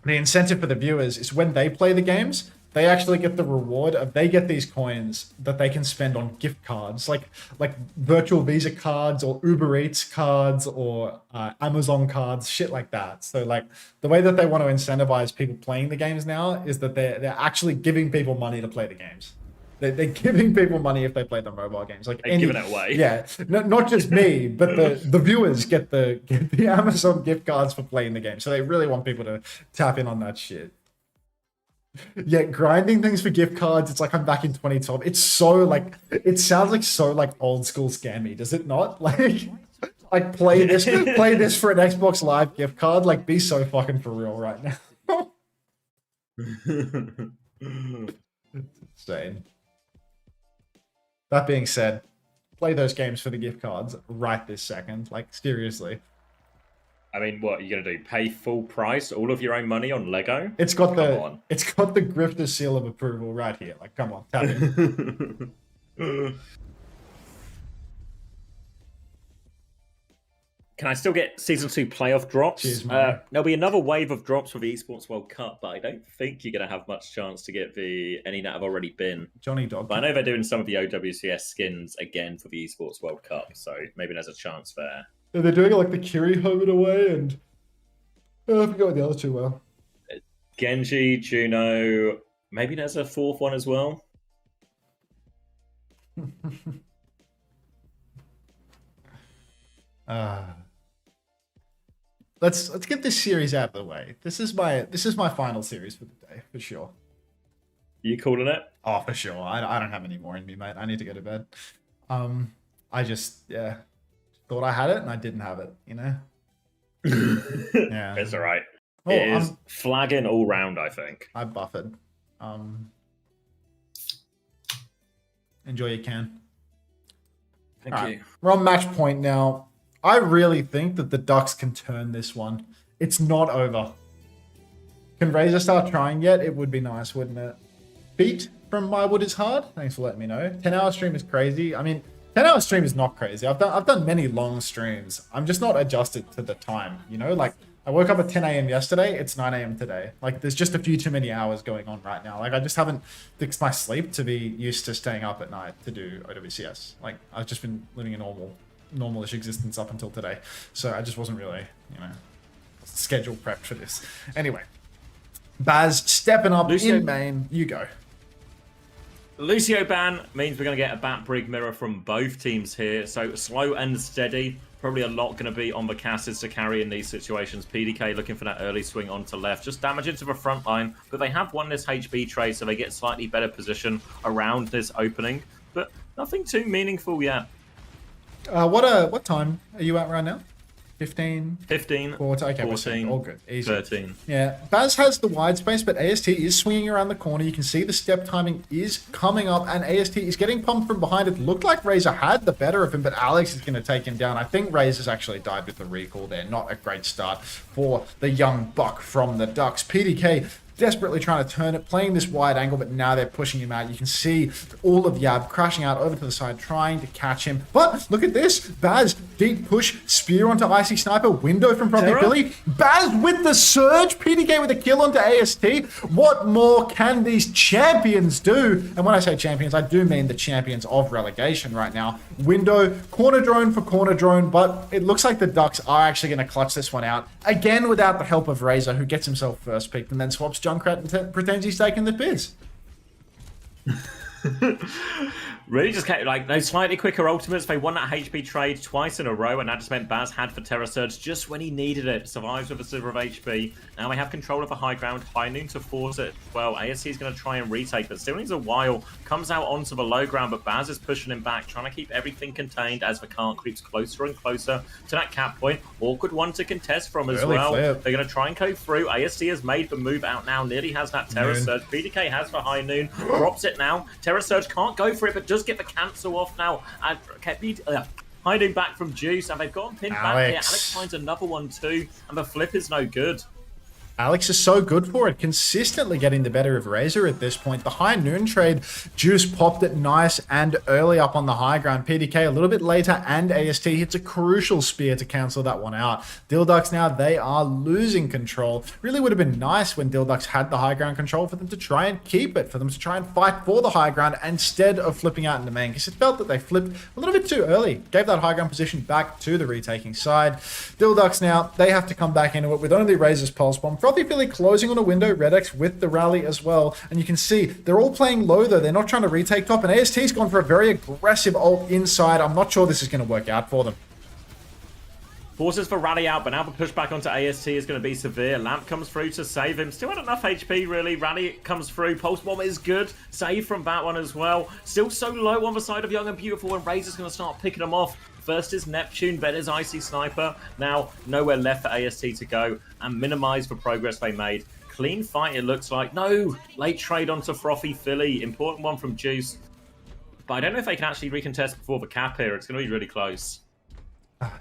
viewers is when they play the games, they actually get the reward of they get these coins that they can spend on gift cards, like virtual Visa cards or Uber Eats cards or Amazon cards, shit like that. So like the way that they want to incentivize people playing the games now is that they're actually giving people money to play the games. They're giving people money if they play the mobile games. Like they're giving it away. Yeah, not just me, but the viewers get the Amazon gift cards for playing the game. So they really want people to tap in on that shit. Yeah, grinding things for gift cards. It's like I'm back in 2012. It's so like it sounds like so like old school scammy. Does it not? Like play this for an Xbox Live gift card. Like be so fucking for real right now. Insane. That being said, play those games for the gift cards right this second. Like, seriously. I mean, what are you gonna do? Pay full price, all of your own money on Lego? It's got the grifter seal of approval right here. Like, come on, tap in. Can I still get Season 2 playoff drops? Cheers, there'll be another wave of drops for the Esports World Cup, but I don't think you're going to have much chance to get any that have already been. Johnny Dog. But I know they're doing some of the OWCS skins again for the Esports World Cup, so maybe there's a chance there. Yeah, they're doing like the Kiri home and away, and I forgot what the other two were. Genji, Juno, maybe there's a fourth one as well. Let's get this series out of the way. This is my final series for the day, for sure. You calling it? Oh, for sure. I don't have any more in me, mate. I need to go to bed. I just thought I had it and I didn't have it, you know? Yeah. It's alright. Oh, it is flagging all round, I think. I buffered. Enjoy your can. Thank you. We're on match point now. I really think that the Ducks can turn this one. It's not over. Can Razor start trying yet? It would be nice, wouldn't it? Beat from My Wood is hard. Thanks for letting me know. 10-hour stream is crazy. I mean, 10-hour stream is not crazy. I've done many long streams. I'm just not adjusted to the time, you know? Like, I woke up at 10 a.m. yesterday. It's 9 a.m. today. Like, there's just a few too many hours going on right now. Like, I just haven't fixed my sleep to be used to staying up at night to do OWCS. Like, I've just been living a normalish existence up until today. So I just wasn't really, you know, schedule prepped for this. Anyway, Baz stepping up in main. You go. Lucio ban means we're going to get a bat brig mirror from both teams here. So slow and steady. Probably a lot going to be on the casters to carry in these situations. PDK looking for that early swing onto left. Just damage into the front line. But they have won this HB trade, so they get slightly better position around this opening. But nothing too meaningful yet. What time are you at right now? 15? 15. 14. Okay, 14. All good. Easy. 13. Yeah. Baz has the wide space, but AST is swinging around the corner. You can see the step timing is coming up, and AST is getting pumped from behind. It looked like Razor had the better of him, but Alex is going to take him down. I think Razor's actually died with the recall there. Not a great start for the young buck from the Ducks. PDK desperately trying to turn it, playing this wide angle, but now they're pushing him out. You can see all of Yab crashing out over to the side, trying to catch him. But look at this. Baz, deep push, spear onto Icy Sniper, window from Frothy Philly. Baz with the surge, PDK with a kill onto AST. What more can these champions do? And when I say champions, I do mean the champions of relegation right now. Window, corner drone for corner drone, but it looks like the Ducks are actually going to clutch this one out. Again, without the help of Razor, who gets himself first picked and then swaps Junkrat and pretends he's taking the piss. Really just kept, like, those slightly quicker ultimates. They won that HP trade twice in a row, and that just meant Baz had for Terror Surge just when he needed it. Survives with a sliver of HP. Now they have control of the high ground. High Noon to force it. Well, ASC is going to try and retake, but still needs a while. Comes out onto the low ground, but Baz is pushing him back, trying to keep everything contained as the cart creeps closer and closer to that cap point. Awkward one to contest from as well. They're going to try and go through. ASC has made the move out now. Nearly has that Terror Surge. PDK has for High Noon. Drops it now. Terror Surge can't go for it, but does get the cancel off now. And High Noon back from Juice, and they've got him pinned back here. Alex finds another one too, and the flip is no good. Alex is so good for it, consistently getting the better of Razor at this point. The High Noon trade, Juice popped it nice and early up on the high ground. PDK a little bit later, and AST hits a crucial spear to cancel that one out. Dilducks now, they are losing control. Really would have been nice when Dilducks had the high ground control for them to try and keep it, for them to try and fight for the high ground instead of flipping out into main, because it felt that they flipped a little bit too early. Gave that high ground position back to the retaking side. Dilducks now, they have to come back into it with only Razor's Pulse Bomb. Frothy Philly closing on a window, Redex with the rally as well, and you can see they're all playing low though. They're not trying to retake top, and AST's gone for a very aggressive ult inside. I'm not sure this is going to work out for them. Forces for Rally out, but now the pushback onto AST is going to be severe. Lamp comes through to save him. Still had enough HP, really. Rally comes through. Pulse Bomb is good. Save from that one as well. Still so low on the side of Young and Beautiful, and Razor's going to start picking them off. First is Neptune, then is Icy Sniper. Now, nowhere left for AST to go, and minimize the progress they made. Clean fight, it looks like. No! Late trade onto Frothy Philly. Important one from Juice. But I don't know if they can actually recontest before the cap here. It's going to be really close.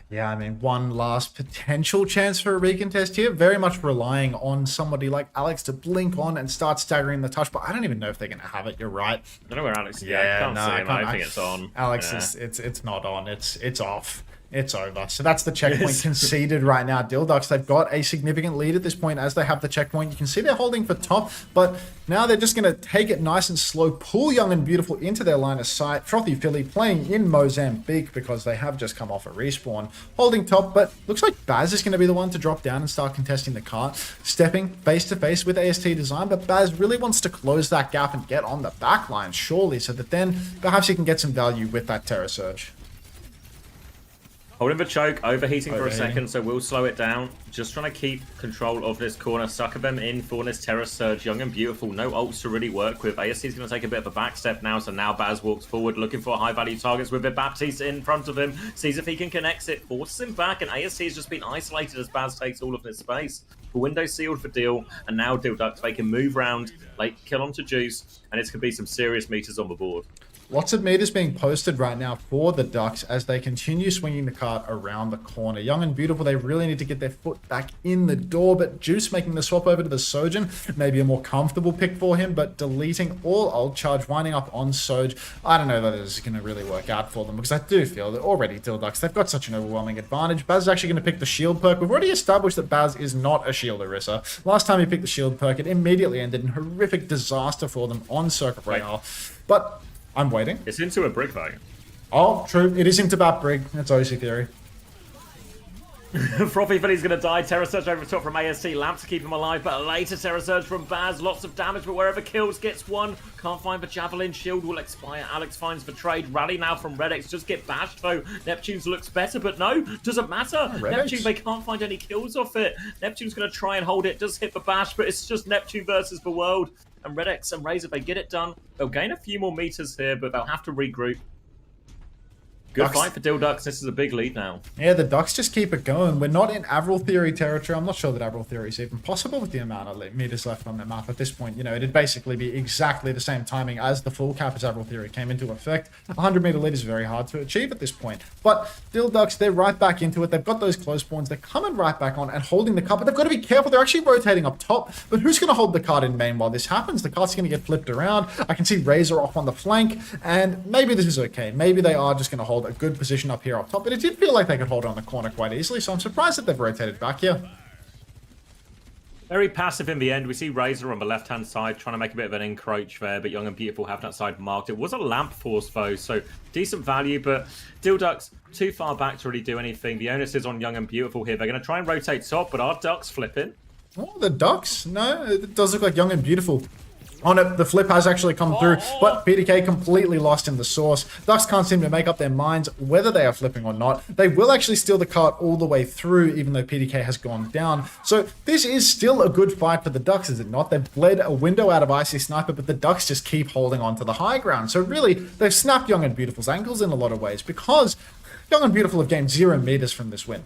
Yeah, I mean, one last potential chance for a recontest here. Very much relying on somebody like Alex to blink on and start staggering the touch, but I don't even know if they're going to have it. You're right. I don't know where Alex is. Yeah, I can't see him. I don't think it's on. Alex is, it's not on. It's off. It's over. So that's the checkpoint conceded right now. Dilducks, they've got a significant lead at this point as they have the checkpoint. You can see they're holding for top, but now they're just going to take it nice and slow, pull Young and Beautiful into their line of sight. Frothy Philly playing in Mozambique because they have just come off a respawn. Holding top, but looks like Baz is going to be the one to drop down and start contesting the cart. Stepping face-to-face with AST Design, but Baz really wants to close that gap and get on the back line, surely, so that then perhaps he can get some value with that Terror Surge. Holding the choke, overheating for a second, so we'll slow it down. Just trying to keep control of this corner, sucker them in for this Terror Surge. Young and Beautiful, no ults to really work with. ASC is going to take a bit of a back step now, so now Baz walks forward, looking for high-value targets with it. Baptiste in front of him, sees if he can connect it, forces him back, and ASC has just been isolated as Baz takes all of this space. The window sealed for Deal, and now Dilducks, they can move round, late kill onto Juice, and it's going to be some serious meters on the board. Lots of meters being posted right now for the Ducks as they continue swinging the cart around the corner. Young and Beautiful, they really need to get their foot back in the door, but Juice making the swap over to the Sojourn, maybe a more comfortable pick for him, but deleting all ult charge, winding up on Soj. I don't know that this is going to really work out for them because I do feel that already Dilducks, they've got such an overwhelming advantage. Baz is actually going to pick the shield perk. We've already established that Baz is not a shield Orisa. Last time he picked the shield perk, it immediately ended in horrific disaster for them on Circuit Royale. But I'm waiting. It's into a brick though. Oh, true. It is into that brick. That's OC theory. Frothy Philly's going to die. Terror Surge over the top from AST. Lamp to keep him alive, but a later Terror Surge from Baz. Lots of damage, but wherever kills gets one. Can't find the Javelin. Shield will expire. Alex finds the trade. Rally now from Redex. Just get bashed though. Neptune's looks better, but no, doesn't matter. Neptune, they can't find any kills off it. Neptune's going to try and hold it. Does hit the bash, but it's just Neptune versus the world. And Redex and Razor, they get it done. They'll gain a few more meters here, but they'll have to regroup. Good Ducks. fight for Dilducks. This is a big lead now. Yeah, the Ducks just keep it going. We're not in Avril Theory territory. I'm not sure that Avril Theory is even possible with the amount of meters left on the map at this point. You know, it'd basically be exactly the same timing as the full cap as Avril Theory came into effect. 100 meter lead is very hard to achieve at this point. But Dilducks, they're right back into it. They've got those close spawns. They're coming right back on and holding the card. But they've got to be careful. They're actually rotating up top. But who's going to hold the card in main while this happens? The card's going to get flipped around. I can see Razor off on the flank. And maybe this is okay. Maybe they are just going to hold a good position up here up top, but it did feel like they could hold on the corner quite easily, so I'm surprised that they've rotated back here. Very passive in the end. We see Razor on the left-hand side trying to make a bit of an encroach there, but Young and Beautiful have that side marked. It was a lamp force, though, so decent value, but Dilducks too far back to really do anything. The onus is on Young and Beautiful here. They're going to try and rotate top, but are Ducks flipping? Oh, the Ducks? No, it does look like Young and Beautiful. On it, the flip has actually come through, but PDK completely lost in the source. Ducks can't seem to make up their minds whether they are flipping or not. They will actually steal the cart all the way through, even though PDK has gone down. So this is still a good fight for the Ducks, is it not? They've bled a window out of Icy Sniper, but the Ducks just keep holding on to the high ground. So really, they've snapped Young and Beautiful's ankles in a lot of ways, because Young and Beautiful have gained 0 meters from this win.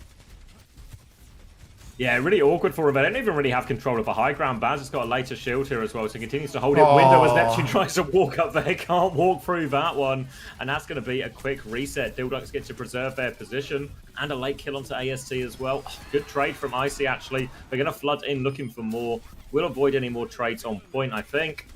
Yeah, really awkward for him. They don't even really have control of the high ground. Baz has got a later shield here as well, so he continues to hold it. Window as Neptune tries to walk up there. Can't walk through that one. And that's going to be a quick reset. Dilducks get to preserve their position. And a late kill onto AST as well. Good trade from Icy, actually. They're going to flood in looking for more. We'll avoid any more trades on point, I think.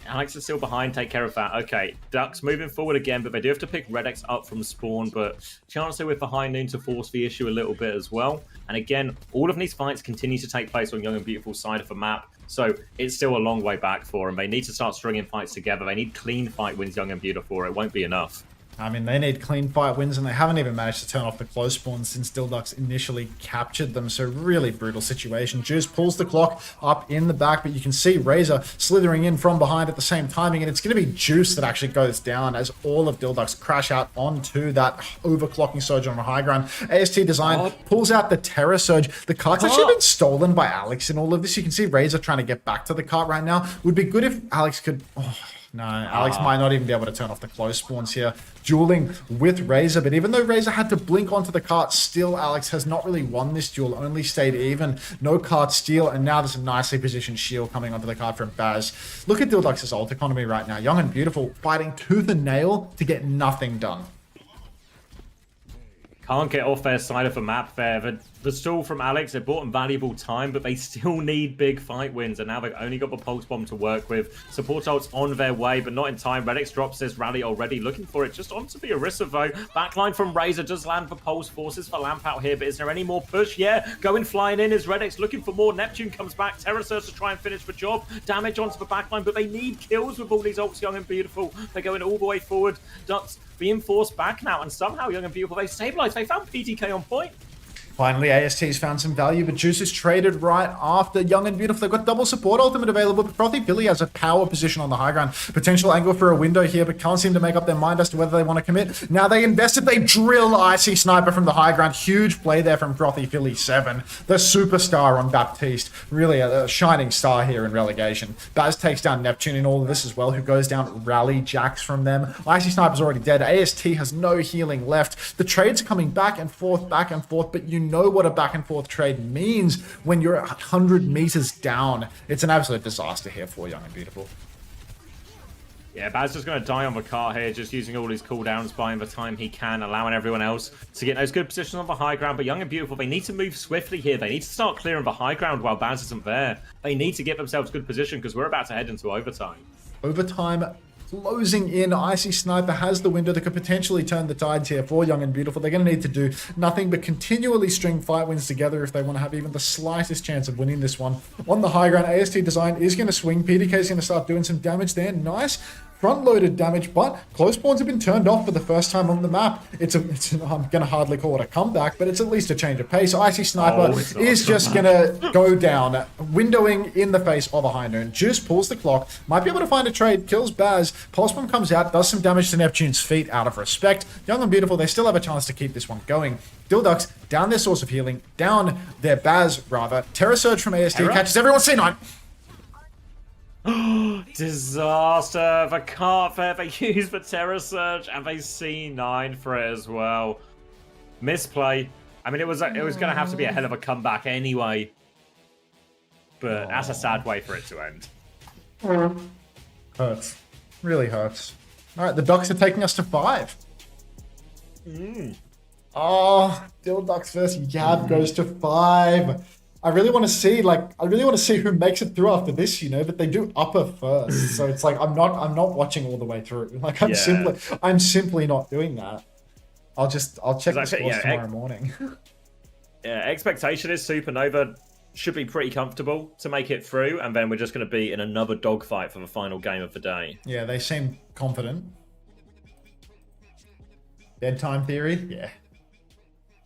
Alex is still behind, take care of that. Okay, Ducks moving forward again, but they do have to pick Red X up from spawn, but Chancellor with the high noon to force the issue a little bit as well. And again, all of these fights continue to take place on Young and Beautiful side of the map, so it's still a long way back for them. They need to start stringing fights together. They need clean fight wins, Young and Beautiful, or it won't be enough. I mean, they need clean fight wins, and they haven't even managed to turn off the close spawns since Dilducks initially captured them. So really brutal situation. Juice pulls the clock up in the back, but you can see Razor slithering in from behind at the same timing, and it's going to be Juice that actually goes down as all of Dilducks crash out onto that overclocking surge on the high ground. AST Design pulls out the Terror Surge. The cart's actually been stolen by Alex in all of this. You can see Razor trying to get back to the cart right now. Would be good if Alex could... No, Alex might not even be able to turn off the close spawns here. Dueling with Razor, but even though Razor had to blink onto the cart, still Alex has not really won this duel, only stayed even. No cart steal, and now there's a nicely positioned shield coming onto the cart from Baz. Look at Dilducks' ult economy right now. Young and Beautiful fighting tooth and nail to get nothing done. Can't get off their side of the map there. The stall from Alex, they bought them valuable time, but they still need big fight wins, and now they've only got the Pulse Bomb to work with. Support ult's on their way, but not in time. Red X drops this rally already, looking for it just onto the Orisa, though. Backline from Razor does land for Pulse, forces for Lamp out here, but is there any more push? Yeah, going flying in is Red X looking for more. Neptune comes back, Terror Surge to try and finish the job. Damage onto the backline, but they need kills with all these ults, Young and Beautiful. They're going all the way forward. Ducks being forced back now, and somehow Young and Beautiful, they stabilized. They found PTK on point. Finally, AST's found some value, but Juice is traded right after Young and Beautiful. They've got double support ultimate available, but Frothy Philly has a power position on the high ground. Potential angle for a window here, but can't seem to make up their mind as to whether they want to commit. Now they invested, they drill Icy Sniper from the high ground. Huge play there from Frothy Philly 7. The superstar on Baptiste. Really a shining star here in relegation. Baz takes down Neptune in all of this as well, who goes down Rally Jacks from them. Icy Sniper's already dead. AST has no healing left. The trades are coming back and forth, but you know what a back and forth trade means when you're 100 meters down. It's an absolute disaster here for Young and Beautiful. Yeah, Baz just going to die on the cart here, just using all his cooldowns, buying the time he can, allowing everyone else to get those good positions on the high ground. But Young and Beautiful, they need to move swiftly here. They need to start clearing the high ground while Baz isn't there. They need to get themselves good position because we're about to head into overtime. Overtime closing in. Icy Sniper has the window that could potentially turn the tides here for Young and Beautiful. They're going to need to do nothing but continually string fight wins together if they want to have even the slightest chance of winning this one. On the high ground, AST Design is going to swing. PDK is going to start doing some damage there. Nice front-loaded damage, but close spawns have been turned off for the first time on the map. I'm going to hardly call it a comeback, but it's at least a change of pace. Icy Sniper is just going to go down, windowing in the face of a high noon. Juice pulls the clock, might be able to find a trade, kills Baz. Pulse Bomb comes out, does some damage to Neptune's feet out of respect. Young and Beautiful, they still have a chance to keep this one going. Dilducks down their source of healing, down their Baz, rather. Terror Surge from AST catches everyone C9. Disaster. The cart fair they used for Terror Surge and they C9 for it as well. Misplay. I mean, it was going to have to be a hell of a comeback anyway. But that's a sad way for it to end. Hurts. Really hurts. All right, the Ducks are taking us to 5. Oh, Dill Ducks versus Yab goes to 5. I really want to see who makes it through after this, you know, but they do upper first. So it's like I'm not watching all the way through. Like I'm simply not doing that. I'll check the scores tomorrow morning. Yeah, expectation is Supernova should be pretty comfortable to make it through, and then we're just going to be in another dogfight for the final game of the day. Yeah, they seem confident. Bedtime theory, yeah.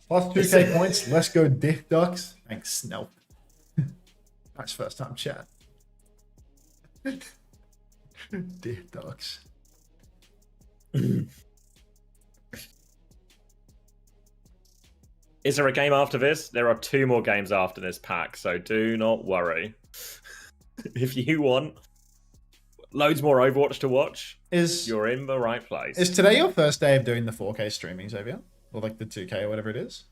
Plus 2k points, let's go Dick Ducks. Thanks, Snell. Nice first time chat. Dick Ducks. Is there a game after this? There are 2 more games after this pack, so do not worry. If you want loads more Overwatch to watch, you're in the right place. Is today your first day of doing the 4K streaming, Xavier? Or like the 2K or whatever it is?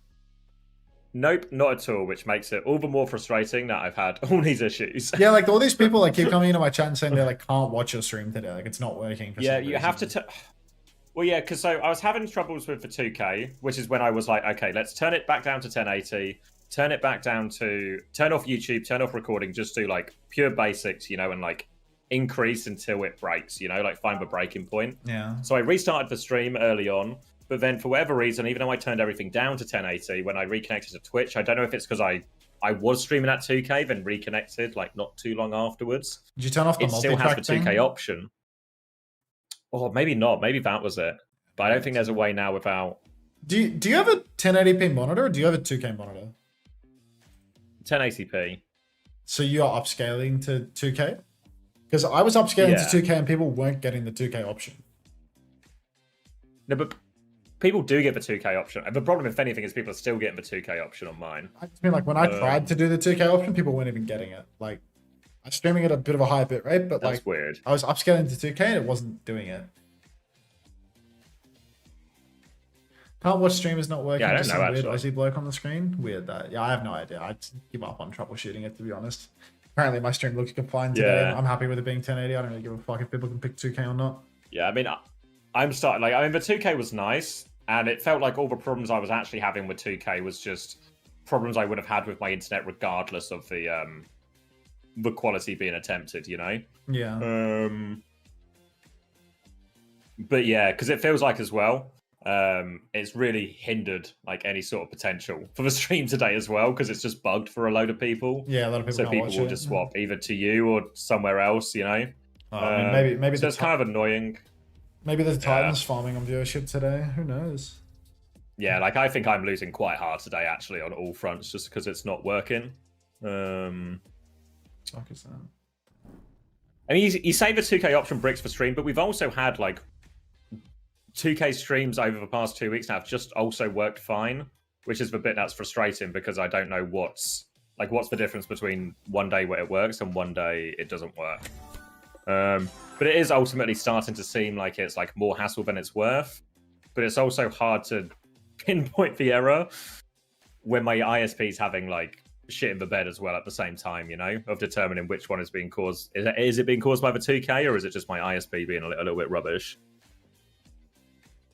Nope, not at all, which makes it all the more frustrating that I've had all these issues. Yeah, like all these people like keep coming into my chat and saying they like can't watch your stream today, like it's not working. For yeah, you have to. Well, yeah, because so I was having troubles with the 2K, which is when I was like, okay, let's turn it back down to 1080, turn it back down to turn off YouTube, turn off recording, just do like pure basics, you know, and like increase until it breaks, you know, like find the breaking point. Yeah. So I restarted the stream early on. But then for whatever reason, even though I turned everything down to 1080, when I reconnected to Twitch, I don't know if it's because I was streaming at 2K, then reconnected like not too long afterwards. Did you turn off the multi-track It still has the 2K thing? option. Or maybe not. Maybe that was it. But I don't think there's a way now without... Do you have a 1080p monitor or do you have a 2K monitor? 1080p. So you're upscaling to 2K? Because I was upscaling to 2K and people weren't getting the 2K option. No, but... People do get the 2K option. And the problem, if anything, is people are still getting the 2K option on mine. I just mean, like, when I tried to do the 2K option, people weren't even getting it. Like, I was streaming at a bit of a higher bit rate, but That's like, weird. I was upscaling to 2K and it wasn't doing it. Can't watch streamers not working. Yeah, I don't just know, some weird actually. Aussie bloke on the screen. Weird that. Yeah, I have no idea. I give up on troubleshooting it, to be honest. Apparently, my stream looks fine today. Yeah. I'm happy with it being 1080. I don't really give a fuck if people can pick 2K or not. Yeah, I mean, I'm starting... Like, I mean, the 2K was nice. And it felt like all the problems I was actually having with 2K was just problems I would have had with my internet, regardless of the quality being attempted, you know? Yeah. But yeah, because it feels like as well, it's really hindered like any sort of potential for the stream today as well, because it's just bugged for a load of people. Yeah, a lot of people So can't people watch will it. just swap either to you or somewhere else, you know? I mean, maybe so it's kind of annoying. Maybe the Titans farming on viewership today. Who knows? Yeah, like I think I'm losing quite hard today, actually, on all fronts, just because it's not working. Fuck is that? I mean, you say the 2K option bricks for stream, but we've also had like 2K streams over the past 2 weeks now have just also worked fine, which is the bit that's frustrating because I don't know what's the difference between one day where it works and one day it doesn't work. But it is ultimately starting to seem like it's like more hassle than it's worth. But it's also hard to pinpoint the error when my ISP is having like shit in the bed as well at the same time, you know, of determining which one is being caused. Is it being caused by the 2K or is it just my ISP being a little bit rubbish?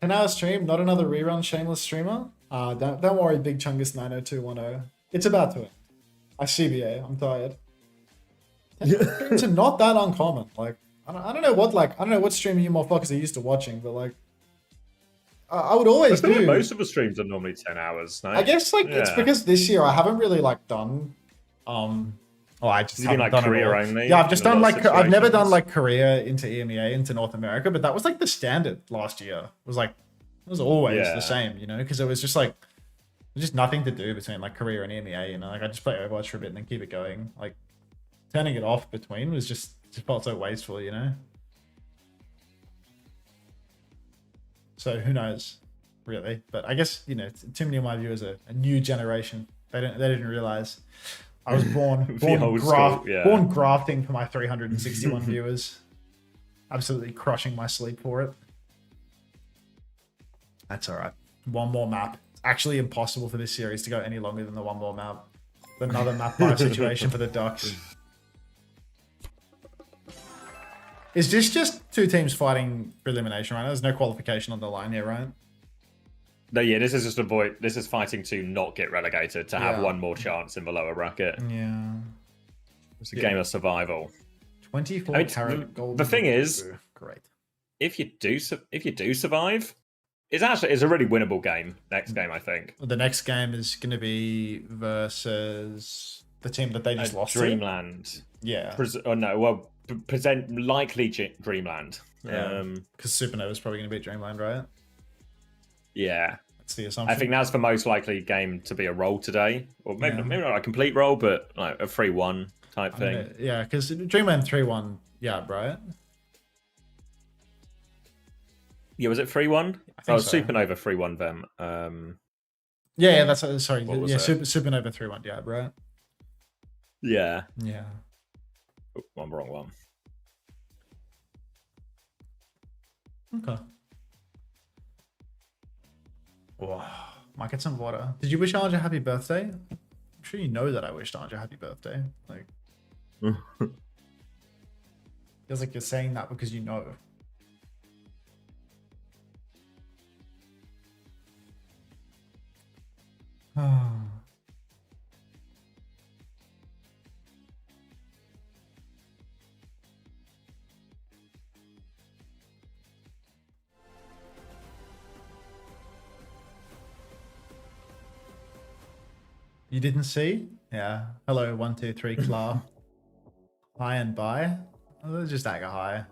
10-hour stream, not another rerun, shameless streamer. Don't worry, Big Chungus 90210. It's about to end. I CBA, I'm tired. Streams are not that uncommon. Like, I don't know what streamer you motherfuckers are used to watching, but like, I would always I feel do. like most of the streams are normally 10 hours. No? I guess like it's because this year I haven't really like done. I just You mean, haven't like, done it career all. only Yeah, I've just in a done lot like of I've never done situations? like Korea into EMEA into North America, but that was like the standard last year. It was like it was always Yeah. the same, you know, because it was just like there's just nothing to do between like Korea and EMEA, you know. Like I just play Overwatch for a bit and then keep it going. Like turning it off between was just felt so wasteful, you know. So who knows, really? But I guess, you know, too many of my viewers are a new generation. They didn't realize I was born The old school, yeah. born grafting for my 361 viewers. Absolutely crushing my sleep for it. That's all right. One more map. It's actually impossible for this series to go any longer than the one more map. Another map buy situation for the Ducks. Is this just two teams fighting for elimination right now? There's no qualification on the line here, right? No, yeah, this is just this is fighting to not get relegated, to have one more chance in the lower bracket. Yeah. It's a game of survival. 24 carat gold. The thing is, great. If you do survive, it's a really winnable game. Next game, I think. The next game is going to be versus the team that they just lost Dreamland. to. Yeah. Likely Dreamland. Yeah. Because Supernova is probably going to beat Dreamland, right? Yeah. That's the assumption. I think that's the most likely game to be a roll today. Or maybe not a complete roll, but like a 3-1 type thing. Yeah, because Dreamland 3-1, yeah, right? Yeah, was it 3-1? Oh, so. Supernova 3-1 them. Yeah, that's sorry. What was Yeah, it? Supernova 3-1, yeah, right? Yeah. Yeah. Oh, one wrong one. Okay. Wow. Might get some water. Did you wish Arja happy birthday? I'm sure you know that I wished Arja happy birthday. Like, feels like you're saying that because you know. You didn't see? Yeah. Hello, 1, 2, 3, Cla. Hi and bye. Oh, just Agger high.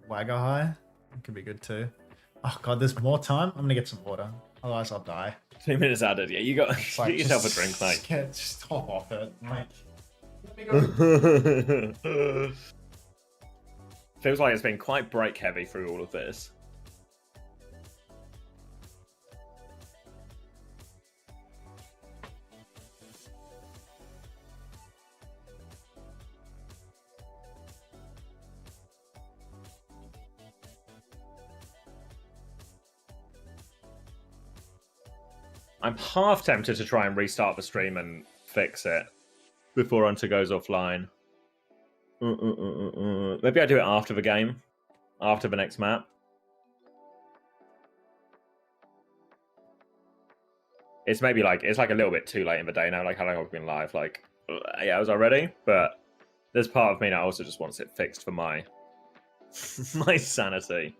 Wagger high. It could be good too. Oh god, there's more time. I'm gonna get some water. Otherwise, I'll die. 2 minutes added. Yeah, you got Like, get yourself a drink, mate. Just hop off it. Like, Feels like it's been quite break heavy through all of this. I'm half tempted to try and restart the stream and fix it before Hunter goes offline. Maybe I do it after the game, after the next map. It's maybe like it's like a little bit too late in the day now. Like how long have I been live? Like 8 hours already. But there's part of me that also just wants it fixed for my my sanity.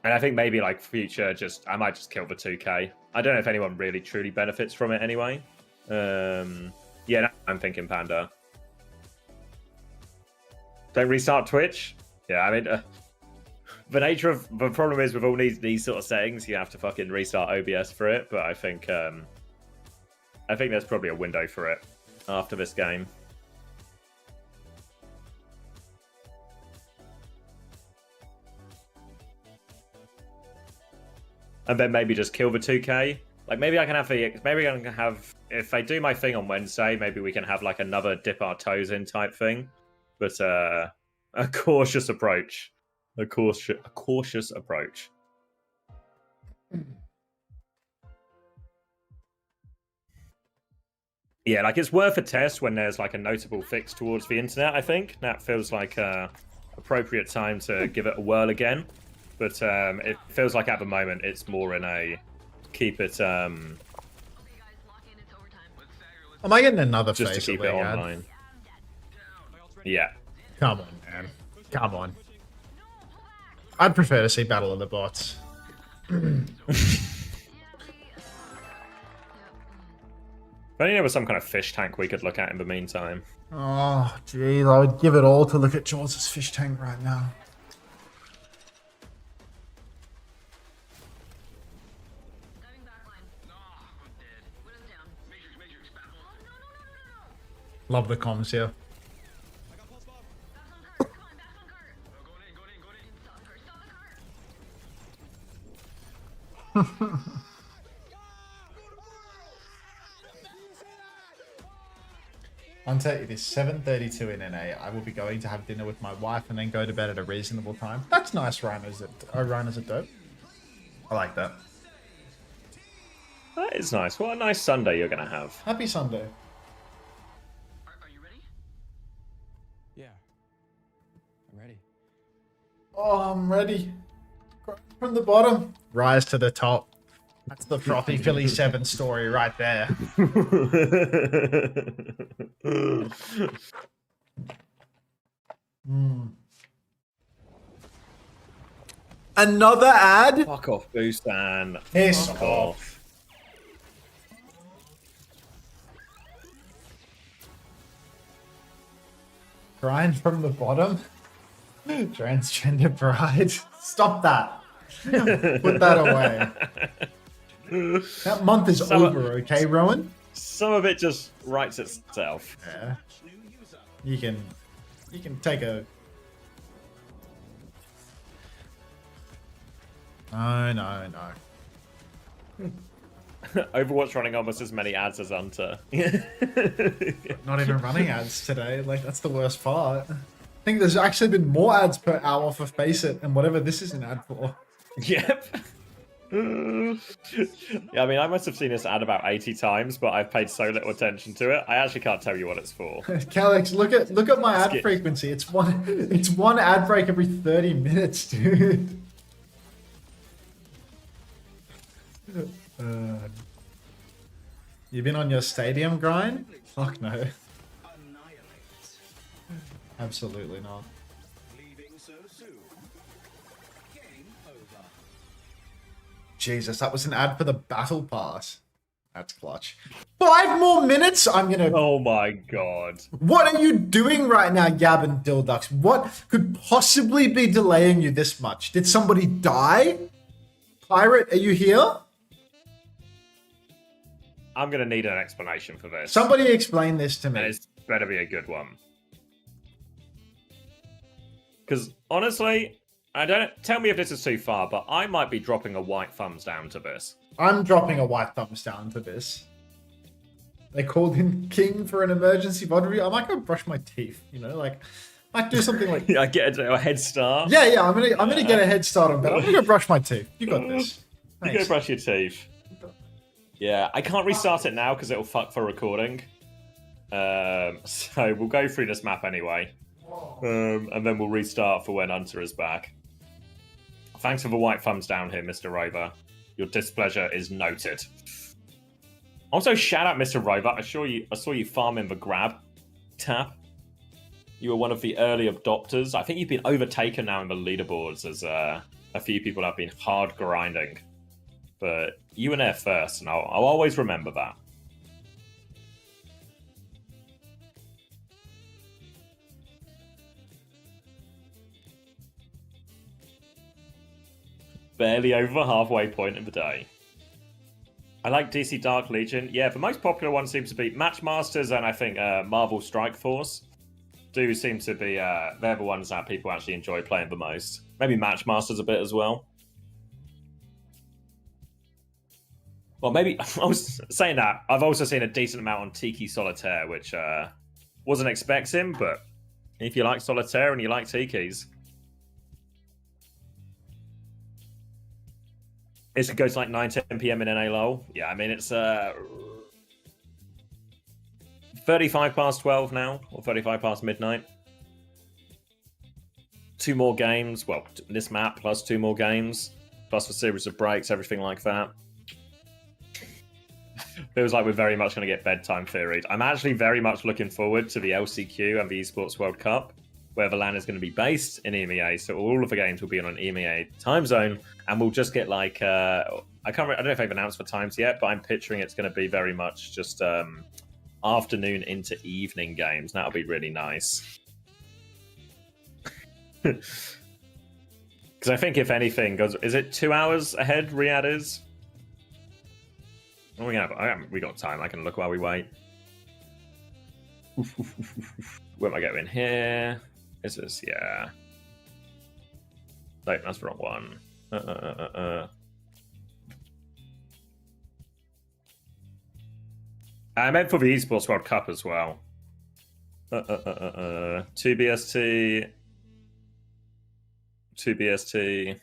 And I think maybe like future, I might just kill the 2K. I don't know if anyone really truly benefits from it anyway. Yeah, I'm thinking Panda. Don't restart Twitch. Yeah, I mean, the nature of the problem is with all these sort of settings, you have to fucking restart OBS for it. But I think there's probably a window for it after this game. And then maybe just kill the 2K. Like maybe I can have if I do my thing on Wednesday, maybe we can have like another dip our toes in type thing. But a cautious approach. A cautious approach. Yeah, like it's worth a test when there's like a notable fix towards the internet, I think. That feels like a appropriate time to give it a whirl again. But it feels like at the moment it's more in a keep it. Am I getting another just face to keep it online? Yeah. Come on, man. Come on. I'd prefer to see Battle of the Bots. But there was some kind of fish tank we could look at in the meantime. Oh, jeez. I would give it all to look at Jaws' fish tank right now. Love the comms here. Hunter, it is 7:32 in NA. I will be going to have dinner with my wife and then go to bed at a reasonable time. That's nice, Rhinos. Rhinos are dope. I like that. That is nice. What a nice Sunday you're going to have. Happy Sunday. Yeah. I'm ready. Oh, I'm ready. From the bottom, rise to the top. That's the Frothy Philly 7 story right there. Another ad? Fuck off, Busan. Piss Fuck off. Grind from the bottom? Transgender pride? Stop that. Put that away. That month is over, okay, Rowan? Some of it just writes itself. Yeah. You can take a... No. Overwatch running almost as many ads as Hunter. Not even running ads today. Like, that's the worst part. I think there's actually been more ads per hour for Face It and whatever this is an ad for. Yep. Yeah, I mean, I must have seen this ad about 80 times, but I've paid so little attention to it. I actually can't tell you what it's for. Calix, look at my ad frequency. It's one ad break every 30 minutes, dude. You been on your stadium grind? Fuck no. Absolutely not. Jesus, that was an ad for the battle pass. That's clutch. 5 more minutes? I'm gonna... Oh my god. What are you doing right now, Gavin Dildux? What could possibly be delaying you this much? Did somebody die? Pirate, are you here? I'm gonna need an explanation for this. Somebody explain this to me. And it's better be a good one. Because honestly, I don't tell me if this is too far, but I might be dropping a white thumbs down to this. I'm dropping a white thumbs down to this. They called in King for an emergency VOD review. I might go brush my teeth, you know, like might do something like I get a head start. Yeah, I'm gonna get a head start on that. I'm gonna go brush my teeth. You got this. You go brush your teeth. Yeah, I can't restart it now because it'll fuck for recording. So we'll go through this map anyway. And then we'll restart for when Hunter is back. Thanks for the white thumbs down here, Mr. Rover. Your displeasure is noted. Also, shout out, Mr. Rover. I saw you farming the grab tap. You were one of the early adopters. I think you've been overtaken now in the leaderboards as a few people have been hard grinding. But you were there first, and I'll always remember that. Barely over the halfway point of the day. I like DC Dark Legion. Yeah, the most popular one seems to be Matchmasters and I think Marvel Strike Force. Do seem to be, they're the ones that people actually enjoy playing the most. Maybe Matchmasters a bit as well. Well, maybe, I was saying that, I've also seen a decent amount on Tiki Solitaire, which wasn't expecting, but if you like Solitaire and you like Tikis, this could go to like 9, 10 p.m. in NA LOL. Yeah, I mean, it's 35 past 12 now, or 35 past midnight. 2 more games, well, this map plus 2 more games, plus a series of breaks, everything like that. Feels like we're very much going to get bedtime theoried. I'm actually very much looking forward to the LCQ and the Esports World Cup, where the LAN is going to be based in EMEA, so all of the games will be on an EMEA time zone, and we'll just get like I don't know if they've announced the times yet, but I'm picturing it's going to be very much just afternoon into evening games. That'll be really nice. Because I think if anything goes, is it 2 hours ahead? Riyadh is. Oh, we got time. I can look while we wait. Where am I going here? Is this? Yeah. No, that's the wrong one. I meant for the Esports World Cup as well. 2 BST. 2 BST.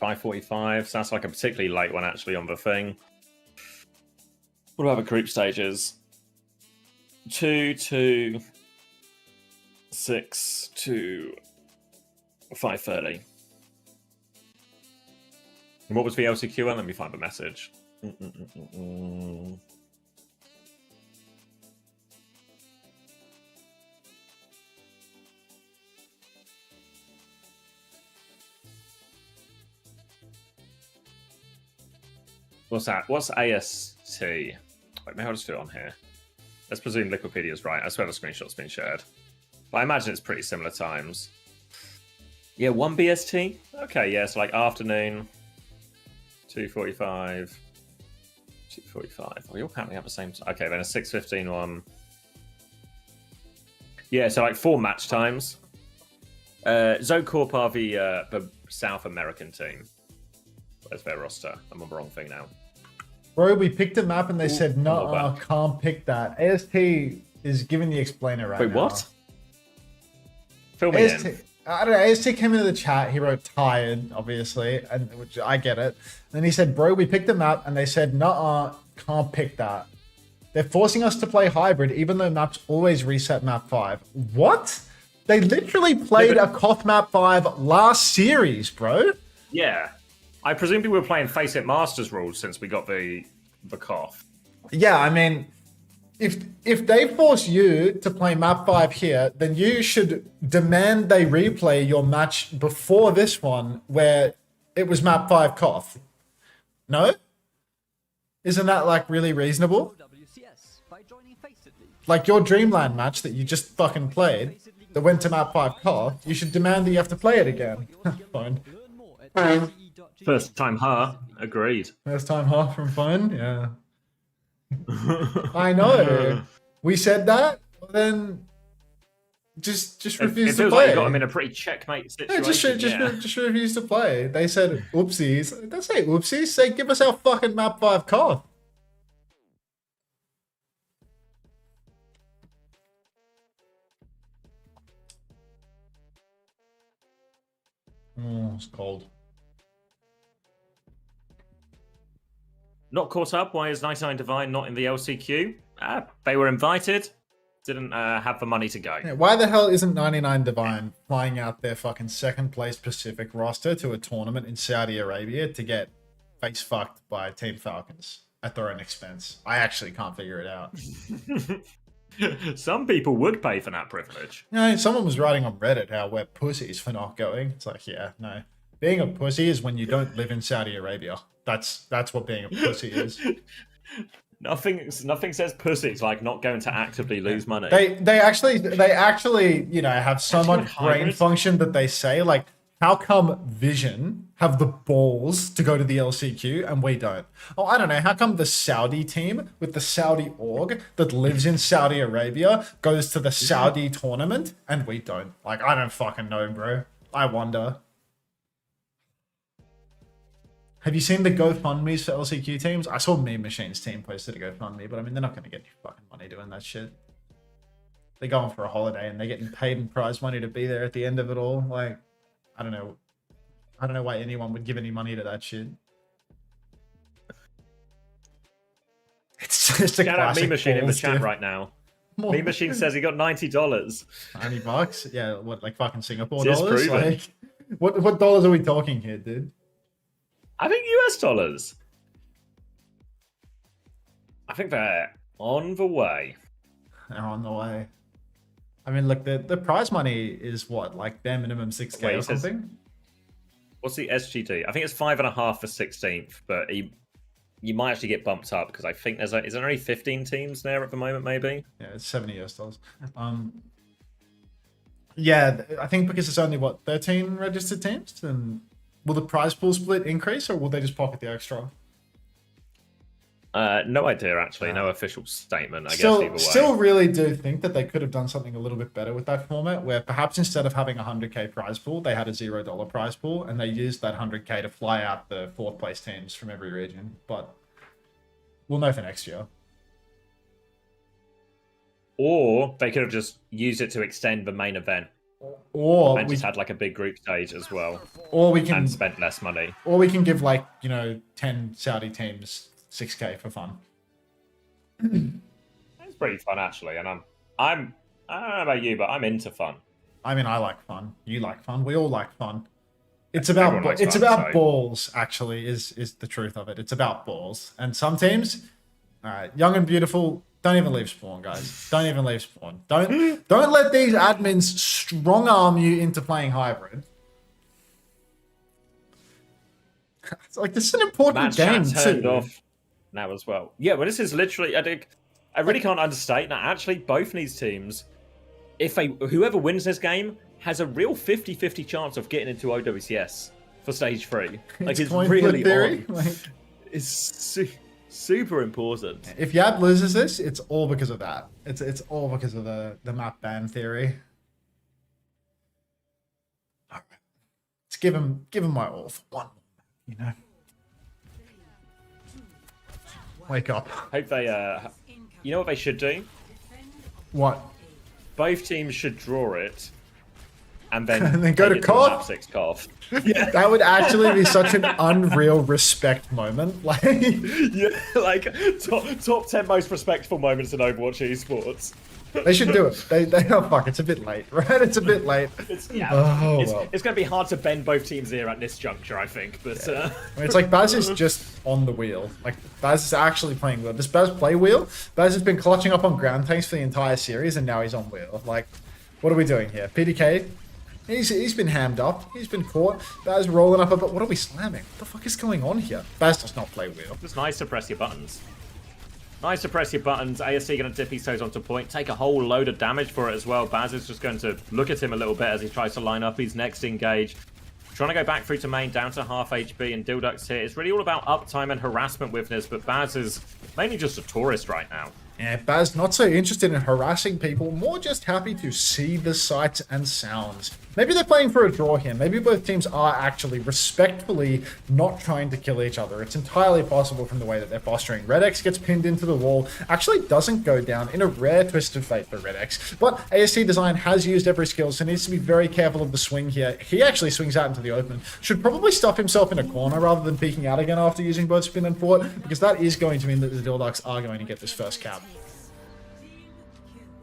5:45. Sounds like a particularly late one actually on the thing. What about the group stages? 2 to 6 to 5:30. And what was the LCQ one? Let me find the message. What's that? What's AST? Wait, maybe I'll just do it on here. Let's presume Wikipedia's right. I swear the screenshot's been shared. But I imagine it's pretty similar times. Yeah, 1 BST? Okay, yeah, so like afternoon. 2:45. 2:45. Oh, you're apparently at the same time. Okay, then a 6:15 one. Yeah, so like 4 match times. Zocorp are the South American team. Where's their roster? I'm on the wrong thing now. Bro, we picked a map and they said, no, can't pick that. AST is giving the explainer right now. Wait, what? Fill me in. I don't know. AST came into the chat. He wrote tired, obviously, and which I get it. Then he said, bro, we picked a map and they said, no, can't pick that. They're forcing us to play hybrid, even though maps always reset map 5. What? They literally played a Koth map 5 last series, bro. Yeah. I presume we were playing Face It Masters rules since we got the Koth. Yeah, I mean, if they force you to play map 5 here, then you should demand they replay your match before this one where it was map 5 Koth. No? Isn't that like really reasonable? OWCS by joining Face It League. Like your Dreamland match that you just fucking played that went to map 5 Koth, you should demand that you have to play it again. Fine. First time, huh? Agreed. First time, huh? From phone? Yeah. I know. We said that, then just refuse to play. Like you got him in a pretty checkmate situation. Yeah, just refuse to play. They said oopsies. Don't say oopsies. Say give us our fucking map 5 Koth. Oh, it's cold. Not caught up. Why is 99 Divine not in the LCQ? They were invited, didn't have the money to go. Yeah, why the hell isn't 99 Divine flying out their fucking second place Pacific roster to a tournament in Saudi Arabia to get face fucked by Team Falcons at their own expense? I actually can't figure it out. Some people would pay for that privilege. You know, someone was writing on Reddit how we're pussies for not going. It's like, yeah, no. Being a pussy is when you don't live in Saudi Arabia. That's what being a pussy is. Nothing says pussy. It's like not going to actively lose money. They actually, you know, have so much brain function that they say, like, how come Vision have the balls to go to the LCQ and we don't? Oh, I don't know. How come the Saudi team with the Saudi org that lives in Saudi Arabia goes to the Saudi tournament and we don't? Like, I don't fucking know, bro. I wonder. Have you seen the GoFundMes for LCQ teams? I saw Meme Machine's team posted a GoFundMe, but I mean, they're not going to get any fucking money doing that shit. They're going for a holiday and they're getting paid in prize money to be there at the end of it all. Like, I don't know why anyone would give any money to that shit. It's just a Shout out Meme Machine in the chat dude. right now. Meme Machine says he got $90. $90? Yeah, what, like fucking Singapore Just dollars? proven. Like, what dollars are we talking here, dude? I think US dollars. I think they're on the way. They're on the way. I mean, look, the prize money is what, like bare minimum 6K Wait, or something? What's the SGD? I think it's 5.5 for 16th, but you might actually get bumped up because I think is there only 15 teams there at the moment, maybe? Yeah, it's $70 US. Yeah, I think because it's only, what, 13 registered teams? And will the prize pool split increase or will they just pocket the extra? No idea, actually. No official statement, I guess, Still, either way. still really do think that they could have done something a little bit better with that format, where perhaps instead of having a 100k prize pool, they had a $0 prize pool, and they used that 100k to fly out the 4th place teams from every region. But we'll know for next year. Or they could have just used it to extend the main event. Or and we just had like a big group stage as well. Or we can and spent less money. Or we can give like, 10 Saudi teams 6k for fun. It's pretty fun actually, and I don't know about you, but I'm into fun. I mean, I like fun. You like fun. We all like fun. It's about fun, balls. Actually, is the truth of it. It's about balls. And some teams, all right, young and beautiful. Don't even leave spawn, guys. Don't even leave spawn. Don't let these admins strong arm you into playing hybrid. It's like this is an important game turned too. Off now as well. Yeah, well, this is literally. I really can't understate that. Actually, both these teams, whoever wins this game has a real 50-50 chance of getting into OWCS for stage 3. Like it's really on. It's super important. If Yab loses this, it's all because of that. It's all because of the map ban theory. All right. Let's give him my all for one. Wake up. Hope they you know what they should do? What? Both teams should draw it and then, and then go to COD? 6 COD. Yeah. That would actually be such an unreal respect moment. Like yeah, like top 10 most respectful moments in Overwatch esports. They should do it. They oh fuck, it's a bit late, right? It's a bit late. It's going to be hard to bend both teams here at this juncture, I think. But I mean, it's like Baz is just on the wheel. Like Baz is actually playing wheel. Does Baz play wheel? Baz has been clutching up on ground tanks for the entire series, and now he's on wheel. Like, what are we doing here? PDK, he's been hammed up. He's been caught. Baz rolling up. But what are we slamming? What the fuck is going on here? Baz does not play wheel. It's nice to press your buttons. Nice to press your buttons. ASC going to dip his toes onto point. Take a whole load of damage for it as well. Baz is just going to look at him a little bit as he tries to line up his next engage. Trying to go back through to main, down to half HP, and Dilduck's here. It's really all about uptime and harassment with this, but Baz is mainly just a tourist right now. Yeah, Baz not so interested in harassing people, more just happy to see the sights and sounds. Maybe they're playing for a draw here. Maybe both teams are actually respectfully not trying to kill each other. It's entirely possible from the way that they're posturing. RedX gets pinned into the wall, actually doesn't go down in a rare twist of fate for RedX. But ASC Design has used every skill, so needs to be very careful of the swing here. He actually swings out into the open. Should probably stuff himself in a corner rather than peeking out again after using both spin and fort, because that is going to mean that the Dilducks are going to get this first cap.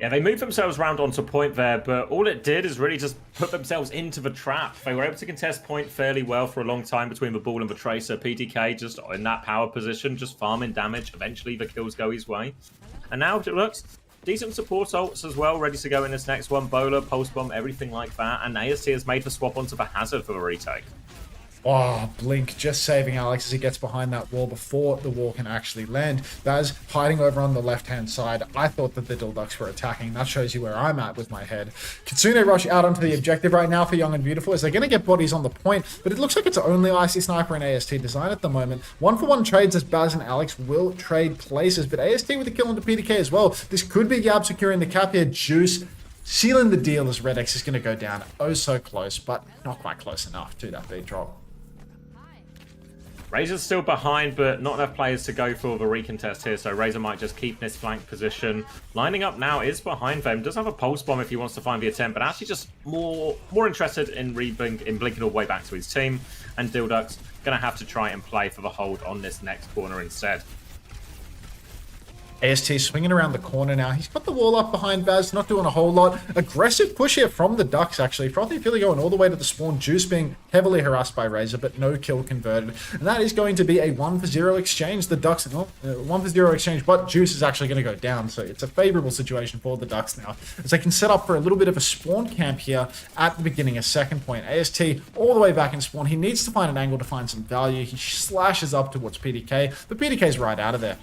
Yeah, they moved themselves round onto point there, but all it did is really just put themselves into the trap. They were able to contest point fairly well for a long time between the ball and the tracer. PTK just in that power position, just farming damage. Eventually the kills go his way. And now it looks decent support ults as well, ready to go in this next one. Bowler, Pulse Bomb, everything like that. And ASC has made the swap onto the Hazard for the retake. Oh, Blink just saving Alex as he gets behind that wall before the wall can actually land. Baz hiding over on the left-hand side. I thought that the Dilducks were attacking. That shows you where I'm at with my head. Kitsune rush out onto the objective right now for Young and Beautiful as they're going to get bodies on the point, but it looks like it's only Icy Sniper and AST Design at the moment. 1-for-1 trades as Baz and Alex will trade places, but AST with a kill onto PDK as well. This could be Yab securing the cap here. Juice sealing the deal as RedX is going to go down. Oh, so close, but not quite close enough to that big drop. Razor's still behind, but not enough players to go for the recontest here, so Razor might just keep in his flank position. Lining up now is behind them. Does have a Pulse Bomb if he wants to find the attempt, but actually just more interested in blinking all the way back to his team. And Dilduck's going to have to try and play for the hold on this next corner instead. AST swinging around the corner now. He's got the wall up behind Baz, not doing a whole lot. Aggressive push here from the Ducks, actually. Frothy Philly going all the way to the spawn. Juice being heavily harassed by Razor, but no kill converted. And that is going to be a 1-for-0 exchange. The Ducks, 1-for-0 exchange, but Juice is actually going to go down. So it's a favorable situation for the Ducks now, as they can set up for a little bit of a spawn camp here at the beginning of second point. AST all the way back in spawn. He needs to find an angle to find some value. He slashes up towards PDK, but PDK's right out of there.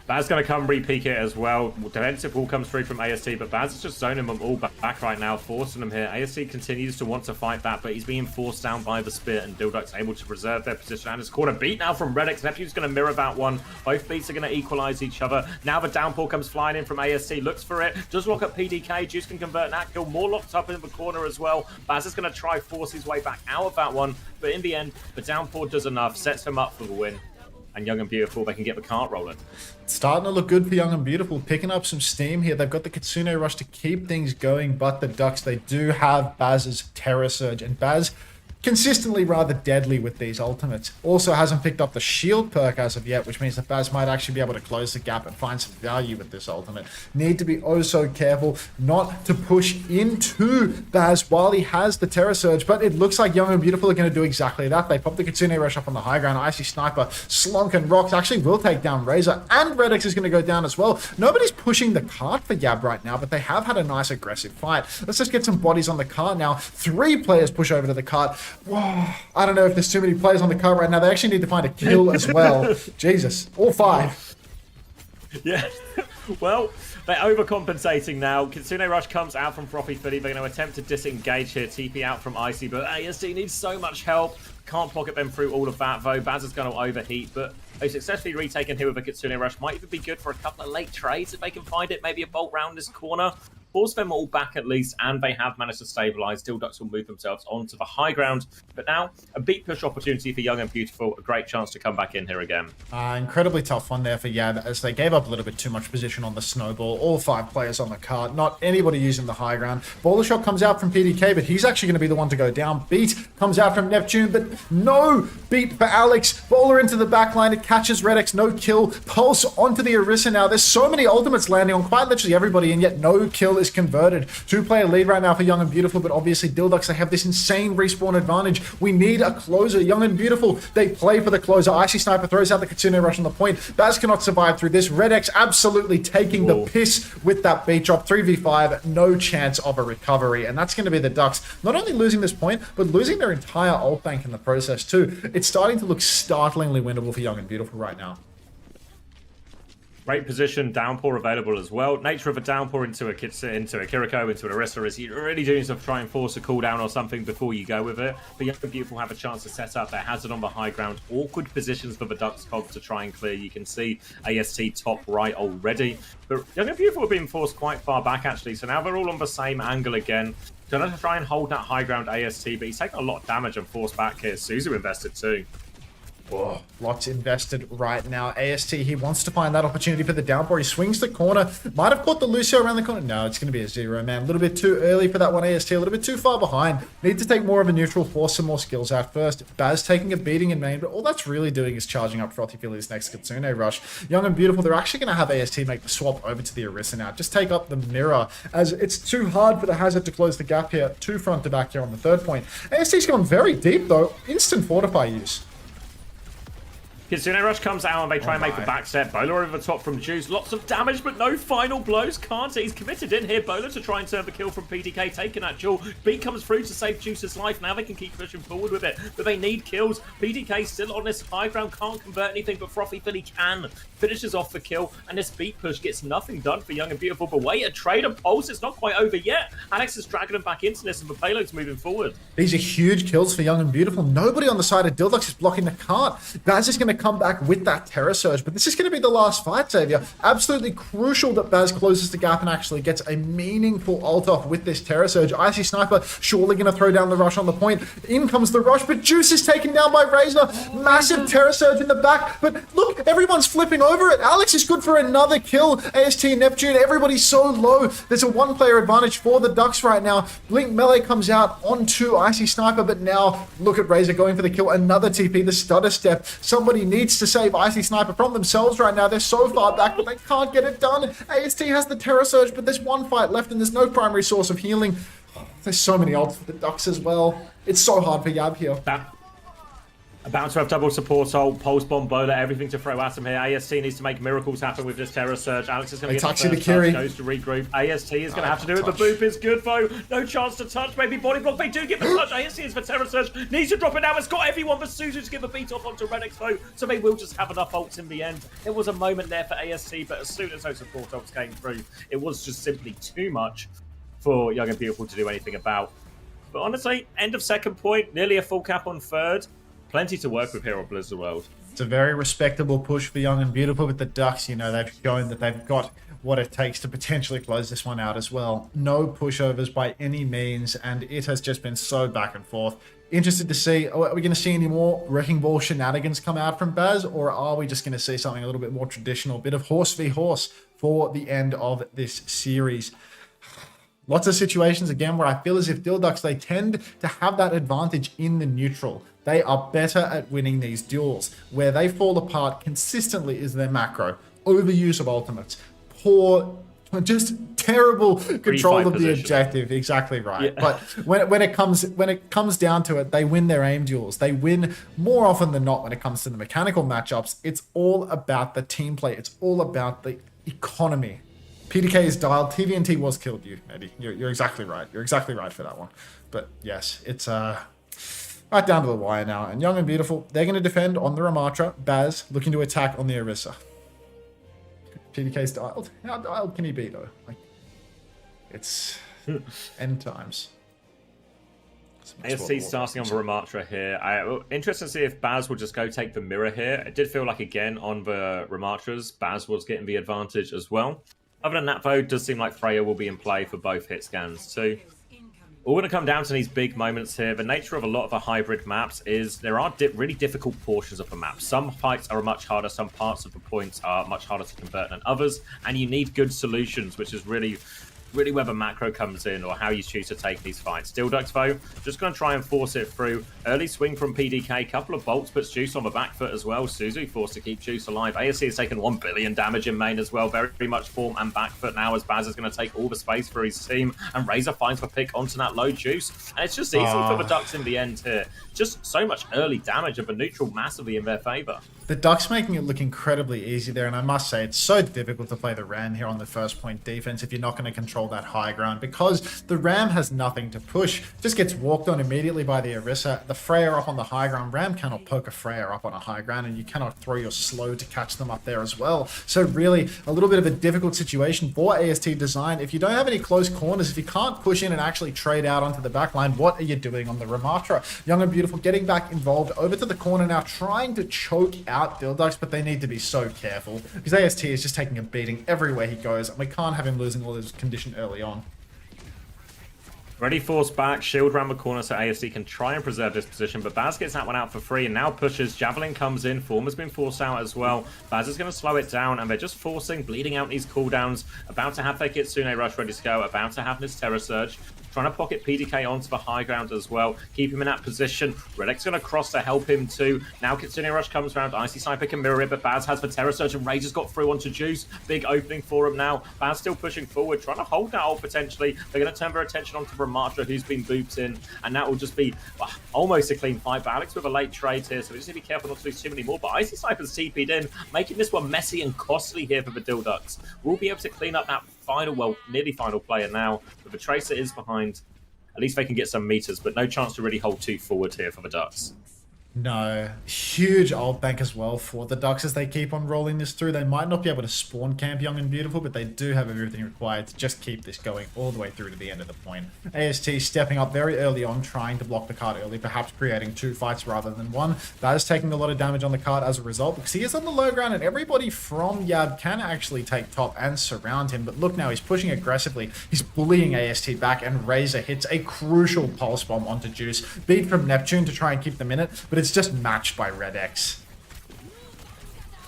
Baz going to come re-peek it as well. Defensive wall comes through from AST, but Baz is just zoning them all back right now, forcing them here. AST continues to want to fight that, but he's being forced down by the Spit, and Dilduck's able to preserve their position. And it's caught a beat now from Redix. Nephew's going to mirror that one. Both beats are going to equalize each other. Now the downpour comes flying in from AST, looks for it. Does lock up PDK. Juice can convert that kill. More locked up in the corner as well. Baz is going to try force his way back out of that one, but in the end, the downpour does enough, sets him up for the win. and Young and Beautiful, they can get the cart rolling. It's starting to look good for Young and Beautiful, picking up some steam here. They've got the Kitsune Rush to keep things going, but the Ducks, they do have Baz's Terror Surge, and Baz consistently rather deadly with these ultimates. Also hasn't picked up the shield perk as of yet, which means that Baz might actually be able to close the gap and find some value with this ultimate. Need to be oh so careful not to push into Baz while he has the Terror Surge, but it looks like Young and Beautiful are going to do exactly that. They pop the Kitsune Rush up on the high ground. Icy Sniper, Slunk and Rocks actually will take down Razor, and Redix is going to go down as well. Nobody's pushing the cart for Yab right now, but they have had a nice aggressive fight. Let's just get some bodies on the cart now. 3 players push over to the cart. Whoa, I don't know if there's too many players on the cart right now. They actually need to find a kill as well. Jesus, all 5. Yeah, well, they're overcompensating now. Kitsune Rush comes out from Frothy Philly. They're going to attempt to disengage here. TP out from Icy, but ASD needs so much help. Can't pocket them through all of that, though. Baz is going to overheat, but a successfully retaken here with a Kitsune Rush might even be good for a couple of late trades if they can find it. Maybe a bolt round this corner. Force them all back at least, and they have managed to stabilize. Still Ducks will move themselves onto the high ground, but now a beat push opportunity for Young and Beautiful. A great chance to come back in here again. Incredibly tough one there for Yab, as they gave up a little bit too much position on the snowball. All 5 players on the cart, not anybody using the high ground. Bowler shot comes out from PDK, but he's actually going to be the one to go down. Beat comes out from Neptune, but no beat for Alex. Bowler into the back line. It catches Redix, no kill. Pulse onto the Orisa now. There's so many ultimates landing on quite literally everybody, and yet no kill is converted. 2-player lead right now for Young and Beautiful, but obviously Dilducks, they have this insane respawn advantage. We need a closer. Young and Beautiful, they play for the closer. Icy Sniper throws out the Kitsune Rush on the point. Baz cannot survive through this. Red X absolutely taking the piss with that beat drop. 3v5, no chance of a recovery, and that's going to be the Ducks not only losing this point, but losing their entire ult bank in the process too. It's starting to look startlingly winnable for Young and Beautiful right now. Great position, downpour available as well. Nature of a downpour into a Kiriko, into an Orisa is you really do need to try and force a cooldown or something before you go with it. But Young and Beautiful have a chance to set up their hazard on the high ground. Awkward positions for the Ducks Cog to try and clear. You can see AST top right already. But Young and Beautiful are being forced quite far back actually. So now they're all on the same angle again. Gonna try and hold that high ground AST, but he's taking a lot of damage and forced back here. Suzu invested too. Oh, lots invested right now. AST, he wants to find that opportunity for the downpour. He swings the corner. Might have caught the Lucio around the corner. No, it's going to be a 0, man. A little bit too early for that one, AST. A little bit too far behind. Need to take more of a neutral, force some more skills out first. Baz taking a beating in main, but all that's really doing is charging up Frothy Philly's next Kitsune Rush. Young and Beautiful, they're actually going to have AST make the swap over to the Orisa now. Just take up the mirror, as it's too hard for the hazard to close the gap here. 2 front to back here on the 3rd point. AST's gone very deep, though. Instant Fortify use. Kitsune Rush comes out and they try and make the back step. Bowler over the top from Juice. Lots of damage, but no final blows. Can't. He's committed in here. Bowler to try and turn the kill from PDK, taking that duel. Beat comes through to save Juice's life. Now they can keep pushing forward with it, but they need kills. PDK still on this high ground, can't convert anything, but Frothy Philly can. Finishes off the kill, and this beat push gets nothing done for Young and Beautiful. But wait, a trade and pulse. It's not quite over yet. Alex is dragging him back into this, and the payload's moving forward. These are huge kills for Young and Beautiful. Nobody on the side of Dilducks is blocking the cart. Baz is going to come back with that Terror Surge, but this is going to be the last fight, Xavier. Absolutely crucial that Baz closes the gap and actually gets a meaningful ult off with this Terror Surge. Icy Sniper surely going to throw down the rush on the point. In comes the rush, but Juice is taken down by Razor. Massive Terror Surge in the back, but look, everyone's flipping over it. Alex is good for another kill. AST, Neptune, everybody's so low. There's a 1-player advantage for the Ducks right now. Blink Melee comes out onto Icy Sniper, but now look at Razor going for the kill. Another TP, the stutter step. Somebody needs to save Icy Sniper from themselves right now. They're so far back, but they can't get it done. AST has the Terror Surge, but there's 1 fight left and there's no primary source of healing. There's so many ults for the Ducks as well. It's so hard for Yab here. About to have double support ult, pulse bomb, bowler, everything to throw at him here. AST needs to make miracles happen with this Terror Surge. Alex is going to get the first touch, goes to regroup. AST is going to have to do it. The boop is good though. No chance to touch. Maybe body block. They do get the touch. AST is for Terror Surge. Needs to drop it now. It's got everyone but Suzu to give a beat off onto Redix though. So they will just have enough ults in the end. It was a moment there for AST, but as soon as those support ults came through, it was just simply too much for Young and Beautiful to do anything about. But honestly, end of 2nd point, nearly a full cap on 3rd. Plenty to work with here on Blizzard World. It's a very respectable push for Young and Beautiful with the Ducks. You know, they've shown that they've got what it takes to potentially close this one out as well. No pushovers by any means, and it has just been so back and forth. Interested to see, are we going to see any more Wrecking Ball shenanigans come out from Baz, or are we just going to see something a little bit more traditional, a bit of horse v horse for the end of this series? Lots of situations, again, where I feel as if Dilducks, they tend to have that advantage in the neutral. They are better at winning these duels. Where they fall apart consistently is their macro. Overuse of ultimates. Poor, just terrible control of the objective. Exactly right. Yeah. But when it comes down to it, they win their aim duels. They win more often than not when it comes to the mechanical matchups. It's all about the team play. It's all about the economy. PDK is dialed. TVNT was killed you, Eddie. You're exactly right. You're exactly right for that one. But yes, it's right down to the wire now. And Young and Beautiful, they're going to defend on the Ramatra. Baz looking to attack on the Orisa. PDK's dialed. How dialed can he be, though? Like, it's end times. AST starting on the Ramatra here. Interesting to see if Baz will just go take the mirror here. It did feel like, again, on the Ramatras, Baz was getting the advantage as well. Other than that, though, it does seem like Freya will be in play for both hit scans too. All going to come down to these big moments here. The nature of a lot of the hybrid maps is there are really difficult portions of the map. Some fights are much harder, some parts of the points are much harder to convert than others, and you need good solutions, which is really where the macro comes in, or how you choose to take these fights. Dilducks, though, just going to try and force it through. Early swing from PDK, couple of bolts, puts Juice on the back foot as well. Suzu forced to keep Juice alive. ASC has taken 1 billion damage in main as well. Very much form and back foot now, as Baz is going to take all the space for his team, and Razor finds the pick onto that low Juice. And it's just easy for the Ducks in the end here. Just so much early damage, and the neutral massively in their favor. The Ducks making it look incredibly easy there, and I must say it's so difficult to play the Ram here on the first point defense if you're not going to control that high ground, because the Ram has nothing to push, just gets walked on immediately by the Orisa. The Freya up on the high ground, Ram cannot poke a Freya up on a high ground, and you cannot throw your slow to catch them up there as well. So really a little bit of a difficult situation for AST Design. If you don't have any close corners, if you can't push in and actually trade out onto the back line, what are you doing on the Ramatra? Young and Beautiful getting back involved over to the corner now, trying to choke out Dilducks, but they need to be so careful because AST is just taking a beating everywhere he goes, and we can't have him losing all his condition early on. Ready force back, shield around the corner so AST can try and preserve this position, but Baz gets that one out for free and now pushes. Javelin comes in, Form has been forced out as well. Baz is going to slow it down, and they're just forcing, bleeding out these cooldowns, about to have their Kitsune Rush ready to go, about to have this Terror Surge. Trying to pocket PDK onto the high ground as well. Keep him in that position. Relic's going to cross to help him too. Now Kitsune Rush comes around. Icy Sniper can mirror it, but Baz has the Terror Surge, and Razor's got through onto Juice. Big opening for him now. Baz still pushing forward, trying to hold that ult potentially. They're going to turn their attention onto Ramatra, who's been booped in, and that will just be almost a clean fight. But Alex with a late trade here, so we just need to be careful not to lose too many more. But Icy Sniper's TP'd in, making this one messy and costly here for the Dilducks. We'll be able to clean up that final, well, nearly final player now, but the Tracer is behind. At least they can get some meters, but no chance to really hold too forward here for the Ducks. No, huge ult bank as well for the Ducks as they keep on rolling this through. They might not be able to spawn camp Young and Beautiful, but they do have everything required to just keep this going all the way through to the end of the point. AST stepping up very early on, trying to block the card early, perhaps creating 2 fights rather than 1. That is taking a lot of damage on the card as a result, because he is on the low ground and everybody from Yab can actually take top and surround him. But look now, he's pushing aggressively. He's bullying AST back, and Razor hits a crucial pulse bomb onto Juice. Beat from Neptune to try and keep them in it, but it's just matched by Red X.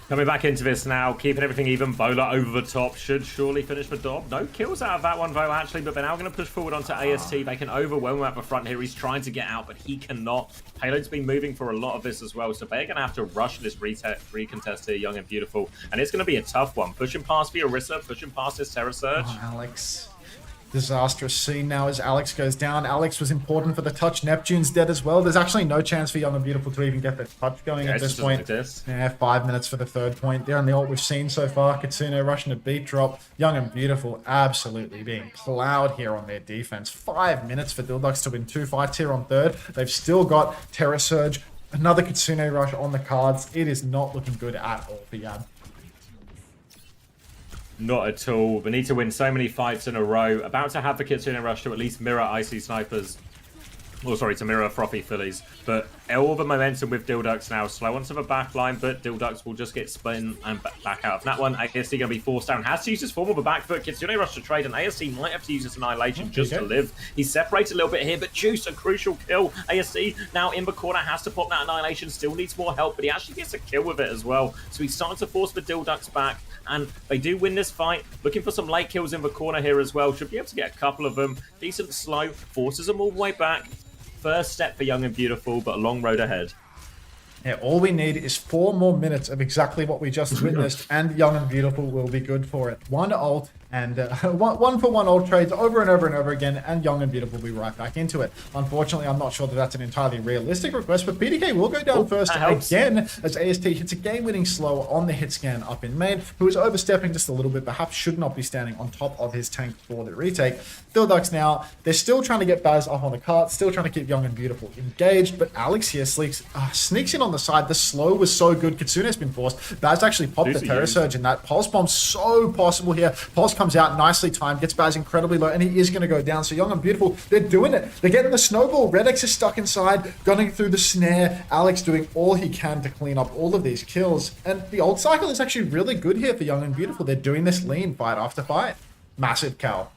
Coming back into this now, keeping everything even. Bowler over the top should surely finish the job. No kills out of that one though, actually, but they're now going to push forward onto AST. They can overwhelm him at the front here. He's trying to get out, but he cannot. Payload's been moving for a lot of this as well, so they're going to have to rush this recontest here, Young and Beautiful, and it's going to be a tough one. Pushing past the Orisa, pushing past this Terror Surge. Oh, Alex. Disastrous scene now as Alex goes down. Alex was important for the touch. Neptune's dead as well. There's actually no chance for Young and Beautiful to even get the touch going at this point. Yeah, 5 minutes for the third point. They're on the ult we've seen so far. Kitsune rushing a beat drop. Young and Beautiful absolutely being plowed here on their defense. 5 minutes for Dilducks to win 2 fights here on third. They've still got Terror Surge, another Kitsune rush on the cards. It is not looking good at all for Yab. Not at all. We need to win so many fights in a row. About to have the Kitsune Rush to at least mirror Icy Sniper's Oh, sorry, to mirror Frothy Phillies. But all the momentum with Dildux now. Slow onto the back line, but Dildux will just get spun and back out of that one. ASD going to be forced down. Has to use his form of the back foot. Kitsune rush to trade, and ASD might have to use his Annihilation just to live. He's separated a little bit here, but Juice, a crucial kill. ASD now in the corner, has to pop that Annihilation. Still needs more help, but he actually gets a kill with it as well. So he's starting to force the Dildux back, and they do win this fight. Looking for some late kills in the corner here as well. Should be able to get a couple of them. Decent slow. Forces them all the way back. First step for Young and Beautiful, but a long road ahead. Yeah, all we need is 4 more minutes of exactly what we just witnessed, and Young and Beautiful will be good for it. One ult and one for one ult trades over and over and over again, and Young and Beautiful will be right back into it. Unfortunately, I'm not sure that that's an entirely realistic request, but PDK will go down first again as AST hits a game-winning slow on the hit scan up in main, who is overstepping just a little bit, perhaps should not be standing on top of his tank for the retake. Dildux now, they're still trying to get Baz up on the cart, still trying to keep Young and Beautiful engaged, but Alex here sneaks in on the side. The slow was so good. Kitsune has been forced. Baz actually popped the Terror Surge in that. Pulse Bomb so possible here. Pulse comes out nicely timed, gets Baz incredibly low, and he is going to go down. So Young and Beautiful, they're doing it. They're getting the snowball. Redex is stuck inside, gunning through the snare. Alex doing all he can to clean up all of these kills. And the ult cycle is actually really good here for Young and Beautiful. They're doing this lean fight after fight. Massive cow.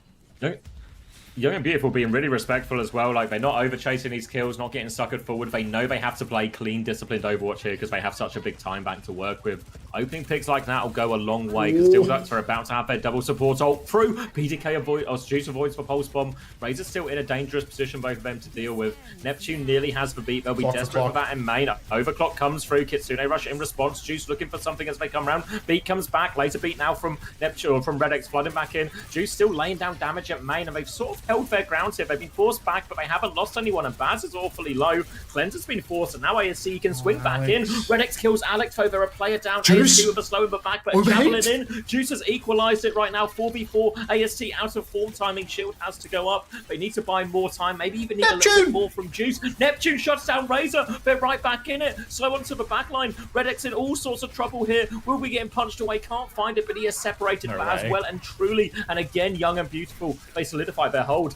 Young and Beautiful being really respectful as well. Like, they're not over-chasing these kills, not getting suckered forward. They know they have to play clean, disciplined Overwatch here because they have such a big time bank to work with. Opening picks like that will go a long way because Dildux are about to have their double support ult through. PDK Juice avoids for Pulse Bomb. Razor's still in a dangerous position, both of them to deal with. Neptune nearly has the beat. They'll be desperate for that in main. Overclock comes through. Kitsune rush in response. Juice looking for something as they come around. Beat comes back. Laser beat now from Neptune, or from Redex flooding back in. Juice still laying down damage at main, and they've sort of held their ground here. They've been forced back, but they haven't lost anyone, and Baz is awfully low. Cleanser's been forced, and now ASC can swing back in. Redex kills Alex, though they're a player down. Juice. ASC with a slow in the back, but javelin in. Juice has equalized it right now. 4v4. AST out of form timing. Shield has to go up. They need to buy more time. Maybe even need a little bit more from Juice. Neptune shuts down Razor. They're right back in it. Slow onto the back line. Redex in all sorts of trouble here. Will be getting punched away. Can't find it, but he has separated Baz well and truly. And again, Young and Beautiful, they solidify their hold.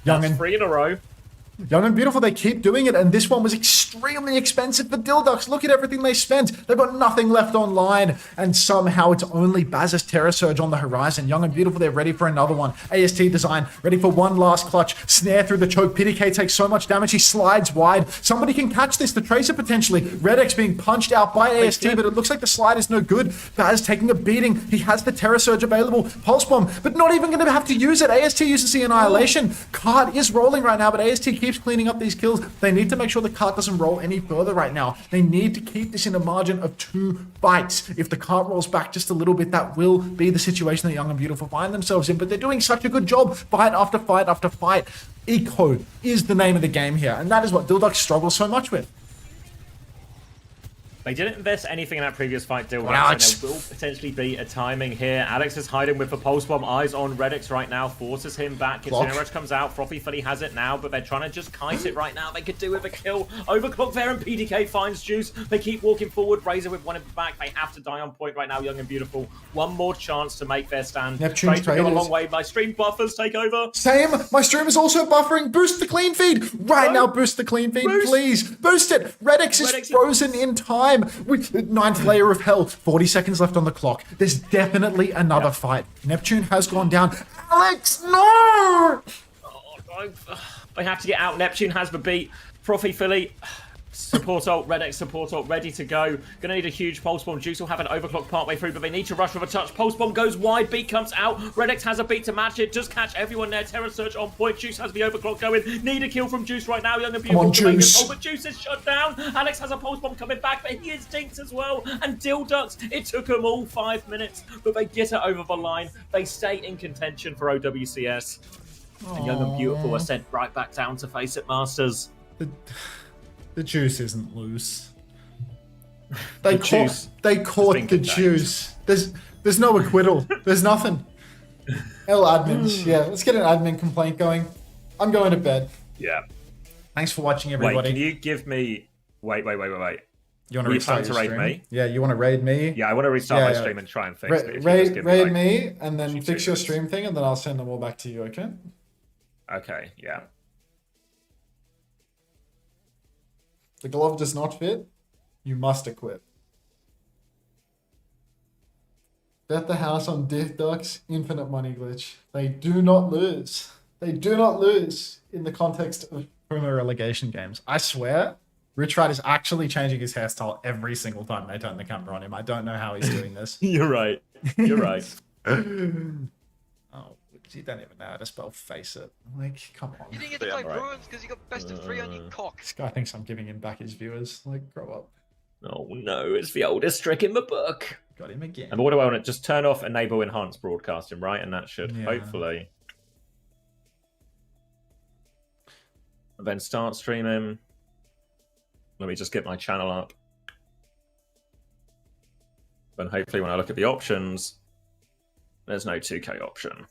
That's 3 in a row. Young and Beautiful, they keep doing it, and this one was extremely expensive for Dildux. Look at everything they spent. They've got nothing left online, and somehow it's only Baz's Terror Surge on the horizon. Young and Beautiful, they're ready for another one. AST design, ready for one last clutch. Snare through the choke. PDK takes so much damage, he slides wide. Somebody can catch this, the Tracer potentially. Redex being punched out by AST, but it looks like the slide is no good. Baz taking a beating. He has the Terror Surge available. Pulse Bomb, but not even going to have to use it. AST uses the Annihilation. Card is rolling right now, but AST keeps cleaning up these kills. They need to make sure the cart doesn't roll any further right now. They need to keep this in a margin of 2 fights. If the cart rolls back just a little bit, that will be the situation that Young and Beautiful find themselves in, but they're doing such a good job fight after fight after fight. Eco is the name of the game here, and that is what Dildux struggles so much with. They didn't invest anything in that previous fight, Dildux, and there will potentially be a timing here. Alex is hiding with the Pulse Bomb. Eyes on Redex right now, forces him back. Kitsune Rush comes out. Frothy Philly has it now, but they're trying to just kite it right now. They could do with a kill. Overclock there, and PDK finds Juice. They keep walking forward. Razor with one in the back. They have to die on point right now, Young and Beautiful. One more chance to make their stand. Neptune's go a long way. My stream buffers take over. Same. My stream is also buffering. Boost the clean feed. Right now, boost the clean feed, please. Boost it. Redex is frozen in time. With 9th layer of hell. 40 seconds left on the clock. There's definitely another fight. Neptune has gone down. Alex, no! They have to get out. Neptune has the beat. Frothy Philly. Support ult, Redex support ult, ready to go. Gonna need a huge Pulse Bomb. Juice will have an overclock partway through, but they need to rush with a touch. Pulse Bomb goes wide, beat comes out. Redex has a beat to match it. Just catch everyone there. Terror Surge on point. Juice has the overclock going. Need a kill from Juice right now. Young and Beautiful. Come on, Juice. But Juice is shut down. Alex has a Pulse Bomb coming back, but he is dinked as well. And Dildux, it took them all 5 minutes, but they get it over the line. They stay in contention for OWCS. And Young and Beautiful are sent right back down to face it, Masters. The juice isn't loose. They caught the juice. There's no acquittal. There's nothing. Hell, admins. Yeah, let's get an admin complaint going. I'm going to bed. Yeah. Thanks for watching, everybody. Wait, can you give me... Wait. You want to restart to raid me? Yeah, you want to raid me? Yeah, I want to restart my stream and try and fix it. Raid me, and then fix your stream thing, and then I'll send them all back to you, okay? Okay, yeah. The glove does not fit. You must equip. Bet the house on Dick Ducks, infinite money glitch. They do not lose. They do not lose in the context of promo relegation games. I swear, Rich Wright is actually changing his hairstyle every single time they turn the camera on him. I don't know how he's doing this. You're right. You're right. Oh, you don't even know how to spell face it. Like, come on. You didn't get to play Ruins because you got best of 3 on your cock. This guy thinks I'm giving him back his viewers. Like, grow up. Oh no, it's the oldest trick in the book. Got him again. And what do I want to just turn off enable enhanced broadcasting, right? And that should hopefully. And then start streaming. Let me just get my channel up. Then hopefully when I look at the options, there's no 2K option.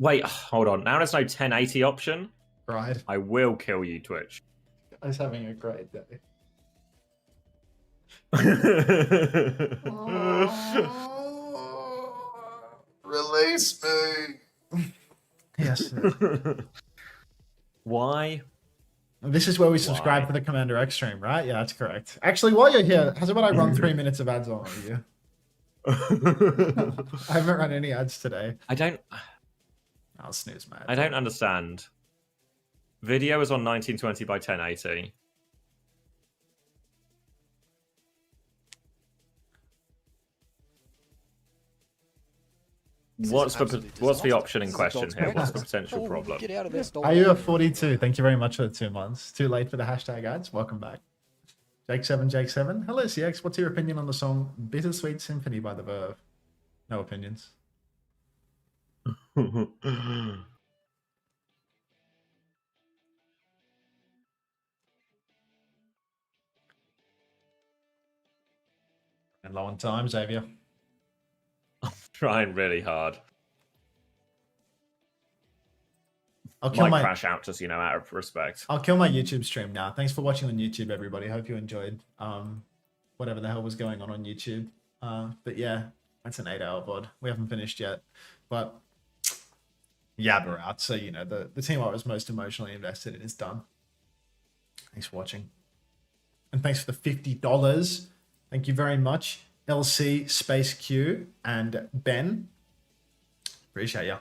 Wait, hold on. Now there's no 1080 option. Right. I will kill you, Twitch. I was having a great day. Release me. Yes. Why? This is where we subscribe for the Commander X stream, right? Yeah, that's correct. Actually, while you're here, how's about I run 3 minutes of ads on you? I haven't run any ads today. I don't. I'll snooze, man. I don't understand. Video is on 1920 by 1080. What's the option in question here? What's the potential problem? Get out of this. Are you at 42? Thank you very much for the 2 months. Too late for the hashtag ads. Welcome back. Jake7. Hello, CX. What's your opinion on the song Bittersweet Symphony by The Verve? No opinions. And low on time, Xavier. I'm trying really hard. I'll kill Might crash out just, out of respect. I'll kill my YouTube stream now. Thanks for watching on YouTube, everybody. Hope you enjoyed whatever the hell was going on YouTube. But yeah, that's an 8-hour VOD. We haven't finished yet. But yeah, we're out. So, the team I was most emotionally invested in is done. Thanks for watching. And thanks for the $50. Thank you very much. LC, Space Q, and Ben. Appreciate ya.